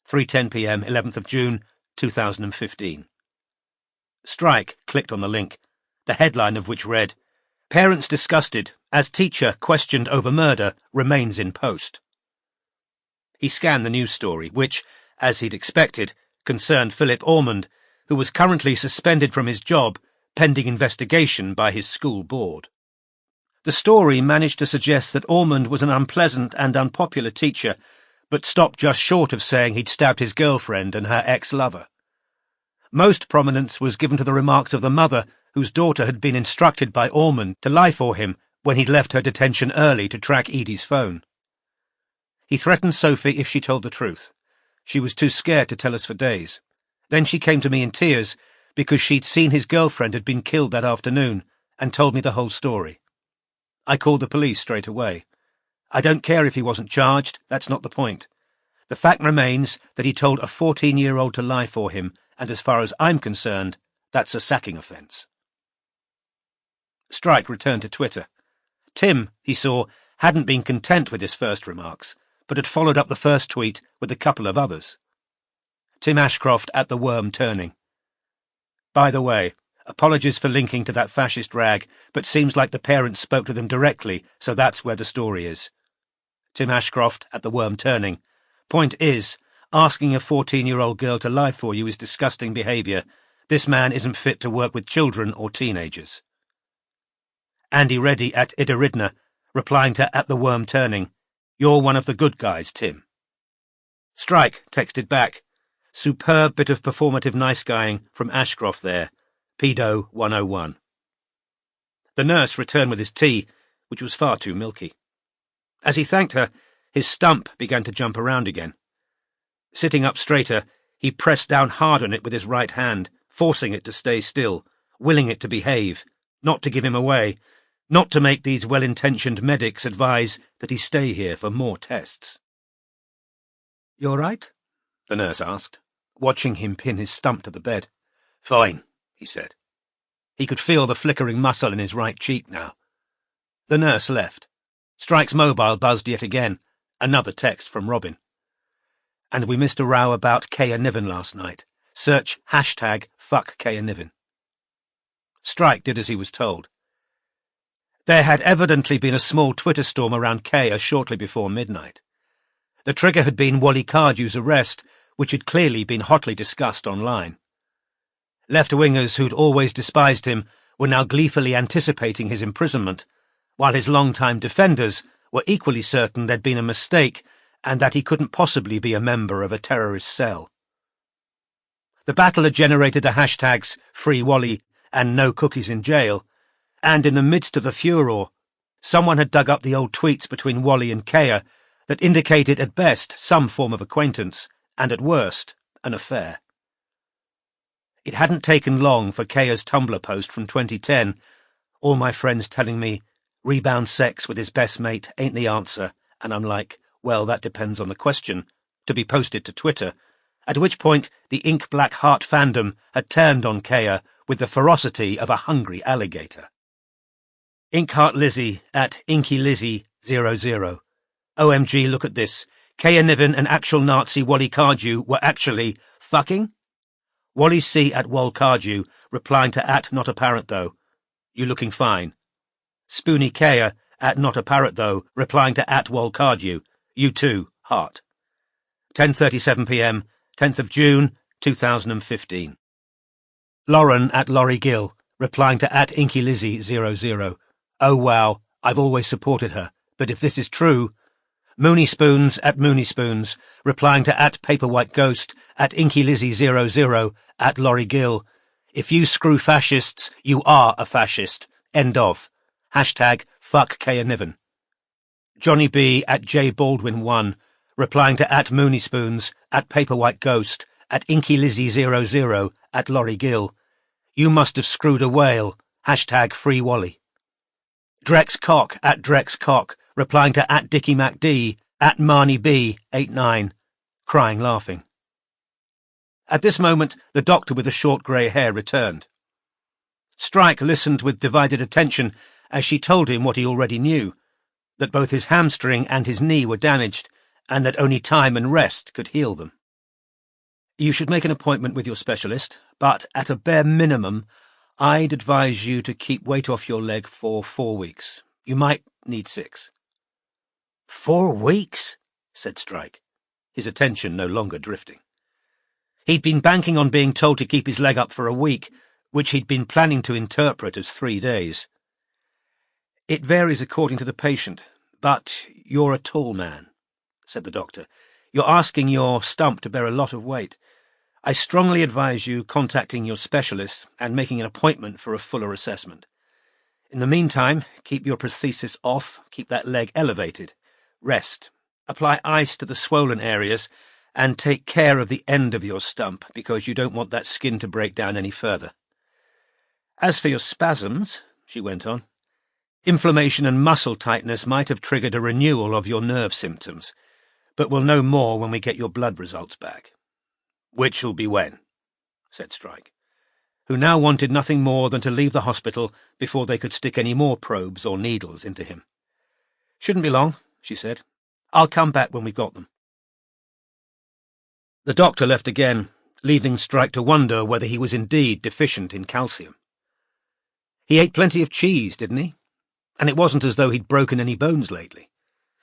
3:10 p.m. 11th of June 2015. Strike clicked on the link, the headline of which read, "Parents disgusted as teacher questioned over murder remains in post." He scanned the news story, which, as he'd expected, concerned Philip Ormond, who was currently suspended from his job pending investigation by his school board. The story managed to suggest that Ormond was an unpleasant and unpopular teacher, but stopped just short of saying he'd stabbed his girlfriend and her ex-lover. Most prominence was given to the remarks of the mother, whose daughter had been instructed by Ormond to lie for him when he'd left her detention early to track Edie's phone. He threatened Sophie if she told the truth. She was too scared to tell us for days. Then she came to me in tears because she'd seen his girlfriend had been killed that afternoon and told me the whole story. I called the police straight away. I don't care if he wasn't charged, that's not the point. The fact remains that he told a 14-year-old to lie for him, and as far as I'm concerned, that's a sacking offence. Strike returned to Twitter. Tim, he saw, hadn't been content with his first remarks, but had followed up the first tweet with a couple of others. Tim Ashcroft at the Worm Turning. By the way, apologies for linking to that fascist rag, but seems like the parents spoke to them directly, so that's where the story is. Tim Ashcroft at the Worm Turning. Point is, asking a 14-year-old girl to lie for you is disgusting behaviour. This man isn't fit to work with children or teenagers. Andy Reddy at Idaridna, replying to at the Worm Turning. You're one of the good guys, Tim. Strike texted back. Superb bit of performative nice-guying from Ashcroft there. Pedo 101. The nurse returned with his tea, which was far too milky. As he thanked her, his stump began to jump around again. Sitting up straighter, he pressed down hard on it with his right hand, forcing it to stay still, willing it to behave, not to give him away, not to make these well-intentioned medics advise that he stay here for more tests. "You all right?" the nurse asked, watching him pin his stump to the bed. "Fine," he said. He could feel the flickering muscle in his right cheek now. The nurse left. Strike's mobile buzzed yet again. Another text from Robin. "And we missed a row about Kaya Niven last night. Search #fuck Kaya Niven." Strike did as he was told. There had evidently been a small Twitter storm around Kaya shortly before midnight. The trigger had been Wally Cardew's arrest, which had clearly been hotly discussed online. Left-wingers who'd always despised him were now gleefully anticipating his imprisonment, while his long-time defenders were equally certain there'd been a mistake and that he couldn't possibly be a member of a terrorist cell. The battle had generated the hashtags Free Wally and No Cookies in Jail, and in the midst of the furor, someone had dug up the old tweets between Wally and Kaya that indicated at best some form of acquaintance, and at worst, an affair. It hadn't taken long for Kaya's Tumblr post from 2010, all my friends telling me, rebound sex with his best mate ain't the answer, and I'm like, well, that depends on the question, to be posted to Twitter, at which point the Ink Black Heart fandom had turned on Kaya with the ferocity of a hungry alligator. Inkheart Lizzie at InkyLizzie00. OMG, look at this. Kaya Niven and actual Nazi Wally Cardew were actually fucking? Wally C at Wal Cardew, replying to at not a parrot though. You looking fine. Spoony Kaya at not a parrot though, replying to at Wal Cardew. You too, heart. 10:37 p.m, 10th of June, 2015. Lauren at Laurie Gill, replying to at InkyLizzie00. Oh wow, I've always supported her, but if this is true... Moony Spoons at Moony Spoons, replying to at Paperwhite Ghost, at InkyLizzie00, at Laurie Gill. If you screw fascists, you are a fascist. End of. #fuck Kaya Niven. Johnny B at J Baldwin1, replying to at Moony Spoons, at Paperwhite Ghost, at InkyLizzie00, at Laurie Gill. You must have screwed a whale. #Free Wally. Drex Cock at Drex Cock, replying to at Dickie MacD, at Marnie B, 89, crying laughing. At this moment, the doctor with the short grey hair returned. Strike listened with divided attention as she told him what he already knew, that both his hamstring and his knee were damaged, and that only time and rest could heal them. You should make an appointment with your specialist, but at a bare minimum, I'd advise you to keep weight off your leg for 4 weeks. You might need 6. 4 weeks? Said Strike, his attention no longer drifting. He'd been banking on being told to keep his leg up for a week, which he'd been planning to interpret as 3 days. It varies according to the patient, but you're a tall man, said the doctor. You're asking your stump to bear a lot of weight. I strongly advise you contacting your specialist and making an appointment for a fuller assessment. In the meantime, keep your prosthesis off, keep that leg elevated. Rest. Apply ice to the swollen areas, and take care of the end of your stump, because you don't want that skin to break down any further. As for your spasms, she went on, inflammation and muscle tightness might have triggered a renewal of your nerve symptoms, but we'll know more when we get your blood results back. Which'll be when? Said Strike, who now wanted nothing more than to leave the hospital before they could stick any more probes or needles into him. Shouldn't be long, she said. I'll come back when we've got them. The doctor left again, leaving Strike to wonder whether he was indeed deficient in calcium. He ate plenty of cheese, didn't he? And it wasn't as though he'd broken any bones lately.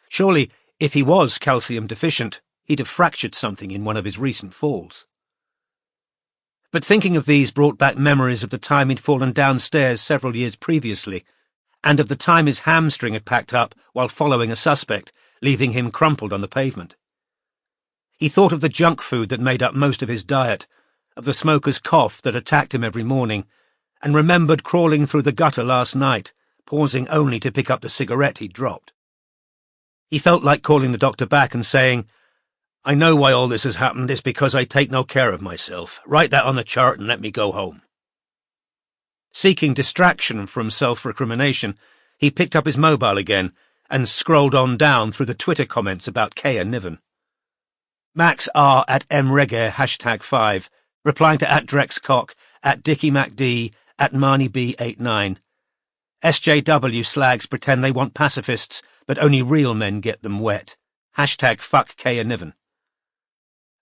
Surely, if he was calcium deficient, he'd have fractured something in one of his recent falls. But thinking of these brought back memories of the time he'd fallen downstairs several years previously, and of the time his hamstring had packed up while following a suspect, leaving him crumpled on the pavement. He thought of the junk food that made up most of his diet, of the smoker's cough that attacked him every morning, and remembered crawling through the gutter last night, pausing only to pick up the cigarette he'd dropped. He felt like calling the doctor back and saying, "I know why all this has happened. It's because I take no care of myself. Write that on the chart and let me go home." Seeking distraction from self-recrimination, he picked up his mobile again and scrolled on down through the Twitter comments about Kea Niven. Max R at @mreggae #5, replying to @drexcock, @DickieMacD, @MarnieB89. SJW slags pretend they want pacifists, but only real men get them wet. #fuck Kea Niven.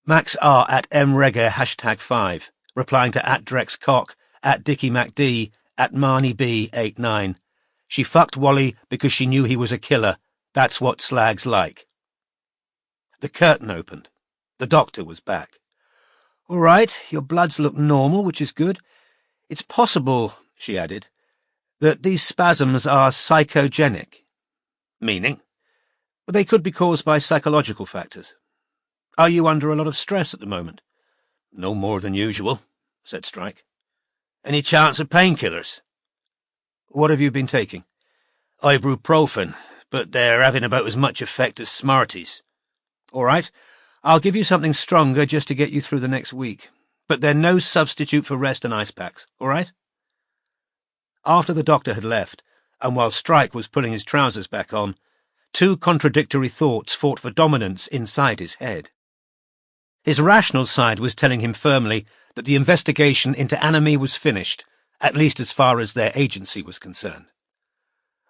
Max R at @mreggae #5, replying to @drexcock, @DickieMacD, @MarnieB89. She fucked Wally because she knew he was a killer. That's what slags like. The curtain opened. The doctor was back. "All right, your bloods look normal, which is good. It's possible," she added, "that these spasms are psychogenic." "Meaning?" "Well, they could be caused by psychological factors. Are you under a lot of stress at the moment?" "No more than usual," said Strike. "Any chance of painkillers?" "What have you been taking?" "Ibuprofen, but they're having about as much effect as Smarties." "All right, I'll give you something stronger just to get you through the next week. But they're no substitute for rest and ice packs, all right?" After the doctor had left, and while Strike was putting his trousers back on, two contradictory thoughts fought for dominance inside his head. His rational side was telling him firmly that the investigation into Anime was finished, at least as far as their agency was concerned.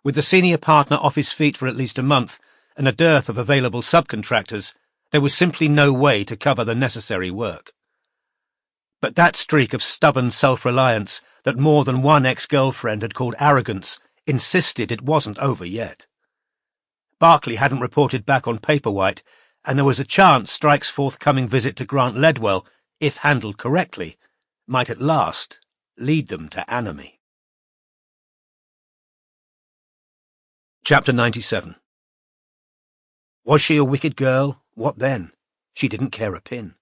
With the senior partner off his feet for at least a month, and a dearth of available subcontractors, there was simply no way to cover the necessary work. But that streak of stubborn self-reliance that more than one ex-girlfriend had called arrogance insisted it wasn't over yet. Barclay hadn't reported back on Paperwhite, and there was a chance Strike's forthcoming visit to Grant Ledwell, if handled correctly, might at last lead them to Anime. Chapter 97. Was she a wicked girl? What then? She didn't care a pin.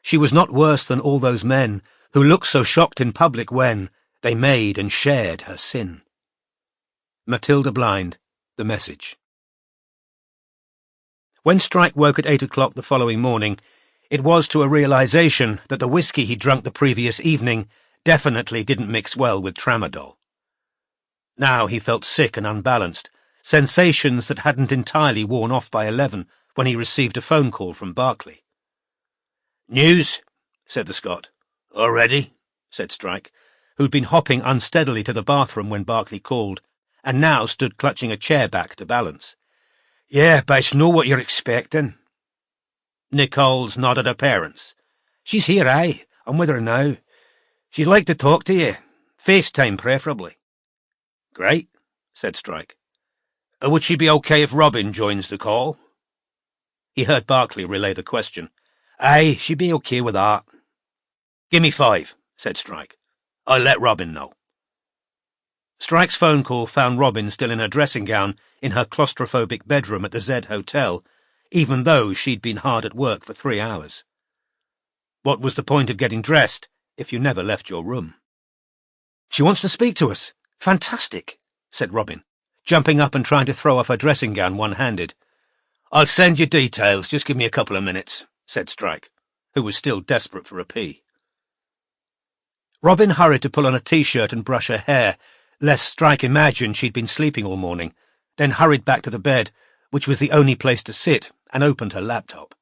She was not worse than all those men who looked so shocked in public when they made and shared her sin. Matilda Blind, The Message. When Strike woke at 8 o'clock the following morning, it was to a realization that the whiskey he'd drunk the previous evening definitely didn't mix well with tramadol. Now he felt sick and unbalanced, sensations that hadn't entirely worn off by 11 when he received a phone call from Barclay. "News?" said the Scot. "Already?" said Strike, who'd been hopping unsteadily to the bathroom when Barclay called, and now stood clutching a chair back to balance. "Yeah, but it's no what you're expecting." Nicole's nodded her parents. "She's here, aye. I'm with her now. She'd like to talk to you. FaceTime, preferably." "Great," said Strike. "Would she be okay if Robin joins the call?" He heard Barclay relay the question. "Aye, she'd be okay with that." "Give me 5, said Strike. "I'll let Robin know." Strike's phone call found Robin still in her dressing gown in her claustrophobic bedroom at the Z Hotel, even though she'd been hard at work for 3 hours. What was the point of getting dressed if you never left your room? "She wants to speak to us. Fantastic," said Robin, jumping up and trying to throw off her dressing gown one-handed. "I'll send you details, just give me a couple of minutes," said Strike, who was still desperate for a pee. Robin hurried to pull on a t-shirt and brush her hair, lest Strike imagined she'd been sleeping all morning, then hurried back to the bed, which was the only place to sit, and opened her laptop.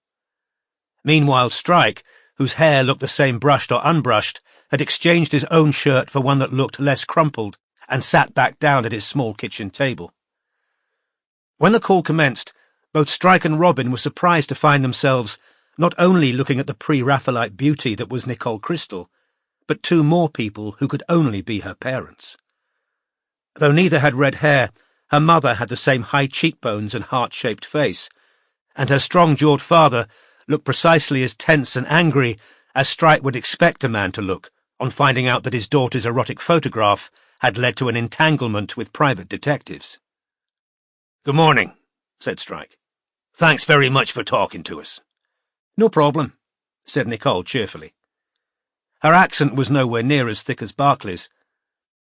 Meanwhile, Strike, whose hair looked the same brushed or unbrushed, had exchanged his own shirt for one that looked less crumpled, and sat back down at his small kitchen table. When the call commenced, both Strike and Robin were surprised to find themselves not only looking at the pre-Raphaelite beauty that was Nicole Crystal, but 2 more people who could only be her parents. Though neither had red hair, her mother had the same high cheekbones and heart-shaped face, and her strong-jawed father looked precisely as tense and angry as Strike would expect a man to look on finding out that his daughter's erotic photograph had led to an entanglement with private detectives. "Good morning," said Strike. "Thanks very much for talking to us." "No problem," said Nicole cheerfully. Her accent was nowhere near as thick as Barclay's,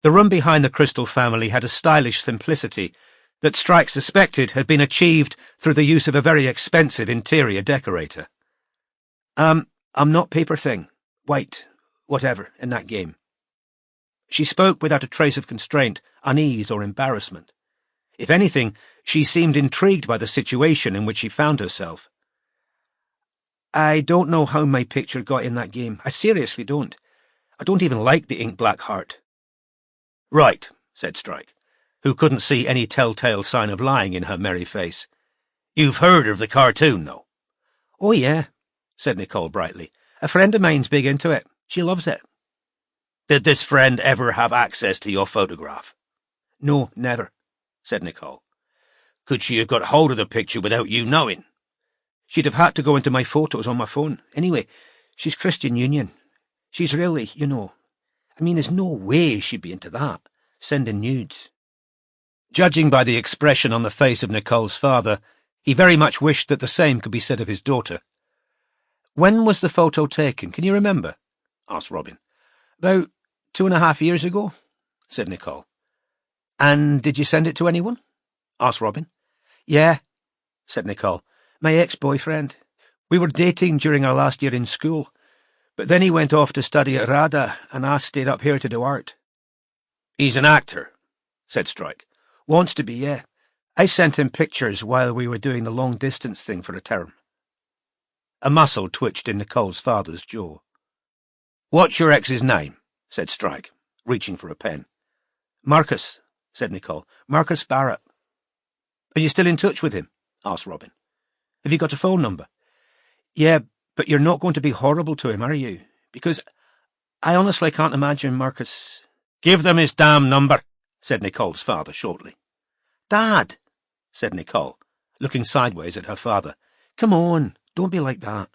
The room behind the Crystal family had a stylish simplicity that Strike suspected had been achieved through the use of a very expensive interior decorator. I'm not paper thing, white, whatever, in that game. She spoke without a trace of constraint, unease, or embarrassment. If anything, she seemed intrigued by the situation in which she found herself. I don't know how my picture got in that game. I seriously don't. I don't even like the ink-black heart. Right, said Strike, who couldn't see any telltale sign of lying in her merry face. You've heard of the cartoon, though? Oh, yeah, said Nicole brightly. A friend of mine's big into it. She loves it. Did this friend ever have access to your photograph? No, never, said Nicole. Could she have got hold of the picture without you knowing? She'd have had to go into my photos on my phone. Anyway, she's Christian Union. She's really, there's no way she'd be into that, sending nudes. Judging by the expression on the face of Nicole's father, he very much wished that the same could be said of his daughter. When was the photo taken? Can you remember? Asked Robin. About 2.5 years ago, said Nicole. And did you send it to anyone? Asked Robin. Yeah, said Nicole. My ex-boyfriend. We were dating during our last year in school, but then he went off to study at RADA, and I stayed up here to do art. He's an actor, said Strike. Wants to be, yeah. I sent him pictures while we were doing the long-distance thing for a term. A muscle twitched in Nicole's father's jaw. What's your ex's name? Said Strike, reaching for a pen. Marcus, said Nicole. Marcus Barrett. Are you still in touch with him? Asked Robin. Have you got a phone number? Yeah, but you're not going to be horrible to him, are you? Because I honestly can't imagine Marcus... Give them his damn number, said Nicole's father shortly. Dad, said Nicole, looking sideways at her father. Come on, don't be like that.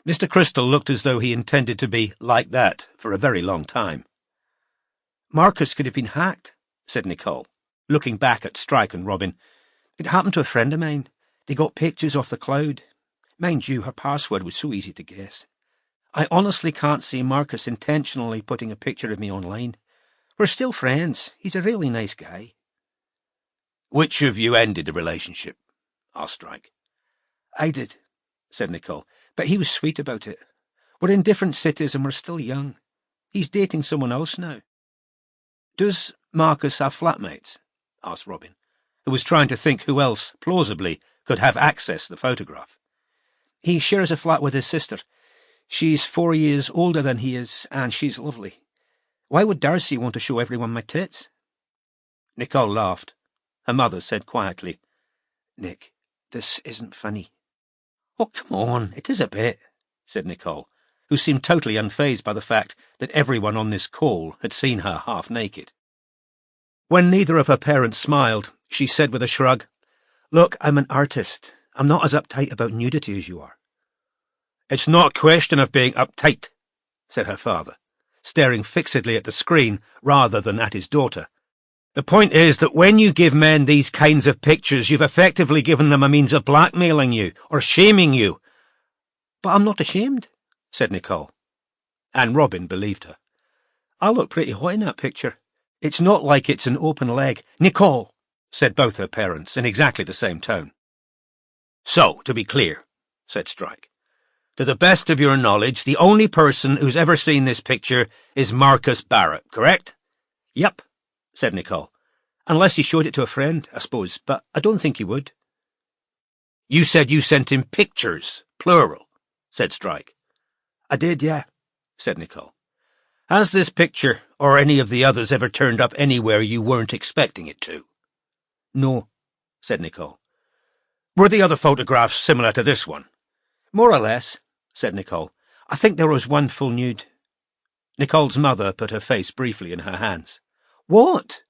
Mr. Crystal looked as though he intended to be like that for a very long time. Marcus could have been hacked, said Nicole, looking back at Strike and Robin. It happened to a friend of mine. They got pictures off the cloud. Mind you, her password was so easy to guess. I honestly can't see Marcus intentionally putting a picture of me online. We're still friends. He's a really nice guy. Which of you ended the relationship? Asked Strike. I did, said Nicole, but he was sweet about it. We're in different cities and we're still young. He's dating someone else now. Does Marcus have flatmates? Asked Robin, who was trying to think who else, plausibly, could have access to the photograph. He shares a flat with his sister. She's 4 years older than he is, and she's lovely. Why would Darcy want to show everyone my tits? Nicole laughed. Her mother said quietly, Nick, this isn't funny. Oh, come on, it is a bit, said Nicole, who seemed totally unfazed by the fact that everyone on this call had seen her half naked. When neither of her parents smiled, she said with a shrug, Look, I'm an artist. I'm not as uptight about nudity as you are. It's not a question of being uptight, said her father, staring fixedly at the screen rather than at his daughter. The point is that when you give men these kinds of pictures, you've effectively given them a means of blackmailing you or shaming you. But I'm not ashamed, said Nicole. And Robin believed her. I look pretty hot in that picture. It's not like it's an open leg. Nicole, said both her parents in exactly the same tone. So, to be clear, said Strike, to the best of your knowledge, the only person who's ever seen this picture is Marcus Barrett, correct? Yep, said Nicole. Unless he showed it to a friend, I suppose, but I don't think he would. You said you sent him pictures, plural, said Strike. I did, yeah, said Nicole. Has this picture, or any of the others, ever turned up anywhere you weren't expecting it to? No, said Nicole. Were the other photographs similar to this one? More or less, said Nicole. I think there was one full nude. Nicole's mother put her face briefly in her hands. What?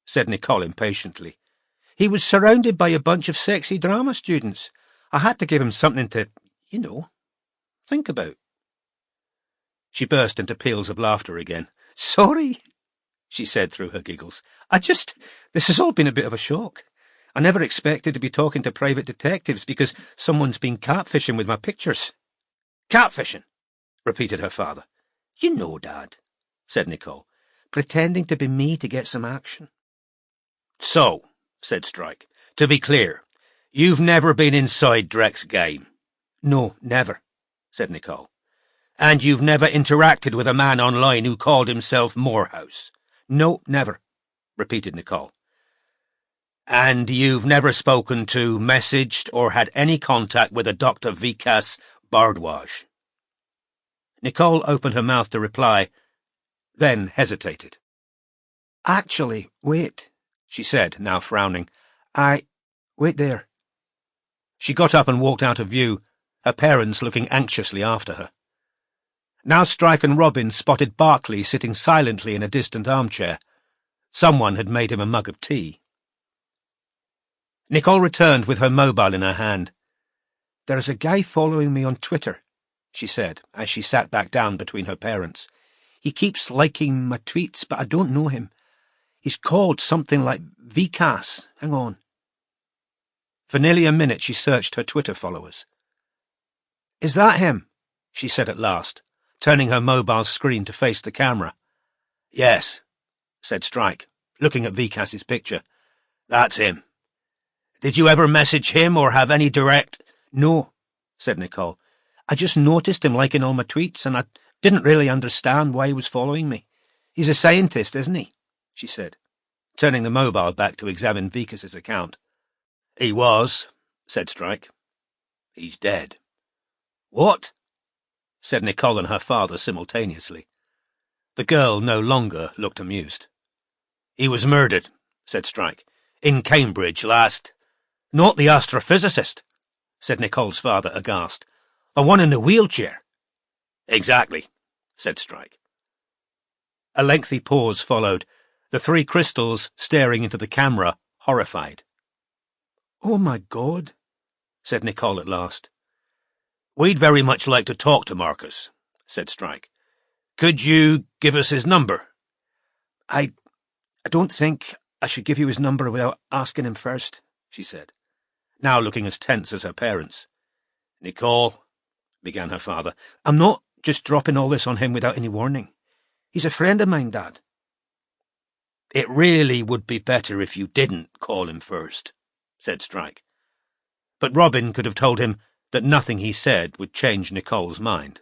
Said Nicole impatiently. He was surrounded by a bunch of sexy drama students. I had to give him something to, think about. She burst into peals of laughter again. Sorry, she said through her giggles. This has all been a bit of a shock. I never expected to be talking to private detectives because someone's been catfishing with my pictures. Catfishing? Repeated her father. Dad, said Nicole. pretending to be me to get some action. So, said Strike, to be clear, you've never been inside Drek's game? No, never, said Nicole. And you've never interacted with a man online who called himself Morehouse? No, never, repeated Nicole. And you've never spoken to, messaged, or had any contact with a Dr. Vikas Bardwaj? Nicole opened her mouth to reply, then hesitated. Actually, wait, she said, now frowning. Wait there. She got up and walked out of view, her parents looking anxiously after her. Now Strike and Robin spotted Barclay sitting silently in a distant armchair. Someone had made him a mug of tea. Nicole returned with her mobile in her hand. There is a guy following me on Twitter, she said, as she sat back down between her parents. He keeps liking my tweets, but I don't know him. He's called something like Vikas. Hang on. For nearly a minute she searched her Twitter followers. Is that him? She said at last, turning her mobile screen to face the camera. Yes, said Strike, looking at Vikas's picture. That's him. Did you ever message him or have any direct— No, said Nicole. I just noticed him liking all my tweets, and I didn't really understand why he was following me. He's a scientist, isn't he? She said, turning the mobile back to examine Vikas's account. He was, said Strike. He's dead. What? Said Nicole and her father simultaneously. The girl no longer looked amused. He was murdered, said Strike, in Cambridge last— Not the astrophysicist, said Nicole's father aghast. The one in the wheelchair. Exactly, said Strike. A lengthy pause followed, the three crystals staring into the camera, horrified. Oh, my God, said Nicole at last. We'd very much like to talk to Marcus, said Strike. Could you give us his number? I don't think I should give you his number without asking him first, she said, now looking as tense as her parents. Nicole, began her father, I'm not just dropping all this on him without any warning. He's a friend of mine, Dad. It really would be better if you didn't call him first, said Strike. But Robin could have told him that nothing he said would change Nicole's mind.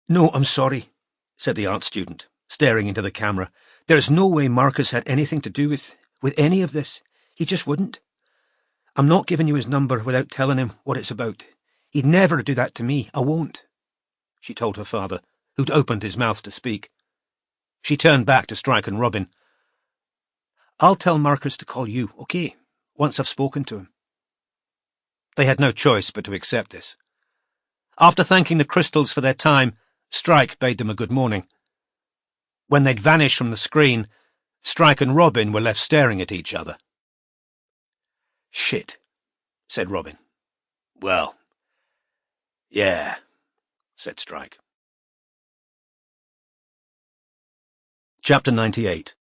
No, I'm sorry, said the art student, staring into the camera. There's no way Marcus had anything to do with any of this. He just wouldn't. I'm not giving you his number without telling him what it's about. He'd never do that to me. I won't, she told her father, who'd opened his mouth to speak. She turned back to Strike and Robin. I'll tell Marcus to call you, okay, once I've spoken to him. They had no choice but to accept this. After thanking the crystals for their time, Strike bade them a good morning. When they'd vanished from the screen, Strike and Robin were left staring at each other. Shit, said Robin. Well, yeah, said Strike. Chapter 98.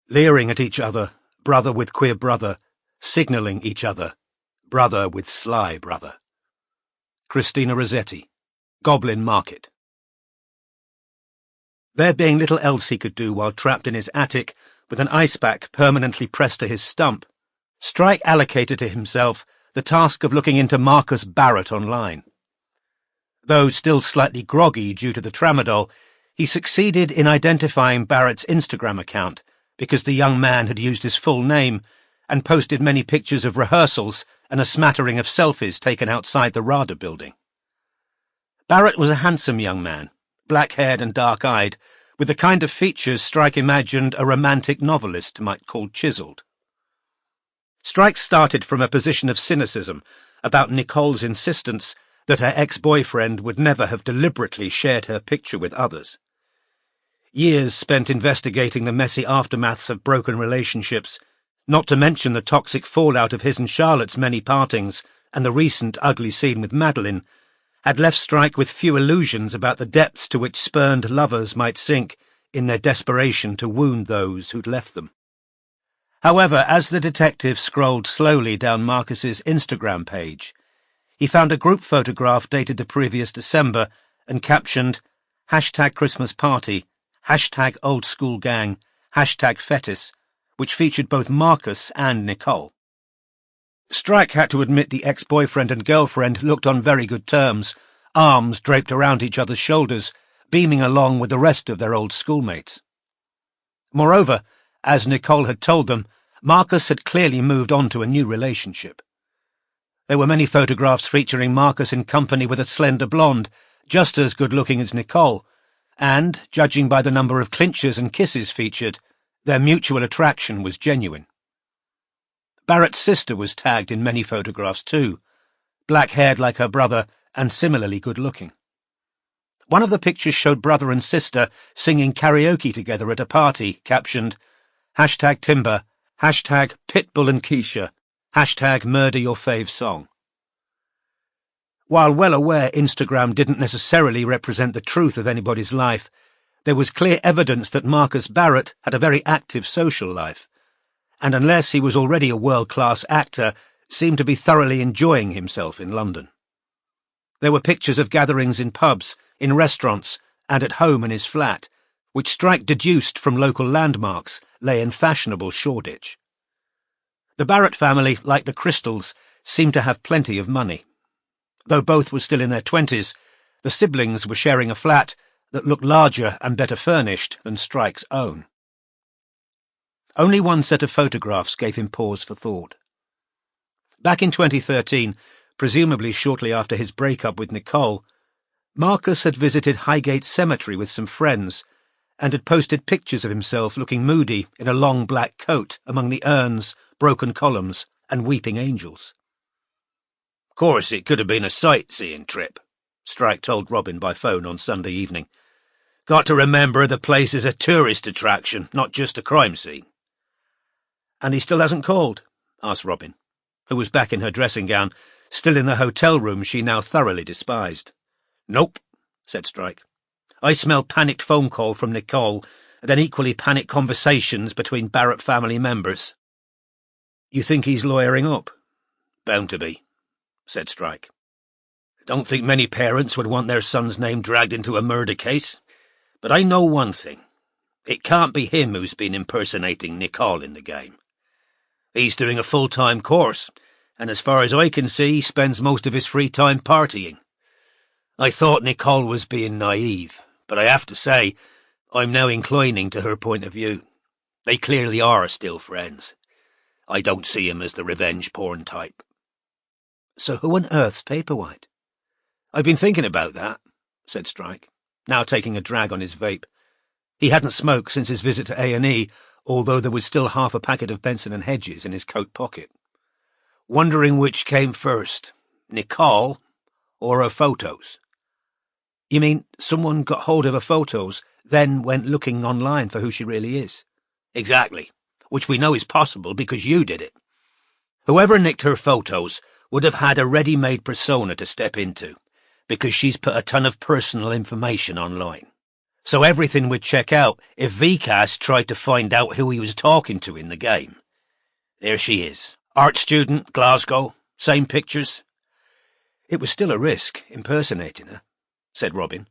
Leering at each other, brother with queer brother, signalling each other, brother with sly brother. Christina Rossetti, Goblin Market. There being little else he could do while trapped in his attic with an ice pack permanently pressed to his stump, Strike allocated to himself the task of looking into Marcus Barrett online. Though still slightly groggy due to the tramadol, he succeeded in identifying Barrett's Instagram account because the young man had used his full name and posted many pictures of rehearsals and a smattering of selfies taken outside the RADA building. Barrett was a handsome young man, black-haired and dark-eyed, with the kind of features Strike imagined a romantic novelist might call chiseled. Strike started from a position of cynicism about Nicole's insistence that her ex-boyfriend would never have deliberately shared her picture with others. Years spent investigating the messy aftermaths of broken relationships, not to mention the toxic fallout of his and Charlotte's many partings and the recent ugly scene with Madeline, had left Strike with few illusions about the depths to which spurned lovers might sink in their desperation to wound those who'd left them. However, as the detective scrolled slowly down Marcus's Instagram page, he found a group photograph dated the previous December and captioned #ChristmasParty, #OldSchoolGang, #Fetis, which featured both Marcus and Nicole. Strike had to admit the ex-boyfriend and girlfriend looked on very good terms, arms draped around each other's shoulders, beaming along with the rest of their old schoolmates. Moreover, as Nicole had told them, Marcus had clearly moved on to a new relationship. There were many photographs featuring Marcus in company with a slender blonde, just as good-looking as Nicole, and, judging by the number of clinches and kisses featured, their mutual attraction was genuine. Barrett's sister was tagged in many photographs too, black-haired like her brother and similarly good-looking. One of the pictures showed brother and sister singing karaoke together at a party, captioned #Timber, #Pitbull and Keisha, #Murder Your Fave Song. While well aware Instagram didn't necessarily represent the truth of anybody's life, there was clear evidence that Marcus Barrett had a very active social life, and unless he was already a world-class actor, seemed to be thoroughly enjoying himself in London. There were pictures of gatherings in pubs, in restaurants, and at home in his flat, which Strike deduced from local landmarks lay in fashionable Shoreditch. The Barrett family, like the Crystals, seemed to have plenty of money. Though both were still in their 20s, the siblings were sharing a flat that looked larger and better furnished than Strike's own. Only one set of photographs gave him pause for thought. Back in 2013, presumably shortly after his breakup with Nicole, Marcus had visited Highgate Cemetery with some friends and had posted pictures of himself looking moody in a long black coat among the urns, broken columns, and weeping angels. "Course it could have been a sightseeing trip," Strike told Robin by phone on Sunday evening. "Got to remember the place is a tourist attraction, not just a crime scene." "And he still hasn't called?" asked Robin, who was back in her dressing gown, still in the hotel room she now thoroughly despised. "Nope," said Strike. "I smell panicked phone call from Nicole, and then equally panicked conversations between Barrett family members." "You think he's lawyering up?" "Bound to be," said Strike. "I don't think many parents would want their son's name dragged into a murder case, but I know one thing. It can't be him who's been impersonating Nicole in the game. He's doing a full-time course, and as far as I can see, he spends most of his free time partying. I thought Nicole was being naive, but I have to say, I'm now inclining to her point of view. They clearly are still friends. I don't see him as the revenge porn type." "So who on earth's Paperwhite?" "I've been thinking about that," said Strike, now taking a drag on his vape. He hadn't smoked since his visit to A&E, although there was still half a packet of Benson and Hedges in his coat pocket. "Wondering which came first, Nicole or her photos." "You mean someone got hold of her photos, then went looking online for who she really is?" "Exactly, which we know is possible because you did it. Whoever nicked her photos would have had a ready-made persona to step into, because she's put a ton of personal information online. So everything would check out if VCAS tried to find out who he was talking to in the game. There she is. Art student, Glasgow, same pictures." "It was still a risk, impersonating her," said Robin.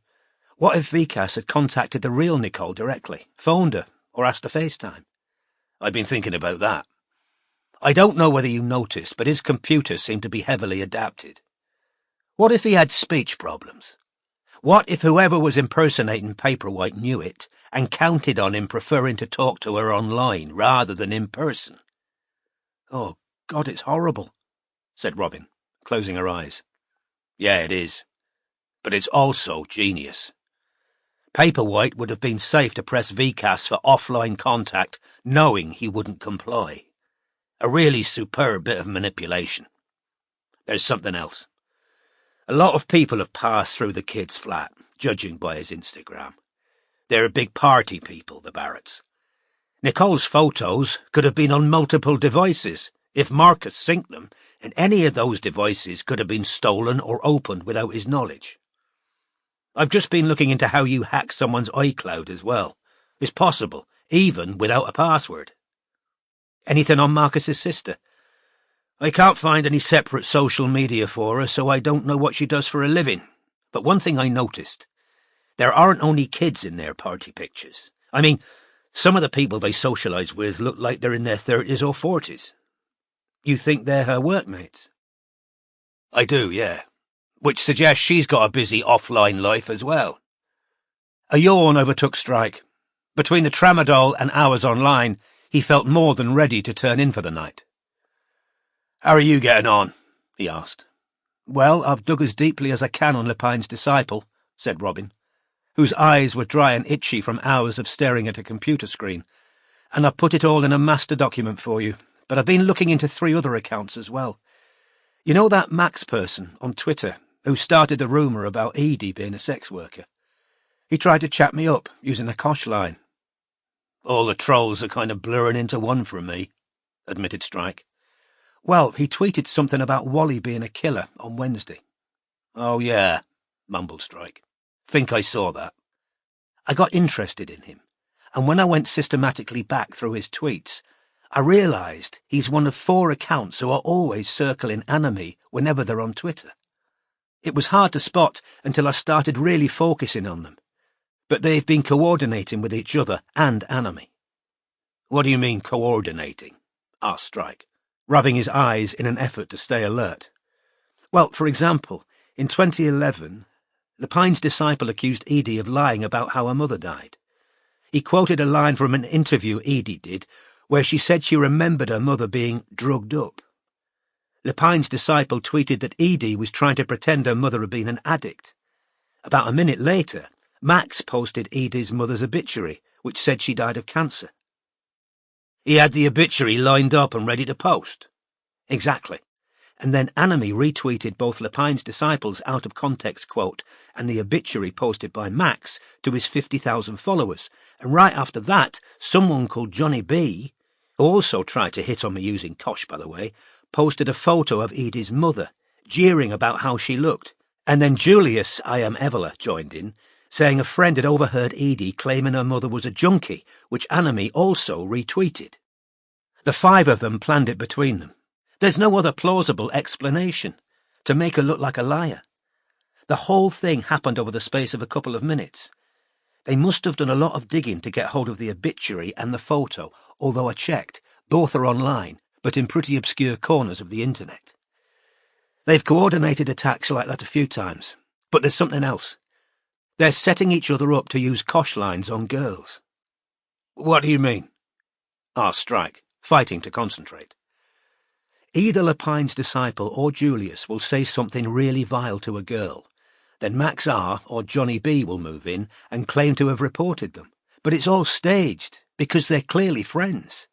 "What if VCAS had contacted the real Nicole directly, phoned her, or asked to FaceTime?" "I've been thinking about that. I don't know whether you noticed, but his computer seemed to be heavily adapted. What if he had speech problems? What if whoever was impersonating Paperwhite knew it and counted on him preferring to talk to her online rather than in person?" "Oh, God, it's horrible," said Robin, closing her eyes. "Yeah, it is. But it's also genius. Paperwhite would have been safe to press VCAS for offline contact, knowing he wouldn't comply. A really superb bit of manipulation. There's something else. A lot of people have passed through the kid's flat, judging by his Instagram. They're big party people, the Barretts. Nicole's photos could have been on multiple devices, if Marcus synced them, and any of those devices could have been stolen or opened without his knowledge. I've just been looking into how you hack someone's iCloud as well. It's possible, even without a password." "Anything on Marcus's sister?" "I can't find any separate social media for her, so I don't know what she does for a living. But one thing I noticed. There aren't only kids in their party pictures. I mean, some of the people they socialise with look like they're in their 30s or 40s. You think they're her workmates? I do, yeah. Which suggests she's got a busy offline life as well. A yawn overtook Strike. Between the tramadol and hours online, he felt more than ready to turn in for the night. How are you getting on? He asked. Well, I've dug as deeply as I can on Lepine's Disciple, said Robin, whose eyes were dry and itchy from hours of staring at a computer screen, and I've put it all in a master document for you, but I've been looking into 3 other accounts as well. You know that Max person on Twitter who started the rumour about Edie being a sex worker? He tried to chat me up using a Kosh line. All the trolls are kind of blurring into one for me, admitted Strike. Well, he tweeted something about Wally being a killer on Wednesday. Oh, yeah, mumbled Strike. Think I saw that. I got interested in him, and when I went systematically back through his tweets, I realised he's one of 4 accounts who are always circling Anime whenever they're on Twitter. It was hard to spot until I started really focusing on them, but they've been coordinating with each other and Anime. What do you mean, coordinating? Asked Strike, rubbing his eyes in an effort to stay alert. Well, for example, in 2011, Lepine's Disciple accused Edie of lying about how her mother died. He quoted a line from an interview Edie did, where she said she remembered her mother being drugged up. Lepine's Disciple tweeted that Edie was trying to pretend her mother had been an addict. About a minute later, Max posted Edie's mother's obituary, which said she died of cancer. He had the obituary lined up and ready to post. Exactly. And then Anime retweeted both Lepine's Disciple's out-of-context quote and the obituary posted by Max to his 50,000 followers. And right after that, someone called Johnny B, who also tried to hit on me using Kosh, by the way, posted a photo of Edie's mother, jeering about how she looked. And then Julius, I Am Evola, joined in, saying a friend had overheard Edie claiming her mother was a junkie, which Anime also retweeted. The 5 of them planned it between them. There's no other plausible explanation, to make her look like a liar. The whole thing happened over the space of a couple of minutes. They must have done a lot of digging to get hold of the obituary and the photo, although I checked, both are online, but in pretty obscure corners of the internet. They've coordinated attacks like that a few times, but there's something else. They're setting each other up to use Kosh lines on girls. What do you mean? Asked Strike, fighting to concentrate. Either Lepine's Disciple or Julius will say something really vile to a girl. Then Max R or Johnny B will move in and claim to have reported them. But it's all staged, because they're clearly friends.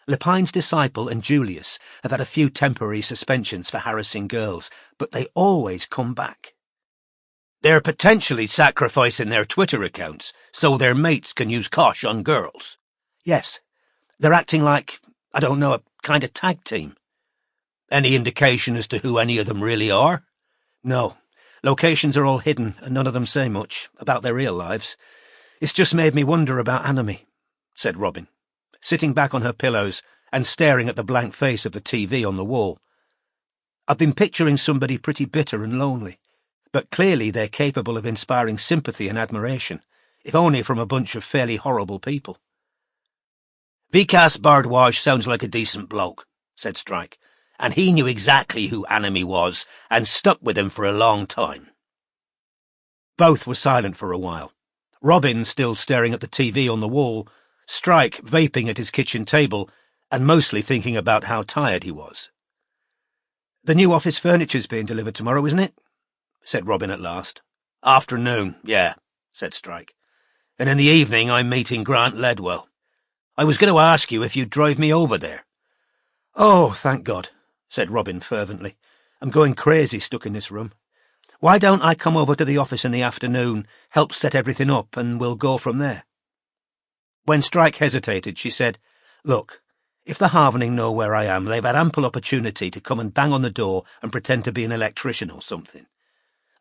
Lepine's Disciple and Julius have had a few temporary suspensions for harassing girls, but they always come back. They're potentially sacrificing their Twitter accounts so their mates can use Kosh on girls. Yes. They're acting like, I don't know, a kind of tag team. Any indication as to who any of them really are? No. Locations are all hidden, and none of them say much about their real lives. It's just made me wonder about Anime, said Robin, sitting back on her pillows and staring at the blank face of the TV on the wall. I've been picturing somebody pretty bitter and lonely, but clearly they're capable of inspiring sympathy and admiration, if only from a bunch of fairly horrible people. Vikas Bardwaj sounds like a decent bloke, said Strike, and he knew exactly who Anime was and stuck with him for a long time. Both were silent for a while. Robin still staring at the TV on the wall, Strike vaping at his kitchen table, and mostly thinking about how tired he was. The new office furniture's being delivered tomorrow, isn't it? Said Robin at last. Afternoon, yeah, said Strike. And in the evening I'm meeting Grant Ledwell. I was going to ask you if you'd drive me over there. Oh, thank God, said Robin fervently. I'm going crazy stuck in this room. Why don't I come over to the office in the afternoon, help set everything up, and we'll go from there? When Strike hesitated, she said, Look, if the Harvening know where I am, they've had ample opportunity to come and bang on the door and pretend to be an electrician or something.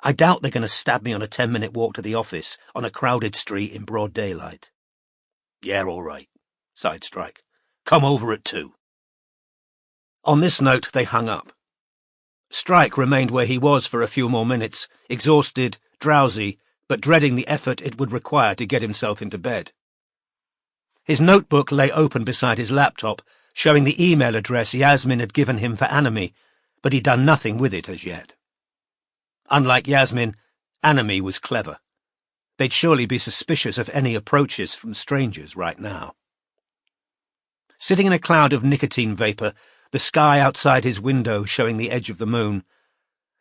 I doubt they're going to stab me on a 10-minute walk to the office on a crowded street in broad daylight. Yeah, all right, sighed Strike. Come over at 2. On this note, they hung up. Strike remained where he was for a few more minutes, exhausted, drowsy, but dreading the effort it would require to get himself into bed. His notebook lay open beside his laptop, showing the email address Yasmin had given him for Anami, but he'd done nothing with it as yet. Unlike Yasmin, Anami was clever. They'd surely be suspicious of any approaches from strangers right now. Sitting in a cloud of nicotine vapour, the sky outside his window showing the edge of the moon,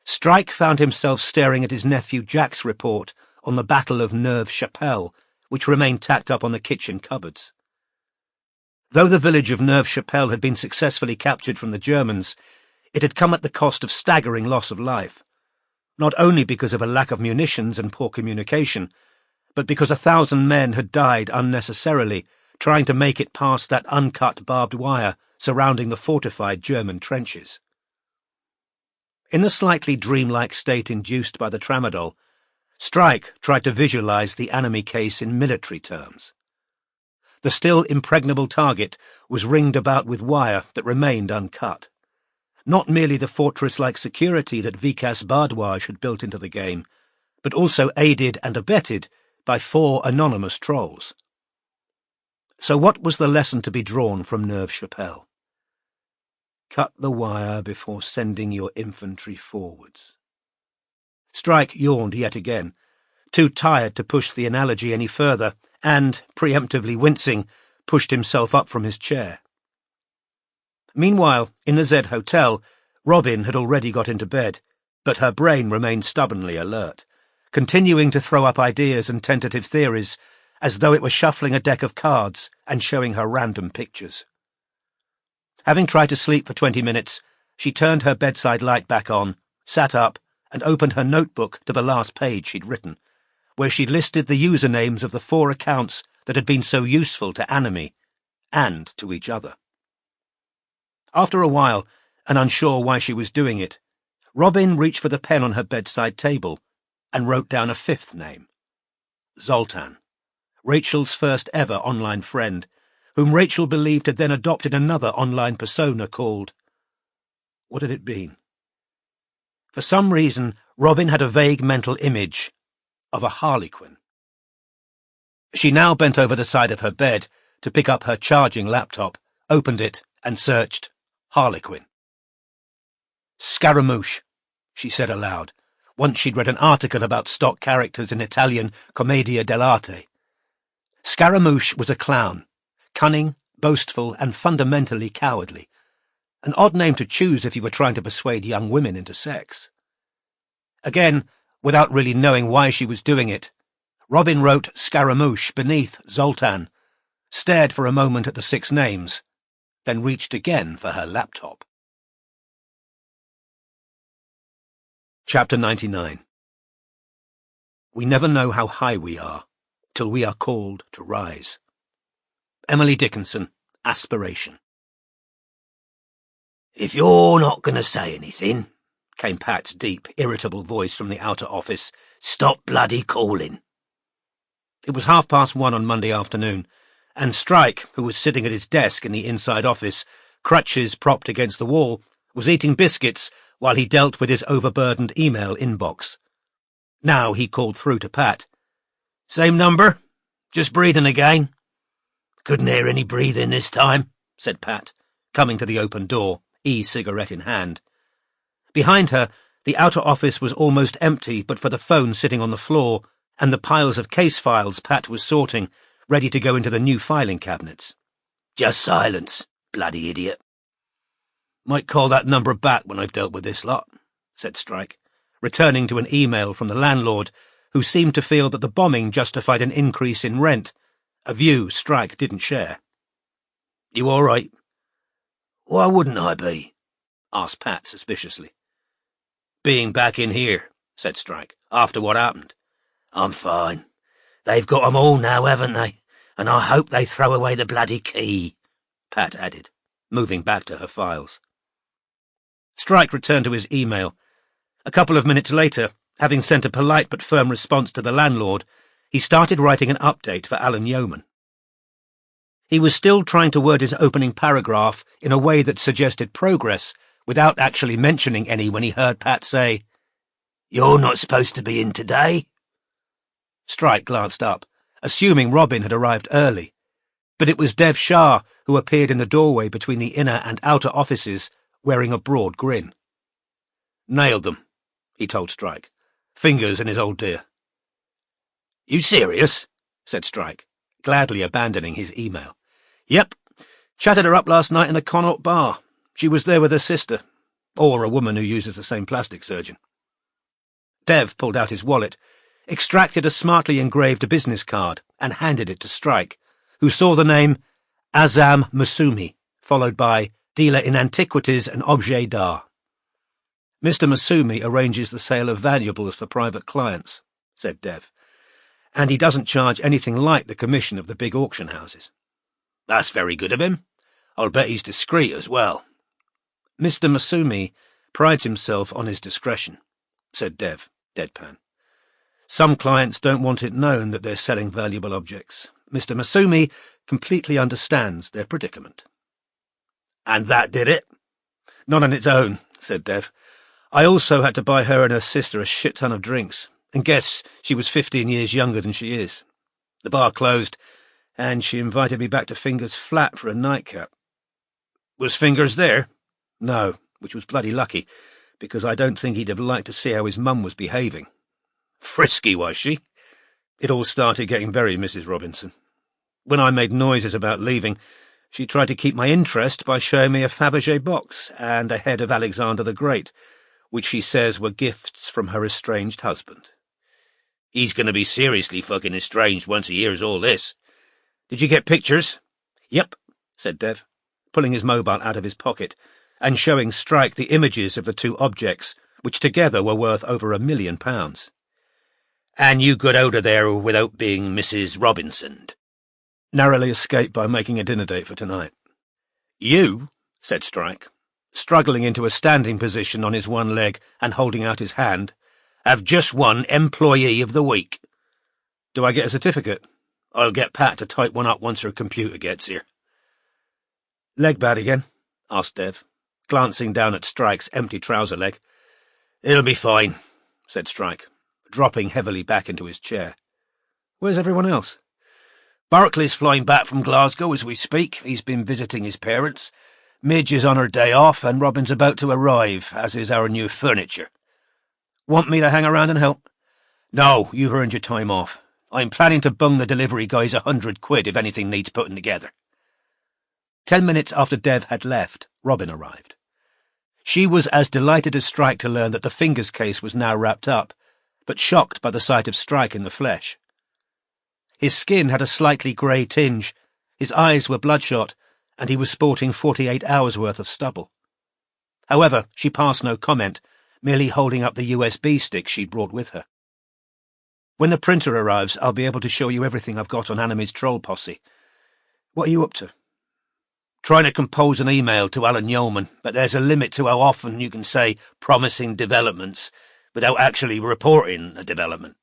Strike found himself staring at his nephew Jack's report on the Battle of Neuve-Chapelle, which remained tacked up on the kitchen cupboards. Though the village of Neuve-Chapelle had been successfully captured from the Germans, it had come at the cost of staggering loss of life, not only because of a lack of munitions and poor communication, but because 1,000 men had died unnecessarily trying to make it past that uncut barbed wire surrounding the fortified German trenches. In the slightly dreamlike state induced by the tramadol, Strike tried to visualize the Anami case in military terms. The still impregnable target was ringed about with wire that remained uncut. Not merely the fortress-like security that Vikas Bardwaj had built into the game, but also aided and abetted by 4 anonymous trolls. So what was the lesson to be drawn from Neuve-Chapelle? Cut the wire before sending your infantry forwards. Strike yawned yet again, too tired to push the analogy any further, and, preemptively wincing, pushed himself up from his chair. Meanwhile, in the Z Hotel, Robin had already got into bed, but her brain remained stubbornly alert, continuing to throw up ideas and tentative theories, as though it were shuffling a deck of cards and showing her random pictures. Having tried to sleep for 20 minutes, she turned her bedside light back on, sat up, and opened her notebook to the last page she'd written, where she'd listed the usernames of the 4 accounts that had been so useful to Anami, and to each other. After a while, and unsure why she was doing it, Robin reached for the pen on her bedside table and wrote down a 5th name. Zoltan, Rachel's first ever online friend, whom Rachel believed had then adopted another online persona called... What had it been? For some reason, Robin had a vague mental image of a harlequin. She now bent over the side of her bed to pick up her charging laptop, opened it, and searched harlequin. Scaramouche, she said aloud, once she'd read an article about stock characters in Italian commedia dell'arte. Scaramouche was a clown, cunning, boastful, and fundamentally cowardly. An odd name to choose if you were trying to persuade young women into sex. Again, without really knowing why she was doing it, Robin wrote Scaramouche beneath Zoltan, stared for a moment at the 6 names, then reached again for her laptop. Chapter 99. We never know how high we are, till we are called to rise. Emily Dickinson, Aspiration. If you're not going to say anything, came Pat's deep, irritable voice from the outer office, stop bloody calling. It was 1:30 on Monday afternoon, and Strike, who was sitting at his desk in the inside office, crutches propped against the wall, was eating biscuits while he dealt with his overburdened email inbox. Now he called through to Pat. Same number? Just breathing again? Couldn't hear any breathing this time, said Pat, coming to the open door, e-cigarette in hand. Behind her, the outer office was almost empty but for the phone sitting on the floor and the piles of case files Pat was sorting, ready to go into the new filing cabinets. Just silence, bloody idiot. Might call that number back when I've dealt with this lot, said Strike, returning to an email from the landlord, who seemed to feel that the bombing justified an increase in rent, a view Strike didn't share. You all right? Why wouldn't I be? Asked Pat suspiciously. Being back in here, said Strike, after what happened. I'm fine. They've got 'em all now, haven't they? And I hope they throw away the bloody key, Pat added, moving back to her files. Strike returned to his email. A couple of minutes later, having sent a polite but firm response to the landlord, he started writing an update for Alan Yeoman. He was still trying to word his opening paragraph in a way that suggested progress, without actually mentioning any when he heard Pat say, You're not supposed to be in today? Strike glanced up, assuming Robin had arrived early. But it was Dev Shah who appeared in the doorway between the inner and outer offices, wearing a broad grin. "Nailed them," he told Strike. "Fingers in his old dear." "You serious?" said Strike, gladly abandoning his email. "Yep. Chatted her up last night in the Connaught bar. She was there with her sister, or a woman who uses the same plastic surgeon." Dev pulled out his wallet, extracted a smartly engraved business card, and handed it to Strike, who saw the name Azam Masumi, followed by dealer in antiquities and objets d'art. "Mr. Masumi arranges the sale of valuables for private clients," said Dev, "and he doesn't charge anything like the commission of the big auction houses." "That's very good of him. I'll bet he's discreet as well." "Mr. Masumi prides himself on his discretion," said Dev, deadpan. "Some clients don't want it known that they're selling valuable objects. Mr. Masumi completely understands their predicament." "And that did it?" "Not on its own," said Dev. "I also had to buy her and her sister a shit ton of drinks, and guess she was 15 years younger than she is. The bar closed, and she invited me back to Fingers' flat for a nightcap." "Was Fingers there?" "No, which was bloody lucky, because I don't think he'd have liked to see how his mum was behaving." "Frisky, was she?" "It all started getting very Mrs. Robinson. When I made noises about leaving, she tried to keep my interest by showing me a Fabergé box and a head of Alexander the Great, which she says were gifts from her estranged husband." "He's going to be seriously fucking estranged once he hears all this. Did you get pictures?" "Yep," said Dev, pulling his mobile out of his pocket and showing Strike the images of the two objects, which together were worth over £1 million. "And you got out of there without being Mrs. Robinson?" "Narrowly escaped by making a dinner date for tonight." "You?" said Strike, struggling into a standing position on his one leg and holding out his hand. "Have just won Employee of the Week." "Do I get a certificate?" "I'll get Pat to type one up once her computer gets here." "Leg bad again?" asked Dev, glancing down at Strike's empty trouser leg. "It'll be fine," said Strike, dropping heavily back into his chair. "Where's everyone else?" "Barclay's flying back from Glasgow as we speak. He's been visiting his parents. Midge is on her day off, and Robin's about to arrive, as is our new furniture." "Want me to hang around and help?" "No, you've earned your time off. I'm planning to bung the delivery guys £100 if anything needs putting together." 10 minutes after Dev had left, Robin arrived. She was as delighted as Strike to learn that the Fingers case was now wrapped up, but shocked by the sight of Strike in the flesh. His skin had a slightly grey tinge, his eyes were bloodshot, and he was sporting 48 hours' worth of stubble. However, she passed no comment, merely holding up the USB stick she'd brought with her. "When the printer arrives, I'll be able to show you everything I've got on Anime's troll posse. What are you up to?" "Trying to compose an email to Alan Yeoman, but there's a limit to how often you can say promising developments without actually reporting a development."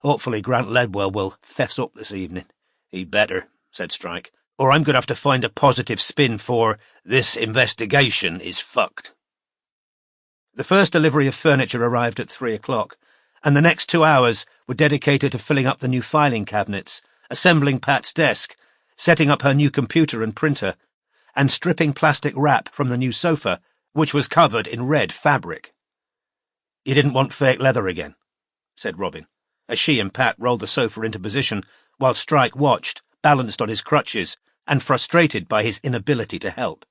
"Hopefully Grant Ledwell will fess up this evening." "He'd better," said Strike, "or I'm going to have to find a positive spin for this investigation is fucked." The first delivery of furniture arrived at 3 o'clock, and the next 2 hours were dedicated to filling up the new filing cabinets, assembling Pat's desk, setting up her new computer and printer, and stripping plastic wrap from the new sofa, which was covered in red fabric. "You didn't want fake leather again," said Robin, as she and Pat rolled the sofa into position, while Strike watched, balanced on his crutches, and frustrated by his inability to help.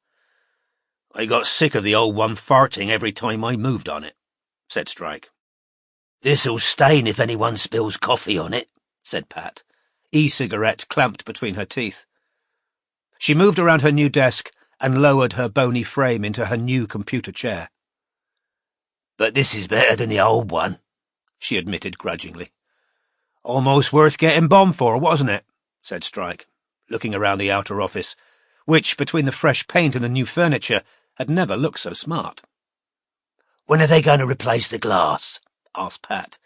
"I got sick of the old one farting every time I moved on it," said Strike. "This'll stain if anyone spills coffee on it," said Pat, e-cigarette clamped between her teeth. She moved around her new desk and lowered her bony frame into her new computer chair. "But this is better than the old one," she admitted grudgingly. "Almost worth getting bombed for, wasn't it?" said Strike, looking around the outer office, which, between the fresh paint and the new furniture, had never looked so smart. "When are they going to replace the glass?" asked Pat,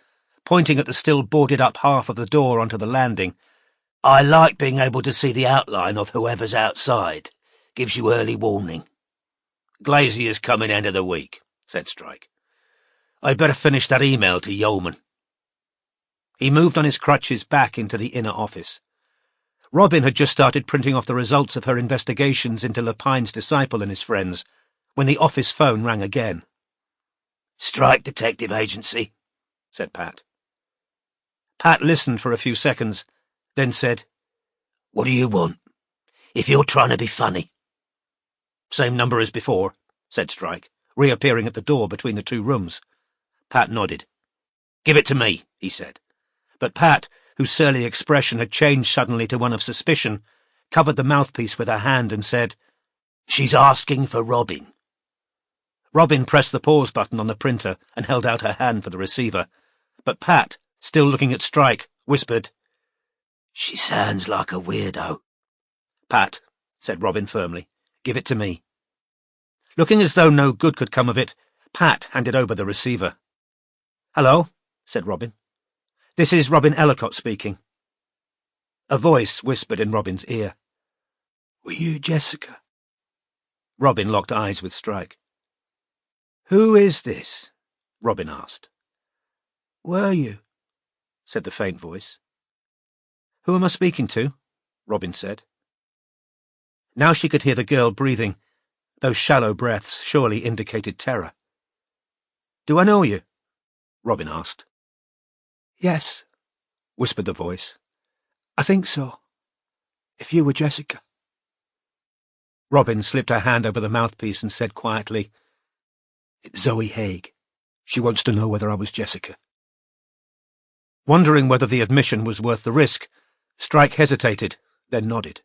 pointing at the still boarded-up half of the door onto the landing. "I like being able to see the outline of whoever's outside. Gives you early warning." "Glazier's coming end of the week," said Strike. "I'd better finish that email to Yeoman." He moved on his crutches back into the inner office. Robin had just started printing off the results of her investigations into Lepine's disciple and his friends, when the office phone rang again. "Strike Detective Agency," said Pat. Pat listened for a few seconds, then said, "What do you want? If you're trying to be funny." "Same number as before," said Strike, reappearing at the door between the two rooms. Pat nodded. "Give it to me," he said. But Pat, whose surly expression had changed suddenly to one of suspicion, covered the mouthpiece with her hand and said, "She's asking for Robin." Robin pressed the pause button on the printer and held out her hand for the receiver, but Pat, still looking at Strike, whispered, "She sounds like a weirdo." "Pat," said Robin firmly, "give it to me." Looking as though no good could come of it, Pat handed over the receiver. "Hello," said Robin. "This is Robin Ellicott speaking." A voice whispered in Robin's ear. "Were you Jessica?" Robin locked eyes with Strike. "Who is this?" Robin asked. "Were you?" said the faint voice. "Who am I speaking to?" Robin said. Now she could hear the girl breathing. Those shallow breaths surely indicated terror. "Do I know you?" Robin asked. "Yes," whispered the voice. "I think so. If you were Jessica." Robin slipped her hand over the mouthpiece and said quietly, "It's Zoe Haig. She wants to know whether I was Jessica." Wondering whether the admission was worth the risk, Strike hesitated, then nodded.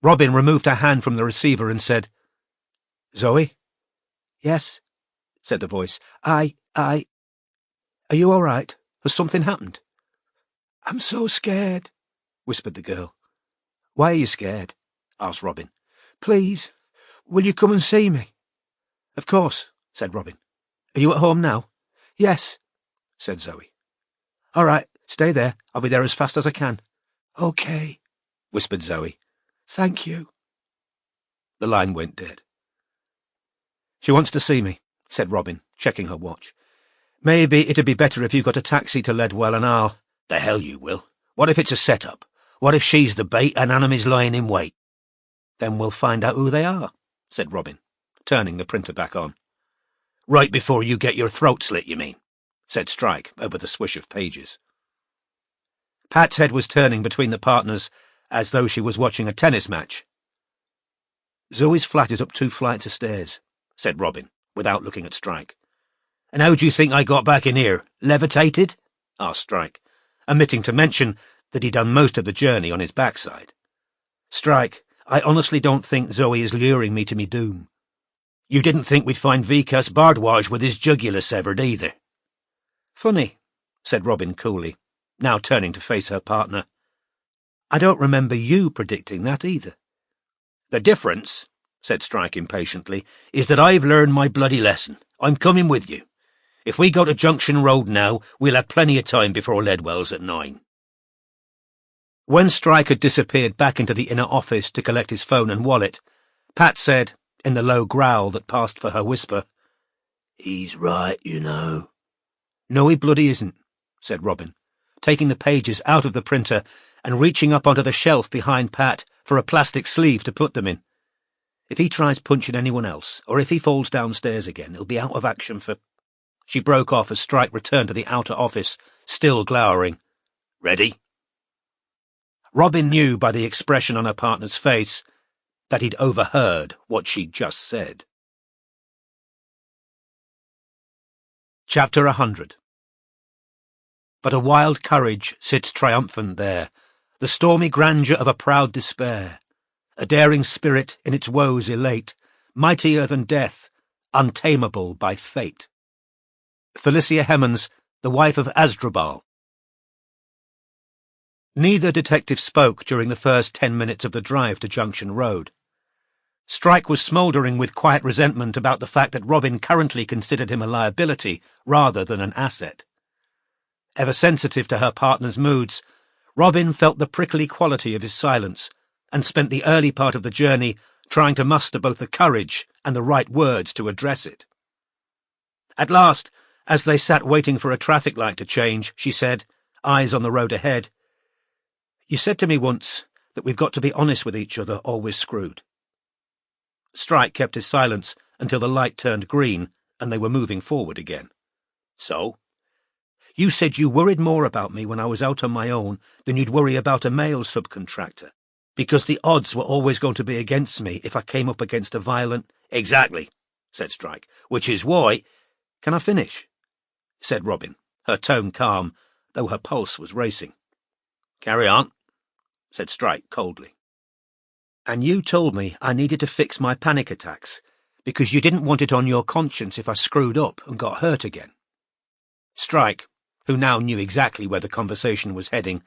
Robin removed her hand from the receiver and said, "Zoe?" "Yes," said the voice. I... Are you all right? Has something happened?" "I'm so scared," whispered the girl. "Why are you scared?" asked Robin. "Please, will you come and see me?" "Of course," said Robin. "Are you at home now?" "Yes," said Zoe. "All right, stay there. I'll be there as fast as I can." "Okay," whispered Zoe. "Thank you." The line went dead. "She wants to see me," said Robin, checking her watch. "Maybe it'd be better if you got a taxi to Leadwell and I'll—" "The hell you will. What if it's a set-up? What if she's the bait and Anime's lying in wait?" "Then we'll find out who they are," said Robin, turning the printer back on. "Right before you get your throat slit, you mean?" said Strike over the swish of pages. Pat's head was turning between the partners as though she was watching a tennis match. "Zoe's flat is up 2 flights of stairs," said Robin, without looking at Strike. "And how do you think I got back in here? Levitated?" asked Strike, omitting to mention that he'd done most of the journey on his backside. "Strike, I honestly don't think Zoe is luring me to me doom." "You didn't think we'd find Vikas Bardwaj with his jugular severed either?" "Funny," said Robin coolly, now turning to face her partner. "I don't remember you predicting that either." "The difference," said Strike impatiently, "is that I've learned my bloody lesson. I'm coming with you. If we go to Junction Road now, we'll have plenty of time before Leadwell's at 9. When Strike had disappeared back into the inner office to collect his phone and wallet, Pat said, in the low growl that passed for her whisper, "He's right, you know." "No, he bloody isn't," said Robin, taking the pages out of the printer and reaching up onto the shelf behind Pat for a plastic sleeve to put them in. "If he tries punching anyone else, or if he falls downstairs again, he'll be out of action for—" She broke off as Strike returned to the outer office, still glowering. "Ready?" Robin knew by the expression on her partner's face that he'd overheard what she'd just said. Chapter 100. But a wild courage sits triumphant there, the stormy grandeur of a proud despair, a daring spirit in its woes elate, mightier than death, untamable by fate. Felicia Hemans, the wife of Asdrubal. Neither detective spoke during the first 10 minutes of the drive to Junction Road. Strike was smouldering with quiet resentment about the fact that Robin currently considered him a liability rather than an asset. Ever sensitive to her partner's moods, Robin felt the prickly quality of his silence and spent the early part of the journey trying to muster both the courage and the right words to address it. At last, as they sat waiting for a traffic light to change, she said, eyes on the road ahead. You said to me once that we've got to be honest with each other or we're screwed. Strike kept his silence until the light turned green and they were moving forward again. So? You said you worried more about me when I was out on my own than you'd worry about a male subcontractor, because the odds were always going to be against me if I came up against a violent— Exactly, said Strike, which is why— Can I finish? Said Robin, her tone calm, though her pulse was racing. Carry on, said Strike coldly. And you told me I needed to fix my panic attacks, because you didn't want it on your conscience if I screwed up and got hurt again. Strike, who now knew exactly where the conversation was heading,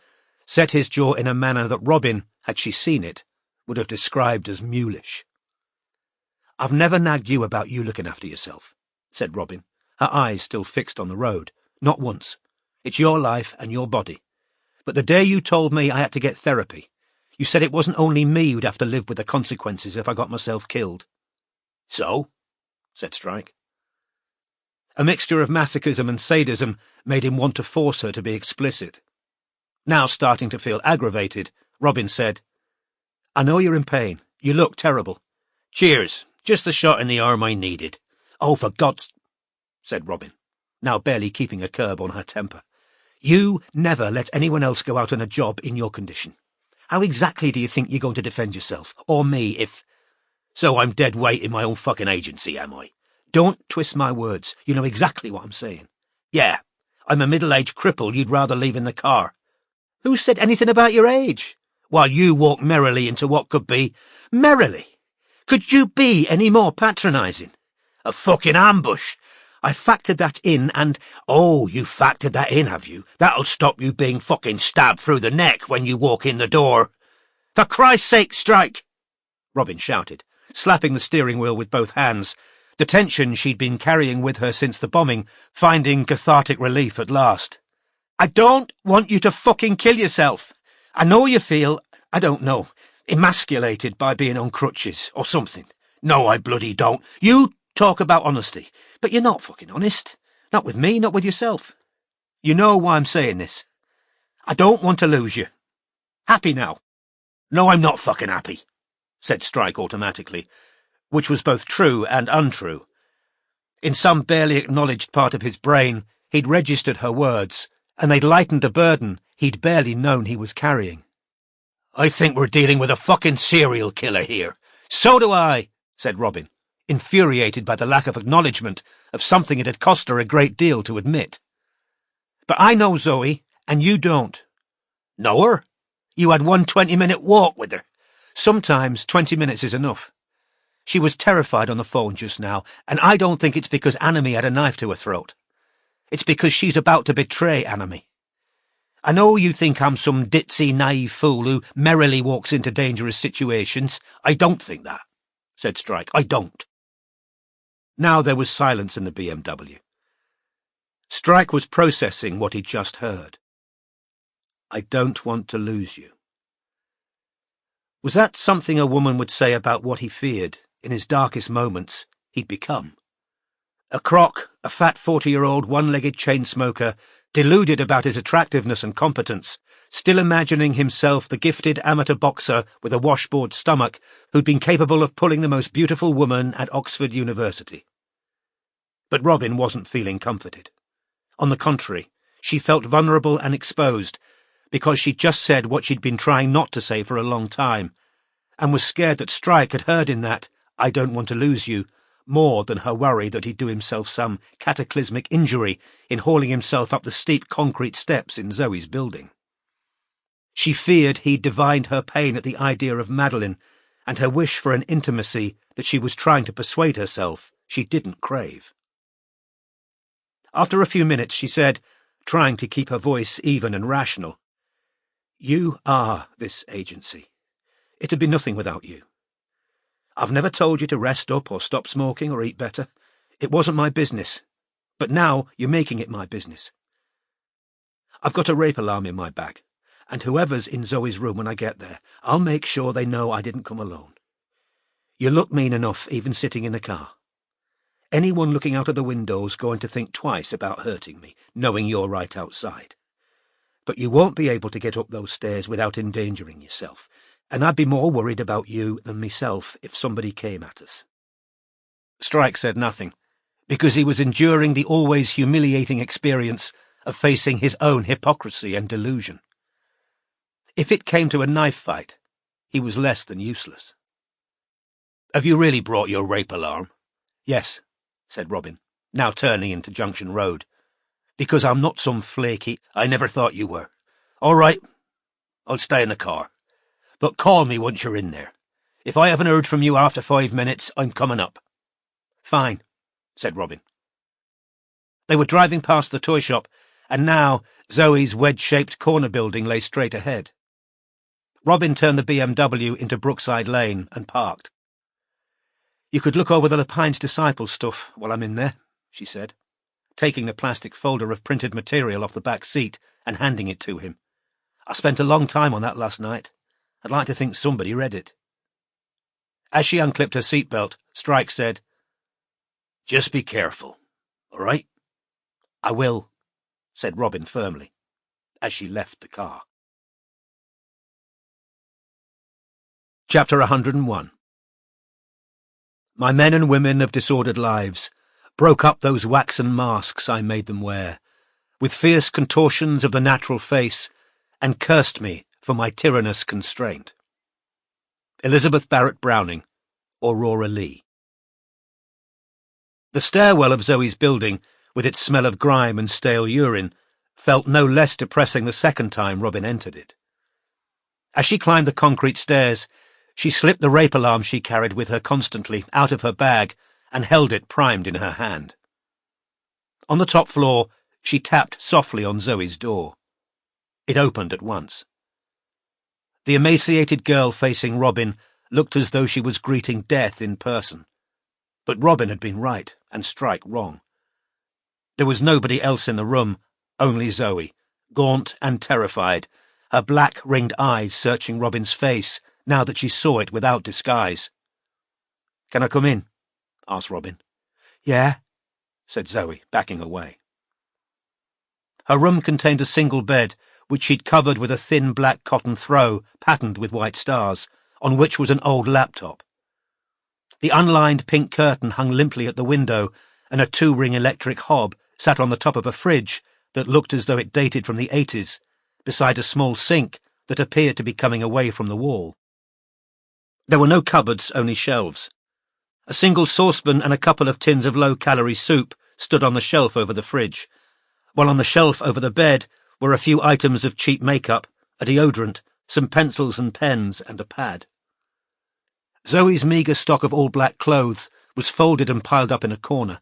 set his jaw in a manner that Robin, had she seen it, would have described as mulish. I've never nagged you about you looking after yourself, said Robin, her eyes still fixed on the road. Not once. It's your life and your body. But the day you told me I had to get therapy, you said it wasn't only me who'd have to live with the consequences if I got myself killed. So? Said Strike. A mixture of masochism and sadism made him want to force her to be explicit. Now starting to feel aggravated, Robin said, I know you're in pain. You look terrible. Cheers. Just the shot in the arm I needed. Oh, for God's— said Robin, now barely keeping a curb on her temper. You never let anyone else go out on a job in your condition. How exactly do you think you're going to defend yourself, or me, if— So I'm dead weight in my own fucking agency, am I? Don't twist my words. You know exactly what I'm saying. Yeah, I'm a middle-aged cripple you'd rather leave in the car. Who said anything about your age? While you walk merrily into what could be— Merrily? Could you be any more patronising? A fucking ambush. I factored that in and— Oh, you factored that in, have you? That'll stop you being fucking stabbed through the neck when you walk in the door. For Christ's sake, Strike! Robin shouted, slapping the steering wheel with both hands, the tension she'd been carrying with her since the bombing, finding cathartic relief at last. I don't want you to fucking kill yourself. I know you feel, I don't know, emasculated by being on crutches or something. No, I bloody don't. You talk about honesty, but you're not fucking honest. Not with me, not with yourself. You know why I'm saying this. I don't want to lose you. Happy now? No, I'm not fucking happy, said Strike automatically, which was both true and untrue. In some barely acknowledged part of his brain, he'd registered her words, and they'd lightened a burden he'd barely known he was carrying. I think we're dealing with a fucking serial killer here. So do I, said Robin, infuriated by the lack of acknowledgement of something it had cost her a great deal to admit. But I know Zoe, and you don't. Know her? You had one 20-minute walk with her. Sometimes 20 minutes is enough. She was terrified on the phone just now, and I don't think it's because Anime had a knife to her throat. It's because she's about to betray Anime. I know you think I'm some ditzy, naive fool who merrily walks into dangerous situations. I don't think that, said Strike. I don't. Now there was silence in the BMW. Strike was processing what he'd just heard. I don't want to lose you. Was that something a woman would say about what he feared, in his darkest moments, he'd become? A crock, a fat 40-year-old one-legged chain smoker, deluded about his attractiveness and competence, still imagining himself the gifted amateur boxer with a washboard stomach who'd been capable of pulling the most beautiful woman at Oxford University. But Robin wasn't feeling comforted. On the contrary, she felt vulnerable and exposed, because she'd just said what she'd been trying not to say for a long time, and was scared that Strike had heard in that, I don't want to lose you, more than her worry that he'd do himself some cataclysmic injury in hauling himself up the steep concrete steps in Zoe's building. She feared he'd divined her pain at the idea of Madeline, and her wish for an intimacy that she was trying to persuade herself she didn't crave. After a few minutes she said, trying to keep her voice even and rational, You are this agency. It'd be nothing without you. I've never told you to rest up or stop smoking or eat better. It wasn't my business. But now you're making it my business. I've got a rape alarm in my bag, and whoever's in Zoe's room when I get there, I'll make sure they know I didn't come alone. You look mean enough even sitting in the car. Anyone looking out of the window's going to think twice about hurting me, knowing you're right outside. But you won't be able to get up those stairs without endangering yourself, and I'd be more worried about you than myself if somebody came at us." Strike said nothing, because he was enduring the always humiliating experience of facing his own hypocrisy and delusion. If it came to a knife fight, he was less than useless. "Have you really brought your rape alarm?" "Yes," said Robin, now turning into Junction Road, "because I'm not some flaky—" "I never thought you were. All right, I'll stay in the car. But call me once you're in there. If I haven't heard from you after 5 minutes, I'm coming up." "Fine," said Robin. They were driving past the toy shop, and now Zoe's wedge-shaped corner building lay straight ahead. Robin turned the BMW into Brookside Lane and parked. "You could look over the Lepine's Disciple stuff while I'm in there," she said, taking the plastic folder of printed material off the back seat and handing it to him. "I spent a long time on that last night. I'd like to think somebody read it." As she unclipped her seatbelt, Strike said, "Just be careful, all right?" "I will," said Robin firmly, as she left the car. Chapter 101. My men and women of disordered lives broke up those waxen masks I made them wear, with fierce contortions of the natural face, and cursed me for my tyrannous constraint. Elizabeth Barrett Browning, Aurora Leigh. The stairwell of Zoe's building, with its smell of grime and stale urine, felt no less depressing the second time Robin entered it. As she climbed the concrete stairs, she slipped the rape alarm she carried with her constantly out of her bag and held it primed in her hand. On the top floor, she tapped softly on Zoe's door. It opened at once. The emaciated girl facing Robin looked as though she was greeting death in person. But Robin had been right, and Strike wrong. There was nobody else in the room, only Zoe, gaunt and terrified, her black-ringed eyes searching Robin's face, now that she saw it without disguise. "Can I come in?" asked Robin. "Yeah," said Zoe, backing away. Her room contained a single bed, which she'd covered with a thin black cotton throw patterned with white stars, on which was an old laptop. The unlined pink curtain hung limply at the window, and a 2-ring electric hob sat on the top of a fridge that looked as though it dated from the 80s, beside a small sink that appeared to be coming away from the wall. There were no cupboards, only shelves. A single saucepan and a couple of tins of low-calorie soup stood on the shelf over the fridge, while on the shelf over the bed were a few items of cheap makeup, a deodorant, some pencils and pens, and a pad. Zoe's meagre stock of all-black clothes was folded and piled up in a corner.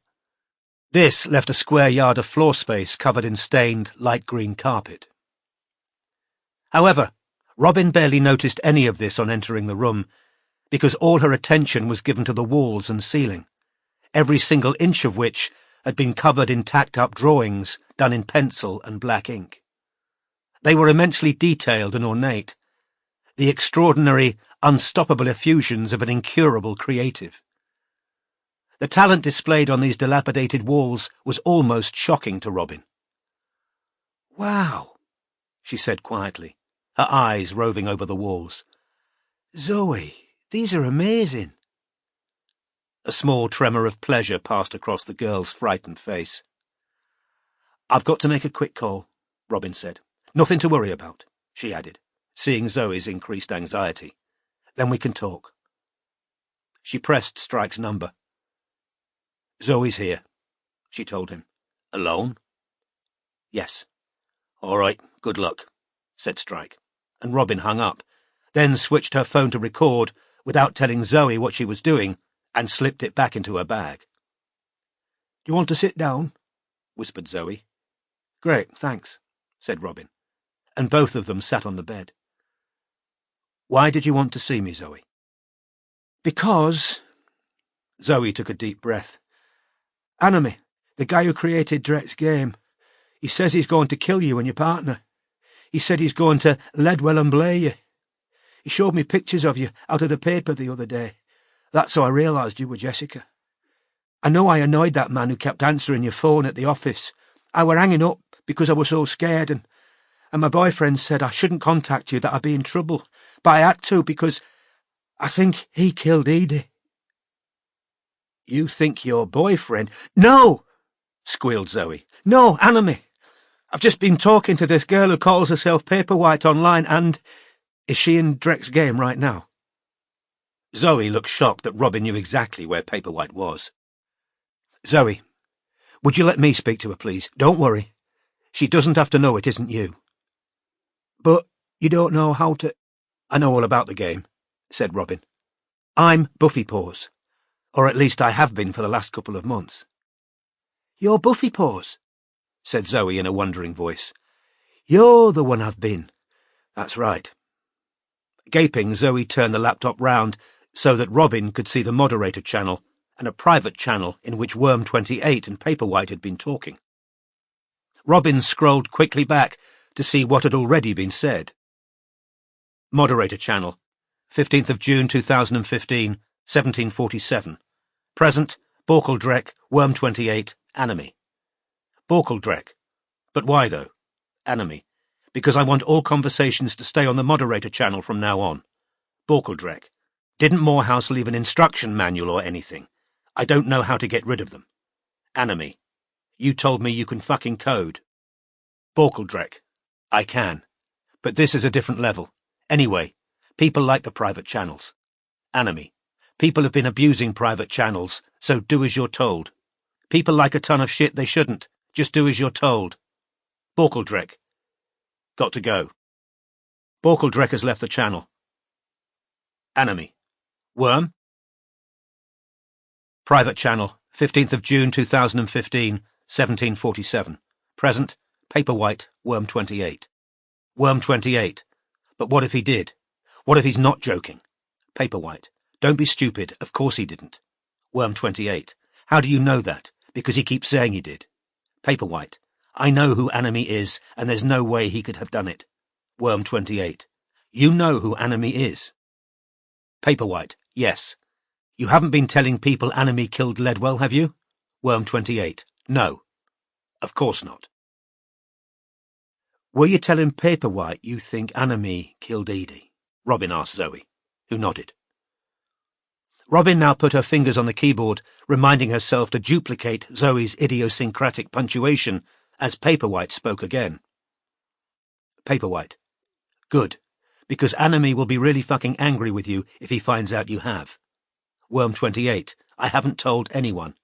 This left a square yard of floor space covered in stained, light green carpet. However, Robin barely noticed any of this on entering the room, because all her attention was given to the walls and ceiling, every single inch of which had been covered in tacked-up drawings done in pencil and black ink. They were immensely detailed and ornate, the extraordinary, unstoppable effusions of an incurable creative. The talent displayed on these dilapidated walls was almost shocking to Robin. "Wow," she said quietly, her eyes roving over the walls. "Zoe, these are amazing." A small tremor of pleasure passed across the girl's frightened face. "I've got to make a quick call," Robin said. "Nothing to worry about," she added, seeing Zoe's increased anxiety. "Then we can talk." She pressed Strike's number. "Zoe's here," she told him. "Alone?" "Yes." "All right, good luck," said Strike, and Robin hung up, then switched her phone to record without telling Zoe what she was doing, and slipped it back into her bag. "Do you want to sit down?" whispered Zoe. "Great, thanks," said Robin, and both of them sat on the bed. "Why did you want to see me, Zoe?" "Because—" Zoe took a deep breath. "Anime, the guy who created Dret's game, he says he's going to kill you and your partner. He said he's going to Leadwell and Blay you. He showed me pictures of you out of the paper the other day. That's how I realised you were Jessica. I know I annoyed that man who kept answering your phone at the office. I were hanging up because I was so scared, and And my boyfriend said I shouldn't contact you, that I'd be in trouble. But I had to, because I think he killed Edie. You think your boyfriend— No! squealed Zoe. No, Anime. I've just been talking to this girl who calls herself Paperwhite online, and— Is she in Drek's game right now? Zoe looked shocked that Robin knew exactly where Paperwhite was. Zoe, would you let me speak to her, please? Don't worry. She doesn't have to know it isn't you. But you don't know how to— I know all about the game, said Robin. I'm Buffy Paws. Or at least I have been for the last couple of months. You're Buffy Paws? Said Zoe in a wondering voice. You're the one I've been. That's right. Gaping, Zoe turned the laptop round so that Robin could see the moderator channel and a private channel in which Worm-28 and Paperwhite had been talking. Robin scrolled quickly back to see what had already been said. Moderator channel, 15th of June 2015, 1747. Present, Borkaldrek, Worm-28, Anime. Borkaldrek. But why, though? Anime. Because I want all conversations to stay on the moderator channel from now on. Borkaldrek. Didn't Morehouse leave an instruction manual or anything? I don't know how to get rid of them. Anime. You told me you can fucking code. Borkaldrek. I can. But this is a different level. Anyway, people like the private channels. Anime. People have been abusing private channels, so do as you're told. People like a ton of shit they shouldn't. Just do as you're told. Borkaldrek. Got to go. Borkaldrek has left the channel. Anime. Worm? Private channel, 15th of June 2015, 1747. Present, Paperwhite, Worm-28. Worm-28. But what if he did? What if he's not joking? Paperwhite. Don't be stupid, of course he didn't. Worm-28. How do you know that? Because he keeps saying he did. Paperwhite. I know who Anime is, and there's no way he could have done it. Worm-28. You know who Anime is. Paperwhite. Yes. You haven't been telling people Anime killed Ledwell, have you? Worm-28. No. Of course not. Were you telling Paperwhite you think Anime killed Edie? Robin asked Zoe, who nodded. Robin now put her fingers on the keyboard, reminding herself to duplicate Zoe's idiosyncratic punctuation as Paperwhite spoke again. Paperwhite. Good, because Anime will be really fucking angry with you if he finds out you have. Worm-28. I haven't told anyone.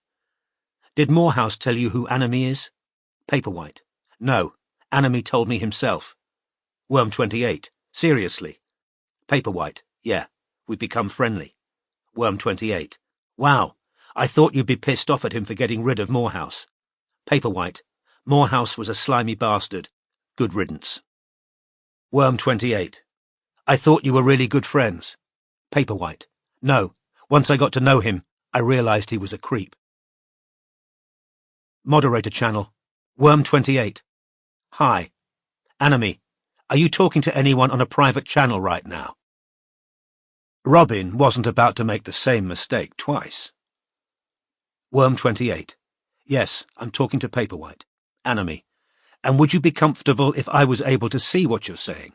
Did Morehouse tell you who Anime is? Paperwhite. No, Anime told me himself. Worm-28. Seriously. Paperwhite. Yeah, we've become friendly. Worm-28. Wow, I thought you'd be pissed off at him for getting rid of Morehouse. Paperwhite. Morehouse was a slimy bastard. Good riddance. Worm-28. I thought you were really good friends. Paperwhite. No, once I got to know him, I realized he was a creep. Moderator channel. Worm-28. Hi. Anime, are you talking to anyone on a private channel right now? Robin wasn't about to make the same mistake twice. Worm-28. Yes, I'm talking to Paperwhite. Anime. And would you be comfortable if I was able to see what you're saying?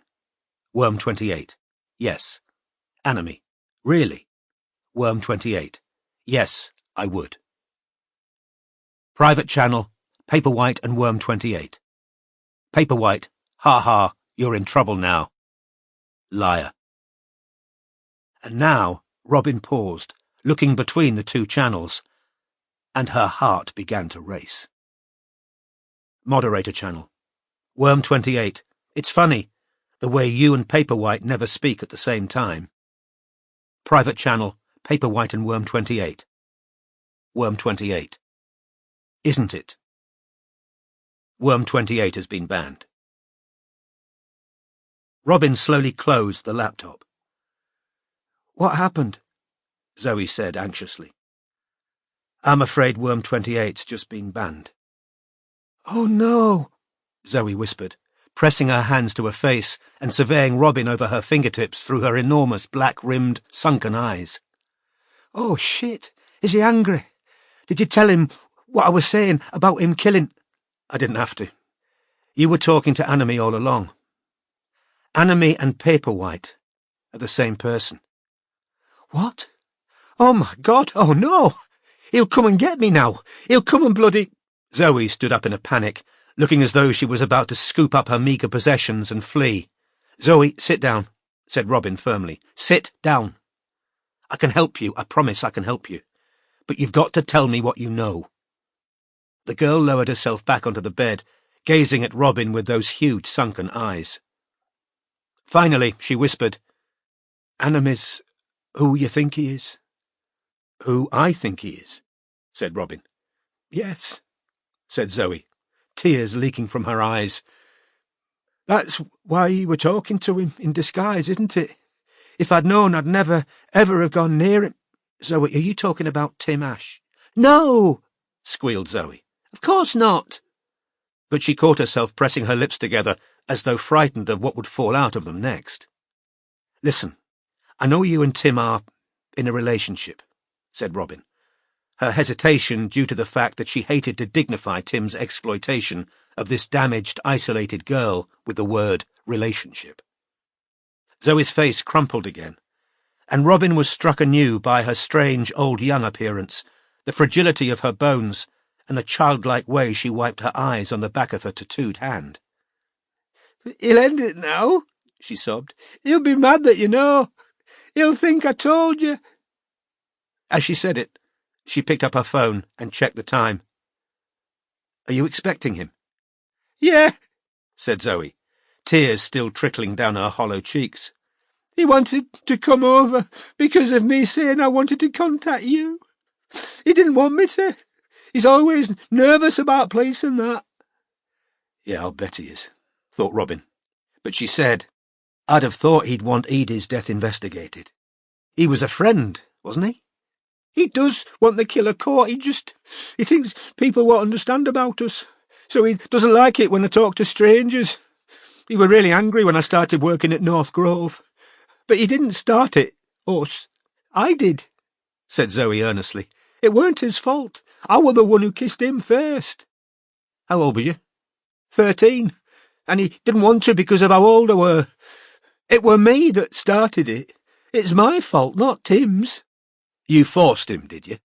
Worm-28. Yes. Anime. Really? Worm-28. Yes, I would. Private channel, Paperwhite and Worm-28. Paperwhite. Ha ha, you're in trouble now. Liar. And now Robin paused, looking between the two channels, and her heart began to race. Moderator channel. Worm-28. It's funny, the way you and Paperwhite never speak at the same time. Private channel, Paperwhite and Worm-28. Worm-28. Isn't it? Worm-28 has been banned. Robin slowly closed the laptop. What happened? Zoe said anxiously. I'm afraid Worm-28's just been banned. Oh no, Zoe whispered, pressing her hands to her face and surveying Robin over her fingertips through her enormous black-rimmed, sunken eyes. Oh shit, is he angry? Did you tell him what I was saying about him killing— I didn't have to. You were talking to Anime all along. Anomie and Paperwhite are the same person. What? Oh, my God, oh, no! He'll come and get me now! He'll come and bloody— Zoe stood up in a panic, looking as though she was about to scoop up her meagre possessions and flee. "Zoe, sit down," said Robin firmly. "Sit down. I can help you, I promise I can help you. But you've got to tell me what you know." The girl lowered herself back onto the bed, gazing at Robin with those huge sunken eyes. Finally, she whispered, "Anomie's who you think he is?" "Who I think he is?" said Robin. "Yes," said Zoe, tears leaking from her eyes. "That's why you were talking to him in disguise, isn't it? If I'd known, I'd never, ever have gone near him." "Zoe, are you talking about Tim Ash?" "No!" squealed Zoe. "Of course not." But she caught herself pressing her lips together as though frightened of what would fall out of them next. "Listen, I know you and Tim are in a relationship," said Robin, her hesitation due to the fact that she hated to dignify Tim's exploitation of this damaged, isolated girl with the word relationship. Zoe's face crumpled again, and Robin was struck anew by her strange old-young appearance, the fragility of her bones, and the childlike way she wiped her eyes on the back of her tattooed hand. "He'll end it now," she sobbed. "He'll be mad that you know. He'll think I told you." As she said it, she picked up her phone and checked the time. "Are you expecting him?" "Yeah," said Zoe, tears still trickling down her hollow cheeks. "He wanted to come over because of me saying I wanted to contact you. He didn't want me to. He's always nervous about police and that." "Yeah, I'll bet he is," thought Robin. But she said, "I'd have thought he'd want Edie's death investigated. He was a friend, wasn't he?" "He does want the killer caught. He thinks people won't understand about us, so he doesn't like it when I talk to strangers. He were really angry when I started working at North Grove. But he didn't start it, us. I did," said Zoe earnestly. "It weren't his fault. I were the one who kissed him first." "How old were you?" 13, and he didn't want to because of how old I were. It were me that started it. It's my fault, not Tim's." "You forced him, did you?"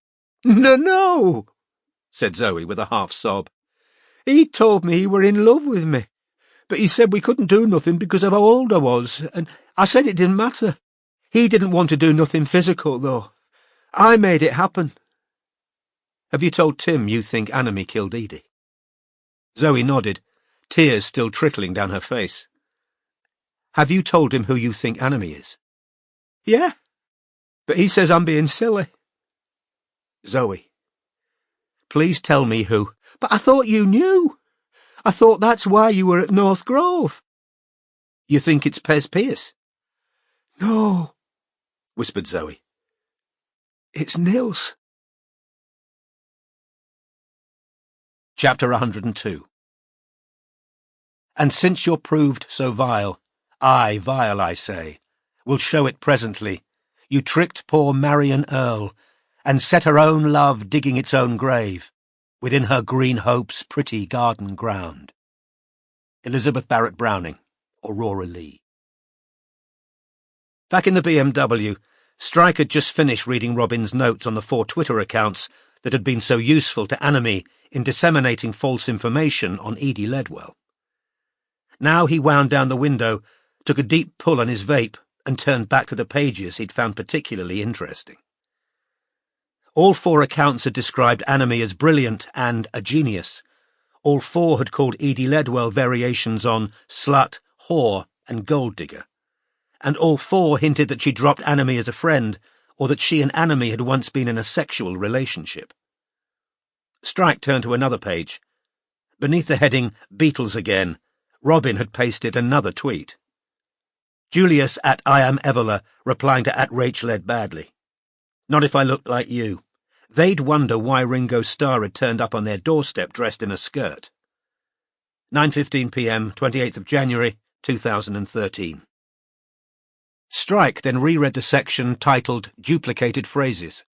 No, said Zoe with a half-sob. "He told me he were in love with me, but he said we couldn't do nothing because of how old I was, and I said it didn't matter. He didn't want to do nothing physical, though. I made it happen." "Have you told Tim you think Anomie killed Edie?" Zoe nodded, tears still trickling down her face. "Have you told him who you think Anomie is?" "Yeah, but he says I'm being silly." "Zoe, please tell me who—" "But I thought you knew. I thought that's why you were at North Grove." "You think it's Pez Pierce?" "No," whispered Zoe. "It's Nils." Chapter 102. "And since you're proved so vile, vile I say, will show it presently, you tricked poor Marian Earl, and set her own love digging its own grave, within her green hope's pretty garden ground." Elizabeth Barrett Browning, Aurora Leigh. Back in the BMW, Strike had just finished reading Robin's notes on the 4 Twitter accounts that had been so useful to Anomie in disseminating false information on Edie Ledwell. Now he wound down the window, took a deep pull on his vape, and turned back to the pages he'd found particularly interesting. All 4 accounts had described Anomie as brilliant and a genius. All 4 had called Edie Ledwell variations on slut, whore, and gold digger. And all 4 hinted that she dropped Anomie as a friend, or that she and Anomie had once been in a sexual relationship. Strike turned to another page. Beneath the heading, Beatles Again, Robin had pasted another tweet. Julius at I Am Evola replying to at Rachel Ed Badley. "Not if I looked like you. They'd wonder why Ringo Starr had turned up on their doorstep dressed in a skirt." 9:15 p.m, 28th of January, 2013. Strike then reread the section titled Duplicated Phrases.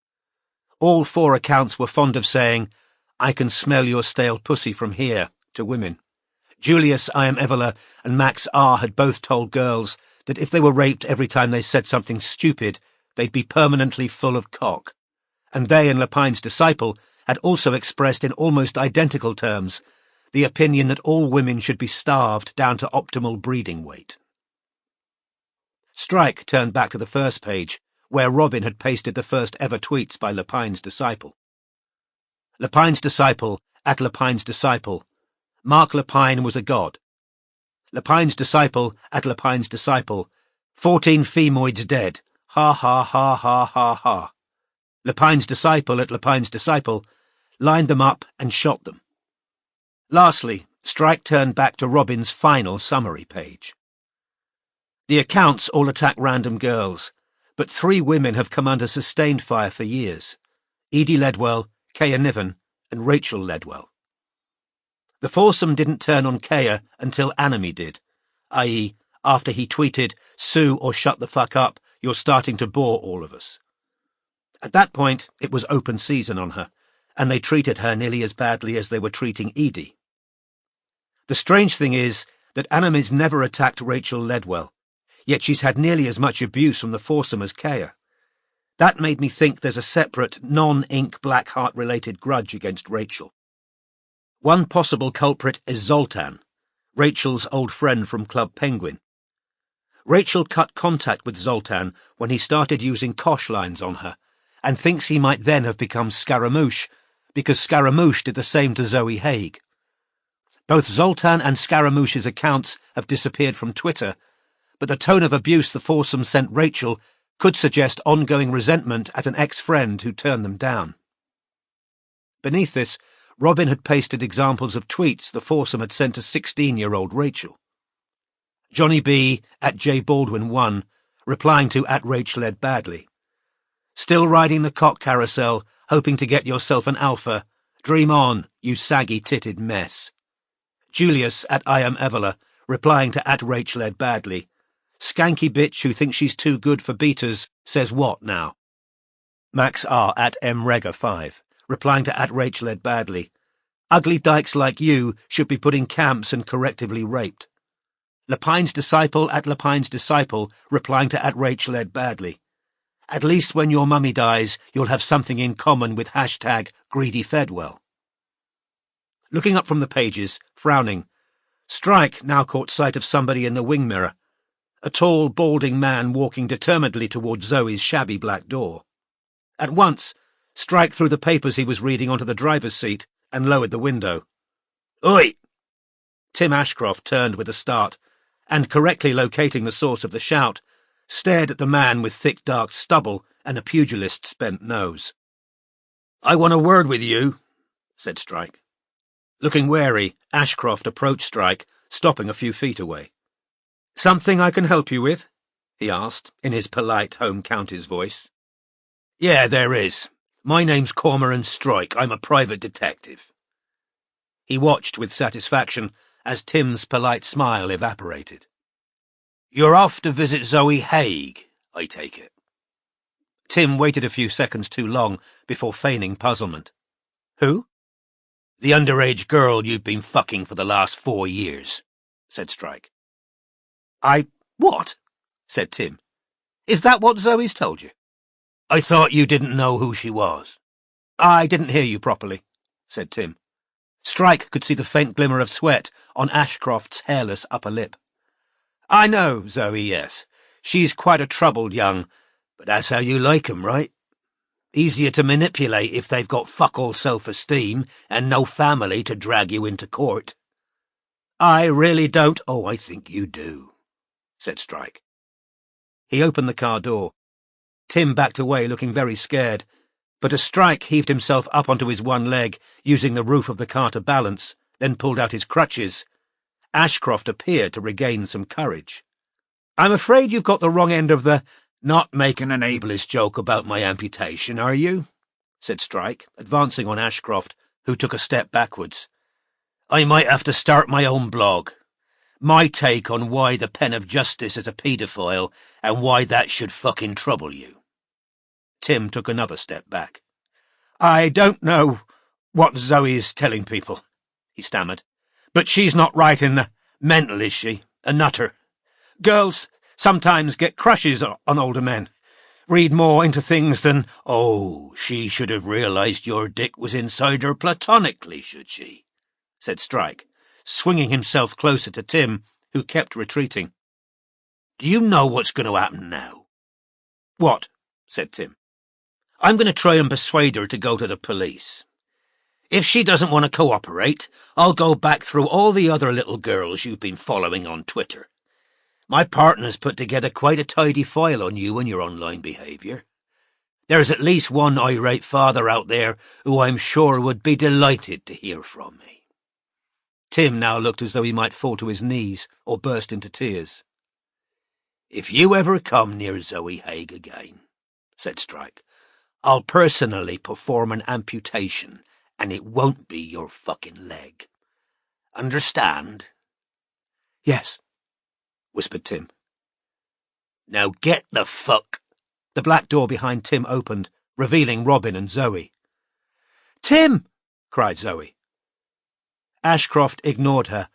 All 4 accounts were fond of saying, "I can smell your stale pussy from here," to women. Julius I. M. Evola and Max R. had both told girls that if they were raped every time they said something stupid, they'd be permanently full of cock. And they and Lepine's disciple had also expressed in almost identical terms the opinion that all women should be starved down to optimal breeding weight. Strike turned back to the first page, where Robin had pasted the first ever tweets by Lepine's disciple. Lepine's disciple, at Lepine's disciple. Mark Lepine was a god. Lepine's disciple, at Lepine's disciple. 14 femoids dead. Ha ha ha ha ha ha. Lepine's disciple, at Lepine's disciple, lined them up and shot them. Lastly, Strike turned back to Robin's final summary page. The accounts all attack random girls, but 3 women have come under sustained fire for years. Edie Ledwell, Kaya Niven, and Rachel Ledwell. The foursome didn't turn on Kaya until Anime did, i.e., after he tweeted, "Sue or shut the fuck up, you're starting to bore all of us." At that point, it was open season on her, and they treated her nearly as badly as they were treating Edie. The strange thing is that Anime's never attacked Rachel Ledwell, yet she's had nearly as much abuse from the foursome as Kaya. That made me think there's a separate, non-Ink Blackheart-related grudge against Rachel. One possible culprit is Zoltan, Rachel's old friend from Club Penguin. Rachel cut contact with Zoltan when he started using Kosh lines on her, and thinks he might then have become Scaramouche, because Scaramouche did the same to Zoe Haig. Both Zoltan and Scaramouche's accounts have disappeared from Twitter, but the tone of abuse the foursome sent Rachel could suggest ongoing resentment at an ex-friend who turned them down. Beneath this, Robin had pasted examples of tweets the foursome had sent to 16-year-old Rachel. Johnny B. at J. Baldwin 1, replying to at Rachel Ed Badley. Still riding the cock carousel, hoping to get yourself an alpha. Dream on, you saggy-titted mess. Julius at I. M. Evola, replying to at Rachel Ed Badley. Skanky bitch who thinks she's too good for beaters says what now? Max R. at M. Rega 5, replying to at Rachel Ed Badley. Ugly dykes like you should be put in camps and correctively raped. Lepine's disciple at Lepine's disciple, replying to at Rachel Ed Badley. At least when your mummy dies, you'll have something in common with hashtag Greedy Fedwell. Looking up from the pages, frowning, Strike now caught sight of somebody in the wing mirror, a tall, balding man walking determinedly towards Zoe's shabby black door. At once, Strike threw the papers he was reading onto the driver's seat and lowered the window. Oi! Tim Ashcroft turned with a start, and, correctly locating the source of the shout, stared at the man with thick dark stubble and a pugilist's bent nose. I want a word with you, said Strike. Looking wary, Ashcroft approached Strike, stopping a few feet away. Something I can help you with? He asked, in his polite home county's voice. Yeah, there is. My name's Cormoran Strike. I'm a private detective. He watched with satisfaction as Tim's polite smile evaporated. You're off to visit Zoe Haig, I take it. Tim waited a few seconds too long before feigning puzzlement. Who? The underage girl you've been fucking for the last 4 years, said Strike. What? Said Tim. Is that what Zoe's told you? I thought you didn't know who she was. I didn't hear you properly, said Tim. Strike could see the faint glimmer of sweat on Ashcroft's hairless upper lip. I know Zoe, yes. She's quite a troubled young, but that's how you like 'em, right? Easier to manipulate if they've got fuck-all self-esteem and no family to drag you into court. I really don't. Oh, I think you do, said Strike. He opened the car door. Tim backed away, looking very scared, but as Strike heaved himself up onto his one leg, using the roof of the car to balance, then pulled out his crutches, Ashcroft appeared to regain some courage. I'm afraid you've got the wrong end of the not making an ableist joke about my amputation, are you? Said Strike, advancing on Ashcroft, who took a step backwards. I might have to start my own blog. My take on why the pen of justice is a paedophile and why that should fucking trouble you. Tim took another step back. I don't know what Zoe is telling people, he stammered, But she's not right in the mental, is she? A nutter. Girls sometimes get crushes on older men. Read more into things than... Oh, she should have realised your dick was inside her platonically, should she? Said Strike, swinging himself closer to Tim, who kept retreating. Do you know what's going to happen now? What? Said Tim. I'm going to try and persuade her to go to the police. If she doesn't want to cooperate, I'll go back through all the other little girls you've been following on Twitter. My partner's put together quite a tidy file on you and your online behaviour. There's at least one irate father out there who I'm sure would be delighted to hear from me. Tim now looked as though he might fall to his knees or burst into tears. If you ever come near Zoe Haig again, said Strike, I'll personally perform an amputation, and it won't be your fucking leg. Understand? Yes, whispered Tim. Now get the fuck... The black door behind Tim opened, revealing Robin and Zoe. Tim! Cried Zoe. Ashcroft ignored her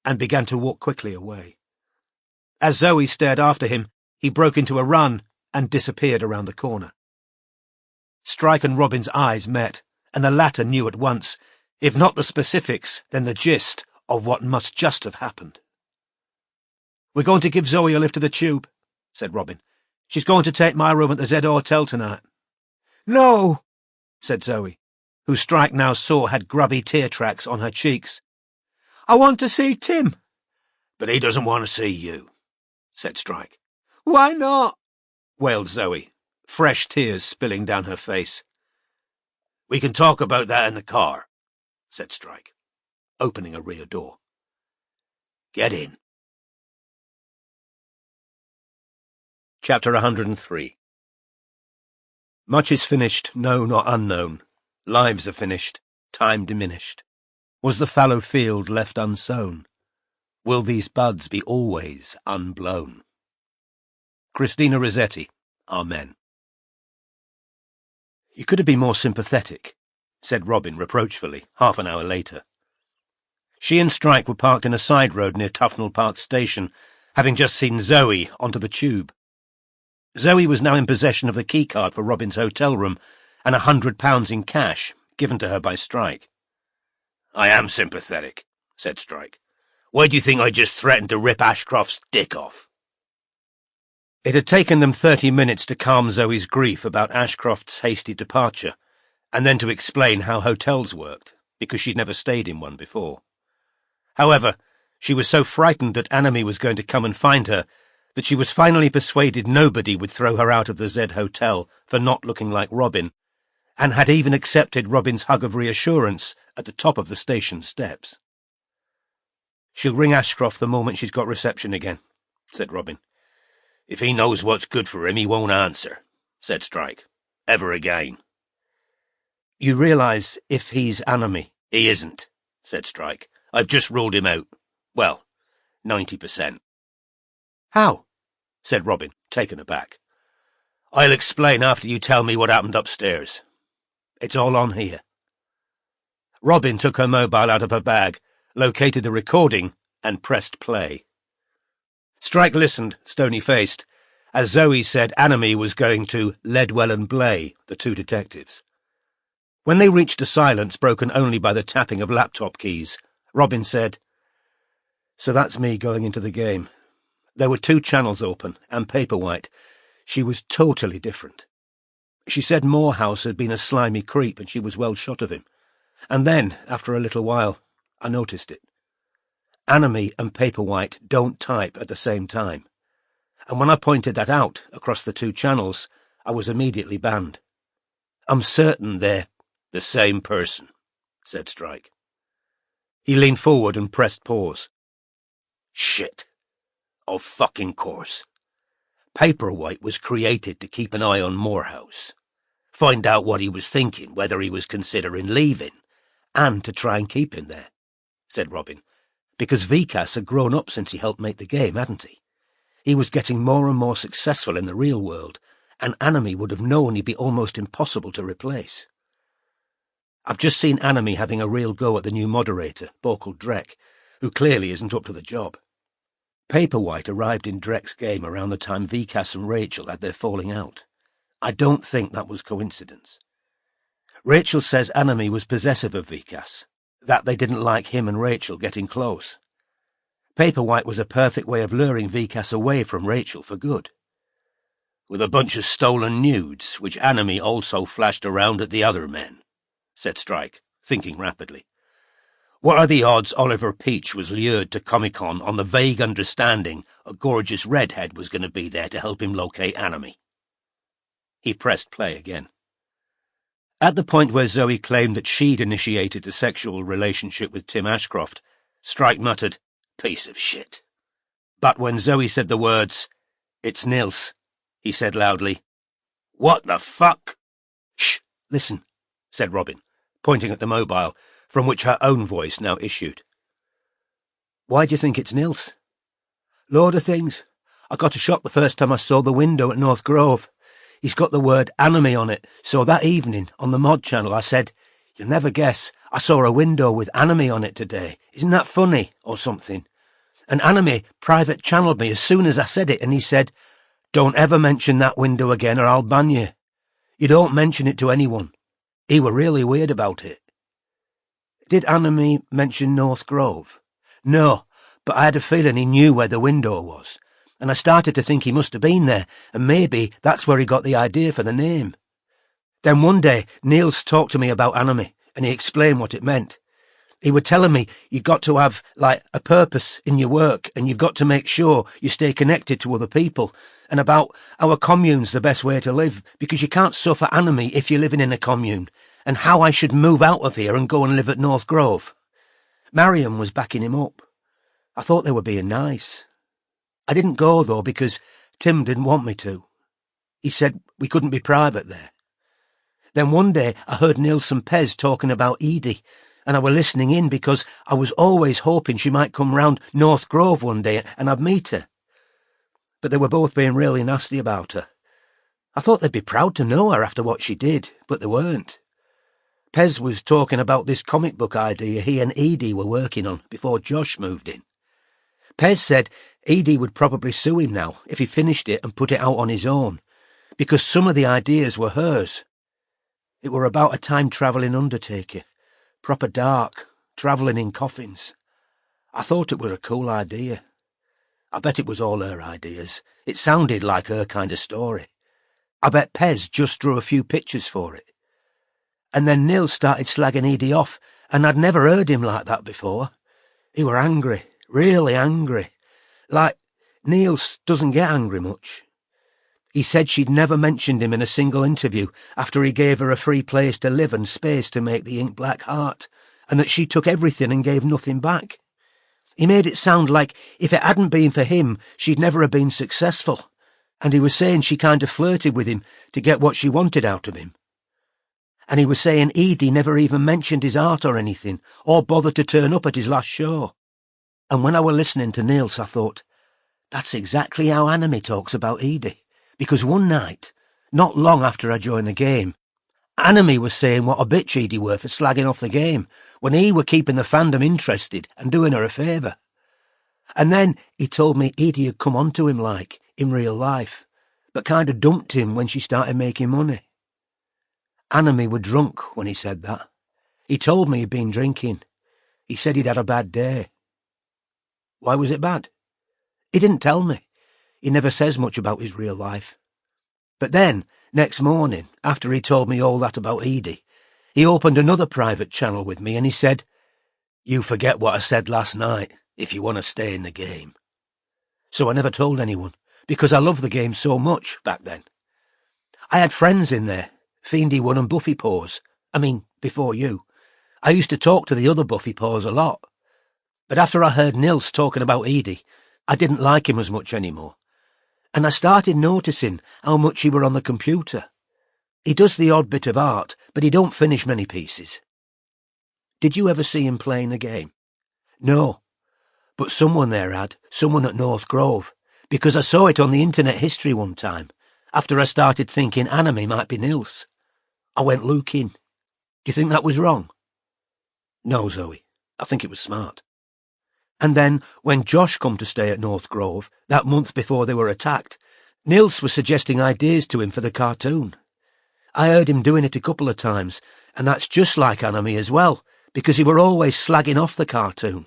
and began to walk quickly away. As Zoe stared after him, he broke into a run and disappeared around the corner. Strike and Robin's eyes met, and the latter knew at once, if not the specifics, then the gist of what must just have happened. "We're going to give Zoe a lift to the tube," said Robin. "She's going to take my room at the Z Hotel tonight." "No," said Zoe, who Strike now saw had grubby tear tracks on her cheeks. "I want to see Tim." "But he doesn't want to see you," said Strike. "Why not?" wailed Zoe, fresh tears spilling down her face. "We can talk about that in the car," said Strike, opening a rear door. "Get in." Chapter 103. Much is finished, known or unknown. Lives are finished, time diminished. Was the fallow field left unsown? Will these buds be always unblown? Christina Rossetti, Amen. "You could have been more sympathetic," said Robin reproachfully, half an hour later. She and Strike were parked in a side road near Tufnell Park Station, having just seen Zoe onto the tube. Zoe was now in possession of the keycard for Robin's hotel room and £100 in cash, given to her by Strike. "I am sympathetic," said Strike. "Why do you think I just threatened to rip Ashcroft's dick off?" It had taken them 30 minutes to calm Zoe's grief about Ashcroft's hasty departure, and then to explain how hotels worked, because she'd never stayed in one before. However, she was so frightened that Anime was going to come and find her that she was finally persuaded nobody would throw her out of the Z Hotel for not looking like Robin, and had even accepted Robin's hug of reassurance at the top of the station steps. "She'll ring Ashcroft the moment she's got reception again," said Robin. "If he knows what's good for him, he won't answer," said Strike. "Ever again." "You realise if he's Anime..." "He isn't," said Strike. "I've just ruled him out. Well, 90%. "How?" said Robin, taken aback. "I'll explain after you tell me what happened upstairs. It's all on here." Robin took her mobile out of her bag, located the recording, and pressed play. Strike listened, stony-faced, as Zoe said Anime was going to Ledwell and Blay, the two detectives. When they reached a silence broken only by the tapping of laptop keys, Robin said, "So that's me going into the game. There were 2 channels open, and Paperwhite. She was totally different. She said Morehouse had been a slimy creep and she was well shot of him. And then, after a little while, I noticed it. Anime and Paperwhite don't type at the same time. And when I pointed that out across the 2 channels, I was immediately banned. I'm certain they're..." "The same person," said Strike. He leaned forward and pressed pause. "Shit. Of fucking course. Paperwhite was created to keep an eye on Morehouse, find out what he was thinking, whether he was considering leaving, and to try and keep him there," said Robin, "because Vikas had grown up since he helped make the game, hadn't he? He was getting more and more successful in the real world, and Anime would have known he'd be almost impossible to replace. I've just seen Anime having a real go at the new moderator, Borkle Drek, who clearly isn't up to the job. Paperwhite arrived in Dreck's game around the time Vikas and Rachel had their falling out. I don't think that was coincidence. Rachel says Anami was possessive of Vikas, that they didn't like him and Rachel getting close. Paperwhite was a perfect way of luring Vikas away from Rachel for good. With a bunch of stolen nudes, which Anami also flashed around at the other men, said Strike, thinking rapidly. What are the odds Oliver Peach was lured to Comic-Con on the vague understanding a gorgeous redhead was going to be there to help him locate Anami? He pressed play again. At the point where Zoe claimed that she'd initiated the sexual relationship with Tim Ashcroft, Strike muttered, "Piece of shit." But when Zoe said the words, "It's Nils," he said loudly, "What the fuck?" "Shh, listen," said Robin, pointing at the mobile, from which her own voice now issued. "Why do you think it's Nils?" "Load of things. I got a shock the first time I saw the window at North Grove. He's got the word Anami on it, so that evening, on the mod channel, I said, 'You'll never guess, I saw a window with Anami on it today. Isn't that funny?' or something. And Anami private channeled me as soon as I said it, and he said, 'Don't ever mention that window again or I'll ban you. You don't mention it to anyone.' He were really weird about it." "Did Anami mention North Grove?" "No, but I had a feeling he knew where the window was, and I started to think he must have been there, and maybe that's where he got the idea for the name. Then one day, Niels talked to me about Anami, and he explained what it meant. He were telling me you got to have, like, a purpose in your work, and you've got to make sure you stay connected to other people, and about how a commune's the best way to live, because you can't suffer Anami if you're living in a commune, and how I should move out of here and go and live at North Grove. Mariam was backing him up. I thought they were being nice. I didn't go, though, because Tim didn't want me to. He said we couldn't be private there. Then one day I heard Nils and Pez talking about Edie, and I were listening in because I was always hoping she might come round North Grove one day and I'd meet her. But they were both being really nasty about her. I thought they'd be proud to know her after what she did, but they weren't. Pez was talking about this comic book idea he and Edie were working on before Josh moved in. Pez said Edie would probably sue him now if he finished it and put it out on his own, because some of the ideas were hers. It were about a time-travelling undertaker, proper dark, travelling in coffins. I thought it were a cool idea. I bet it was all her ideas. It sounded like her kind of story. I bet Pez just drew a few pictures for it. And then Nils started slagging Edie off, and I'd never heard him like that before. He were angry, really angry. Like, Nils doesn't get angry much. He said she'd never mentioned him in a single interview after he gave her a free place to live and space to make the ink black heart, and that she took everything and gave nothing back. He made it sound like if it hadn't been for him, she'd never have been successful, and he was saying she kind of flirted with him to get what she wanted out of him. And he was saying Edie never even mentioned his art or anything, or bothered to turn up at his last show. And when I were listening to Nils, I thought, that's exactly how Anami talks about Edie. Because one night, not long after I joined the game, Anami was saying what a bitch Edie were for slagging off the game, when he were keeping the fandom interested and doing her a favour. And then he told me Edie had come on to him like, in real life, but kind of dumped him when she started making money. Anami were drunk when he said that. He told me he'd been drinking. He said he'd had a bad day. Why was it bad? He didn't tell me. He never says much about his real life. But then, next morning, after he told me all that about Edie, he opened another private channel with me and he said, "You forget what I said last night, if you want to stay in the game." So I never told anyone, because I loved the game so much back then. I had friends in there, Fiendy One and Buffy Paws. I mean, before you. I used to talk to the other Buffy Paws a lot. But after I heard Nils talking about Edie, I didn't like him as much anymore. And I started noticing how much he were on the computer. He does the odd bit of art, but he don't finish many pieces. Did you ever see him playing the game? No. But someone there had, someone at North Grove, because I saw it on the internet history one time, after I started thinking Anami might be Nils. I went looking. Do you think that was wrong? No, Zoe. I think it was smart. And then, when Josh come to stay at North Grove, that month before they were attacked, Nils was suggesting ideas to him for the cartoon. I heard him doing it a couple of times, and that's just like Anime as well, because he were always slagging off the cartoon.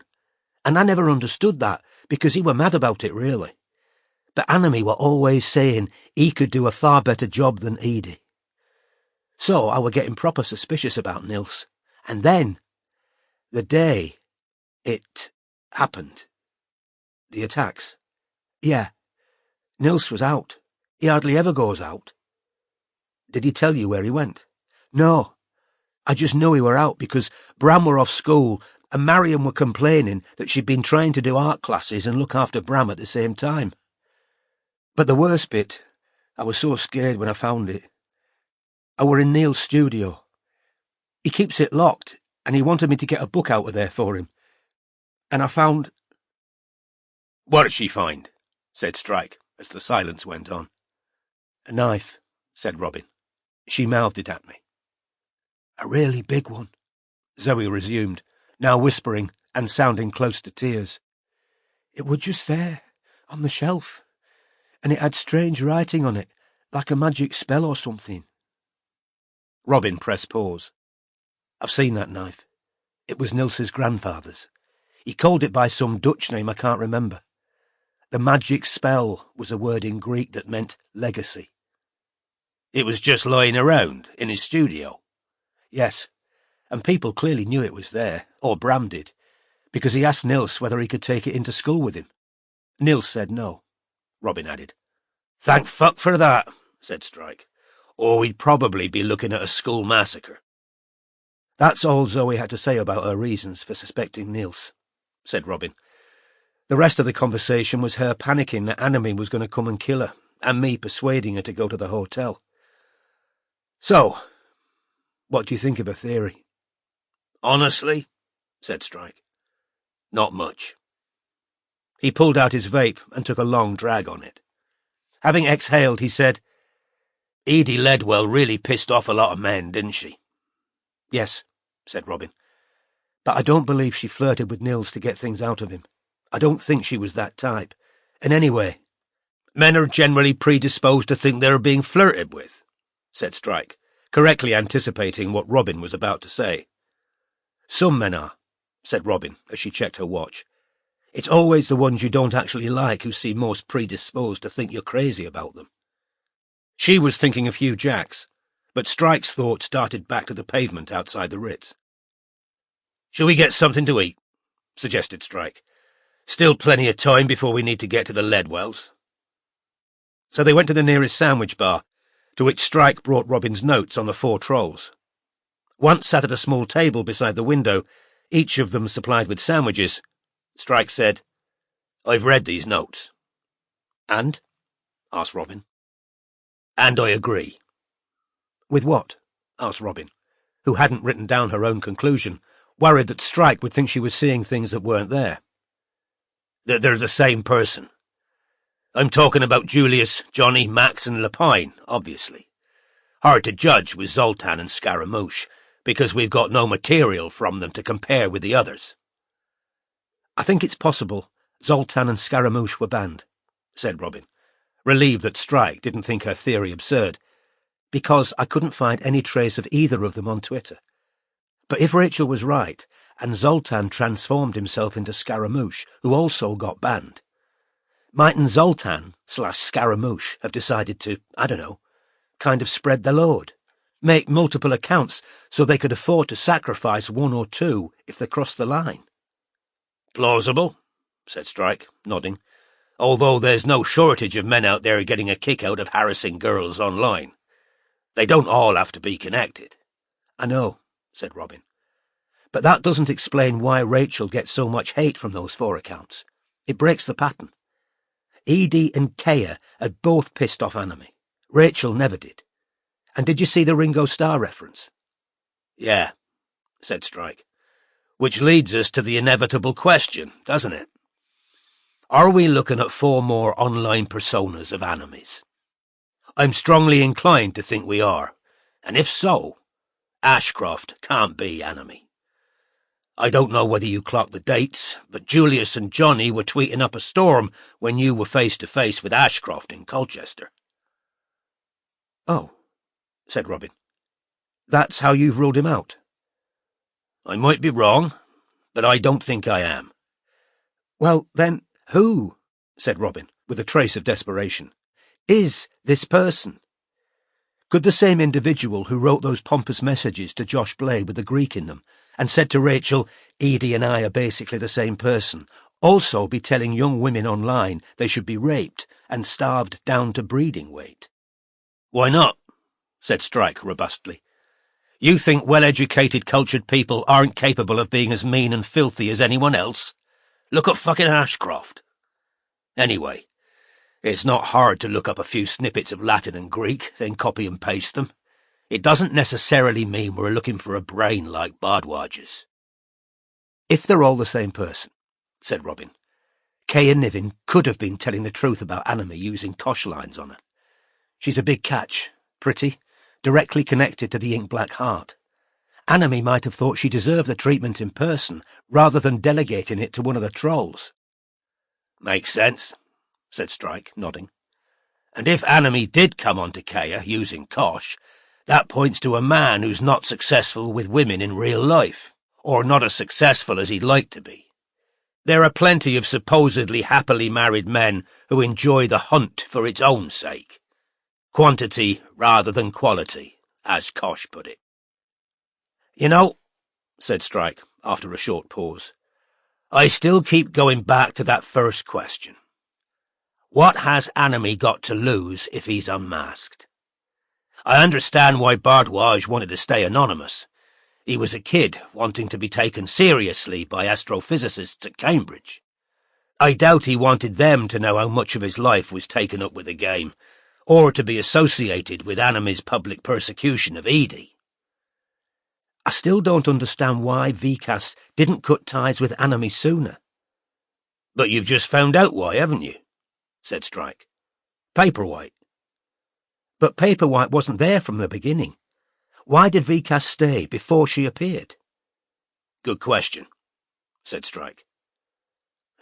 And I never understood that, because he were mad about it, really. But Anime were always saying he could do a far better job than Edie. So I were getting proper suspicious about Nils. And then, the day it happened, the attacks, yeah, Nils was out. He hardly ever goes out. Did he tell you where he went? No. I just know he were out because Bram were off school and Marion were complaining that she'd been trying to do art classes and look after Bram at the same time. But the worst bit, I was so scared when I found it. I were in Neil's studio. He keeps it locked and he wanted me to get a book out of there for him. And I found... What did she find? Said Strike, as the silence went on. A knife, said Robin. She mouthed it at me. A really big one, Zoe resumed, now whispering and sounding close to tears. It were just there, on the shelf, and it had strange writing on it, like a magic spell or something. Robin pressed pause. I've seen that knife. It was Nils's grandfather's. He called it by some Dutch name I can't remember. The magic spell was a word in Greek that meant legacy. It was just lying around in his studio? Yes, and people clearly knew it was there, or Bram did, because he asked Nils whether he could take it into school with him. Nils said no, Robin added. Thank fuck for that, said Strike, or we'd probably be looking at a school massacre. That's all Zoe had to say about her reasons for suspecting Nils, said Robin. The rest of the conversation was her panicking that Anime was going to come and kill her, and me persuading her to go to the hotel. So, what do you think of her theory? Honestly, said Strike, not much. He pulled out his vape and took a long drag on it. Having exhaled, he said, Edie Ledwell really pissed off a lot of men, didn't she? Yes, said Robin. But I don't believe she flirted with Nils to get things out of him. I don't think she was that type. And anyway... Men are generally predisposed to think they're being flirted with, said Strike, correctly anticipating what Robin was about to say. Some men are, said Robin, as she checked her watch. It's always the ones you don't actually like who seem most predisposed to think you're crazy about them. She was thinking of Hugh Jacks, but Strike's thoughts darted back to the pavement outside the Ritz. Shall we get something to eat? Suggested Strike. Still plenty of time before we need to get to the Ledwells. So they went to the nearest sandwich bar, to which Strike brought Robin's notes on the 4 trolls. Once sat at a small table beside the window, each of them supplied with sandwiches, Strike said, I've read these notes. And? Asked Robin. And I agree. With what? Asked Robin, who hadn't written down her own conclusion, worried that Strike would think she was seeing things that weren't there. That they're the same person. I'm talking about Julius, Johnny, Max and Lapine, obviously. Hard to judge with Zoltan and Scaramouche, because we've got no material from them to compare with the others. I think it's possible Zoltan and Scaramouche were banned, said Robin, relieved that Strike didn't think her theory absurd, because I couldn't find any trace of either of them on Twitter. But if Rachel was right, and Zoltan transformed himself into Scaramouche, who also got banned, mightn't Zoltan/Scaramouche have decided to, I don't know, kind of spread the load? Make multiple accounts so they could afford to sacrifice 1 or 2 if they crossed the line? Plausible, said Strike, nodding, although there's no shortage of men out there getting a kick out of harassing girls online. They don't all have to be connected. I know, said Robin. But that doesn't explain why Rachel gets so much hate from those 4 accounts. It breaks the pattern. Edie and Kea had both pissed off Anime. Rachel never did. And did you see the Ringo Starr reference? Yeah, said Strike. Which leads us to the inevitable question, doesn't it? Are we looking at 4 more online personas of Animes? I'm strongly inclined to think we are, and if so, Ashcroft can't be Anime. I don't know whether you clocked the dates, but Julius and Johnny were tweeting up a storm when you were face-to-face with Ashcroft in Colchester. Oh, said Robin. That's how you've ruled him out? I might be wrong, but I don't think I am. Well, then, who, said Robin, with a trace of desperation, is this person? Could the same individual who wrote those pompous messages to Josh Blade with the Greek in them, and said to Rachel, Edie and I are basically the same person, also be telling young women online they should be raped and starved down to breeding weight? Why not? Said Strike robustly. You think well-educated, cultured people aren't capable of being as mean and filthy as anyone else? Look at fucking Ashcroft. Anyway, it's not hard to look up a few snippets of Latin and Greek, then copy and paste them. It doesn't necessarily mean we're looking for a brain like Bardwage's. If they're all the same person, said Robin, Kay and Niven could have been telling the truth about Anime using Kosh lines on her. She's a big catch, pretty, directly connected to the ink-black heart. Anime might have thought she deserved the treatment in person, rather than delegating it to one of the trolls. Makes sense, said Strike, nodding. And if Anime did come onto Kaya using Kosh, that points to a man who's not successful with women in real life, or not as successful as he'd like to be. There are plenty of supposedly happily married men who enjoy the hunt for its own sake. Quantity rather than quality, as Kosh put it. You know, said Strike, after a short pause, I still keep going back to that first question. What has Anime got to lose if he's unmasked? I understand why Bardwage wanted to stay anonymous. He was a kid wanting to be taken seriously by astrophysicists at Cambridge. I doubt he wanted them to know how much of his life was taken up with the game, or to be associated with Anime's public persecution of Edie. I still don't understand why Vikas didn't cut ties with Anime sooner. But you've just found out why, haven't you? Said Strike. Paperwhite. But Paperwhite wasn't there from the beginning. Why did Vikas stay before she appeared? Good question, said Strike.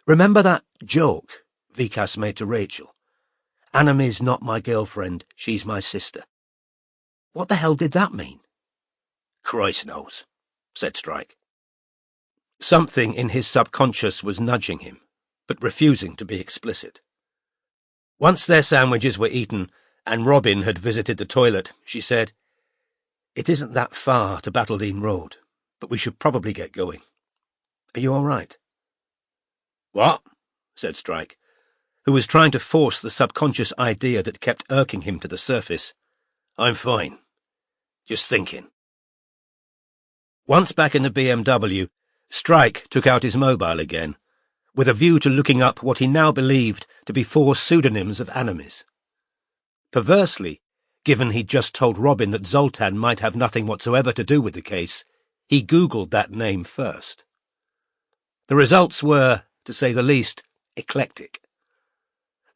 Remember that joke Vikas made to Rachel? Anime's not my girlfriend, she's my sister. What the hell did that mean? Christ knows, said Strike. Something in his subconscious was nudging him, but refusing to be explicit. Once their sandwiches were eaten, and Robin had visited the toilet, she said, It isn't that far to Battledine Road, but we should probably get going. Are you all right? What? Said Strike, who was trying to force the subconscious idea that kept irking him to the surface. I'm fine. Just thinking. Once back in the BMW, Strike took out his mobile again, with a view to looking up what he now believed to be 4 pseudonyms of Anime's. Perversely, given he'd just told Robin that Zoltan might have nothing whatsoever to do with the case, he Googled that name first. The results were, to say the least, eclectic.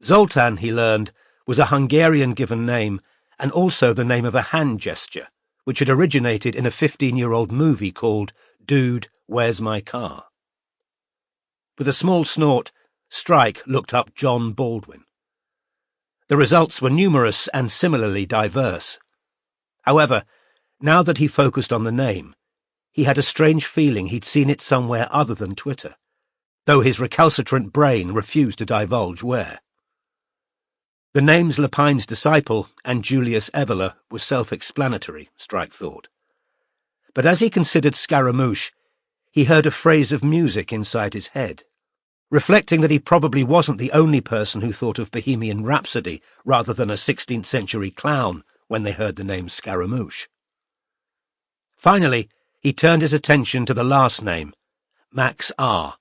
Zoltan, he learned, was a Hungarian given name, and also the name of a hand gesture, which had originated in a 15-year-old movie called Dude, Where's My Car? With a small snort, Strike looked up John Baldwin. The results were numerous and similarly diverse. However, now that he focused on the name, he had a strange feeling he'd seen it somewhere other than Twitter, though his recalcitrant brain refused to divulge where. The names Lepine's disciple and Julius Evola were self-explanatory, Strike thought. But as he considered Scaramouche, he heard a phrase of music inside his head, reflecting that he probably wasn't the only person who thought of Bohemian Rhapsody rather than a 16th-century clown when they heard the name Scaramouche. Finally, he turned his attention to the last name, Max R.,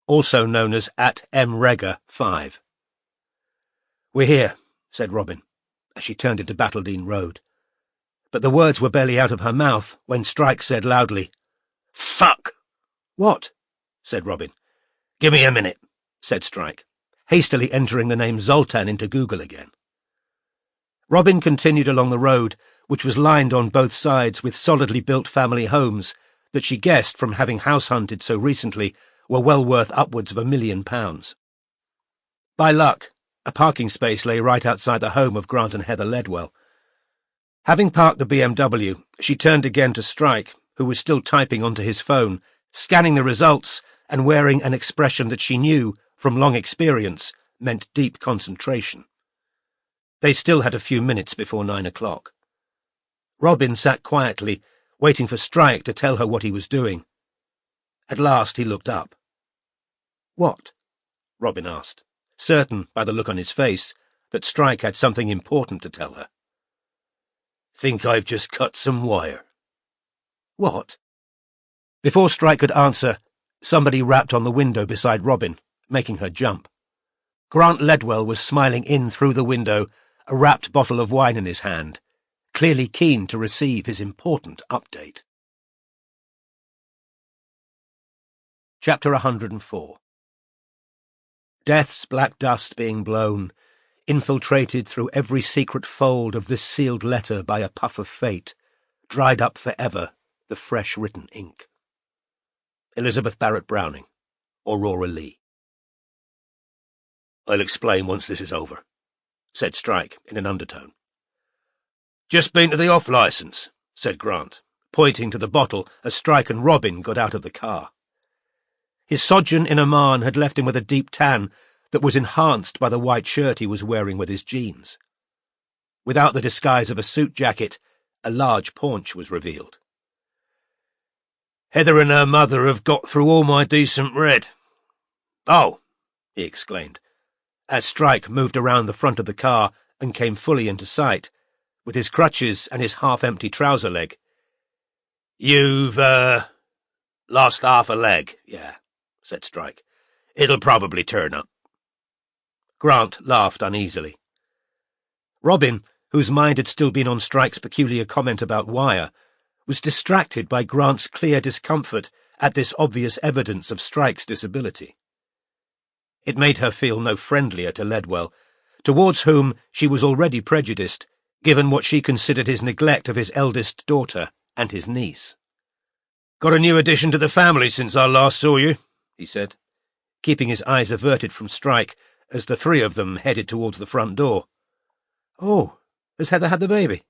also known as @MRega5. "We're here," said Robin, as she turned into Battledine Road. But the words were barely out of her mouth when Strike said loudly, "Fuck!" "What?" said Robin. "Give me a minute," said Strike, hastily entering the name Zoltan into Google again. Robin continued along the road, which was lined on both sides with solidly built family homes, that she guessed from having house-hunted so recently were well worth upwards of £1 million. By luck, a parking space lay right outside the home of Grant and Heather Ledwell. Having parked the BMW, she turned again to Strike, who was still typing onto his phone, scanning the results and wearing an expression that she knew, from long experience, meant deep concentration. They still had a few minutes before 9 o'clock. Robin sat quietly, waiting for Strike to tell her what he was doing. At last he looked up. "What?" Robin asked, certain, by the look on his face, that Strike had something important to tell her. "Think I've just cut some wire." "What?" Before Strike could answer, somebody rapped on the window beside Robin, making her jump. Grant Ledwell was smiling in through the window, a wrapped bottle of wine in his hand, clearly keen to receive his important update. Chapter 104. Death's black dust being blown, infiltrated through every secret fold of this sealed letter by a puff of fate, dried up forever the fresh written ink. Elizabeth Barrett Browning, Aurora Lee. "I'll explain once this is over," said Strike in an undertone. "Just been to the off-licence," said Grant, pointing to the bottle as Strike and Robin got out of the car. His sojourn in Oman had left him with a deep tan that was enhanced by the white shirt he was wearing with his jeans. Without the disguise of a suit jacket, a large paunch was revealed. "Heather and her mother have got through all my decent red." "Oh!" he exclaimed, as Strike moved around the front of the car and came fully into sight, with his crutches and his half-empty trouser leg. "You've, lost half a leg, yeah," said Strike. "It'll probably turn up." Grant laughed uneasily. Robin, whose mind had still been on Strike's peculiar comment about wire, was distracted by Grant's clear discomfort at this obvious evidence of Strike's disability. It made her feel no friendlier to Ledwell, towards whom she was already prejudiced, given what she considered his neglect of his eldest daughter and his niece. "Got a new addition to the family since I last saw you," he said, keeping his eyes averted from Strike as the three of them headed towards the front door. "Oh, has Heather had the baby?"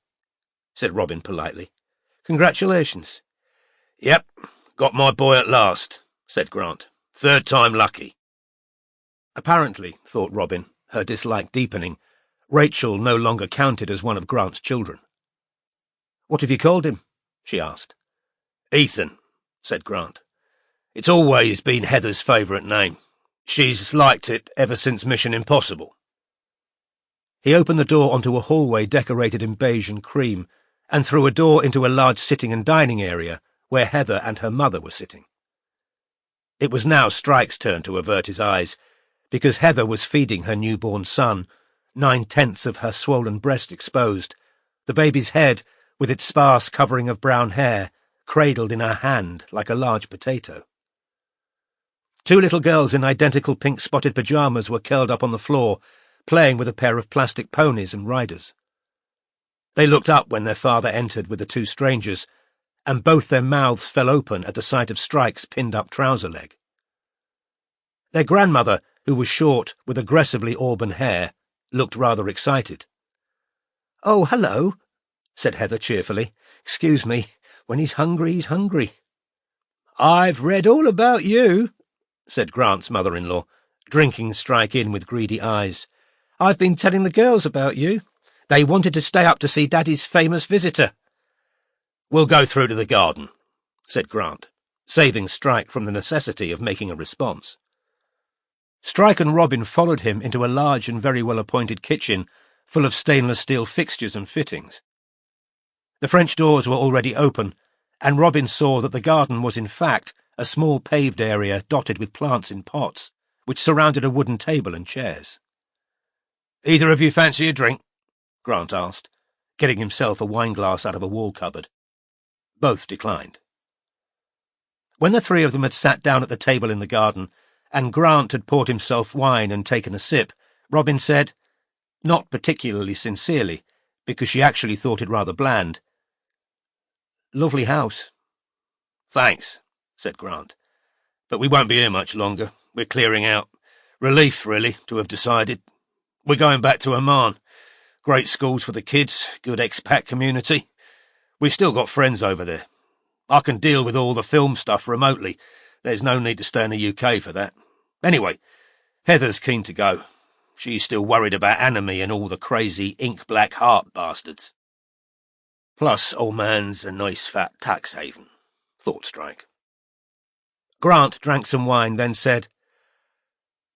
said Robin politely. "Congratulations." "Yep, got my boy at last," said Grant. "Third time lucky." Apparently, thought Robin, her dislike deepening, Rachel no longer counted as one of Grant's children. "What have you called him?" she asked. "Ethan," said Grant. "It's always been Heather's favourite name. She's liked it ever since Mission Impossible." He opened the door onto a hallway decorated in beige and cream, and through a door into a large sitting and dining area where Heather and her mother were sitting. It was now Strike's turn to avert his eyes, because Heather was feeding her newborn son, 9/10 of her swollen breast exposed, the baby's head, with its sparse covering of brown hair, cradled in her hand like a large potato. Two little girls in identical pink-spotted pyjamas were curled up on the floor, playing with a pair of plastic ponies and riders. They looked up when their father entered with the two strangers, and both their mouths fell open at the sight of Strike's pinned-up trouser leg. Their grandmother, who was short, with aggressively auburn hair, looked rather excited. "Oh, hello," said Heather cheerfully. "Excuse me. When he's hungry, he's hungry." "I've read all about you," said Grant's mother-in-law, drinking Strike in with greedy eyes. "I've been telling the girls about you. They wanted to stay up to see Daddy's famous visitor." "We'll go through to the garden," said Grant, saving Strike from the necessity of making a response. Strike and Robin followed him into a large and very well-appointed kitchen full of stainless steel fixtures and fittings. The French doors were already open, and Robin saw that the garden was in fact a small paved area dotted with plants in pots, which surrounded a wooden table and chairs. "Either of you fancy a drink?" Grant asked, getting himself a wineglass out of a wall cupboard. Both declined. When the three of them had sat down at the table in the garden, and Grant had poured himself wine and taken a sip, Robin said, not particularly sincerely, because she actually thought it rather bland, "Lovely house." Thanks, said Grant. But we won't be here much longer. We're clearing out. Relief, really, to have decided. We're going back to Oman. Great schools for the kids, good expat community. We've still got friends over there. I can deal with all the film stuff remotely. There's no need to stay in the UK for that. Anyway, Heather's keen to go. She's still worried about Anime and all the crazy ink-black heart bastards. Plus, old man's a nice fat tax haven, thought Strike. Grant drank some wine, then said,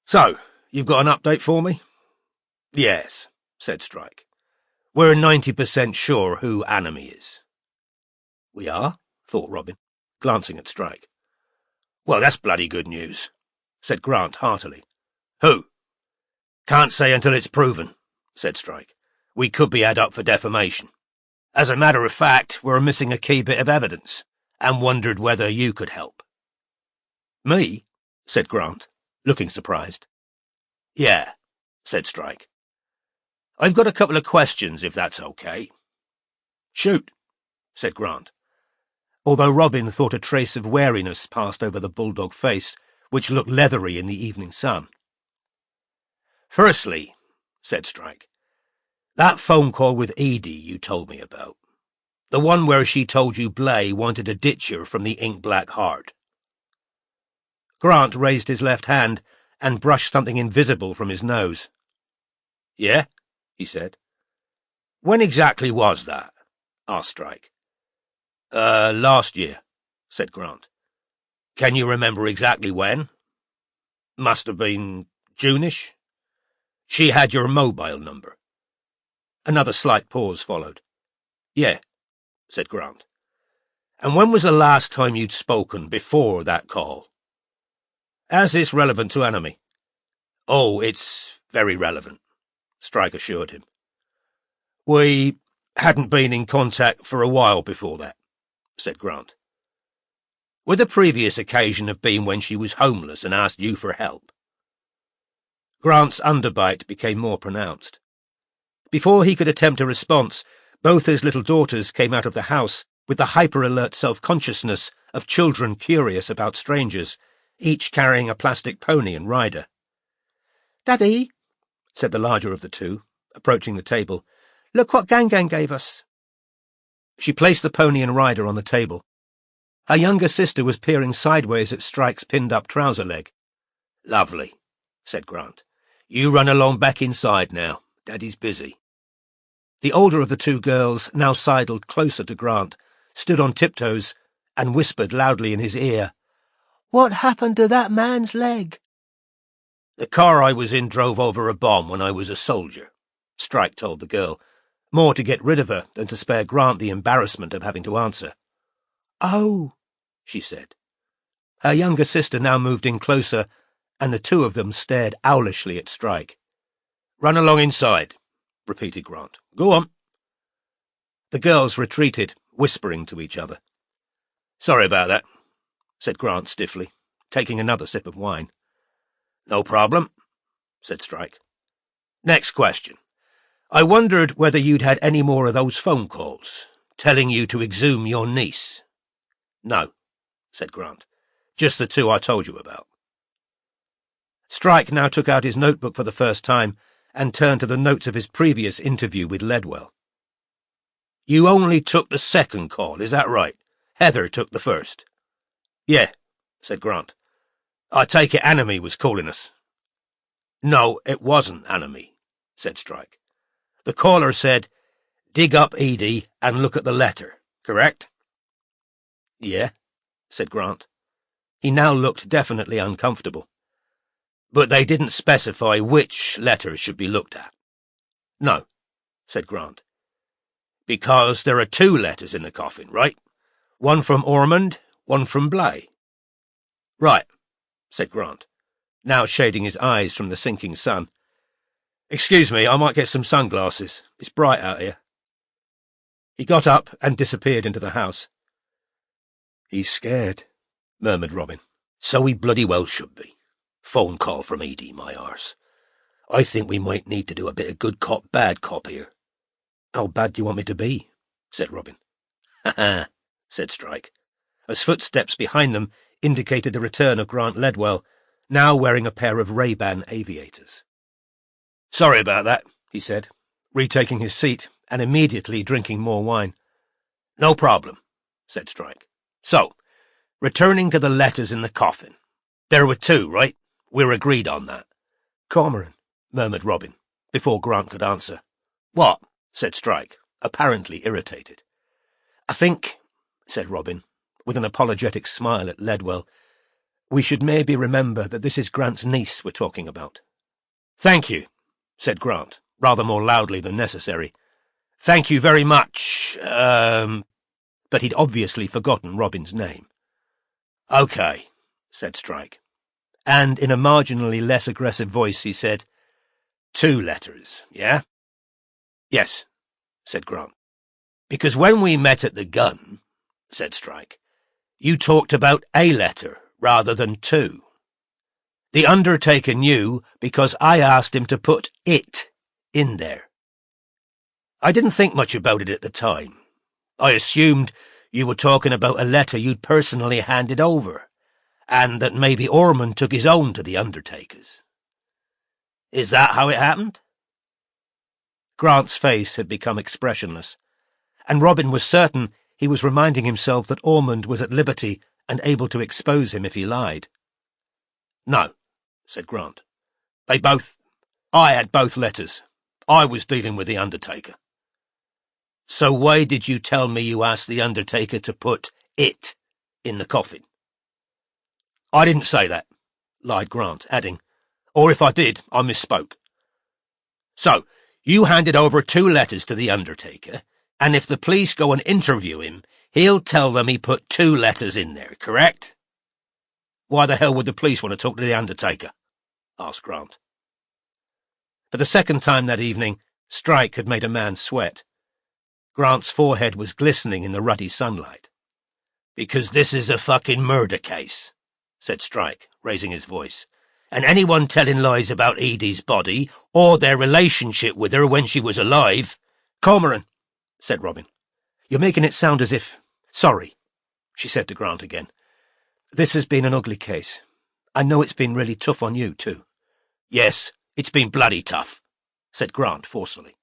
So, you've got an update for me? Yes, said Strike. We're 90% sure who Anime is. We are? Thought Robin, glancing at Strike. Well, that's bloody good news, said Grant heartily. Who? Can't say until it's proven, said Strike. We could be had up for defamation. As a matter of fact, we're missing a key bit of evidence, and wondered whether you could help. Me? Said Grant, looking surprised. Yeah, said Strike. I've got a couple of questions, if that's okay. Shoot, said Grant, although Robin thought a trace of wariness passed over the bulldog face, which looked leathery in the evening sun. Firstly, said Strike, that phone call with Edie you told me about. The one where she told you Blay wanted a ditcher from the ink-black heart. Grant raised his left hand and brushed something invisible from his nose. Yeah, he said. When exactly was that? Asked Strike. Last year, said Grant. Can you remember exactly when? Must have been June-ish. She had your mobile number. Another slight pause followed. Yeah, said Grant. And when was the last time you'd spoken before that call? As is relevant to Anime? Oh, it's very relevant, Strike assured him. We hadn't been in contact for a while before that, said Grant. Would the previous occasion have been when she was homeless and asked you for help? Grant's underbite became more pronounced. Before he could attempt a response, both his little daughters came out of the house with the hyper-alert self-consciousness of children curious about strangers, each carrying a plastic pony and rider. "Daddy," said the larger of the two, approaching the table, "look what Gang gave us." She placed the pony and rider on the table. Her younger sister was peering sideways at Strike's pinned-up trouser leg. "Lovely," said Grant. "You run along back inside now. Daddy's busy." The older of the two girls now sidled closer to Grant, stood on tiptoes, and whispered loudly in his ear, "What happened to that man's leg?" "The car I was in drove over a bomb when I was a soldier," Strike told the girl, more to get rid of her than to spare Grant the embarrassment of having to answer. "Oh," she said. Her younger sister now moved in closer, and the two of them stared owlishly at Strike. "Run along inside," repeated Grant. "Go on." The girls retreated, whispering to each other. "Sorry about that," said Grant stiffly, taking another sip of wine. "No problem," said Strike. "Next question. I wondered whether you'd had any more of those phone calls, telling you to exhume your niece." "No," said Grant. "Just the two I told you about." Strike now took out his notebook for the first time and turned to the notes of his previous interview with Ledwell. "You only took the second call, is that right? Heather took the first." "Yeah," said Grant. "I take it Anime was calling us." "No, it wasn't Anime," said Strike. "The caller said, 'Dig up Edie and look at the letter,' correct?" "Yeah," said Grant. He now looked definitely uncomfortable. "But they didn't specify which letter should be looked at." "No," said Grant. "Because there are two letters in the coffin, right? One from Ormond, one from Blay." "Right," said Grant, now shading his eyes from the sinking sun. "Excuse me, I might get some sunglasses. It's bright out here." He got up and disappeared into the house. "He's scared," murmured Robin. "So he bloody well should be. Phone call from Edie, my arse. I think we might need to do a bit of good cop, bad cop here." "How bad do you want me to be?" said Robin. "Ha ha," said Strike. as footsteps behind them indicated the return of Grant Ledwell, now wearing a pair of Ray-Ban aviators. "Sorry about that," he said, retaking his seat and immediately drinking more wine. "No problem," said Strike. "So, returning to the letters in the coffin. There were 2, right? We're agreed on that." "Cormoran," murmured Robin, before Grant could answer. "What?" said Strike, apparently irritated. "I think," said Robin, with an apologetic smile at Ledwell, "we should maybe remember that this is Grant's niece we're talking about." "Thank you," said Grant, rather more loudly than necessary. "Thank you very much, But he'd obviously forgotten Robin's name. "Okay," said Strike. And in a marginally less aggressive voice he said, 2 letters, yeah?" "Yes," said Grant. "Because when we met at the gun," said Strike, "you talked about a letter rather than 2. The undertaker knew because I asked him to put it in there. I didn't think much about it at the time. I assumed you were talking about a letter you'd personally handed over, and that maybe Ormond took his own to the undertaker's. Is that how it happened?" Grant's face had become expressionless, and Robin was certain he was reminding himself that Ormond was at liberty and able to expose him if he lied. "No," said Grant. I had both letters. I was dealing with the undertaker." "So why did you tell me you asked the undertaker to put it in the coffin?" "I didn't say that," lied Grant, adding, "or if I did, I misspoke. So, you handed over 2 letters to the undertaker, and if the police go and interview him, he'll tell them he put 2 letters in there, correct?" "Why the hell would the police want to talk to the undertaker?" asked Grant. For the second time that evening, Strike had made a man sweat. Grant's forehead was glistening in the ruddy sunlight. "Because this is a fucking murder case," said Strike, raising his voice. "And anyone telling lies about Edie's body, or their relationship with her when she was alive—" "Cormoran," said Robin, "you're making it sound as if—" "Sorry," she said to Grant again. "This has been an ugly case. I know it's been really tough on you, too." "Yes, it's been bloody tough," said Grant forcefully.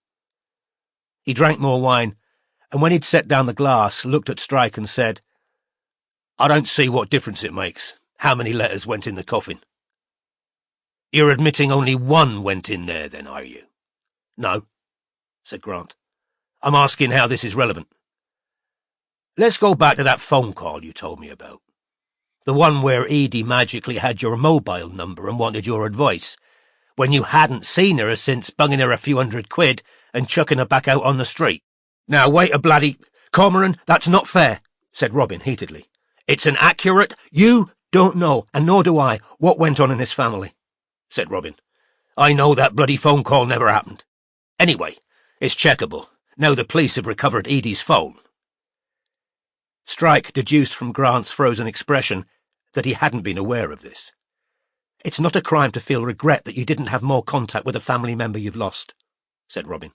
He drank more wine, and when he'd set down the glass, looked at Strike and said, "I don't see what difference it makes, how many letters went in the coffin." "You're admitting only 1 went in there, then, are you?" "No," said Grant. "I'm asking how this is relevant. Let's go back to that phone call you told me about. The one where Edie magically had your mobile number and wanted your advice, when you hadn't seen her since bunging her a few £100 and chucking her back out on the street." "Now wait a bloody— Cormoran, that's not fair," said Robin heatedly. "It's an accurate—" "You don't know, and nor do I, what went on in this family," said Robin. "I know that bloody phone call never happened. Anyway, it's checkable, now the police have recovered Edie's phone." Strike deduced from Grant's frozen expression that he hadn't been aware of this. "It's not a crime to feel regret that you didn't have more contact with a family member you've lost," said Robin.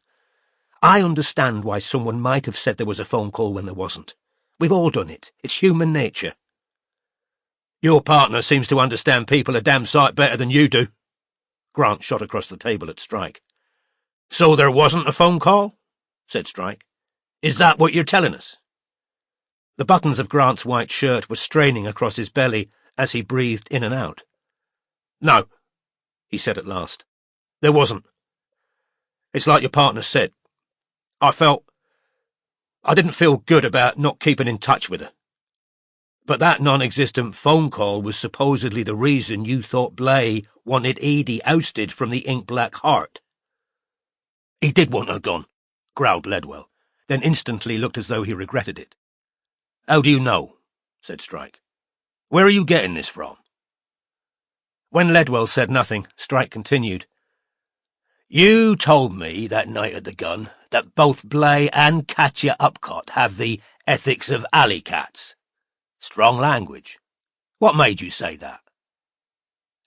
"I understand why someone might have said there was a phone call when there wasn't. We've all done it. It's human nature." "Your partner seems to understand people a damn sight better than you do." Grant shot across the table at Strike. "So there wasn't a phone call?" said Strike. "Is that what you're telling us?" The buttons of Grant's white shirt were straining across his belly as he breathed in and out. "No," he said at last. "There wasn't. It's like your partner said. I didn't feel good about not keeping in touch with her. But that non-existent phone call was supposedly the reason you thought Blay wanted Edie ousted from the Ink-Black Heart." "He did want her gone," growled Ledwell, then instantly looked as though he regretted it. "How do you know?" said Strike. "Where are you getting this from?" When Ledwell said nothing, Strike continued. "You told me that night at the gun that both Blay and Katya Upcott have the ethics of alley cats. Strong language. What made you say that?"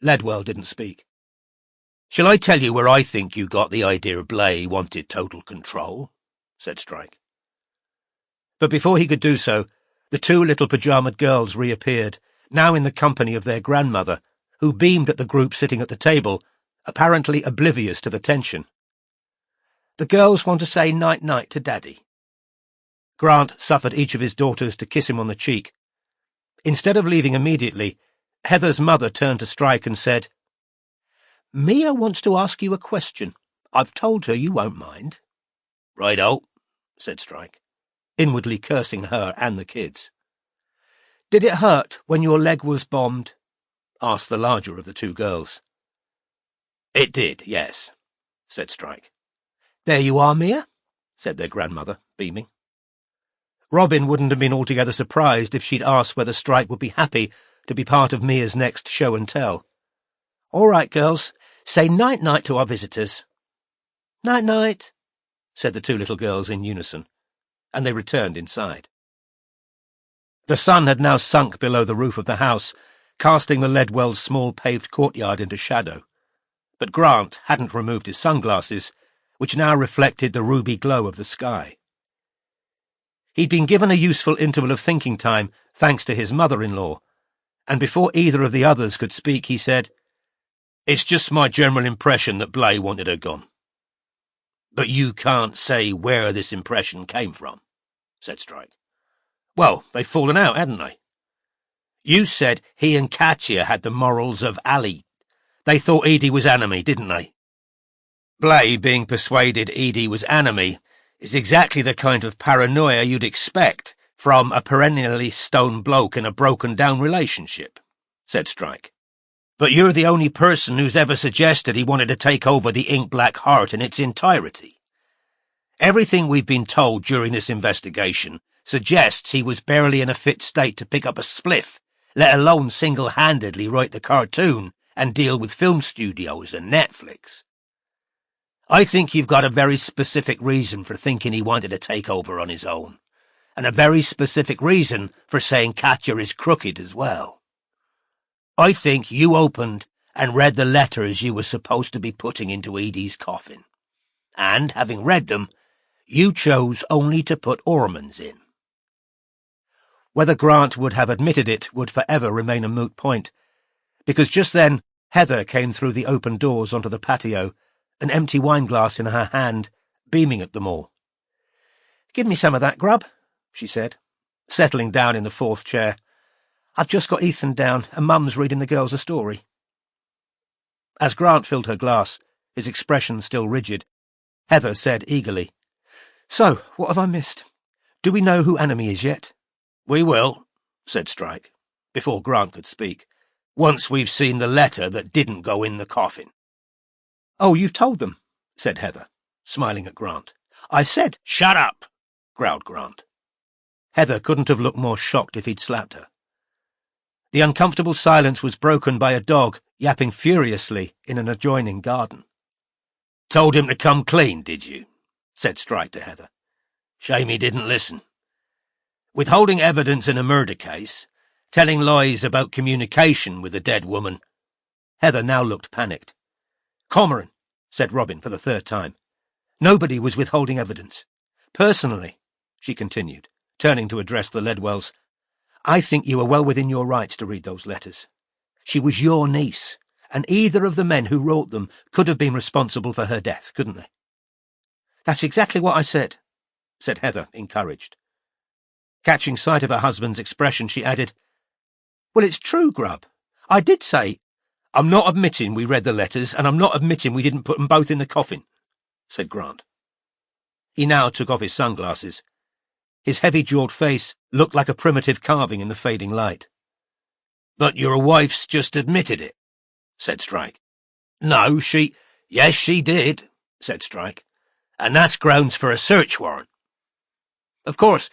Ledwell didn't speak. "Shall I tell you where I think you got the idea Blay wanted total control?" said Strike. But before he could do so, The two little pyjamaed girls reappeared, now in the company of their grandmother, who beamed at the group sitting at the table, apparently oblivious to the tension. "The girls want to say night-night to Daddy." Grant suffered each of his daughters to kiss him on the cheek. Instead of leaving immediately, Heather's mother turned to Strike and said, "Mia wants to ask you a question. I've told her you won't mind." "Right-o," said Strike, inwardly cursing her and the kids. "Did it hurt when your leg was bombed?" asked the larger of the two girls. "It did, yes," said Strike. "There you are, Mia," said their grandmother, beaming. Robin wouldn't have been altogether surprised if she'd asked whether Strike would be happy to be part of Mia's next show and tell. "All right, girls, say night-night to our visitors." "Night-night," said the two little girls in unison, and they returned inside. The sun had now sunk below the roof of the house, casting the Ledwell's small paved courtyard into shadow. But Grant hadn't removed his sunglasses, which now reflected the ruby glow of the sky. He'd been given a useful interval of thinking time, thanks to his mother-in-law, and before either of the others could speak, he said, "It's just my general impression that Blay wanted her gone." "But you can't say where this impression came from," said Strike. "Well, they've fallen out, hadn't they?" "You said he and Katya had the morals of Ali. They thought Edie was enemy, didn't they?" "Blay being persuaded Edie was enemy is exactly the kind of paranoia you'd expect from a perennially stone bloke in a broken-down relationship," said Strike. "But you're the only person who's ever suggested he wanted to take over the ink-black heart in its entirety. Everything we've been told during this investigation suggests he was barely in a fit state to pick up a spliff, let alone single-handedly write the cartoon and deal with film studios and Netflix. I think you've got a very specific reason for thinking he wanted to take over on his own, and a very specific reason for saying Katya is crooked as well. I think you opened and read the letters you were supposed to be putting into Edie's coffin, and, having read them, you chose only to put Ormond's in." Whether Grant would have admitted it would forever remain a moot point, because just then Heather came through the open doors onto the patio, an empty wineglass in her hand, beaming at them all. "Give me some of that, Grub," she said, settling down in the fourth chair. "I've just got Ethan down, and Mum's reading the girls a story." As Grant filled her glass, his expression still rigid, Heather said eagerly, "So, what have I missed? Do we know who Enemy is yet?" "We will," said Strike, before Grant could speak, "once we've seen the letter that didn't go in the coffin." "Oh, you've told them," said Heather, smiling at Grant. "I said—" "Shut up," growled Grant. Heather couldn't have looked more shocked if he'd slapped her. The uncomfortable silence was broken by a dog yapping furiously in an adjoining garden. "Told him to come clean, did you?" said Strike to Heather. "Shame he didn't listen. Withholding evidence in a murder case, telling lies about communication with a dead woman." Heather now looked panicked. "Cormoran," said Robin for the third time. "Nobody was withholding evidence. Personally," she continued, turning to address the Ledwells, "I think you were well within your rights to read those letters. She was your niece, and either of the men who wrote them could have been responsible for her death, couldn't they?" "That's exactly what I said," said Heather, encouraged. Catching sight of her husband's expression, she added, "Well, it's true, Grub. I did say—" "I'm not admitting we read the letters, and I'm not admitting we didn't put them both in the coffin," said Grant. He now took off his sunglasses. His heavy-jawed face looked like a primitive carving in the fading light. "But your wife's just admitted it," said Strike. "No, she—" "Yes, she did," said Strike. "And that's grounds for a search warrant. Of course,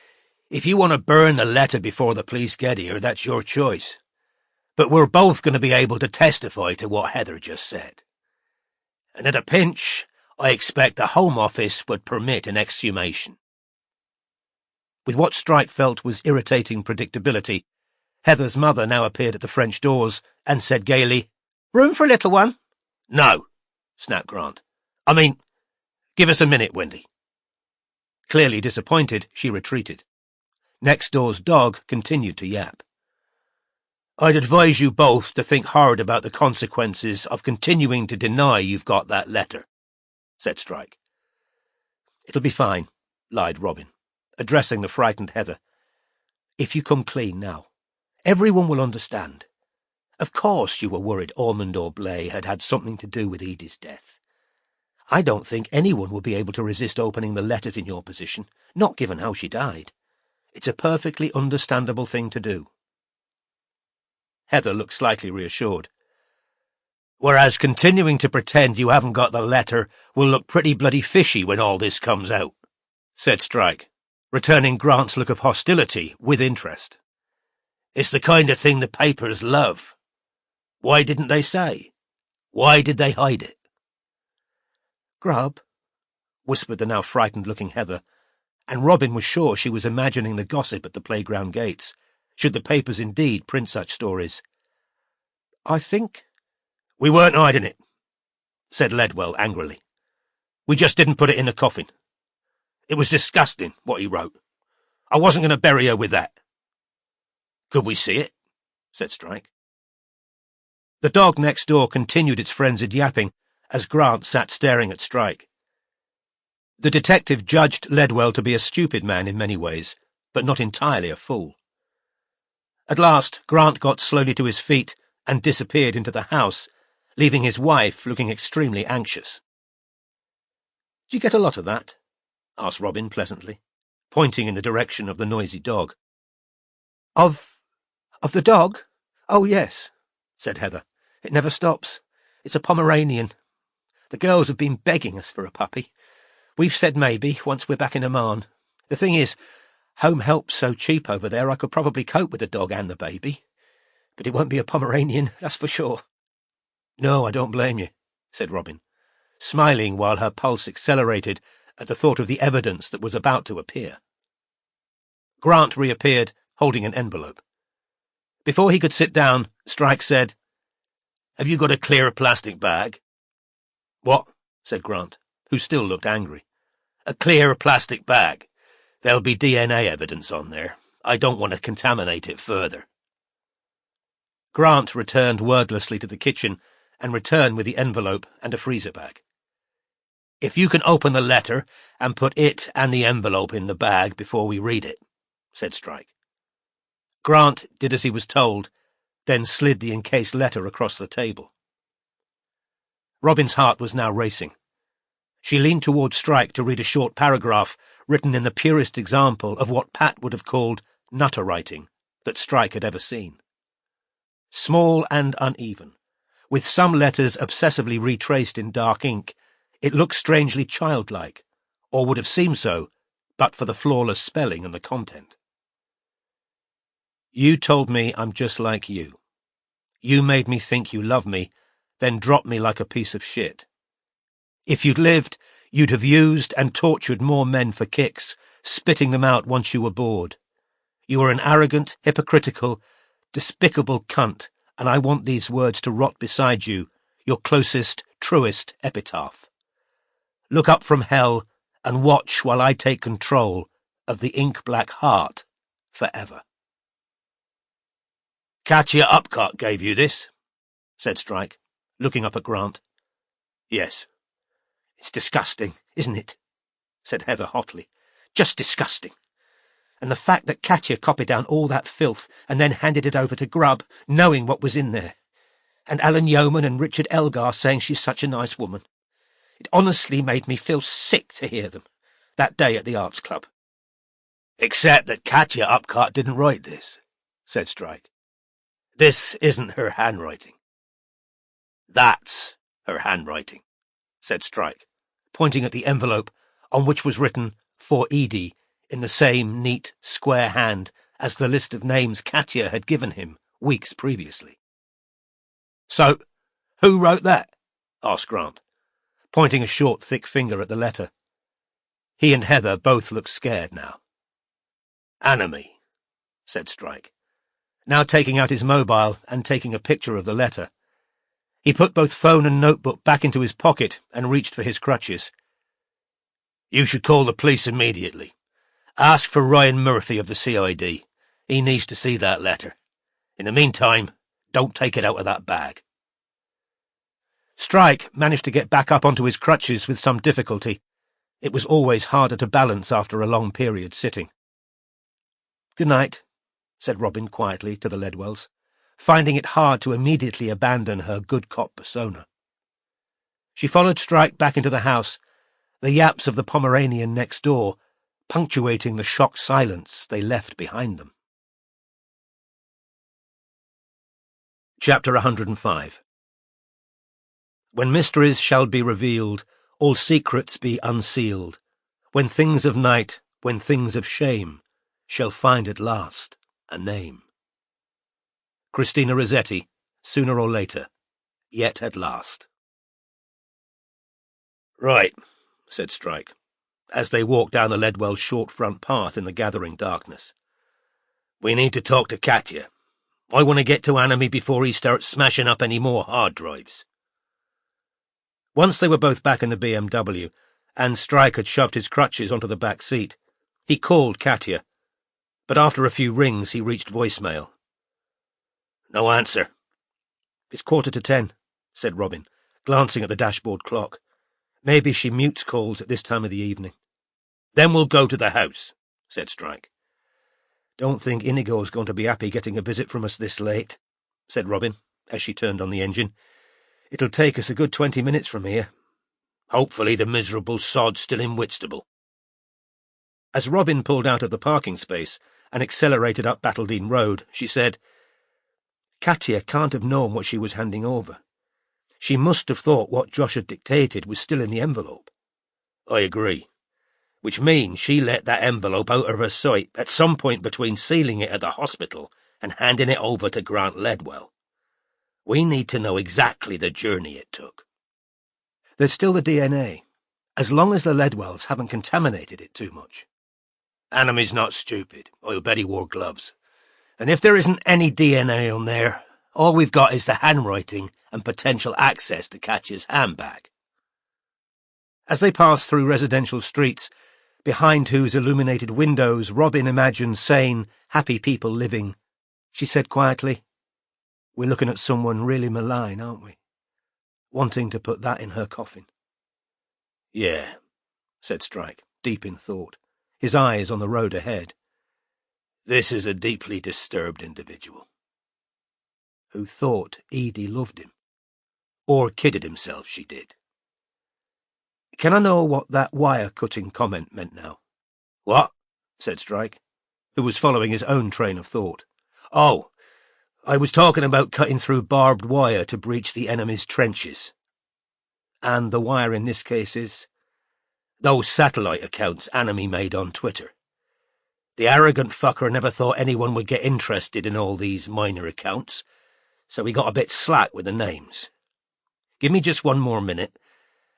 if you want to burn the letter before the police get here, that's your choice. But we're both going to be able to testify to what Heather just said. And at a pinch, I expect the Home Office would permit an exhumation." With what Strike felt was irritating predictability, Heather's mother now appeared at the French doors and said gaily, "Room for a little one?" "No," snapped Grant. Give us a minute, Wendy." Clearly disappointed, she retreated. Next door's dog continued to yap. "I'd advise you both to think hard about the consequences of continuing to deny you've got that letter," said Strike. "It'll be fine," lied Robin, addressing the frightened Heather. "If you come clean now, everyone will understand. Of course you were worried Ormond or Blay had had something to do with Edie's death. I don't think anyone would be able to resist opening the letters in your position, not given how she died. It's a perfectly understandable thing to do." Heather looked slightly reassured. "Whereas continuing to pretend you haven't got the letter will look pretty bloody fishy when all this comes out," said Strike, returning Grant's look of hostility with interest. "It's the kind of thing the papers love. Why didn't they say? Why did they hide it?" "Grub," whispered the now frightened-looking Heather, and Robin was sure she was imagining the gossip at the playground gates, should the papers indeed print such stories. "I think—" "We weren't hiding it," said Ledwell angrily. "We just didn't put it in the coffin. It was disgusting, what he wrote. I wasn't going to bury her with that." "Could we see it?" said Strike. The dog next door continued its frenzied yapping as Grant sat staring at Strike. The detective judged Ledwell to be a stupid man in many ways, but not entirely a fool. At last, Grant got slowly to his feet and disappeared into the house, leaving his wife looking extremely anxious. "Do you get a lot of that?" asked Robin pleasantly, pointing in the direction of the noisy dog. Of the dog? Oh, yes," said Heather. "It never stops. It's a Pomeranian. The girls have been begging us for a puppy. We've said maybe, once we're back in Oman. The thing is, home help's so cheap over there I could probably cope with the dog and the baby. But it won't be a Pomeranian, that's for sure." "No, I don't blame you," said Robin, smiling while her pulse accelerated at the thought of the evidence that was about to appear. Grant reappeared, holding an envelope. Before he could sit down, Strike said, "Have you got a clear plastic bag?" "What?" said Grant, who still looked angry. "A clear plastic bag. There'll be DNA evidence on there. I don't want to contaminate it further." Grant returned wordlessly to the kitchen and returned with the envelope and a freezer bag. "If you can open the letter and put it and the envelope in the bag before we read it," said Strike. Grant did as he was told, then slid the encased letter across the table. Robin's heart was now racing. She leaned towards Strike to read a short paragraph written in the purest example of what Pat would have called nutter writing that Strike had ever seen. Small and uneven, with some letters obsessively retraced in dark ink, it looked strangely childlike, or would have seemed so, but for the flawless spelling and the content. "You told me I'm just like you. You made me think you love me, then dropped me like a piece of shit. If you'd lived, you'd have used and tortured more men for kicks, spitting them out once you were bored. You are an arrogant, hypocritical, despicable cunt, and I want these words to rot beside you, your closest, truest epitaph. Look up from hell and watch while I take control of the ink-black heart forever." "Katya Upcott gave you this?" said Strike, looking up at Grant. "Yes." "It's disgusting, isn't it?" said Heather hotly. "Just disgusting. And the fact that Katya copied down all that filth and then handed it over to Grubb, knowing what was in there. And Alan Yeoman and Richard Elgar saying she's such a nice woman. It honestly made me feel sick to hear them, that day at the Arts Club." "Except that Katya Upcott didn't write this," said Strike. "This isn't her handwriting." "That's her handwriting," said Strike, pointing at the envelope on which was written, "For Edie," in the same neat, square hand as the list of names Katya had given him weeks previously. "So, who wrote that?" asked Grant, pointing a short, thick finger at the letter. He and Heather both looked scared now. "Enemy," said Strike, now taking out his mobile and taking a picture of the letter. He put both phone and notebook back into his pocket and reached for his crutches. "You should call the police immediately. Ask for Ryan Murphy of the CID. He needs to see that letter. In the meantime, don't take it out of that bag. Strike managed to get back up onto his crutches with some difficulty. It was always harder to balance after a long period sitting. "Good night," said Robin quietly to the Ledwells, finding it hard to immediately abandon her good cop persona. She followed Strike back into the house, the yaps of the Pomeranian next door punctuating the shocked silence they left behind them. Chapter 105. When mysteries shall be revealed, all secrets be unsealed, when things of night, when things of shame, shall find at last a name. Christina Rossetti, Sooner or Later, Yet at Last. "Right," said Strike, as they walked down the Ledwell's short front path in the gathering darkness. "We need to talk to Katya. I want to get to Anime before he starts smashing up any more hard drives." Once they were both back in the BMW, and Strike had shoved his crutches onto the back seat, he called Katya, but after a few rings he reached voicemail. "No answer." "It's 10:15, said Robin, glancing at the dashboard clock. "Maybe she mutes calls at this time of the evening." "Then we'll go to the house," said Strike. "Don't think Inigo's going to be happy getting a visit from us this late," said Robin, as she turned on the engine. "It'll take us a good 20 minutes from here." "Hopefully the miserable sod's still in Whitstable." As Robin pulled out of the parking space and accelerated up Battledine Road, she said, "Katya can't have known what she was handing over. She must have thought what Josh had dictated was still in the envelope." "I agree. Which means she let that envelope out of her sight at some point between sealing it at the hospital and handing it over to Grant Ledwell. We need to know exactly the journey it took." "There's still the DNA, as long as the Ledwells haven't contaminated it too much." "Anime's not stupid. I'll bet he wore gloves. And if there isn't any DNA on there, all we've got is the handwriting and potential access to Katya's handbag." As they passed through residential streets, behind whose illuminated windows Robin imagined sane, happy people living, she said quietly, "We're looking at someone really malign, aren't we? Wanting to put that in her coffin." "Yeah," said Strike, deep in thought, his eyes on the road ahead. "This is a deeply disturbed individual." Who thought Edie loved him. Or kidded himself she did. "Can I know what that wire-cutting comment meant now?" "What?" said Strike, who was following his own train of thought. "Oh, I was talking about cutting through barbed wire to breach the enemy's trenches." "And the wire in this case is?" "Those satellite accounts Anime made on Twitter. The arrogant fucker never thought anyone would get interested in all these minor accounts, so he got a bit slack with the names. Give me just one more minute,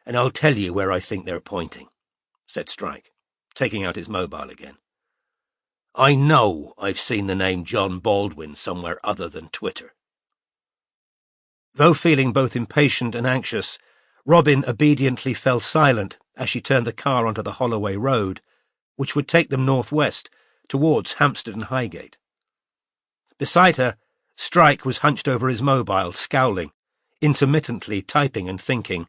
and I'll tell you where I think they're pointing," said Strike, taking out his mobile again. "I know I've seen the name John Baldwin somewhere other than Twitter." Though feeling both impatient and anxious, Robin obediently fell silent as she turned the car onto the Holloway Road, which would take them northwest towards Hampstead and Highgate. Beside her, Strike was hunched over his mobile, scowling, intermittently typing and thinking.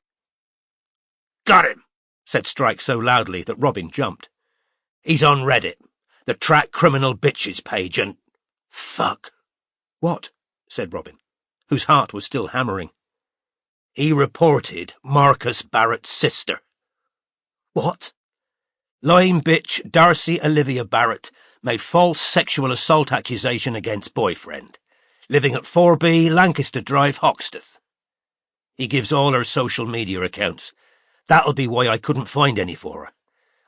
"Got him," said Strike so loudly that Robin jumped. "He's on Reddit, the Track Criminal Bitches page, and... fuck." "What?" said Robin, whose heart was still hammering. "He reported Marcus Barrett's sister." "What?" "Lying bitch Darcy Olivia Barrett made false sexual assault accusation against boyfriend, living at 4B Lancaster Drive, Hoxteth. He gives all her social media accounts. That'll be why I couldn't find any for her.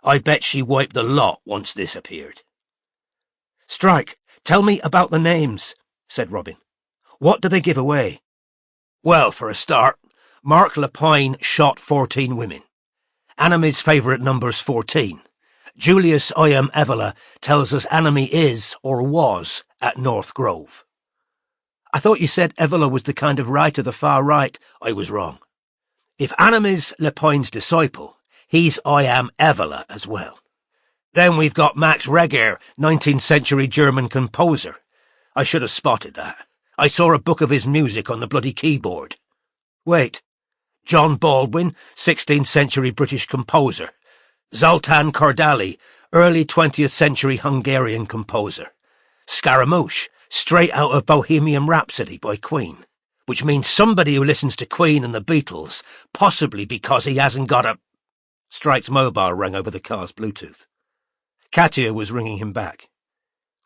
I bet she wiped the lot once this appeared." "Strike, tell me about the names," said Robin. "What do they give away?" "Well, for a start, Mark Lapine shot 14 women. Anime's favourite number's 14. Julius I. M. Evola tells us Anime is, or was, at North Grove." "I thought you said Evola was the kind of writer the far right." "I was wrong. If Anime's Lapine's disciple, he's I. Am Evola as well. Then we've got Max Reger, 19th century German composer. I should have spotted that. I saw a book of his music on the bloody keyboard. Wait. John Baldwin, 16th century British composer. Zoltán Kodály, early 20th century Hungarian composer. Scaramouche, straight out of Bohemian Rhapsody by Queen, which means somebody who listens to Queen and the Beatles, possibly because he hasn't got a... Strike's mobile rang over the car's Bluetooth. Katia was ringing him back.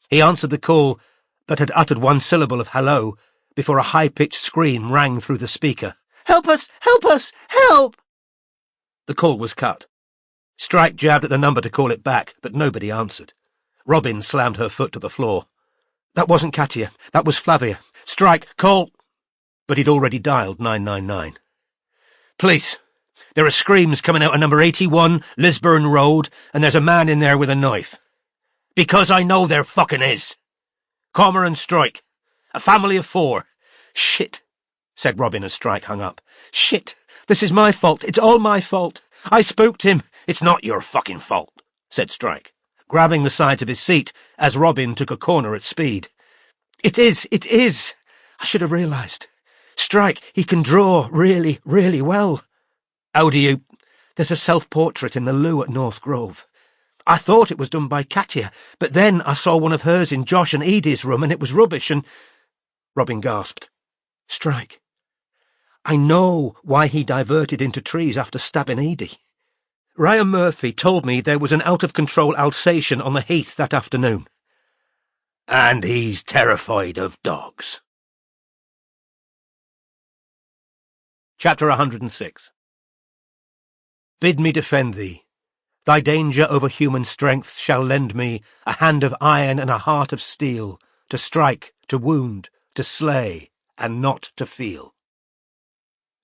He answered the call, but had uttered one syllable of hello before a high-pitched scream rang through the speaker. "Help us! Help us! Help!" The call was cut. Strike jabbed at the number to call it back, but nobody answered. Robin slammed her foot to the floor. "That wasn't Katia. That was Flavia. Strike, call—" But he'd already dialed 999. "Police. There are screams coming out of number 81, Lisburn Road, and there's a man in there with a knife. Because I know there fucking is. Comer and Strike. A family of 4. Shit," said Robin as Strike hung up. "Shit. This is my fault. It's all my fault. I spooked him." "It's not your fucking fault," said Strike, grabbing the sides of his seat as Robin took a corner at speed. It is. I should have realised. Strike, he can draw really, really well." "How do you—" "There's a self-portrait in the loo at North Grove. I thought it was done by Katia, but then I saw one of hers in Josh and Edie's room and it was rubbish and—" Robin gasped. "Strike, I know why he diverted into trees after stabbing Edie. Ryan Murphy told me there was an out-of-control Alsatian on the heath that afternoon. And he's terrified of dogs." Chapter 106. Bid me defend thee. Thy danger over human strength shall lend me a hand of iron and a heart of steel, to strike, to wound, to slay, and not to feel.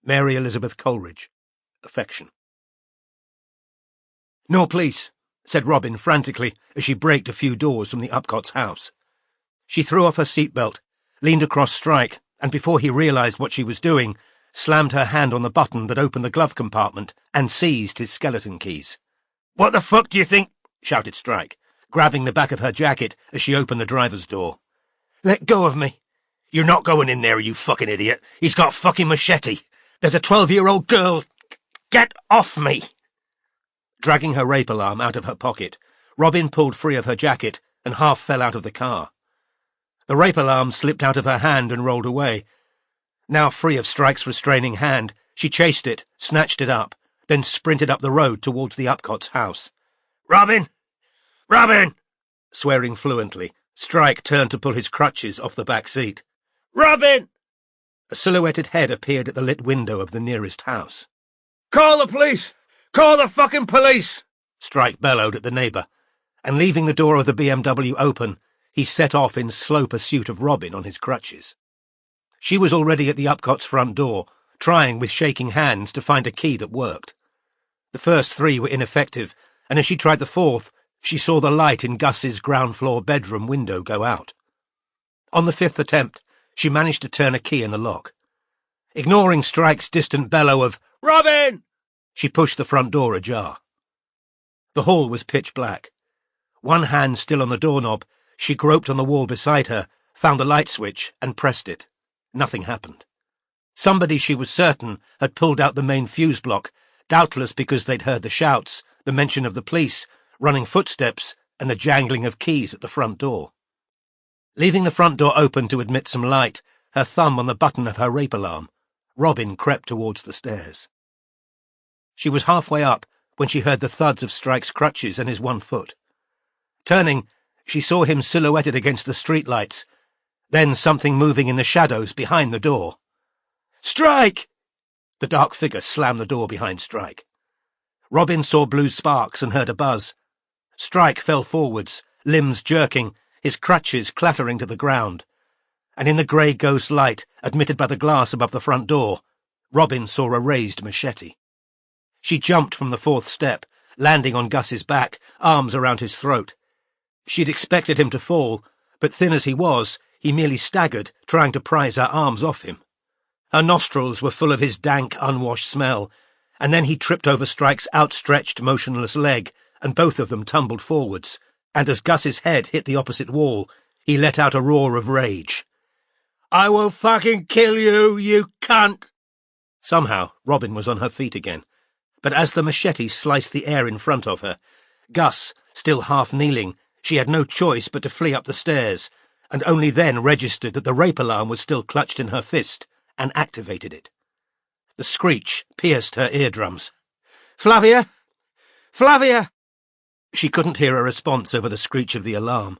Mary Elizabeth Coleridge. Affection. "No, please," said Robin frantically as she braked a few doors from the Upcott's house. She threw off her seatbelt, leaned across Strike, and before he realised what she was doing, slammed her hand on the button that opened the glove compartment and seized his skeleton keys. "What the fuck do you think?" shouted Strike, grabbing the back of her jacket as she opened the driver's door. "Let go of me." "You're not going in there, you fucking idiot. He's got a fucking machete. There's a 12-year-old girl. Get off me." Dragging her rape alarm out of her pocket, Robin pulled free of her jacket and half fell out of the car. The rape alarm slipped out of her hand and rolled away. Now free of Strike's restraining hand, she chased it, snatched it up, then sprinted up the road towards the Upcott's house. "Robin! Robin!" Swearing fluently, Strike turned to pull his crutches off the back seat. "Robin!" A silhouetted head appeared at the lit window of the nearest house. "Call the police! Call the fucking police!" Strike bellowed at the neighbour, and leaving the door of the BMW open, he set off in slow pursuit of Robin on his crutches. She was already at the Upcott's front door, trying with shaking hands to find a key that worked. The first 3 were ineffective, and as she tried the 4th, she saw the light in Gus's ground-floor bedroom window go out. On the 5th attempt, she managed to turn a key in the lock. Ignoring Strike's distant bellow of "Robin!" she pushed the front door ajar. The hall was pitch black. One hand still on the doorknob, she groped on the wall beside her, found the light switch, and pressed it. Nothing happened. Somebody, she was certain, had pulled out the main fuse block, doubtless because they'd heard the shouts, the mention of the police, running footsteps, and the jangling of keys at the front door. Leaving the front door open to admit some light, her thumb on the button of her rape alarm, Robin crept towards the stairs. She was halfway up when she heard the thuds of Strike's crutches and his one foot. Turning, she saw him silhouetted against the streetlights, then something moving in the shadows behind the door. "Strike!" The dark figure slammed the door behind Strike. Robin saw blue sparks and heard a buzz. Strike fell forwards, limbs jerking, his crutches clattering to the ground. And in the grey ghost light, admitted by the glass above the front door, Robin saw a raised machete. She jumped from the 4th step, landing on Gus's back, arms around his throat. She'd expected him to fall, but thin as he was, he merely staggered, trying to prise her arms off him. Her nostrils were full of his dank, unwashed smell, and then he tripped over Strike's outstretched, motionless leg and both of them tumbled forwards, and as Gus's head hit the opposite wall, he let out a roar of rage. "I will fucking kill you, you cunt!" Somehow, Robin was on her feet again, but as the machete sliced the air in front of her, Gus, still half kneeling, she had no choice but to flee up the stairs, and only then registered that the rape alarm was still clutched in her fist, and activated it. The screech pierced her eardrums. "Flavia! Flavia!" She couldn't hear a response over the screech of the alarm,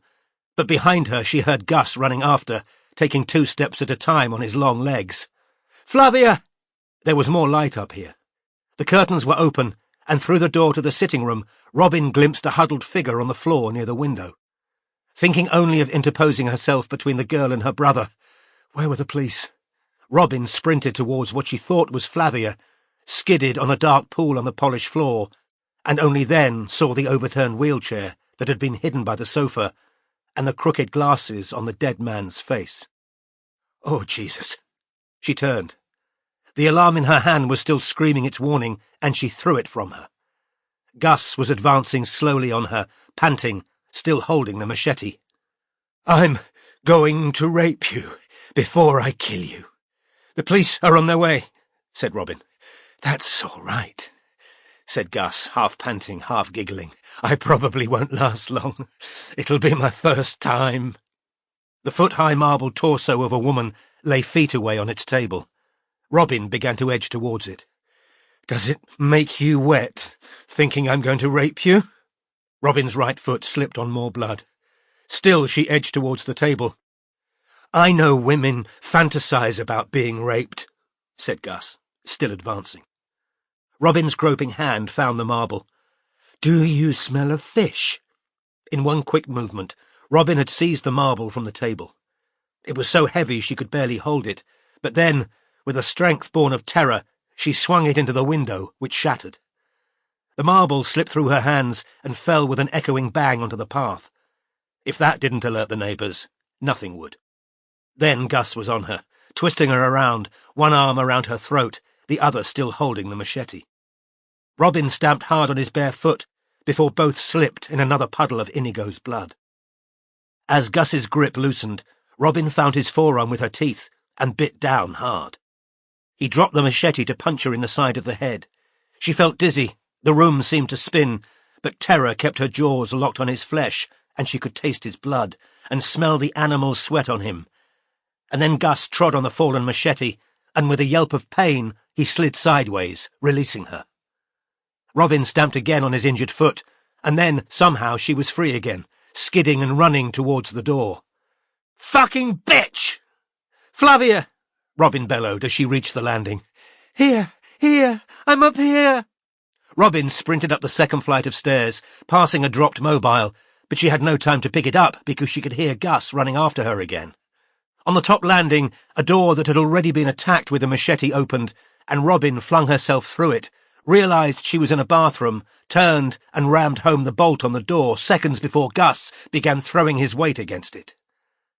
but behind her she heard Gus running after, taking 2 steps at a time on his long legs. "Flavia!" There was more light up here. The curtains were open, and through the door to the sitting room, Robin glimpsed a huddled figure on the floor near the window. Thinking only of interposing herself between the girl and her brother, where were the police? Robin sprinted towards what she thought was Flavia, skidded on a dark pool on the polished floor, and only then saw the overturned wheelchair that had been hidden by the sofa, and the crooked glasses on the dead man's face. Oh, Jesus! She turned. The alarm in her hand was still screaming its warning, and she threw it from her. Gus was advancing slowly on her, panting, still holding the machete. "I'm going to rape you before I kill you. The police are on their way," said Robin. "That's all right," said Gus, half panting, half giggling. "I probably won't last long. It'll be my first time." The foot-high marble torso of a woman lay feet away on its table. Robin began to edge towards it. "Does it make you wet, thinking I'm going to rape you?" Robin's right foot slipped on more blood. Still she edged towards the table. "I know women fantasize about being raped," said Gus, still advancing. Robin's groping hand found the marble. "Do you smell of fish?" In one quick movement, Robin had seized the marble from the table. It was so heavy she could barely hold it, but then, with a strength born of terror, she swung it into the window, which shattered. The marble slipped through her hands and fell with an echoing bang onto the path. If that didn't alert the neighbours, nothing would. Then Gus was on her, twisting her around, one arm around her throat, the other still holding the machete. Robin stamped hard on his bare foot before both slipped in another puddle of Inigo's blood. As Gus's grip loosened, Robin found his forearm with her teeth and bit down hard. He dropped the machete to punch her in the side of the head. She felt dizzy, the room seemed to spin, but terror kept her jaws locked on his flesh, and she could taste his blood and smell the animal's sweat on him. And then Gus trod on the fallen machete, and with a yelp of pain he slid sideways, releasing her. Robin stamped again on his injured foot, and then, somehow, she was free again, skidding and running towards the door. "Fucking bitch! Flavia!" Robin bellowed as she reached the landing. "Here! Here! I'm up here!" Robin sprinted up the second flight of stairs, passing a dropped mobile, but she had no time to pick it up because she could hear Gus running after her again. On the top landing, a door that had already been attacked with a machete opened, and Robin flung herself through it, realised she was in a bathroom, turned and rammed home the bolt on the door seconds before Gus began throwing his weight against it.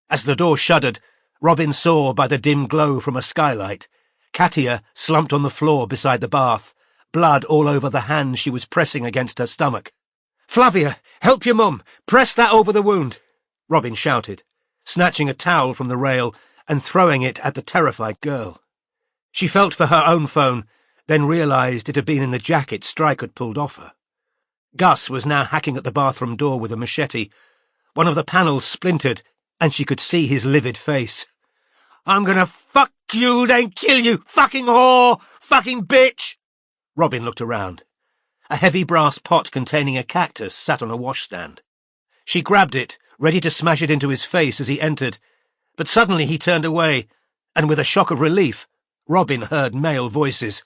As the door shuddered, Robin saw by the dim glow from a skylight Katia slumped on the floor beside the bath, blood all over the hands she was pressing against her stomach. "Flavia, help your mum! Press that over the wound!" Robin shouted, snatching a towel from the rail and throwing it at the terrified girl. She felt for her own phone, then realised it had been in the jacket Strike had pulled off her. Gus was now hacking at the bathroom door with a machete. One of the panels splintered, and she could see his livid face. "I'm gonna fuck you, then kill you, fucking whore! Fucking bitch!" Robin looked around. A heavy brass pot containing a cactus sat on a washstand. She grabbed it, ready to smash it into his face as he entered, but suddenly he turned away, and with a shock of relief, Robin heard male voices.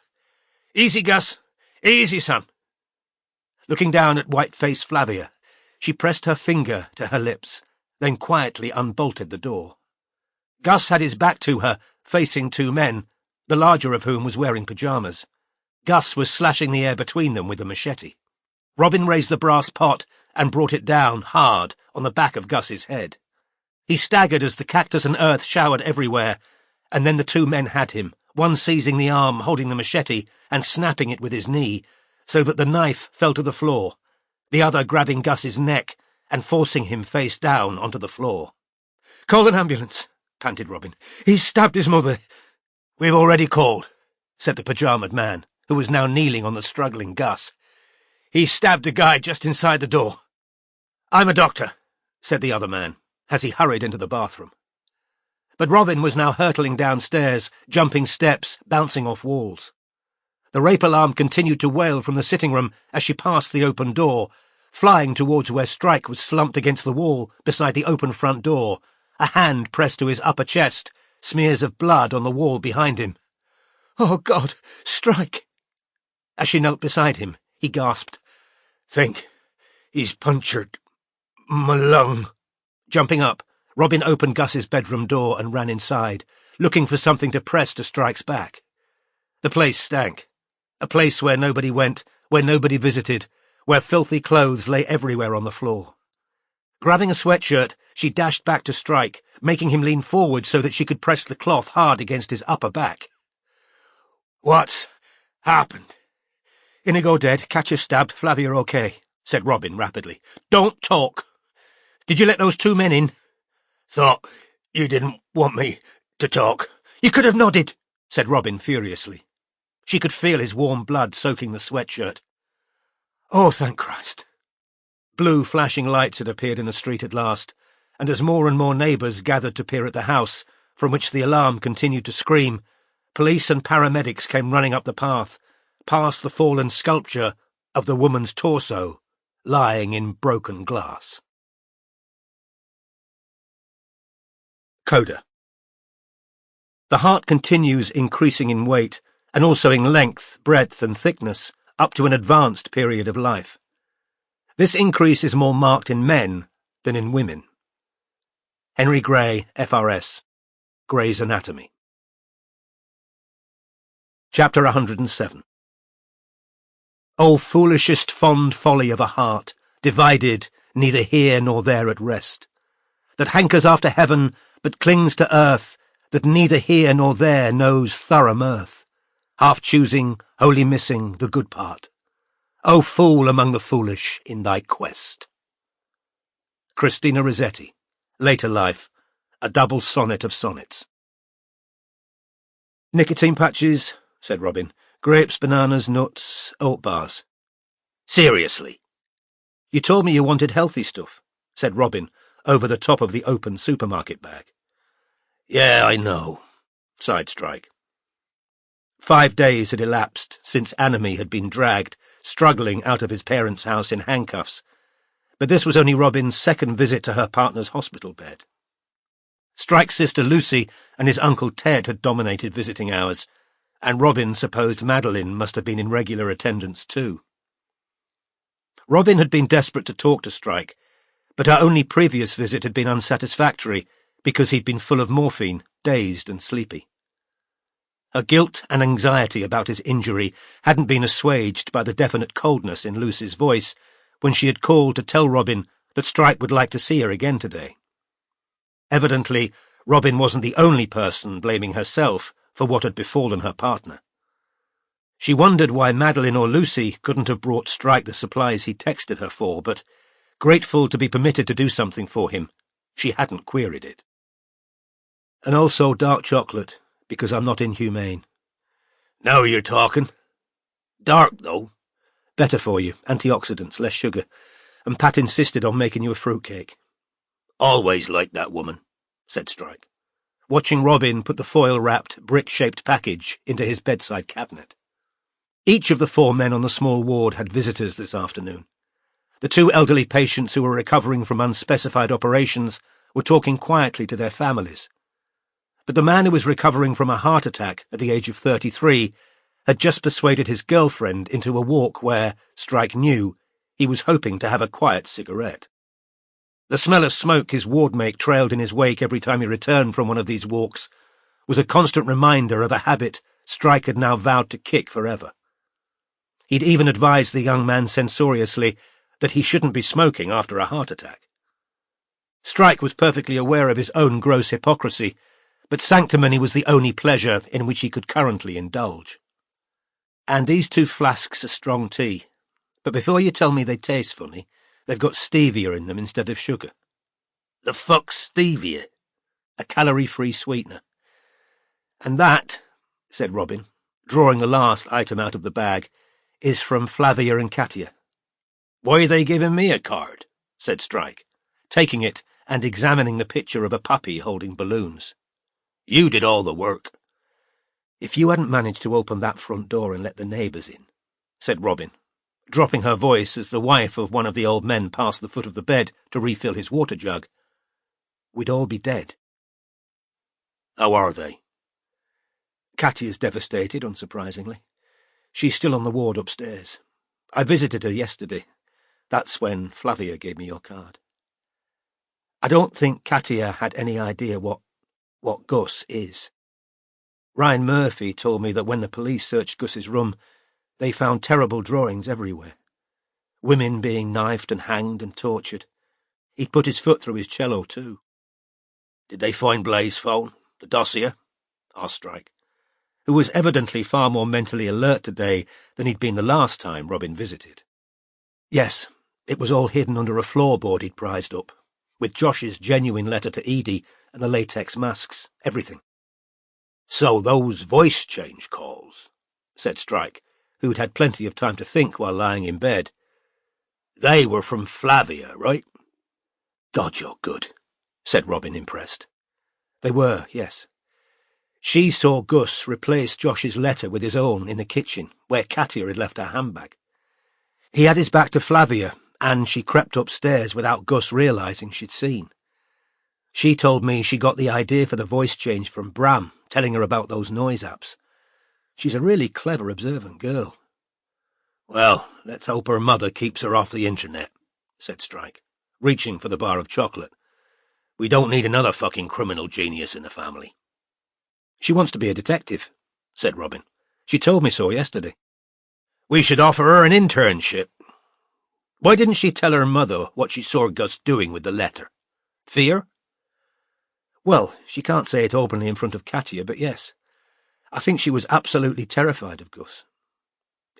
"Easy, Gus. Easy, son." Looking down at white-faced Flavia, she pressed her finger to her lips, then quietly unbolted the door. Gus had his back to her, facing 2 men, the larger of whom was wearing pyjamas. Gus was slashing the air between them with a machete. Robin raised the brass pot and brought it down hard on the back of Gus's head. He staggered as the cactus and earth showered everywhere, and then the 2 men had him, one seizing the arm holding the machete and snapping it with his knee, so that the knife fell to the floor, the other grabbing Gus's neck and forcing him face down onto the floor. "Call an ambulance," panted Robin. "He's stabbed his mother." "We've already called," said the pajamaed man, who was now kneeling on the struggling Gus. "He stabbed a guy just inside the door." "I'm a doctor," said the other man, as he hurried into the bathroom. But Robin was now hurtling downstairs, jumping steps, bouncing off walls. The rape alarm continued to wail from the sitting room as she passed the open door, flying towards where Strike was slumped against the wall beside the open front door, a hand pressed to his upper chest, smears of blood on the wall behind him. "Oh, God, Strike!" As she knelt beside him, he gasped, "Think he's punctured my lung." Jumping up, Robin opened Gus's bedroom door and ran inside, looking for something to press to Strike's back. The place stank. A place where nobody went, where nobody visited, where filthy clothes lay everywhere on the floor. Grabbing a sweatshirt, she dashed back to Strike, making him lean forward so that she could press the cloth hard against his upper back. "What's happened?" "Inigo dead, Catcher stabbed, Flavia okay," said Robin rapidly. "Don't talk. Did you let those 2 men in?" "Thought you didn't want me to talk." "You could have nodded," said Robin furiously. She could feel his warm blood soaking the sweatshirt. "Oh, thank Christ." Blue flashing lights had appeared in the street at last, and as more and more neighbours gathered to peer at the house, from which the alarm continued to scream, police and paramedics came running up the path, past the fallen sculpture of the woman's torso, lying in broken glass. Coda. The heart continues increasing in weight, and also in length, breadth and thickness, up to an advanced period of life. This increase is more marked in men than in women. Henry Gray, FRS, Gray's Anatomy. Chapter 107. O foolishest fond folly of a heart, divided, neither here nor there at rest, that hankers after heaven, but clings to earth, that neither here nor there knows thorough mirth, half choosing, wholly missing the good part. O fool among the foolish in thy quest. Christina Rossetti, Later Life, a double sonnet of sonnets. "Nicotine patches," said Robin. "Grapes, bananas, nuts, oat bars." "Seriously?" "You told me you wanted healthy stuff," said Robin, over the top of the open supermarket bag. "Yeah, I know," sighed Strike. 5 days had elapsed since Anime had been dragged, struggling out of his parents' house in handcuffs, but this was only Robin's second visit to her partner's hospital bed. Strike's sister Lucy and his uncle Ted had dominated visiting hours, and Robin supposed Madeline must have been in regular attendance too. Robin had been desperate to talk to Strike, but her only previous visit had been unsatisfactory because he'd been full of morphine, dazed and sleepy. Her guilt and anxiety about his injury hadn't been assuaged by the definite coldness in Lucy's voice when she had called to tell Robin that Strike would like to see her again today. Evidently, Robin wasn't the only person blaming herself for what had befallen her partner. She wondered why Madeline or Lucy couldn't have brought Strike the supplies he texted her for, but, grateful to be permitted to do something for him, she hadn't queried it. "And also dark chocolate, because I'm not inhumane." "Now you're talking. Dark, though." "Better for you, antioxidants, less sugar, and Pat insisted on making you a fruitcake." "Always like that woman," said Strike, watching Robin put the foil-wrapped, brick-shaped package into his bedside cabinet. Each of the 4 men on the small ward had visitors this afternoon. The 2 elderly patients who were recovering from unspecified operations were talking quietly to their families. But the man who was recovering from a heart attack at the age of 33 had just persuaded his girlfriend into a walk where, Strike knew, he was hoping to have a quiet cigarette. The smell of smoke his wardmate trailed in his wake every time he returned from one of these walks was a constant reminder of a habit Strike had now vowed to kick forever. He'd even advised the young man censoriously that he shouldn't be smoking after a heart attack. Strike was perfectly aware of his own gross hypocrisy, but sanctimony was the only pleasure in which he could currently indulge. "And these 2 flasks of strong tea," But before you tell me they taste funny, they've got stevia in them instead of sugar. The fuck's stevia? A calorie-free sweetener. And that, said Robin, drawing the last item out of the bag, is from Flavia and Katia. Why are they giving me a card? Said Strike, taking it and examining the picture of a puppy holding balloons. You did all the work. If you hadn't managed to open that front door and let the neighbours in, said Robin, dropping her voice as the wife of one of the old men passed the foot of the bed to refill his water jug, we'd all be dead. How are they? Katia's devastated, unsurprisingly. She's still on the ward upstairs. I visited her yesterday. That's when Flavia gave me your card. I don't think Katia had any idea what Gus is. Ryan Murphy told me that when the police searched Gus's room, they found terrible drawings everywhere. Women being knifed and hanged and tortured. He'd put his foot through his cello, too. Did they find Blaze's phone, the dossier? Asked Strike, who was evidently far more mentally alert today than he'd been the last time Robin visited. Yes, it was all hidden under a floorboard he'd prized up, with Josh's genuine letter to Edie and the latex masks, everything. So those voice change calls, said Strike, who'd had plenty of time to think while lying in bed. They were from Flavia, right? God, you're good, said Robin, impressed. They were, yes. She saw Gus replace Josh's letter with his own in the kitchen, where Katia had left her handbag. He had his back to Flavia, and she crept upstairs without Gus realising she'd seen. She told me she got the idea for the voice change from Bram, telling her about those noise apps. She's a really clever, observant girl. Well, let's hope her mother keeps her off the internet, said Strike, reaching for the bar of chocolate. We don't need another fucking criminal genius in the family. She wants to be a detective, said Robin. She told me so yesterday. We should offer her an internship. Why didn't she tell her mother what she saw Gus doing with the letter? Fear? Well, she can't say it openly in front of Katia, but yes. I think she was absolutely terrified of Gus.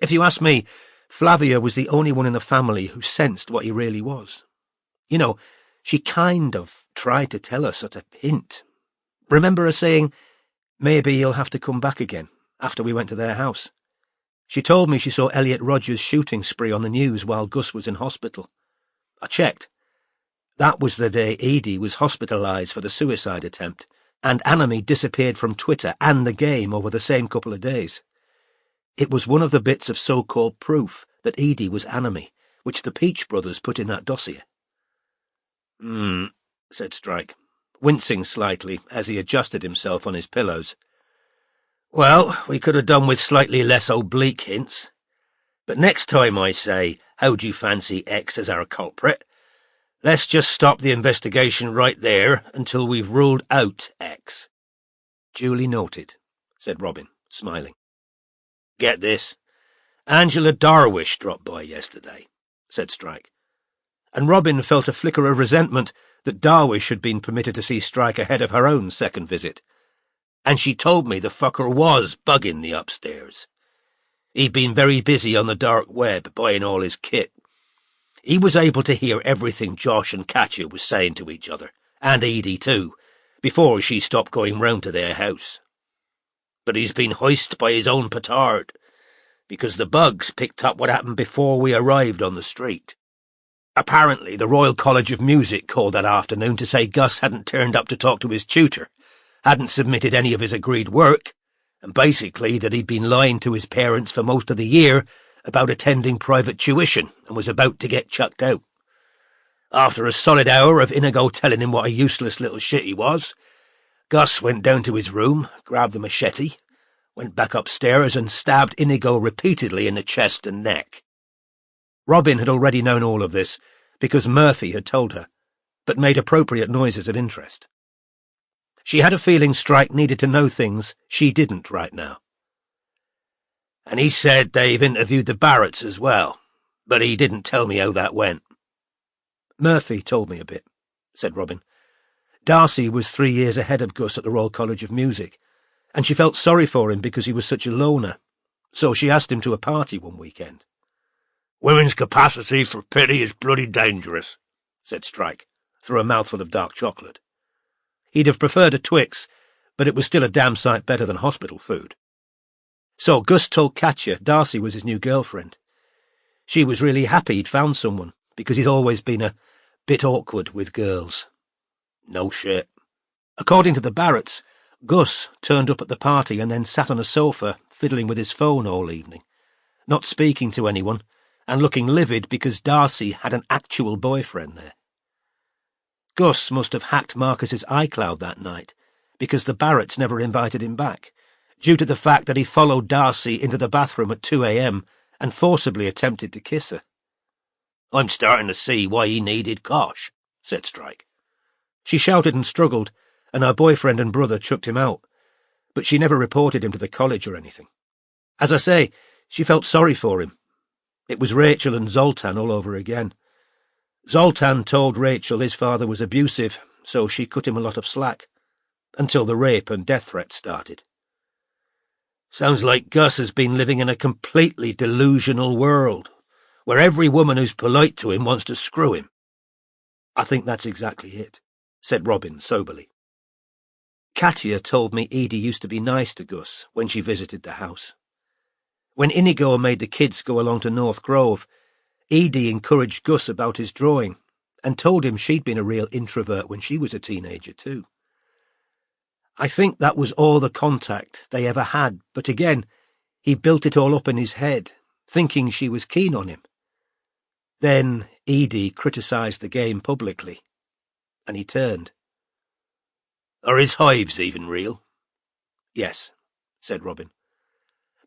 If you ask me, Flavia was the only one in the family who sensed what he really was. You know, she kind of tried to tell us at a hint. Remember her saying, maybe he'll have to come back again, after we went to their house. She told me she saw Elliot Rogers' shooting spree on the news while Gus was in hospital. I checked. That was the day Edie was hospitalised for the suicide attempt, and Anime disappeared from Twitter and the game over the same couple of days. It was one of the bits of so-called proof that Edie was Anime, which the Peach brothers put in that dossier. Said Strike, wincing slightly as he adjusted himself on his pillows. Well, we could have done with slightly less oblique hints. But next time I say, how do you fancy X as our culprit? Let's just stop the investigation right there until we've ruled out X. Duly noted, said Robin, smiling. Get this. Angela Darwish dropped by yesterday, said Strike. And Robin felt a flicker of resentment that Darwish had been permitted to see Strike ahead of her own second visit. And she told me the fucker was bugging the upstairs. He'd been very busy on the dark web buying all his kit. He was able to hear everything Josh and Katya was saying to each other, and Edie too, before she stopped going round to their house. But he's been hoisted by his own petard, because the bugs picked up what happened before we arrived on the street. Apparently the Royal College of Music called that afternoon to say Gus hadn't turned up to talk to his tutor, hadn't submitted any of his agreed work, and basically that he'd been lying to his parents for most of the year about attending private tuition and was about to get chucked out. After a solid hour of Inigo telling him what a useless little shit he was, Gus went down to his room, grabbed the machete, went back upstairs and stabbed Inigo repeatedly in the chest and neck. Robin had already known all of this because Murphy had told her, but made appropriate noises of interest. She had a feeling Strike needed to know things she didn't right now. And he said they've interviewed the Barretts as well, but he didn't tell me how that went. Murphy told me a bit, said Robin. Darcy was 3 years ahead of Gus at the Royal College of Music, and she felt sorry for him because he was such a loner, so she asked him to a party one weekend. Women's capacity for pity is bloody dangerous, said Strike, through a mouthful of dark chocolate. He'd have preferred a Twix, but it was still a damn sight better than hospital food. So Gus told Katya Darcy was his new girlfriend. She was really happy he'd found someone, because he'd always been a bit awkward with girls. No shit. According to the Barretts, Gus turned up at the party and then sat on a sofa, fiddling with his phone all evening, not speaking to anyone, and looking livid because Darcy had an actual boyfriend there. Gus must have hacked Marcus's iCloud that night, because the Barretts never invited him back, due to the fact that he followed Darcy into the bathroom at 2 a.m. and forcibly attempted to kiss her. I'm starting to see why he needed Kosh, said Strike. She shouted and struggled, and her boyfriend and brother chucked him out, but she never reported him to the college or anything. As I say, she felt sorry for him. It was Rachel and Zoltan all over again. Zoltan told Rachel his father was abusive, so she cut him a lot of slack, until the rape and death threats started. Sounds like Gus has been living in a completely delusional world, where every woman who's polite to him wants to screw him. I think that's exactly it, said Robin soberly. Katya told me Edie used to be nice to Gus when she visited the house. When Inigo made the kids go along to North Grove, Edie encouraged Gus about his drawing and told him she'd been a real introvert when she was a teenager too. I think that was all the contact they ever had, but again, he built it all up in his head, thinking she was keen on him. Then Edie criticised the game publicly, and he turned. Are his hives even real? Yes, said Robin.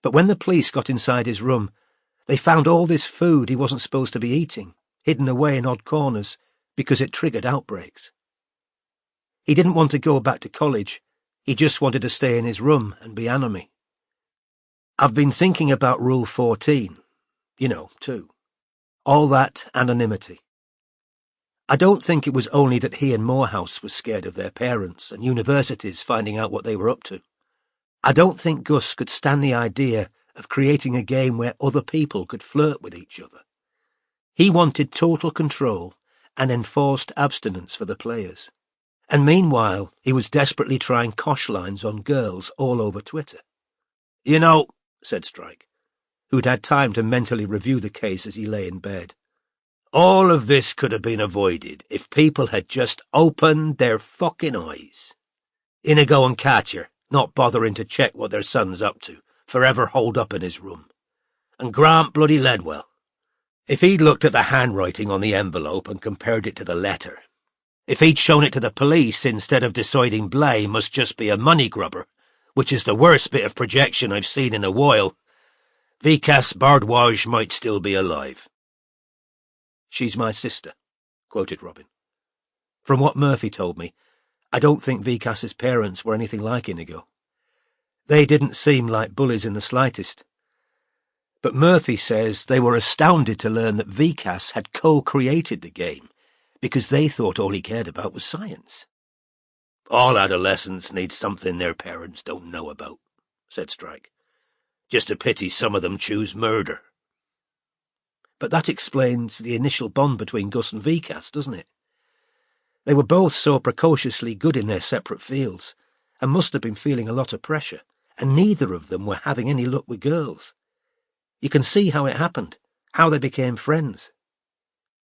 But when the police got inside his room, they found all this food he wasn't supposed to be eating, hidden away in odd corners, because it triggered outbreaks. He didn't want to go back to college. He just wanted to stay in his room and be anime. I've been thinking about Rule 14, too. All that anonymity. I don't think it was only that he and Morehouse were scared of their parents and universities finding out what they were up to. I don't think Gus could stand the idea of creating a game where other people could flirt with each other. He wanted total control and enforced abstinence for the players. And meanwhile, he was desperately trying Kosh lines on girls all over Twitter. You know, said Strike, who'd had time to mentally review the case as he lay in bed, all of this could have been avoided if people had just opened their fucking eyes. Inigo and Katya not bothering to check what their son's up to, forever holed up in his room. And Grant bloody Ledwell. If he'd looked at the handwriting on the envelope and compared it to the letter, if he'd shown it to the police instead of deciding Blay must just be a money grubber, which is the worst bit of projection I've seen in a while, Vikas Bardwaj might still be alive. She's my sister, quoted Robin. From what Murphy told me, I don't think Vikas's parents were anything like Inigo. They didn't seem like bullies in the slightest. But Murphy says they were astounded to learn that Vikas had co-created the game because they thought all he cared about was science. All adolescents need something their parents don't know about, said Strike. Just a pity some of them choose murder. But that explains the initial bond between Gus and Vikas, doesn't it? They were both so precociously good in their separate fields, and must have been feeling a lot of pressure, and neither of them were having any luck with girls. You can see how it happened, how they became friends.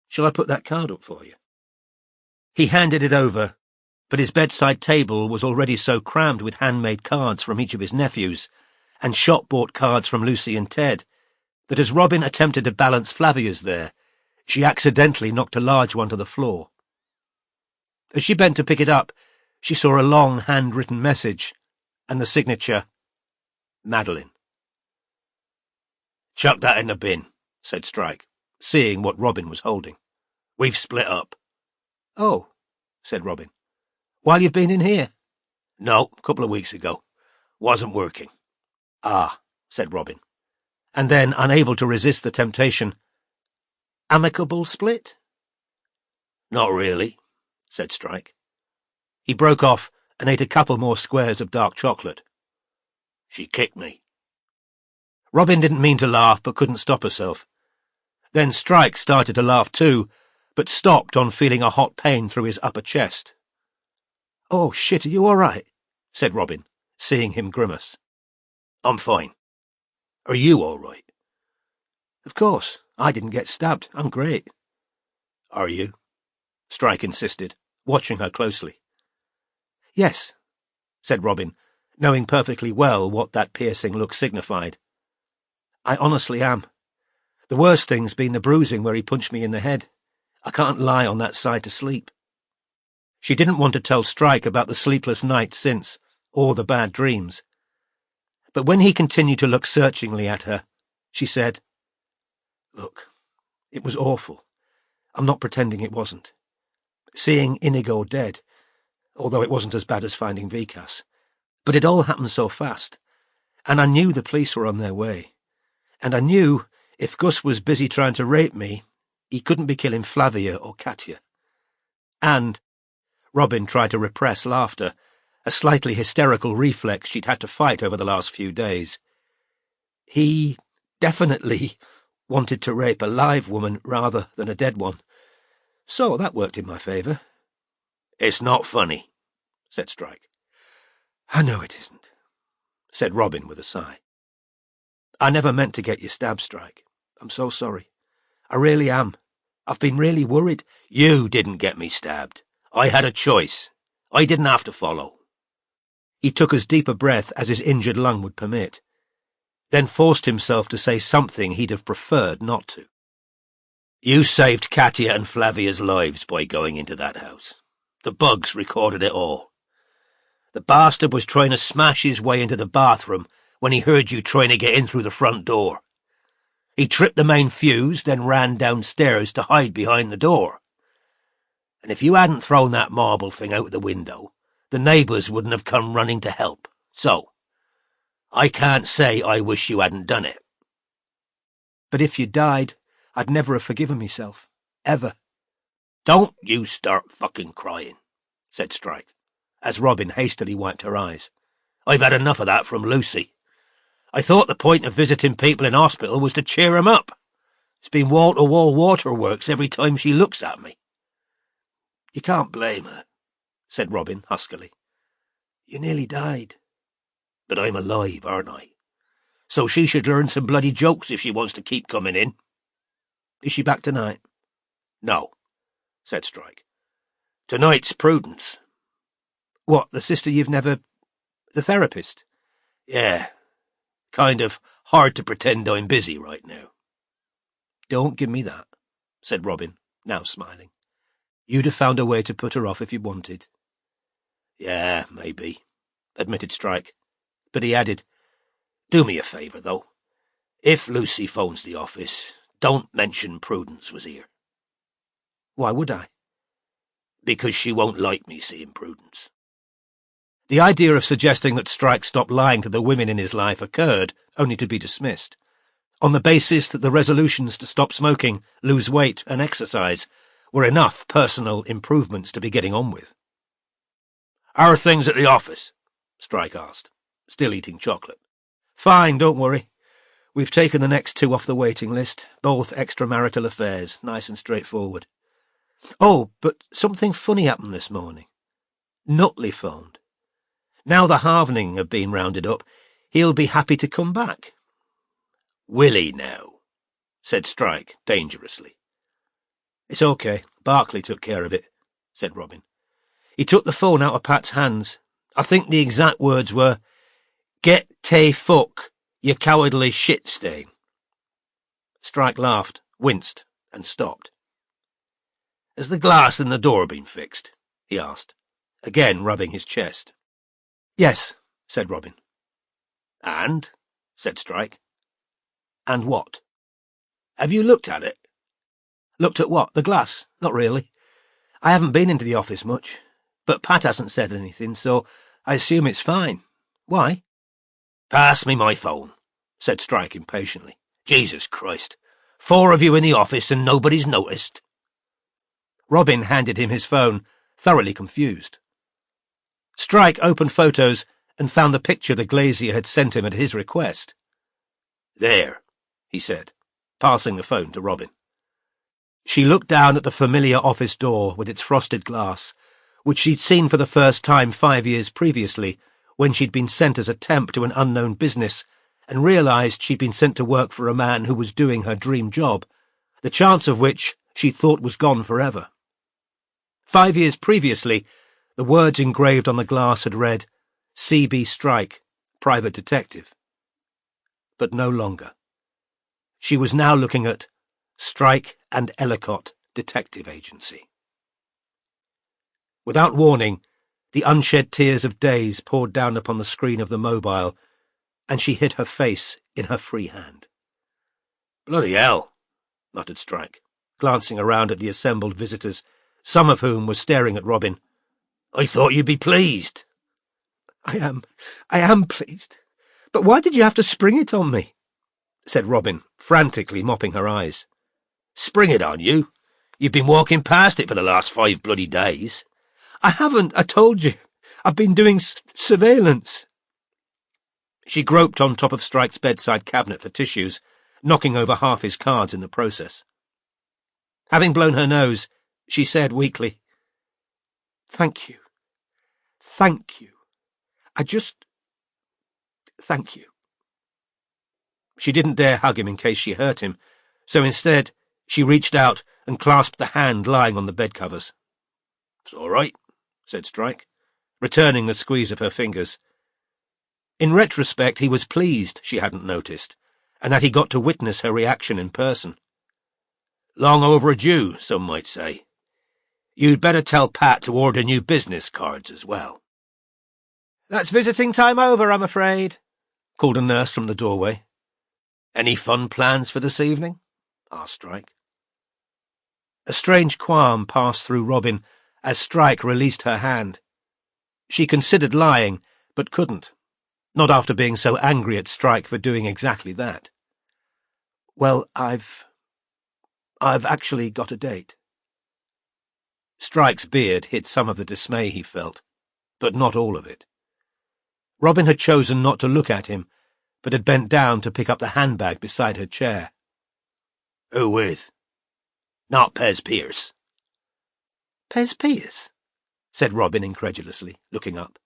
Shall I put that card up for you? He handed it over, but his bedside table was already so crammed with handmade cards from each of his nephews, and shop-bought cards from Lucy and Ted, that as Robin attempted to balance Flavia's there, she accidentally knocked a large one to the floor. As she bent to pick it up, she saw a long handwritten message, and the signature, Madeline. Chuck that in the bin, said Strike, seeing what Robin was holding. We've split up. Oh, said Robin. While you've been in here? No, a couple of weeks ago. Wasn't working. Ah, said Robin, and then, unable to resist the temptation, amicable split? Not really, said Strike. He broke off and ate a couple more squares of dark chocolate. She kicked me. Robin didn't mean to laugh, but couldn't stop herself. Then Strike started to laugh too, but stopped on feeling a hot pain through his upper chest. "Oh, shit, are you all right?" said Robin, seeing him grimace. I'm fine. Are you all right? "Of course. I didn't get stabbed. I'm great." Are you? Strike insisted, watching her closely. "Yes," said Robin, knowing perfectly well what that piercing look signified. "I honestly am. The worst thing's been the bruising where he punched me in the head. I can't lie on that side to sleep." She didn't want to tell Strike about the sleepless nights since, or the bad dreams. But when he continued to look searchingly at her, she said, "Look, it was awful. I'm not pretending it wasn't. Seeing Inigo dead, although it wasn't as bad as finding Vikas. But it all happened so fast, and I knew the police were on their way. And I knew if Gus was busy trying to rape me, he couldn't be killing Flavia or Katya. And," Robin tried to repress laughter, a slightly hysterical reflex she'd had to fight over the last few days, "he definitely wanted to rape a live woman rather than a dead one. So that worked in my favour." It's not funny, said Strike. "I know it isn't," said Robin with a sigh. "I never meant to get you stabbed, Strike. I'm so sorry. I really am. I've been really worried." You didn't get me stabbed. I had a choice. I didn't have to follow. He took as deep a breath as his injured lung would permit, then forced himself to say something he'd have preferred not to. You saved Katya and Flavia's lives by going into that house. The bugs recorded it all. The bastard was trying to smash his way into the bathroom when he heard you trying to get in through the front door. He tripped the main fuse, then ran downstairs to hide behind the door. And if you hadn't thrown that marble thing out the window, the neighbours wouldn't have come running to help. So, I can't say I wish you hadn't done it. "But if you died, I'd never have forgiven myself. Ever." Don't you start fucking crying, said Strike, as Robin hastily wiped her eyes. I've had enough of that from Lucy. I thought the point of visiting people in hospital was to cheer 'em up. It's been wall-to-wall waterworks every time she looks at me. "You can't blame her," said Robin huskily. "You nearly died." But I'm alive, aren't I? So she should learn some bloody jokes if she wants to keep coming in. "Is she back tonight?" No, said Strike. Tonight's Prudence. "What, the sister you've never... the therapist?" Yeah. Kind of hard to pretend I'm busy right now." "Don't give me that," said Robin, now smiling. "You'd have found a way to put her off if you wanted." Yeah, maybe, admitted Strike. But he added, Do me a favour, though. If Lucy phones the office, don't mention Prudence was here. "Why would I?" Because she won't like me seeing Prudence." The idea of suggesting that Strike stop lying to the women in his life occurred, only to be dismissed, on the basis that the resolutions to stop smoking, lose weight, and exercise were enough personal improvements to be getting on with. "How are things at the office?" Strike asked, still eating chocolate. "Fine, don't worry. We've taken the next 2 off the waiting list, both extramarital affairs, nice and straightforward. Oh, but something funny happened this morning. Nutley phoned. Now the Halvening have been rounded up, he'll be happy to come back." "Will he now?" said Strike dangerously. "It's okay. Barclay took care of it," said Robin. "He took the phone out of Pat's hands. I think the exact words were, 'Get tay fuck, you cowardly shit stain.'" Strike laughed, winced, and stopped. "Has the glass in the door been fixed?" he asked, again rubbing his chest. "Yes," said Robin. "And?" said Strike. "And what?" "Have you looked at it?" "Looked at what? The glass? Not really. I haven't been into the office much, but Pat hasn't said anything, so I assume it's fine. Why?" "Pass me my phone," said Strike impatiently. "Jesus Christ. 4 of you in the office and nobody's noticed." Robin handed him his phone, thoroughly confused. Strike opened photos and found the picture the glazier had sent him at his request. "There," he said, passing the phone to Robin. She looked down at the familiar office door with its frosted glass, which she'd seen for the first time 5 years previously, when she'd been sent as a temp to an unknown business, and realised she'd been sent to work for a man who was doing her dream job, the chance of which she'd thought was gone forever. 5 years previously, the words engraved on the glass had read, C.B. Strike, Private Detective. But no longer. She was now looking at Strike and Ellicott Detective Agency. Without warning, the unshed tears of days poured down upon the screen of the mobile, and she hid her face in her free hand. "Bloody hell," muttered Strike, glancing around at the assembled visitors, some of whom were staring at Robin. "I thought you'd be pleased." I am pleased. But why did you have to spring it on me?" said Robin, frantically mopping her eyes. "Spring it on you? You've been walking past it for the last 5 bloody days." "I haven't, I told you. I've been doing surveillance." She groped on top of Strike's bedside cabinet for tissues, knocking over half his cards in the process. Having blown her nose, she said weakly, "Thank you. Thank you. Thank you." She didn't dare hug him in case she hurt him, so instead she reached out and clasped the hand lying on the bedcovers. "It's all right," said Strike, returning the squeeze of her fingers. In retrospect, he was pleased she hadn't noticed, and that he got to witness her reaction in person. "Long overdue, some might say. You'd better tell Pat to order new business cards as well." "That's visiting time over, I'm afraid," called a nurse from the doorway. "Any fun plans for this evening?" asked Strike. A strange qualm passed through Robin as Strike released her hand. She considered lying, but couldn't, not after being so angry at Strike for doing exactly that. "Well, I've actually got a date." Strike's beard hid some of the dismay he felt, but not all of it. Robin had chosen not to look at him, but had bent down to pick up the handbag beside her chair. "Who with? Not Pez Pierce?" "Pez Pierce?" said Robin incredulously, looking up.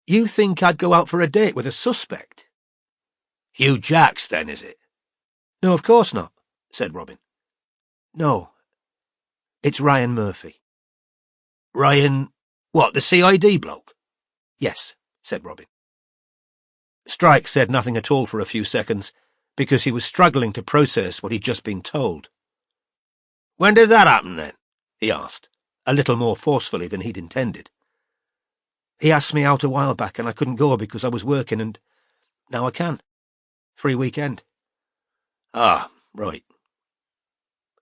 "You think I'd go out for a date with a suspect?" "Hugh Jacks, then, is it?" "No, of course not," said Robin. "No, it's Ryan Murphy." "Ryan, what, the CID bloke?" "Yes," said Robin. Strike said nothing at all for a few seconds, because he was struggling to process what he'd just been told. "When did that happen, then?" he asked, a little more forcefully than he'd intended. "He asked me out a while back, and I couldn't go because I was working, and now I can. Free weekend." "Ah, right."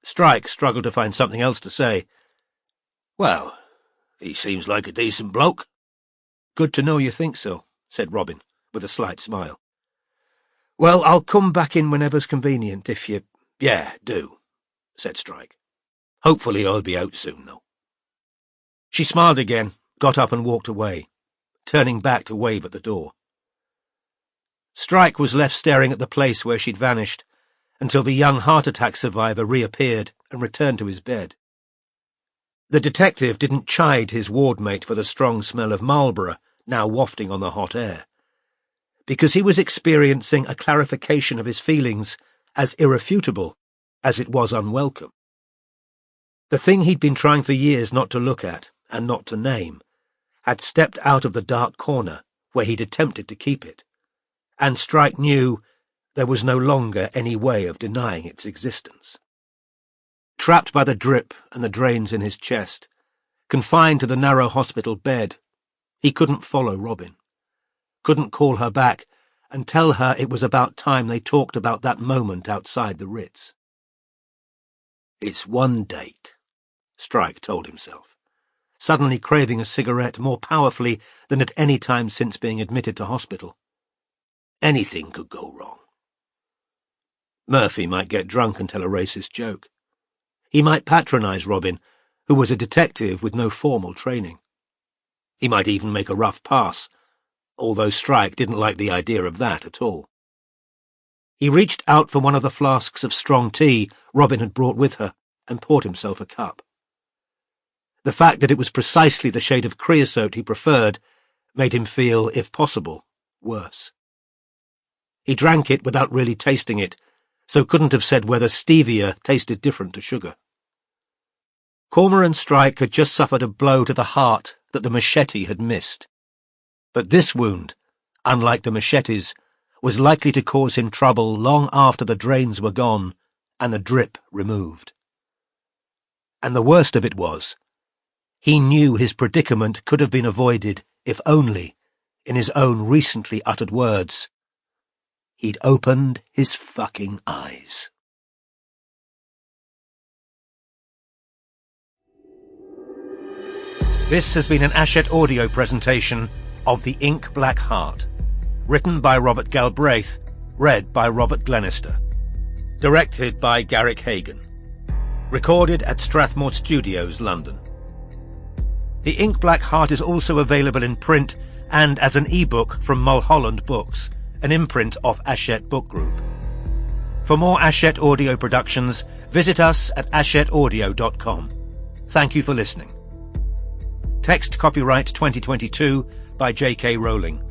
Strike struggled to find something else to say. "Well, he seems like a decent bloke." "Good to know you think so," said Robin, with a slight smile. "Well, I'll come back in whenever's convenient, if you—" "Yeah, do," said Strike. "Hopefully I'll be out soon, though." She smiled again, got up and walked away, turning back to wave at the door. Strike was left staring at the place where she'd vanished, until the young heart-attack survivor reappeared and returned to his bed. The detective didn't chide his ward-mate for the strong smell of Marlborough now wafting on the hot air, because he was experiencing a clarification of his feelings as irrefutable as it was unwelcome. The thing he'd been trying for years not to look at, and not to name, had stepped out of the dark corner where he'd attempted to keep it, and Strike knew there was no longer any way of denying its existence. Trapped by the drip and the drains in his chest, confined to the narrow hospital bed, he couldn't follow Robin, couldn't call her back and tell her it was about time they talked about that moment outside the Ritz. "It's one date," Strike told himself, suddenly craving a cigarette more powerfully than at any time since being admitted to hospital. Anything could go wrong. Murphy might get drunk and tell a racist joke. He might patronize Robin, who was a detective with no formal training. He might even make a rough pass, although Strike didn't like the idea of that at all. He reached out for one of the flasks of strong tea Robin had brought with her and poured himself a cup. The fact that it was precisely the shade of creosote he preferred made him feel, if possible, worse. He drank it without really tasting it, so couldn't have said whether stevia tasted different to sugar. Cormoran Strike had just suffered a blow to the heart that the machete had missed. But this wound, unlike the machetes, was likely to cause him trouble long after the drains were gone and the drip removed. And the worst of it was, he knew his predicament could have been avoided if only, in his own recently uttered words, he'd opened his fucking eyes. This has been an Hachette audio presentation of The Ink Black Heart, written by Robert Galbraith, read by Robert Glenister, directed by Garrick Hagan, recorded at Strathmore Studios, London. The Ink Black Heart is also available in print and as an e-book from Mulholland Books, an imprint of Hachette Book Group. For more Hachette audio productions, visit us at hachetteaudio.com. Thank you for listening. Text copyright 2022 by J.K. Rowling.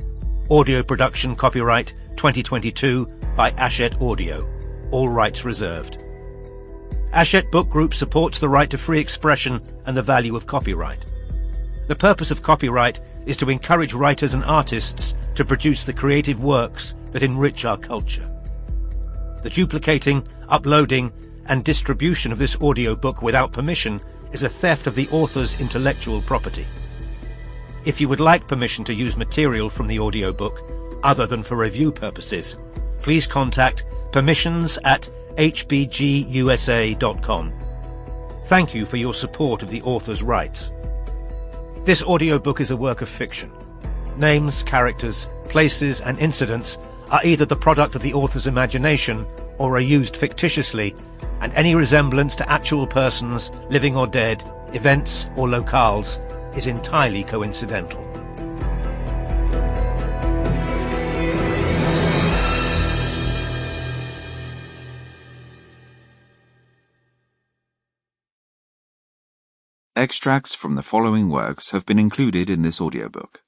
Audio production copyright 2022 by Hachette Audio. All rights reserved. Hachette Book Group supports the right to free expression and the value of copyright. The purpose of copyright is to encourage writers and artists to produce the creative works that enrich our culture. The duplicating, uploading, and distribution of this audiobook without permission is a theft of the author's intellectual property. If you would like permission to use material from the audiobook, other than for review purposes, please contact permissions@hbgusa.com. Thank you for your support of the author's rights. This audiobook is a work of fiction. Names, characters, places, and incidents are either the product of the author's imagination or are used fictitiously, and any resemblance to actual persons, living or dead, events or locales, is entirely coincidental. Extracts from the following works have been included in this audiobook.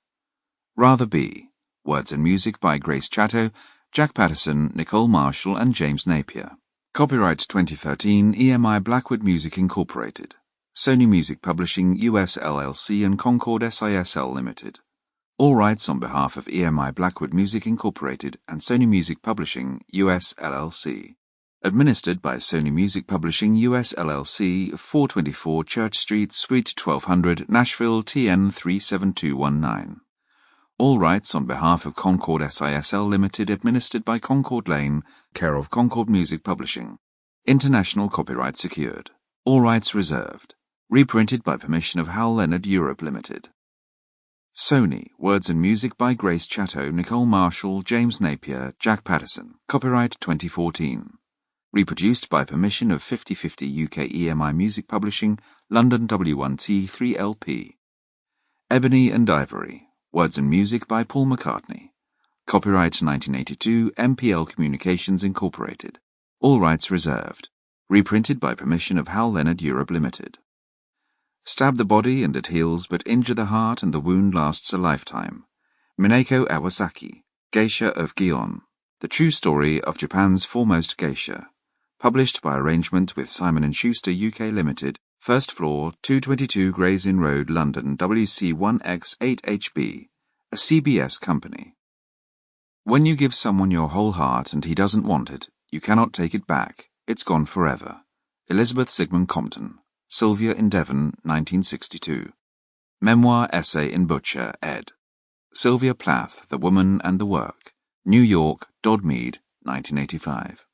Rather Be, words and music by Grace Chatto, Jack Patterson, Nicole Marshall and James Napier. Copyright 2013 EMI Blackwood Music Incorporated. Sony Music Publishing US LLC and Concord SISL Limited. All rights on behalf of EMI Blackwood Music Incorporated and Sony Music Publishing US LLC. Administered by Sony Music Publishing US LLC, 424 Church Street, Suite 1200, Nashville, TN 37219. All rights on behalf of Concord SISL Limited, administered by Concord Lane, care of Concord Music Publishing. International copyright secured. All rights reserved. Reprinted by permission of Hal Leonard Europe Limited. Sony, words and music by Grace Chatto, Nicole Marshall, James Napier, Jack Patterson. Copyright 2014. Reproduced by permission of 50/50 UK EMI Music Publishing, London W1T 3LP. Ebony and Ivory, words and music by Paul McCartney. Copyright 1982, MPL Communications Incorporated. All rights reserved. Reprinted by permission of Hal Leonard Europe Limited. Stab the body and it heals, but injure the heart and the wound lasts a lifetime. Minako Awasaki, Geisha of Gion. The true story of Japan's foremost geisha. Published by arrangement with Simon & Schuster UK Limited, first floor, 222 Gray's Inn Road, London, WC1X8HB, a CBS company. When you give someone your whole heart and he doesn't want it, you cannot take it back. It's gone forever. Elizabeth Sigmund Compton. Sylvia in Devon, 1962. Memoir Essay in Butcher, ed. Sylvia Plath, The Woman and the Work. New York, Dodd Mead, 1985.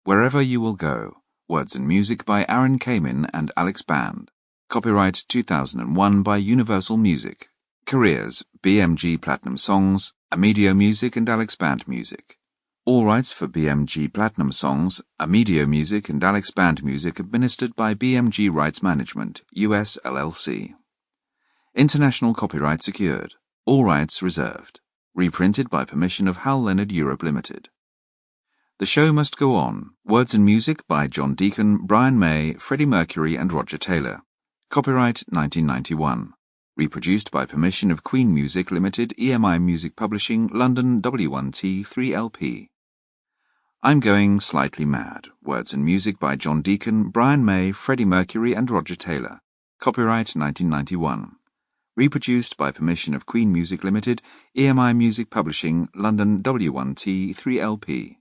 Wherever You Will Go, words and music by Aaron Kamin and Alex Band. Copyright 2001 by Universal Music. Careers, BMG Platinum Songs, Amedio Music and Alex Band Music. All rights for BMG Platinum Songs, Amedio Music and Alex Band Music administered by BMG Rights Management, US LLC. International copyright secured. All rights reserved. Reprinted by permission of Hal Leonard Europe Limited. The Show Must Go On. Words and music by John Deacon, Brian May, Freddie Mercury and Roger Taylor. Copyright 1991. Reproduced by permission of Queen Music Limited, EMI Music Publishing, London, W1T 3LP. I'm Going Slightly Mad. Words and music by John Deacon, Brian May, Freddie Mercury and Roger Taylor. Copyright 1991. Reproduced by permission of Queen Music Limited, EMI Music Publishing, London, W1T 3LP.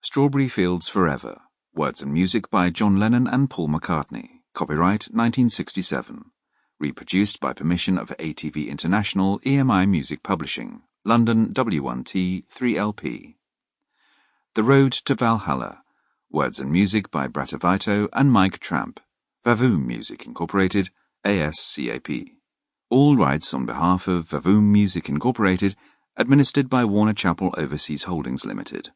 Strawberry Fields Forever. Words and music by John Lennon and Paul McCartney. Copyright 1967. Reproduced by permission of ATV International, EMI Music Publishing, London, W1T 3LP. The Road to Valhalla. Words and music by Bratavito and Mike Tramp. Vavoom Music Incorporated, ASCAP. All rights on behalf of Vavoom Music Incorporated, administered by Warner Chappell Overseas Holdings Limited.